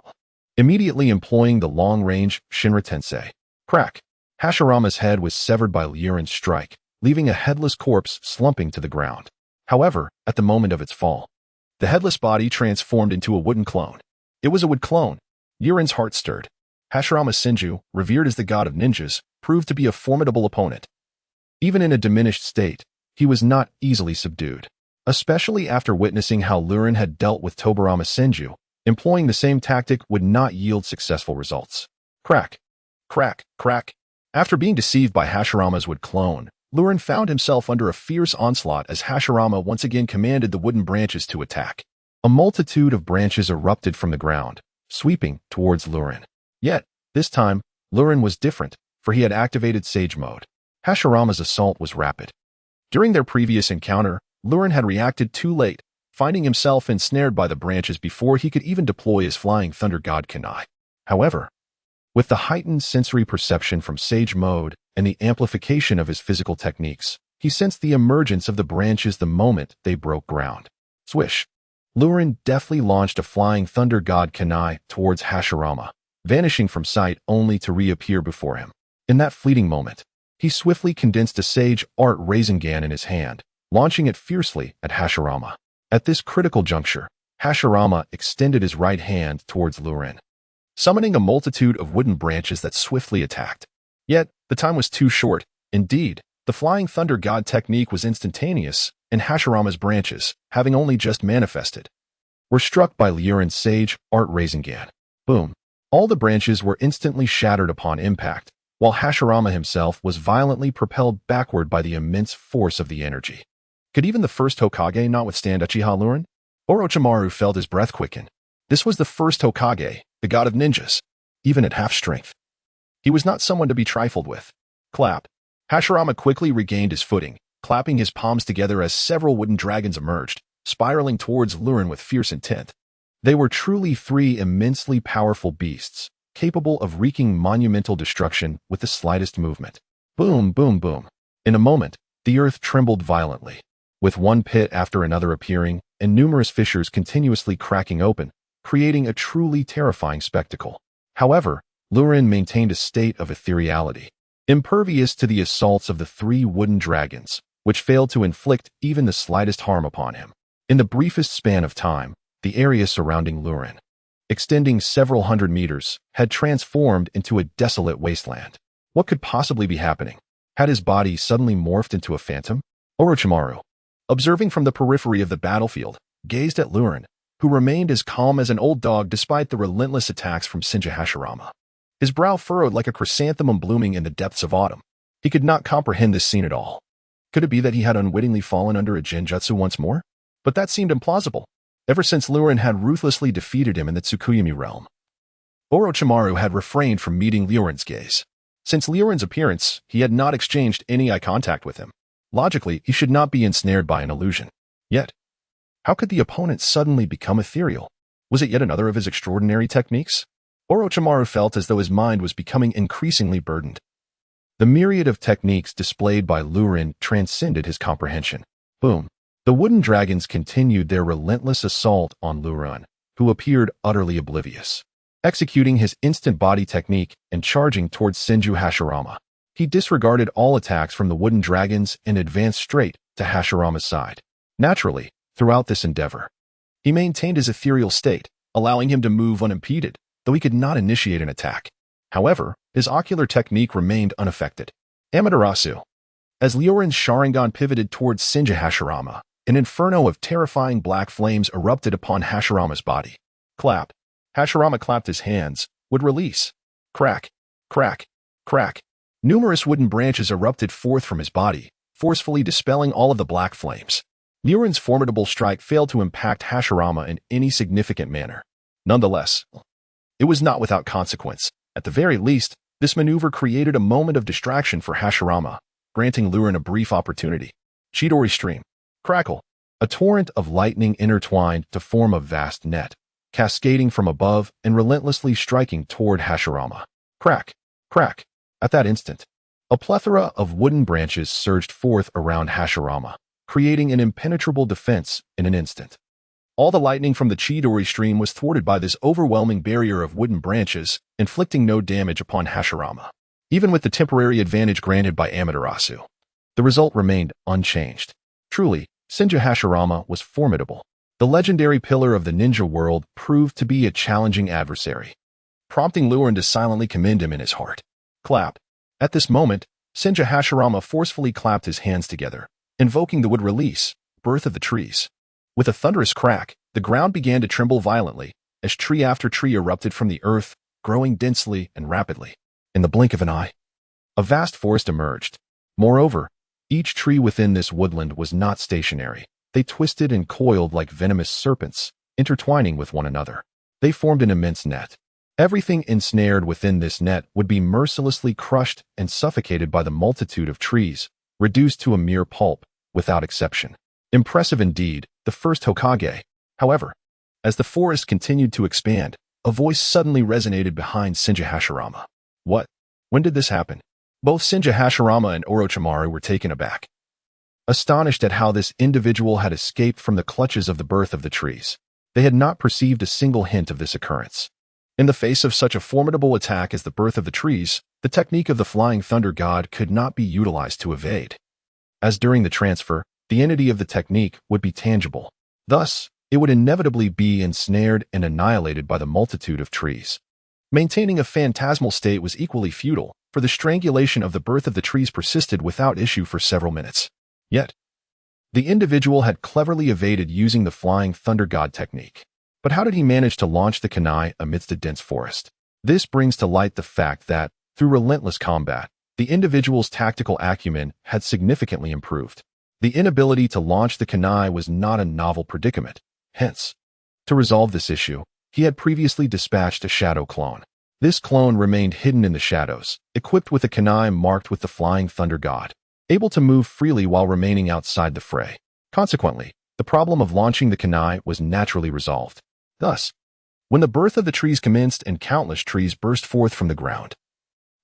immediately employing the long-range Shinra Tensei. Crack. Hashirama's head was severed by Liu Ren's strike, leaving a headless corpse slumping to the ground. However, at the moment of its fall, the headless body transformed into a wooden clone. It was a wood clone. Liu Ren's heart stirred. Hashirama Senju, revered as the god of ninjas, proved to be a formidable opponent. Even in a diminished state, he was not easily subdued, especially after witnessing how Liu Ren had dealt with Tobirama Senju. Employing the same tactic would not yield successful results. Crack. Crack. Crack. After being deceived by Hashirama's wood clone, Liu Ren found himself under a fierce onslaught as Hashirama once again commanded the wooden branches to attack. A multitude of branches erupted from the ground, sweeping towards Liu Ren. Yet, this time, Liu Ren was different, for he had activated Sage Mode. Hashirama's assault was rapid. During their previous encounter, Liu Ren had reacted too late, finding himself ensnared by the branches before he could even deploy his Flying Thunder God Kunai. However, with the heightened sensory perception from Sage Mode and the amplification of his physical techniques, he sensed the emergence of the branches the moment they broke ground. Swish! Liu Ren deftly launched a Flying Thunder God Kunai towards Hashirama, vanishing from sight only to reappear before him. In that fleeting moment, he swiftly condensed a Sage Art Rinnegan in his hand, launching it fiercely at Hashirama. At this critical juncture, Hashirama extended his right hand towards Liu Ren, summoning a multitude of wooden branches that swiftly attacked. Yet, the time was too short. Indeed, the Flying Thunder God technique was instantaneous, and Hashirama's branches, having only just manifested, were struck by Liu Ren's sage art Rinnegan. Boom. All the branches were instantly shattered upon impact, while Hashirama himself was violently propelled backward by the immense force of the energy. Could even the first Hokage not withstand Uchiha Liu Ren? Orochimaru felt his breath quicken. This was the first Hokage, the god of ninjas, even at half strength. He was not someone to be trifled with. Clap. Hashirama quickly regained his footing, clapping his palms together as several wooden dragons emerged, spiraling towards Liu Ren with fierce intent. They were truly three immensely powerful beasts, capable of wreaking monumental destruction with the slightest movement. Boom, boom, boom. In a moment, the earth trembled violently, with one pit after another appearing and numerous fissures continuously cracking open, creating a truly terrifying spectacle. However, Liu Ren maintained a state of ethereality, impervious to the assaults of the three wooden dragons, which failed to inflict even the slightest harm upon him. In the briefest span of time, the area surrounding Liu Ren, extending several hundred meters, had transformed into a desolate wasteland. What could possibly be happening? Had his body suddenly morphed into a phantom? Orochimaru, observing from the periphery of the battlefield, gazed at Liu Ren, who remained as calm as an old dog despite the relentless attacks from Senju Hashirama. His brow furrowed like a chrysanthemum blooming in the depths of autumn. He could not comprehend this scene at all. Could it be that he had unwittingly fallen under a genjutsu once more? But that seemed implausible, ever since Liu Ren had ruthlessly defeated him in the Tsukuyomi realm. Orochimaru had refrained from meeting Liu Ren's gaze. Since Liu Ren's appearance, he had not exchanged any eye contact with him. Logically, he should not be ensnared by an illusion. Yet, how could the opponent suddenly become ethereal? Was it yet another of his extraordinary techniques? Orochimaru felt as though his mind was becoming increasingly burdened. The myriad of techniques displayed by Liu Ren transcended his comprehension. Boom. The wooden dragons continued their relentless assault on Liu Ren, who appeared utterly oblivious. Executing his instant body technique and charging towards Senju Hashirama, he disregarded all attacks from the wooden dragons and advanced straight to Hashirama's side. Naturally, throughout this endeavor, he maintained his ethereal state, allowing him to move unimpeded, though he could not initiate an attack. However, his ocular technique remained unaffected. Amaterasu. As Liu Ren's Sharingan pivoted towards Senju Hashirama, an inferno of terrifying black flames erupted upon Hashirama's body. Clap. Hashirama clapped his hands, would release. Crack, crack, crack. Numerous wooden branches erupted forth from his body, forcefully dispelling all of the black flames. Liu Ren's formidable strike failed to impact Hashirama in any significant manner. Nonetheless, it was not without consequence. At the very least, this maneuver created a moment of distraction for Hashirama, granting Liu Ren a brief opportunity. Chidori stream. Crackle. A torrent of lightning intertwined to form a vast net, cascading from above and relentlessly striking toward Hashirama. Crack. Crack. At that instant, a plethora of wooden branches surged forth around Hashirama, creating an impenetrable defense in an instant. All the lightning from the Chidori stream was thwarted by this overwhelming barrier of wooden branches, inflicting no damage upon Hashirama. Even with the temporary advantage granted by Amaterasu, the result remained unchanged. Truly, Senju Hashirama was formidable. The legendary pillar of the ninja world proved to be a challenging adversary, prompting Liu Ren to silently commend him in his heart. Clap. At this moment, Senju Hashirama forcefully clapped his hands together, invoking the wood release, birth of the trees. With a thunderous crack, the ground began to tremble violently, as tree after tree erupted from the earth, growing densely and rapidly. In the blink of an eye, a vast forest emerged. Moreover, each tree within this woodland was not stationary. They twisted and coiled like venomous serpents, intertwining with one another. They formed an immense net. Everything ensnared within this net would be mercilessly crushed and suffocated by the multitude of trees, reduced to a mere pulp, without exception. Impressive indeed, the first Hokage. However, as the forest continued to expand, a voice suddenly resonated behind Senju Hashirama. What? When did this happen? Both Senju Hashirama and Orochimaru were taken aback, astonished at how this individual had escaped from the clutches of the birth of the trees. They had not perceived a single hint of this occurrence. In the face of such a formidable attack as the birth of the trees, the technique of the Flying Thunder God could not be utilized to evade, as during the transfer, the entity of the technique would be tangible. Thus, it would inevitably be ensnared and annihilated by the multitude of trees. Maintaining a phantasmal state was equally futile, for the strangulation of the birth of the trees persisted without issue for several minutes. Yet, the individual had cleverly evaded using the flying thunder god technique. But how did he manage to launch the kunai amidst a dense forest? This brings to light the fact that, through relentless combat, the individual's tactical acumen had significantly improved. The inability to launch the kunai was not a novel predicament. Hence, to resolve this issue, he had previously dispatched a shadow clone. This clone remained hidden in the shadows, equipped with a kunai marked with the flying thunder god, able to move freely while remaining outside the fray. Consequently, the problem of launching the kunai was naturally resolved. Thus, when the birth of the trees commenced and countless trees burst forth from the ground,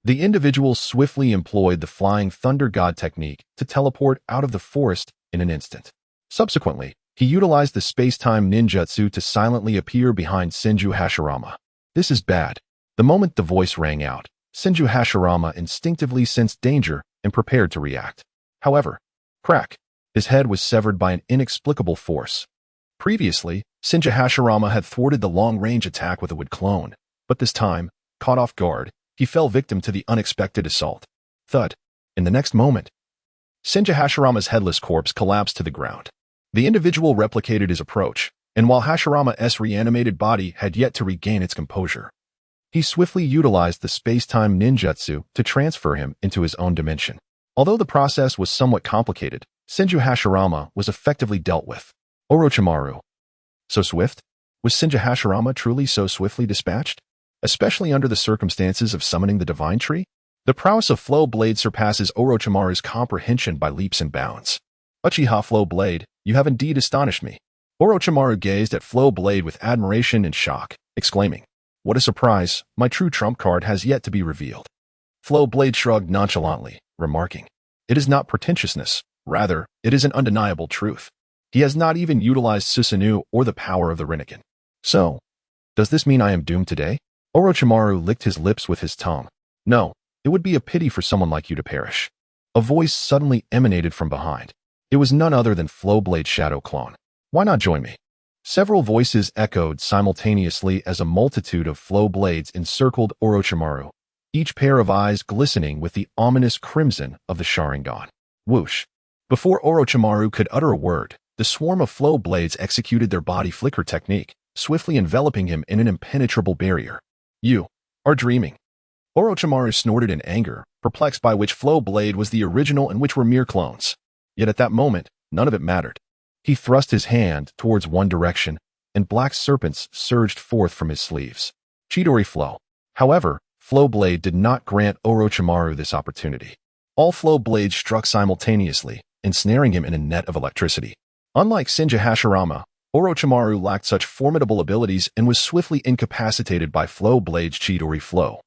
the individual swiftly employed the flying thunder god technique to teleport out of the forest in an instant. Subsequently, he utilized the space-time ninjutsu to silently appear behind Senju Hashirama. This is bad. The moment the voice rang out, Senju Hashirama instinctively sensed danger and prepared to react. However, crack, his head was severed by an inexplicable force. Previously, Senju Hashirama had thwarted the long-range attack with a wood clone, but this time, caught off guard, he fell victim to the unexpected assault. Thud. In the next moment, Senju Hashirama's headless corpse collapsed to the ground. The individual replicated his approach, and while Hashirama's reanimated body had yet to regain its composure, he swiftly utilized the space-time ninjutsu to transfer him into his own dimension. Although the process was somewhat complicated, Senju Hashirama was effectively dealt with. Orochimaru. So swift? Was Senju Hashirama truly so swiftly dispatched? Especially under the circumstances of summoning the divine tree? The prowess of Flow Blade surpasses Orochimaru's comprehension by leaps and bounds. Uchiha Flow Blade, you have indeed astonished me. Orochimaru gazed at Flow Blade with admiration and shock, exclaiming, "What a surprise, my true trump card has yet to be revealed." Flow Blade shrugged nonchalantly, remarking, "It is not pretentiousness, rather, it is an undeniable truth. He has not even utilized Susanoo or the power of the Rinnegan. So, does this mean I am doomed today?" Orochimaru licked his lips with his tongue. "No, it would be a pity for someone like you to perish." A voice suddenly emanated from behind. It was none other than Flowblade's shadow clone. "Why not join me?" Several voices echoed simultaneously as a multitude of flow blades encircled Orochimaru, each pair of eyes glistening with the ominous crimson of the Sharingan. Whoosh! Before Orochimaru could utter a word, the swarm of flow blades executed their body flicker technique, swiftly enveloping him in an impenetrable barrier. "You are dreaming." Orochimaru snorted in anger, perplexed by which flow blade was the original and which were mere clones. Yet at that moment, none of it mattered. He thrust his hand towards one direction, and black serpents surged forth from his sleeves. Chidori Flow. However, Flow Blade did not grant Orochimaru this opportunity. All flow blades struck simultaneously, ensnaring him in a net of electricity. Unlike Senju Hashirama, Orochimaru lacked such formidable abilities and was swiftly incapacitated by Flow Blade's Chidori Flow.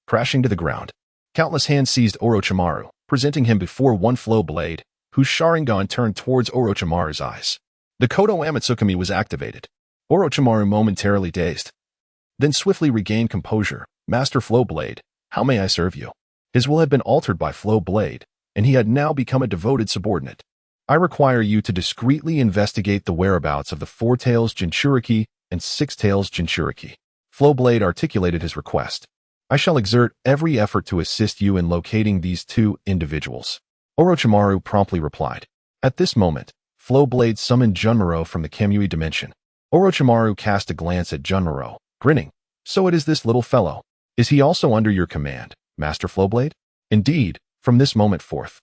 Crashing to the ground, countless hands seized Orochimaru, presenting him before one Flow Blade, whose Sharingan turned towards Orochimaru's eyes. The Kodo Amatsukami was activated. Orochimaru momentarily dazed, then swiftly regained composure. "Master Flow Blade, how may I serve you?" His will had been altered by Flow Blade, and he had now become a devoted subordinate. "I require you to discreetly investigate the whereabouts of the Four Tails Jinchuriki and Six Tails Jinchuriki." Flow Blade articulated his request. "I shall exert every effort to assist you in locating these two individuals." Orochimaru promptly replied. At this moment, Flow Blade summoned Junmaro from the Kamui dimension. Orochimaru cast a glance at Junmaro, grinning. "So it is this little fellow. Is he also under your command, Master Flowblade?" "Indeed, from this moment forth.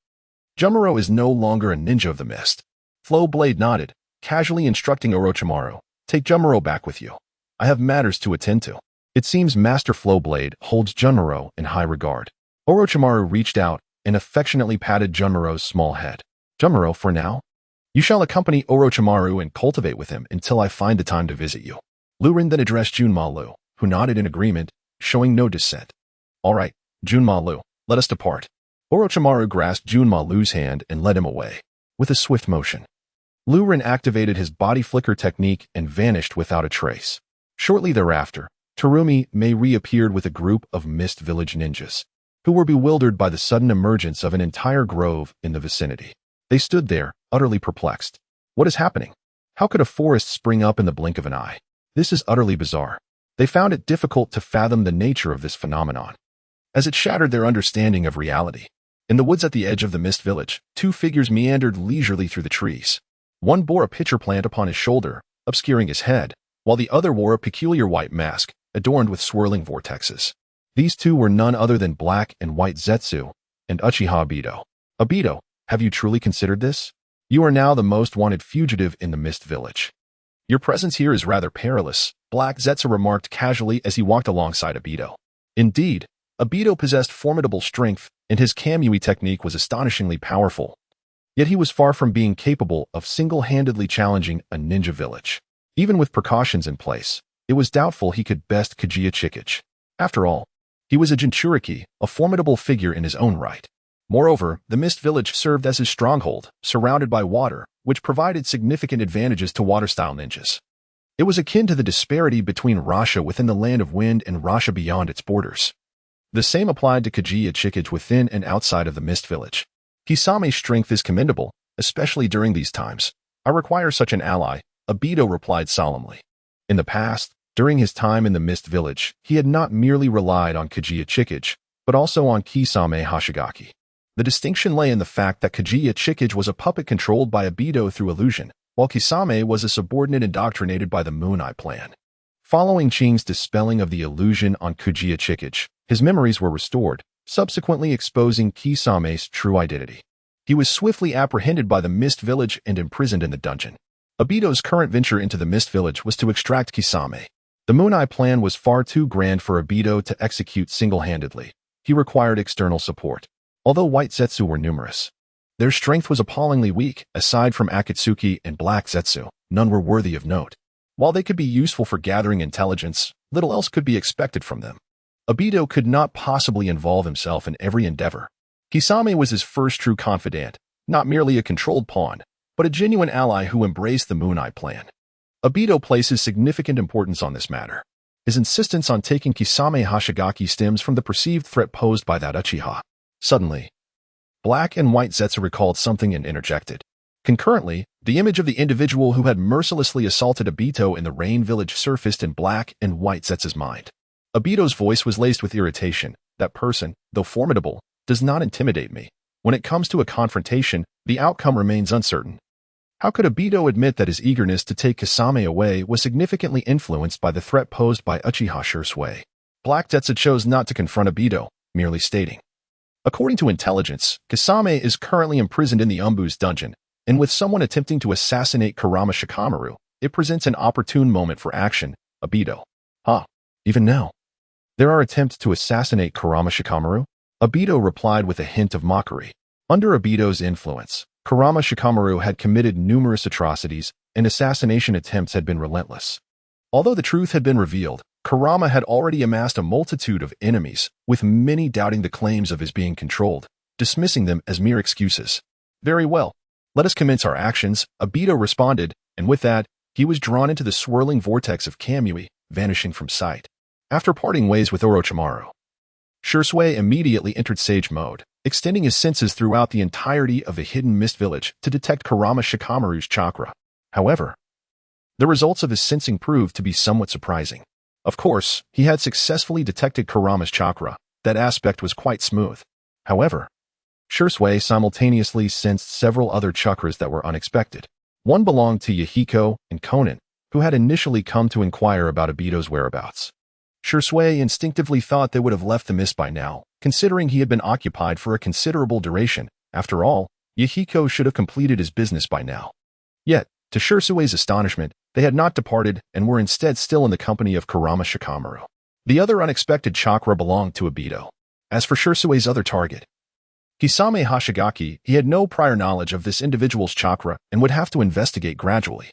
Junmaro is no longer a ninja of the mist." Flowblade nodded, casually instructing Orochimaru, "Take Junmaro back with you. I have matters to attend to." It seems Master Flowblade holds Junmaro in high regard. Orochimaru reached out and affectionately patted Junmaro's small head. "Junmaro, for now, you shall accompany Orochimaru and cultivate with him until I find the time to visit you." Liu Ren then addressed Junma, who nodded in agreement, showing no dissent. "All right, Junma, let us depart." Orochimaru grasped Junma's hand and led him away. With a swift motion, Liu Ren activated his body flicker technique and vanished without a trace. Shortly thereafter, Terumi May reappeared with a group of Mist Village ninjas, who were bewildered by the sudden emergence of an entire grove in the vicinity. They stood there, utterly perplexed. "What is happening?" How could a forest spring up in the blink of an eye? This is utterly bizarre. They found it difficult to fathom the nature of this phenomenon, as it shattered their understanding of reality. In the woods at the edge of the Mist Village, two figures meandered leisurely through the trees. One bore a pitcher plant upon his shoulder, obscuring his head, while the other wore a peculiar white mask, adorned with swirling vortexes. These two were none other than Black and White Zetsu, and Uchiha Obito. Obito, have you truly considered this? You are now the most wanted fugitive in the Mist Village. Your presence here is rather perilous, Black Zetsu remarked casually as he walked alongside Obito. Indeed, Obito possessed formidable strength, and his Kamui technique was astonishingly powerful. Yet he was far from being capable of single-handedly challenging a ninja village. Even with precautions in place, it was doubtful he could best Kaguya Chikage. After all, he was a Jinchuriki, a formidable figure in his own right. Moreover, the Mist Village served as his stronghold, surrounded by water, which provided significant advantages to water-style ninjas. It was akin to the disparity between Rasha within the Land of Wind and Rasha beyond its borders. The same applied to Kaguya Chikage within and outside of the Mist Village. Kisame's strength is commendable, especially during these times. I require such an ally, Obito replied solemnly. In the past, during his time in the Mist Village, he had not merely relied on Kaguya Chikage, but also on Kisame Hashigaki. The distinction lay in the fact that Kaguya Chikage was a puppet controlled by Obito through illusion, while Kisame was a subordinate indoctrinated by the Moon Eye Plan. Following Qing's dispelling of the illusion on Kaguya Chikage, his memories were restored, subsequently exposing Kisame's true identity. He was swiftly apprehended by the Mist Village and imprisoned in the dungeon. Obito's current venture into the Mist Village was to extract Kisame. The Moon Eye Plan was far too grand for Obito to execute single-handedly. He required external support. Although White Zetsu were numerous, their strength was appallingly weak. Aside from Akatsuki and Black Zetsu, none were worthy of note. While they could be useful for gathering intelligence, little else could be expected from them. Obito could not possibly involve himself in every endeavor. Kisame was his first true confidant, not merely a controlled pawn, but a genuine ally who embraced the Moon Eye Plan. Obito places significant importance on this matter. His insistence on taking Kisame Hashigaki stems from the perceived threat posed by that Uchiha. Suddenly, Black and White Zetsu recalled something and interjected. Concurrently, the image of the individual who had mercilessly assaulted Obito in the Rain Village surfaced in Black and White Zetsu's mind. Obito's voice was laced with irritation. That person, though formidable, does not intimidate me. When it comes to a confrontation, the outcome remains uncertain. How could Obito admit that his eagerness to take Kisame away was significantly influenced by the threat posed by Uchiha Shursui? Black Zetsu chose not to confront Obito, merely stating, according to intelligence, Kisame is currently imprisoned in the Umbu's dungeon, and with someone attempting to assassinate Kurama Shikamaru, it presents an opportune moment for action. Obito. Even now, there are attempts to assassinate Kurama Shikamaru? Obito replied with a hint of mockery. Under Obito's influence, Kurama Shikamaru had committed numerous atrocities, and assassination attempts had been relentless. Although the truth had been revealed, Kurama had already amassed a multitude of enemies, with many doubting the claims of his being controlled, dismissing them as mere excuses. Very well. Let us commence our actions, Obito responded, and with that, he was drawn into the swirling vortex of Kamui, vanishing from sight. After parting ways with Orochimaru, Shursui immediately entered Sage Mode, extending his senses throughout the entirety of the hidden Mist Village to detect Kurama Shikamaru's chakra. However, the results of his sensing proved to be somewhat surprising. Of course, he had successfully detected Kurama's chakra. That aspect was quite smooth. However, Shursui simultaneously sensed several other chakras that were unexpected. One belonged to Yahiko and Konan, who had initially come to inquire about Obito's whereabouts. Shursui instinctively thought they would have left the mist by now, considering he had been occupied for a considerable duration. After all, Yahiko should have completed his business by now. Yet, to Shursui's astonishment, they had not departed and were instead still in the company of Kurama Shikamaru. The other unexpected chakra belonged to Obito. As for Shursui's other target, Kisame Hashigaki, he had no prior knowledge of this individual's chakra and would have to investigate gradually.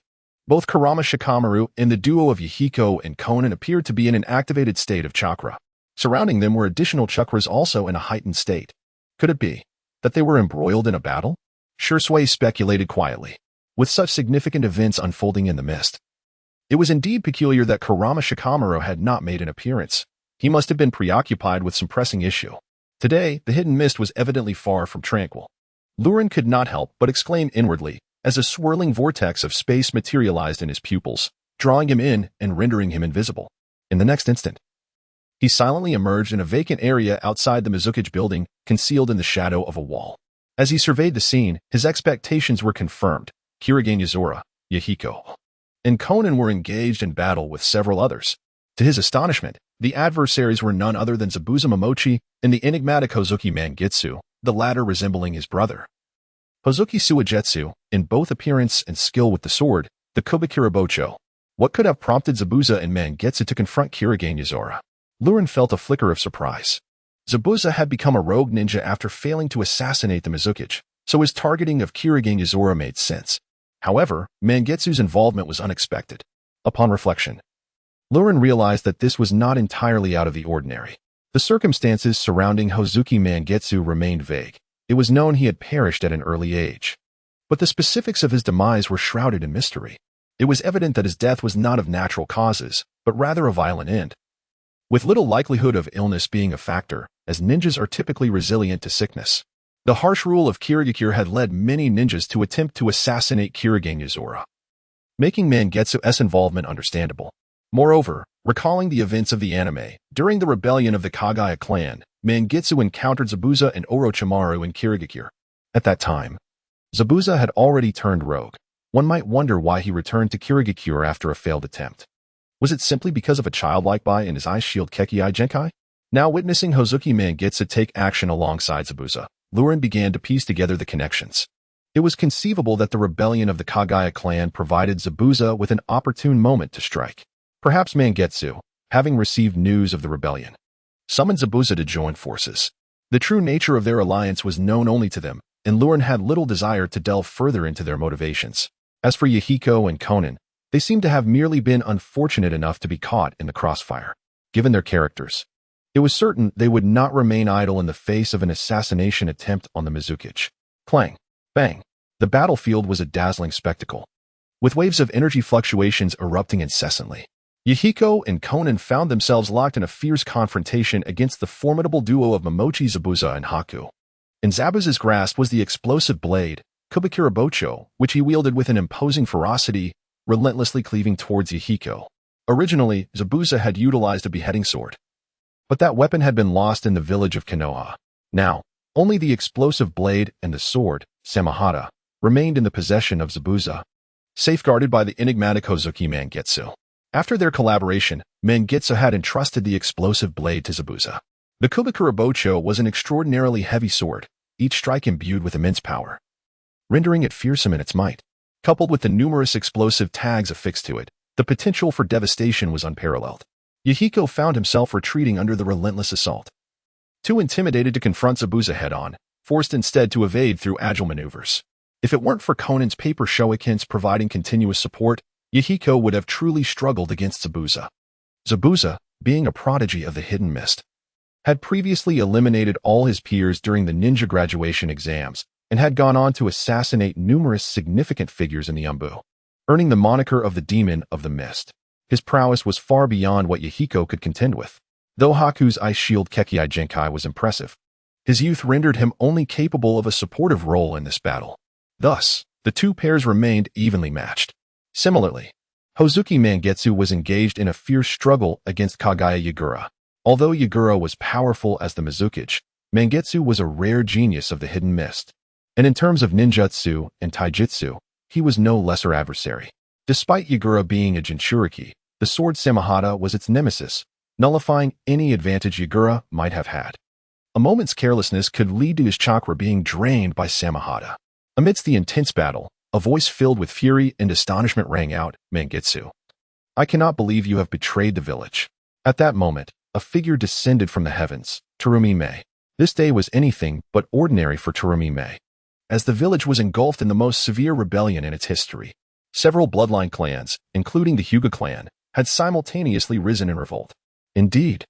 Both Kurama Shikamaru and the duo of Yahiko and Konan appeared to be in an activated state of chakra. Surrounding them were additional chakras also in a heightened state. Could it be that they were embroiled in a battle? Shursui speculated quietly. With such significant events unfolding in the mist, it was indeed peculiar that Kurama Shikamaru had not made an appearance. He must have been preoccupied with some pressing issue. Today, the hidden mist was evidently far from tranquil. Liu Ren could not help but exclaim inwardly, as a swirling vortex of space materialized in his pupils, drawing him in and rendering him invisible. In the next instant, he silently emerged in a vacant area outside the Mizukage building, concealed in the shadow of a wall. As he surveyed the scene, his expectations were confirmed. Kirigan Yuzura, Yahiko, and Konan were engaged in battle with several others. To his astonishment, the adversaries were none other than Zabuza Momochi and the enigmatic Hozuki Mangitsu, the latter resembling his brother. Hozuki Suigetsu, in both appearance and skill with the sword, the Kubikira Bocho. What could have prompted Zabuza and Mangitsu to confront Kirigan Yuzura? Liu Ren felt a flicker of surprise. Zabuza had become a rogue ninja after failing to assassinate the Mizukage, so his targeting of Kirigan Yuzura made sense. However, Mangitsu's involvement was unexpected. Upon reflection, Liu Ren realized that this was not entirely out of the ordinary. The circumstances surrounding Hozuki Mangitsu remained vague. It was known he had perished at an early age, but the specifics of his demise were shrouded in mystery. It was evident that his death was not of natural causes, but rather a violent end. With little likelihood of illness being a factor, as ninjas are typically resilient to sickness. The harsh rule of Kirigakure had led many ninjas to attempt to assassinate Kirigan Yuzura, making Mangitsu's involvement understandable. Moreover, recalling the events of the anime, during the rebellion of the Kagaya clan, Mangitsu encountered Zabuza and Orochimaru in Kirigakure. At that time, Zabuza had already turned rogue. One might wonder why he returned to Kirigakure after a failed attempt. Was it simply because of a childlike buy in his Ice Shield Kekkai Genkai? Now witnessing Hozuki Mangitsu take action alongside Zabuza, Liu Ren began to piece together the connections. It was conceivable that the rebellion of the Kagaya clan provided Zabuza with an opportune moment to strike. Perhaps Mangitsu, having received news of the rebellion, summoned Zabuza to join forces. The true nature of their alliance was known only to them, and Liu Ren had little desire to delve further into their motivations. As for Yahiko and Konan, they seemed to have merely been unfortunate enough to be caught in the crossfire. Given their characters, it was certain they would not remain idle in the face of an assassination attempt on the Mizukage. Clang! Bang! The battlefield was a dazzling spectacle, with waves of energy fluctuations erupting incessantly. Yahiko and Konan found themselves locked in a fierce confrontation against the formidable duo of Momochi, Zabuza, and Haku. In Zabuza's grasp was the explosive blade, Kubikira Bocho, which he wielded with an imposing ferocity, relentlessly cleaving towards Yahiko. Originally, Zabuza had utilized a beheading sword, but that weapon had been lost in the village of Konoha. Now, only the explosive blade and the sword, Samahata, remained in the possession of Zabuza, safeguarded by the enigmatic Hozuki Mangitsu. After their collaboration, Mangitsu had entrusted the explosive blade to Zabuza. The Kubikura Bocho was an extraordinarily heavy sword, each strike imbued with immense power, rendering it fearsome in its might. Coupled with the numerous explosive tags affixed to it, the potential for devastation was unparalleled. Yahiko found himself retreating under the relentless assault. Too intimidated to confront Zabuza head-on, forced instead to evade through agile maneuvers. If it weren't for Konan's paper shurikens providing continuous support, Yahiko would have truly struggled against Zabuza. Zabuza, being a prodigy of the hidden mist, had previously eliminated all his peers during the ninja graduation exams and had gone on to assassinate numerous significant figures in the Umbu, earning the moniker of the Demon of the Mist. His prowess was far beyond what Yahiko could contend with. Though Haku's Ice Shield Kekkai Genkai was impressive, his youth rendered him only capable of a supportive role in this battle. Thus, the two pairs remained evenly matched. Similarly, Hozuki Mangitsu was engaged in a fierce struggle against Kagaya Yagura. Although Yagura was powerful as the Mizukage, Mangitsu was a rare genius of the hidden mist. And in terms of ninjutsu and taijutsu, he was no lesser adversary. Despite Yagura being a Jinchuriki, the sword Samahata was its nemesis, nullifying any advantage Yagura might have had. A moment's carelessness could lead to his chakra being drained by Samahata. Amidst the intense battle, a voice filled with fury and astonishment rang out, "Mangitsu, I cannot believe you have betrayed the village." At that moment, a figure descended from the heavens, Terumi Mei. This day was anything but ordinary for Terumi Mei, as the village was engulfed in the most severe rebellion in its history. Several bloodline clans, including the Hyuga clan, had simultaneously risen in revolt. Indeed,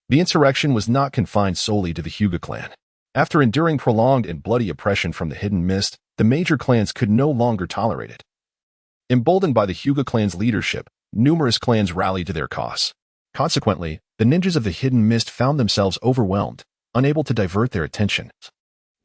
the insurrection was not confined solely to the Hyuga clan. After enduring prolonged and bloody oppression from the Hidden Mist, the major clans could no longer tolerate it. Emboldened by the Hyuga clan's leadership, numerous clans rallied to their cause. Consequently, the ninjas of the Hidden Mist found themselves overwhelmed, unable to divert their attention.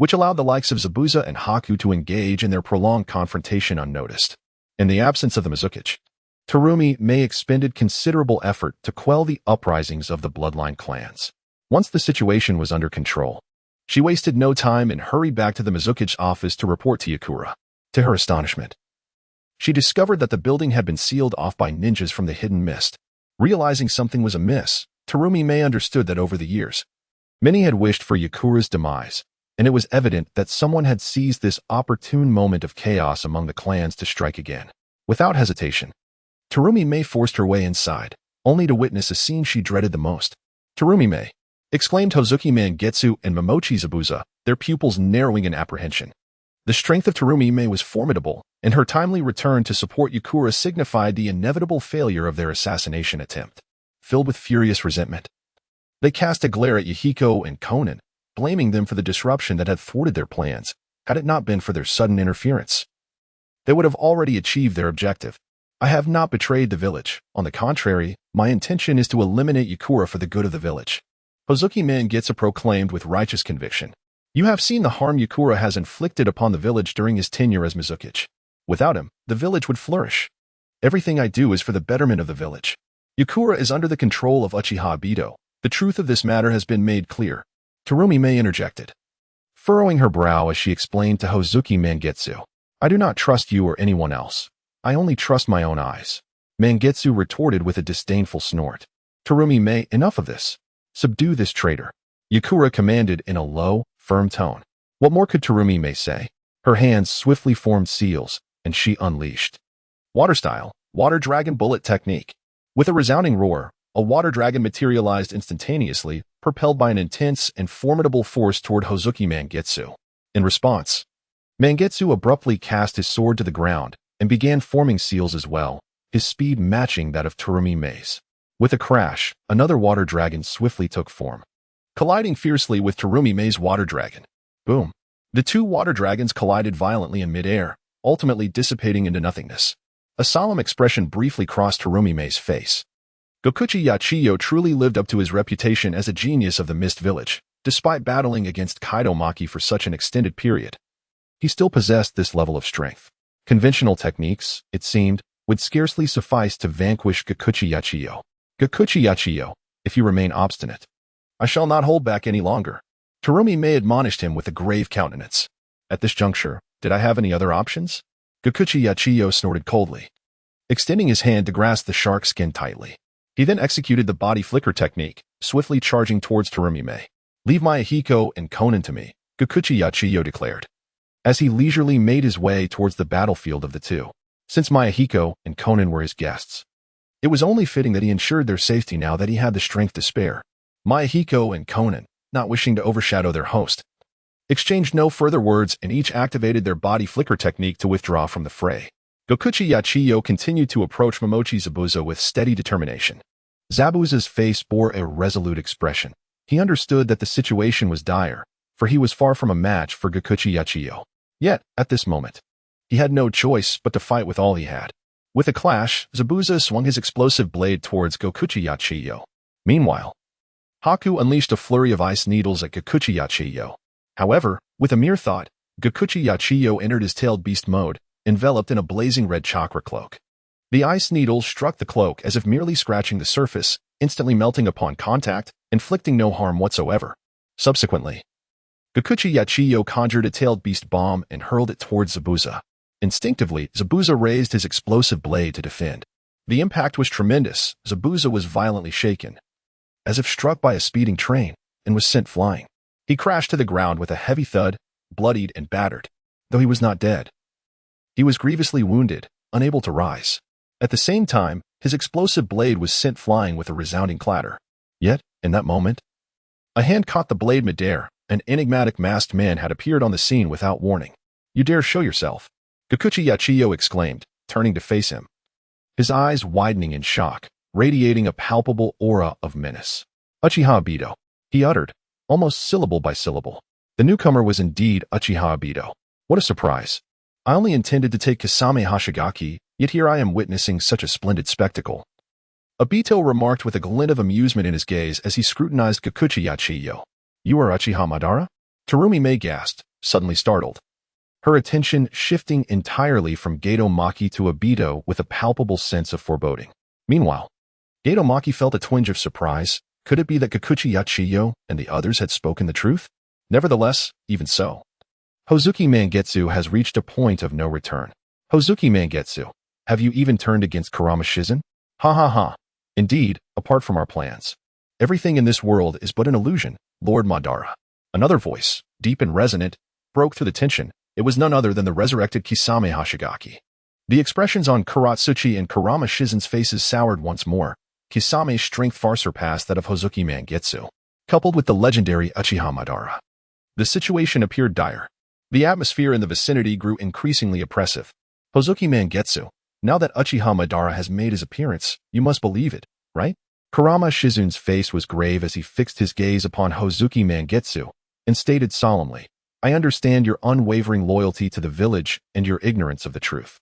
which allowed the likes of Zabuza and Haku to engage in their prolonged confrontation unnoticed. In the absence of the Mizukichi, Terumi Mei expended considerable effort to quell the uprisings of the bloodline clans. Once the situation was under control, she wasted no time and hurried back to the Mizukichi office to report to Yakura. To her astonishment, she discovered that the building had been sealed off by ninjas from the hidden mist. Realizing something was amiss, Terumi Mei understood that over the years, many had wished for Yakura's demise, and it was evident that someone had seized this opportune moment of chaos among the clans to strike again. Without hesitation, Terumi Mei forced her way inside, only to witness a scene she dreaded the most. "Terumi Mei!" exclaimed Hozuki Mangetsu and Momochi Zabuza, their pupils narrowing in apprehension. The strength of Terumi Mei was formidable, and her timely return to support Yakura signified the inevitable failure of their assassination attempt. Filled with furious resentment, they cast a glare at Yahiko and Konan, blaming them for the disruption that had thwarted their plans. Had it not been for their sudden interference, they would have already achieved their objective. "I have not betrayed the village. On the contrary, my intention is to eliminate Yakura for the good of the village," Hozuki Mangetsu proclaimed with righteous conviction. "You have seen the harm Yakura has inflicted upon the village during his tenure as Mizukichi. Without him, the village would flourish. Everything I do is for the betterment of the village. Yakura is under the control of Uchiha Obito. The truth of this matter has been made clear," Terumi Mei interjected, furrowing her brow as she explained to Hozuki Mangetsu. "I do not trust you or anyone else. I only trust my own eyes," Mangetsu retorted with a disdainful snort. "Terumi Mei, enough of this. Subdue this traitor," Yakura commanded in a low, firm tone. What more could Terumi Mei say? Her hands swiftly formed seals, and she unleashed Water Style, Water Dragon Bullet Technique. With a resounding roar, a water dragon materialized instantaneously, propelled by an intense and formidable force toward Hozuki Mangetsu. In response, Mangetsu abruptly cast his sword to the ground and began forming seals as well, his speed matching that of Terumi Mei's. With a crash, another water dragon swiftly took form, colliding fiercely with Terumi Mei's water dragon. Boom! The two water dragons collided violently in midair, ultimately dissipating into nothingness. A solemn expression briefly crossed Terumi Mei's face. Gokuchi Yachiyo truly lived up to his reputation as a genius of the Mist Village. Despite battling against Kaido Maki for such an extended period, he still possessed this level of strength. Conventional techniques, it seemed, would scarcely suffice to vanquish Gokuchi Yachiyo. "Gokuchi Yachiyo, if you remain obstinate, I shall not hold back any longer," Terumi Mei admonished him with a grave countenance. "At this juncture, did I have any other options?" Gokuchi Yachiyo snorted coldly, extending his hand to grasp the shark skin tightly. He then executed the body flicker technique, swiftly charging towards Terumi Mei. "Leave my Ahiko and Konan to me," Gokuchi Yachiyo declared, as he leisurely made his way towards the battlefield of the two. Since Mayahiko and Konan were his guests, it was only fitting that he ensured their safety now that he had the strength to spare. Mayahiko and Konan, not wishing to overshadow their host, exchanged no further words and each activated their body flicker technique to withdraw from the fray. Gokuchi Yachiyo continued to approach Momochi Zabuza with steady determination. Zabuza's face bore a resolute expression. He understood that the situation was dire, for he was far from a match for Gokuchi Yachiyo. Yet, at this moment, he had no choice but to fight with all he had. With a clash, Zabuza swung his explosive blade towards Gokuchi Yachiyo. Meanwhile, Haku unleashed a flurry of ice needles at Gokuchi Yachiyo. However, with a mere thought, Gokuchi Yachiyo entered his tailed beast mode, enveloped in a blazing red chakra cloak. The ice needles struck the cloak as if merely scratching the surface, instantly melting upon contact, inflicting no harm whatsoever. Subsequently, Gokuchi Yachiyo conjured a tailed beast bomb and hurled it towards Zabuza. Instinctively, Zabuza raised his explosive blade to defend. The impact was tremendous. Zabuza was violently shaken, as if struck by a speeding train, and was sent flying. He crashed to the ground with a heavy thud, bloodied and battered. Though he was not dead, he was grievously wounded, unable to rise. At the same time, his explosive blade was sent flying with a resounding clatter. Yet, in that moment, a hand caught the blade midair. An enigmatic masked man had appeared on the scene without warning. "You dare show yourself?" Gokuchi Yachiyo exclaimed, turning to face him, his eyes widening in shock, radiating a palpable aura of menace. "Uchiha Obito," he uttered, almost syllable by syllable. The newcomer was indeed Uchiha Obito. What a surprise. I only intended to take Kasame Hashigaki, yet here I am witnessing such a splendid spectacle. Obito remarked with a glint of amusement in his gaze as he scrutinized Gokuchi Yachiyo. "You are Uchiha Madara?" Terumi Mei gasped, suddenly startled, her attention shifting entirely from Gato Maki to Obito with a palpable sense of foreboding. Meanwhile, Gato Maki felt a twinge of surprise. Could it be that Kikuchi Yachiyo and the others had spoken the truth? Nevertheless, even so, Hozuki Mangetsu has reached a point of no return. Hozuki Mangetsu, have you even turned against Kurama Shizen? Ha ha ha. Indeed, apart from our plans, everything in this world is but an illusion, Lord Madara. Another voice, deep and resonant, broke through the tension. It was none other than the resurrected Kisame Hashigaki. The expressions on Kuratsuchi and Kurama Shizen's faces soured once more. Kisame's strength far surpassed that of Hozuki Mangetsu, coupled with the legendary Uchiha Madara. The situation appeared dire. The atmosphere in the vicinity grew increasingly oppressive. Hozuki Mangetsu, now that Uchiha Madara has made his appearance, you must believe it, right? Kurama Shizen's face was grave as he fixed his gaze upon Hozuki Mangetsu and stated solemnly, I understand your unwavering loyalty to the village and your ignorance of the truth.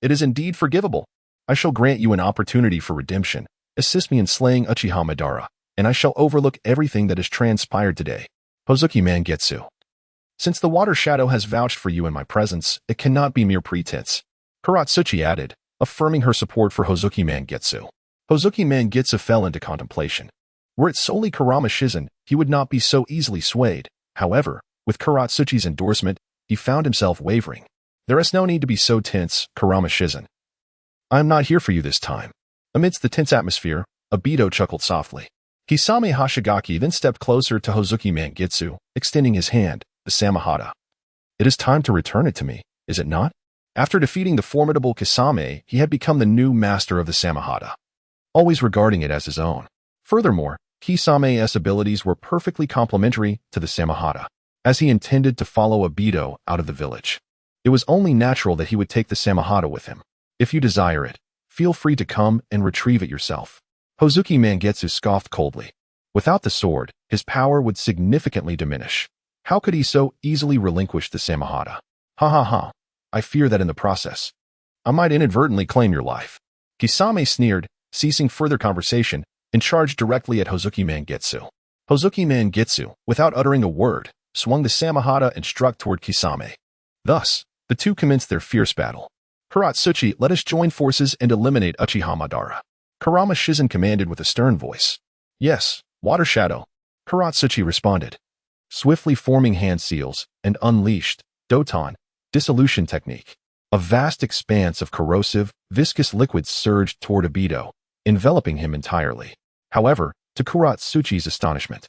It is indeed forgivable. I shall grant you an opportunity for redemption. Assist me in slaying Uchiha Madara, and I shall overlook everything that has transpired today. Hozuki Mangetsu. Since the water shadow has vouched for you in my presence, it cannot be mere pretense. Kuratsuchi added, affirming her support for Hozuki Mangetsu. Hozuki Mangetsu fell into contemplation. Were it solely Kurama Shizen, he would not be so easily swayed. However, with Kuratsuchi's endorsement, he found himself wavering. There is no need to be so tense, Kurama Shizen. I am not here for you this time. Amidst the tense atmosphere, Obito chuckled softly. Kisame Hashigaki then stepped closer to Hozuki Mangetsu, extending his hand, the Samahata. It is time to return it to me, is it not? After defeating the formidable Kisame, he had become the new master of the Samahata, always regarding it as his own. Furthermore, Kisame's abilities were perfectly complementary to the Samahata, as he intended to follow Obito out of the village. It was only natural that he would take the Samahata with him. If you desire it, feel free to come and retrieve it yourself. Hozuki Mangetsu scoffed coldly. Without the sword, his power would significantly diminish. How could he so easily relinquish the Samahata? Ha ha ha. I fear that in the process, I might inadvertently claim your life. Kisame sneered, ceasing further conversation, and charged directly at Hozuki Mangetsu. Hozuki Mangetsu, without uttering a word, swung the Samahata and struck toward Kisame. Thus, the two commenced their fierce battle. Kuratsuchi, let us join forces and eliminate Uchiha Madara. Kurama Shizen commanded with a stern voice. Yes, Water Shadow. Kuratsuchi responded. Swiftly forming hand seals and unleashed, Doton, dissolution technique. A vast expanse of corrosive, viscous liquids surged toward Obito, enveloping him entirely. However, to Kuratsuchi's astonishment,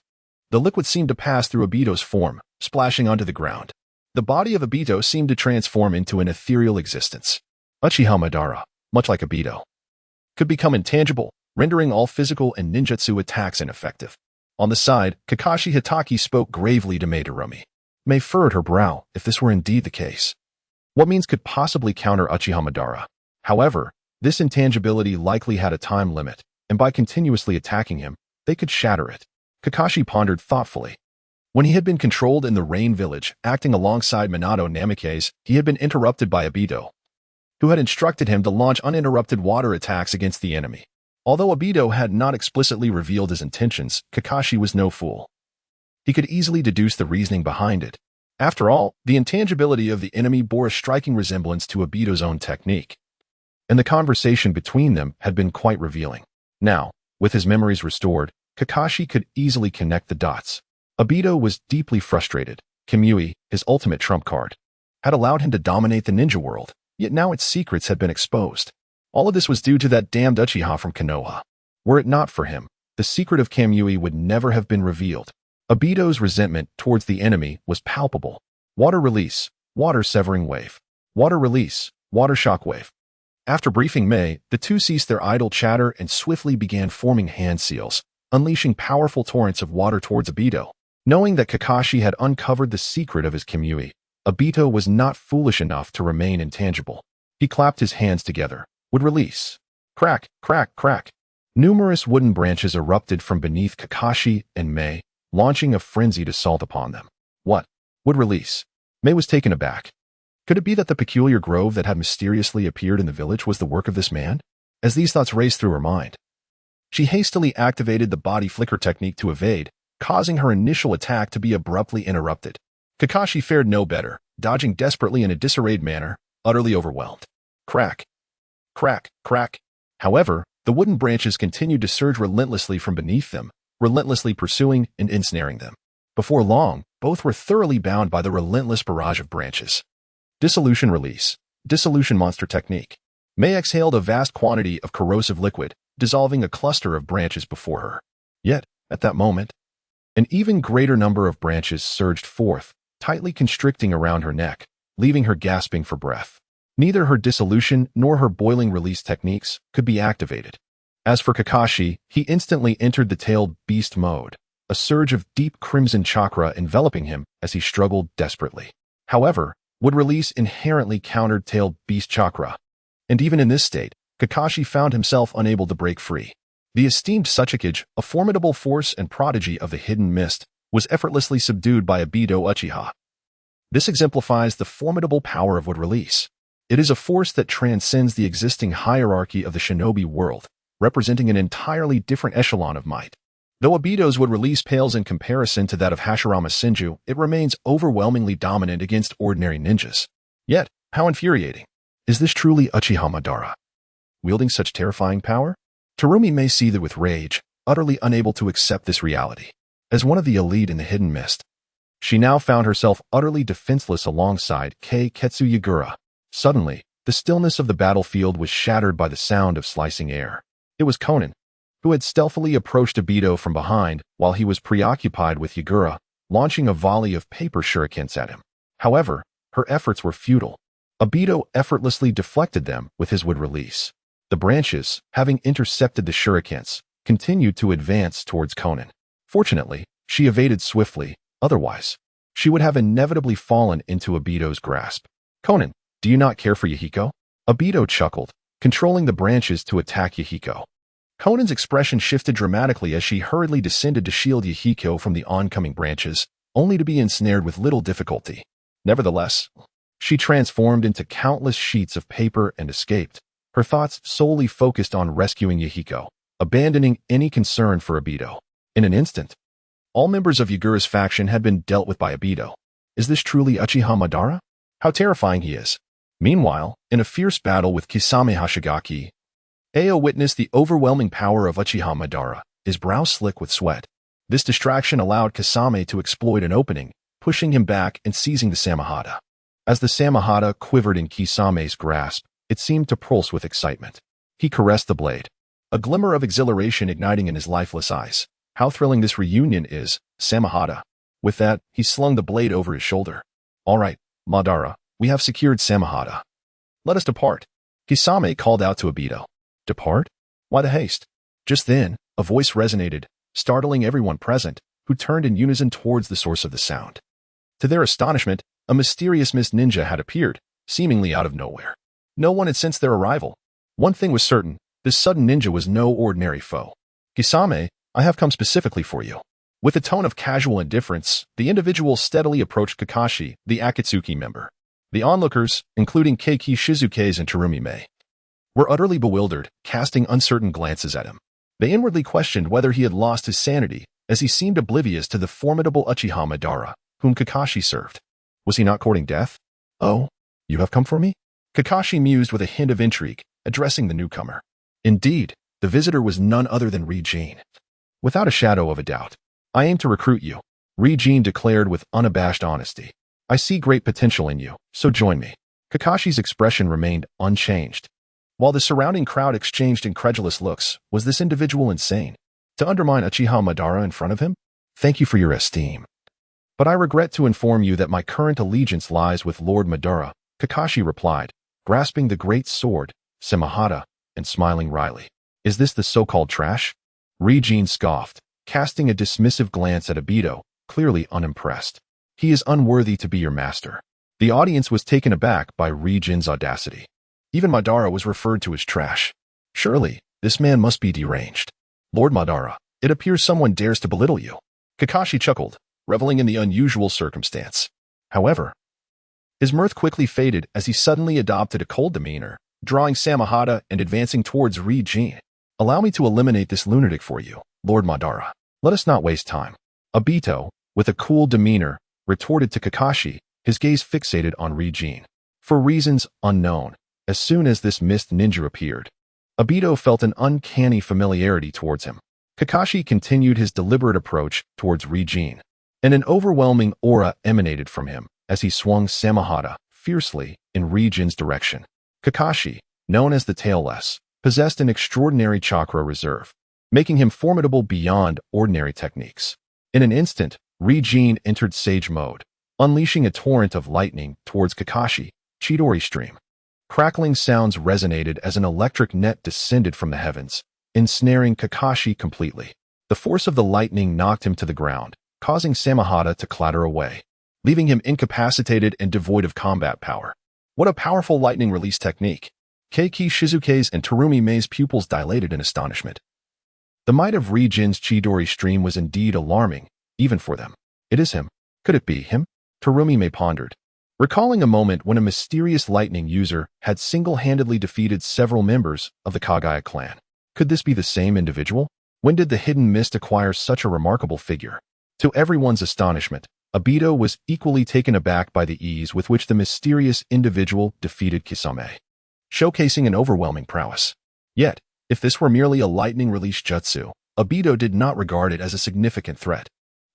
the liquid seemed to pass through Obito's form, splashing onto the ground. The body of Obito seemed to transform into an ethereal existence. Uchiha Madara, much like Obito, could become intangible, rendering all physical and ninjutsu attacks ineffective. On the side, Kakashi Hitaki spoke gravely to Madarumi. May furrowed her brow if this were indeed the case. What means could possibly counter Uchiha Madara? However, this intangibility likely had a time limit, and by continuously attacking him, they could shatter it. Kakashi pondered thoughtfully. When he had been controlled in the Rain Village, acting alongside Minato Namikaze, he had been interrupted by Obito, who had instructed him to launch uninterrupted water attacks against the enemy. Although Obito had not explicitly revealed his intentions, Kakashi was no fool. He could easily deduce the reasoning behind it. After all, the intangibility of the enemy bore a striking resemblance to Obito's own technique, and the conversation between them had been quite revealing. Now, with his memories restored, Kakashi could easily connect the dots. Obito was deeply frustrated. Kamui, his ultimate trump card, had allowed him to dominate the ninja world, yet now its secrets had been exposed. All of this was due to that damned Uchiha from Konoha. Were it not for him, the secret of Kamui would never have been revealed. Obito's resentment towards the enemy was palpable. Water release, water severing wave. Water release, water shock wave. After briefing Mei, the two ceased their idle chatter and swiftly began forming hand seals, unleashing powerful torrents of water towards Obito. Knowing that Kakashi had uncovered the secret of his Kamui, Obito was not foolish enough to remain intangible. He clapped his hands together. Would release. Crack, crack, crack. Numerous wooden branches erupted from beneath Kakashi and Mei, launching a frenzied assault upon them. What? Would release. Mei was taken aback. Could it be that the peculiar grove that had mysteriously appeared in the village was the work of this man? As these thoughts raced through her mind, she hastily activated the body flicker technique to evade, causing her initial attack to be abruptly interrupted. Kakashi fared no better, dodging desperately in a disarrayed manner, utterly overwhelmed. Crack. Crack, crack. However, the wooden branches continued to surge relentlessly from beneath them, relentlessly pursuing and ensnaring them. Before long, both were thoroughly bound by the relentless barrage of branches. Dissolution release. Dissolution monster technique. Mei exhaled a vast quantity of corrosive liquid, dissolving a cluster of branches before her. Yet, at that moment, an even greater number of branches surged forth, tightly constricting around her neck, leaving her gasping for breath. Neither her dissolution nor her boiling release techniques could be activated. As for Kakashi, he instantly entered the tailed beast mode, a surge of deep crimson chakra enveloping him as he struggled desperately. However, wood release inherently countered tailed beast chakra, and even in this state, Kakashi found himself unable to break free. The esteemed Uchiha, a formidable force and prodigy of the hidden mist, was effortlessly subdued by Obito Uchiha. This exemplifies the formidable power of wood release. It is a force that transcends the existing hierarchy of the shinobi world, representing an entirely different echelon of might. Though Obito's wood release pales in comparison to that of Hashirama Senju, it remains overwhelmingly dominant against ordinary ninjas. Yet, how infuriating. Is this truly Uchiha Madara, wielding such terrifying power? Terumi may seethe with rage, utterly unable to accept this reality. As one of the elite in the hidden mist, she now found herself utterly defenseless alongside Kei Ketsu Yagura. Suddenly, the stillness of the battlefield was shattered by the sound of slicing air. It was Konan, who had stealthily approached Obito from behind while he was preoccupied with Yagura, launching a volley of paper shurikens at him. However, her efforts were futile. Obito effortlessly deflected them with his wood release. The branches, having intercepted the shurikens, continued to advance towards Konan. Fortunately, she evaded swiftly, otherwise, she would have inevitably fallen into Obito's grasp. Konan, do you not care for Yahiko? Obito chuckled, controlling the branches to attack Yahiko. Konan's expression shifted dramatically as she hurriedly descended to shield Yahiko from the oncoming branches, only to be ensnared with little difficulty. Nevertheless, she transformed into countless sheets of paper and escaped, her thoughts solely focused on rescuing Yahiko, abandoning any concern for Obito. In an instant, all members of Yagura's faction had been dealt with by Obito. Is this truly Uchiha Madara? How terrifying he is. Meanwhile, in a fierce battle with Kisame Hashigaki, Ao witnessed the overwhelming power of Uchiha Madara, his brow slick with sweat. This distraction allowed Kisame to exploit an opening, pushing him back and seizing the Samahata. As the Samahata quivered in Kisame's grasp, it seemed to pulse with excitement. He caressed the blade, a glimmer of exhilaration igniting in his lifeless eyes. How thrilling this reunion is, Samahata. With that, he slung the blade over his shoulder. All right, Madara, we have secured Samahata. Let us depart. Kisame called out to Obito. Depart? Why the haste? Just then, a voice resonated, startling everyone present, who turned in unison towards the source of the sound. To their astonishment, a mysterious mist ninja had appeared, seemingly out of nowhere. No one had sensed their arrival. One thing was certain, this sudden ninja was no ordinary foe. Kisame, I have come specifically for you. With a tone of casual indifference, the individual steadily approached Kakashi, the Akatsuki member. The onlookers, including Keiki Shizukaze and Terumi Mei, were utterly bewildered, casting uncertain glances at him. They inwardly questioned whether he had lost his sanity, as he seemed oblivious to the formidable Uchiha Madara, whom Kakashi served. Was he not courting death? Oh, you have come for me? Kakashi mused with a hint of intrigue, addressing the newcomer. Indeed, the visitor was none other than Rinnegan. Without a shadow of a doubt, I aim to recruit you, Rinnegan declared with unabashed honesty. I see great potential in you, so join me. Kakashi's expression remained unchanged. While the surrounding crowd exchanged incredulous looks, was this individual insane? To undermine Uchiha Madara in front of him? Thank you for your esteem. But I regret to inform you that my current allegiance lies with Lord Madara, Kakashi replied, grasping the great sword, Samahata, and smiling wryly. Is this the so-called trash? Rinnegan scoffed, casting a dismissive glance at Obito, clearly unimpressed. He is unworthy to be your master. The audience was taken aback by Rinnegan's audacity. Even Madara was referred to as trash. Surely, this man must be deranged. Lord Madara, it appears someone dares to belittle you. Kakashi chuckled, reveling in the unusual circumstance. However, his mirth quickly faded as he suddenly adopted a cold demeanor, drawing Samahata and advancing towards Rinnegan. Allow me to eliminate this lunatic for you, Lord Madara. Let us not waste time. Obito, with a cool demeanor, retorted to Kakashi, his gaze fixated on Rinnegan. For reasons unknown, as soon as this mist ninja appeared, Obito felt an uncanny familiarity towards him. Kakashi continued his deliberate approach towards Rinnegan, and an overwhelming aura emanated from him as he swung Samehada fiercely in Rinnegan's direction. Kakashi, known as the Tailless, possessed an extraordinary chakra reserve, making him formidable beyond ordinary techniques. In an instant, Rinnegan entered Sage mode, unleashing a torrent of lightning towards Kakashi, Chidori Stream. Crackling sounds resonated as an electric net descended from the heavens, ensnaring Kakashi completely. The force of the lightning knocked him to the ground, causing Samehada to clatter away, leaving him incapacitated and devoid of combat power. What a powerful lightning release technique! Keiki Shizuke's and Terumi Mei's pupils dilated in astonishment. The might of Rinnegan's Chidori Stream was indeed alarming, even for them. It is him. Could it be him? Terumi Mei pondered, recalling a moment when a mysterious lightning user had single-handedly defeated several members of the Kagaya clan. Could this be the same individual? When did the hidden mist acquire such a remarkable figure? To everyone's astonishment, Obito was equally taken aback by the ease with which the mysterious individual defeated Kisame, showcasing an overwhelming prowess. Yet, if this were merely a lightning release jutsu, Obito did not regard it as a significant threat.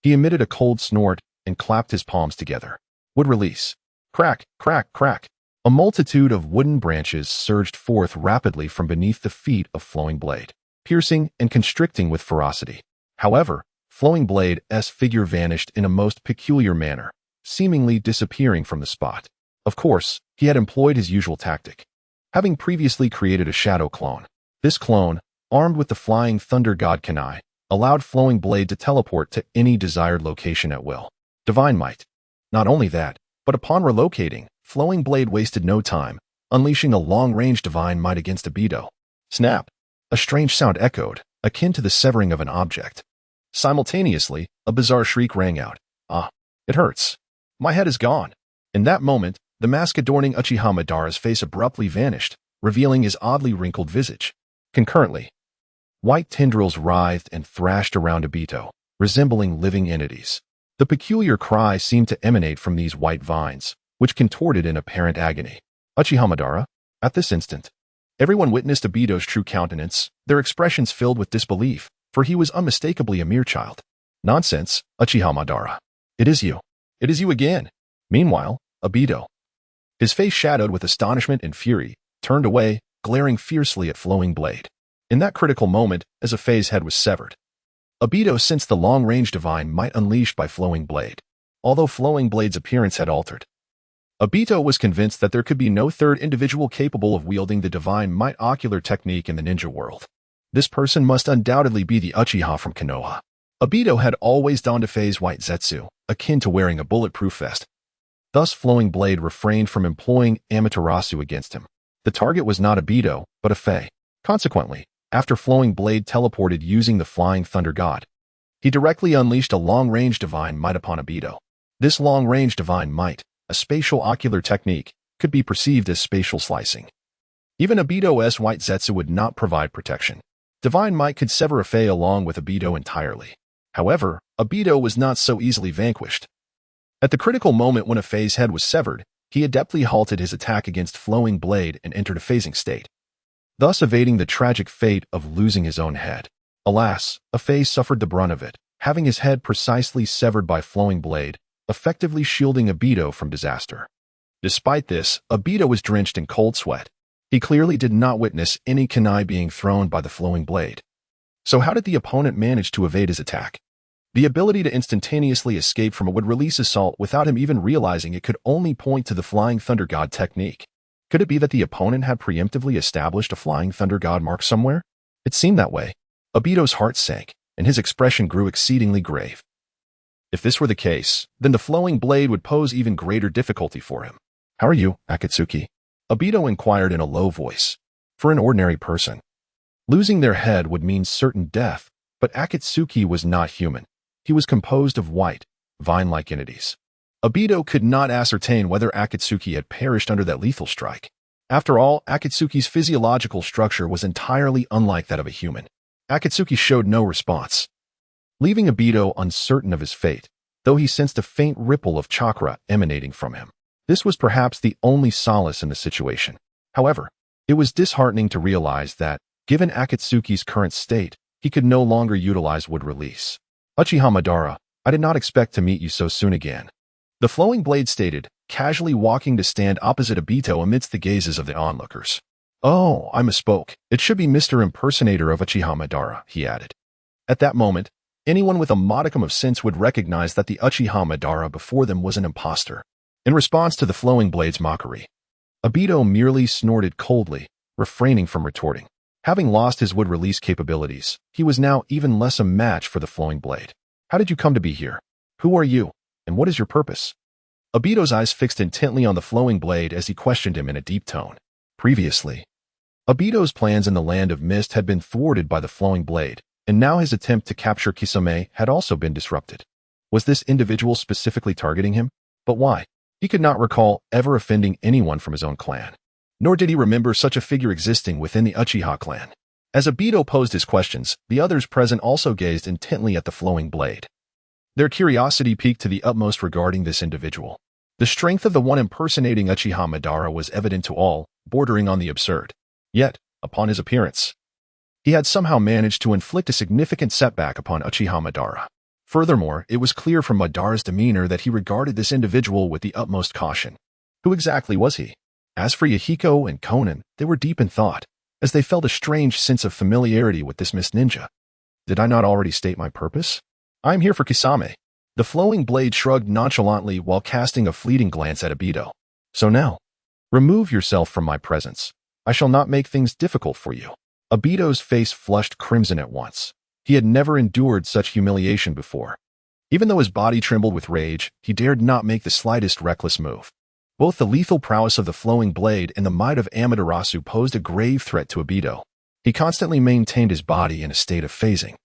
He emitted a cold snort and clapped his palms together. Wood release. Crack, crack, crack. A multitude of wooden branches surged forth rapidly from beneath the feet of Flowing Blade, piercing and constricting with ferocity. However, Flowing Blade's figure vanished in a most peculiar manner, seemingly disappearing from the spot. Of course, he had employed his usual tactic, having previously created a shadow clone. This clone, armed with the Flying Thunder God Kanai, allowed Flowing Blade to teleport to any desired location at will. Divine Might. Not only that, but upon relocating, Flowing Blade wasted no time, unleashing a long-range Divine Might against Obito. Snap! A strange sound echoed, akin to the severing of an object. Simultaneously, a bizarre shriek rang out. Ah, it hurts. My head is gone. In that moment, the mask adorning Uchiha Madara's face abruptly vanished, revealing his oddly wrinkled visage. Concurrently, white tendrils writhed and thrashed around Obito, resembling living entities. The peculiar cry seemed to emanate from these white vines, which contorted in apparent agony. Uchiha Madara? At this instant, everyone witnessed Obito's true countenance, their expressions filled with disbelief, for he was unmistakably a mere child. Nonsense, Uchiha Madara. It is you. It is you again. Meanwhile, Obito, his face shadowed with astonishment and fury, turned away, glaring fiercely at Flowing Blade. In that critical moment, as a Fei's head was severed, Obito sensed the long-range divine might unleashed by Flowing Blade. Although Flowing Blade's appearance had altered, Obito was convinced that there could be no third individual capable of wielding the divine might ocular technique in the ninja world. This person must undoubtedly be the Uchiha from Konoha. Obito had always donned a Fei's white zetsu, akin to wearing a bulletproof vest. Thus Flowing Blade refrained from employing Amaterasu against him. The target was not Obito, but a Fei. Consequently, after Flowing Blade teleported using the Flying Thunder God, he directly unleashed a long-range divine might upon Obito. This long-range divine might, a spatial ocular technique, could be perceived as spatial slicing. Even Obito's white zetsu would not provide protection. Divine Might could sever a Fei along with Obito entirely. However, Obito was not so easily vanquished. At the critical moment when a Fei's head was severed, he adeptly halted his attack against Flowing Blade and entered a phasing state, thus evading the tragic fate of losing his own head. Alas, a Fei suffered the brunt of it, having his head precisely severed by Flowing Blade, effectively shielding Obito from disaster. Despite this, Obito was drenched in cold sweat. He clearly did not witness any kunai being thrown by the Flowing Blade. So how did the opponent manage to evade his attack? The ability to instantaneously escape from a would-release assault without him even realizing it could only point to the Flying Thunder God technique. Could it be that the opponent had preemptively established a Flying Thunder God mark somewhere? It seemed that way. Obito's heart sank, and his expression grew exceedingly grave. If this were the case, then the Flowing Blade would pose even greater difficulty for him. How are you, Akatsuki? Obito inquired in a low voice. For an ordinary person, losing their head would mean certain death, but Akatsuki was not human. He was composed of white, vine-like entities. Obito could not ascertain whether Akatsuki had perished under that lethal strike. After all, Akatsuki's physiological structure was entirely unlike that of a human. Akatsuki showed no response. Leaving Obito uncertain of his fate, though he sensed a faint ripple of chakra emanating from him. This was perhaps the only solace in the situation. However, it was disheartening to realize that, given Akatsuki's current state, he could no longer utilize wood release. Uchiha Madara, I did not expect to meet you so soon again. The flowing blade stated, casually walking to stand opposite Obito amidst the gazes of the onlookers. Oh, I misspoke. It should be Mr. Impersonator of Uchiha Madara, he added. At that moment, anyone with a modicum of sense would recognize that the Uchiha Madara before them was an imposter. In response to the flowing blade's mockery, Obito merely snorted coldly, refraining from retorting. Having lost his wood release capabilities, he was now even less a match for the flowing blade. How did you come to be here? Who are you? And what is your purpose? Obito's eyes fixed intently on the flowing blade as he questioned him in a deep tone. Previously, Obito's plans in the Land of Mist had been thwarted by the flowing blade, and now his attempt to capture Kisame had also been disrupted. Was this individual specifically targeting him? But why? He could not recall ever offending anyone from his own clan. Nor did he remember such a figure existing within the Uchiha clan. As Obito posed his questions, the others present also gazed intently at the flowing blade. Their curiosity piqued to the utmost regarding this individual. The strength of the one impersonating Uchiha Madara was evident to all, bordering on the absurd. Yet, upon his appearance, he had somehow managed to inflict a significant setback upon Uchiha Madara. Furthermore, it was clear from Madara's demeanor that he regarded this individual with the utmost caution. Who exactly was he? As for Yahiko and Konan, they were deep in thought, as they felt a strange sense of familiarity with this Mist Ninja. Did I not already state my purpose? I am here for Kisame. The flowing blade shrugged nonchalantly while casting a fleeting glance at Obito. So now, remove yourself from my presence. I shall not make things difficult for you. Obito's face flushed crimson at once. He had never endured such humiliation before. Even though his body trembled with rage, he dared not make the slightest reckless move. Both the lethal prowess of the flowing blade and the might of Amaterasu posed a grave threat to Obito. He constantly maintained his body in a state of phasing,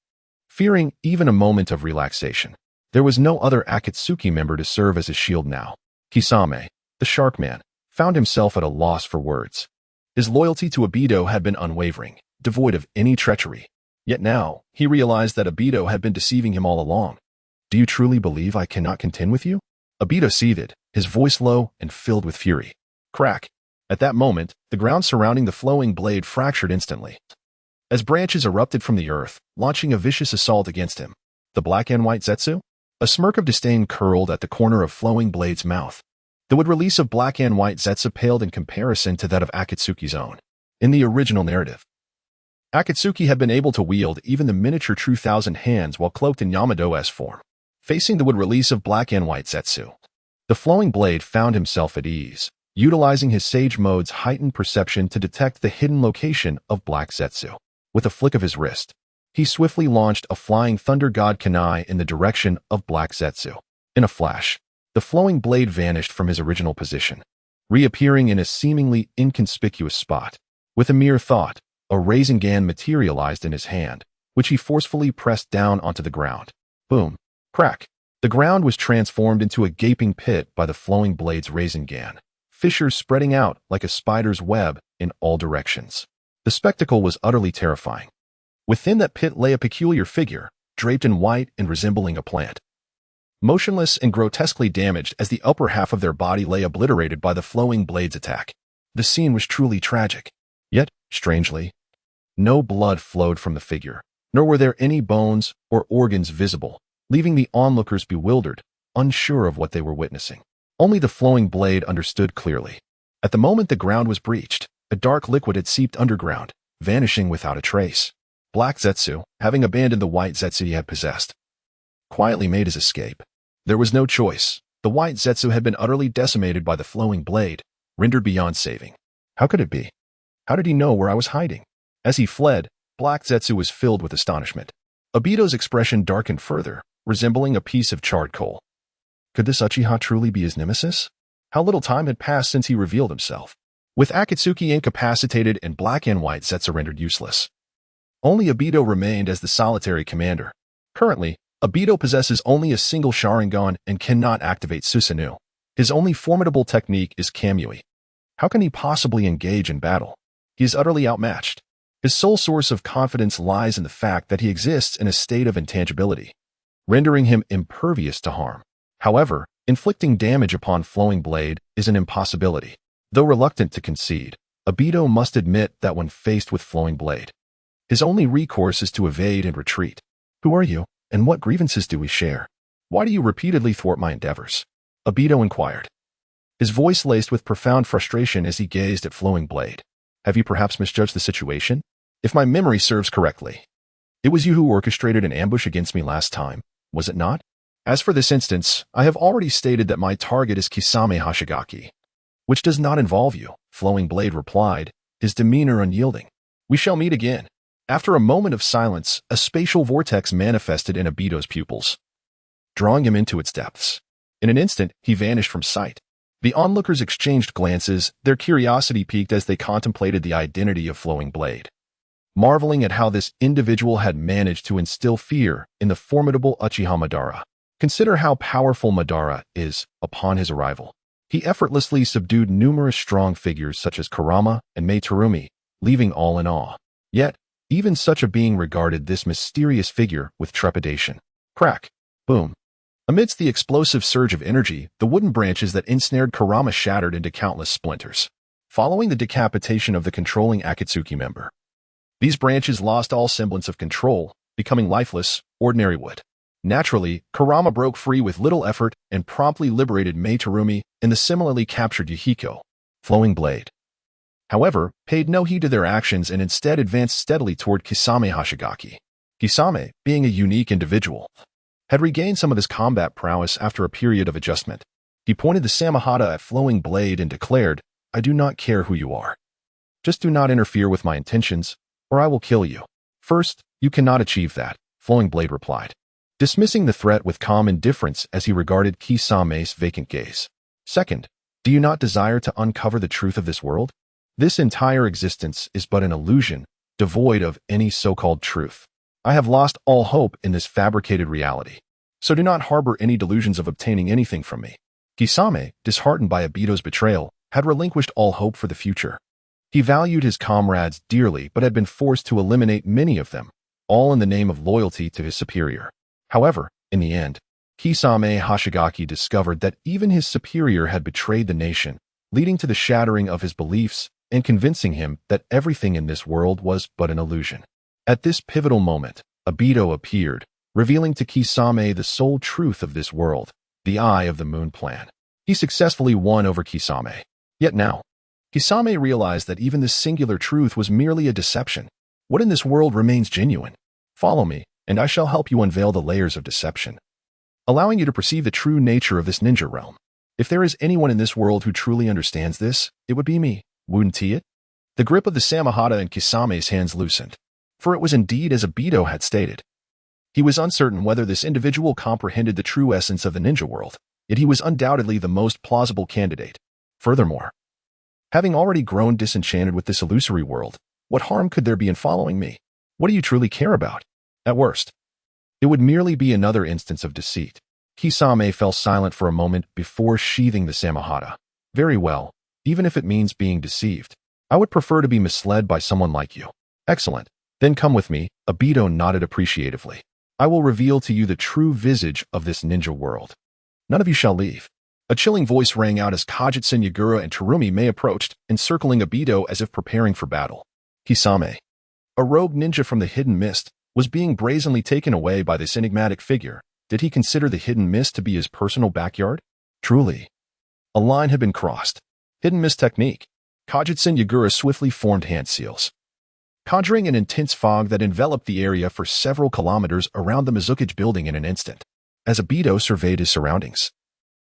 fearing even a moment of relaxation. There was no other Akatsuki member to serve as his shield now. Kisame, the Shark Man, found himself at a loss for words. His loyalty to Obito had been unwavering, devoid of any treachery. Yet now, he realized that Obito had been deceiving him all along. Do you truly believe I cannot contend with you? Obito seethed, his voice low and filled with fury. Crack. At that moment, the ground surrounding the flowing blade fractured instantly, as branches erupted from the earth, launching a vicious assault against him. The black and white Zetsu? A smirk of disdain curled at the corner of flowing blade's mouth. The wood release of black and white Zetsu paled in comparison to that of Akatsuki's own. In the original narrative, Akatsuki had been able to wield even the miniature True Thousand Hands while cloaked in Yamato-S form. Facing the wood release of black and white Zetsu, the flowing blade found himself at ease, utilizing his Sage Mode's heightened perception to detect the hidden location of black Zetsu. With a flick of his wrist, he swiftly launched a flying Thunder God Kunai in the direction of black Zetsu. In a flash, the flowing blade vanished from his original position, reappearing in a seemingly inconspicuous spot. With a mere thought, a Rinnegan materialized in his hand, which he forcefully pressed down onto the ground. Boom. Crack. The ground was transformed into a gaping pit by the flowing blade's Rinnegan, fissures spreading out like a spider's web in all directions. The spectacle was utterly terrifying. Within that pit lay a peculiar figure, draped in white and resembling a plant, motionless and grotesquely damaged as the upper half of their body lay obliterated by the flowing blade's attack. The scene was truly tragic. Yet, strangely, no blood flowed from the figure, nor were there any bones or organs visible, leaving the onlookers bewildered, unsure of what they were witnessing. Only the flowing blade understood clearly. At the moment the ground was breached, a dark liquid had seeped underground, vanishing without a trace. Black Zetsu, having abandoned the white Zetsu he had possessed, quietly made his escape. There was no choice. The white Zetsu had been utterly decimated by the flowing blade, rendered beyond saving. How could it be? How did he know where I was hiding? As he fled, Black Zetsu was filled with astonishment. Obito's expression darkened further, resembling a piece of charred coal. Could this Uchiha truly be his nemesis? How little time had passed since he revealed himself. With Akatsuki incapacitated and Black and White Zetsu rendered useless, only Obito remained as the solitary commander. Currently, Obito possesses only a single Sharingan and cannot activate Susanoo. His only formidable technique is Kamui. How can he possibly engage in battle? He is utterly outmatched. His sole source of confidence lies in the fact that he exists in a state of intangibility. rendering him impervious to harm. However, inflicting damage upon Flowing Blade is an impossibility. Though reluctant to concede, Obito must admit that when faced with Flowing Blade, his only recourse is to evade and retreat. Who are you, and what grievances do we share? Why do you repeatedly thwart my endeavors? Obito inquired, his voice laced with profound frustration as he gazed at Flowing Blade. Have you perhaps misjudged the situation? If my memory serves correctly, it was you who orchestrated an ambush against me last time, was it not? As for this instance, I have already stated that my target is Kisame Hashigaki, which does not involve you, Flowing Blade replied, his demeanor unyielding. We shall meet again. After a moment of silence, a spatial vortex manifested in Obito's pupils, drawing him into its depths. In an instant, he vanished from sight. The onlookers exchanged glances, their curiosity piqued as they contemplated the identity of Flowing Blade, marveling at how this individual had managed to instill fear in the formidable Uchiha Madara. Consider how powerful Madara is upon his arrival. He effortlessly subdued numerous strong figures such as Kurama and Meitarumi, leaving all in awe. Yet, even such a being regarded this mysterious figure with trepidation. Crack! Boom! Amidst the explosive surge of energy, the wooden branches that ensnared Kurama shattered into countless splinters, following the decapitation of the controlling Akatsuki member. These branches lost all semblance of control, becoming lifeless, ordinary wood. Naturally, Kurama broke free with little effort and promptly liberated Meitarumi and the similarly captured Yuhiko. Flowing Blade, however, paid no heed to their actions and instead advanced steadily toward Kisame Hashigaki. Kisame, being a unique individual, had regained some of his combat prowess after a period of adjustment. He pointed the Samahata at Flowing Blade and declared, I do not care who you are. Just do not interfere with my intentions, or I will kill you. First, you cannot achieve that, Flowing Blade replied, dismissing the threat with calm indifference as he regarded Kisame's vacant gaze. Second, do you not desire to uncover the truth of this world? This entire existence is but an illusion, devoid of any so-called truth. I have lost all hope in this fabricated reality, so do not harbor any delusions of obtaining anything from me. Kisame, disheartened by Obito's betrayal, had relinquished all hope for the future. He valued his comrades dearly but had been forced to eliminate many of them, all in the name of loyalty to his superior. However, in the end, Kisame Hashigaki discovered that even his superior had betrayed the nation, leading to the shattering of his beliefs and convincing him that everything in this world was but an illusion. At this pivotal moment, Obito appeared, revealing to Kisame the sole truth of this world, the Eye of the Moon plan. He successfully won over Kisame. Yet now, Kisame realized that even this singular truth was merely a deception. What in this world remains genuine? Follow me, and I shall help you unveil the layers of deception, allowing you to perceive the true nature of this ninja realm. If there is anyone in this world who truly understands this, it would be me, wouldn't it? The grip of the Samahata in Kisame's hands loosened, for it was indeed as Obito had stated. He was uncertain whether this individual comprehended the true essence of the ninja world, yet he was undoubtedly the most plausible candidate. Furthermore, having already grown disenchanted with this illusory world, what harm could there be in following me? What do you truly care about? At worst, it would merely be another instance of deceit. Kisame fell silent for a moment before sheathing the Samahata. Very well, even if it means being deceived. I would prefer to be misled by someone like you. Excellent. Then come with me, Obito nodded appreciatively. I will reveal to you the true visage of this ninja world. None of you shall leave. A chilling voice rang out as Kajutsu Yagura and Terumi Mei approached, encircling Obito as if preparing for battle. Kisame, a rogue ninja from the Hidden Mist, was being brazenly taken away by this enigmatic figure. Did he consider the Hidden Mist to be his personal backyard? Truly, a line had been crossed. Hidden Mist technique. Kajutsu Yagura swiftly formed hand seals, conjuring an intense fog that enveloped the area for several kilometers around the Mizukage building in an instant. As Obito surveyed his surroundings,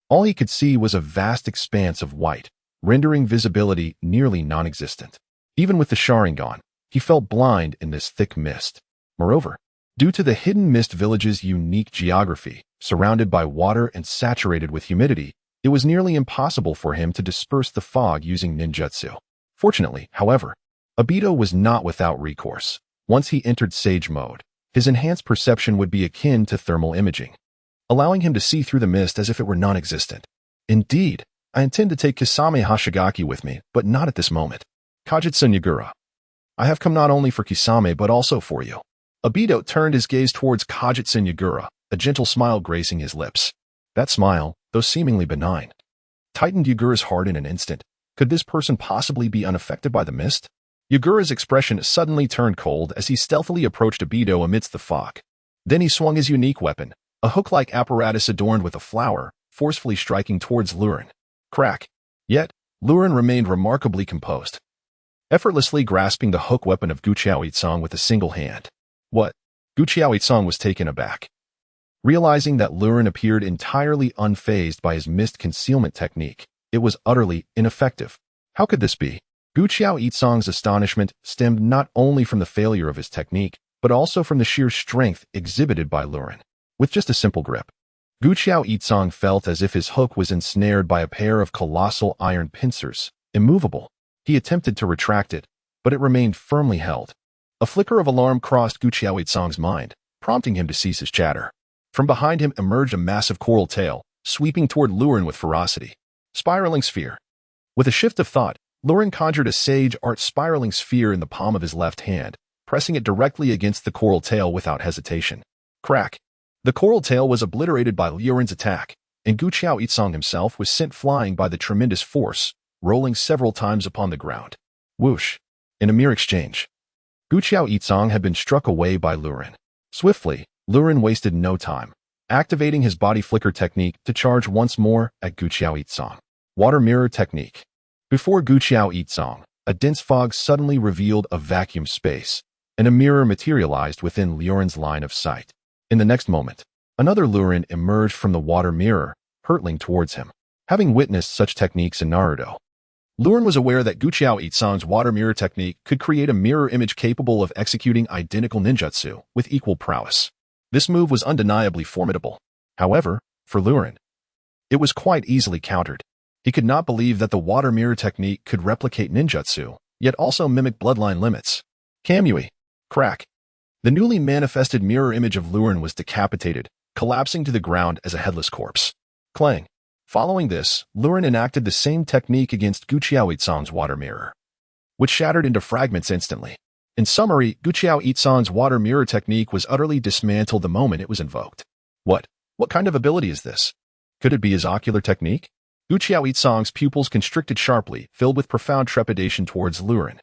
all he could see was a vast expanse of white, rendering visibility nearly non-existent. Even with the Sharingan, he felt blind in this thick mist. Moreover, due to the Hidden Mist village's unique geography, surrounded by water and saturated with humidity, it was nearly impossible for him to disperse the fog using ninjutsu. Fortunately, however, Obito was not without recourse. Once he entered Sage mode, his enhanced perception would be akin to thermal imaging, allowing him to see through the mist as if it were non-existent. Indeed, I intend to take Kisame Hashigaki with me, but not at this moment. Kajutsu Yagura, I have come not only for Kisame but also for you. Obito turned his gaze towards Kajutsu Yagura, a gentle smile gracing his lips. That smile, though seemingly benign, tightened Yagura's heart in an instant. Could this person possibly be unaffected by the mist? Yagura's expression suddenly turned cold as he stealthily approached Obito amidst the fog. Then he swung his unique weapon, a hook-like apparatus adorned with a flower, forcefully striking towards Liu Ren. Crack. Yet, Liu Ren remained remarkably composed, effortlessly grasping the hook weapon of Guqiao Itsong with a single hand. What? Guqiao Itsong was taken aback, realizing that Liu Ren appeared entirely unfazed by his mist concealment technique. It was utterly ineffective. How could this be? Guqiao Itsong's astonishment stemmed not only from the failure of his technique, but also from the sheer strength exhibited by Liu Ren. With just a simple grip, Guqiao Itsong felt as if his hook was ensnared by a pair of colossal iron pincers, immovable. He attempted to retract it, but it remained firmly held. A flicker of alarm crossed Guqiao Itsong's mind, prompting him to cease his chatter. From behind him emerged a massive coral tail, sweeping toward Liu Ren with ferocity. Spiraling sphere. With a shift of thought, Liu Ren conjured a sage art spiraling sphere in the palm of his left hand, pressing it directly against the coral tail without hesitation. Crack. The coral tail was obliterated by Liu Ren's attack, and Guqiao Itsong himself was sent flying by the tremendous force, rolling several times upon the ground. Whoosh. In a mere exchange, Guqiao Itsong had been struck away by Liu Ren. Swiftly, Liu Ren wasted no time, activating his body flicker technique to charge once more at Guqiao Itsong. Water mirror technique. Before Guqiao Itsong, a dense fog suddenly revealed a vacuum space, and a mirror materialized within Liu Ren's line of sight. In the next moment, another Liu Ren emerged from the water mirror, hurtling towards him. Having witnessed such techniques in Naruto, Liu Ren was aware that Guqiao Itsong's water mirror technique could create a mirror image capable of executing identical ninjutsu with equal prowess. This move was undeniably formidable. However, for Liu Ren, it was quite easily countered. He could not believe that the water mirror technique could replicate ninjutsu, yet also mimic bloodline limits. Kamui. Crack. The newly manifested mirror image of Liu Ren was decapitated, collapsing to the ground as a headless corpse. Clang. Following this, Liu Ren enacted the same technique against Guqiao Itsong's water mirror, which shattered into fragments instantly. In summary, Guqiao Itsong's water mirror technique was utterly dismantled the moment it was invoked. What kind of ability is this? Could it be his ocular technique? Guqiao Itsong's pupils constricted sharply, filled with profound trepidation towards Liu Ren.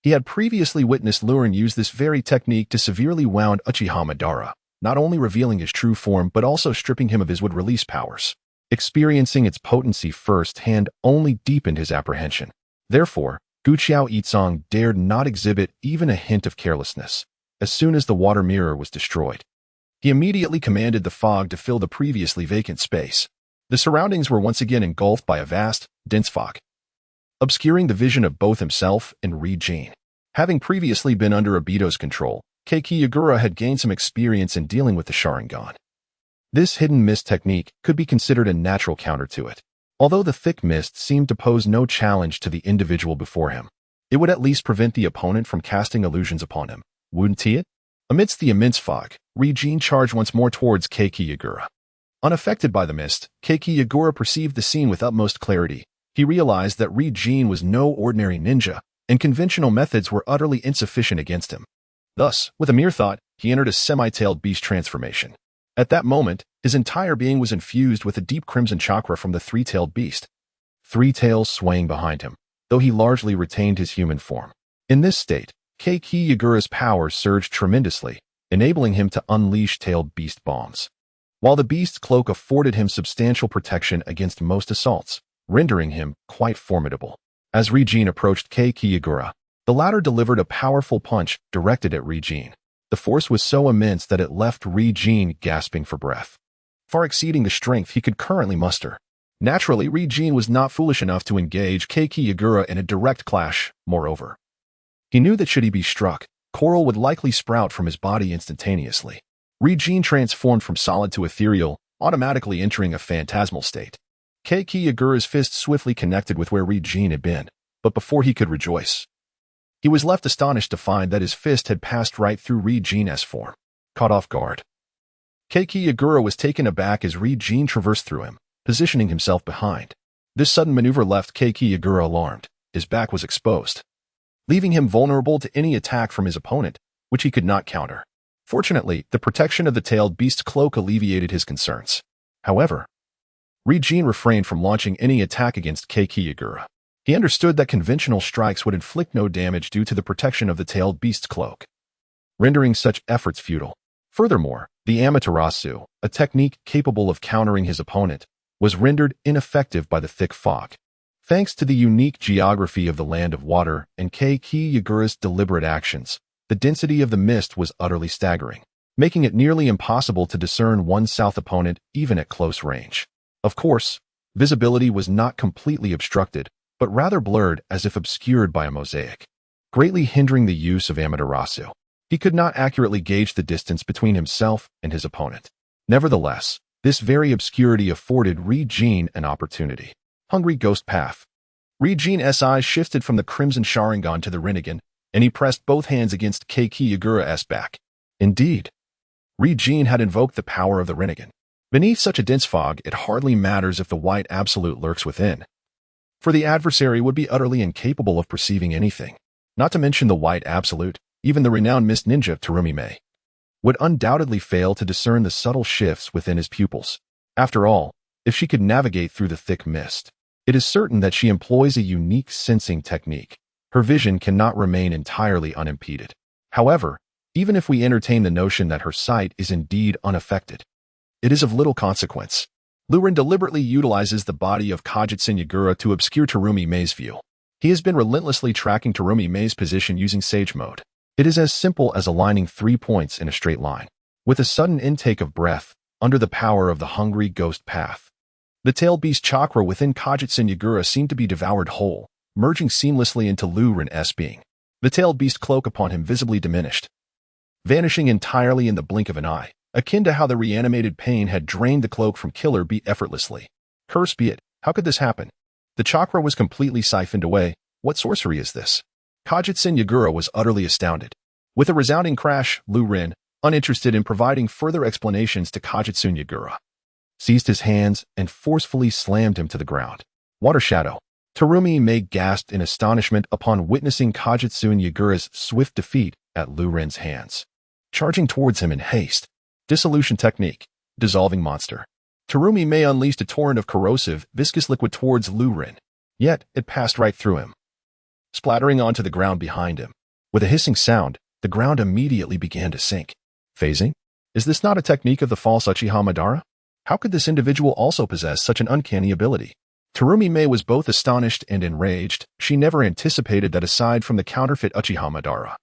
He had previously witnessed Liu Ren use this very technique to severely wound Uchiha Madara, not only revealing his true form but also stripping him of his would-release powers. Experiencing its potency firsthand only deepened his apprehension. Therefore, Guqiao Itsong dared not exhibit even a hint of carelessness. As soon as the water mirror was destroyed, he immediately commanded the fog to fill the previously vacant space. The surroundings were once again engulfed by a vast, dense fog, obscuring the vision of both himself and Rinnegan. Having previously been under Obito's control, Keiki Yagura had gained some experience in dealing with the Sharingan. This hidden mist technique could be considered a natural counter to it. Although the thick mist seemed to pose no challenge to the individual before him, it would at least prevent the opponent from casting illusions upon him, wouldn't it? Amidst the immense fog, Rinnegan charged once more towards Keiki Yagura. Unaffected by the mist, Keiki Yagura perceived the scene with utmost clarity. He realized that Rinnegan was no ordinary ninja, and conventional methods were utterly insufficient against him. Thus, with a mere thought, he entered a semi-tailed beast transformation. At that moment, his entire being was infused with a deep crimson chakra from the three-tailed beast, three tails swaying behind him, though he largely retained his human form. In this state, Keiki Yagura's power surged tremendously, enabling him to unleash tailed beast bombs. While the beast's cloak afforded him substantial protection against most assaults, rendering him quite formidable. As Rinnegan approached Keiki Yagura, the latter delivered a powerful punch directed at Rinnegan. The force was so immense that it left Rinnegan gasping for breath, far exceeding the strength he could currently muster. Naturally, Rinnegan was not foolish enough to engage Keiki Yagura in a direct clash. Moreover, he knew that should he be struck, coral would likely sprout from his body instantaneously. Rinnegan transformed from solid to ethereal, automatically entering a phantasmal state. Keiki Yagura's fist swiftly connected with where Rinnegan had been, but before he could rejoice, he was left astonished to find that his fist had passed right through Rinnegan's form. Caught off guard, Keiki Yagura was taken aback as Rinnegan traversed through him, positioning himself behind. This sudden maneuver left Keiki Yagura alarmed. His back was exposed, leaving him vulnerable to any attack from his opponent, which he could not counter. Fortunately, the protection of the tailed beast's cloak alleviated his concerns. However, Rinnegan refrained from launching any attack against Keiki Yagura. He understood that conventional strikes would inflict no damage due to the protection of the tailed beast's cloak, rendering such efforts futile. Furthermore, the Amaterasu, a technique capable of countering his opponent, was rendered ineffective by the thick fog. Thanks to the unique geography of the land of water and Keiki Yagura's deliberate actions, the density of the mist was utterly staggering, making it nearly impossible to discern one's south opponent even at close range. Of course, visibility was not completely obstructed, but rather blurred as if obscured by a mosaic, greatly hindering the use of Amaterasu. He could not accurately gauge the distance between himself and his opponent. Nevertheless, this very obscurity afforded Rinnegan an opportunity. Hungry Ghost Path. Rinnegan's eyes shifted from the Crimson Sharingan to the Rinnegan, and he pressed both hands against Keiki Yagura's back. Indeed, Rinnegan had invoked the power of the Rinnegan. Beneath such a dense fog, it hardly matters if the white absolute lurks within, for the adversary would be utterly incapable of perceiving anything. Not to mention the white absolute, even the renowned mist ninja Terumi Mei would undoubtedly fail to discern the subtle shifts within his pupils. After all, if she could navigate through the thick mist, it is certain that she employs a unique sensing technique. Her vision cannot remain entirely unimpeded. However, even if we entertain the notion that her sight is indeed unaffected, it is of little consequence. Liu Ren deliberately utilizes the body of Kajutsun Yagura to obscure Terumi Mei's view. He has been relentlessly tracking Terumi Mei's position using Sage Mode. It is as simple as aligning 3 points in a straight line. With a sudden intake of breath, under the power of the Hungry Ghost Path, the tail beast chakra within Kajutsun Yagura seemed to be devoured whole, merging seamlessly into Liu Ren's being. The tailed beast cloak upon him visibly diminished, vanishing entirely in the blink of an eye, akin to how the reanimated pain had drained the cloak from Killer Bee effortlessly. Curse be it, how could this happen? The chakra was completely siphoned away. What sorcery is this? Kajutsun Yagura was utterly astounded. With a resounding crash, Liu Ren, uninterested in providing further explanations to Kajutsun Yagura, seized his hands and forcefully slammed him to the ground. Water Shadow. Terumi Mei gasped in astonishment upon witnessing Kajutsun Yagura's swift defeat at Liu Ren's hands. Charging towards him in haste. Dissolution Technique. Dissolving Monster. Terumi Mei unleashed a torrent of corrosive, viscous liquid towards Liu Ren. Yet, it passed right through him, splattering onto the ground behind him. With a hissing sound, the ground immediately began to sink. Phasing? Is this not a technique of the false Uchiha Madara? How could this individual also possess such an uncanny ability? Terumi Mei was both astonished and enraged. She never anticipated that aside from the counterfeit Uchiha Madara,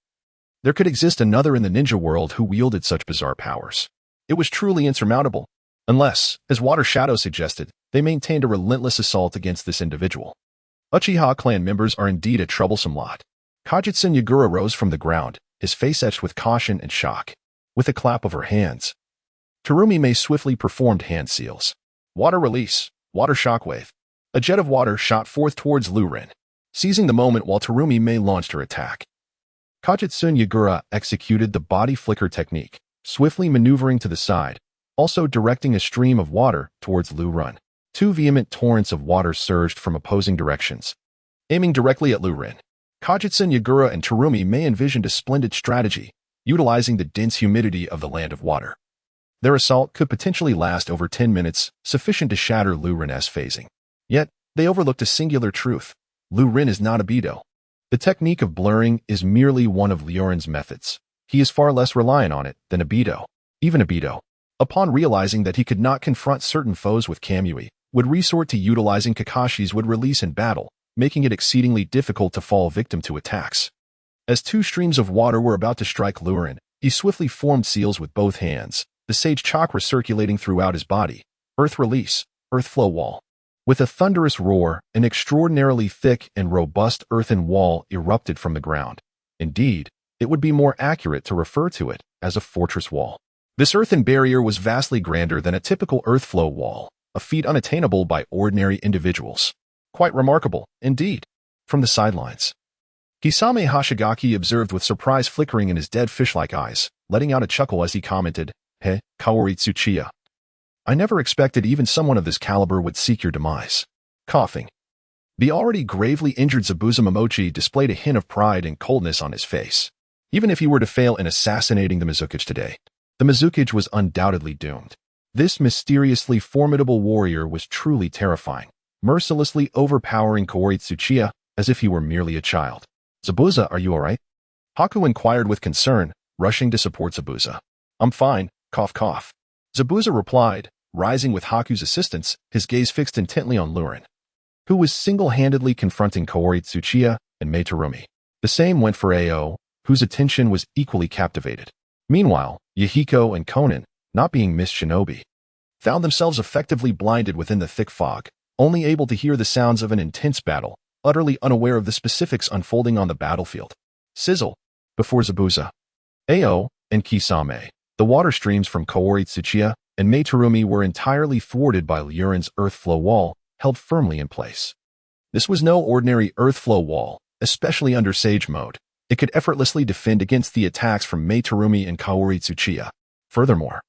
there could exist another in the ninja world who wielded such bizarre powers. It was truly insurmountable, unless, as Water Shadow suggested, they maintained a relentless assault against this individual. Uchiha clan members are indeed a troublesome lot. Kajutsun Yagura rose from the ground, his face etched with caution and shock. With a clap of her hands, Terumi Mei swiftly performed hand seals. Water Release, Water Shockwave. A jet of water shot forth towards Liu Ren, seizing the moment while Terumi Mei launched her attack. Kajutsun Yagura executed the body flicker technique, swiftly maneuvering to the side, also directing a stream of water towards Liu Ren. 2 vehement torrents of water surged from opposing directions, aiming directly at Liu Ren. Kajutsun Yagura and Terumi Mei envisioned a splendid strategy, utilizing the dense humidity of the land of water. Their assault could potentially last over 10 minutes, sufficient to shatter Liu Ren's phasing. Yet, they overlooked a singular truth. Liu Ren is not a Bido. The technique of blurring is merely one of Liu Ren's methods. He is far less reliant on it than a Bido. Even a Bido, upon realizing that he could not confront certain foes with Kamui, would resort to utilizing Kakashi's would release in battle, making it exceedingly difficult to fall victim to attacks. As 2 streams of water were about to strike Liu Ren, he swiftly formed seals with both hands, the sage chakra circulating throughout his body. Earth Release, Earth Flow Wall. With a thunderous roar, an extraordinarily thick and robust earthen wall erupted from the ground. Indeed, it would be more accurate to refer to it as a fortress wall. This earthen barrier was vastly grander than a typical earth flow wall, a feat unattainable by ordinary individuals. Quite remarkable, indeed. From the sidelines, Kisame Hoshigaki observed with surprise flickering in his dead fish-like eyes, letting out a chuckle as he commented, "He, Kaori Tsuchiya. I never expected even someone of this caliber would seek your demise." Coughing. The already gravely injured Zabuza Momochi displayed a hint of pride and coldness on his face. Even if he were to fail in assassinating the Mizukage today, the Mizukage was undoubtedly doomed. This mysteriously formidable warrior was truly terrifying, mercilessly overpowering Kouritsu Uchiha as if he were merely a child. "Zabuza, are you alright?" Haku inquired with concern, rushing to support Zabuza. "I'm fine, cough cough." Zabuza replied, rising with Haku's assistance, his gaze fixed intently on Liu Ren, who was single-handedly confronting Kouritsu Uchiha and Meitarumi. The same went for Ao, whose attention was equally captivated. Meanwhile, Yahiko and Konan, not being missed shinobi, found themselves effectively blinded within the thick fog, only able to hear the sounds of an intense battle, utterly unaware of the specifics unfolding on the battlefield. Sizzle! Before Zabuza, Ao, and Kisame, the water streams from Kouritsu Uchiha and Meitarumi were entirely thwarted by Liu Ren's earth flow wall, held firmly in place. This was no ordinary earth flow wall, especially under Sage mode. It could effortlessly defend against the attacks from Meitarumi and Kouritsu Uchiha. Furthermore,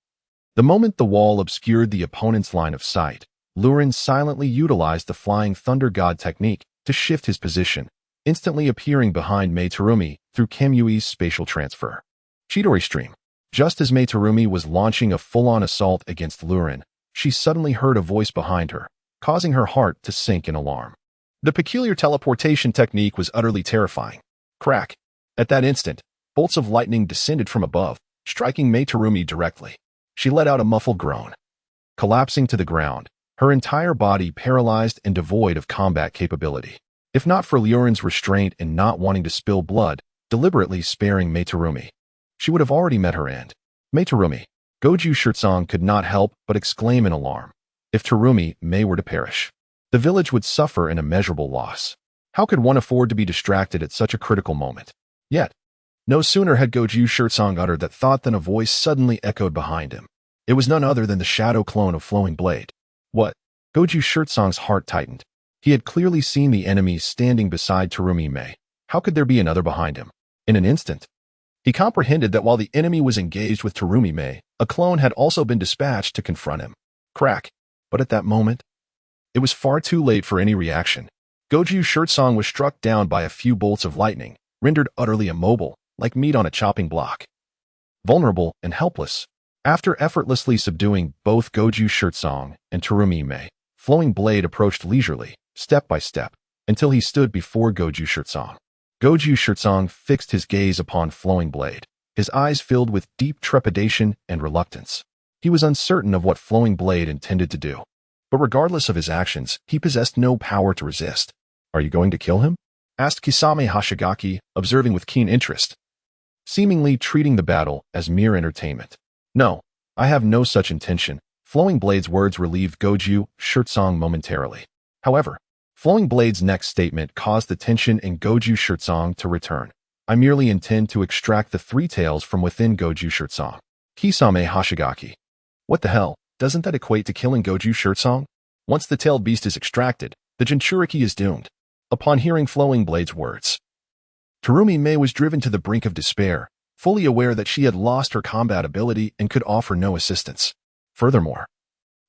the moment the wall obscured the opponent's line of sight, Liu Ren silently utilized the Flying Thunder God technique to shift his position, instantly appearing behind Meitarumi through Kamui's spatial transfer. Chidori Stream. Just as Meitarumi was launching a full-on assault against Liu Ren, she suddenly heard a voice behind her, causing her heart to sink in alarm. The peculiar teleportation technique was utterly terrifying. Crack! At that instant, bolts of lightning descended from above, striking Meitarumi directly. She let out a muffled groan. Collapsing to the ground, her entire body paralyzed and devoid of combat capability. If not for Liu Ren's restraint and not wanting to spill blood, deliberately sparing Meitarumi, she would have already met her end. Meitarumi, Goju Shirtsong could not help but exclaim in alarm. If Terumi Mei were to perish, the village would suffer an immeasurable loss. How could one afford to be distracted at such a critical moment? Yet, no sooner had Goju Shirtsong uttered that thought than a voice suddenly echoed behind him. It was none other than the shadow clone of Flowing Blade. What? Goju Shirtsong's heart tightened. He had clearly seen the enemy standing beside Terumi Mei. How could there be another behind him? In an instant, he comprehended that while the enemy was engaged with Terumi Mei, a clone had also been dispatched to confront him. Crack. But at that moment, it was far too late for any reaction. Goju Shirtsong was struck down by a few bolts of lightning, rendered utterly immobile, like meat on a chopping block. Vulnerable and helpless, after effortlessly subduing both Goju Shirtsong and Terumi Mei, Flowing Blade approached leisurely, step by step, until he stood before Goju Shirtsong. Goju Shirtsong fixed his gaze upon Flowing Blade, his eyes filled with deep trepidation and reluctance. He was uncertain of what Flowing Blade intended to do. But regardless of his actions, he possessed no power to resist. "Are you going to kill him?" asked Kisame Hashigaki, observing with keen interest, seemingly treating the battle as mere entertainment. "No, I have no such intention." Flowing Blade's words relieved Goju Shirtsong momentarily. However, Flowing Blade's next statement caused the tension in Goju Shirtsong to return. "I merely intend to extract the three tails from within Goju Shirtsong." Kisame Hashigaki. What the hell? Doesn't that equate to killing Goju Shirtsong? Once the tailed beast is extracted, the Jinchuriki is doomed. Upon hearing Flowing Blade's words, Terumi Mei was driven to the brink of despair, fully aware that she had lost her combat ability and could offer no assistance. Furthermore,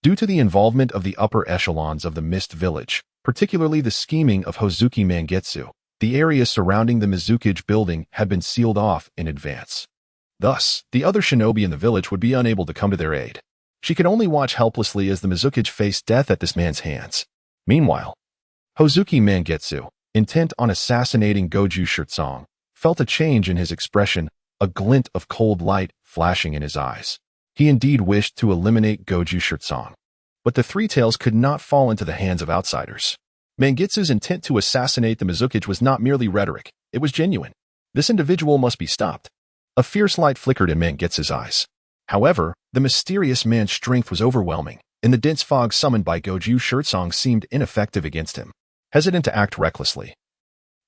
due to the involvement of the upper echelons of the Mist Village, particularly the scheming of Hozuki Mangetsu, the area surrounding the Mizukage building had been sealed off in advance. Thus, the other shinobi in the village would be unable to come to their aid. She could only watch helplessly as the Mizukage faced death at this man's hands. Meanwhile, Hozuki Mangetsu, intent on assassinating Goju Shirtsong, felt a change in his expression, a glint of cold light flashing in his eyes. He indeed wished to eliminate Goju Shirtsong. But the three tails could not fall into the hands of outsiders. Mangetsu's intent to assassinate the Mizukage was not merely rhetoric, it was genuine. This individual must be stopped. A fierce light flickered in Mangetsu's eyes. However, the mysterious man's strength was overwhelming, and the dense fog summoned by Goju Shirtsong seemed ineffective against him. Hesitant to act recklessly,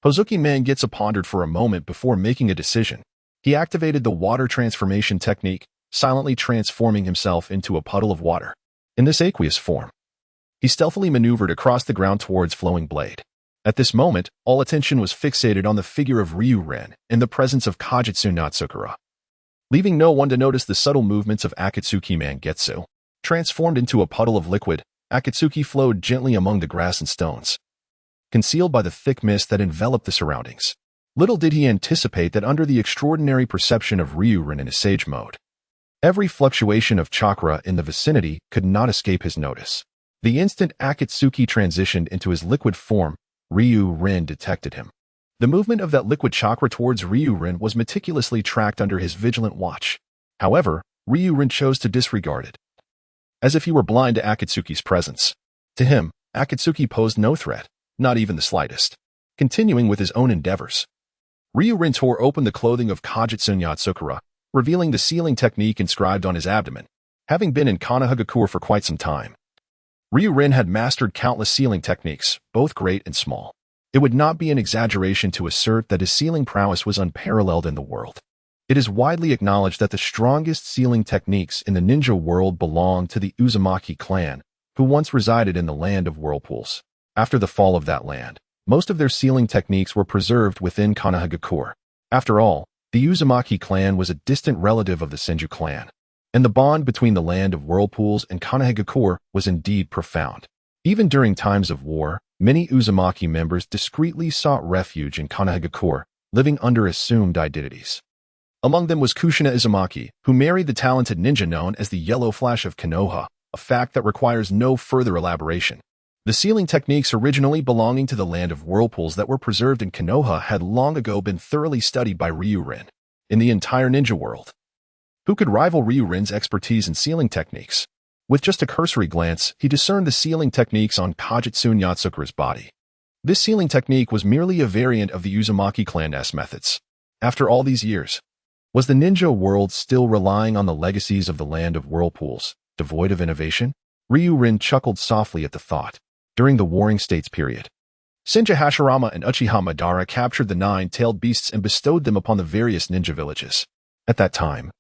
Hozuki Mangetsu pondered for a moment before making a decision. He activated the water transformation technique, silently transforming himself into a puddle of water. In this aqueous form, he stealthily maneuvered across the ground towards Flowing Blade. At this moment, all attention was fixated on the figure of Liu Ren in the presence of Kajitsu Natsukura. Leaving no one to notice the subtle movements of Akatsuki Mangetsu. Transformed into a puddle of liquid, Akatsuki flowed gently among the grass and stones, concealed by the thick mist that enveloped the surroundings. Little did he anticipate that under the extraordinary perception of Liu Ren in his sage mode, every fluctuation of chakra in the vicinity could not escape his notice. The instant Akatsuki transitioned into his liquid form, Liu Ren detected him. The movement of that liquid chakra towards Liu Ren was meticulously tracked under his vigilant watch. However, Liu Ren chose to disregard it, as if he were blind to Akatsuki's presence. To him, Akatsuki posed no threat, not even the slightest. Continuing with his own endeavors, Liu Ren tore open the clothing of Kajitsun Yatsukura, revealing the sealing technique inscribed on his abdomen. Having been in Konoha for quite some time, Liu Ren had mastered countless sealing techniques, both great and small. It would not be an exaggeration to assert that his sealing prowess was unparalleled in the world. It is widely acknowledged that the strongest sealing techniques in the ninja world belong to the Uzumaki clan, who once resided in the land of whirlpools. After the fall of that land, most of their sealing techniques were preserved within Konoha. After all, the Uzumaki clan was a distant relative of the Senju clan, and the bond between the land of whirlpools and Konoha was indeed profound. Even during times of war, many Uzumaki members discreetly sought refuge in Konoha, living under assumed identities. Among them was Kushina Uzumaki, who married the talented ninja known as the Yellow Flash of Konoha, a fact that requires no further elaboration. The sealing techniques originally belonging to the land of whirlpools that were preserved in Konoha had long ago been thoroughly studied by Liu Ren. In the entire ninja world, who could rival Liu Ren's expertise in sealing techniques? With just a cursory glance, he discerned the sealing techniques on Kajitsun Yatsukura's body. This sealing technique was merely a variant of the Uzumaki clan's methods. After all these years, was the ninja world still relying on the legacies of the land of whirlpools, devoid of innovation? Liu Ren chuckled softly at the thought. During the Warring States period, Senju Hashirama and Uchiha Madara captured the nine-tailed beasts and bestowed them upon the various ninja villages. At that time,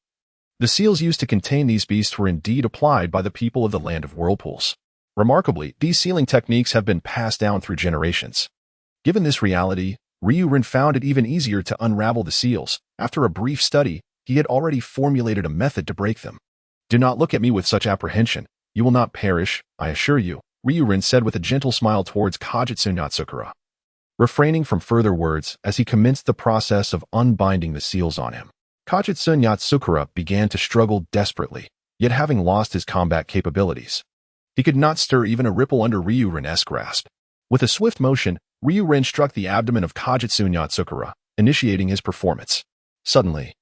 the seals used to contain these beasts were indeed applied by the people of the land of whirlpools. Remarkably, these sealing techniques have been passed down through generations. Given this reality, Liu Ren found it even easier to unravel the seals. After a brief study, he had already formulated a method to break them. Do not look at me with such apprehension. You will not perish, I assure you, Liu Ren said with a gentle smile towards Kajitsun Yatsukura, refraining from further words as he commenced the process of unbinding the seals on him. Kajitsun Yatsukura began to struggle desperately, yet having lost his combat capabilities, he could not stir even a ripple under Liu Ren's grasp. With a swift motion, Liu Ren struck the abdomen of Kajitsun Yatsukura, initiating his performance. Suddenly,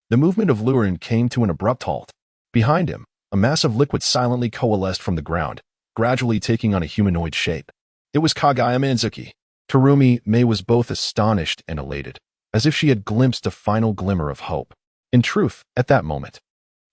the movement of Liu Ren came to an abrupt halt. Behind him, a mass of liquid silently coalesced from the ground, gradually taking on a humanoid shape. It was Kagaya Manzuki. Terumi Mei was both astonished and elated, as if she had glimpsed a final glimmer of hope. In truth, at that moment,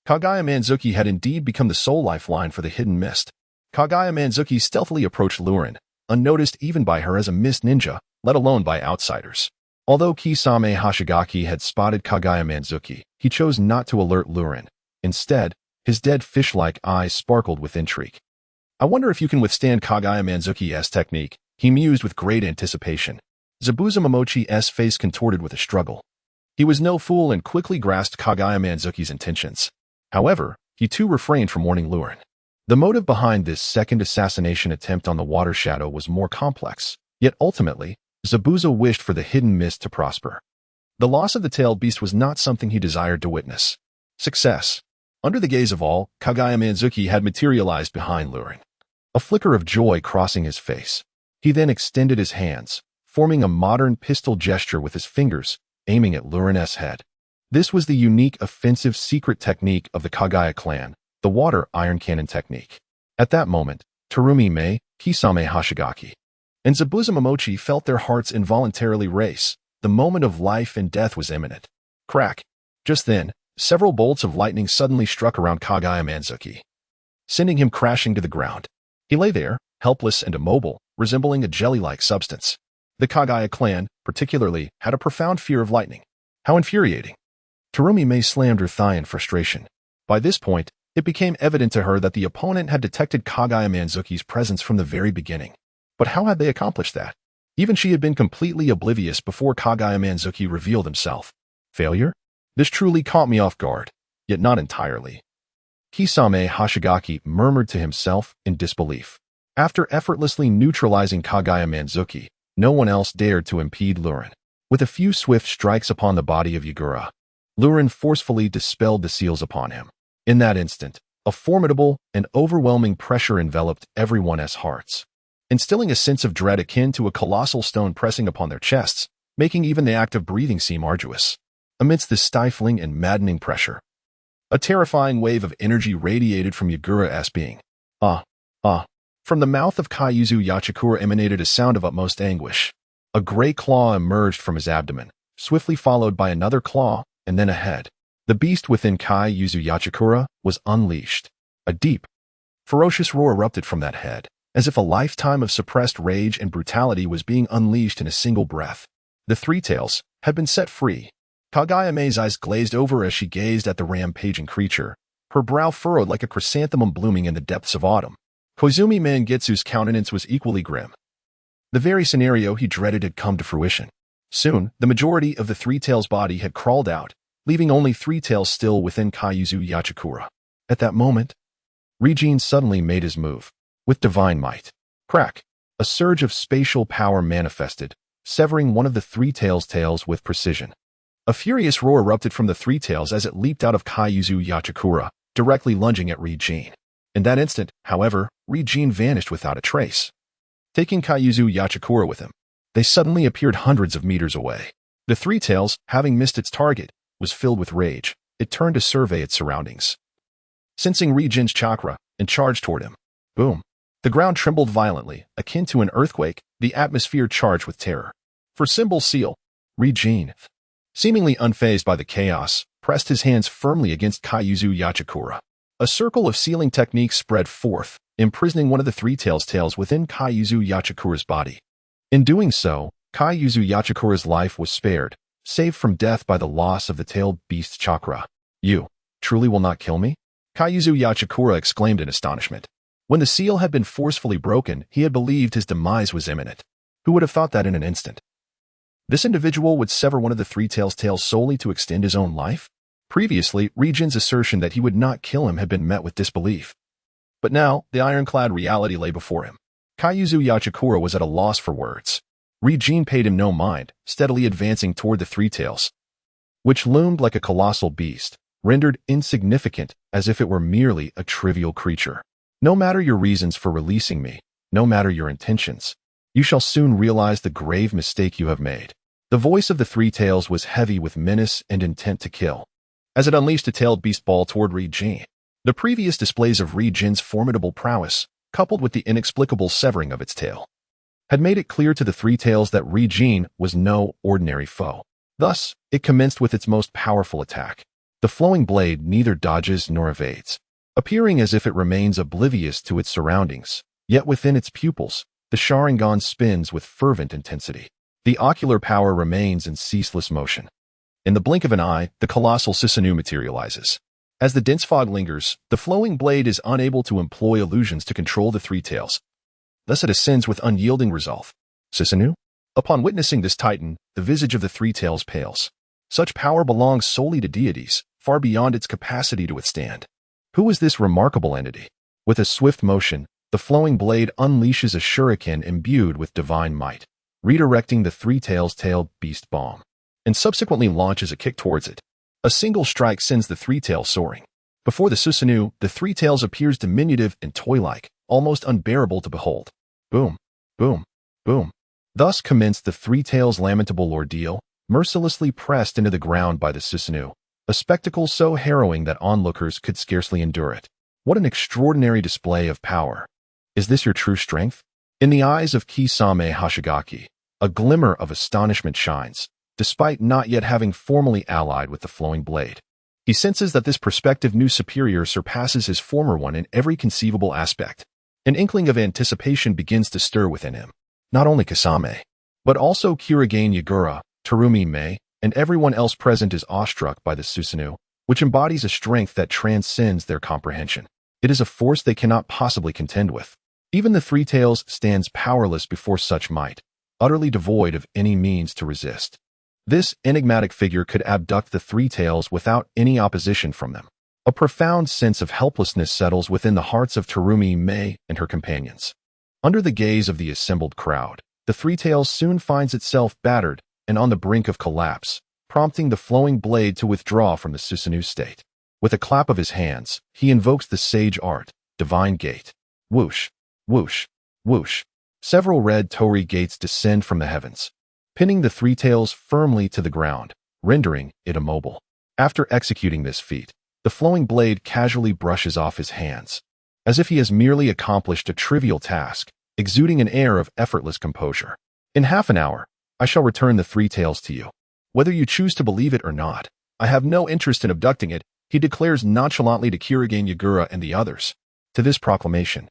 Kagaya Manzuki had indeed become the sole lifeline for the hidden mist. Kagaya Manzuki stealthily approached Liu Ren, unnoticed even by her as a mist ninja, let alone by outsiders. Although Kisame Hashigaki had spotted Kagaya Manzuki, he chose not to alert Liu Ren. Instead, his dead fish-like eyes sparkled with intrigue. I wonder if you can withstand Kagaya Manzuki's technique, he mused with great anticipation. Zabuza Momochi's face contorted with a struggle. He was no fool and quickly grasped Kagaya Manzuki's intentions. However, he too refrained from warning Liu Ren. The motive behind this second assassination attempt on the water shadow was more complex, yet ultimately, Zabuza wished for the hidden mist to prosper. The loss of the tailed beast was not something he desired to witness. Success. Under the gaze of all, Kagaya Manzuki had materialized behind Liu Ren, a flicker of joy crossing his face. He then extended his hands, forming a modern pistol gesture with his fingers, aiming at Liu Ren's head. This was the unique offensive secret technique of the Kagaya clan, the water iron cannon technique. At that moment, Terumi Mei, Kisame Hashigaki, and Zabuza Momochi felt their hearts involuntarily race. The moment of life and death was imminent. Crack. Just then, several bolts of lightning suddenly struck around Kagaya Manzuki, sending him crashing to the ground. He lay there, helpless and immobile, resembling a jelly-like substance. The Kagaya clan, particularly, had a profound fear of lightning. How infuriating. Terumi Mei slammed her thigh in frustration. By this point, it became evident to her that the opponent had detected Kagaya Manzuki's presence from the very beginning. But how had they accomplished that? Even she had been completely oblivious before Kagaya Manzuki revealed himself. Failure? This truly caught me off guard, yet not entirely. Kisame Hashigaki murmured to himself in disbelief. After effortlessly neutralizing Kagaya Manzuki, no one else dared to impede Liu Ren. With a few swift strikes upon the body of Yagura, Liu Ren forcefully dispelled the seals upon him. In that instant, a formidable and overwhelming pressure enveloped everyone's hearts, instilling a sense of dread akin to a colossal stone pressing upon their chests, making even the act of breathing seem arduous. Amidst this stifling and maddening pressure, a terrifying wave of energy radiated from Yagura's being. From the mouth of Kaiyuzu Yachikura emanated a sound of utmost anguish. A gray claw emerged from his abdomen, swiftly followed by another claw, and then a head. The beast within Kaiyuzu Yachikura was unleashed. A deep, ferocious roar erupted from that head, as if a lifetime of suppressed rage and brutality was being unleashed in a single breath. The three tails had been set free. Kagayame's eyes glazed over as she gazed at the rampaging creature, her brow furrowed like a chrysanthemum blooming in the depths of autumn. Koizumi Mangitsu's countenance was equally grim. The very scenario he dreaded had come to fruition. Soon, the majority of the Three Tails' body had crawled out, leaving only Three Tails still within Kaiyuzu Yachikura. At that moment, Rinnegan suddenly made his move. With divine might. Crack! A surge of spatial power manifested, severing one of the Three Tails' tails with precision. A furious roar erupted from the Three Tails as it leaped out of Kaiyuzu Yachikura, directly lunging at Rinnegan. In that instant, however, Rinnegan vanished without a trace. Taking Kaiyuzu Yachikura with him, they suddenly appeared hundreds of meters away. The Three Tails, having missed its target, was filled with rage. It turned to survey its surroundings. Sensing Rinnegan's chakra, and charged toward him. Boom. The ground trembled violently, akin to an earthquake, the atmosphere charged with terror. For symbol seal, Rinnegan, seemingly unfazed by the chaos, pressed his hands firmly against Kaiyuzu Yachikura. A circle of sealing techniques spread forth, imprisoning one of the Three Tails' tails within Kaiyuzu Yachikura's body. In doing so, Kaiyuzu Yachikura's life was spared, saved from death by the loss of the tailed beast's chakra. You truly will not kill me? Kaiyuzu Yachikura exclaimed in astonishment. When the seal had been forcefully broken, he had believed his demise was imminent. Who would have thought that in an instant? This individual would sever one of the Three Tails' tails solely to extend his own life? Previously, Rinnegan's assertion that he would not kill him had been met with disbelief. But now, the ironclad reality lay before him. Kaiyuzu Yachikura was at a loss for words. Rinnegan paid him no mind, steadily advancing toward the Three Tails, which loomed like a colossal beast, rendered insignificant as if it were merely a trivial creature. No matter your reasons for releasing me, no matter your intentions, you shall soon realize the grave mistake you have made. The voice of the Three Tails was heavy with menace and intent to kill. As it unleashed a tailed beast ball toward Rinnegan, the previous displays of Rinnegan's formidable prowess, coupled with the inexplicable severing of its tail, had made it clear to the Three Tails that Rinnegan was no ordinary foe. Thus, it commenced with its most powerful attack. The flowing blade neither dodges nor evades, appearing as if it remains oblivious to its surroundings, yet within its pupils, the Sharingan spins with fervent intensity. The ocular power remains in ceaseless motion. In the blink of an eye, the colossal Susanoo materializes. As the dense fog lingers, the flowing blade is unable to employ illusions to control the Three Tails. Thus it ascends with unyielding resolve. Susanoo? Upon witnessing this titan, the visage of the Three Tails pales. Such power belongs solely to deities, far beyond its capacity to withstand. Who is this remarkable entity? With a swift motion, the flowing blade unleashes a shuriken imbued with divine might, redirecting the Three Tails' tailed beast bomb, and subsequently launches a kick towards it. A single strike sends the Three Tails soaring. Before the Susanoo, the Three Tails appears diminutive and toy-like, almost unbearable to behold. Boom, boom, boom. Thus commenced the Three Tails' lamentable ordeal, mercilessly pressed into the ground by the Susanoo, a spectacle so harrowing that onlookers could scarcely endure it. What an extraordinary display of power. Is this your true strength? In the eyes of Kisame Hoshigaki, a glimmer of astonishment shines, despite not yet having formally allied with the flowing blade. He senses that this prospective new superior surpasses his former one in every conceivable aspect. An inkling of anticipation begins to stir within him. Not only Kisame, but also Kurigane Yagura, Terumi Mei, and everyone else present is awestruck by the Susanoo, which embodies a strength that transcends their comprehension. It is a force they cannot possibly contend with. Even the Three Tails stands powerless before such might, utterly devoid of any means to resist. This enigmatic figure could abduct the Three Tails without any opposition from them. A profound sense of helplessness settles within the hearts of Terumi Mei and her companions. Under the gaze of the assembled crowd, the Three Tails soon finds itself battered, and on the brink of collapse, prompting the flowing blade to withdraw from the Susanoo state. With a clap of his hands, he invokes the sage art, Divine Gate. Whoosh, whoosh, whoosh. Several red torii gates descend from the heavens, pinning the three tails firmly to the ground, rendering it immobile. After executing this feat, the flowing blade casually brushes off his hands, as if he has merely accomplished a trivial task, exuding an air of effortless composure. In half an hour, I shall return the three tails to you. Whether you choose to believe it or not, I have no interest in abducting it, he declares nonchalantly to Kurigane Yagura and the others. To this proclamation,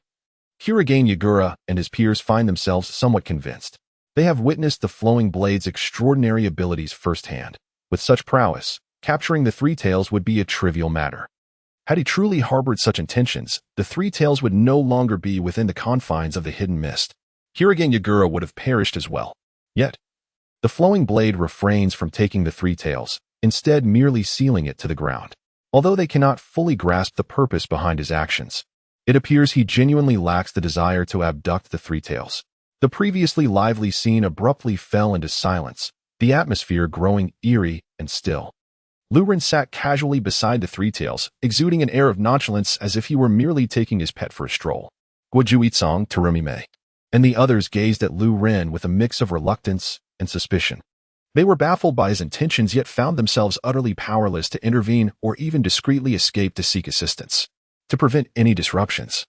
Kurigane Yagura and his peers find themselves somewhat convinced. They have witnessed the flowing blade's extraordinary abilities firsthand. With such prowess, capturing the three tails would be a trivial matter. Had he truly harbored such intentions, the three tails would no longer be within the confines of the hidden mist. Kurigane Yagura would have perished as well. Yet, the flowing blade refrains from taking the three tails, instead merely sealing it to the ground. Although they cannot fully grasp the purpose behind his actions, it appears he genuinely lacks the desire to abduct the three tails. The previously lively scene abruptly fell into silence, the atmosphere growing eerie and still. Liu Ren sat casually beside the three tails, exuding an air of nonchalance as if he were merely taking his pet for a stroll. Guoju Itsong, Terumi-mei, and the others gazed at Liu Ren with a mix of reluctance and suspicion. They were baffled by his intentions yet found themselves utterly powerless to intervene or even discreetly escape to seek assistance. To prevent any disruptions,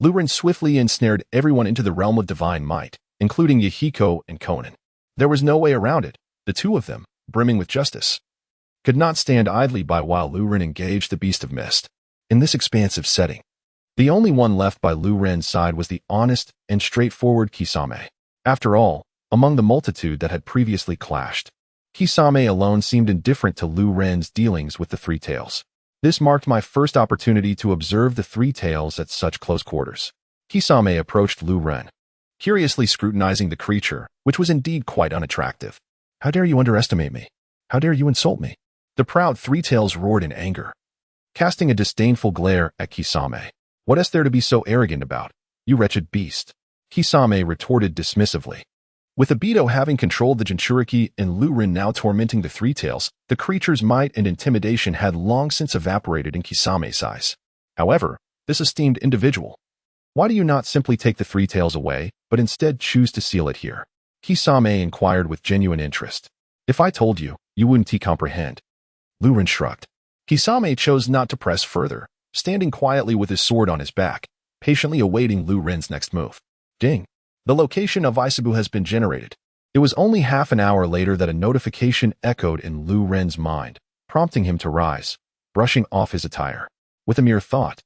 Liu Ren swiftly ensnared everyone into the realm of divine might, including Yahiko and Conan. There was no way around it. The two of them, brimming with justice, could not stand idly by while Liu Ren engaged the beast of mist. In this expansive setting, the only one left by Liu Ren's side was the honest and straightforward Kisame. After all, among the multitude that had previously clashed, Kisame alone seemed indifferent to Liu Ren's dealings with the three tails. This marked my first opportunity to observe the three tails at such close quarters. Kisame approached Liu Ren, curiously scrutinizing the creature, which was indeed quite unattractive. "How dare you underestimate me? How dare you insult me?" The proud three tails roared in anger, casting a disdainful glare at Kisame. "What is there to be so arrogant about, you wretched beast?" Kisame retorted dismissively. With Obito having controlled the Jinchuriki and Liu Ren now tormenting the three tails, the creature's might and intimidation had long since evaporated in Kisame's eyes. However, this esteemed individual, why do you not simply take the three tails away, but instead choose to seal it here? Kisame inquired with genuine interest. "If I told you, you wouldn't comprehend." Liu Ren shrugged. Kisame chose not to press further, standing quietly with his sword on his back, patiently awaiting Liu Ren's next move. Ding! The location of Isabu has been generated. It was only half an hour later that a notification echoed in Liu Ren's mind, prompting him to rise, brushing off his attire. With a mere thought,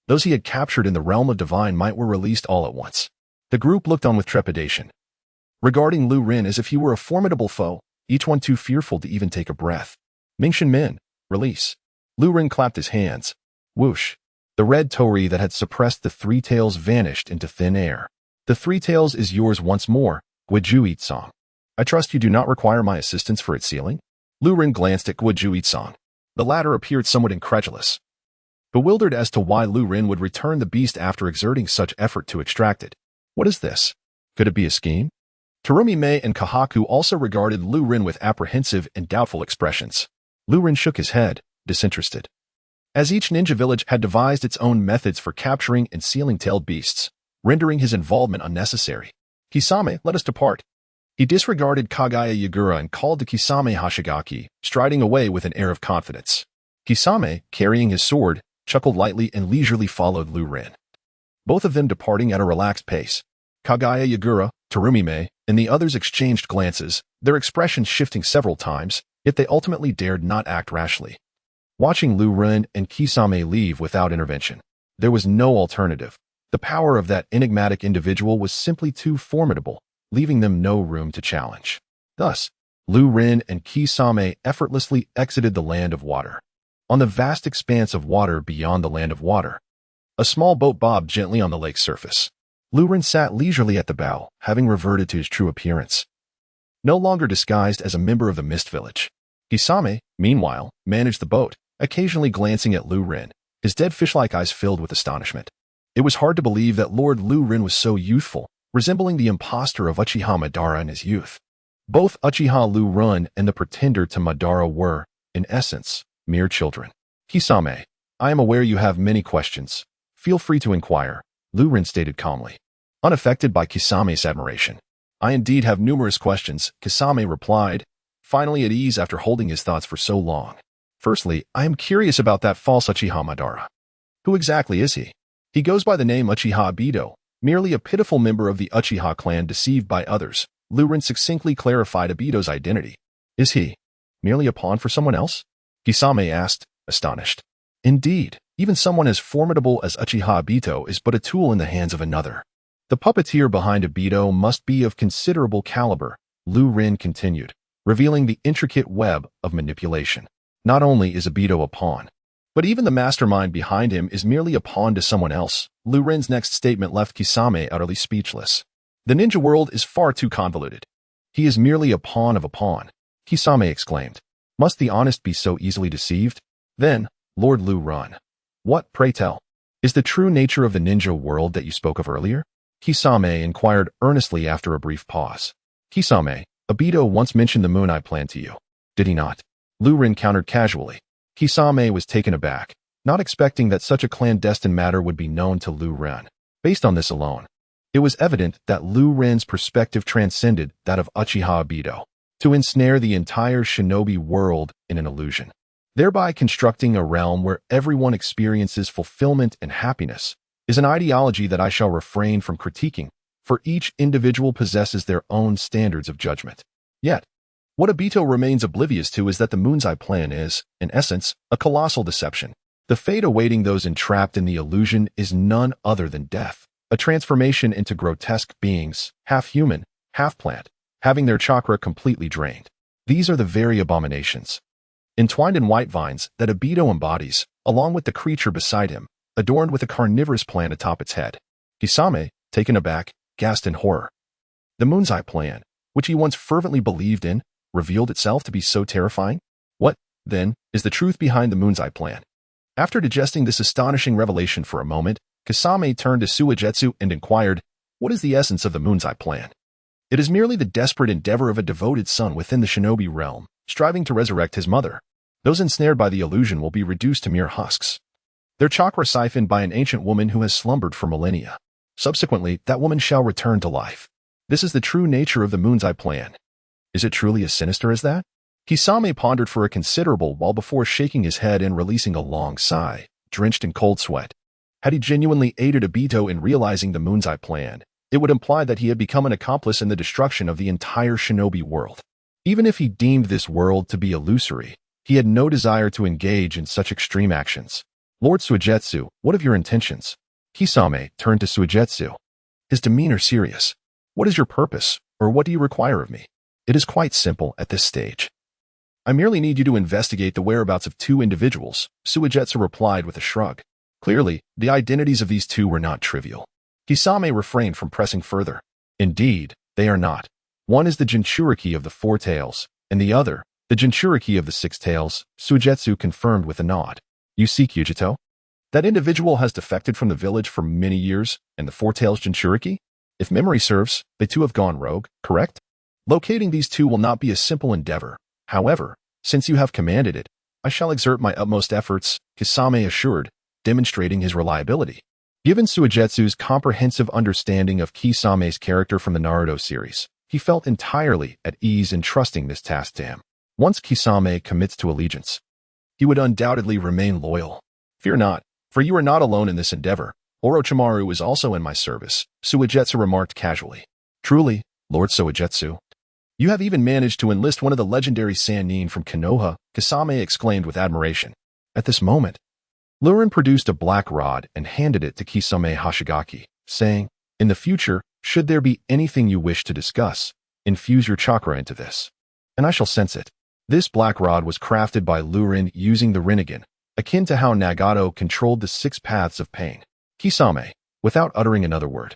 those he had captured in the realm of divine might were released all at once. The group looked on with trepidation, regarding Liu Ren as if he were a formidable foe, each one too fearful to even take a breath. Mingxin Min, release. Liu Ren clapped his hands. Whoosh. The red torii that had suppressed the three tails vanished into thin air. "The three tails is yours once more, Guoju Itsong. I trust you do not require my assistance for its sealing?" Liu Ren glanced at Guoju Itsong. The latter appeared somewhat incredulous, bewildered as to why Liu Ren would return the beast after exerting such effort to extract it. What is this? Could it be a scheme? Terumi-mei and Kahaku also regarded Liu Ren with apprehensive and doubtful expressions. Liu Ren shook his head, disinterested. As each ninja village had devised its own methods for capturing and sealing tailed beasts, rendering his involvement unnecessary. "Kisame, let us depart." He disregarded Kagaya Yagura and called to Kisame Hashigaki, striding away with an air of confidence. Kisame, carrying his sword, chuckled lightly and leisurely followed Liu Ren, both of them departing at a relaxed pace. Kagaya Yagura, Terumi-mei, and the others exchanged glances, their expressions shifting several times, yet they ultimately dared not act rashly. Watching Liu Ren and Kisame leave without intervention, there was no alternative. The power of that enigmatic individual was simply too formidable, leaving them no room to challenge. Thus, Liu Ren and Kisame effortlessly exited the land of water. On the vast expanse of water beyond the land of water, a small boat bobbed gently on the lake's surface. Liu Ren sat leisurely at the bow, having reverted to his true appearance, no longer disguised as a member of the Mist Village. Kisame, meanwhile, managed the boat, occasionally glancing at Liu Ren, his dead fish-like eyes filled with astonishment. It was hard to believe that Lord Liu Ren was so youthful, resembling the impostor of Uchiha Madara in his youth. Both Uchiha Liu Ren and the pretender to Madara were, in essence, mere children. Kisame, I am aware you have many questions. Feel free to inquire, Liu Ren stated calmly. Unaffected by Kisame's admiration. I indeed have numerous questions, Kisame replied, finally at ease after holding his thoughts for so long. Firstly, I am curious about that false Uchiha Madara. Who exactly is he? He goes by the name Uchiha Obito, merely a pitiful member of the Uchiha clan deceived by others. Liu Ren succinctly clarified Obito's identity. Is he merely a pawn for someone else? Kisame asked, astonished. Indeed, even someone as formidable as Uchiha Obito is but a tool in the hands of another. The puppeteer behind Obito must be of considerable caliber, Liu Ren continued, revealing the intricate web of manipulation. Not only is Obito a pawn, but even the mastermind behind him is merely a pawn to someone else. Liu Ren's next statement left Kisame utterly speechless. The ninja world is far too convoluted. He is merely a pawn of a pawn, Kisame exclaimed. Must the honest be so easily deceived? Then, Lord Liu Ren. What, pray tell, is the true nature of the ninja world that you spoke of earlier? Kisame inquired earnestly after a brief pause. Kisame, Obito once mentioned the Moon Eye plan to you, did he not? Liu Ren countered casually. Kisame was taken aback, not expecting that such a clandestine matter would be known to Liu Ren. Based on this alone, it was evident that Liu Ren's perspective transcended that of Uchiha Obito, to ensnare the entire shinobi world in an illusion, thereby constructing a realm where everyone experiences fulfillment and happiness, is an ideology that I shall refrain from critiquing, for each individual possesses their own standards of judgment. Yet, what Obito remains oblivious to is that the Moon's Eye plan is, in essence, a colossal deception. The fate awaiting those entrapped in the illusion is none other than death, a transformation into grotesque beings, half human, half plant, having their chakra completely drained. These are the very abominations, entwined in white vines, that Obito embodies, along with the creature beside him, adorned with a carnivorous plant atop its head. Kisame, taken aback, gasped in horror. The Moon's Eye plan, which he once fervently believed in, revealed itself to be so terrifying? What, then, is the truth behind the Moon's Eye plan? After digesting this astonishing revelation for a moment, Kisame turned to Suigetsu and inquired, what is the essence of the Moon's Eye plan? It is merely the desperate endeavor of a devoted son within the shinobi realm, striving to resurrect his mother. Those ensnared by the illusion will be reduced to mere husks, their chakra siphoned by an ancient woman who has slumbered for millennia. Subsequently, that woman shall return to life. This is the true nature of the Moon's Eye plan. Is it truly as sinister as that? Kisame pondered for a considerable while before shaking his head and releasing a long sigh, drenched in cold sweat. Had he genuinely aided Obito in realizing the Moon's Eye plan, it would imply that he had become an accomplice in the destruction of the entire shinobi world. Even if he deemed this world to be illusory, he had no desire to engage in such extreme actions. Lord Suigetsu, what of your intentions? Kisame turned to Suigetsu, his demeanor serious. What is your purpose, or what do you require of me? It is quite simple at this stage. I merely need you to investigate the whereabouts of two individuals, Suigetsu replied with a shrug. Clearly, the identities of these two were not trivial. Kisame refrained from pressing further. Indeed, they are not. One is the Jinchuriki of the Four Tails, and the other, the Jinchuriki of the Six Tails, Suigetsu confirmed with a nod. You seek Yujito? That individual has defected from the village for many years, and the Four Tails Jinchuriki? If memory serves, they too have gone rogue, correct? Locating these two will not be a simple endeavor. However, since you have commanded it, I shall exert my utmost efforts, Kisame assured, demonstrating his reliability. Given Suigetsu's comprehensive understanding of Kisame's character from the Naruto series, he felt entirely at ease in trusting this task to him. Once Kisame commits to allegiance, he would undoubtedly remain loyal. Fear not, for you are not alone in this endeavor. Orochimaru is also in my service, Suigetsu remarked casually. Truly, Lord Suigetsu. You have even managed to enlist one of the legendary Sannin from Konoha, Kisame exclaimed with admiration. At this moment, Liu Ren produced a black rod and handed it to Kisame Hoshigaki, saying, in the future, should there be anything you wish to discuss, infuse your chakra into this, and I shall sense it. This black rod was crafted by Liu Ren using the Rinnegan, akin to how Nagato controlled the 6 paths of pain. Kisame, without uttering another word,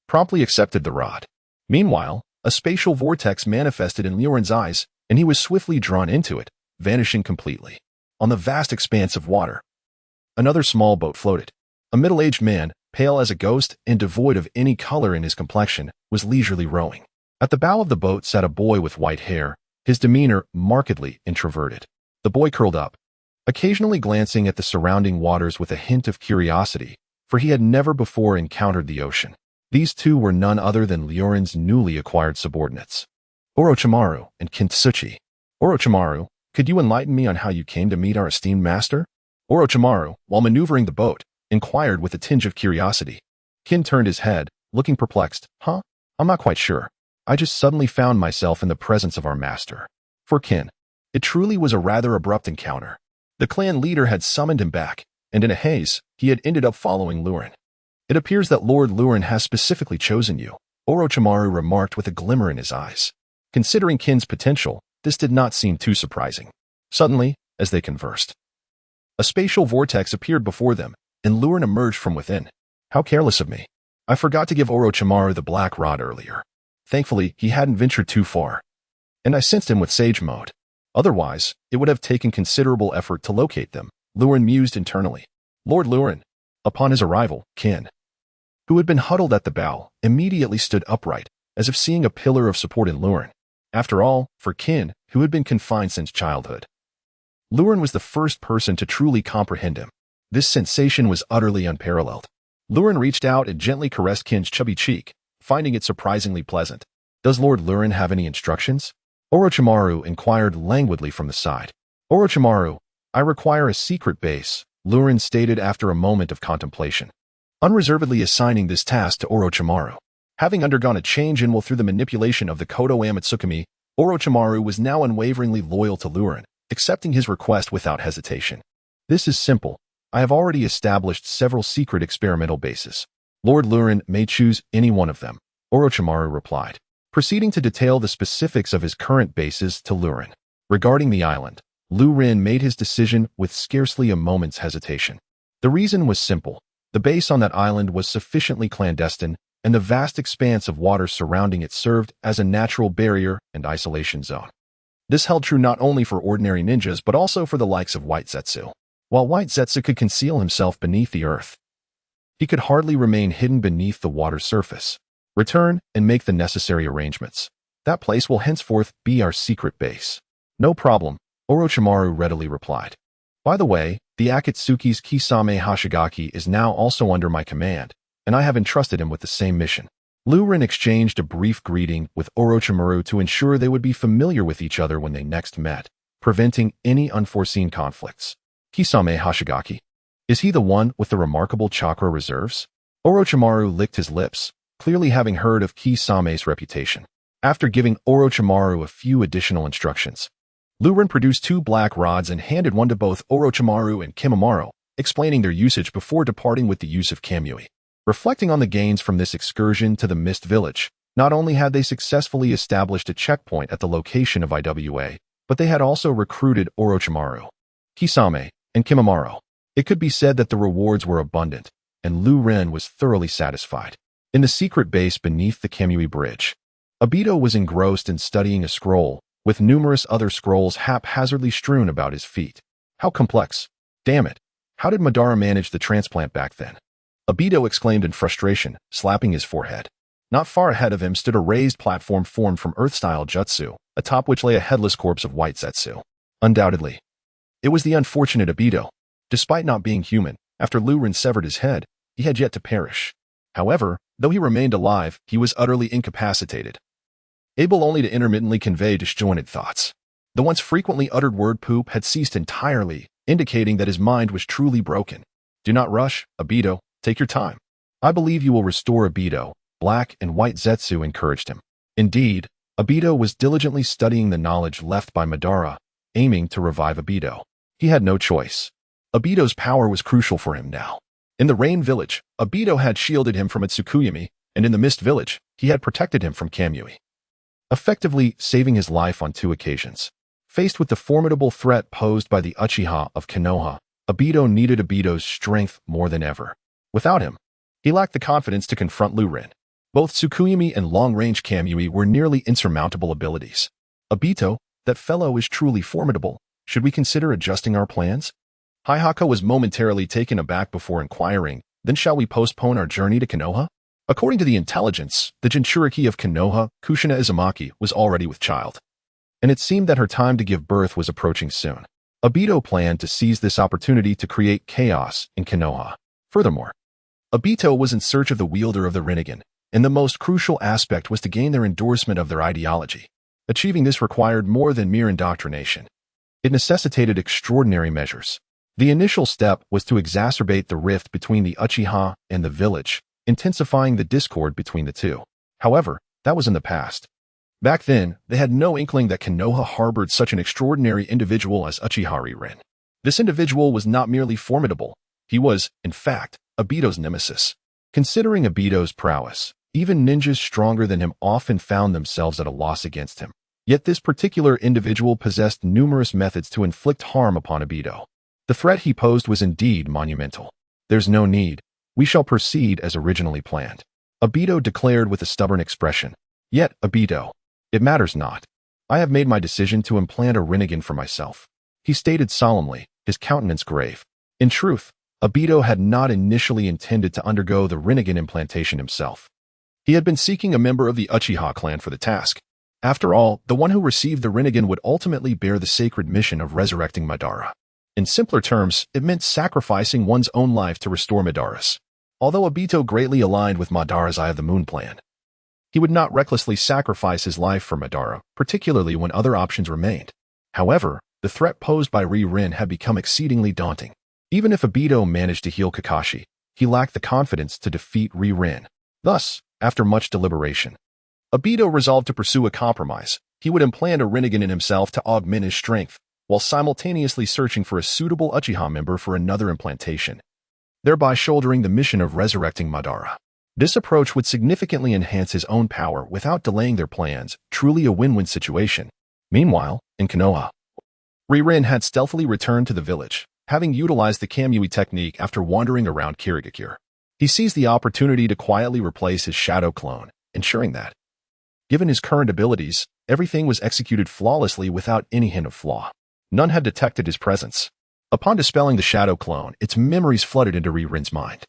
promptly accepted the rod. Meanwhile, a spatial vortex manifested in Liu Ren's eyes, and he was swiftly drawn into it, vanishing completely. On the vast expanse of water, another small boat floated. A middle-aged man, pale as a ghost and devoid of any color in his complexion, was leisurely rowing. At the bow of the boat sat a boy with white hair, his demeanor markedly introverted. The boy curled up, occasionally glancing at the surrounding waters with a hint of curiosity, for he had never before encountered the ocean. These two were none other than Liu Ren's newly acquired subordinates, Orochimaru and Kintsuchi. Orochimaru, could you enlighten me on how you came to meet our esteemed master? Orochimaru, while maneuvering the boat, inquired with a tinge of curiosity. Kin turned his head, looking perplexed. I'm not quite sure. I just suddenly found myself in the presence of our master. For Kin, it truly was a rather abrupt encounter. The clan leader had summoned him back, and in a haze, he had ended up following Liu Ren. It appears that Lord Liu Ren has specifically chosen you, Orochimaru remarked with a glimmer in his eyes. Considering Kin's potential, this did not seem too surprising. Suddenly, as they conversed, a spatial vortex appeared before them, and Liu Ren emerged from within. How careless of me. I forgot to give Orochimaru the black rod earlier. Thankfully, he hadn't ventured too far, and I sensed him with Sage Mode. Otherwise, it would have taken considerable effort to locate them, Liu Ren mused internally. Lord Liu Ren. Upon his arrival, Kin, who had been huddled at the bow, immediately stood upright, as if seeing a pillar of support in Liu Ren. After all, for Kin, who had been confined since childhood, Liu Ren was the first person to truly comprehend him. This sensation was utterly unparalleled. Liu Ren reached out and gently caressed Kin's chubby cheek, finding it surprisingly pleasant. Does Lord Liu Ren have any instructions? Orochimaru inquired languidly from the side. Orochimaru, I require a secret base, Liu Ren stated after a moment of contemplation, unreservedly assigning this task to Orochimaru. Having undergone a change in will through the manipulation of the Kodo Amatsukami, Orochimaru was now unwaveringly loyal to Liu Ren, accepting his request without hesitation. This is simple. I have already established several secret experimental bases. Lord Liu Ren may choose any one of them, Orochimaru replied, proceeding to detail the specifics of his current bases to Liu Ren. Regarding the island, Liu Ren made his decision with scarcely a moment's hesitation. The reason was simple. The base on that island was sufficiently clandestine, and the vast expanse of water surrounding it served as a natural barrier and isolation zone. This held true not only for ordinary ninjas but also for the likes of White Zetsu. While White Zetsu could conceal himself beneath the earth, he could hardly remain hidden beneath the water's surface. Return and make the necessary arrangements. That place will henceforth be our secret base. No problem, Orochimaru readily replied. By the way, the Akatsuki's Kisame Hashigaki is now also under my command, and I have entrusted him with the same mission. Liu Ren exchanged a brief greeting with Orochimaru to ensure they would be familiar with each other when they next met, preventing any unforeseen conflicts. Kisame Hashigaki. Is he the one with the remarkable chakra reserves? Orochimaru licked his lips, clearly having heard of Kisame's reputation. After giving Orochimaru a few additional instructions, Liu Ren produced 2 black rods and handed one to both Orochimaru and Kimimaro, explaining their usage before departing with the use of Kamui. Reflecting on the gains from this excursion to the Mist Village, not only had they successfully established a checkpoint at the location of IWA, but they had also recruited Orochimaru, Kisame, and Kimimaro. It could be said that the rewards were abundant, and Liu Ren was thoroughly satisfied. In the secret base beneath the Kannabi Bridge, Obito was engrossed in studying a scroll, with numerous other scrolls haphazardly strewn about his feet. How complex. Damn it. How did Madara manage the transplant back then? Obito exclaimed in frustration, slapping his forehead. Not far ahead of him stood a raised platform formed from Earth-style jutsu, atop which lay a headless corpse of White Zetsu. Undoubtedly, it was the unfortunate Obito. Despite not being human, after Liu Ren severed his head, he had yet to perish. However, though he remained alive, he was utterly incapacitated, able only to intermittently convey disjointed thoughts. The once frequently uttered word poop had ceased entirely, indicating that his mind was truly broken. Do not rush, Obito. Take your time. I believe you will restore Obito, Black and White Zetsu encouraged him. Indeed, Obito was diligently studying the knowledge left by Madara, aiming to revive Obito. He had no choice. Obito's power was crucial for him now. In the Rain Village, Obito had shielded him from Tsukuyami, and in the Mist Village, he had protected him from Kamui, effectively saving his life on 2 occasions. Faced with the formidable threat posed by the Uchiha of Konoha, Obito needed Obito's strength more than ever. Without him, he lacked the confidence to confront Liu Ren. Both Tsukuyami and long-range Kamui were nearly insurmountable abilities. Obito, that fellow is truly formidable. Should we consider adjusting our plans? Hayaka was momentarily taken aback before inquiring, then shall we postpone our journey to Konoha? According to the intelligence, the Jinchuriki of Konoha, Kushina Izumaki, was already with child, and it seemed that her time to give birth was approaching soon. Obito planned to seize this opportunity to create chaos in Konoha. Furthermore, Obito was in search of the wielder of the Rinnegan, and the most crucial aspect was to gain their endorsement of their ideology. Achieving this required more than mere indoctrination. It necessitated extraordinary measures. The initial step was to exacerbate the rift between the Uchiha and the village, intensifying the discord between the two. However, that was in the past. Back then, they had no inkling that Konoha harbored such an extraordinary individual as Uchiha Ren. This individual was not merely formidable, he was, in fact, Obito's nemesis. Considering Obito's prowess, even ninjas stronger than him often found themselves at a loss against him. Yet this particular individual possessed numerous methods to inflict harm upon Obito. The threat he posed was indeed monumental. There's no need. We shall proceed as originally planned. Obito declared with a stubborn expression. Yet, Obito, it matters not. I have made my decision to implant a Rinnegan for myself. He stated solemnly, his countenance grave. In truth, Obito had not initially intended to undergo the Rinnegan implantation himself. He had been seeking a member of the Uchiha clan for the task. After all, the one who received the Rinnegan would ultimately bear the sacred mission of resurrecting Madara. In simpler terms, it meant sacrificing one's own life to restore Madara's. Although Obito greatly aligned with Madara's Eye of the Moon plan, he would not recklessly sacrifice his life for Madara, particularly when other options remained. However, the threat posed by Ren had become exceedingly daunting. Even if Obito managed to heal Kakashi, he lacked the confidence to defeat Ren. Thus, after much deliberation, Obito resolved to pursue a compromise. He would implant a Rinnegan in himself to augment his strength, while simultaneously searching for a suitable Uchiha member for another implantation, thereby shouldering the mission of resurrecting Madara. This approach would significantly enhance his own power without delaying their plans, truly a win-win situation. Meanwhile, in Konoha, Ren had stealthily returned to the village, having utilized the Kamui technique after wandering around Kirigakure. He seized the opportunity to quietly replace his shadow clone, ensuring that, given his current abilities, everything was executed flawlessly without any hint of flaw. None had detected his presence. Upon dispelling the shadow clone, its memories flooded into Ren's mind,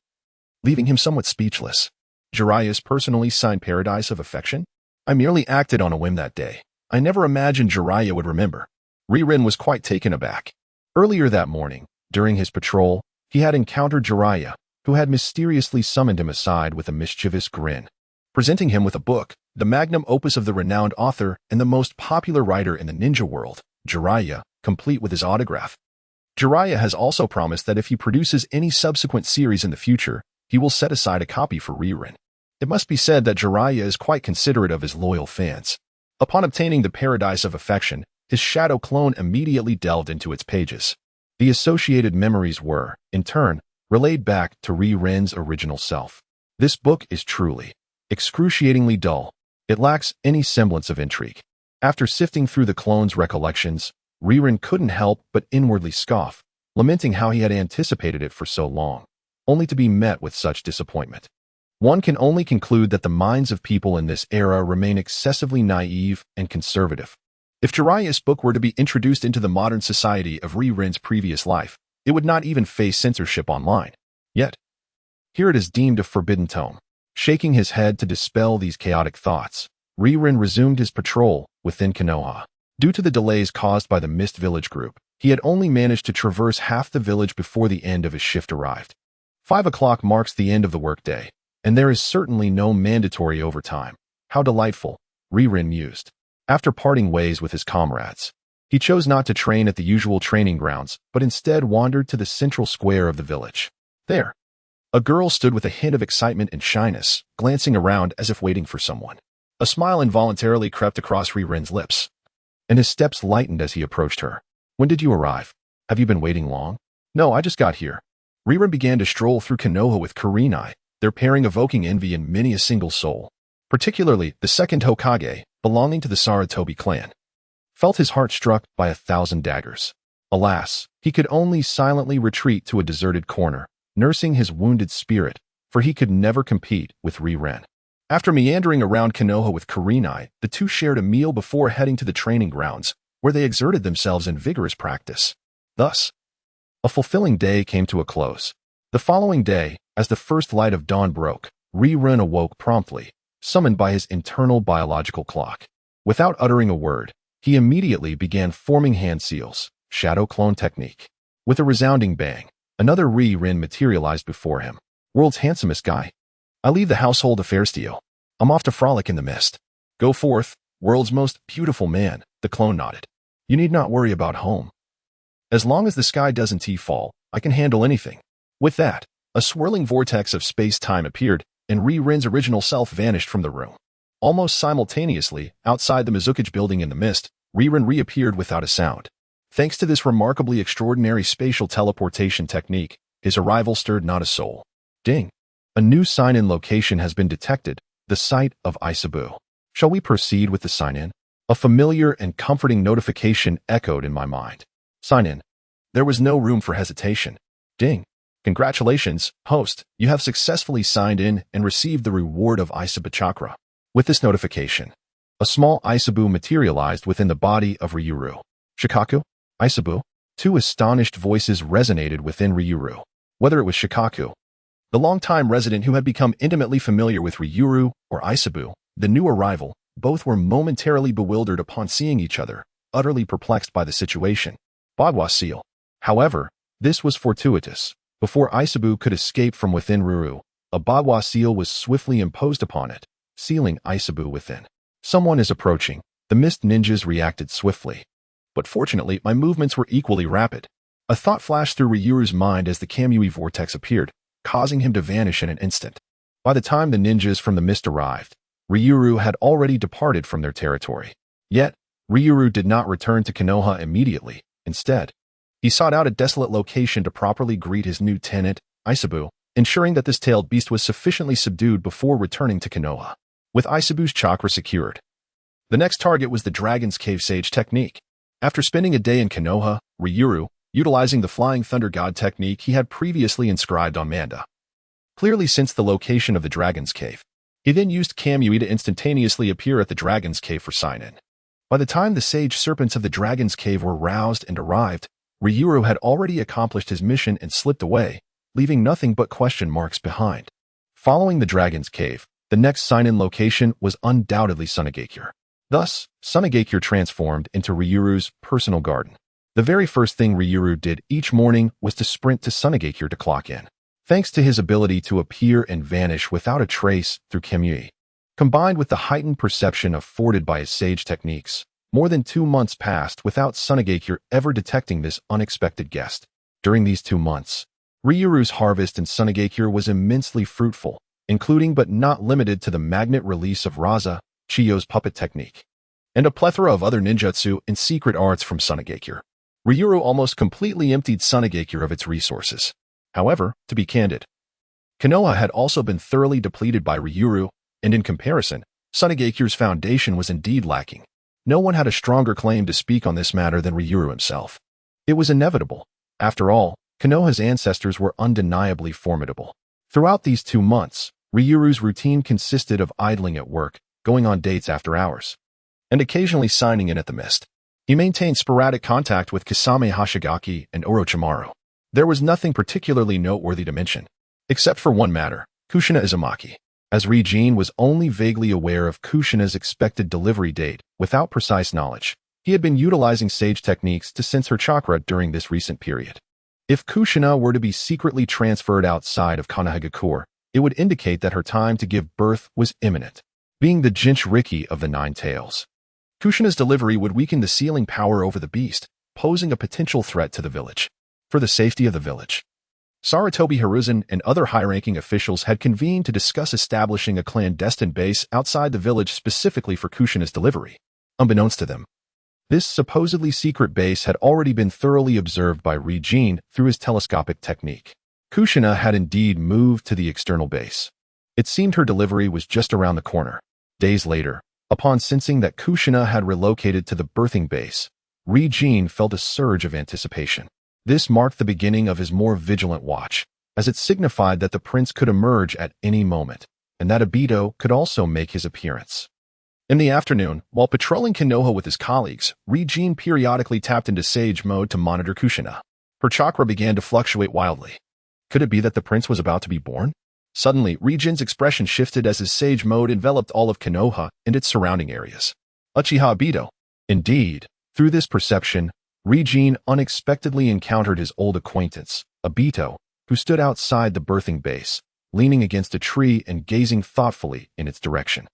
leaving him somewhat speechless. Jiraiya's personally signed Paradise of Affection? I merely acted on a whim that day. I never imagined Jiraiya would remember. Ren was quite taken aback. Earlier that morning, during his patrol, he had encountered Jiraiya, who had mysteriously summoned him aside with a mischievous grin, presenting him with a book, the magnum opus of the renowned author and the most popular writer in the ninja world, Jiraiya, complete with his autograph. Jiraiya has also promised that if he produces any subsequent series in the future, he will set aside a copy for Ren. It must be said that Jiraiya is quite considerate of his loyal fans. Upon obtaining the Paradise of Affection, his shadow clone immediately delved into its pages. The associated memories were, in turn, relayed back to Ren's original self. This book is truly excruciatingly dull. It lacks any semblance of intrigue. After sifting through the clone's recollections, Ren couldn't help but inwardly scoff, lamenting how he had anticipated it for so long, only to be met with such disappointment. One can only conclude that the minds of people in this era remain excessively naive and conservative. If Jiraiya's book were to be introduced into the modern society of Ren's previous life, it would not even face censorship online. Yet, here it is deemed a forbidden tome. Shaking his head to dispel these chaotic thoughts, Ren resumed his patrol within Konoha. Due to the delays caused by the Mist Village group, he had only managed to traverse half the village before the end of his shift arrived. 5 o'clock marks the end of the workday, and there is certainly no mandatory overtime. How delightful, Ren mused. After parting ways with his comrades, he chose not to train at the usual training grounds, but instead wandered to the central square of the village. There, a girl stood with a hint of excitement and shyness, glancing around as if waiting for someone. A smile involuntarily crept across Ren's lips, and his steps lightened as he approached her. When did you arrive? Have you been waiting long? No, I just got here. Ren began to stroll through Konoha with Kurenai, their pairing evoking envy in many a single soul. Particularly, the second Hokage, belonging to the Sarutobi clan, felt his heart struck by 1,000 daggers. Alas, he could only silently retreat to a deserted corner, nursing his wounded spirit, for he could never compete with Ren. After meandering around Konoha with Kurenai, the two shared a meal before heading to the training grounds, where they exerted themselves in vigorous practice. Thus, a fulfilling day came to a close. The following day, as the first light of dawn broke, Ren awoke promptly, summoned by his internal biological clock. Without uttering a word, he immediately began forming hand seals, shadow clone technique. With a resounding bang, another Ren materialized before him. World's handsomest guy. I leave the household affairs to you. I'm off to frolic in the mist. Go forth, world's most beautiful man, the clone nodded. You need not worry about home. As long as the sky doesn't fall, I can handle anything. With that, a swirling vortex of space-time appeared, and Ren's original self vanished from the room. Almost simultaneously, outside the Mizukage building in the mist, Ren reappeared without a sound. Thanks to this remarkably extraordinary spatial teleportation technique, his arrival stirred not a soul. Ding! A new sign-in location has been detected, the site of Isabu. Shall we proceed with the sign-in? A familiar and comforting notification echoed in my mind. Sign in. There was no room for hesitation. Ding. Congratulations, host. You have successfully signed in and received the reward of Isabu Chakra. With this notification, a small Isabu materialized within the body of Ryuru. Shikaku? Isabu? Two astonished voices resonated within Ryuru. Whether it was Shikaku, the longtime resident who had become intimately familiar with Ryuru, or Isabu, the new arrival, both were momentarily bewildered upon seeing each other, utterly perplexed by the situation. Bagua seal. However, this was fortuitous. Before Isabu could escape from within Ryuru, a Bagua seal was swiftly imposed upon it, sealing Isabu within. Someone is approaching. The mist ninjas reacted swiftly. But fortunately, my movements were equally rapid. A thought flashed through Ryuru's mind as the Kamui vortex appeared, causing him to vanish in an instant. By the time the ninjas from the mist arrived, Ryuru had already departed from their territory. Yet, Ryuru did not return to Konoha immediately. Instead, he sought out a desolate location to properly greet his new tenant, Isabu, ensuring that this tailed beast was sufficiently subdued before returning to Konoha. With Isabu's chakra secured, the next target was the Dragon's Cave Sage technique. After spending a day in Konoha, Ryuru, utilizing the Flying Thunder God technique he had previously inscribed on Manda, clearly sensed the location of the Dragon's Cave. He then used Kamui to instantaneously appear at the Dragon's Cave for sign-in. By the time the Sage Serpents of the Dragon's Cave were roused and arrived, Ryuru had already accomplished his mission and slipped away, leaving nothing but question marks behind. Following the Dragon's Cave, the next sign-in location was undoubtedly Sunagakure. Thus, Sunagakure transformed into Ryuru's personal garden. The very first thing Ryuru did each morning was to sprint to Sunagakure to clock in. Thanks to his ability to appear and vanish without a trace through Kamui, combined with the heightened perception afforded by his sage techniques, more than 2 months passed without Sunagakure ever detecting this unexpected guest. During these 2 months, Ryuru's harvest in Sunagakure was immensely fruitful, including but not limited to the magnet release of Raza, Chiyo's puppet technique, and a plethora of other ninjutsu and secret arts from Sunagakure. Ryuru almost completely emptied Sunagakure of its resources. However, to be candid, Konoha had also been thoroughly depleted by Ryuru, and in comparison, Sunagakure's foundation was indeed lacking. No one had a stronger claim to speak on this matter than Ryuru himself. It was inevitable. After all, Konoha's ancestors were undeniably formidable. Throughout these 2 months, Ryuru's routine consisted of idling at work, going on dates after hours, and occasionally signing in at the mist. He maintained sporadic contact with Kasame Hashigaki and Orochimaru. There was nothing particularly noteworthy to mention, except for one matter, Kushina Izumaki. As Rinnegan was only vaguely aware of Kushina's expected delivery date, without precise knowledge, he had been utilizing sage techniques to sense her chakra during this recent period. If Kushina were to be secretly transferred outside of Konohagakure, it would indicate that her time to give birth was imminent. Being the Jinchuriki of the Nine Tails, Kushina's delivery would weaken the sealing power over the beast, posing a potential threat to the village. For the safety of the village, Sarutobi Hiruzen and other high-ranking officials had convened to discuss establishing a clandestine base outside the village specifically for Kushina's delivery. Unbeknownst to them, this supposedly secret base had already been thoroughly observed by Rinnegan through his telescopic technique. Kushina had indeed moved to the external base. It seemed her delivery was just around the corner. Days later, upon sensing that Kushina had relocated to the birthing base, Rinnegan felt a surge of anticipation. This marked the beginning of his more vigilant watch, as it signified that the prince could emerge at any moment, and that Obito could also make his appearance. In the afternoon, while patrolling Konoha with his colleagues, Rinnegan periodically tapped into Sage mode to monitor Kushina. Her chakra began to fluctuate wildly. Could it be that the prince was about to be born? Suddenly, Rinnegan's expression shifted as his sage mode enveloped all of Konoha and its surrounding areas. Uchiha Obito. Indeed, through this perception, Rinnegan unexpectedly encountered his old acquaintance, Obito, who stood outside the birthing base, leaning against a tree and gazing thoughtfully in its direction.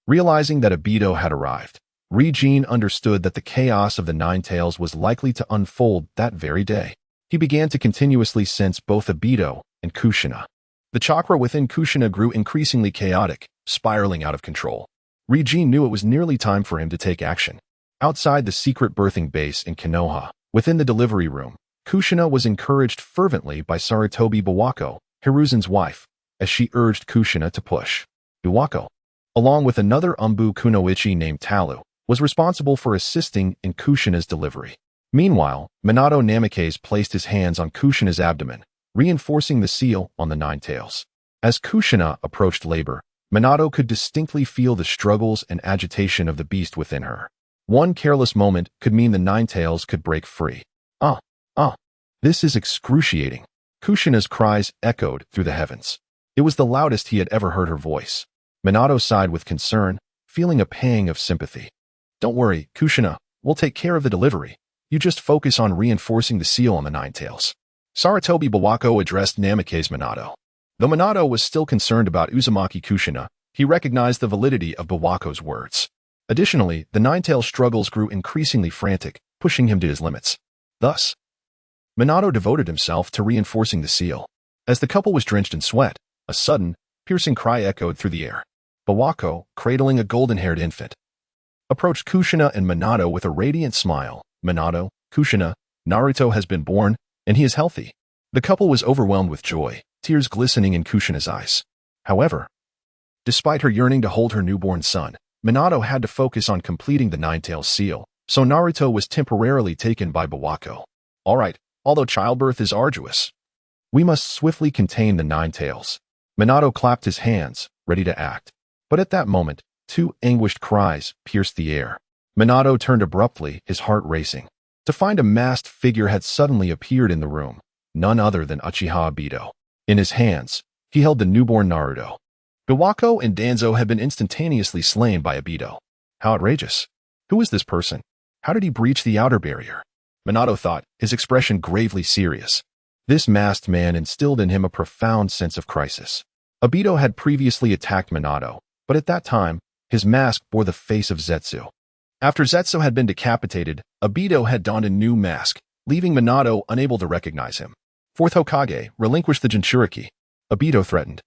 Realizing that Obito had arrived, Rinnegan understood that the chaos of the Nine Tails was likely to unfold that very day. He began to continuously sense both Obito and Kushina. The chakra within Kushina grew increasingly chaotic, spiraling out of control. Rinnegan knew it was nearly time for him to take action. Outside the secret birthing base in Konoha, within the delivery room, Kushina was encouraged fervently by Sarutobi Bawako, Hiruzen's wife, as she urged Kushina to push. Bawako, along with another Umbu Kunoichi named Talu, was responsible for assisting in Kushina's delivery. Meanwhile, Minato Namikaze placed his hands on Kushina's abdomen, reinforcing the seal on the Nine Tails. As Kushina approached labor, Minato could distinctly feel the struggles and agitation of the beast within her. One careless moment could mean the Nine Tails could break free. This is excruciating. Kushina's cries echoed through the heavens. It was the loudest he had ever heard her voice. Minato sighed with concern, feeling a pang of sympathy. Don't worry, Kushina, we'll take care of the delivery. You just focus on reinforcing the seal on the Nine Tails. Sarutobi Bawako addressed Namikaze Minato. Though Minato was still concerned about Uzumaki Kushina, he recognized the validity of Bawako's words. Additionally, the Nine Tails' struggles grew increasingly frantic, pushing him to his limits. Thus, Minato devoted himself to reinforcing the seal. As the couple was drenched in sweat, a sudden, piercing cry echoed through the air. Bawako, cradling a golden-haired infant, approached Kushina and Minato with a radiant smile. Minato, Kushina, Naruto has been born, and he is healthy. The couple was overwhelmed with joy, tears glistening in Kushina's eyes. However, despite her yearning to hold her newborn son, Minato had to focus on completing the Nine Tails seal, so Naruto was temporarily taken by Bawako. All right, although childbirth is arduous, we must swiftly contain the Nine Tails. Minato clapped his hands, ready to act. But at that moment, two anguished cries pierced the air. Minato turned abruptly, his heart racing, to find a masked figure had suddenly appeared in the room, none other than Uchiha Obito. In his hands, he held the newborn Naruto. Bawako and Danzo had been instantaneously slain by Obito. How outrageous. Who is this person? How did he breach the outer barrier? Minato thought, his expression gravely serious. This masked man instilled in him a profound sense of crisis. Obito had previously attacked Minato, but at that time, his mask bore the face of Zetsu. After Zetsu had been decapitated, Obito had donned a new mask, leaving Minato unable to recognize him. Fourth Hokage, relinquish the Jinchuriki, Obito threatened,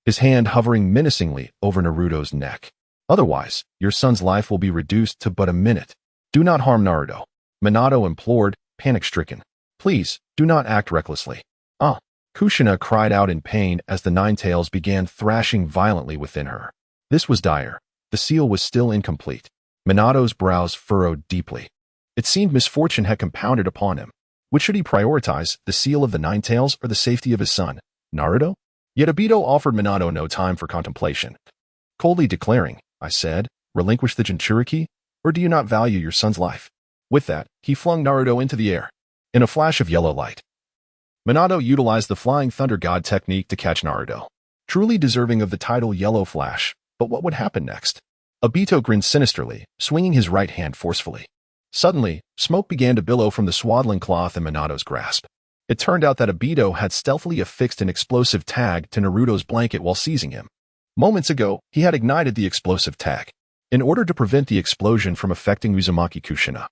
his hand hovering menacingly over Naruto's neck. Otherwise, your son's life will be reduced to but a minute. Do not harm Naruto, Minato implored, panic-stricken. Please, do not act recklessly. Kushina cried out in pain as the Nine Tails began thrashing violently within her. This was dire. The seal was still incomplete. Minato's brows furrowed deeply. It seemed misfortune had compounded upon him. Which should he prioritize, the seal of the Nine Tails or the safety of his son, Naruto? Yet Obito offered Minato no time for contemplation. Coldly declaring, I said, relinquish the Jinchuriki, or do you not value your son's life? With that, he flung Naruto into the air. In a flash of yellow light, Minato utilized the Flying Thunder God technique to catch Naruto. Truly deserving of the title Yellow Flash, but what would happen next? Obito grinned sinisterly, swinging his right hand forcefully. Suddenly, smoke began to billow from the swaddling cloth in Minato's grasp. It turned out that Obito had stealthily affixed an explosive tag to Naruto's blanket while seizing him. Moments ago, he had ignited the explosive tag, in order to prevent the explosion from affecting Uzumaki Kushina.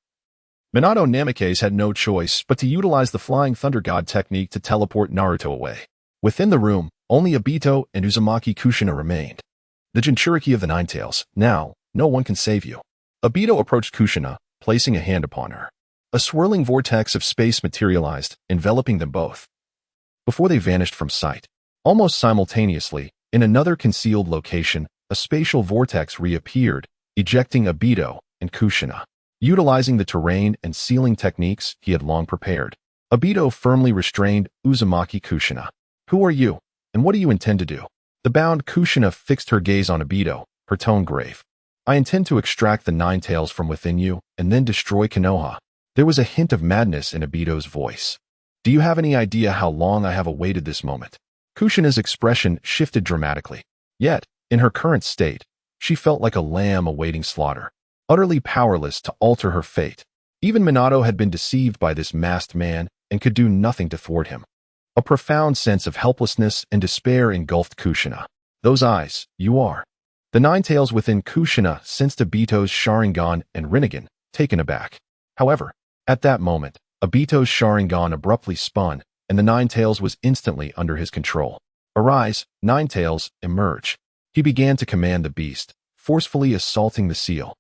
Minato Namikaze had no choice but to utilize the Flying Thunder God technique to teleport Naruto away. Within the room, only Obito and Uzumaki Kushina remained. The Jinchuriki of the Nine Tails. Now, no one can save you. Obito approached Kushina, placing a hand upon her. A swirling vortex of space materialized, enveloping them both, before they vanished from sight. Almost simultaneously, in another concealed location, a spatial vortex reappeared, ejecting Obito and Kushina. Utilizing the terrain and sealing techniques he had long prepared, Obito firmly restrained Uzumaki Kushina. Who are you, and what do you intend to do? The bound Kushina fixed her gaze on Obito, her tone grave. I intend to extract the Nine Tails from within you, and then destroy Konoha. There was a hint of madness in Obito's voice. Do you have any idea how long I have awaited this moment? Kushina's expression shifted dramatically. Yet, in her current state, she felt like a lamb awaiting slaughter, utterly powerless to alter her fate. Even Minato had been deceived by this masked man and could do nothing to thwart him. A profound sense of helplessness and despair engulfed Kushina. Those eyes, you are. The nine tails within Kushina sensed Obito's Sharingan and Rinnegan, taken aback. However, at that moment, Obito's Sharingan abruptly spun, and the nine tails was instantly under his control. Arise, nine tails, emerge. He began to command the beast, forcefully assaulting the seal.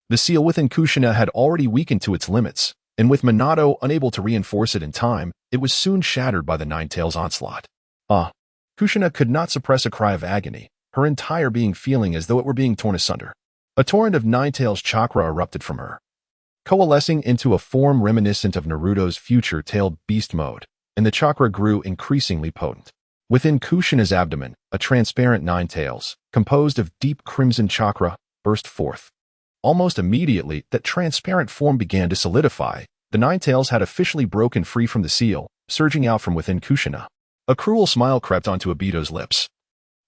The seal within Kushina had already weakened to its limits, and with Minato unable to reinforce it in time, it was soon shattered by the nine tails' onslaught. Kushina could not suppress a cry of agony, her entire being feeling as though it were being torn asunder. A torrent of nine tails chakra erupted from her, coalescing into a form reminiscent of Naruto's future tailed beast mode, and the chakra grew increasingly potent. Within Kushina's abdomen, a transparent nine tails, composed of deep crimson chakra, burst forth. Almost immediately, that transparent form began to solidify. The nine tails had officially broken free from the seal, surging out from within Kushina. A cruel smile crept onto Obito's lips.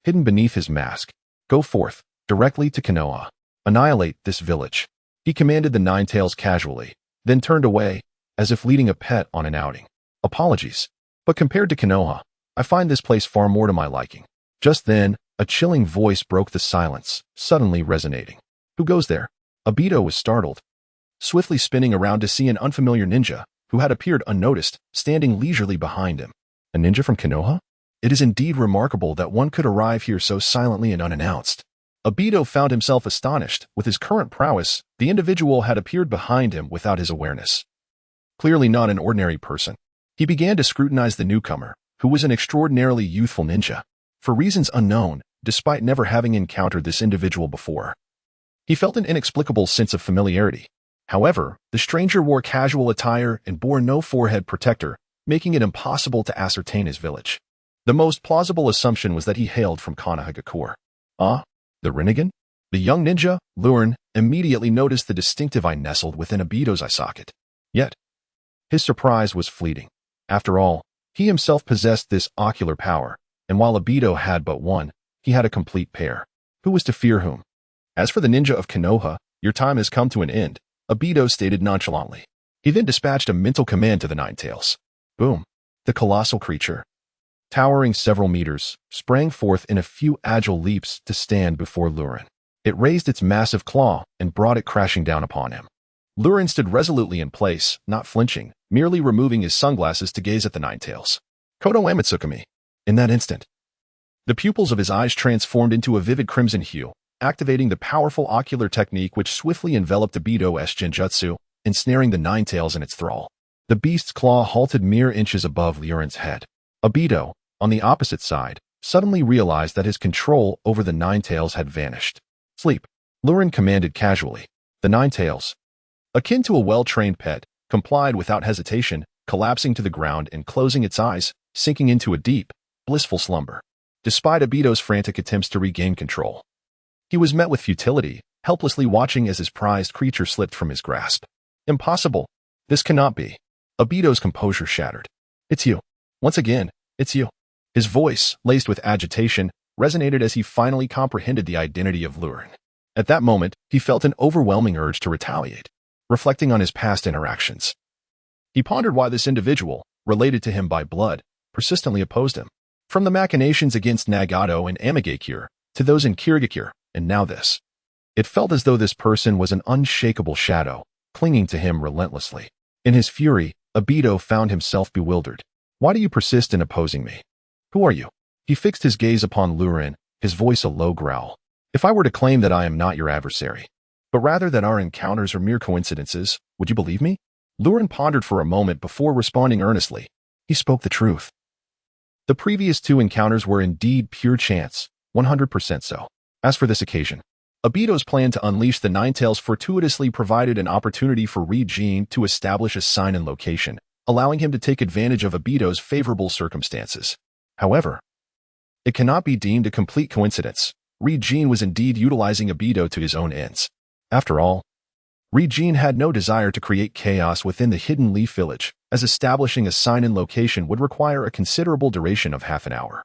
Hidden beneath his mask, go forth, directly to Konoha. Annihilate this village. He commanded the nine tails casually, then turned away, as if leading a pet on an outing. Apologies, but compared to Konoha, I find this place far more to my liking. Just then, a chilling voice broke the silence, suddenly resonating. Who goes there? Obito was startled, swiftly spinning around to see an unfamiliar ninja, who had appeared unnoticed, standing leisurely behind him. A ninja from Konoha? It is indeed remarkable that one could arrive here so silently and unannounced. Obito found himself astonished. With his current prowess, the individual had appeared behind him without his awareness. Clearly not an ordinary person. He began to scrutinize the newcomer, who was an extraordinarily youthful ninja. For reasons unknown, despite never having encountered this individual before, he felt an inexplicable sense of familiarity. However, the stranger wore casual attire and bore no forehead protector, making it impossible to ascertain his village. The most plausible assumption was that he hailed from Konoha. The Rinnegan? The young ninja, Liu Ren, immediately noticed the distinctive eye nestled within Obito's eye socket. Yet, his surprise was fleeting. After all, he himself possessed this ocular power, and while Obito had but one, he had a complete pair. Who was to fear whom? As for the ninja of Konoha, your time has come to an end, Obito stated nonchalantly. He then dispatched a mental command to the nine tails. Boom! The colossal creature, towering several meters, sprang forth in a few agile leaps to stand before Liu Ren. It raised its massive claw and brought it crashing down upon him. Liu Ren stood resolutely in place, not flinching, merely removing his sunglasses to gaze at the nine tails. Kodo Amatsukami. In that instant, the pupils of his eyes transformed into a vivid crimson hue, activating the powerful ocular technique which swiftly enveloped Obito's genjutsu, ensnaring the nine tails in its thrall. The beast's claw halted mere inches above Liu Ren's head. Obito, on the opposite side, suddenly realized that his control over the nine tails had vanished. Sleep, Liu Ren commanded casually. The nine tails, akin to a well-trained pet, complied without hesitation, collapsing to the ground and closing its eyes, sinking into a deep, blissful slumber. Despite Obito's frantic attempts to regain control, he was met with futility, helplessly watching as his prized creature slipped from his grasp. Impossible. This cannot be. Obito's composure shattered. It's you. Once again, it's you. His voice, laced with agitation, resonated as he finally comprehended the identity of Liu Ren. At that moment, he felt an overwhelming urge to retaliate. Reflecting on his past interactions, he pondered why this individual, related to him by blood, persistently opposed him. From the machinations against Nagato and Amigakure, to those in Kirigakure, and now this. It felt as though this person was an unshakable shadow, clinging to him relentlessly. In his fury, Obito found himself bewildered. Why do you persist in opposing me? Who are you? He fixed his gaze upon Liu Ren, his voice a low growl. If I were to claim that I am not your adversary, but rather that our encounters are mere coincidences, would you believe me? Liu Ren pondered for a moment before responding earnestly. He spoke the truth. The previous two encounters were indeed pure chance, 100% so. As for this occasion, Obito's plan to unleash the Nine Tails fortuitously provided an opportunity for Rinnegan to establish a sign and location, allowing him to take advantage of Obito's favorable circumstances. However, it cannot be deemed a complete coincidence. Rinnegan was indeed utilizing Obito to his own ends. After all, Rinnegan had no desire to create chaos within the Hidden Leaf Village, as establishing a sign and location would require a considerable duration of half an hour.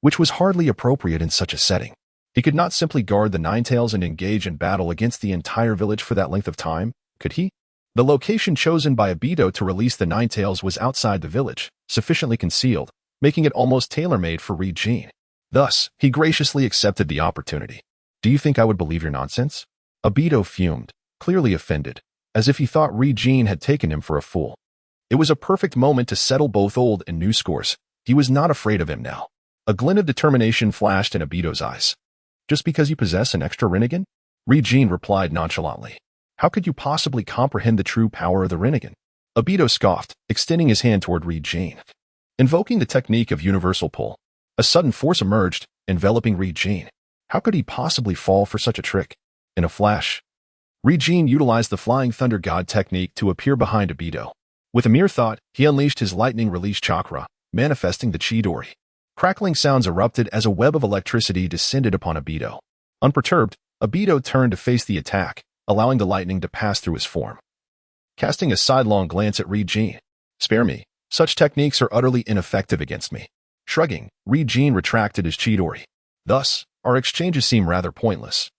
which was hardly appropriate in such a setting. He could not simply guard the Ninetales and engage in battle against the entire village for that length of time, could he? The location chosen by Obito to release the Ninetales was outside the village, sufficiently concealed, making it almost tailor-made for Rinnegan. Thus, he graciously accepted the opportunity. "Do you think I would believe your nonsense?" Obito fumed, clearly offended, as if he thought Rinnegan had taken him for a fool. It was a perfect moment to settle both old and new scores. He was not afraid of him now. A glint of determination flashed in Obito's eyes. "Just because you possess an extra Rinnegan?" Rinnegan replied nonchalantly. "How could you possibly comprehend the true power of the Rinnegan?" Obito scoffed, extending his hand toward Rinnegan. Invoking the technique of universal pull, a sudden force emerged, enveloping Rinnegan. How could he possibly fall for such a trick? In a flash, Rinnegan utilized the Flying Thunder God technique to appear behind Obito. With a mere thought, he unleashed his lightning release chakra, manifesting the Chidori. Crackling sounds erupted as a web of electricity descended upon Obito. Unperturbed, Obito turned to face the attack, allowing the lightning to pass through his form. Casting a sidelong glance at Rinnegan. "Spare me. Such techniques are utterly ineffective against me." Shrugging, Rinnegan retracted his Chidori. "Thus, our exchanges seem rather pointless."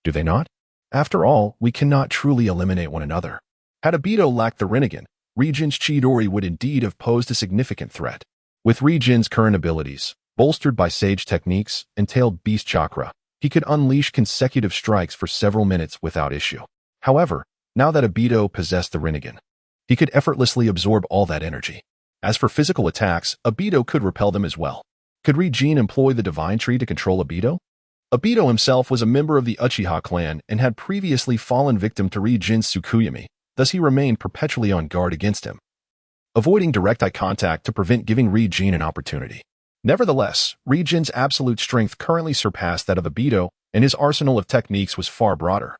"Do they not? After all, we cannot truly eliminate one another." Had Obito lacked the Rinnegan, Rinnegan's Chidori would indeed have posed a significant threat. With Rinnegan's current abilities, bolstered by Sage techniques and tailed Beast Chakra, he could unleash consecutive strikes for several minutes without issue. However, now that Obito possessed the Rinnegan, he could effortlessly absorb all that energy. As for physical attacks, Obito could repel them as well. Could Rinnegan employ the Divine Tree to control Obito? Obito himself was a member of the Uchiha clan and had previously fallen victim to Rinnegan's Tsukuyomi, thus he remained perpetually on guard against him, avoiding direct eye contact to prevent giving Rinnegan an opportunity. Nevertheless, Rinnegan's absolute strength currently surpassed that of Obito, and his arsenal of techniques was far broader,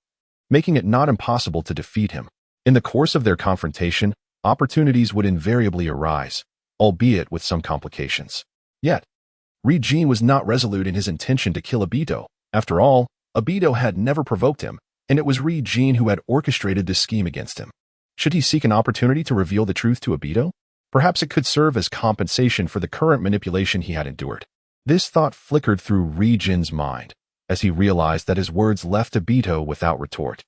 making it not impossible to defeat him. In the course of their confrontation, opportunities would invariably arise, albeit with some complications. Yet, Rinnegan was not resolute in his intention to kill Obito. After all, Obito had never provoked him, and it was Rinnegan who had orchestrated this scheme against him. Should he seek an opportunity to reveal the truth to Obito? Perhaps it could serve as compensation for the current manipulation he had endured. This thought flickered through Rinnegan's mind, as he realized that his words left Obito without retort.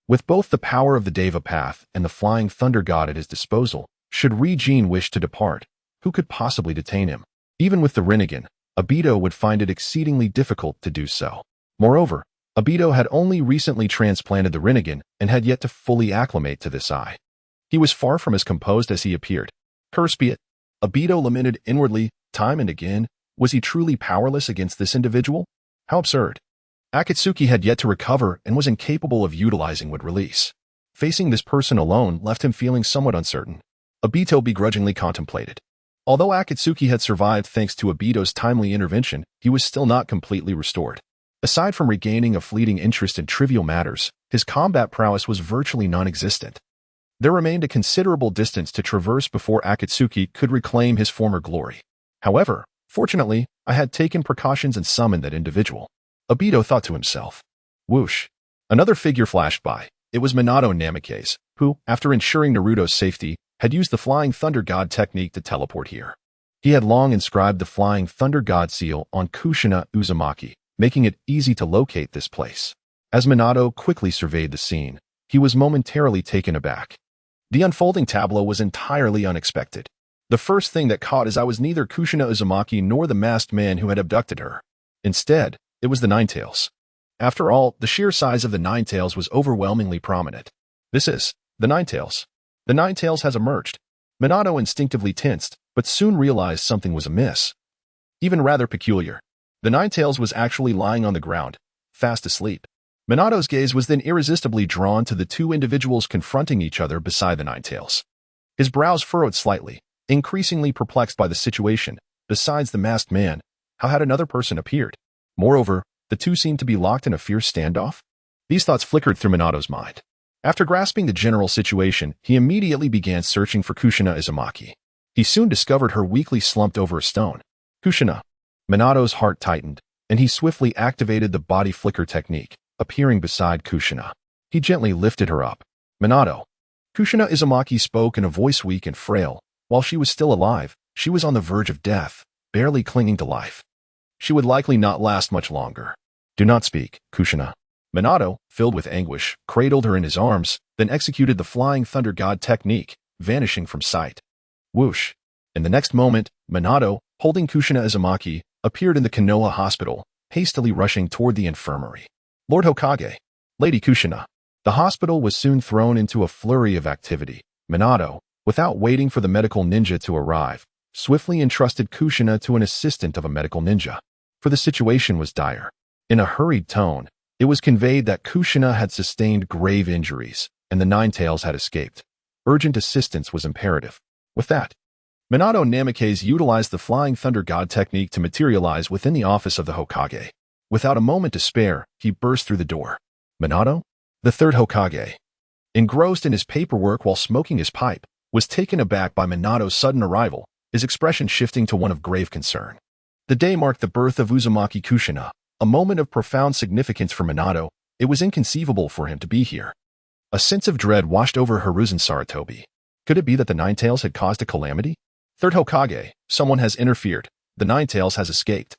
With both the power of the Deva Path and the Flying Thunder God at his disposal, should Rinnegan wish to depart, who could possibly detain him? Even with the Rinnegan, Obito would find it exceedingly difficult to do so. Moreover, Obito had only recently transplanted the Rinnegan and had yet to fully acclimate to this eye. He was far from as composed as he appeared. Curse be it, Obito lamented inwardly, time and again. Was he truly powerless against this individual? How absurd. Akatsuki had yet to recover and was incapable of utilizing would release. Facing this person alone left him feeling somewhat uncertain. Obito begrudgingly contemplated. Although Akatsuki had survived thanks to Obito's timely intervention, he was still not completely restored. Aside from regaining a fleeting interest in trivial matters, his combat prowess was virtually non-existent. There remained a considerable distance to traverse before Akatsuki could reclaim his former glory. However, fortunately, I had taken precautions and summoned that individual. Obito thought to himself. Whoosh. Another figure flashed by. It was Minato Namikaze, who, after ensuring Naruto's safety, had used the Flying Thunder God technique to teleport here. He had long inscribed the Flying Thunder God seal on Kushina Uzumaki, making it easy to locate this place. As Minato quickly surveyed the scene, he was momentarily taken aback. The unfolding tableau was entirely unexpected. The first thing that caught his eye was neither Kushina Uzumaki nor the masked man who had abducted her. Instead, it was the Ninetales. After all, the sheer size of the Ninetales was overwhelmingly prominent. This is the Ninetales. The Ninetales has emerged. Minato instinctively tensed, but soon realized something was amiss. Even rather peculiar. The Ninetales was actually lying on the ground, fast asleep. Minato's gaze was then irresistibly drawn to the two individuals confronting each other beside the Ninetales. His brows furrowed slightly, increasingly perplexed by the situation. Besides the masked man, how had another person appeared? Moreover, the two seemed to be locked in a fierce standoff. These thoughts flickered through Minato's mind. After grasping the general situation, he immediately began searching for Kushina Uzumaki. He soon discovered her weakly slumped over a stone. Kushina. Minato's heart tightened, and he swiftly activated the body flicker technique, appearing beside Kushina. He gently lifted her up. Minato. Kushina Uzumaki spoke in a voice weak and frail. While she was still alive, she was on the verge of death, barely clinging to life. she would likely not last much longer. Do not speak, Kushina. Minato, filled with anguish, cradled her in his arms, then executed the Flying Thunder God technique, vanishing from sight. Whoosh. In the next moment, Minato, holding Kushina Uzumaki, appeared in the Konoha hospital, hastily rushing toward the infirmary. Lord Hokage. Lady Kushina. The hospital was soon thrown into a flurry of activity. Minato, without waiting for the medical ninja to arrive, swiftly entrusted Kushina to an assistant of a medical ninja. For the situation was dire. In a hurried tone, it was conveyed that Kushina had sustained grave injuries, and the Ninetales had escaped. Urgent assistance was imperative. With that, Minato Namikaze utilized the Flying Thunder God technique to materialize within the office of the Hokage. Without a moment to spare, he burst through the door. Minato, the third Hokage, engrossed in his paperwork while smoking his pipe, was taken aback by Minato's sudden arrival, his expression shifting to one of grave concern. The day marked the birth of Uzumaki Kushina, a moment of profound significance for Minato. It was inconceivable for him to be here. A sense of dread washed over Hiruzen Sarutobi. Could it be that the Ninetales had caused a calamity? Third Hokage, someone has interfered. The Ninetales has escaped.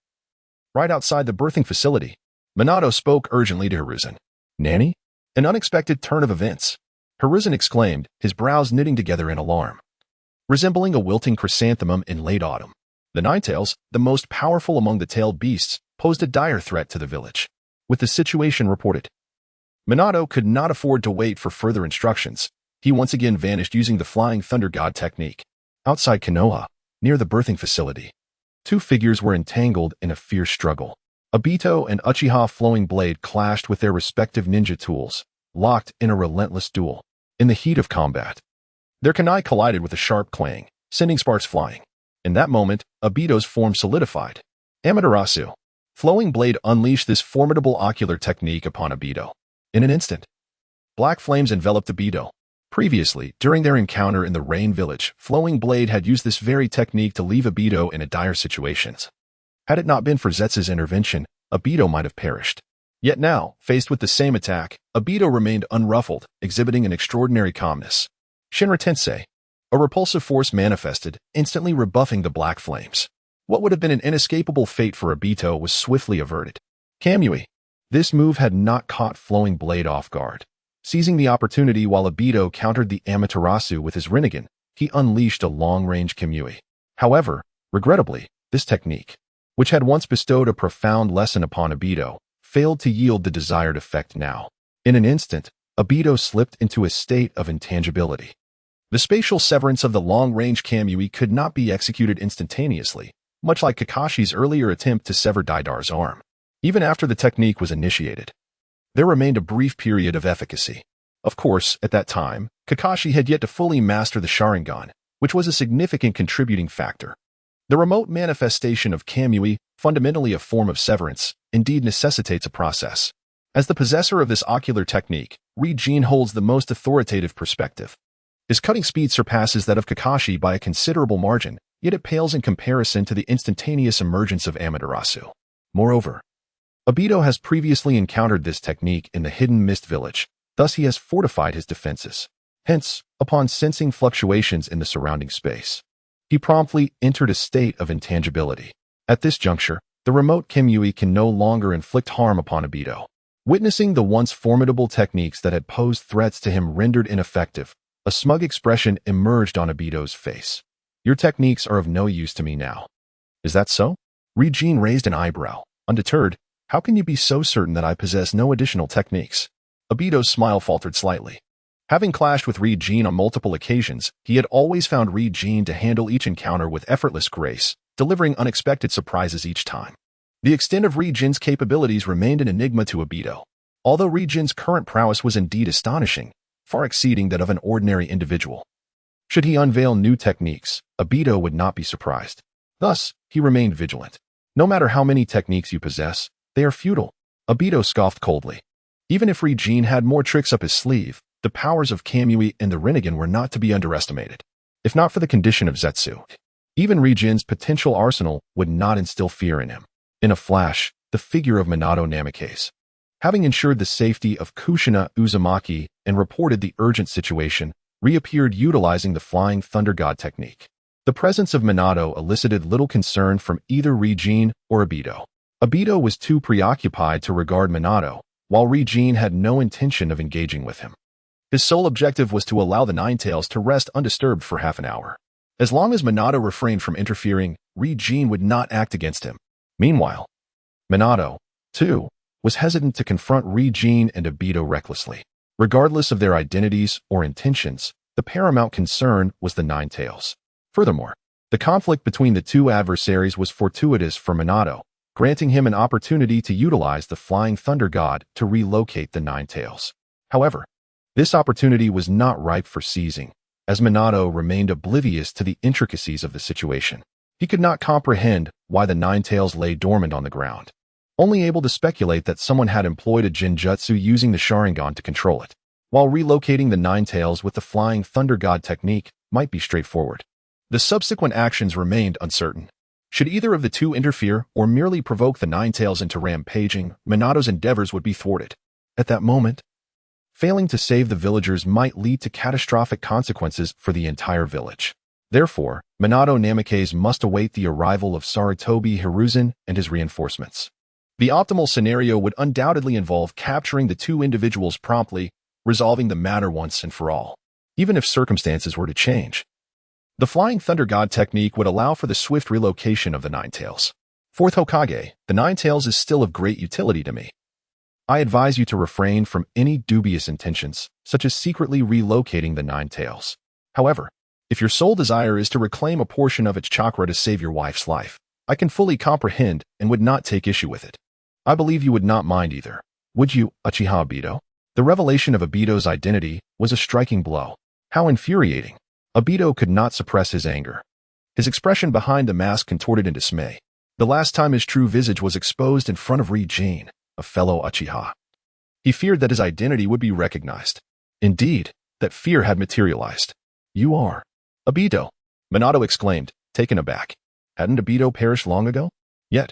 Right outside the birthing facility, Minato spoke urgently to Hiruzen. Nanny? An unexpected turn of events. Hiruzen exclaimed, his brows knitting together in alarm. Resembling a wilting chrysanthemum in late autumn, the Ninetales, the most powerful among the tailed beasts, posed a dire threat to the village. With the situation reported, Minato could not afford to wait for further instructions. He once again vanished using the Flying Thunder God technique. Outside Konoha, near the birthing facility, two figures were entangled in a fierce struggle. Obito and Uchiha Flowing Blade clashed with their respective ninja tools, locked in a relentless duel. In the heat of combat, their kunai collided with a sharp clang, sending sparks flying. In that moment, Obito's form solidified. Amaterasu. Flowing Blade unleashed this formidable ocular technique upon Obito. In an instant, black flames enveloped Obito. Previously, during their encounter in the Rain Village, Flowing Blade had used this very technique to leave Obito in a dire situation. Had it not been for Zetsu's intervention, Obito might have perished. Yet now, faced with the same attack, Obito remained unruffled, exhibiting an extraordinary calmness. Shinra Tensei. A repulsive force manifested, instantly rebuffing the black flames. What would have been an inescapable fate for Obito was swiftly averted. Kamui. This move had not caught Flowing Blade off guard. Seizing the opportunity while Obito countered the Amaterasu with his Rinnegan, he unleashed a long-range Kamui. However, regrettably, this technique, which had once bestowed a profound lesson upon Obito, failed to yield the desired effect now. In an instant, Obito slipped into a state of intangibility. The spatial severance of the long-range Kamui could not be executed instantaneously, much like Kakashi's earlier attempt to sever Daidar's arm. Even after the technique was initiated, there remained a brief period of efficacy. Of course, at that time, Kakashi had yet to fully master the Sharingan, which was a significant contributing factor. The remote manifestation of Kamui, fundamentally a form of severance, indeed necessitates a process. As the possessor of this ocular technique, Rinnegan holds the most authoritative perspective. His cutting speed surpasses that of Kakashi by a considerable margin, yet it pales in comparison to the instantaneous emergence of Amaterasu. Moreover, Obito has previously encountered this technique in the Hidden Mist Village, thus he has fortified his defenses. Hence, upon sensing fluctuations in the surrounding space, he promptly entered a state of intangibility. At this juncture, the remote Kamui can no longer inflict harm upon Obito. Witnessing the once formidable techniques that had posed threats to him rendered ineffective, a smug expression emerged on Obito's face. Your techniques are of no use to me now. Is that so? Rinnegan raised an eyebrow. Undeterred, how can you be so certain that I possess no additional techniques? Obito's smile faltered slightly. Having clashed with Rinnegan on multiple occasions, he had always found Rinnegan to handle each encounter with effortless grace, delivering unexpected surprises each time. The extent of Rinnegan's capabilities remained an enigma to Obito. Although Rinnegan's current prowess was indeed astonishing, far exceeding that of an ordinary individual. Should he unveil new techniques, Obito would not be surprised. Thus, he remained vigilant. No matter how many techniques you possess, they are futile. Obito scoffed coldly. Even if Rinnegan had more tricks up his sleeve, the powers of Kamui and the Rinnegan were not to be underestimated. If not for the condition of Zetsu, even Rinnegan's potential arsenal would not instill fear in him. In a flash, the figure of Minato Namikaze, having ensured the safety of Kushina Uzumaki and reported the urgent situation, reappeared utilizing the Flying Thunder God technique. The presence of Minato elicited little concern from either Rinnegan or Obito. Obito was too preoccupied to regard Minato, while Rinnegan had no intention of engaging with him. His sole objective was to allow the Ninetales to rest undisturbed for half an hour. As long as Minato refrained from interfering, Rinnegan would not act against him. Meanwhile, Minato, too, was hesitant to confront Rinnegan and Obito recklessly. Regardless of their identities or intentions, the paramount concern was the Ninetales. Furthermore, the conflict between the two adversaries was fortuitous for Minato, granting him an opportunity to utilize the Flying Thunder God to relocate the Ninetales. However, this opportunity was not ripe for seizing, as Minato remained oblivious to the intricacies of the situation. He could not comprehend why the Ninetales lay dormant on the ground, only able to speculate that someone had employed a Genjutsu using the Sharingan to control it, while relocating the Ninetales with the Flying Thunder God technique might be straightforward. The subsequent actions remained uncertain. Should either of the two interfere or merely provoke the Ninetales into rampaging, Minato's endeavors would be thwarted. At that moment, failing to save the villagers might lead to catastrophic consequences for the entire village. Therefore, Minato Namikaze must await the arrival of Sarutobi Hiruzen and his reinforcements. The optimal scenario would undoubtedly involve capturing the two individuals promptly, resolving the matter once and for all, even if circumstances were to change. The Flying Thunder God technique would allow for the swift relocation of the Ninetales. Fourth Hokage, the Ninetales is still of great utility to me. I advise you to refrain from any dubious intentions, such as secretly relocating the Ninetales. However, if your sole desire is to reclaim a portion of its chakra to save your wife's life, I can fully comprehend and would not take issue with it. I believe you would not mind either. Would you, Uchiha Obito? The revelation of Obito's identity was a striking blow. How infuriating. Obito could not suppress his anger. His expression behind the mask contorted in dismay. The last time his true visage was exposed in front of Rinnegan, a fellow Uchiha. He feared that his identity would be recognized. Indeed, that fear had materialized. You are Obito, Minato exclaimed, taken aback. Hadn't Obito perished long ago? Yet,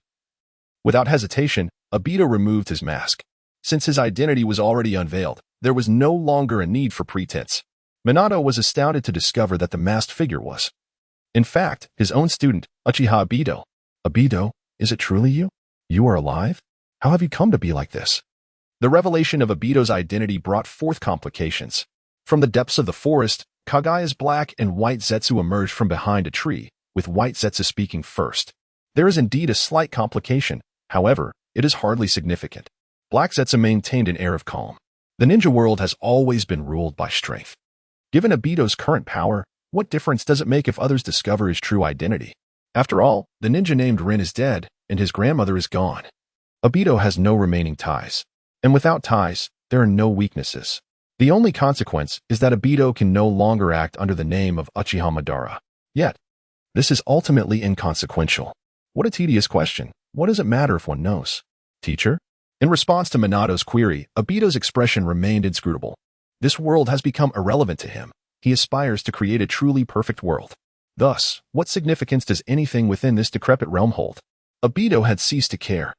without hesitation, Obito removed his mask. Since his identity was already unveiled, there was no longer a need for pretense. Minato was astounded to discover that the masked figure was, in fact, his own student, Uchiha Obito. Obito, is it truly you? You are alive? How have you come to be like this? The revelation of Obito's identity brought forth complications. From the depths of the forest, Kagaya's black and white Zetsu emerged from behind a tree, with white Zetsu speaking first. There is indeed a slight complication, however, it is hardly significant. Black Zetsu maintained an air of calm. The ninja world has always been ruled by strength. Given Obito's current power, what difference does it make if others discover his true identity? After all, the ninja named Ren is dead, and his grandmother is gone. Obito has no remaining ties. And without ties, there are no weaknesses. The only consequence is that Obito can no longer act under the name of Uchiha Madara. Yet, this is ultimately inconsequential. What a tedious question. What does it matter if one knows? Teacher? In response to Minato's query, Obito's expression remained inscrutable. This world has become irrelevant to him. He aspires to create a truly perfect world. Thus, what significance does anything within this decrepit realm hold? Obito had ceased to care.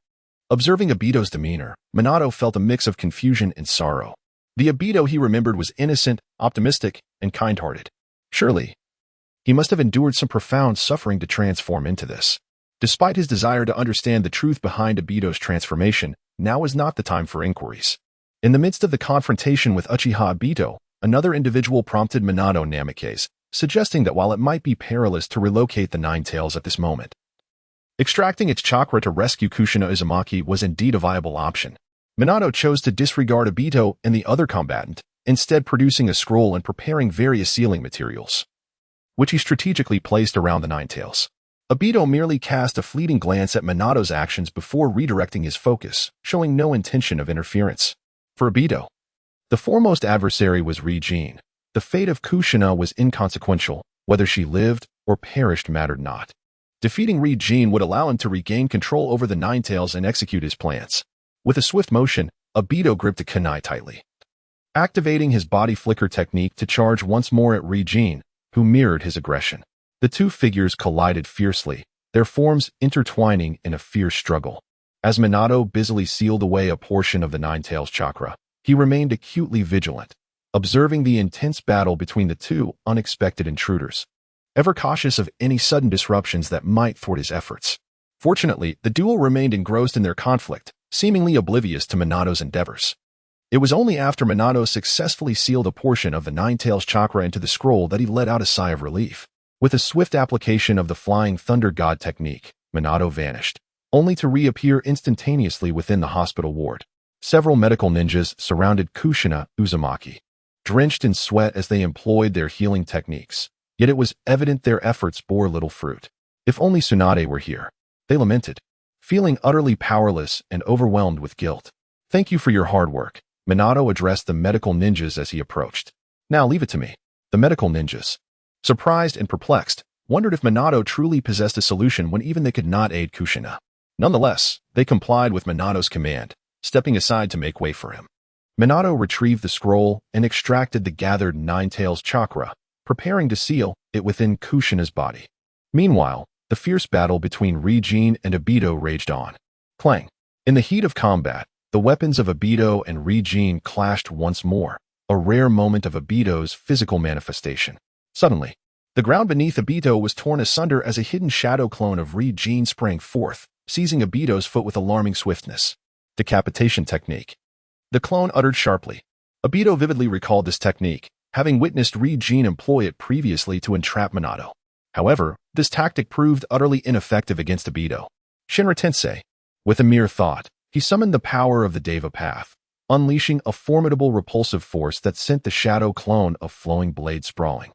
Observing Obito's demeanor, Minato felt a mix of confusion and sorrow. The Obito he remembered was innocent, optimistic, and kind-hearted. Surely, he must have endured some profound suffering to transform into this. Despite his desire to understand the truth behind Obito's transformation, now is not the time for inquiries. In the midst of the confrontation with Uchiha Obito, another individual prompted Minato Namikaze, suggesting that while it might be perilous to relocate the Ninetales at this moment, extracting its chakra to rescue Kushina Uzumaki was indeed a viable option. Minato chose to disregard Obito and the other combatant, instead producing a scroll and preparing various sealing materials, which he strategically placed around the Ninetales. Obito merely cast a fleeting glance at Minato's actions before redirecting his focus, showing no intention of interference. For Obito, the foremost adversary was Rinnegan. The fate of Kushina was inconsequential. Whether she lived or perished mattered not. Defeating Rinnegan would allow him to regain control over the Ninetales and execute his plans. With a swift motion, Obito gripped a kunai tightly, activating his body flicker technique to charge once more at Rinnegan, who mirrored his aggression. The two figures collided fiercely, their forms intertwining in a fierce struggle. As Minato busily sealed away a portion of the Ninetales chakra, he remained acutely vigilant, observing the intense battle between the two unexpected intruders. ever cautious of any sudden disruptions that might thwart his efforts. Fortunately, the duo remained engrossed in their conflict, seemingly oblivious to Minato's endeavors. It was only after Minato successfully sealed a portion of the Nine-Tails chakra into the scroll that he let out a sigh of relief. With a swift application of the Flying Thunder God technique, Minato vanished, only to reappear instantaneously within the hospital ward. Several medical ninjas surrounded Kushina Uzumaki, drenched in sweat as they employed their healing techniques. Yet it was evident their efforts bore little fruit. If only Tsunade were here, they lamented, feeling utterly powerless and overwhelmed with guilt. Thank you for your hard work, Minato addressed the medical ninjas as he approached. Now leave it to me. The medical ninjas, surprised and perplexed, wondered if Minato truly possessed a solution when even they could not aid Kushina. Nonetheless, they complied with Minato's command, stepping aside to make way for him. Minato retrieved the scroll and extracted the gathered Nine-Tails chakra, preparing to seal it within Kushina's body. Meanwhile, the fierce battle between Rinnegan and Obito raged on. Clang! In the heat of combat, the weapons of Obito and Rinnegan clashed once more, a rare moment of Obito's physical manifestation. Suddenly, the ground beneath Obito was torn asunder as a hidden shadow clone of Rinnegan sprang forth, seizing Obito's foot with alarming swiftness. Decapitation technique. The clone uttered sharply. Obito vividly recalled this technique, having witnessed Rinnegan employ it previously to entrap Minato. However, this tactic proved utterly ineffective against Obito. Shinra Tensei. With a mere thought, he summoned the power of the Deva Path, unleashing a formidable repulsive force that sent the shadow clone of Flowing Blade sprawling.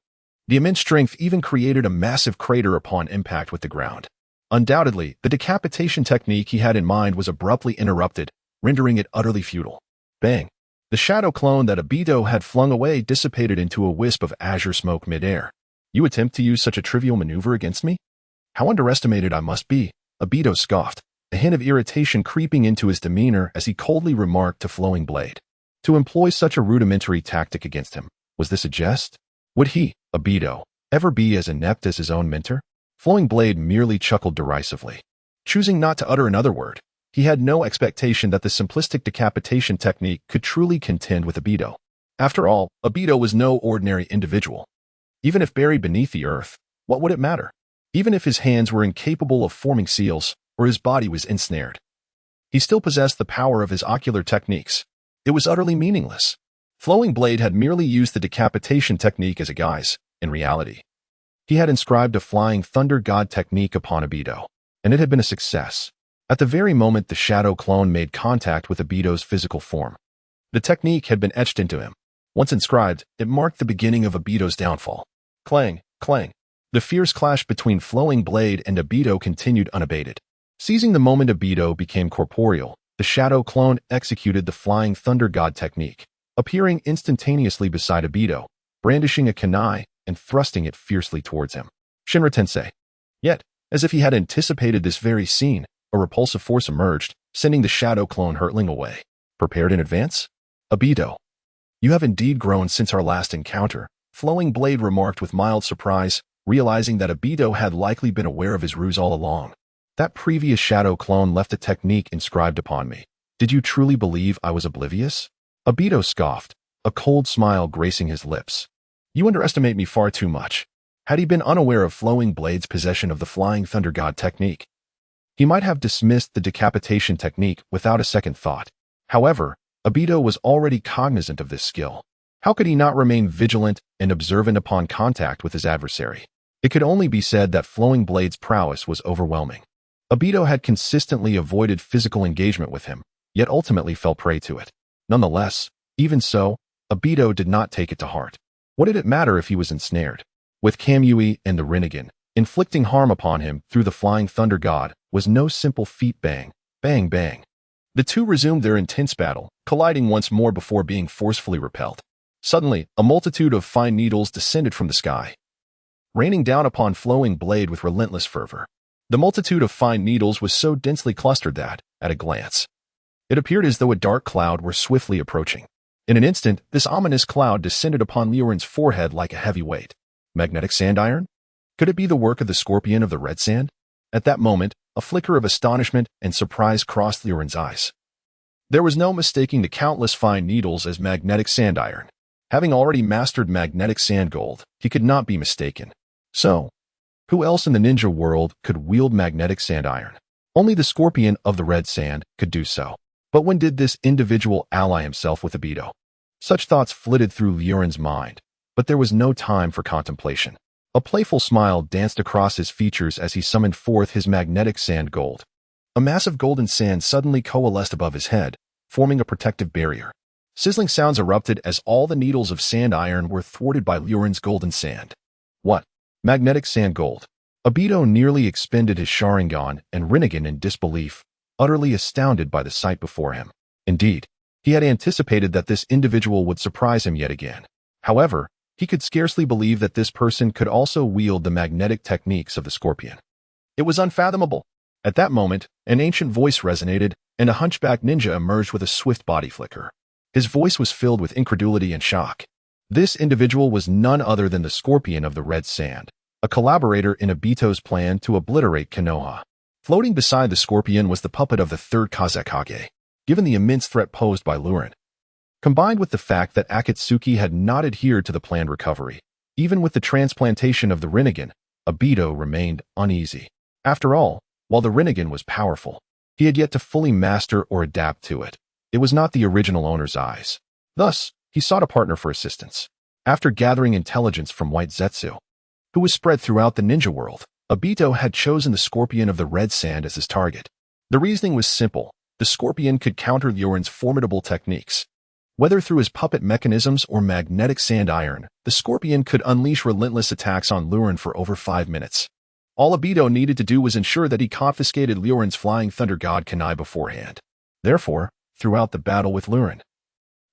The immense strength even created a massive crater upon impact with the ground. Undoubtedly, the decapitation technique he had in mind was abruptly interrupted, rendering it utterly futile. Bang! The shadow clone that Obito had flung away dissipated into a wisp of azure smoke midair. You attempt to use such a trivial maneuver against me? How underestimated I must be, Obito scoffed, a hint of irritation creeping into his demeanor as he coldly remarked to Flowing Blade. To employ such a rudimentary tactic against him, was this a jest? Would he, Obito, ever be as inept as his own mentor? Flowing Blade merely chuckled derisively. Choosing not to utter another word, he had no expectation that the simplistic decapitation technique could truly contend with Obito. After all, Obito was no ordinary individual. Even if buried beneath the earth, what would it matter? Even if his hands were incapable of forming seals, or his body was ensnared, he still possessed the power of his ocular techniques. It was utterly meaningless. Flowing Blade had merely used the decapitation technique as a guise. In reality, he had inscribed a Flying Thunder God technique upon Obito, and it had been a success. At the very moment the shadow clone made contact with Obito's physical form, the technique had been etched into him. Once inscribed, it marked the beginning of Obito's downfall. Clang, clang. The fierce clash between Flowing Blade and Obito continued unabated. Seizing the moment Obito became corporeal, the shadow clone executed the Flying Thunder God technique, appearing instantaneously beside Obito, brandishing a kunai and thrusting it fiercely towards him. Shinra Tensei. Yet, as if he had anticipated this very scene, a repulsive force emerged, sending the shadow clone hurtling away. Prepared in advance? Obito. You have indeed grown since our last encounter, Flowing Blade remarked with mild surprise, realizing that Obito had likely been aware of his ruse all along. That previous shadow clone left a technique inscribed upon me. Did you truly believe I was oblivious? Obito scoffed, a cold smile gracing his lips. You underestimate me far too much. Had he been unaware of Flowing Blade's possession of the Flying Thunder God technique, he might have dismissed the decapitation technique without a second thought. However, Obito was already cognizant of this skill. How could he not remain vigilant and observant upon contact with his adversary? It could only be said that Flowing Blade's prowess was overwhelming. Obito had consistently avoided physical engagement with him, yet ultimately fell prey to it. Nonetheless, even so, Obito did not take it to heart. What did it matter if he was ensnared? With Kamui and the Rinnegan, inflicting harm upon him through the Flying Thunder God was no simple feat. Bang, bang, bang. The two resumed their intense battle, colliding once more before being forcefully repelled. Suddenly, a multitude of fine needles descended from the sky, raining down upon Flowing Blade with relentless fervor. The multitude of fine needles was so densely clustered that, at a glance, it appeared as though a dark cloud were swiftly approaching. In an instant, this ominous cloud descended upon Liu Ren's forehead like a heavy weight. Magnetic sand iron? Could it be the work of the scorpion of the red sand? At that moment, a flicker of astonishment and surprise crossed Liu Ren's eyes. There was no mistaking the countless fine needles as magnetic sand iron. Having already mastered magnetic sand gold, he could not be mistaken. So, who else in the ninja world could wield magnetic sand iron? Only the scorpion of the red sand could do so. But when did this individual ally himself with Obito? Such thoughts flitted through Liu Ren's mind, but there was no time for contemplation. A playful smile danced across his features as he summoned forth his magnetic sand gold. A massive golden sand suddenly coalesced above his head, forming a protective barrier. Sizzling sounds erupted as all the needles of sand iron were thwarted by Liu Ren's golden sand. What? Magnetic sand gold. Obito nearly expended his Sharingan and Rinnegan in disbelief, utterly astounded by the sight before him. Indeed, he had anticipated that this individual would surprise him yet again. However, he could scarcely believe that this person could also wield the magnetic techniques of the scorpion. It was unfathomable. At that moment, an ancient voice resonated, and a hunchback ninja emerged with a swift body flicker. His voice was filled with incredulity and shock. This individual was none other than the scorpion of the red sand, a collaborator in Obito's plan to obliterate Konoha. Floating beside the scorpion was the puppet of the third Kazekage. Given the immense threat posed by Liu Ren, combined with the fact that Akatsuki had not adhered to the planned recovery, even with the transplantation of the Rinnegan, Obito remained uneasy. After all, while the Rinnegan was powerful, he had yet to fully master or adapt to it. It was not the original owner's eyes. Thus, he sought a partner for assistance. After gathering intelligence from White Zetsu, who was spread throughout the ninja world, Obito had chosen the scorpion of the red sand as his target. The reasoning was simple. The scorpion could counter Liu Ren's formidable techniques. Whether through his puppet mechanisms or magnetic sand iron, the scorpion could unleash relentless attacks on Liu Ren for over 5 minutes. All Obito needed to do was ensure that he confiscated Liu Ren's flying thunder god kunai beforehand. Therefore, throughout the battle with Liu Ren,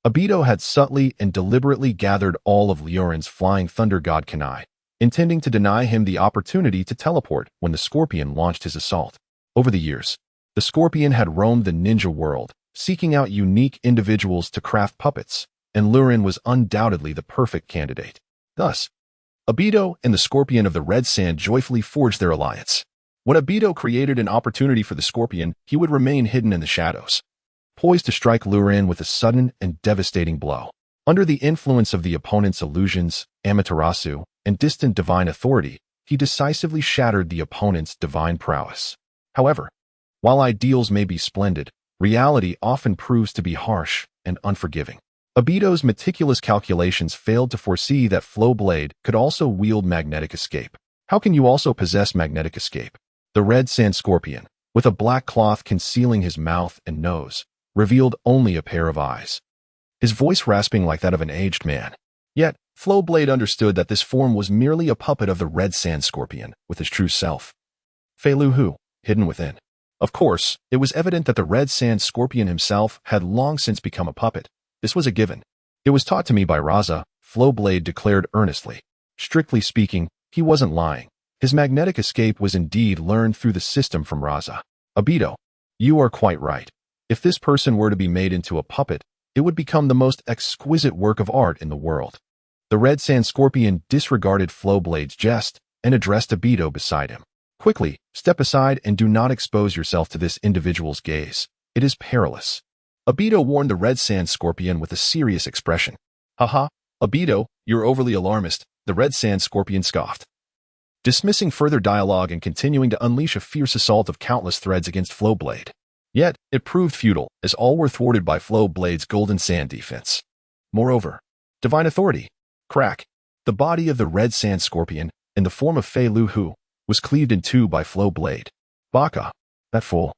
Obito had subtly and deliberately gathered all of Liu Ren's flying thunder god kunai, intending to deny him the opportunity to teleport when the scorpion launched his assault. Over the years, the scorpion had roamed the ninja world, seeking out unique individuals to craft puppets, and Liu Ren was undoubtedly the perfect candidate. Thus, Obito and the scorpion of the red sand joyfully forged their alliance. When Obito created an opportunity for the scorpion, he would remain hidden in the shadows, poised to strike Liu Ren with a sudden and devastating blow. Under the influence of the opponent's illusions, Amaterasu, and distant divine authority, he decisively shattered the opponent's divine prowess. However, while ideals may be splendid, reality often proves to be harsh and unforgiving. Obito's meticulous calculations failed to foresee that Flow Blade could also wield magnetic escape. How can you also possess magnetic escape? The red sand scorpion, with a black cloth concealing his mouth and nose, revealed only a pair of eyes, his voice rasping like that of an aged man. Yet, Flow Blade understood that this form was merely a puppet of the red sand scorpion with his true self, Fei Lu Hu, hidden within. Of course, it was evident that the red sand scorpion himself had long since become a puppet. This was a given. It was taught to me by Raza, Flow Blade declared earnestly. Strictly speaking, he wasn't lying. His magnetic escape was indeed learned through the system from Raza. Obito, you are quite right. If this person were to be made into a puppet, it would become the most exquisite work of art in the world. The red sand scorpion disregarded Flow Blade's jest and addressed Obito beside him. Quickly, step aside and do not expose yourself to this individual's gaze. It is perilous. Obito warned the red sand scorpion with a serious expression. Haha, Obito, you're overly alarmist, the red sand scorpion scoffed, dismissing further dialogue and continuing to unleash a fierce assault of countless threads against Flow Blade. Yet, it proved futile, as all were thwarted by Flow Blade's golden sand defense. Moreover, divine authority. Crack. The body of the red sand scorpion, in the form of Fei Lu Hu, was cleaved in two by Flow Blade. Baka. That fool.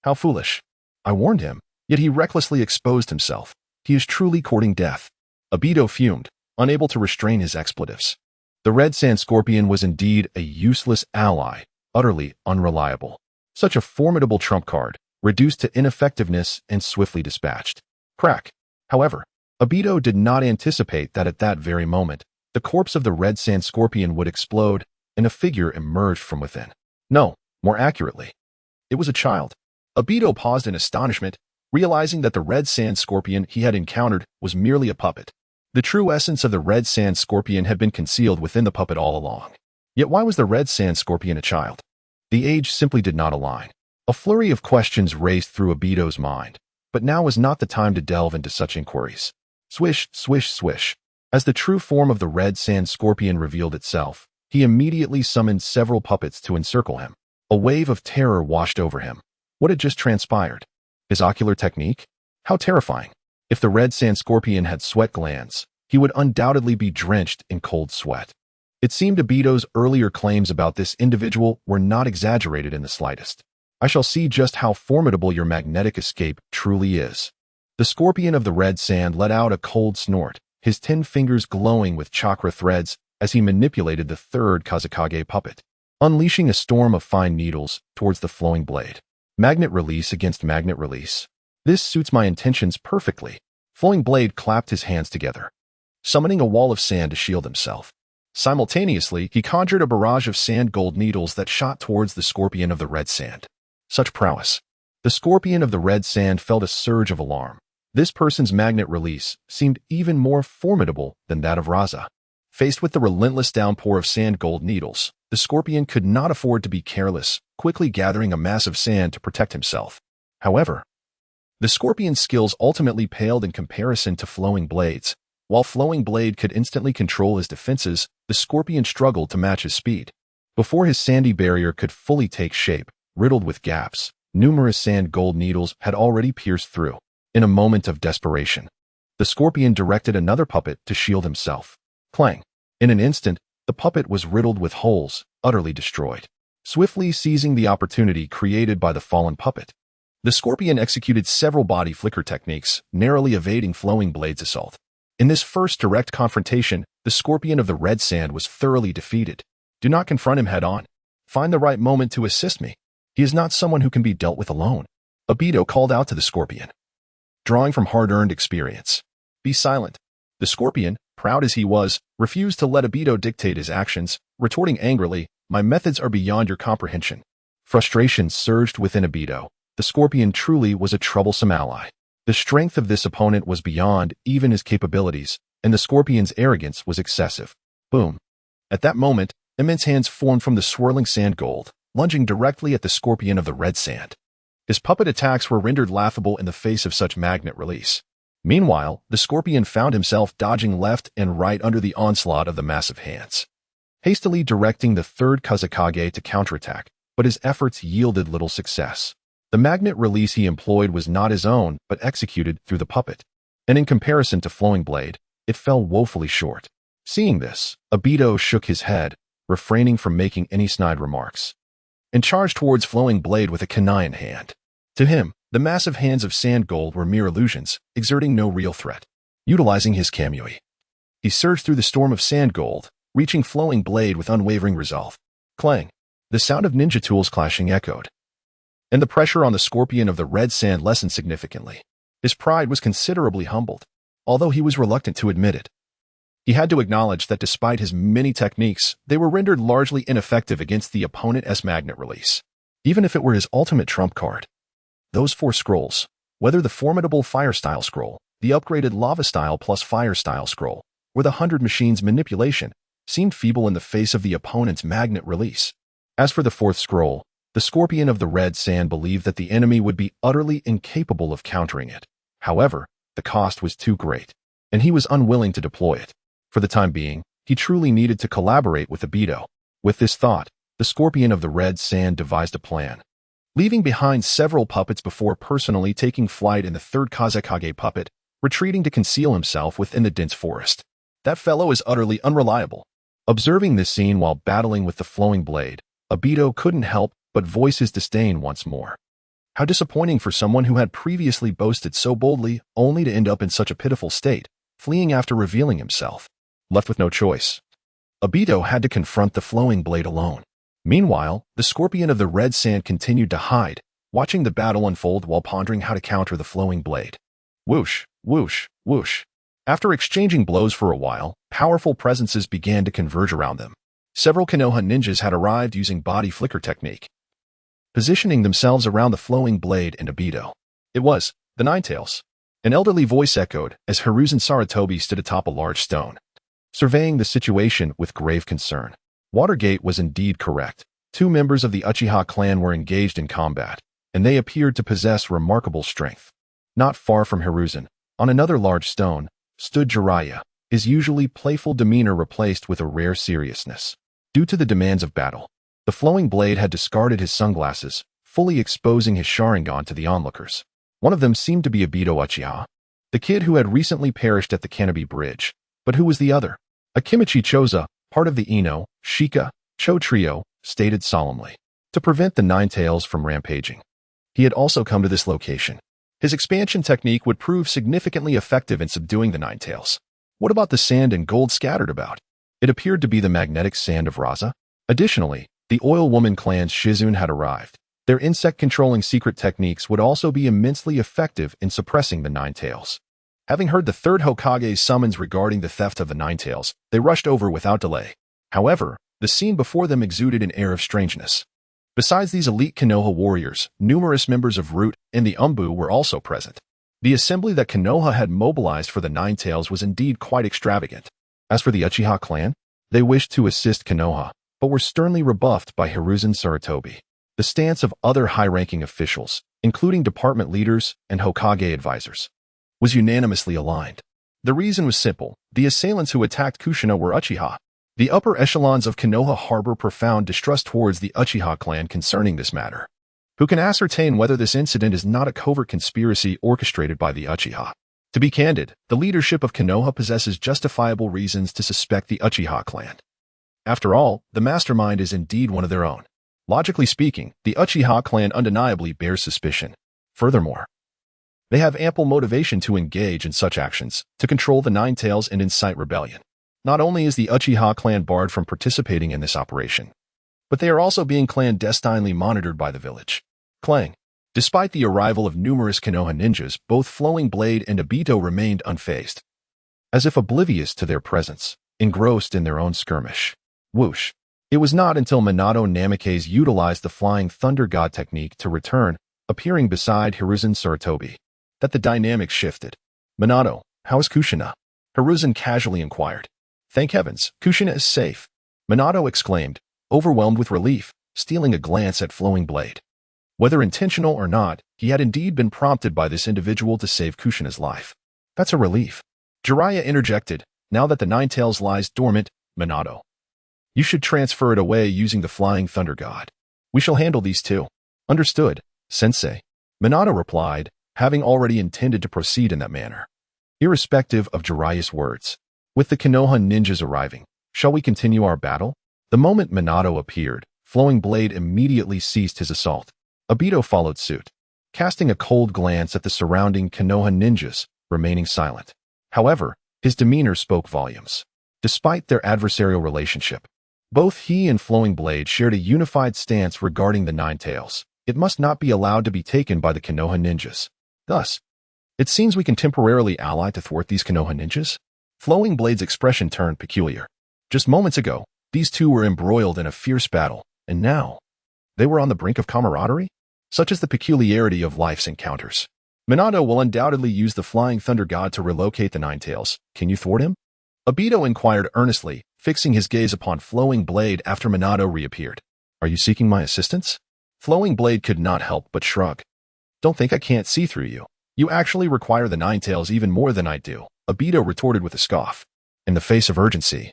How foolish. I warned him, yet he recklessly exposed himself. He is truly courting death. Obito fumed, unable to restrain his expletives. The red sand scorpion was indeed a useless ally, utterly unreliable. Such a formidable trump card, reduced to ineffectiveness and swiftly dispatched. Crack. However, Obito did not anticipate that at that very moment, the corpse of the red sand scorpion would explode, and a figure emerged from within. No, more accurately, it was a child. Obito paused in astonishment, realizing that the red sand scorpion he had encountered was merely a puppet. The true essence of the red sand scorpion had been concealed within the puppet all along. Yet why was the red sand scorpion a child? The age simply did not align. A flurry of questions raced through Obito's mind, but now was not the time to delve into such inquiries. Swish, swish, swish. As the true form of the red sand scorpion revealed itself, He immediately summoned several puppets to encircle him. A wave of terror washed over him. What had just transpired? His ocular technique? How terrifying. If the red sand scorpion had sweat glands, he would undoubtedly be drenched in cold sweat. It seemed Obito's earlier claims about this individual were not exaggerated in the slightest. I shall see just how formidable your magnetic escape truly is. The scorpion of the red sand let out a cold snort, his 10 fingers glowing with chakra threads as he manipulated the third Kazekage puppet, unleashing a storm of fine needles towards the flowing blade. Magnet release against magnet release. This suits my intentions perfectly. Flowing blade clapped his hands together, summoning a wall of sand to shield himself. Simultaneously, he conjured a barrage of sand gold needles that shot towards the scorpion of the red sand. Such prowess. The scorpion of the red sand felt a surge of alarm. This person's magnet release seemed even more formidable than that of Raza. Faced with the relentless downpour of sand gold needles, the scorpion could not afford to be careless, quickly gathering a mass of sand to protect himself. However, the scorpion's skills ultimately paled in comparison to Flowing Blade's. While Flowing Blade could instantly control his defenses, the scorpion struggled to match his speed. Before his sandy barrier could fully take shape, riddled with gaps, numerous sand gold needles had already pierced through. In a moment of desperation, the scorpion directed another puppet to shield himself. Clang! In an instant, the puppet was riddled with holes, utterly destroyed. Swiftly seizing the opportunity created by the fallen puppet, the scorpion executed several body flicker techniques, narrowly evading Flowing Blade's assault. In this first direct confrontation, the scorpion of the red sand was thoroughly defeated. Do not confront him head-on. Find the right moment to assist me. He is not someone who can be dealt with alone. Obito called out to the scorpion, drawing from hard-earned experience. Be silent. The scorpion, proud as he was, refused to let Obito dictate his actions, retorting angrily, my methods are beyond your comprehension. Frustration surged within Obito. The scorpion truly was a troublesome ally. The strength of this opponent was beyond even his capabilities, and the scorpion's arrogance was excessive. Boom. At that moment, immense hands formed from the swirling sand gold, lunging directly at the scorpion of the red sand. His puppet attacks were rendered laughable in the face of such magnet release. Meanwhile, the scorpion found himself dodging left and right under the onslaught of the massive hands, hastily directing the third Kazekage to counterattack, but his efforts yielded little success. The magnet release he employed was not his own, but executed through the puppet, and in comparison to Flowing Blade, it fell woefully short. Seeing this, Obito shook his head, refraining from making any snide remarks, and charged towards Flowing Blade with a kunai in hand. To him, the massive hands of sand gold were mere illusions, exerting no real threat. Utilizing his kamui, he surged through the storm of sand gold, reaching Flowing Blade with unwavering resolve. Clang! The sound of ninja tools clashing echoed, and the pressure on the scorpion of the red sand lessened significantly. His pride was considerably humbled, although he was reluctant to admit it. He had to acknowledge that despite his many techniques, they were rendered largely ineffective against the opponent's magnet release, even if it were his ultimate trump card. Those 4 scrolls, whether the formidable Fire Style scroll, the upgraded Lava Style plus Fire Style scroll, or the 100 Machines manipulation, seemed feeble in the face of the opponent's magnet release. As for the 4th scroll, the scorpion of the red sand believed that the enemy would be utterly incapable of countering it. However, the cost was too great, and he was unwilling to deploy it. For the time being, he truly needed to collaborate with Obito. With this thought, the scorpion of the red sand devised a plan. Leaving behind several puppets before personally taking flight in the third Kazekage puppet, retreating to conceal himself within the dense forest. That fellow is utterly unreliable. Observing this scene while battling with the Flowing Blade, Obito couldn't help but voice his disdain once more. How disappointing for someone who had previously boasted so boldly, only to end up in such a pitiful state, fleeing after revealing himself. Left with no choice, Obito had to confront the Flowing Blade alone. Meanwhile, the scorpion of the red sand continued to hide, watching the battle unfold while pondering how to counter the Flowing Blade. Whoosh, whoosh, whoosh. After exchanging blows for a while, powerful presences began to converge around them. Several Konoha ninjas had arrived using body flicker technique, positioning themselves around the Flowing Blade and Obito. It was the Ninetales. An elderly voice echoed as Hiruzen Sarutobi stood atop a large stone, surveying the situation with grave concern. Watergate was indeed correct. 2 members of the Uchiha clan were engaged in combat, and they appeared to possess remarkable strength. Not far from Hiruzen, on another large stone, stood Jiraiya, his usually playful demeanor replaced with a rare seriousness. Due to the demands of battle, the flowing blade had discarded his sunglasses, fully exposing his Sharingan to the onlookers. One of them seemed to be Obito Uchiha, the kid who had recently perished at the Kannabi Bridge. But who was the other? Akimichi Choza, part of the Ino, Shika, Cho trio, stated solemnly. To prevent the Nine Tails from rampaging, he had also come to this location. His expansion technique would prove significantly effective in subduing the Nine Tails. What about the sand and gold scattered about? It appeared to be the magnetic sand of Raza. Additionally, the Oil Woman clan's Shizune had arrived. Their insect-controlling secret techniques would also be immensely effective in suppressing the Nine Tails. Having heard the third Hokage's summons regarding the theft of the Nine Tails, they rushed over without delay. However, the scene before them exuded an air of strangeness. Besides these elite Konoha warriors, numerous members of Root and the Umbu were also present. The assembly that Konoha had mobilized for the Nine Tails was indeed quite extravagant. As for the Uchiha clan, they wished to assist Konoha, but were sternly rebuffed by Hiruzen Sarutobi. The stance of other high-ranking officials, including department leaders and Hokage advisors, was unanimously aligned. The reason was simple. The assailants who attacked Kushina were Uchiha. The upper echelons of Konoha harbor profound distrust towards the Uchiha clan concerning this matter. Who can ascertain whether this incident is not a covert conspiracy orchestrated by the Uchiha? To be candid, the leadership of Konoha possesses justifiable reasons to suspect the Uchiha clan. After all, the mastermind is indeed one of their own. Logically speaking, the Uchiha clan undeniably bears suspicion. Furthermore, they have ample motivation to engage in such actions, to control the Nine Tails and incite rebellion. Not only is the Uchiha clan barred from participating in this operation, but they are also being clandestinely monitored by the village. Clang. Despite the arrival of numerous Konoha ninjas, both Flowing Blade and Obito remained unfazed, as if oblivious to their presence, engrossed in their own skirmish. Whoosh. It was not until Minato Namikaze utilized the Flying Thunder God technique to return, appearing beside Hiruzen Sarutobi, that the dynamics shifted. Minato, how is Kushina? Hiruzen casually inquired. Thank heavens, Kushina is safe, Minato exclaimed, overwhelmed with relief, stealing a glance at Flowing Blade. Whether intentional or not, he had indeed been prompted by this individual to save Kushina's life. That's a relief. Jiraiya interjected, now that the Nine Tails lies dormant, Minato, you should transfer it away using the Flying Thunder God. We shall handle these two. Understood, Sensei. Minato replied, having already intended to proceed in that manner. Irrespective of Jiraiya's words, with the Konoha ninjas arriving, shall we continue our battle? The moment Minato appeared, Flowing Blade immediately ceased his assault. Obito followed suit, casting a cold glance at the surrounding Konoha ninjas, remaining silent. However, his demeanor spoke volumes. Despite their adversarial relationship, both he and Flowing Blade shared a unified stance regarding the Nine Tails. It must not be allowed to be taken by the Konoha ninjas. Thus, it seems we can temporarily ally to thwart these Konoha ninjas? Flowing Blade's expression turned peculiar. Just moments ago, these two were embroiled in a fierce battle, and now, they were on the brink of camaraderie? Such is the peculiarity of life's encounters. Minato will undoubtedly use the Flying Thunder God to relocate the Nine Tails. Can you thwart him? Obito inquired earnestly, fixing his gaze upon Flowing Blade after Minato reappeared. Are you seeking my assistance? Flowing Blade could not help but shrug. Don't think I can't see through you. You actually require the Nine Tails even more than I do, Obito retorted with a scoff. In the face of urgency,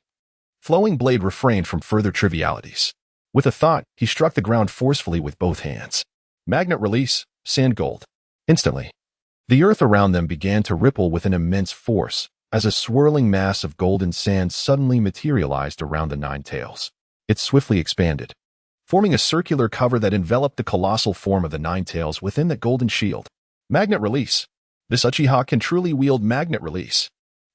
Flowing Blade refrained from further trivialities. With a thought, he struck the ground forcefully with both hands. Magnet release, sand gold. Instantly, the earth around them began to ripple with an immense force, as a swirling mass of golden sand suddenly materialized around the Nine Tails. It swiftly expanded, forming a circular cover that enveloped the colossal form of the Nine Tails within the golden shield. Magnet release. This Uchiha can truly wield magnet release.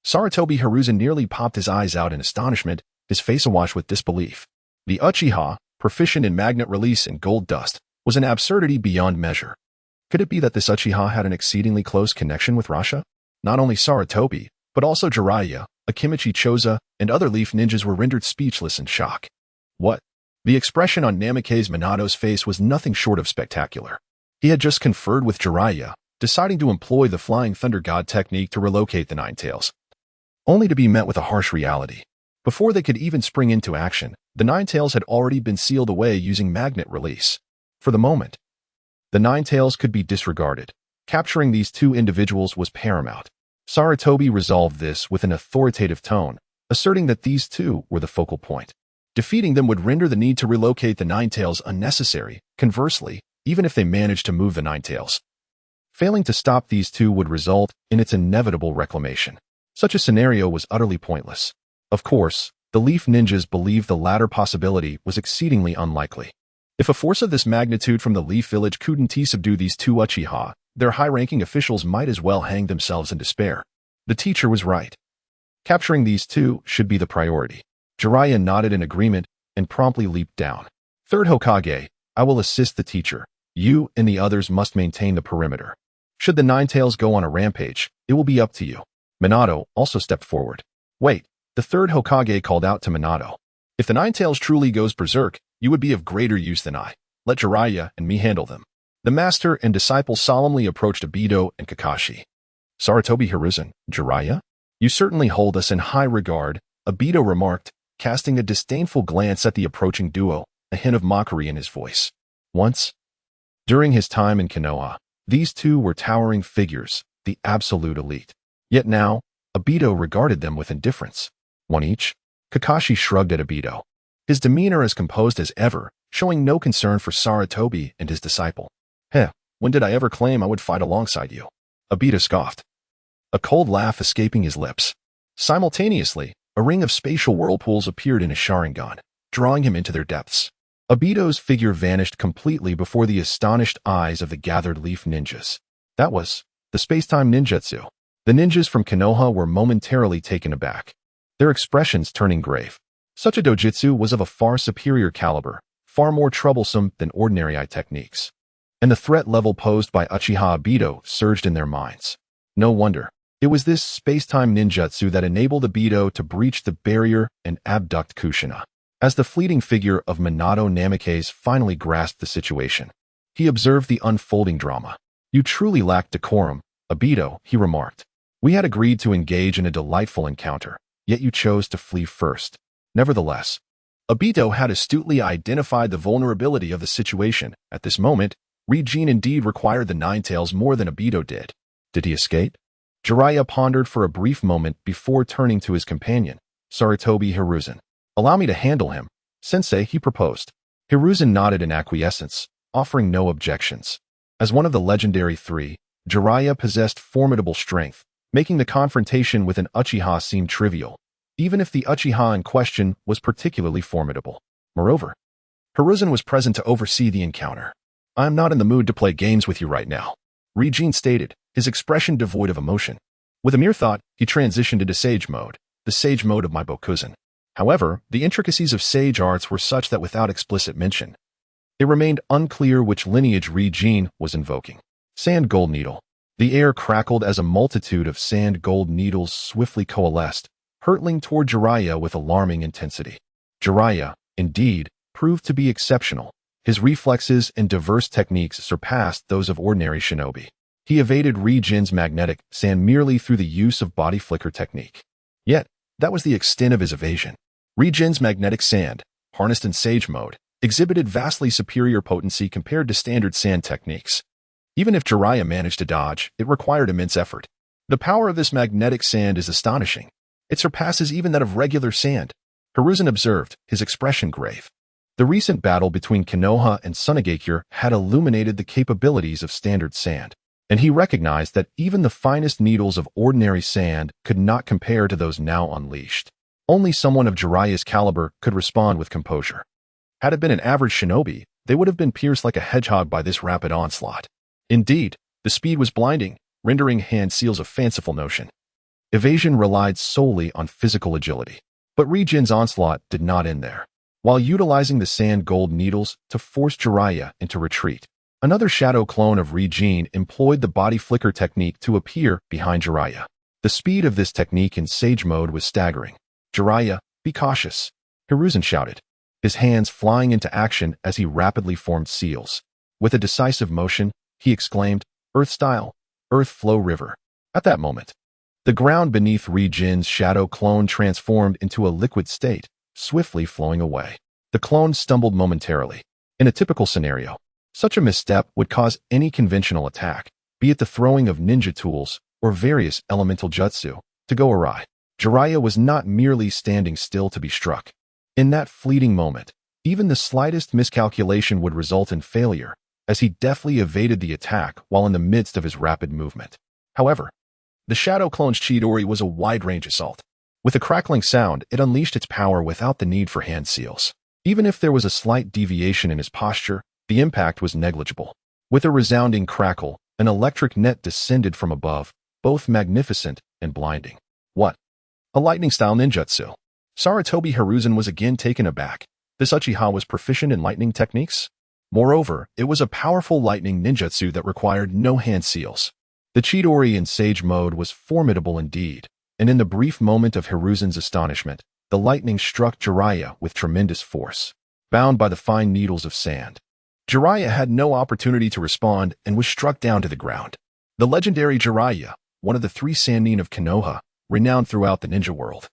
Sarutobi Hiruzen nearly popped his eyes out in astonishment, his face awash with disbelief. The Uchiha, proficient in magnet release and gold dust, was an absurdity beyond measure. Could it be that this Uchiha had an exceedingly close connection with Rasha? Not only Sarutobi, but also Jiraiya, Akimichi Choza, and other Leaf ninjas were rendered speechless in shock. What? The expression on Namikaze Minato's face was nothing short of spectacular. He had just conferred with Jiraiya, deciding to employ the Flying Thunder God technique to relocate the Nine Tails, only to be met with a harsh reality. Before they could even spring into action, the Nine Tails had already been sealed away using magnet release. For the moment, the Nine Tails could be disregarded. Capturing these two individuals was paramount. Sarutobi resolved this with an authoritative tone, asserting that these two were the focal point. Defeating them would render the need to relocate the Ninetales unnecessary. Conversely, even if they managed to move the Ninetales, failing to stop these two would result in its inevitable reclamation. Such a scenario was utterly pointless. Of course, the Leaf Ninjas believed the latter possibility was exceedingly unlikely. If a force of this magnitude from the Leaf Village couldn't subdue these two Uchiha, their high-ranking officials might as well hang themselves in despair. The teacher was right. Capturing these two should be the priority. Jiraiya nodded in agreement and promptly leaped down. Third Hokage, I will assist the teacher. You and the others must maintain the perimeter. Should the Ninetales go on a rampage, it will be up to you. Minato also stepped forward. Wait, the third Hokage called out to Minato. If the Ninetales truly goes berserk, you would be of greater use than I. Let Jiraiya and me handle them. The master and disciple solemnly approached Obito and Kakashi. Sarutobi Hiruzen, Jiraiya? You certainly hold us in high regard, Obito remarked, casting a disdainful glance at the approaching duo, a hint of mockery in his voice. Once, during his time in Konoha, these two were towering figures, the absolute elite. Yet now, Obito regarded them with indifference. One each? Kakashi shrugged at Obito, his demeanor as composed as ever, showing no concern for Sarutobi and his disciple. When did I ever claim I would fight alongside you? Obito scoffed, a cold laugh escaping his lips. Simultaneously, a ring of spatial whirlpools appeared in his Sharingan, drawing him into their depths. Obito's figure vanished completely before the astonished eyes of the gathered Leaf Ninjas. That was the space-time ninjutsu. The ninjas from Konoha were momentarily taken aback, their expressions turning grave. Such a dojutsu was of a far superior caliber, far more troublesome than ordinary eye techniques. And the threat level posed by Uchiha Obito surged in their minds. No wonder. It was this space-time ninjutsu that enabled Obito to breach the barrier and abduct Kushina. As the fleeting figure of Minato Namikaze finally grasped the situation, he observed the unfolding drama. You truly lack decorum, Obito, he remarked. We had agreed to engage in a delightful encounter, yet you chose to flee first. Nevertheless, Obito had astutely identified the vulnerability of the situation. At this moment, Rinnegan indeed required the Ninetales more than Obito did. Did he escape? Jiraiya pondered for a brief moment before turning to his companion, Sarutobi Hiruzen. Allow me to handle him, Sensei, he proposed. Hiruzen nodded in acquiescence, offering no objections. As one of the legendary three, Jiraiya possessed formidable strength, making the confrontation with an Uchiha seem trivial, even if the Uchiha in question was particularly formidable. Moreover, Hiruzen was present to oversee the encounter. I am not in the mood to play games with you right now, Rinnegan stated, his expression devoid of emotion. With a mere thought, he transitioned into Sage Mode, the Sage Mode of my Bokuzen. However, the intricacies of Sage arts were such that without explicit mention, it remained unclear which lineage Rinnegan was invoking. Sand Gold Needle. The air crackled as a multitude of sand gold needles swiftly coalesced, hurtling toward Jiraiya with alarming intensity. Jiraiya, indeed, proved to be exceptional. His reflexes and diverse techniques surpassed those of ordinary shinobi. He evaded Rinnegan's magnetic sand merely through the use of body flicker technique. Yet, that was the extent of his evasion. Rinnegan's magnetic sand, harnessed in Sage Mode, exhibited vastly superior potency compared to standard sand techniques. Even if Jiraiya managed to dodge, it required immense effort. The power of this magnetic sand is astonishing. It surpasses even that of regular sand. Hiruzen observed, his expression grave. The recent battle between Konoha and Sunagakure had illuminated the capabilities of standard sand, and he recognized that even the finest needles of ordinary sand could not compare to those now unleashed. Only someone of Jiraiya's caliber could respond with composure. Had it been an average shinobi, they would have been pierced like a hedgehog by this rapid onslaught. Indeed, the speed was blinding, rendering hand seals a fanciful notion. Evasion relied solely on physical agility. But Rinnegan's onslaught did not end there. While utilizing the sand gold needles to force Jiraiya into retreat, another shadow clone of Rinnegan employed the body flicker technique to appear behind Jiraiya. The speed of this technique in Sage Mode was staggering. Jiraiya, be cautious, Hiruzen shouted, his hands flying into action as he rapidly formed seals. With a decisive motion, he exclaimed, Earth Style, Earth Flow River. At that moment, the ground beneath Rinnegan's shadow clone transformed into a liquid state, swiftly flowing away. The clone stumbled momentarily. In a typical scenario, such a misstep would cause any conventional attack, be it the throwing of ninja tools or various elemental jutsu, to go awry. Jiraiya was not merely standing still to be struck. In that fleeting moment, even the slightest miscalculation would result in failure, as he deftly evaded the attack while in the midst of his rapid movement. However, the Shadow Clone's Chidori was a wide-range assault. With a crackling sound, it unleashed its power without the need for hand seals. Even if there was a slight deviation in his posture, the impact was negligible. With a resounding crackle, an electric net descended from above, both magnificent and blinding. What? A lightning-style ninjutsu. Sarutobi Hiruzen was again taken aback. This Uchiha was proficient in lightning techniques? Moreover, it was a powerful lightning ninjutsu that required no hand seals. The Chidori in Sage mode was formidable indeed, and in the brief moment of Hiruzen's astonishment, the lightning struck Jiraiya with tremendous force, bound by the fine needles of sand. Jiraiya had no opportunity to respond and was struck down to the ground. The legendary Jiraiya, one of the 3 Sannin of Konoha, renowned throughout the ninja world,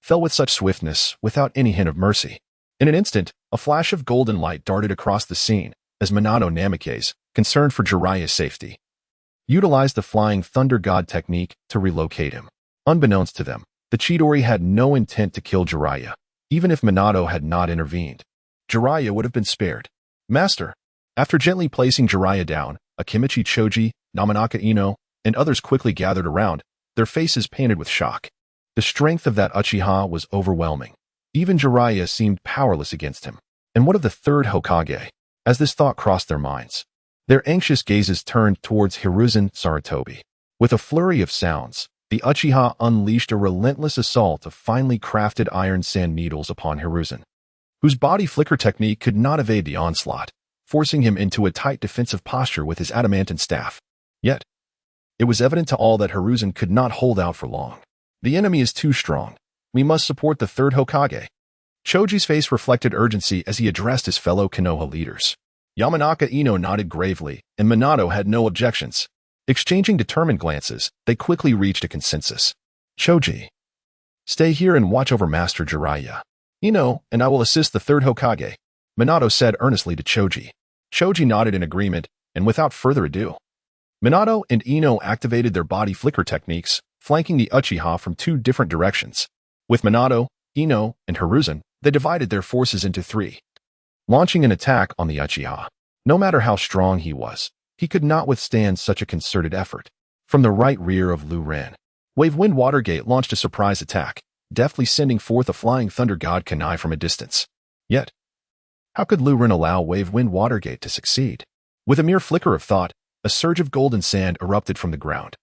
fell with such swiftness without any hint of mercy. In an instant, a flash of golden light darted across the scene as Minato Namikaze, concerned for Jiraiya's safety, utilized the Flying Thunder God technique to relocate him. Unbeknownst to them, the Chidori had no intent to kill Jiraiya. Even if Minato had not intervened, Jiraiya would have been spared. Master, after gently placing Jiraiya down, Akimichi Choji, Namanaka Ino, and others quickly gathered around, their faces painted with shock. The strength of that Uchiha was overwhelming. Even Jiraiya seemed powerless against him. And what of the 3rd Hokage? As this thought crossed their minds, their anxious gazes turned towards Hiruzen Sarutobi. With a flurry of sounds, the Uchiha unleashed a relentless assault of finely crafted iron sand needles upon Hiruzen, whose body flicker technique could not evade the onslaught, forcing him into a tight defensive posture with his adamantine staff. Yet, it was evident to all that Hiruzen could not hold out for long. The enemy is too strong. We must support the 3rd Hokage. Choji's face reflected urgency as he addressed his fellow Konoha leaders. Yamanaka Ino nodded gravely, and Minato had no objections. Exchanging determined glances, they quickly reached a consensus. Choji, stay here and watch over Master Jiraiya. Ino and I will assist the 3rd Hokage, Minato said earnestly to Choji. Choji nodded in agreement, and without further ado, Minato and Ino activated their body flicker techniques, flanking the Uchiha from 2 different directions. With Minato, Ino, and Hiruzen, they divided their forces into 3, launching an attack on the Uchiha. No matter how strong he was, he could not withstand such a concerted effort. From the right rear of Liu Ren, Wave Wind Watergate launched a surprise attack, deftly sending forth a Flying Thunder God Kanai from a distance. Yet, how could Liu Ren allow Wave Wind Watergate to succeed? With a mere flicker of thought, a surge of golden sand erupted from the ground,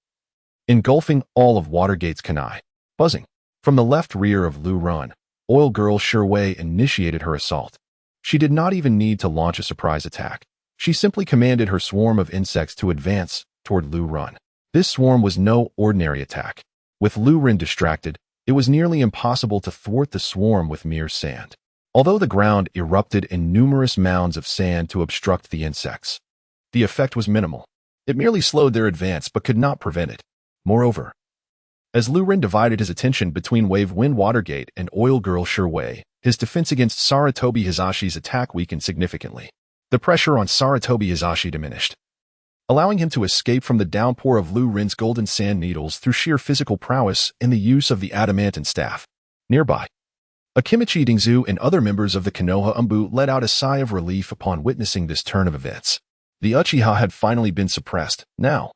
engulfing all of Watergate's Kanai. Buzzing. From the left rear of Liu Ren, Oil Girl Sherwei initiated her assault. She did not even need to launch a surprise attack. She simply commanded her swarm of insects to advance toward Liu Ren. This swarm was no ordinary attack. With Liu Ren distracted, it was nearly impossible to thwart the swarm with mere sand. Although the ground erupted in numerous mounds of sand to obstruct the insects, the effect was minimal. It merely slowed their advance but could not prevent it. Moreover, as Liu Ren divided his attention between Wave Wind Watergate and Oil Girl Sherwei, his defense against Sarutobi Hizashi's attack weakened significantly. The pressure on Sarutobi Hizashi diminished, allowing him to escape from the downpour of Liu Ren's golden sand needles through sheer physical prowess and the use of the adamantine staff. Nearby, Akimichi Dingzu and other members of the Konoha Umbu let out a sigh of relief upon witnessing this turn of events. The Uchiha had finally been suppressed. Now,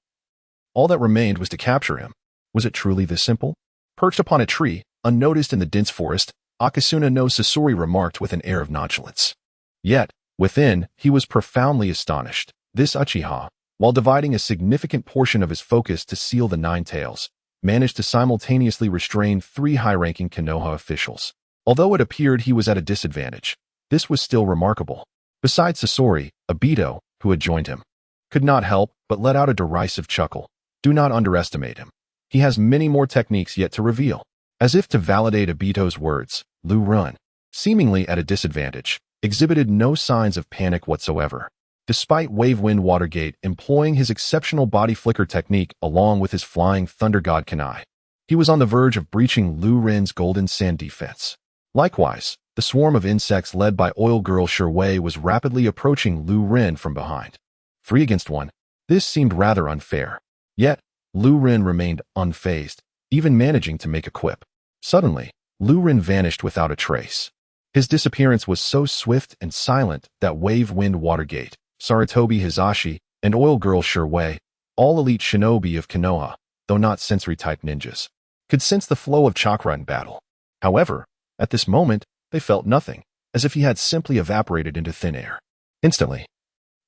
all that remained was to capture him. Was it truly this simple? Perched upon a tree, unnoticed in the dense forest, Akasuna no Sasori remarked with an air of nonchalance. Yet, within, he was profoundly astonished. This Uchiha, while dividing a significant portion of his focus to seal the 9 tails, managed to simultaneously restrain 3 high-ranking Konoha officials. Although it appeared he was at a disadvantage, this was still remarkable. Besides Sasori, Obito, who had joined him, could not help but let out a derisive chuckle. Do not underestimate him. He has many more techniques yet to reveal. As if to validate Obito's words, Liu Ren, seemingly at a disadvantage, exhibited no signs of panic whatsoever. Despite Wave Wind Watergate employing his exceptional body flicker technique along with his Flying Thunder God Kanai, he was on the verge of breaching Liu Ren's golden sand defense. Likewise, the swarm of insects led by Oil Girl Sherwei was rapidly approaching Liu Ren from behind. 3 against 1. This seemed rather unfair. Yet, Liu Ren remained unfazed, even managing to make a quip. Suddenly, Liu Ren vanished without a trace. His disappearance was so swift and silent that Wave Wind Watergate, Sarutobi Hizashi, and Oil Girl Sherway, all elite shinobi of Konoha, though not sensory-type ninjas, could sense the flow of chakra in battle. However, at this moment, they felt nothing, as if he had simply evaporated into thin air. Instantly,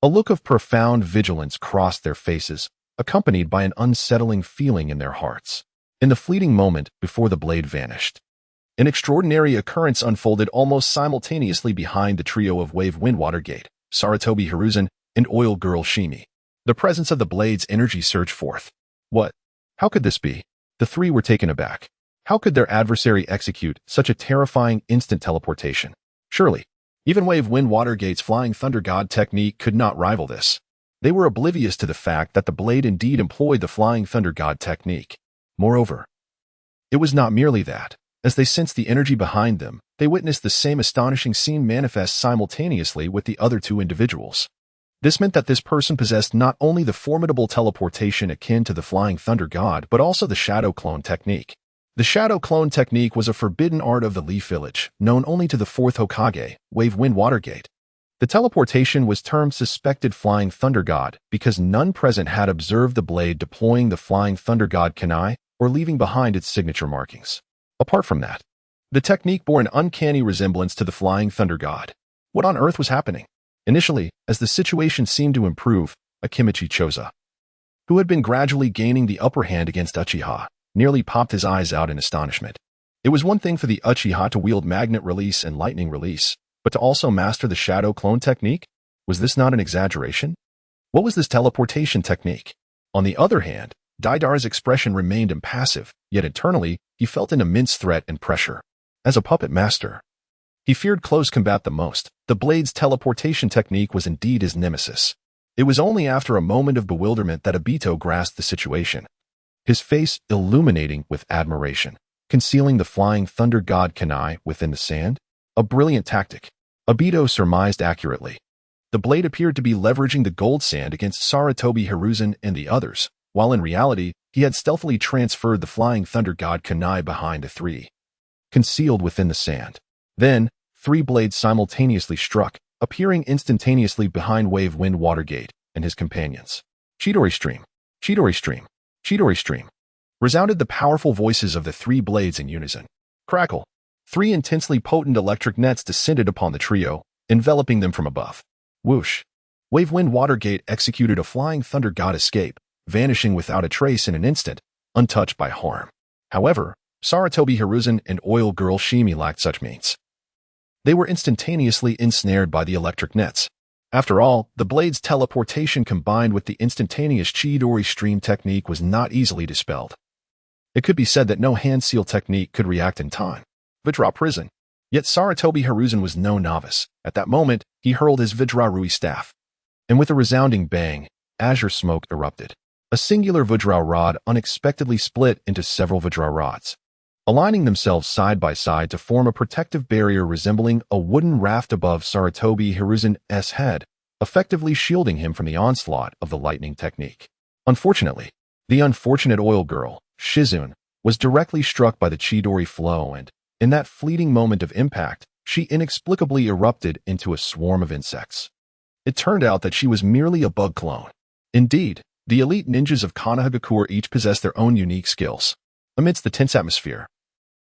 a look of profound vigilance crossed their faces, accompanied by an unsettling feeling in their hearts. In the fleeting moment before the blade vanished, an extraordinary occurrence unfolded almost simultaneously behind the trio of Wave Wind Watergate, Sarutobi Hiruzen, and Oil Girl Shimi. The presence of the blade's energy surged forth. What? How could this be? The three were taken aback. How could their adversary execute such a terrifying instant teleportation? Surely, even Wave Wind Watergate's Flying Thunder God technique could not rival this. They were oblivious to the fact that the blade indeed employed the Flying Thunder God technique. Moreover, it was not merely that. As they sensed the energy behind them, they witnessed the same astonishing scene manifest simultaneously with the other two individuals. This meant that this person possessed not only the formidable teleportation akin to the Flying Thunder God, but also the Shadow Clone technique. The Shadow Clone technique was a forbidden art of the Leaf Village, known only to the fourth Hokage, Wave Wind Watergate. The teleportation was termed Suspected Flying Thunder God because none present had observed the blade deploying the Flying Thunder God Kanai or leaving behind its signature markings. Apart from that, the technique bore an uncanny resemblance to the Flying Thunder God. What on earth was happening? Initially, as the situation seemed to improve, Akimichi Choza, who had been gradually gaining the upper hand against Uchiha, nearly popped his eyes out in astonishment. It was one thing for the Uchiha to wield magnet release and lightning release, but to also master the Shadow Clone technique? Was this not an exaggeration? What was this teleportation technique? On the other hand, Daidar's expression remained impassive, yet internally, he felt an immense threat and pressure. As a puppet master, he feared close combat the most. The blade's teleportation technique was indeed his nemesis. It was only after a moment of bewilderment that Obito grasped the situation, his face illuminating with admiration, concealing the Flying Thunder God Kanai within the sand. A brilliant tactic. Obito surmised accurately. The blade appeared to be leveraging the gold sand against Sarutobi Hiruzen and the others, while in reality, he had stealthily transferred the Flying Thunder God Kanai behind the three, concealed within the sand. Then, three blades simultaneously struck, appearing instantaneously behind Wave Wind Watergate and his companions. Chidori Stream, Chidori Stream, Chidori Stream. Resounded the powerful voices of the three blades in unison. Crackle. Three intensely potent electric nets descended upon the trio, enveloping them from above. Whoosh. Wave Wind Watergate executed a Flying Thunder God escape, vanishing without a trace in an instant, untouched by harm. However, Sarutobi Hiruzen and Oil Girl Shimi lacked such means. They were instantaneously ensnared by the electric nets. After all, the blade's teleportation combined with the instantaneous Chidori Stream technique was not easily dispelled. It could be said that no hand seal technique could react in time. Vajra Prison. Yet Sarutobi Hiruzen was no novice. At that moment, he hurled his Vajra Rui staff. And with a resounding bang, azure smoke erupted. A singular Vajra rod unexpectedly split into several Vajra rods, aligning themselves side by side to form a protective barrier resembling a wooden raft above Sarutobi Hiruzen's head, effectively shielding him from the onslaught of the lightning technique. Unfortunately, the unfortunate Oil Girl, Shizune, was directly struck by the Chidori flow and, in that fleeting moment of impact, she inexplicably erupted into a swarm of insects. It turned out that she was merely a bug clone. Indeed, the elite ninjas of Konoha each possessed their own unique skills. Amidst the tense atmosphere,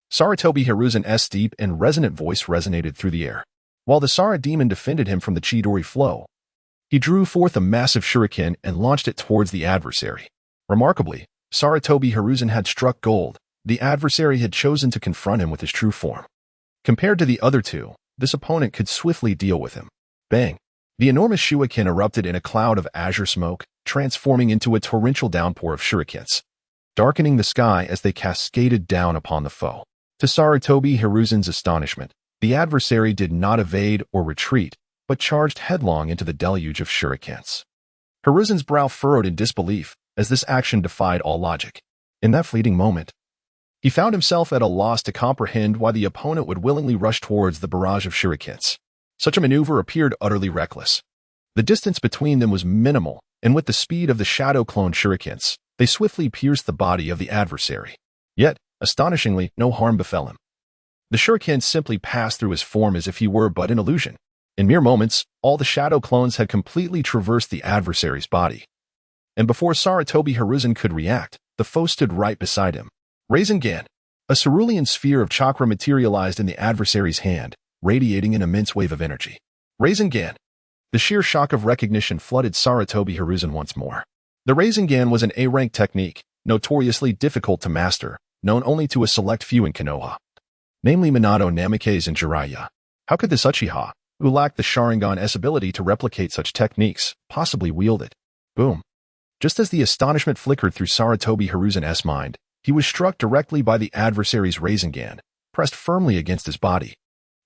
Sarutobi Hiruzen's deep and resonant voice resonated through the air. While the Sara demon defended him from the Chidori flow, he drew forth a massive shuriken and launched it towards the adversary. Remarkably, Sarutobi Hiruzen had struck gold. The adversary had chosen to confront him with his true form. Compared to the other two, this opponent could swiftly deal with him. Bang! The enormous shuriken erupted in a cloud of azure smoke, transforming into a torrential downpour of shurikens, darkening the sky as they cascaded down upon the foe. To Sarutobi Hiruzen's astonishment, the adversary did not evade or retreat, but charged headlong into the deluge of shurikens. Hiruzen's brow furrowed in disbelief, as this action defied all logic. In that fleeting moment, he found himself at a loss to comprehend why the opponent would willingly rush towards the barrage of shurikens. Such a maneuver appeared utterly reckless. The distance between them was minimal, and with the speed of the shadow clone shurikens, they swiftly pierced the body of the adversary. Yet, astonishingly, no harm befell him. The shuriken simply passed through his form as if he were but an illusion. In mere moments, all the shadow clones had completely traversed the adversary's body. And before Sarutobi Hiruzen could react, the foe stood right beside him. Rinnegan. A cerulean sphere of chakra materialized in the adversary's hand, radiating an immense wave of energy. Rinnegan. The sheer shock of recognition flooded Sarutobi Hiruzen once more. The Rinnegan was an A-rank technique, notoriously difficult to master, known only to a select few in Konoha, namely Minato, Namikaze, and Jiraiya. How could this Uchiha, who lacked the Sharingan's ability to replicate such techniques, possibly wield it? Boom. Just as the astonishment flickered through Sarutobi Hiruzen's mind, he was struck directly by the adversary's Rinnegan, pressed firmly against his body.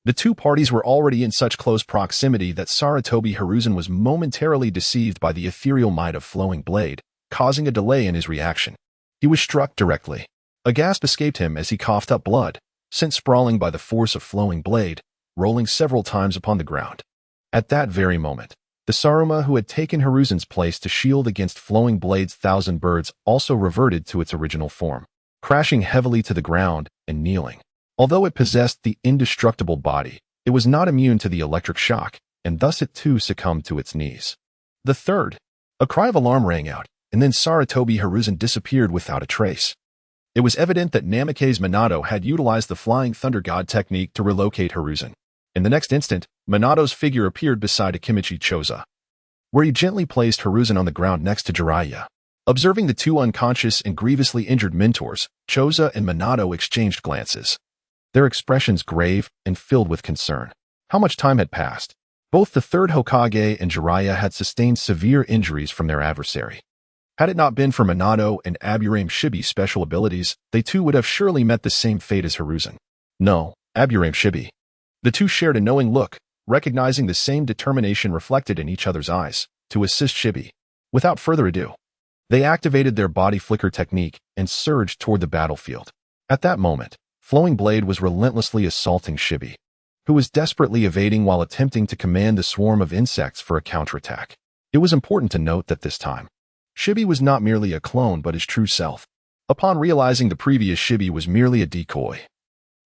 The two parties were already in such close proximity that Sarutobi Hiruzen was momentarily deceived by the ethereal might of Flowing Blade, causing a delay in his reaction. He was struck directly. A gasp escaped him as he coughed up blood, sent sprawling by the force of Flowing Blade, rolling several times upon the ground. At that very moment, the Saruma who had taken Hiruzen's place to shield against Flowing Blade's thousand birds also reverted to its original form, crashing heavily to the ground and kneeling. Although it possessed the indestructible body, it was not immune to the electric shock, and thus it too succumbed to its knees. The third. A cry of alarm rang out, and then Sarutobi Hiruzen disappeared without a trace. It was evident that Namikaze Minato had utilized the Flying Thunder God technique to relocate Hiruzen. In the next instant, Minato's figure appeared beside Akimichi Choza, where he gently placed Hiruzen on the ground next to Jiraiya. Observing the two unconscious and grievously injured mentors, Choza and Minato exchanged glances, their expressions grave and filled with concern. How much time had passed? Both the third Hokage and Jiraiya had sustained severe injuries from their adversary. Had it not been for Minato and Aburame Shibi's special abilities, they too would have surely met the same fate as Hiruzen. No, Aburame Shibi. The two shared a knowing look, recognizing the same determination reflected in each other's eyes, to assist Shibi. Without further ado, they activated their body flicker technique and surged toward the battlefield. At that moment, Flowing Blade was relentlessly assaulting Shibi, who was desperately evading while attempting to command the swarm of insects for a counterattack. It was important to note that this time, Shibi was not merely a clone but his true self. Upon realizing the previous Shibi was merely a decoy,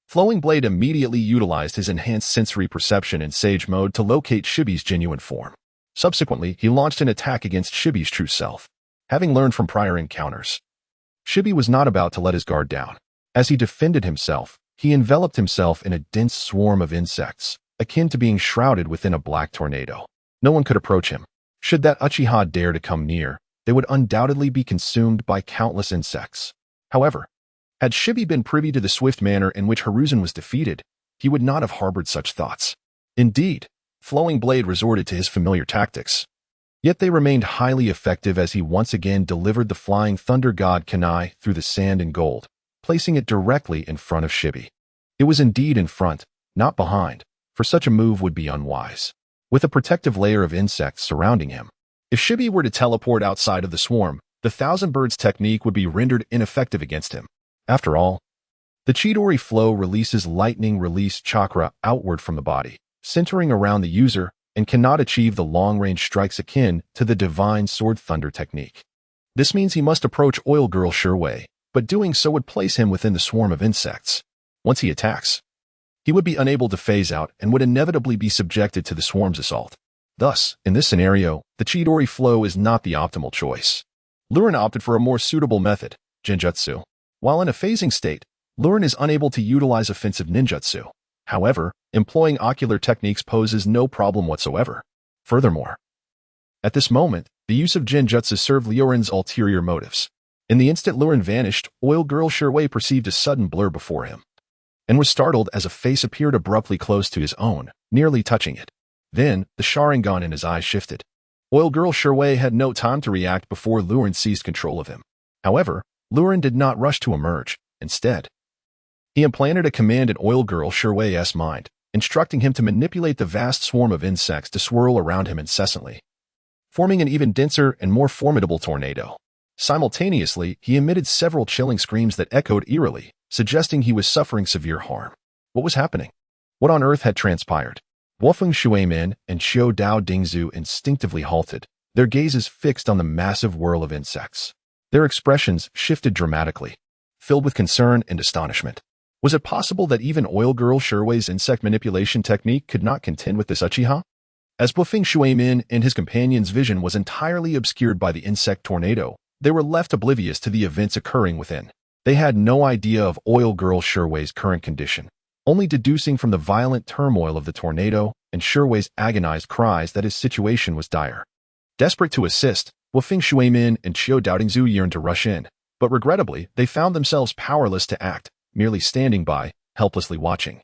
Flowing Blade immediately utilized his enhanced sensory perception in Sage mode to locate Shibi's genuine form. Subsequently, he launched an attack against Shibi's true self. Having learned from prior encounters, Shibi was not about to let his guard down. As he defended himself, he enveloped himself in a dense swarm of insects, akin to being shrouded within a black tornado. No one could approach him. Should that Uchiha dare to come near, they would undoubtedly be consumed by countless insects. However, had Shibi been privy to the swift manner in which Hiruzen was defeated, he would not have harbored such thoughts. Indeed, Flowing Blade resorted to his familiar tactics. Yet they remained highly effective as he once again delivered the Flying Thunder God Kanai through the sand and gold, placing it directly in front of Shibi. It was indeed in front, not behind, for such a move would be unwise. With a protective layer of insects surrounding him, if Shibi were to teleport outside of the swarm, the Thousand Birds technique would be rendered ineffective against him. After all, the Chidori flow releases lightning release chakra outward from the body, centering around the user, and cannot achieve the long-range strikes akin to the Divine Sword Thunder technique. This means he must approach Oil Girl Shirway, but doing so would place him within the swarm of insects. Once he attacks, he would be unable to phase out and would inevitably be subjected to the swarm's assault. Thus, in this scenario, the Chidori flow is not the optimal choice. Liu Ren opted for a more suitable method, Genjutsu. While in a phasing state, Liu Ren is unable to utilize offensive ninjutsu. However, employing ocular techniques poses no problem whatsoever. Furthermore, at this moment, the use of Genjutsu served Liu Ren's ulterior motives. In the instant Liu Ren vanished, Oil Girl Shirway perceived a sudden blur before him, and was startled as a face appeared abruptly close to his own, nearly touching it. Then, the Sharingan in his eyes shifted. Oil Girl Shirway had no time to react before Liu Ren seized control of him. However, Liu Ren did not rush to emerge. Instead, he implanted a command in Oil Girl Shirway's mind, instructing him to manipulate the vast swarm of insects to swirl around him incessantly, forming an even denser and more formidable tornado. Simultaneously, he emitted several chilling screams that echoed eerily, suggesting he was suffering severe harm. What was happening? What on earth had transpired? Guofeng Shuimin and Xiao Dao Dingzu instinctively halted, their gazes fixed on the massive whirl of insects. Their expressions shifted dramatically, filled with concern and astonishment. Was it possible that even Oil Girl Sherway's insect manipulation technique could not contend with this Uchiha? As Bluffing Shuimin and his companion's vision was entirely obscured by the insect tornado, they were left oblivious to the events occurring within. They had no idea of Oil Girl Sherway's current condition, only deducing from the violent turmoil of the tornado and Sherway's agonized cries that his situation was dire. Desperate to assist, Bluffing Shuimin and Qiu Doubtingzhu yearned to rush in, but regrettably, they found themselves powerless to act, merely standing by, helplessly watching.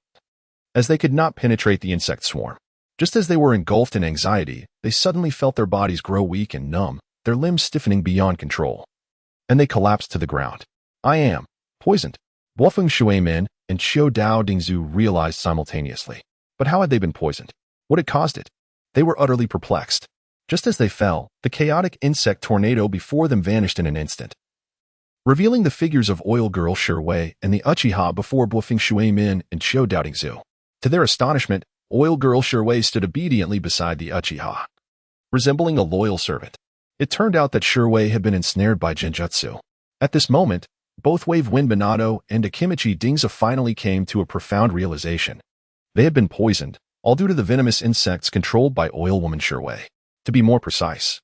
As they could not penetrate the insect swarm, just as they were engulfed in anxiety, they suddenly felt their bodies grow weak and numb, their limbs stiffening beyond control. And they collapsed to the ground. I am poisoned, Bluffing Shuimin and Qiu Doubtingzhu realized simultaneously. But how had they been poisoned? What had caused it? They were utterly perplexed. Just as they fell, the chaotic insect tornado before them vanished in an instant, revealing the figures of Oil Girl Sherway and the Uchiha before Bluffing Shuimin and Qiu Doubtingzhu. To their astonishment, Oil Girl Sherway stood obediently beside the Uchiha, resembling a loyal servant. It turned out that Sherway had been ensnared by Genjutsu. At this moment, both Wave Wind Minato and Akimichi Dingza finally came to a profound realization. They had been poisoned, all due to the venomous insects controlled by Oil Woman Sherway. To be more precise,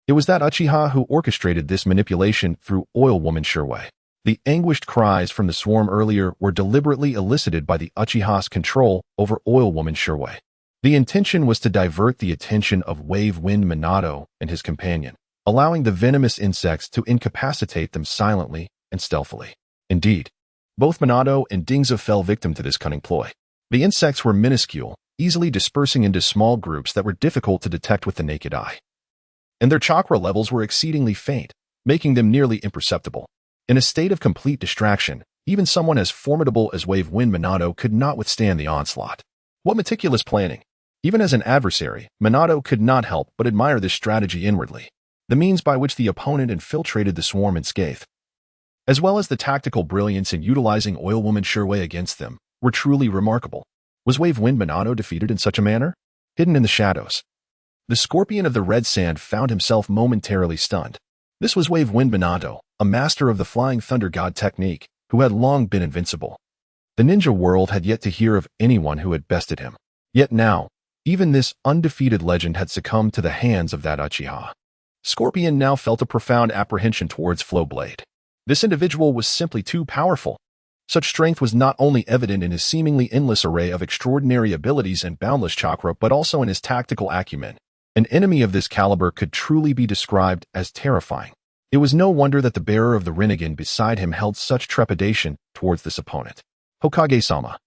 it was that Uchiha who orchestrated this manipulation through Oil Woman Sherway. The anguished cries from the swarm earlier were deliberately elicited by the Uchiha's control over Oil Woman Sherway. The intention was to divert the attention of Wave Wind Minato and his companion, allowing the venomous insects to incapacitate them silently and stealthily. Indeed, both Minato and Dingza fell victim to this cunning ploy. The insects were minuscule, easily dispersing into small groups that were difficult to detect with the naked eye. And their chakra levels were exceedingly faint, making them nearly imperceptible. In a state of complete distraction, even someone as formidable as Wave Wind Minato could not withstand the onslaught. What meticulous planning! Even as an adversary, Minato could not help but admire this strategy inwardly, the means by which the opponent infiltrated the swarm unscathed, as well as the tactical brilliance in utilizing Oil Woman Sherway against them, were truly remarkable. Was Wave Wind Minato defeated in such a manner? Hidden in the shadows, the Scorpion of the Red Sand found himself momentarily stunned. This was Wave Wind Minato, a master of the Flying Thunder God technique, who had long been invincible. The ninja world had yet to hear of anyone who had bested him. Yet now, even this undefeated legend had succumbed to the hands of that Uchiha. Scorpion now felt a profound apprehension towards Flowblade. This individual was simply too powerful. Such strength was not only evident in his seemingly endless array of extraordinary abilities and boundless chakra, but also in his tactical acumen. An enemy of this caliber could truly be described as terrifying. It was no wonder that the bearer of the Rinnegan beside him held such trepidation towards this opponent. Hokage-sama!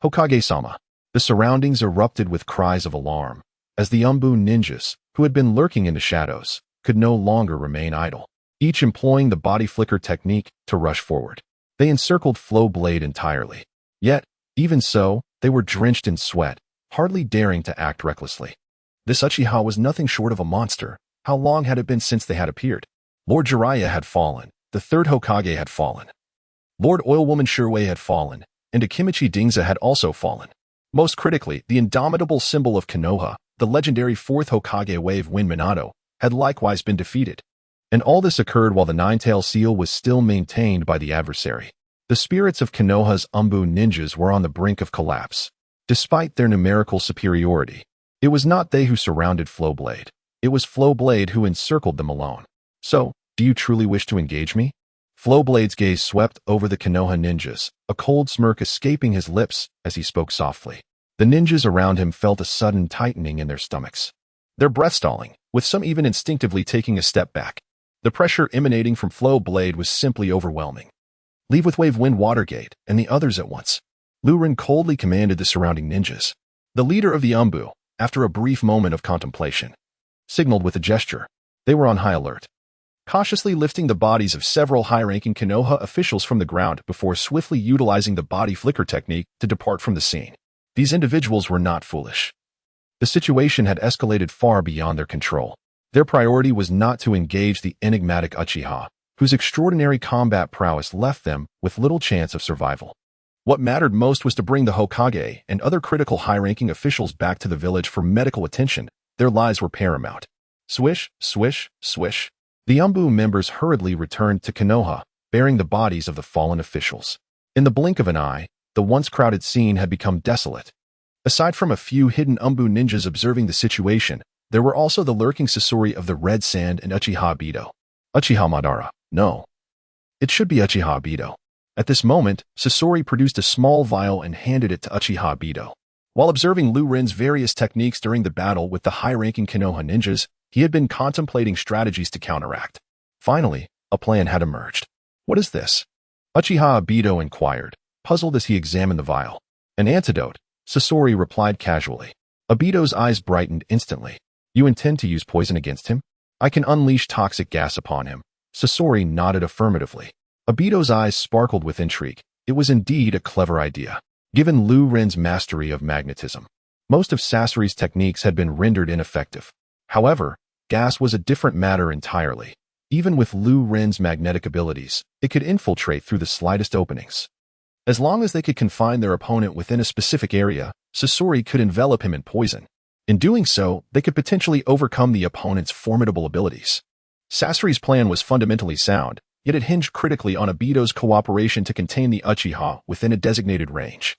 Hokage-sama! The surroundings erupted with cries of alarm, as the Umbu ninjas, who had been lurking in the shadows, could no longer remain idle, each employing the body flicker technique to rush forward. They encircled Flowblade entirely. Yet, even so, they were drenched in sweat, hardly daring to act recklessly. This Uchiha was nothing short of a monster. How long had it been since they had appeared? Lord Jiraiya had fallen, the third Hokage had fallen. Lord Oil Woman Sherway had fallen, and Akimichi Dingza had also fallen. Most critically, the indomitable symbol of Konoha, the legendary fourth Hokage Wave Wind Minato, had likewise been defeated. And all this occurred while the Nine-Tailed Seal was still maintained by the adversary. The spirits of Konoha's Umbu ninjas were on the brink of collapse. Despite their numerical superiority, it was not they who surrounded Flowblade. It was Flowblade who encircled them alone. So, do you truly wish to engage me? Flowblade's gaze swept over the Konoha ninjas, a cold smirk escaping his lips as he spoke softly. The ninjas around him felt a sudden tightening in their stomachs, their breath stalling, with some even instinctively taking a step back. The pressure emanating from Flowblade was simply overwhelming. Leave with Wave Wind Watergate and the others at once. Liu Ren coldly commanded the surrounding ninjas. The leader of the Umbu, after a brief moment of contemplation, signaled with a gesture. They were on high alert, cautiously lifting the bodies of several high-ranking Konoha officials from the ground before swiftly utilizing the body flicker technique to depart from the scene. These individuals were not foolish. The situation had escalated far beyond their control. Their priority was not to engage the enigmatic Uchiha, whose extraordinary combat prowess left them with little chance of survival. What mattered most was to bring the Hokage and other critical high-ranking officials back to the village for medical attention. Their lives were paramount. Swish, swish, swish. The Umbu members hurriedly returned to Konoha, bearing the bodies of the fallen officials. In the blink of an eye, the once crowded scene had become desolate. Aside from a few hidden Umbu ninjas observing the situation, there were also the lurking Sasori of the Red Sand and Uchiha Obito. Uchiha Madara. No. It should be Uchiha Obito. At this moment, Sasori produced a small vial and handed it to Uchiha Obito. While observing Liu Ren's various techniques during the battle with the high-ranking Konoha ninjas, he had been contemplating strategies to counteract. Finally, a plan had emerged. What is this? Uchiha Obito inquired, puzzled as he examined the vial. An antidote, Sasori replied casually. Obito's eyes brightened instantly. You intend to use poison against him? I can unleash toxic gas upon him. Sasori nodded affirmatively. Obito's eyes sparkled with intrigue. It was indeed a clever idea, given Liu Ren's mastery of magnetism. Most of Sasori's techniques had been rendered ineffective. However, gas was a different matter entirely. Even with Liu Ren's magnetic abilities, it could infiltrate through the slightest openings. As long as they could confine their opponent within a specific area, Sasori could envelop him in poison. In doing so, they could potentially overcome the opponent's formidable abilities. Sasori's plan was fundamentally sound, yet it hinged critically on Obito's cooperation to contain the Uchiha within a designated range.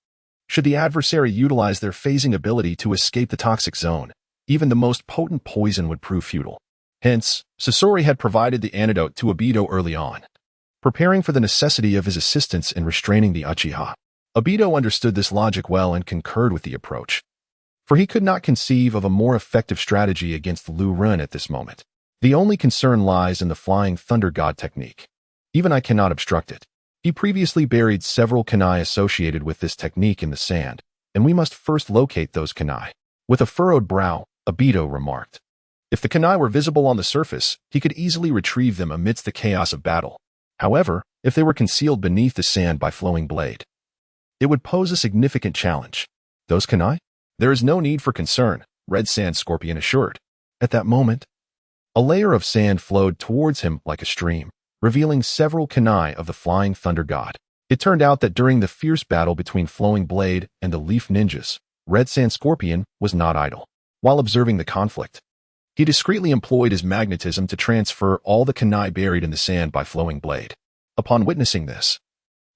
Should the adversary utilize their phasing ability to escape the toxic zone, even the most potent poison would prove futile. Hence, Sasori had provided the antidote to Obito early on, preparing for the necessity of his assistance in restraining the Uchiha. Obito understood this logic well and concurred with the approach, for he could not conceive of a more effective strategy against Liu Ren at this moment. The only concern lies in the Flying Thunder God technique. Even I cannot obstruct it. He previously buried several kunai associated with this technique in the sand, and we must first locate those kunai. With a furrowed brow, Obito remarked. If the kunai were visible on the surface, he could easily retrieve them amidst the chaos of battle. However, if they were concealed beneath the sand by flowing blade, it would pose a significant challenge. Those kunai? There is no need for concern, Red Sand Scorpion assured. At that moment, a layer of sand flowed towards him like a stream, revealing several kunai of the Flying Thunder God. It turned out that during the fierce battle between Flowing Blade and the Leaf Ninjas, Red Sand Scorpion was not idle. While observing the conflict, he discreetly employed his magnetism to transfer all the kunai buried in the sand by Flowing Blade. Upon witnessing this,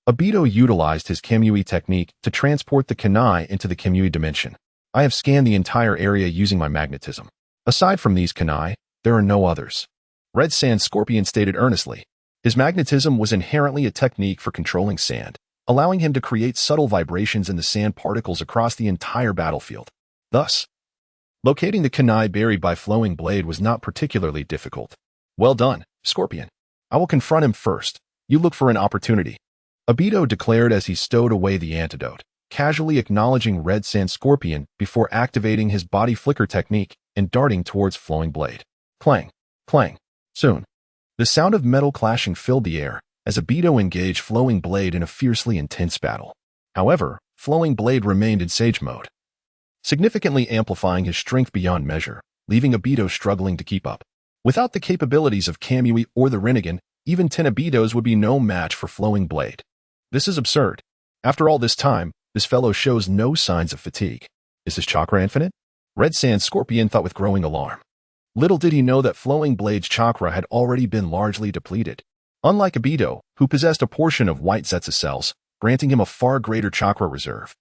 Obito utilized his Kamui technique to transport the kunai into the Kamui dimension. I have scanned the entire area using my magnetism. Aside from these kunai, there are no others. Red Sand Scorpion stated earnestly. His magnetism was inherently a technique for controlling sand, allowing him to create subtle vibrations in the sand particles across the entire battlefield. Thus, locating the kunai buried by Flowing Blade was not particularly difficult. Well done, Scorpion. I will confront him first. You look for an opportunity. Obito declared as he stowed away the antidote, casually acknowledging Red Sand Scorpion before activating his body flicker technique and darting towards Flowing Blade. Clang, clang. Soon, the sound of metal clashing filled the air as Obito engaged Flowing Blade in a fiercely intense battle. However, Flowing Blade remained in sage mode, significantly amplifying his strength beyond measure, leaving Obito struggling to keep up. Without the capabilities of Kamui or the Rinnegan, even 10 Obitos would be no match for Flowing Blade. This is absurd. After all this time, this fellow shows no signs of fatigue. Is his chakra infinite? Red Sand Scorpion thought with growing alarm. Little did he know that Flowing Blade's chakra had already been largely depleted. Unlike Obito, who possessed a portion of White Zetsu cells, granting him a far greater chakra reserve.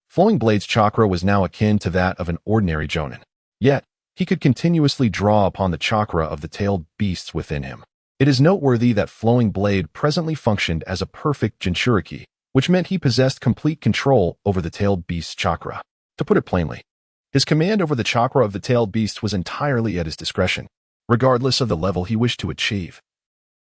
Flowing Blade's chakra was now akin to that of an ordinary Jonin. Yet, he could continuously draw upon the chakra of the tailed beasts within him. It is noteworthy that Flowing Blade presently functioned as a perfect Jinchuriki, which meant he possessed complete control over the tailed beast's chakra. To put it plainly, his command over the chakra of the tailed beast was entirely at his discretion, regardless of the level he wished to achieve.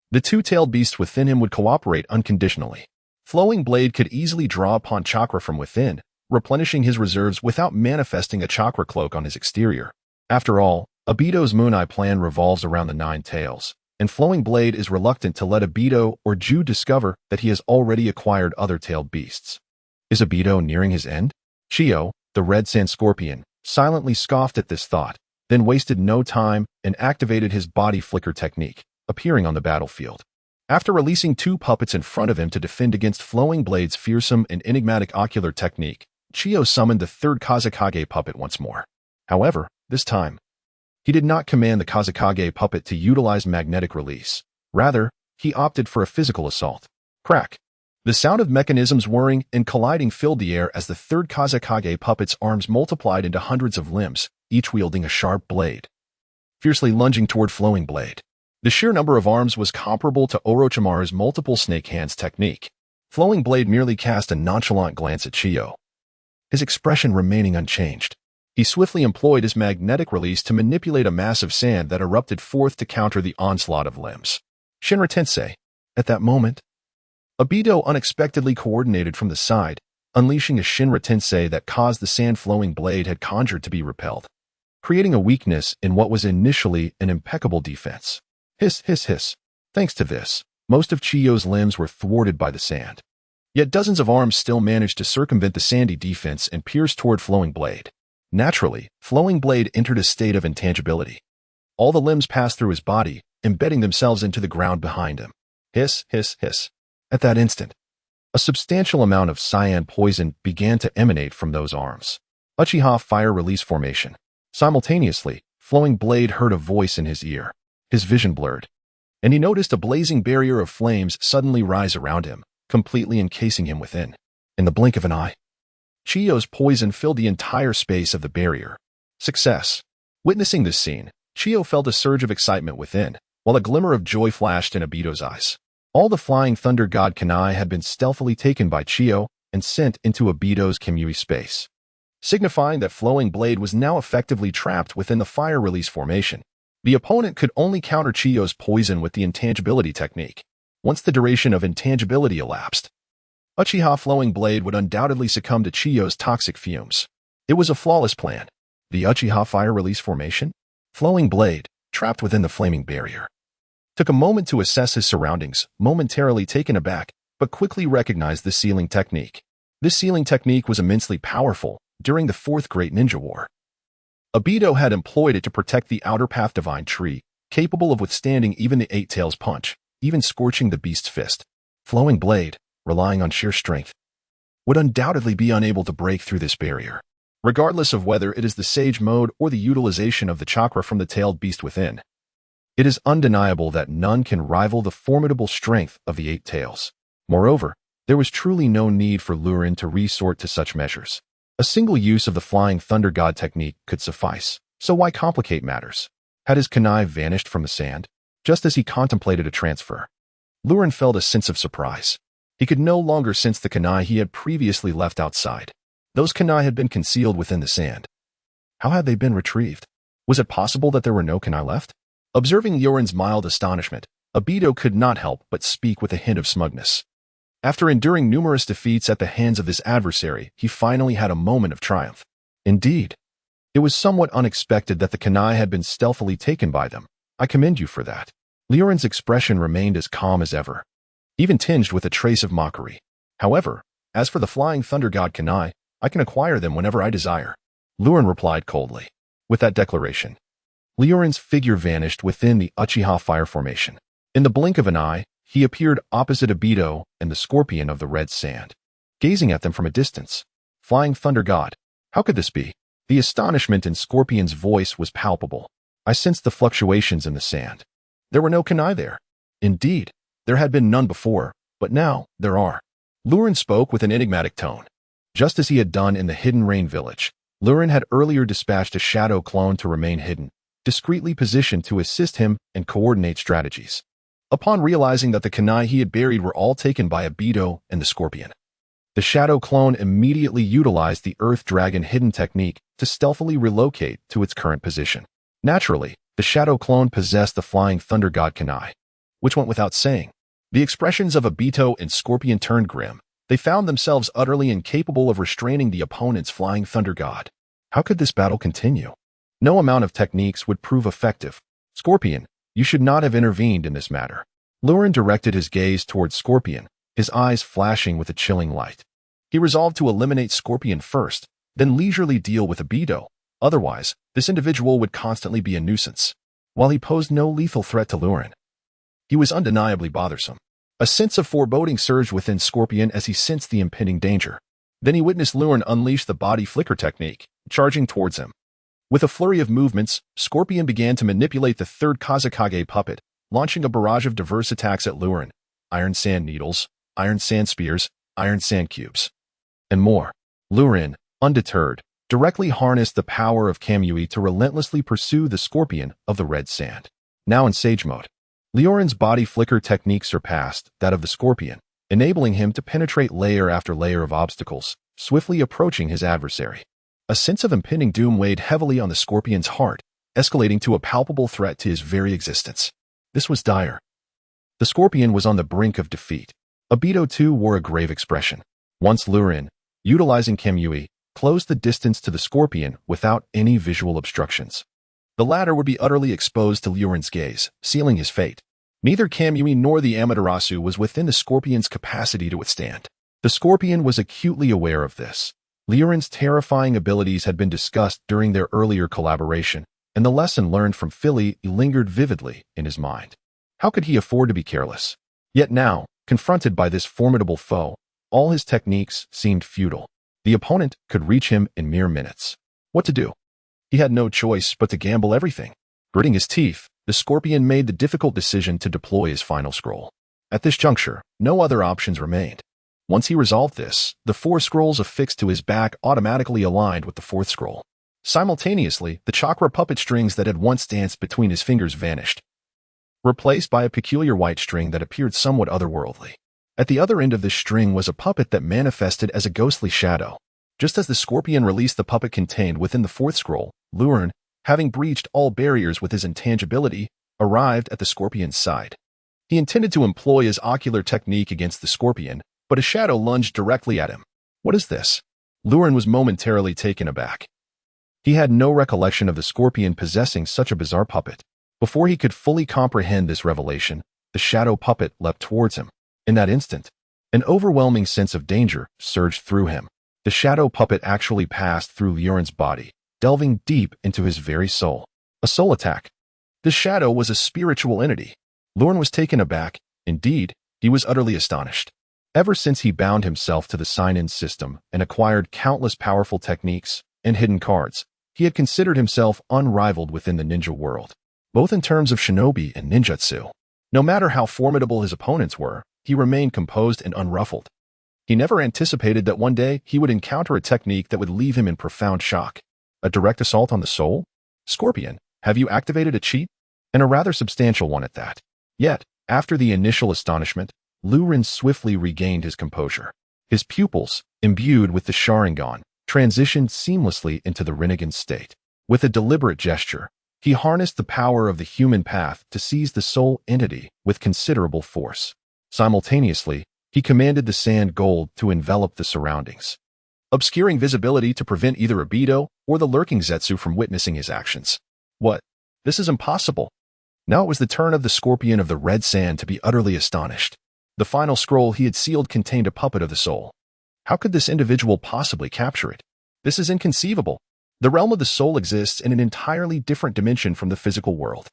The two tailed beasts within him would cooperate unconditionally. Flowing Blade could easily draw upon chakra from within, replenishing his reserves without manifesting a chakra cloak on his exterior. After all, Obito's Moon Eye plan revolves around the 9 tails, and Flowing Blade is reluctant to let Obito or Ju discover that he has already acquired other tailed beasts. Is Obito nearing his end? Chio, the Red Sand Scorpion, silently scoffed at this thought, then wasted no time and activated his body flicker technique, appearing on the battlefield. After releasing 2 puppets in front of him to defend against Flowing Blade's fearsome and enigmatic ocular technique, Chio summoned the 3rd Kazekage puppet once more. However, this time, he did not command the Kazekage puppet to utilize magnetic release. Rather, he opted for a physical assault. Crack! The sound of mechanisms whirring and colliding filled the air as the third Kazekage puppet's arms multiplied into hundreds of limbs, each wielding a sharp blade, fiercely lunging toward Flowing Blade. The sheer number of arms was comparable to Orochimaru's multiple snake hands technique. Flowing Blade merely cast a nonchalant glance at Chiyo, his expression remaining unchanged. He swiftly employed his magnetic release to manipulate a mass of sand that erupted forth to counter the onslaught of limbs. Shinra Tensei. At that moment, Obito unexpectedly coordinated from the side, unleashing a Shinra Tensei that caused the sand Flowing Blade had conjured to be repelled, creating a weakness in what was initially an impeccable defense. Hiss, hiss, hiss. Thanks to this, most of Chiyo's limbs were thwarted by the sand. Yet dozens of arms still managed to circumvent the sandy defense and pierce toward Flowing Blade. Naturally, Flowing Blade entered a state of intangibility. All the limbs passed through his body, embedding themselves into the ground behind him. Hiss, hiss, hiss. At that instant, a substantial amount of cyan poison began to emanate from those arms. Uchiha Fire Release Formation. Simultaneously, Flowing Blade heard a voice in his ear. His vision blurred, and he noticed a blazing barrier of flames suddenly rise around him, completely encasing him within. In the blink of an eye, Chiyo's poison filled the entire space of the barrier. Success. Witnessing this scene, Chiyo felt a surge of excitement within, while a glimmer of joy flashed in Obito's eyes. All the Flying Thunder God Kanai had been stealthily taken by Chiyo and sent into Obito's Kamui space, signifying that Flowing Blade was now effectively trapped within the Fire Release Formation. The opponent could only counter Chiyo's poison with the intangibility technique. Once the duration of intangibility elapsed, Uchiha Flowing Blade would undoubtedly succumb to Chiyo's toxic fumes. It was a flawless plan. The Uchiha Fire Release Formation? Flowing Blade, trapped within the flaming barrier, took a moment to assess his surroundings, momentarily taken aback, but quickly recognized the sealing technique. This sealing technique was immensely powerful during the Fourth Great Ninja War. Obito had employed it to protect the Outer Path Divine Tree, capable of withstanding even the Eight Tails punch, even scorching the beast's fist. Flowing Blade, relying on sheer strength, would undoubtedly be unable to break through this barrier, regardless of whether it is the Sage Mode or the utilization of the chakra from the tailed beast within. It is undeniable that none can rival the formidable strength of the Eight Tails. Moreover, there was truly no need for Liu Ren to resort to such measures. A single use of the Flying Thunder God technique could suffice, so why complicate matters? Had his kunai vanished from the sand? Just as he contemplated a transfer, Liu Ren felt a sense of surprise. He could no longer sense the kunai he had previously left outside. Those kunai had been concealed within the sand. How had they been retrieved? Was it possible that there were no kunai left? Observing Liu Ren's mild astonishment, Obito could not help but speak with a hint of smugness. After enduring numerous defeats at the hands of this adversary, he finally had a moment of triumph. Indeed, it was somewhat unexpected that the kunai had been stealthily taken by them. I commend you for that. Liu Ren's expression remained as calm as ever, even tinged with a trace of mockery. However, as for the Flying Thunder God kunai, I can acquire them whenever I desire. Liu Ren replied coldly. With that declaration, Liu Ren's figure vanished within the Uchiha Fire Formation. In the blink of an eye, he appeared opposite Obito and the scorpion of the red sand, gazing at them from a distance. Flying Thunder God, how could this be? The astonishment in Scorpion's voice was palpable. I sensed the fluctuations in the sand. There were no kunai there. Indeed, there had been none before, but now there are. Liu Ren spoke with an enigmatic tone. Just as he had done in the Hidden Rain Village, Liu Ren had earlier dispatched a shadow clone to remain hidden, discreetly positioned to assist him and coordinate strategies. Upon realizing that the kunai he had buried were all taken by Obito and the scorpion, the shadow clone immediately utilized the Earth Dragon hidden technique to stealthily relocate to its current position. Naturally, the shadow clone possessed the Flying Thunder God kunai, which went without saying. The expressions of Obito and Scorpion turned grim. They found themselves utterly incapable of restraining the opponent's Flying Thunder God. How could this battle continue? No amount of techniques would prove effective. Scorpion, you should not have intervened in this matter. Liu Ren directed his gaze towards Scorpion, his eyes flashing with a chilling light. He resolved to eliminate Scorpion first, then leisurely deal with Obito. Otherwise, this individual would constantly be a nuisance. While he posed no lethal threat to Liu Ren, he was undeniably bothersome. A sense of foreboding surged within Scorpion as he sensed the impending danger. Then he witnessed Liu Ren unleash the body flicker technique, charging towards him. With a flurry of movements, Scorpion began to manipulate the third Kazekage puppet, launching a barrage of diverse attacks at Liu Ren. Iron sand needles, iron sand spears, iron sand cubes, and more. Liu Ren, undeterred, directly harnessed the power of Kamui to relentlessly pursue the scorpion of the red sand. Now in sage mode, Liu Ren's body flicker technique surpassed that of the scorpion, enabling him to penetrate layer after layer of obstacles, swiftly approaching his adversary. A sense of impending doom weighed heavily on the scorpion's heart, escalating to a palpable threat to his very existence. This was dire. The scorpion was on the brink of defeat. Obito too wore a grave expression. Once Liu Ren, utilizing Kamui, closed the distance to the scorpion without any visual obstructions. The latter would be utterly exposed to Liu Ren's gaze, sealing his fate. Neither Kamui nor the Amaterasu was within the scorpion's capacity to withstand. The scorpion was acutely aware of this. Liu Ren's terrifying abilities had been discussed during their earlier collaboration, and the lesson learned from Philly lingered vividly in his mind. How could he afford to be careless? Yet now, confronted by this formidable foe, all his techniques seemed futile. The opponent could reach him in mere minutes. What to do? He had no choice but to gamble everything. Gritting his teeth, the scorpion made the difficult decision to deploy his final scroll. At this juncture, no other options remained. Once he resolved this, the 4 scrolls affixed to his back automatically aligned with the 4th scroll. Simultaneously, the chakra puppet strings that had once danced between his fingers vanished, replaced by a peculiar white string that appeared somewhat otherworldly. At the other end of this string was a puppet that manifested as a ghostly shadow. Just as the scorpion released the puppet contained within the 4th scroll, Liu Ren, having breached all barriers with his intangibility, arrived at the scorpion's side. He intended to employ his ocular technique against the scorpion, but a shadow lunged directly at him. What is this? Liu Ren was momentarily taken aback. He had no recollection of the scorpion possessing such a bizarre puppet. Before he could fully comprehend this revelation, the shadow puppet leapt towards him. In that instant, an overwhelming sense of danger surged through him. The shadow puppet actually passed through Liu Ren's body, delving deep into his very soul. A soul attack. The shadow was a spiritual entity. Liu Ren was taken aback. Indeed, he was utterly astonished. Ever since he bound himself to the sign-in system and acquired countless powerful techniques and hidden cards, he had considered himself unrivaled within the ninja world, both in terms of shinobi and ninjutsu. No matter how formidable his opponents were, he remained composed and unruffled. He never anticipated that one day he would encounter a technique that would leave him in profound shock. A direct assault on the soul? Scorpion, have you activated a cheat? And a rather substantial one at that. Yet, after the initial astonishment, Liu Ren swiftly regained his composure. His pupils, imbued with the Sharingan, transitioned seamlessly into the Rinnegan state. With a deliberate gesture, he harnessed the power of the human path to seize the soul entity with considerable force. Simultaneously, he commanded the sand gold to envelop the surroundings, obscuring visibility to prevent either Obito or the lurking Zetsu from witnessing his actions. What? This is impossible. Now it was the turn of the scorpion of the red sand to be utterly astonished. The final scroll he had sealed contained a puppet of the soul. How could this individual possibly capture it? This is inconceivable. The realm of the soul exists in an entirely different dimension from the physical world.